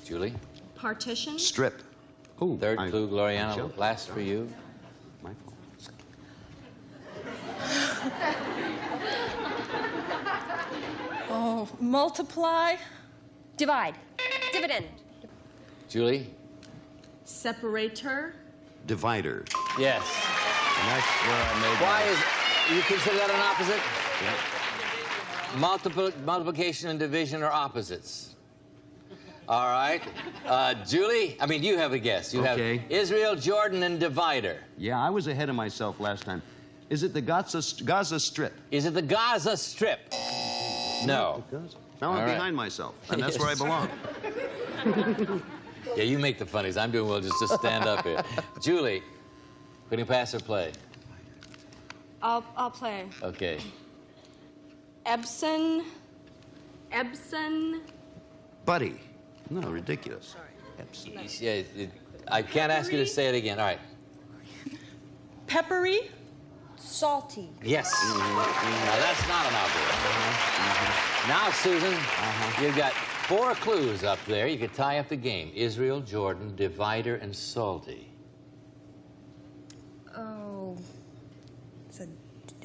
Julie? Partition. Strip. Ooh, third clue, Gloriana. Last for you. My fault. Oh, multiply. Divide. Dividend. Julie? Separator. Divider. Yes. And that's where I made Why is you consider that an opposite? Yeah. Multiplication and division are opposites. All right. Julie, I mean, you have a guess. You have Israel, Jordan, and divider. Yeah, I was ahead of myself last time. Is it the Gaza Strip? Is it the Gaza Strip? No. Now I'm behind myself, and that's where I belong. Yeah, you make the funnies. I'm doing well just to stand up here. Julie, can you pass or play? I'll play. Okay. Ebsen. Buddy. No, ridiculous. Yeah, I can't ask you to say it again. All right. Peppery. Salty. Yes. Now, that's not an opposite. Now, Susan, you've got 4 clues up there. You could tie up the game. Israel, Jordan, divider, and salty. Oh.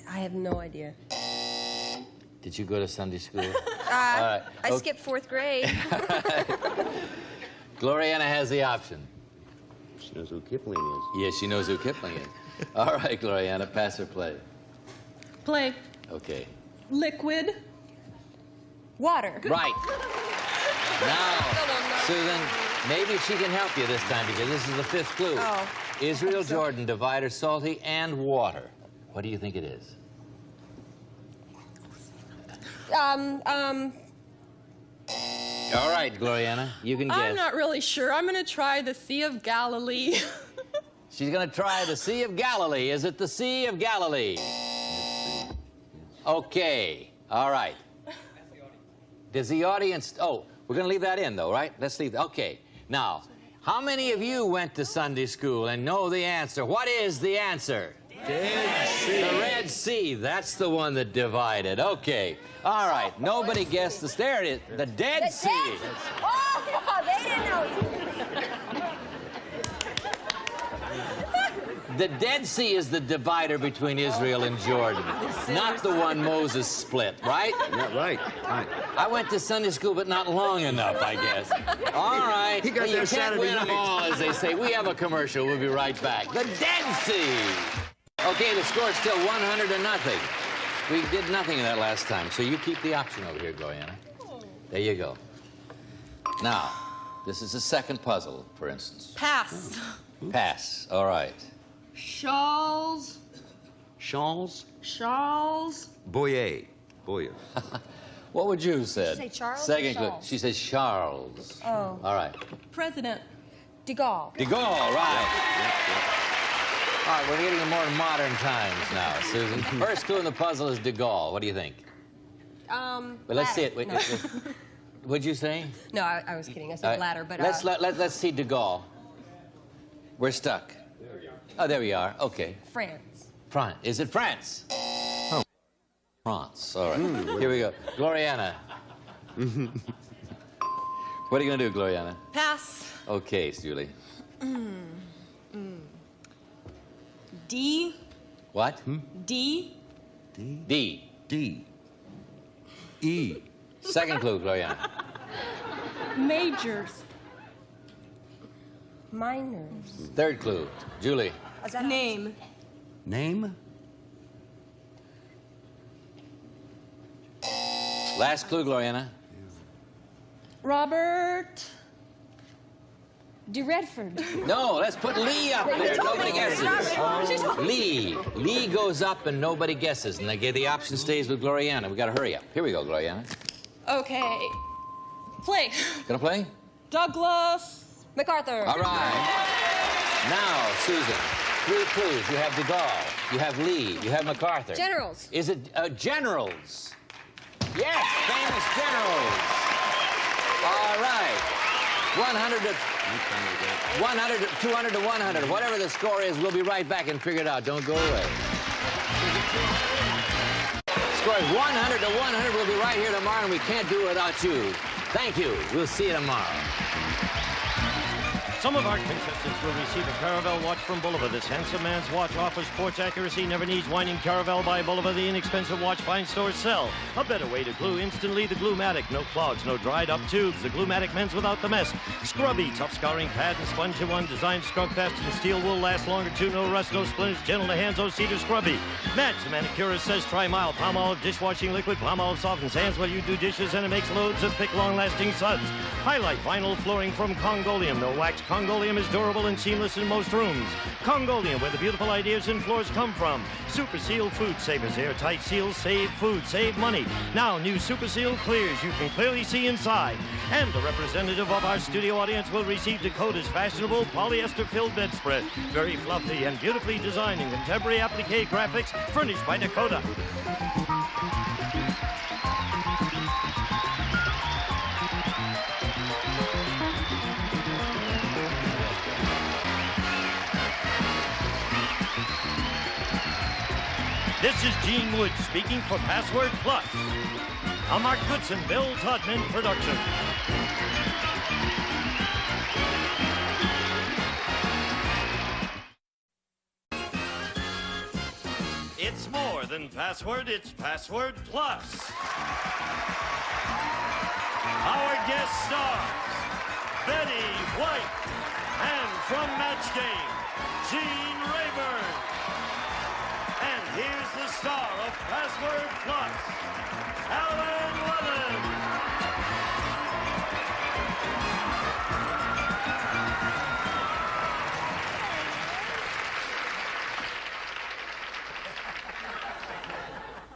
I have no idea. Did you go to Sunday school? I skipped 4th grade. Gloriana has the option. She knows who Kipling is. Yes, she knows who Kipling is. All right, Gloriana, pass or play? Play. Okay. Liquid. Water. Right. Now, Susan, maybe she can help you this time because this is the 5th clue. Oh. Israel, Jordan, divider, salty, and water. What do you think it is? All right, Gloriana, you can guess. I'm not really sure. I'm going to try the Sea of Galilee. She's going to try the Sea of Galilee. Is it the Sea of Galilee? Okay. All right. Does the audience... Oh, we're going to leave that in, though, right? Let's leave... Okay. Now, how many of you went to Sunday school and know the answer? What is the answer? Dead Sea. The Red Sea. That's the one that divided. Okay. All right. Nobody guessed this. There it is. The Dead Sea. Oh, they didn't know. The Dead Sea is the divider between Israel and Jordan, not the one Moses split, right? Yeah, right. I went to Sunday school, but not long enough, I guess. All right. He got well, there you can't Saturday win them night. all, as they say. We have a commercial. We'll be right back. The Dead Sea. Okay, the score's still 100-0. We did nothing of that last time, so you keep the option over here, Gloriana. There you go. Now, this is the second puzzle, for instance. Pass. Pass. All right. Shawls. Shawls? Shawls. Boyer. Boyer. What would you have said? Did you say Charles or Second clue. Charles? She says Charles. Oh. All right. President. De Gaulle. De Gaulle, right. All right, we're getting to more modern times now, Susan. First clue in the puzzle is De Gaulle. What do you think? Well, let's see it. Wait, No. What'd you say? No, I was kidding. I said ladder, but... Let's see De Gaulle. We're stuck. Oh, there we are. Okay. France. France. Is it France? Oh, France. All right. Here we go. Gloriana. What are you going to do, Gloriana? Pass. Okay, Julie. D. What? D. D. D. E. Second clue, Gloriana. Majors. Minors. Third clue. Julie. Name. Name? Last clue, Gloriana. Robert De Redford. No, let's put Lee up there. Nobody guesses. Lee. Lee goes up and nobody guesses. And the option stays with Gloriana. We got to hurry up. Here we go, Gloriana. Okay. Play. Gonna play? Douglas MacArthur. All right. Now, Susan, 3 clues. You have De Gaulle. You have Lee. You have MacArthur. Generals. Is it generals? Yes, famous generals. All right. 200 to 100. Whatever the score is, we'll be right back and figure it out. Don't go away. Score is 100 to 100. We'll be right here tomorrow, and we can't do it without you. Thank you. We'll see you tomorrow. Some of our contestants will receive a Caravel watch from Bulova. This handsome man's watch offers sports accuracy, never needs winding. Caravel by Bulova, the inexpensive watch fine stores sell. A better way to glue instantly, the Glue-Matic. No clogs, no dried up tubes. The Glue-Matic mends without the mess. Scrubby, tough scouring pad and sponge in one. Designed to scrub faster than steel wool, lasts longer too. No rust, no splinters, gentle to hands, oh cedar scrubby. Match, the manicurist says try mild. Palmolive dishwashing liquid. Palmolive softens hands while you do dishes, and it makes loads of thick, long-lasting suds. Highlight vinyl flooring from Congolium. No wax. Congolium is durable and seamless in most rooms. Congolium, where the beautiful ideas in floors come from. Super Seal Food Savers. Airtight seals save food, save money. Now, new Super Seal clears. You can clearly see inside. And the representative of our studio audience will receive Dakota's fashionable polyester-filled bedspread. Very fluffy and beautifully designed in contemporary applique graphics, furnished by Dakota. This is Gene Wood speaking for Password Plus. A Mark Goodson, Bill Todman production. It's more than Password, it's Password Plus. Our guest stars, Betty White, and from Match Game, Gene Rayburn. And here's the star of Password Plus, Allen Ludden.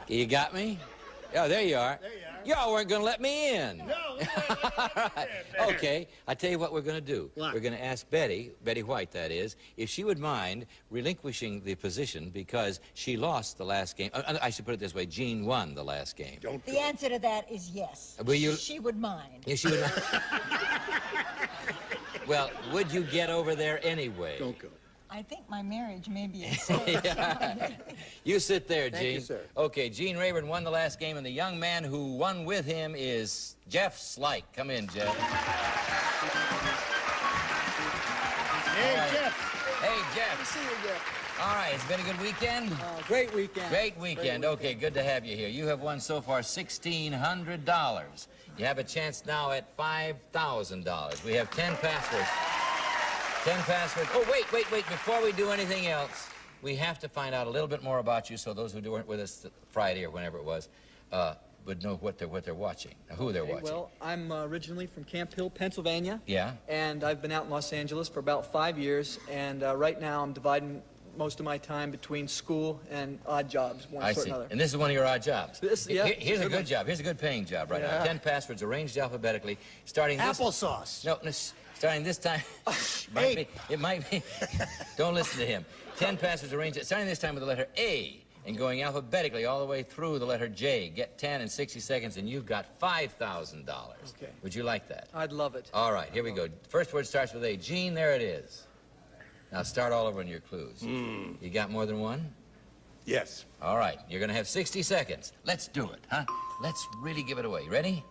You got me? Oh, there you are. There you are. Y'all weren't going to let me in. No, we weren't. Right. Okay, I tell you what we're going to do. What? We're going to ask Betty White, that is, if she would mind relinquishing the position because she lost the last game. I should put it this way, Gene won the last game. The answer to that is yes. Will you? She would mind. Yes, she would. Well, would you get over there anyway? Don't go. I think my marriage may be in store. Yeah. You sit there, Gene. Thank you, sir. Okay, Gene Rayburn won the last game, and the young man who won with him is Jeff Slike. Come in, Jeff. Hey, right. Jeff. Hey, Jeff. Good to see you, Jeff. All right, it's been a good weekend? Great weekend. Great weekend. Okay, good to have you here. You have won so far $1,600. You have a chance now at $5,000. We have 10 passwords. 10 passwords. Oh, wait. Before we do anything else, we have to find out a little bit more about you so those who weren't with us Friday or whenever it was would know what they're watching, who they're watching. Well, I'm originally from Camp Hill, Pennsylvania. Yeah? And I've been out in Los Angeles for about 5 years. And right now I'm dividing most of my time between school and odd jobs, one sort or another. And this is one of your odd jobs. Yeah, Here's a good job. Here's a good paying job right now. 10 passwords arranged alphabetically, starting this... Applesauce. No, starting this time... It might be... Don't listen to him. 10 passwords arranged... Starting this time with the letter A and going alphabetically all the way through the letter J. Get 10 in 60 seconds and you've got $5,000. Okay. Would you like that? I'd love it. All right, here we go. First word starts with A. Gene, there it is. Now start all over on your clues. You got more than one? Yes. All right, you're going to have 60 seconds. Let's do it, huh? Let's really give it away. Ready?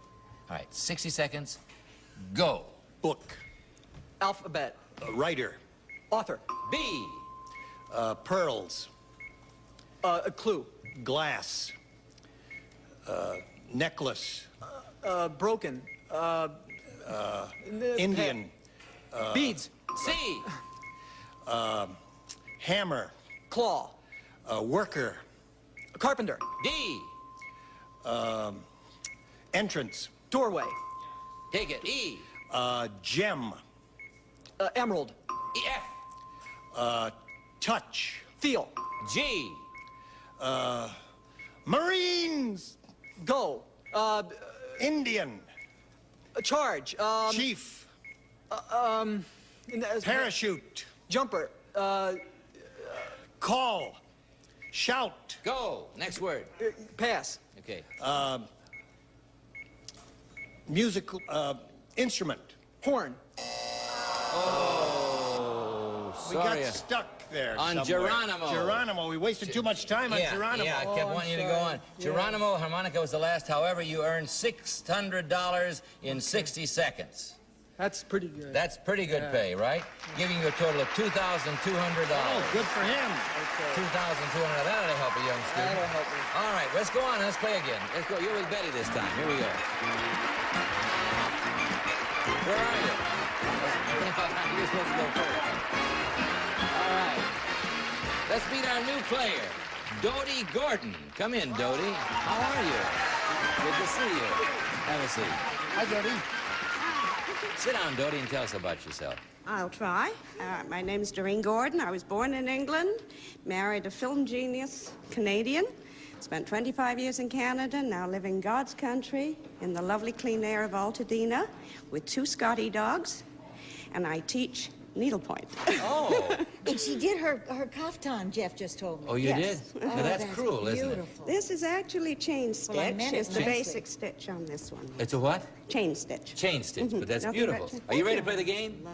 All right, 60 seconds. Go. Book. Alphabet. Writer. Author. B. Pearls. A clue. Glass. Necklace. Broken. Indian. Beads. C. Hammer. Claw. Worker. Carpenter. D. Entrance. Doorway. Take it. E. Gem. Emerald. E. F. Touch. Feel. G. Marines. Go. Indian. Charge. Chief. Um, Parachute. Jumper. Call. Shout. Go. Next word. Pass. Okay. Musical instrument. Horn. Oh, We sorry. got stuck there. On somewhere. Geronimo. Geronimo. We wasted too much time on Geronimo. Yeah, I kept wanting you to go on. Geronimo harmonica was the last. However, you earned $600 in 60 seconds. That's pretty good. That's pretty good pay, right? Giving you a total of $2,200. Oh, good for him. $2,200. That'll help a young student. That'll help me. All right, let's go on. Let's play again. Let's go. You're with Betty this time. Here we go. Where are you? You're supposed to go first. All right. Let's meet our new player, Dodie Gordon. Come in, Dodie. How are you? Good to see you. Have a seat. Hi, Dodie. Sit down, Dodie, and tell us about yourself. I'll try. My name's Doreen Gordon. I was born in England, married a film genius Canadian, spent 25 years in Canada, now live in God's country in the lovely clean air of Altadena with 2 Scotty dogs, and I teach needlepoint. Oh. And she did her kaftan, Jeff just told me. Oh, you Yes. did? Now, that's cruel, isn't it? Beautiful. This is actually chain stitch. Well, I meant It's it the nicely. basic stitch on this one. It's a what? Chain stitch. Chain stitch, but that's Nothing beautiful. but- Are you ready to play the game?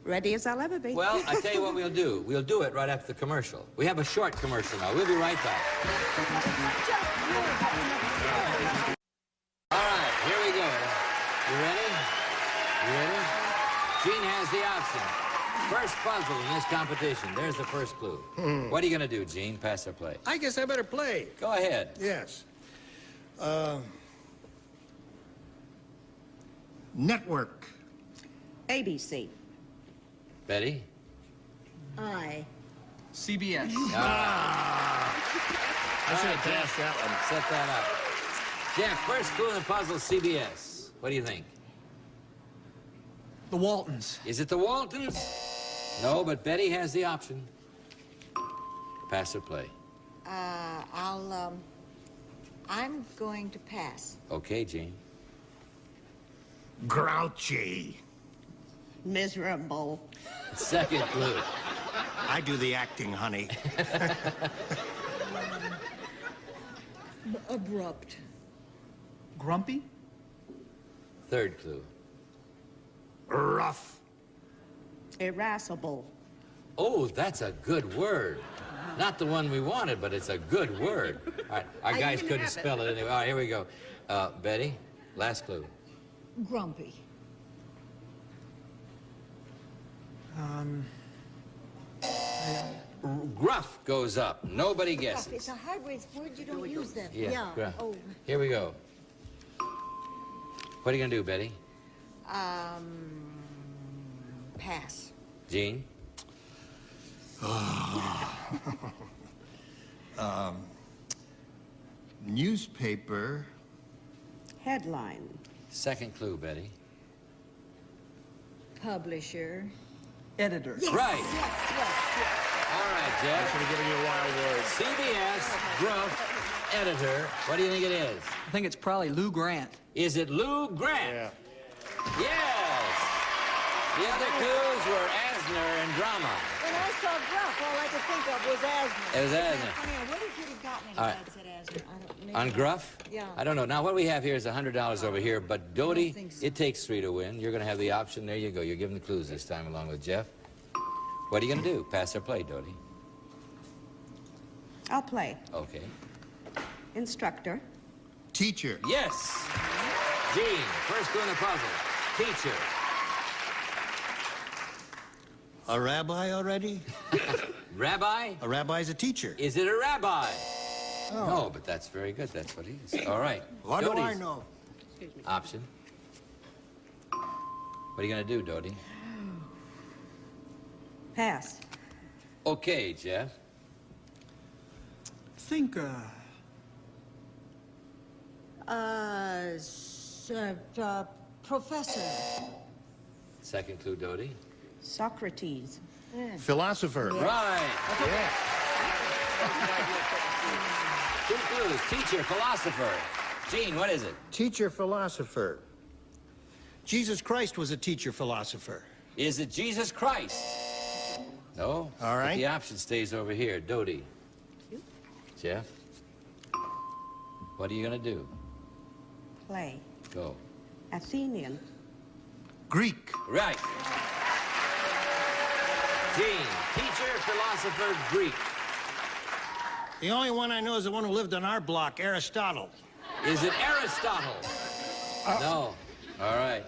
Ready as I'll ever be. Well, I tell you what we'll do. We'll do it right after the commercial. We have a short commercial now. We'll be right back. All right, here we go. You ready? You ready? Gene has the option. First puzzle in this competition. There's the first clue. What are you going to do, Gene? Pass or play? I guess I better play. Go ahead. Yes. Network. ABC. Betty? I. CBS. I should have passed that one. Set that up. Jeff, first clue in the puzzle, CBS. What do you think? The Waltons. Is it the Waltons? No, but Betty has the option. Pass or play? I'm going to pass. Okay, Gene. Grouchy. Miserable. Second clue. I do the acting, honey. Abrupt. Grumpy. Third clue. Rough. Irascible. Oh, that's a good word. Not the one we wanted, but it's a good word. All right, our guys couldn't spell it anyway. All right, here we go. Betty, last clue. Grumpy. Gruff goes up. Nobody guesses. It's a hard word you don't use that. Yeah, gruff. Oh. Here we go. What are you going to do, Betty? Pass. Gene? Newspaper. Headline. Second clue, Betty. Publisher. Editor. Yes, Right. Yes. All right, Jeff. I should have given you a wild word. CBS, Gruff, editor. What do you think it is? I think it's probably Lou Grant. Is it Lou Grant? Yeah. Yes. The other clues were Asner and drama. When I saw Gruff, all I could think of was Asner. It was Asner. Funny, I wonder if you'd have gotten it if All right. I'd said Asner. I don't, maybe On not. Gruff? Yeah. I don't know. Now, what we have here is $100 over here, but Dodie, think so. it takes 3 to win. You're going to have the option. There you go. You're giving the clues this time along with Jeff. What are you going to do? Pass or play, Dodie? I'll play. Okay. Instructor. Teacher. Yes. Gene, first clue in the puzzle. Teacher. A rabbi already? Rabbi? A rabbi's a teacher. Is it a rabbi? No, but that's very good. That's what he is. All right. What do I Dodie's know? option. What are you going to do, Dodie? Pass. Okay, Jeff. Think, Professor. Second clue, Dodie. Socrates. Philosopher. Right. Yeah. Two clues. Teacher, philosopher. Gene, what is it? Teacher, philosopher. Jesus Christ was a teacher, philosopher. Is it Jesus Christ? No. All right. But the option stays over here. Dodie. Jeff? What are you going to do? Play. Go. Athenian. Greek. Right. Gene, teacher, philosopher, Greek. The only one I know is the one who lived on our block, Aristotle. Is it Aristotle? No. All right.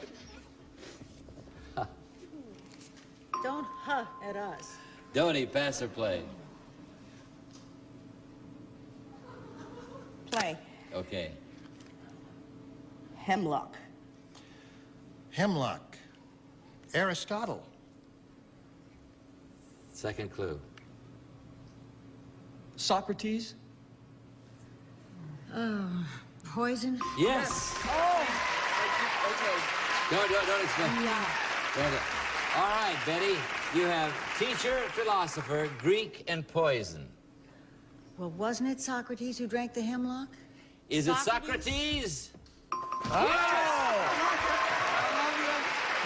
Don't huh at us. Dodie, pass or play? Play. Okay. Hemlock. Hemlock. Aristotle. Second clue. Socrates? Poison? Yes. Oh! Okay. Don't explain. Yeah. Don't. All right, Betty. You have teacher, philosopher, Greek, and poison. Well, wasn't it Socrates who drank the hemlock? Is it Socrates? Oh!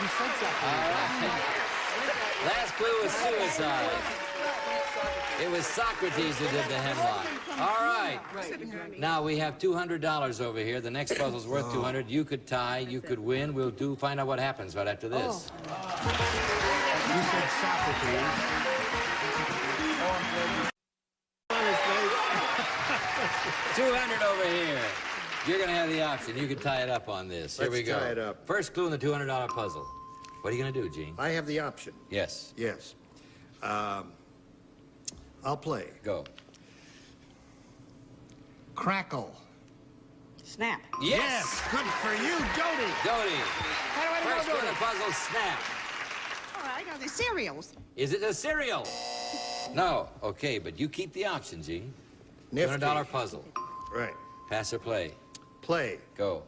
You said Socrates. All right. Last clue was suicide. It was Socrates who did the hemlock. All right. Now we have $200 over here. The next puzzle's worth $200. You could tie. You could win. We'll find out what happens right after this. You said Socrates. 200 over here. You're going to have the option. You can tie it up on this. Here we go. Let's tie it up. First clue in the $200 puzzle. What are you going to do, Gene? I have the option. Yes. Yes. I'll play. Go. Crackle. Snap. Yes. Good for you, Dodie. Dodie. How do I First clue in the puzzle, snap. Oh, I know the cereals. Is it a cereal? No. Okay, but you keep the option, Gene. Nifty. $200 puzzle. Right. Pass or play? Play. Go.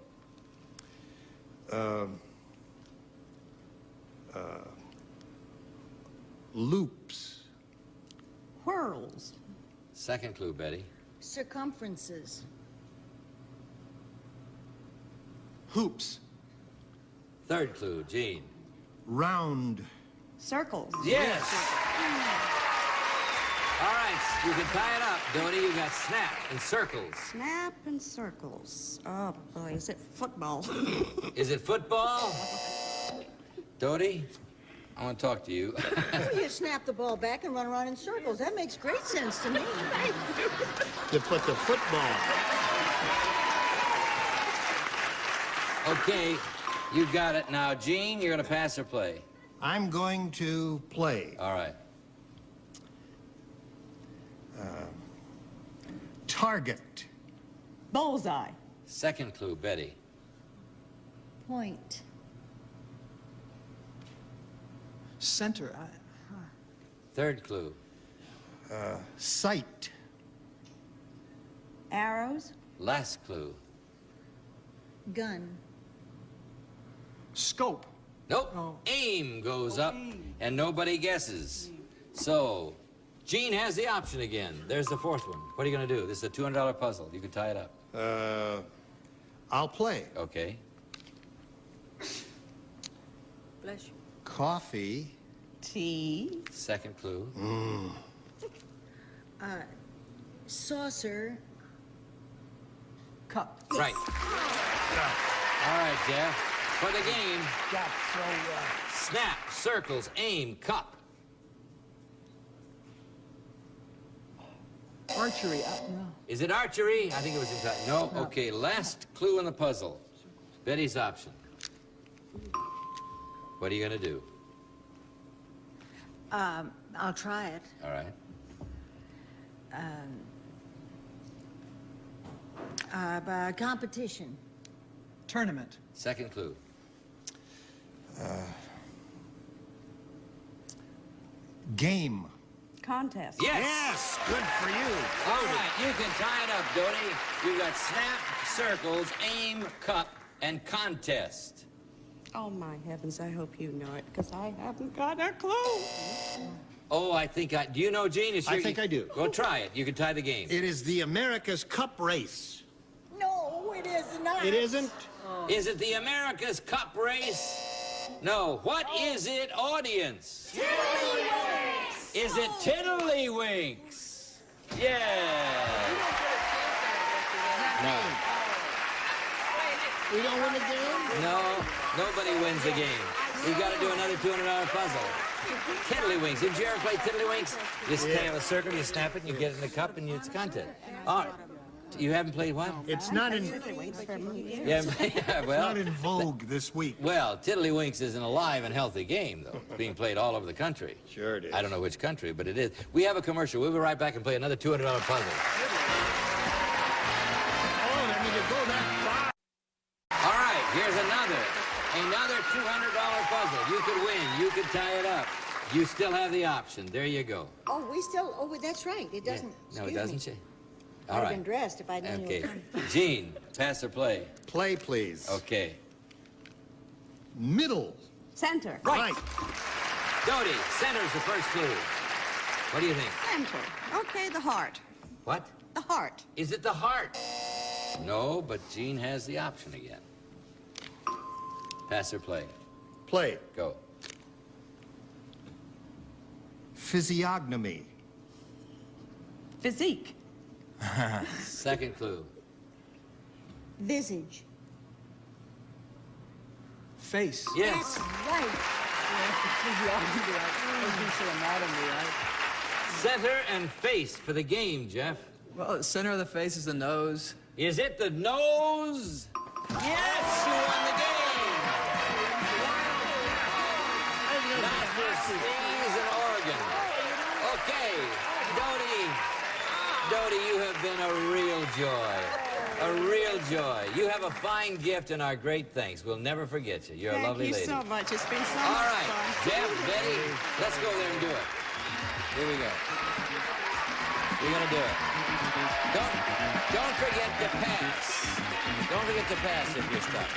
Loops. Whirls. Second clue, Betty. Circumferences. Hoops. Third clue, Gene. Round. Circles. Yes. All right, you can tie it up, Dodie. You got snap and circles. Snap and circles. Oh, boy, is it football? Is it football? Dodie, I want to talk to you. You snap the ball back and run around in circles. That makes great sense to me. To put the football. Okay, you got it. Now, Gene, you're going to pass or play? I'm going to play. All right. Target. Bullseye. Second clue, Betty. Point. Center. Third clue. Sight. Arrows. Last clue. Gun. Scope. Nope. Oh. Aim goes up, and nobody guesses. So, Gene has the option again. There's the fourth one. What are you going to do? This is a $200 puzzle. You can tie it up. I'll play. Okay. Bless you. Coffee. Tea. Second clue. Saucer. Cup. Right. All right, Jeff. For the game, snap, circles, aim, cup. Archery. No. Is it archery? I think it was in time. No? Okay, last clue in the puzzle. Betty's option. What are you going to do? I'll try it. All right. Competition. Tournament. Second clue. Game. Contest. Yes, good for you. All right, you can tie it up, Dodie. You've got snap, circles, aim, cup, and contest. Oh, my heavens, I hope you know it, because I haven't got a clue. Oh, I think I... Do you know, Gene? I think I do. Well, try it. You can tie the game. It is the America's Cup race. No, it is not. It isn't? Is it the America's Cup race? No. What is it, audience? Tiddlywinks. Is it Tiddlywinks? Yeah. No. We don't win the game? No, nobody wins the game. We've got to do another $200 puzzle. Tiddlywinks. Did you ever play Tiddlywinks? You just have a circle, you snap it, and you get it in the cup, and it's content. All right. You haven't played what? It's not in... Yeah, well... It's not in vogue this week. Well, Tiddlywinks is an alive and healthy game, though. It's being played all over the country. Sure it is. I don't know which country, but it is. We have a commercial. We'll be right back and play another $200 puzzle. Oh, let me go that far. All right, here's another $200 puzzle. You could win. You could tie it up. You still have the option. There you go. Oh, we still, oh, that's right. It doesn't. Yeah. No, it doesn't change. All I'd right. have been dressed if I knew you were coming. Gene, pass or play? Play, please. Okay. Middle. Center. Right. Dodie, center's the first clue. What do you think? Center. Okay, the heart. What? The heart. Is it the heart? No, but Gene has the option again. Pass or play? Play. Go. Physiognomy. Physique. Second clue. Visage. Face. Yes. Right. Center and face for the game, Jeff. Well, the center of the face is the nose. Is it the nose? Yes, you won the game. Master sneeze and organ. Okay, Dodie, you have been a real joy. A real joy. You have a fine gift and our great thanks. We'll never forget you. You're a lovely lady. Thank you so much. It's been so All much right, fun. Jeff, Betty, let's go there and do it. Here we go. We're gonna do it. Don't forget to pass. Don't forget to pass if you're stuck.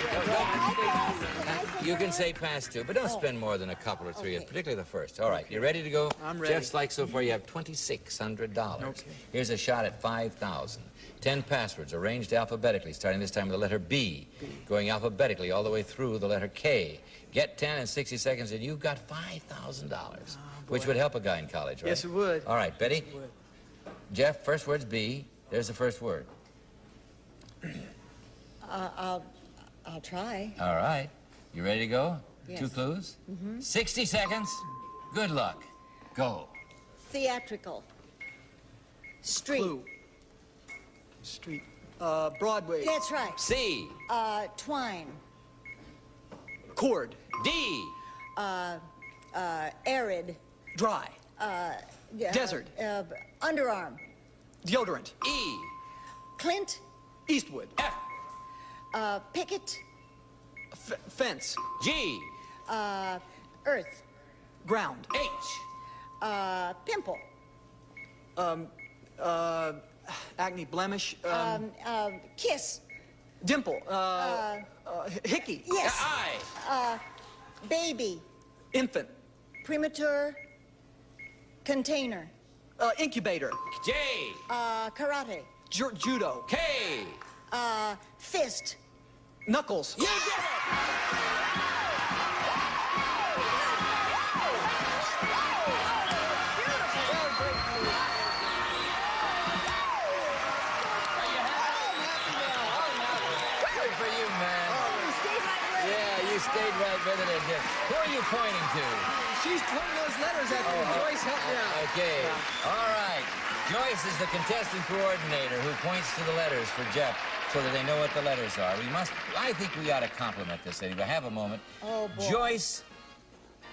You can say pass too, but don't spend more than a couple or three, particularly the first. All right, you ready to go? I'm ready. Jeff's like so far you have $2,600. Okay. Here's a shot at $5,000. 10 passwords arranged alphabetically, starting this time with the letter B, going alphabetically all the way through the letter K. Get 10 in 60 seconds, and you've got $5,000, which would help a guy in college, right? Yes, it would. All right, Betty. Jeff, first word's B. There's the first word. I'll try. All right. You ready to go? Yes. 2 clues? Mm-hmm. 60 seconds. Good luck. Go. Theatrical. Street. Clue. Street. Broadway. That's right. C. Twine. Cord. D. Arid. Dry. Desert. Underarm. Deodorant. E. Clint. Eastwood. F. Picket. Fence. G. Earth. Ground. H. Pimple. Acne, blemish. Kiss. Dimple. Hickey. Yes. I. Baby. Infant. Premature. Container. Incubator. J. Karate. Judo. K. Fist. Knuckles. You did it! Good for you, man. Yeah, you stayed right with it. Who are you pointing to? She's pointing those letters at me. Joyce, help me out. Okay. All right. Joyce is the contestant coordinator who points to the letters for Jeff so that they know what the letters are. I think we ought to compliment this lady. But have a moment. Oh, boy. Joyce,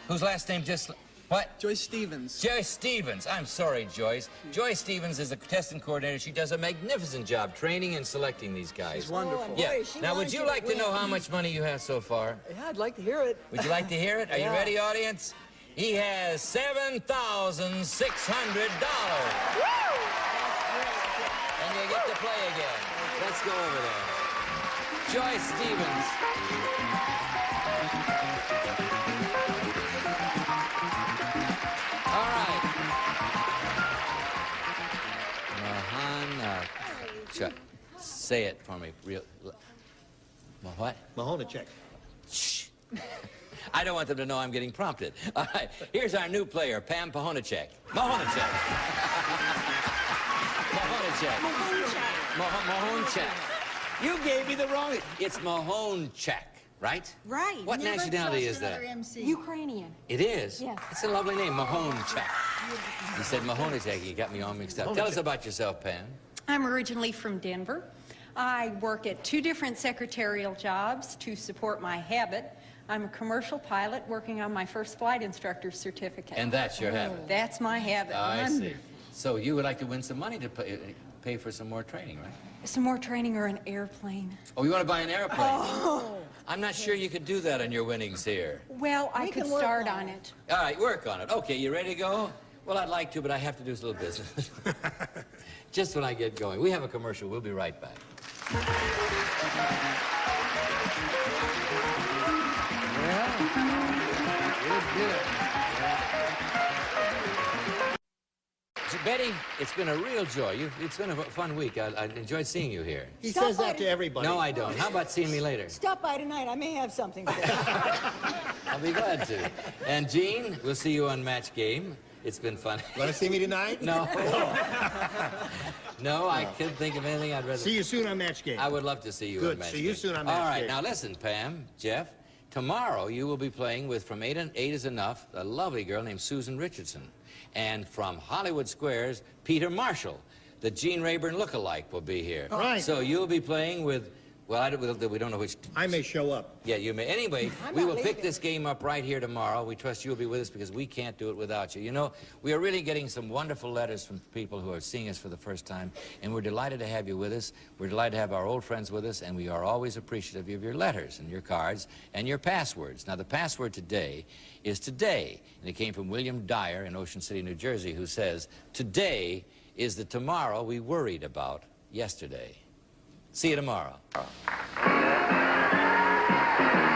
whose last name just... What? Joyce Stevens. Joyce Stevens. I'm sorry, Joyce. Joyce Stevens is the contestant coordinator. She does a magnificent job training and selecting these guys. She's wonderful. Oh, Yeah. boy, she Now, would wants you you like to to know win. how much money you have so far? Yeah, I'd like to hear it. Would you like to hear it? Are you Yeah. ready, audience? He has $7,600. And you get to play again. Let's go over there. Joyce Stevens. All right. Say it for me. What? Mahonachek. Shh. I don't want them to know I'm getting prompted. All right. Here's our new player, Pam Mahonachek. Mahonachek. Mahonachek. Mahonachek. You gave me the wrong... It's Mahonachek, right? Right. What nationality is that? Ukrainian. It is? Yes. It's a lovely name, Mahonachek. You said Mahonachek. You got me all mixed up. Tell us about yourself, Pam. I'm originally from Denver. I work at 2 different secretarial jobs to support my habit. I'm a commercial pilot working on my first flight instructor certificate. And that's your habit? That's my habit. I see. So you would like to win some money to pay for some more training, right? Some more training or an airplane. Oh, you want to buy an airplane? Oh. I'm not sure you could do that on your winnings here. Well, I could start on it. All right, work on it. Okay, you ready to go? Well, I'd like to, but I have to do a little business. Just when I get going. We have a commercial. We'll be right back. Betty, it's been a real joy. It's been a fun week. I enjoyed seeing you here. He says that to everybody. No, I don't. How about seeing me later? Stop by tonight. I may have something for you. I'll be glad to. And Gene, we'll see you on Match Game. It's been fun. Want to see me tonight? No. No, I couldn't think of anything I'd rather... See you soon on Match Game. I would love to see you Good. on Match See Game. you soon on Match Game. All right, now listen, Pam, Jeff. Tomorrow you will be playing with From 8 Is Enough, a lovely girl named Susan Richardson. And from Hollywood Squares, Peter Marshall. The Gene Rayburn lookalike will be here. All right. So you'll be playing with... Well, we don't know which... I may show up. Yeah, you may. Anyway, we will pick this game up right here tomorrow. We trust you'll be with us because we can't do it without you. You know, we are really getting some wonderful letters from people who are seeing us for the first time, and we're delighted to have you with us. We're delighted to have our old friends with us, and we are always appreciative of your letters and your cards and your passwords. Now, the password today is today, and it came from William Dyer in Ocean City, New Jersey, who says, today is the tomorrow we worried about yesterday. See you tomorrow.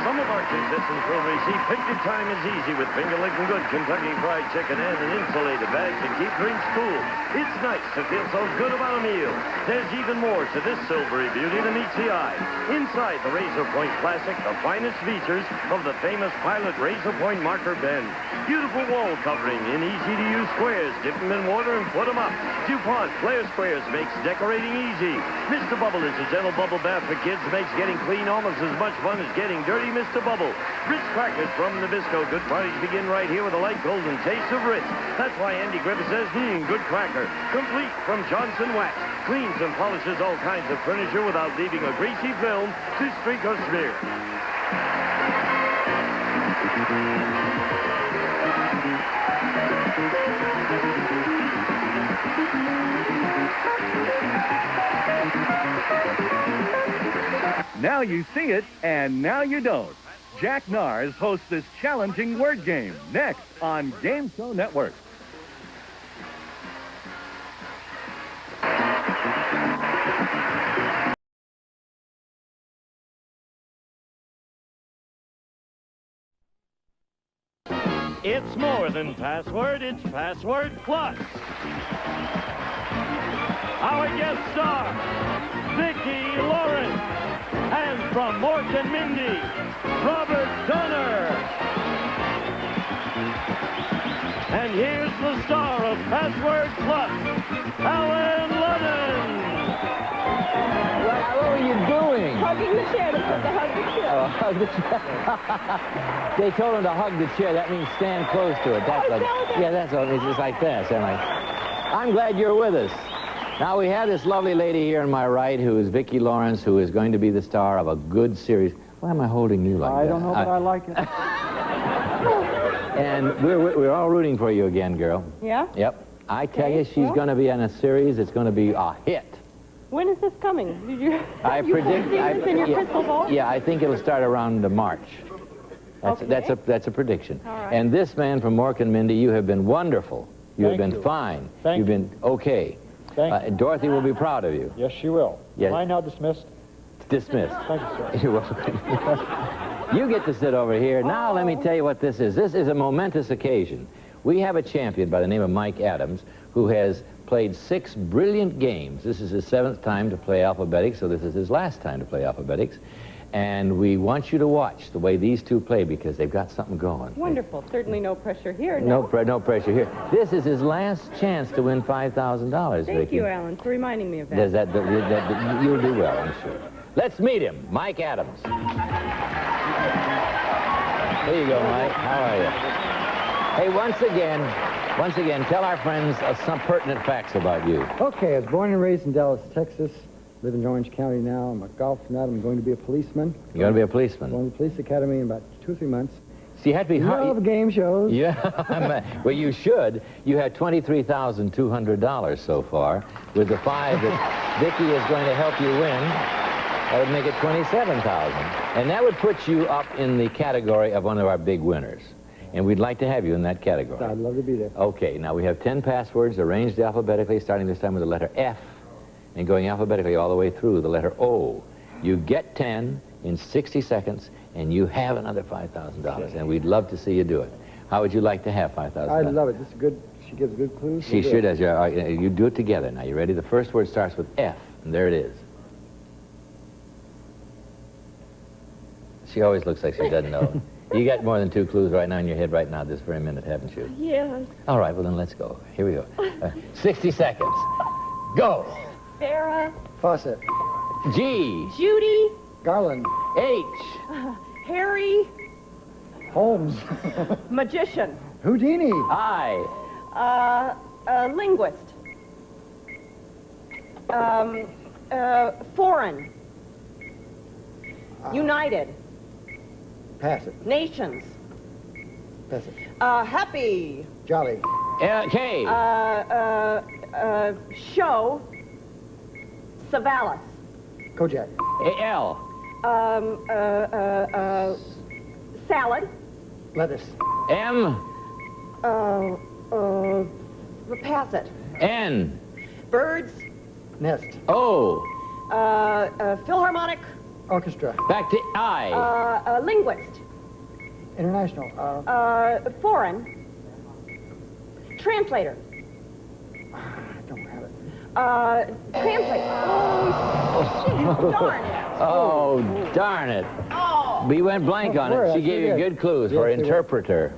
Some of our contestants will receive Picture Time is Easy with finger-licking good Kentucky Fried Chicken and an insulated bag to keep drinks cool. It's nice to feel so good about a meal. There's even more to this silvery beauty that meets the eye. Inside the Razor Point Classic, the finest features of the famous Pilot Razor Point marker pen. Beautiful wall covering in easy-to-use squares. Dip them in water and put them up. DuPont Flair Squares makes decorating easy. Mr. Bubble is a gentle bubble bath for kids, makes getting clean almost as much fun as getting dirty. Mr. Bubble. Ritz crackers from Nabisco. Good parties begin right here with a light golden taste of Ritz. That's why Andy Griffith says, good cracker. Complete from Johnson Wax. Cleans and polishes all kinds of furniture without leaving a greasy film to streak or smear. Now you see it, and now you don't. Jack Nars hosts this challenging word game next on Game Show Network. It's more than password, it's Password Plus. Our guest star, Vicki Lawrence. And from Mork and Mindy, Robert Donner. And here's the star of Password Plus, Allen Ludden. What were you doing? Hugging the chair. They said to hug the chair. Oh, hug the chair. They told him to hug the chair. That means stand close to it. That's yeah, that's all. It's just like this. I'm glad you're with us. Now, we have this lovely lady here on my right who is Vicki Lawrence, who is going to be the star of a good series. Why am I holding you like that? I don't know, but I like it. And we're all rooting for you again, girl. Yeah? Yep. I tell you, she's going to be in a series. It's going to be a hit. When is this coming? Did you I predict. this in your crystal ball? Yeah, I think it'll start around March. That's a prediction. All right. And this man from Mork and Mindy, you have been wonderful. You have Thank been you. fine. Thank You've you. been okay. Thank you. Dorothy will be proud of you. Yes, she will. Yes. Am I now dismissed? Dismissed. Thank you, sir. You're welcome. You get to sit over here. Now let me tell you what this is. This is a momentous occasion. We have a champion by the name of Mike Adams who has played 6 brilliant games. This is his 7th time to play alphabetics, so this is his last time to play alphabetics. And we want you to watch the way these two play because they've got something going. Wonderful. Certainly no pressure here. No pressure here. This is his last chance to win $5,000, Thank Vicki. you, Alan, for reminding me of that. You'll do well, I'm sure. Let's meet him, Mike Adams. Here you go, Mike. How are you? Hey, once again, tell our friends some pertinent facts about you. Okay, I was born and raised in Dallas, Texas. Live in Orange County now. I'm a golf nut. I'm going to be a policeman. You're going to be a policeman? Going to the police academy in about 2 or 3 months. So you had to be hard. Love game shows. Yeah, well, you should. You had $23,200 so far. With the 5 that Vicki is going to help you win, that would make it $27,000. And that would put you up in the category of one of our big winners. And we'd like to have you in that category. I'd love to be there. Okay, now we have 10 passwords arranged alphabetically, starting this time with the letter F and going alphabetically all the way through the letter O. You get 10 in 60 seconds, and you have another $5,000, and we'd love to see you do it. How would you like to have $5,000? I'd love it. This is good. She gives good clues. She should, as you do it together. Now, you ready? The first word starts with F, and there it is. She always looks like she doesn't know. You got more than 2 clues right now in your head right now this very minute, haven't you? Yes. All right, well, then let's go. Here we go. 60 seconds. Go. Farrah. Fawcett. G. Judy. Garland. H. Harry. Holmes. Magician. Houdini. I. Linguist. Foreign. United. Pass it. Nations. Pass it. Happy. Jolly. K. Show. Savalas. Kojak. L. Salad. Lettuce. M. Pass it. N. Birds. Nest. O. Philharmonic. Orchestra. Back to I. Linguist. International. Foreign. Translator. I don't have it. Translator. Oh, darn it. Oh, darn it. Oh. We went blank on it. She gave you good clues for interpreter,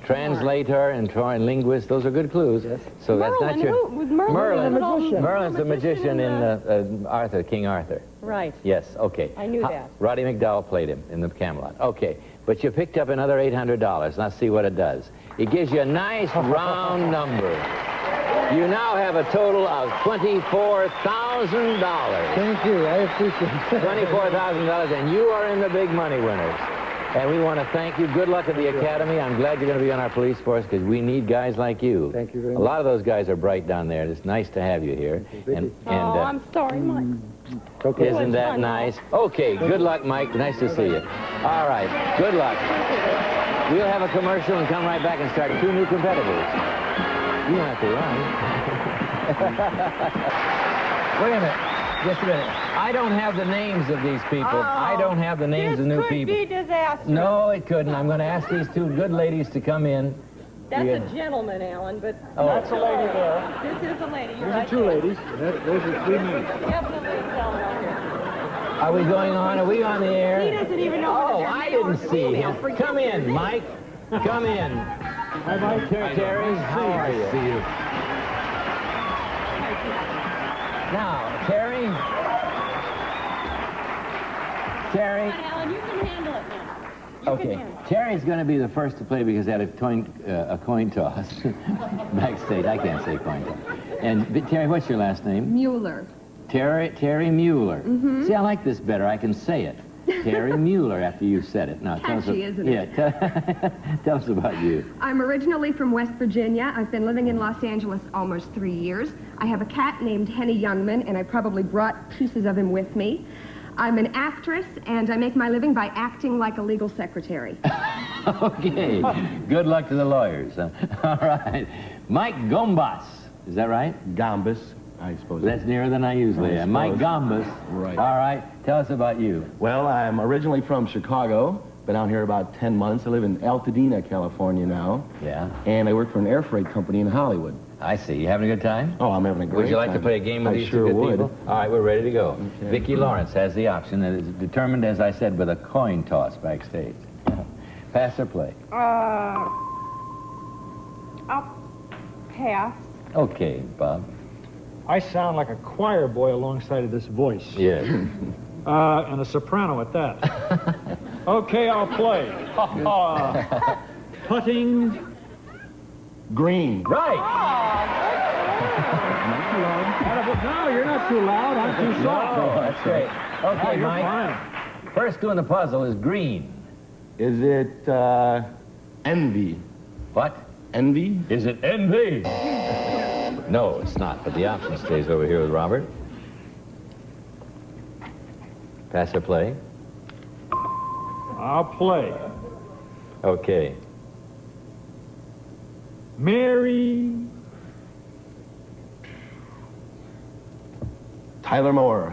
translator, and linguist. Those are good clues. Yes. So that's not your... Merlin. Merlin's the magician in Arthur, King Arthur. Right. Yes, okay. I knew that. Roddy McDowell played him in the Camelot. Okay, but you picked up another $800. Let's see what it does. It gives you a nice round number. You now have a total of $24,000. Thank you. I appreciate it. $24,000, and you are in the big money winners. And we want to thank you. Good luck at the Academy. I'm glad you're going to be on our police force because we need guys like you. Thank you very much. A lot of those guys are bright down there. It's nice to have you here. I'm sorry, Mike. Okay. Isn't that nice? Okay, good luck, Mike. Nice to see you. All right, good luck. We'll have a commercial and come right back and start 2 new competitors. You don't have to run. Wait a minute. Just a minute. I don't have the names of these people. I don't have the names of new people. This could be disastrous. No, it couldn't. I'm going to ask these 2 good ladies to come in. That's a gentleman, Alan, but... Oh. That's a lady there. This is a lady. You're right. Those are 2 ladies. Those are 3 men. Definitely a gentleman out here. Are we going on? Are we on the air? He doesn't even know. Oh, I didn't see him. Come in, Mike. Come in. Hi, Mike. Terry, how are you? See you. Now, Terry. Come on, Alan, you can handle it now. Okay, Terry's going to be the first to play because he had a coin toss backstage. I can't say coin toss. And Terry, what's your last name? Mueller. Terry Mueller. Mm-hmm. See, I like this better. I can say it. Terry Mueller after you've said it. Now, tell us. Catchy, isn't it? Yeah, tell us about you. I'm originally from West Virginia. I've been living in Los Angeles almost 3 years. I have a cat named Henny Youngman, and I probably brought pieces of him with me. I'm an actress, and I make my living by acting like a legal secretary. Okay. Good luck to the lawyers. All right. Mike Gombas. Is that right? Gombas, I suppose. That's nearer than I usually am. Mike Gombas. Right. All right. Tell us about you. Well, I'm originally from Chicago. Been out here about 10 months. I live in Altadena, California now. Yeah. And I work for an air freight company in Hollywood. I see. You having a good time? Oh, I'm having a great time. Would you like to play a game with these two good people? All right, we're ready to go. Okay. Vicki Lawrence has the option that is determined, as I said, with a coin toss backstage. Pass or play? I'll pass. Okay, Bob. I sound like a choir boy alongside of this voice. Yes. And a soprano at that. Okay, I'll play. Putting green. Right. No, you're not too loud. I'm too soft. No, that's great. Okay, you're Mike. fine. First clue in the puzzle is green. Is it envy? What? Envy? Is it envy? No, it's not, but the option stays over here with Robert. Pass or play? I'll play. Okay. Mary. Tyler Moore.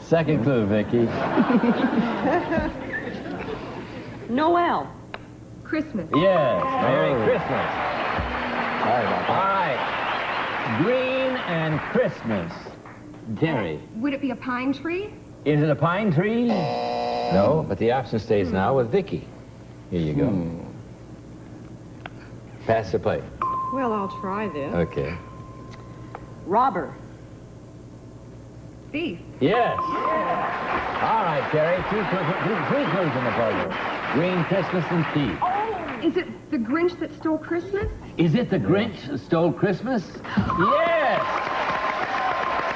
Second clue, Vicki. Noel. Christmas. Yes, Merry Christmas. Sorry about All right. Green and Christmas. Terry. Would it be a pine tree? Is it a pine tree? No, but the option stays now with Vicki. Here you go. Pass or play? Well, I'll try this. Okay. Robber. Thief. Yes. All right, Terry. Three clues in the puzzle. Green, Christmas, and thief. Is it the Grinch that stole Christmas? Is it the Grinch that stole Christmas? Yes!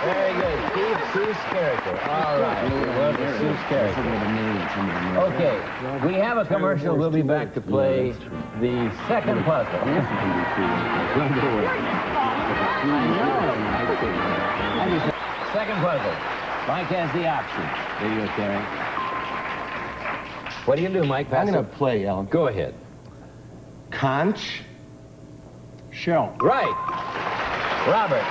Very good. Steve Seuss character. All right. It was a Seuss character. Okay. We have a commercial. We'll be back to play the second puzzle. Second puzzle. Mike has the option. There you go, Terry. What do you do, Mike? Pass I'm going it. to play, Alan. Go ahead. Conch. Shell. Right. Robert.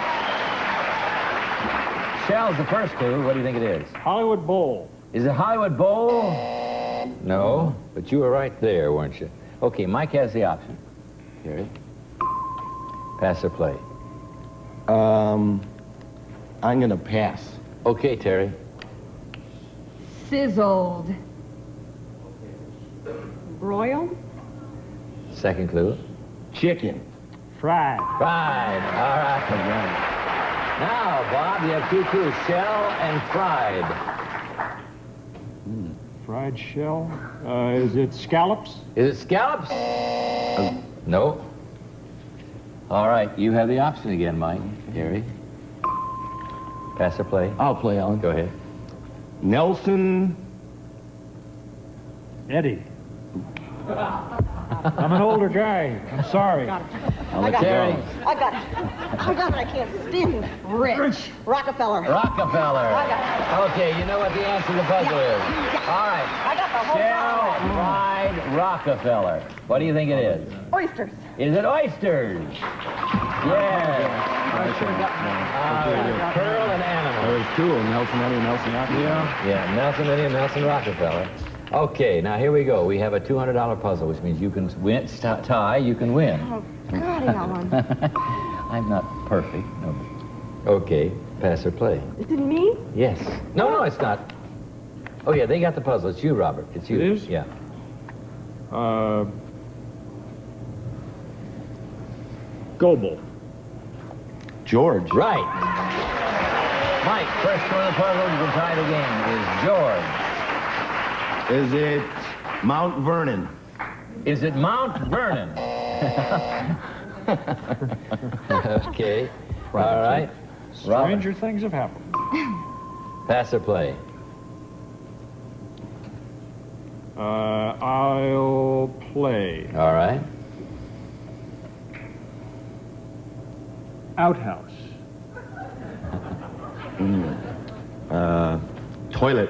Shell's the first clue. What do you think it is? Hollywood Bowl. Is it Hollywood Bowl? No, but you were right there, weren't you? Okay, Mike has the option. Terry. Pass or play? I'm going to pass. Okay, Terry. Sizzled. Broiled. Second clue. Chicken. Fried. Fried. All right. Now, Bob, you have two clues, shell and fried. Fried shell. Is it scallops? Is it scallops? No. All right, you have the option again, Mike. Gary. Pass or play? I'll play, Alan. Go ahead. Nelson. Eddie. I'm an older guy. I'm sorry. I'll let let you Terry. go. I got it. I got it. I can't stand it. Rich. Rockefeller. Rockefeller. I got it. Okay, you know what the answer to the puzzle is. All right. I got the whole Shell fried Rockefeller. What do you think it is? Oysters. Is it oysters? Yes. Pearl and animal. There was two, Nelson Eddie and Nelson Rockefeller. Yeah, Nelson Eddie and Nelson Rockefeller. Okay, now here we go. We have a $200 puzzle, which means you can win, tie, you can win. Oh, God, Alan. I'm not perfect. No. Okay, pass or play. Is it me? Yes. No, it's not. Oh, yeah, they got the puzzle. It's you, Robert. It's you. It is? Yeah. Goebel. George. Right. Mike, first one of the puzzle, you can tie the game, is George. Is it Mount Vernon? Is it Mount Vernon? Okay. All right. Stranger things have happened. Pass or play? I'll play. All right. Outhouse. Toilet.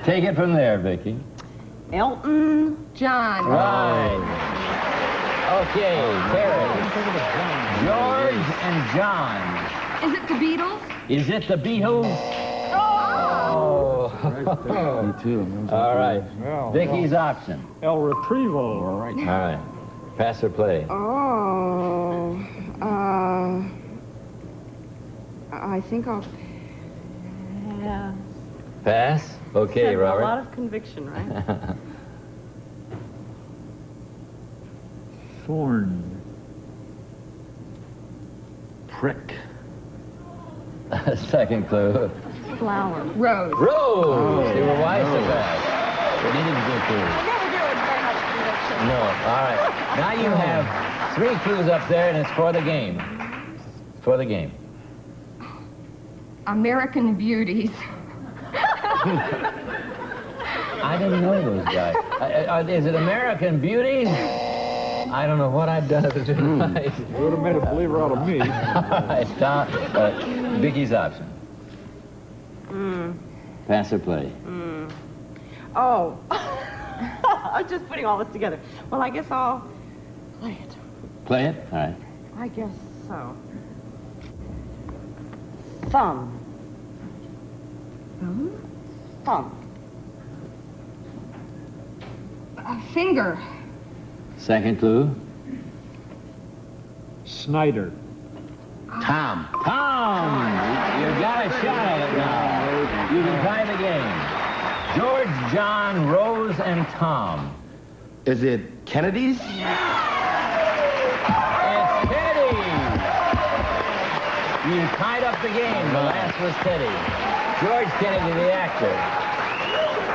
Take it from there, Vicki. Elton John. Right. Okay, Terry. George and John. Is it the Beatles? Is it the Beatles? Oh! Me too. All right. Well, Vicky's option. El Retrieval. All All right. Pass or play? Oh. I think I'll. Yeah. Pass? Okay, Robert. A lot of conviction, right? Thorn. Prick. Second clue. Flower. Rose. Rose! You were wise to pass. You needed to go through. I never do with very much conviction. No. All right. Now you have 3 clues up there, and it's for the game. It's for the game. American Beauties. I didn't know those guys. Is it American Beauties? I don't know what I've done to do right. You would have made a believer out of me. It's Tom, Vicky's option. Pass or play? Oh. I'm just putting all this together. Well, I guess I'll play it. Play it? All right. I guess so. Thumb. Thumb. Finger. Second clue? Snyder. Tom. Tom! You got a shot at it now. You can tie the game. George, John, Rose, and Tom. Is it Kennedy's? It's Teddy! You tied up the game. The last was Teddy. George Kennedy, the actor.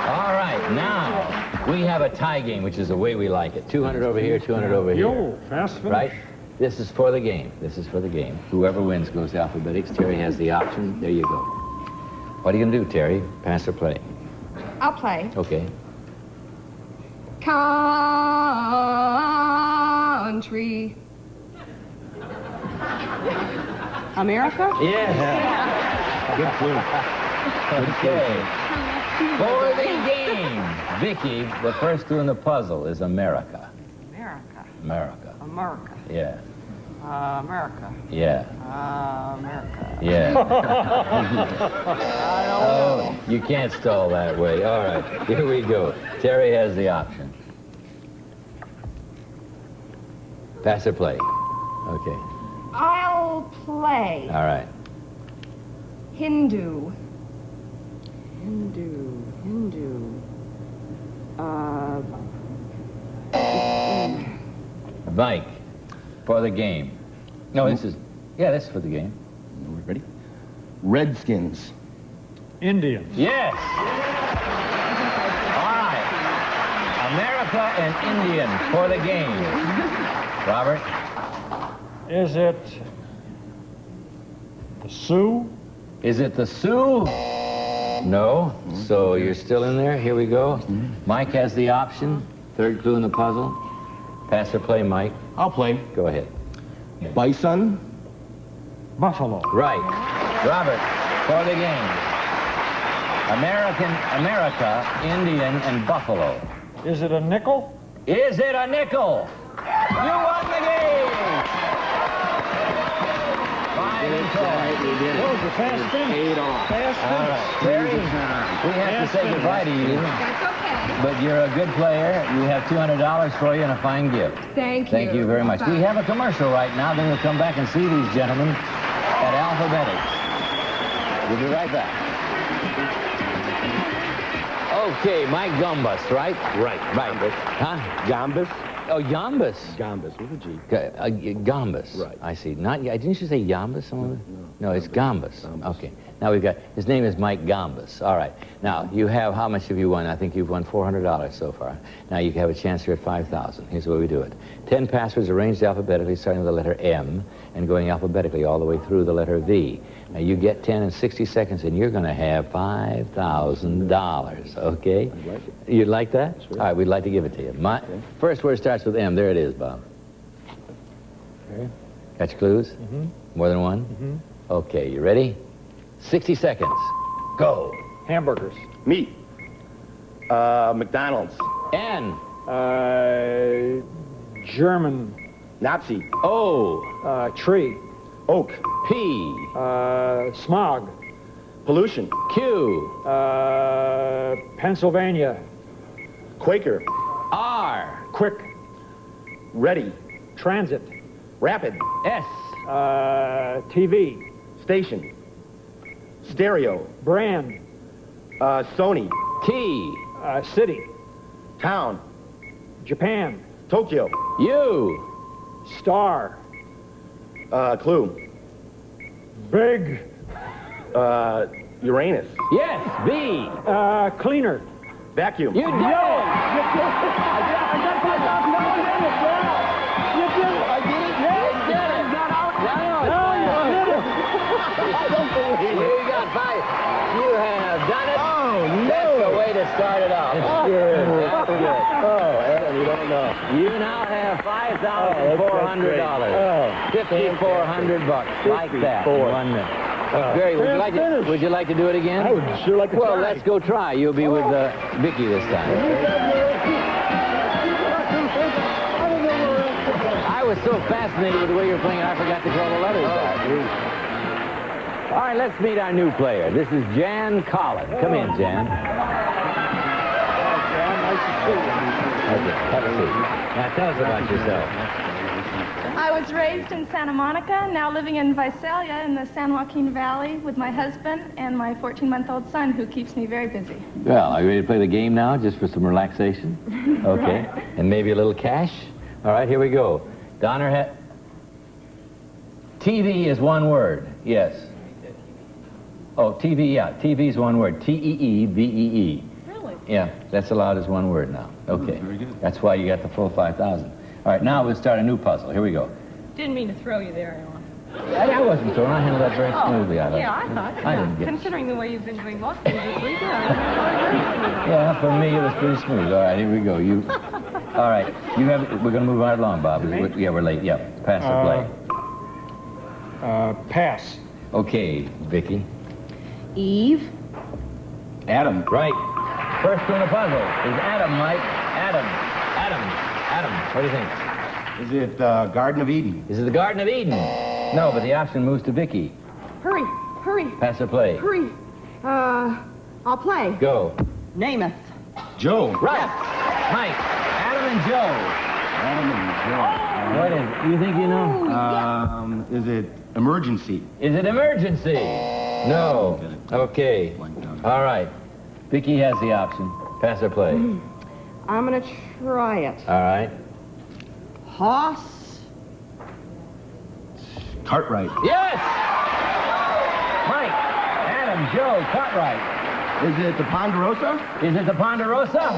All right, now we have a tie game, which is the way we like it. 200 over here, 200 over here. Yo, fast finish. Right? This is for the game. This is for the game. Whoever wins goes alphabetics. Terry has the option. There you go. What are you going to do, Terry? Pass or play? I'll play. Okay. Country. America? Yes. Good clue. Okay. For the game, Vicky, the first clue in the puzzle is America. America. America. America. Yeah. America. Yeah. America. Yeah. Oh, you can't stall that way. All right, here we go. Terry has the option. Pass or play? Okay. I'll play. All right. Hindu. Mike, for the game. No, this is, this is for the game. Ready? Redskins. Indians. Yes. All right. America and Indian for the game. Robert? Is it the Sioux? Is it the Sioux? No. So you're still in there. Here we go. Mike has the option. Third clue in the puzzle. Pass or play, Mike? I'll play. Go ahead. Bison. Buffalo. Right. Robert, for the game. America, Indian, and Buffalo. Is it a nickel? Is it a nickel? You won the game! 5 and 12. We did it. What was the fast finish? Paid off. Fast All finish. right, Terry, we have to say goodbye to you. That's okay. But you're a good player. You have $200 for you and a fine gift. Thank you. Thank you very much. We have a commercial right now. Then we'll come back and see these gentlemen at Alphabetics. We'll be right back. Okay, Mike Gambus, right? Right. Huh? Gambus. Oh, Yambus. Gambus with a G. Gambus. Right. I see. Not. Didn't you say Yambus? No, it's Gambus. Gambus. Okay. Now we've got. His name is Mike Gambus. All right. Now you have. How much have you won? I think you've won $400 so far. Now you have a chance here at $5,000. Here's the way we do it. 10 passwords arranged alphabetically, starting with the letter M and going alphabetically all the way through the letter V. Now you get 10 in 60 seconds, and you're going to have $5,000. Okay. I'd like it. You'd like that? Sure. All right. We'd like to give it to you. First word starts with M. There it is, Bob. Okay. Got your clues? Mm-hmm. More than one? Mm-hmm. Okay, you ready? 60 seconds. Go. Hamburgers. Meat. McDonald's. N. German. Nazi. O. Tree. Oak. P. Smog. Pollution. Q. Pennsylvania. Quaker. R. Quick. Ready. Transit. Rapid. S. TV. Station. Stereo. Brand. Sony. T. City. Town. Japan. Tokyo. U. Star. Clue. Big. Uranus. Yes. V. Cleaner. Vacuum. You did it! I got $5,000 in it, yeah! You did it! I did it? Yeah! You did it! You got five. You have done it. Oh, no! That's the way to start it off. That's good. That's good. Oh, Adam, you don't know. You now have $5,400. $5,400 like that in 1 minute. Very. Would you like to do it again? I would sure like to try. Well, let's go try. You'll be with Vicky this time. I was so fascinated with the way you were playing, I forgot to call the letters out. All right, let's meet our new player. This is Jan Collin. Come in, Jan. Okay, have a seat. Now tell us about yourself. I was raised in Santa Monica, now living in Visalia in the San Joaquin Valley with my husband and my 14-month-old son, who keeps me very busy. Well, are you ready to play the game now, just for some relaxation? Okay. Right. And maybe a little cash? All right, here we go. Donner, TV is one word. Yes. Oh, TV, yeah. TV is one word. T-E-E-V-E-E. Really? Yeah, that's allowed as one word now. Okay. Very good. That's why you got the full 5,000. All right, now we'll start a new puzzle. Here we go. Didn't mean to throw you there, Alan. I wasn't throwing. I handled that very smoothly. I thought. I didn't get it. Considering the way you've been doing most things this week, Yeah, for me it was pretty smooth. All right, here we go. You. All right, you have. We're going to move right along, Bob. Yeah, we're late. Yeah, pass or play. Pass. Okay, Vicky. Eve. Adam. Right. First one in the puzzle is Adam, Mike. Adam. What do you think? Is it Garden of Eden? Is it the Garden of Eden? No, but the option moves to Vicky. Hurry. Pass or play. Hurry. I'll play. Go. Namath. Joe. Right. Mike. Adam and Joe. What is it? You think you know? Is it Emergency? Is it Emergency? No. Okay. All right. Vicky has the option. Pass or play. I'm going to try it. All right. Hoss. Cartwright. Yes! Mike, Adam, Joe, Cartwright. Is it the Ponderosa? Is it the Ponderosa?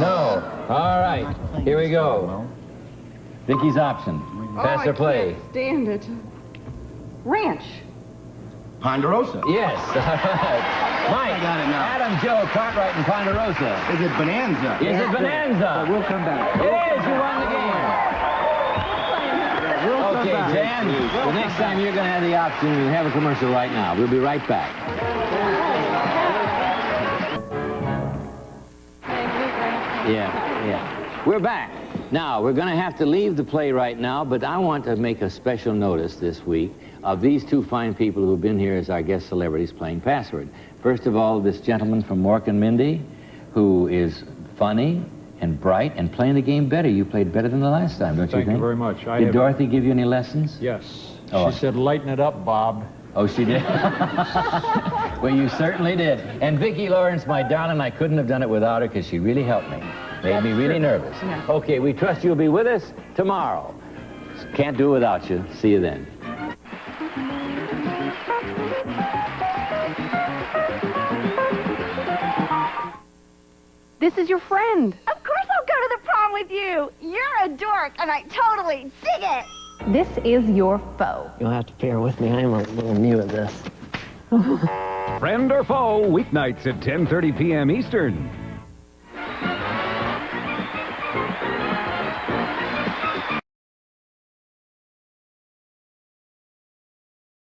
No. All right. Here we go. Vicky's option. Pass or play. I can't stand it. Ranch. Ponderosa. Yes. Mike, I got it now. Adam, Joe, Cartwright, and Ponderosa. Is it Bonanza? Is it Bonanza? We'll come back. It is. You won the game. Okay, Jan, the next time you're going to have the option, we'll have a commercial right now. We'll be right back. Yeah. We're back. Now, we're going to have to leave the play right now, but I want to make a special notice this week of these two fine people who've been here as our guest celebrities playing Password. First of all, this gentleman from Mork and Mindy, who is funny and bright and playing the game better. You played better than the last time, don't you think? Thank you very much. Did Dorothy give you any lessons? Yes. Oh. She said, lighten it up, Bob. Oh, she did? Well, you certainly did. And Vicki Lawrence, my darling, I couldn't have done it without her because she really helped me. Made me really nervous. Yeah. Okay, we trust you'll be with us tomorrow. Can't do it without you. See you then. This is your friend. Of course I'll go to the prom with you. You're a dork, and I totally dig it. This is your foe. You'll have to bear with me. I am a little new at this. Friend or Foe, weeknights at 10:30 p.m. Eastern.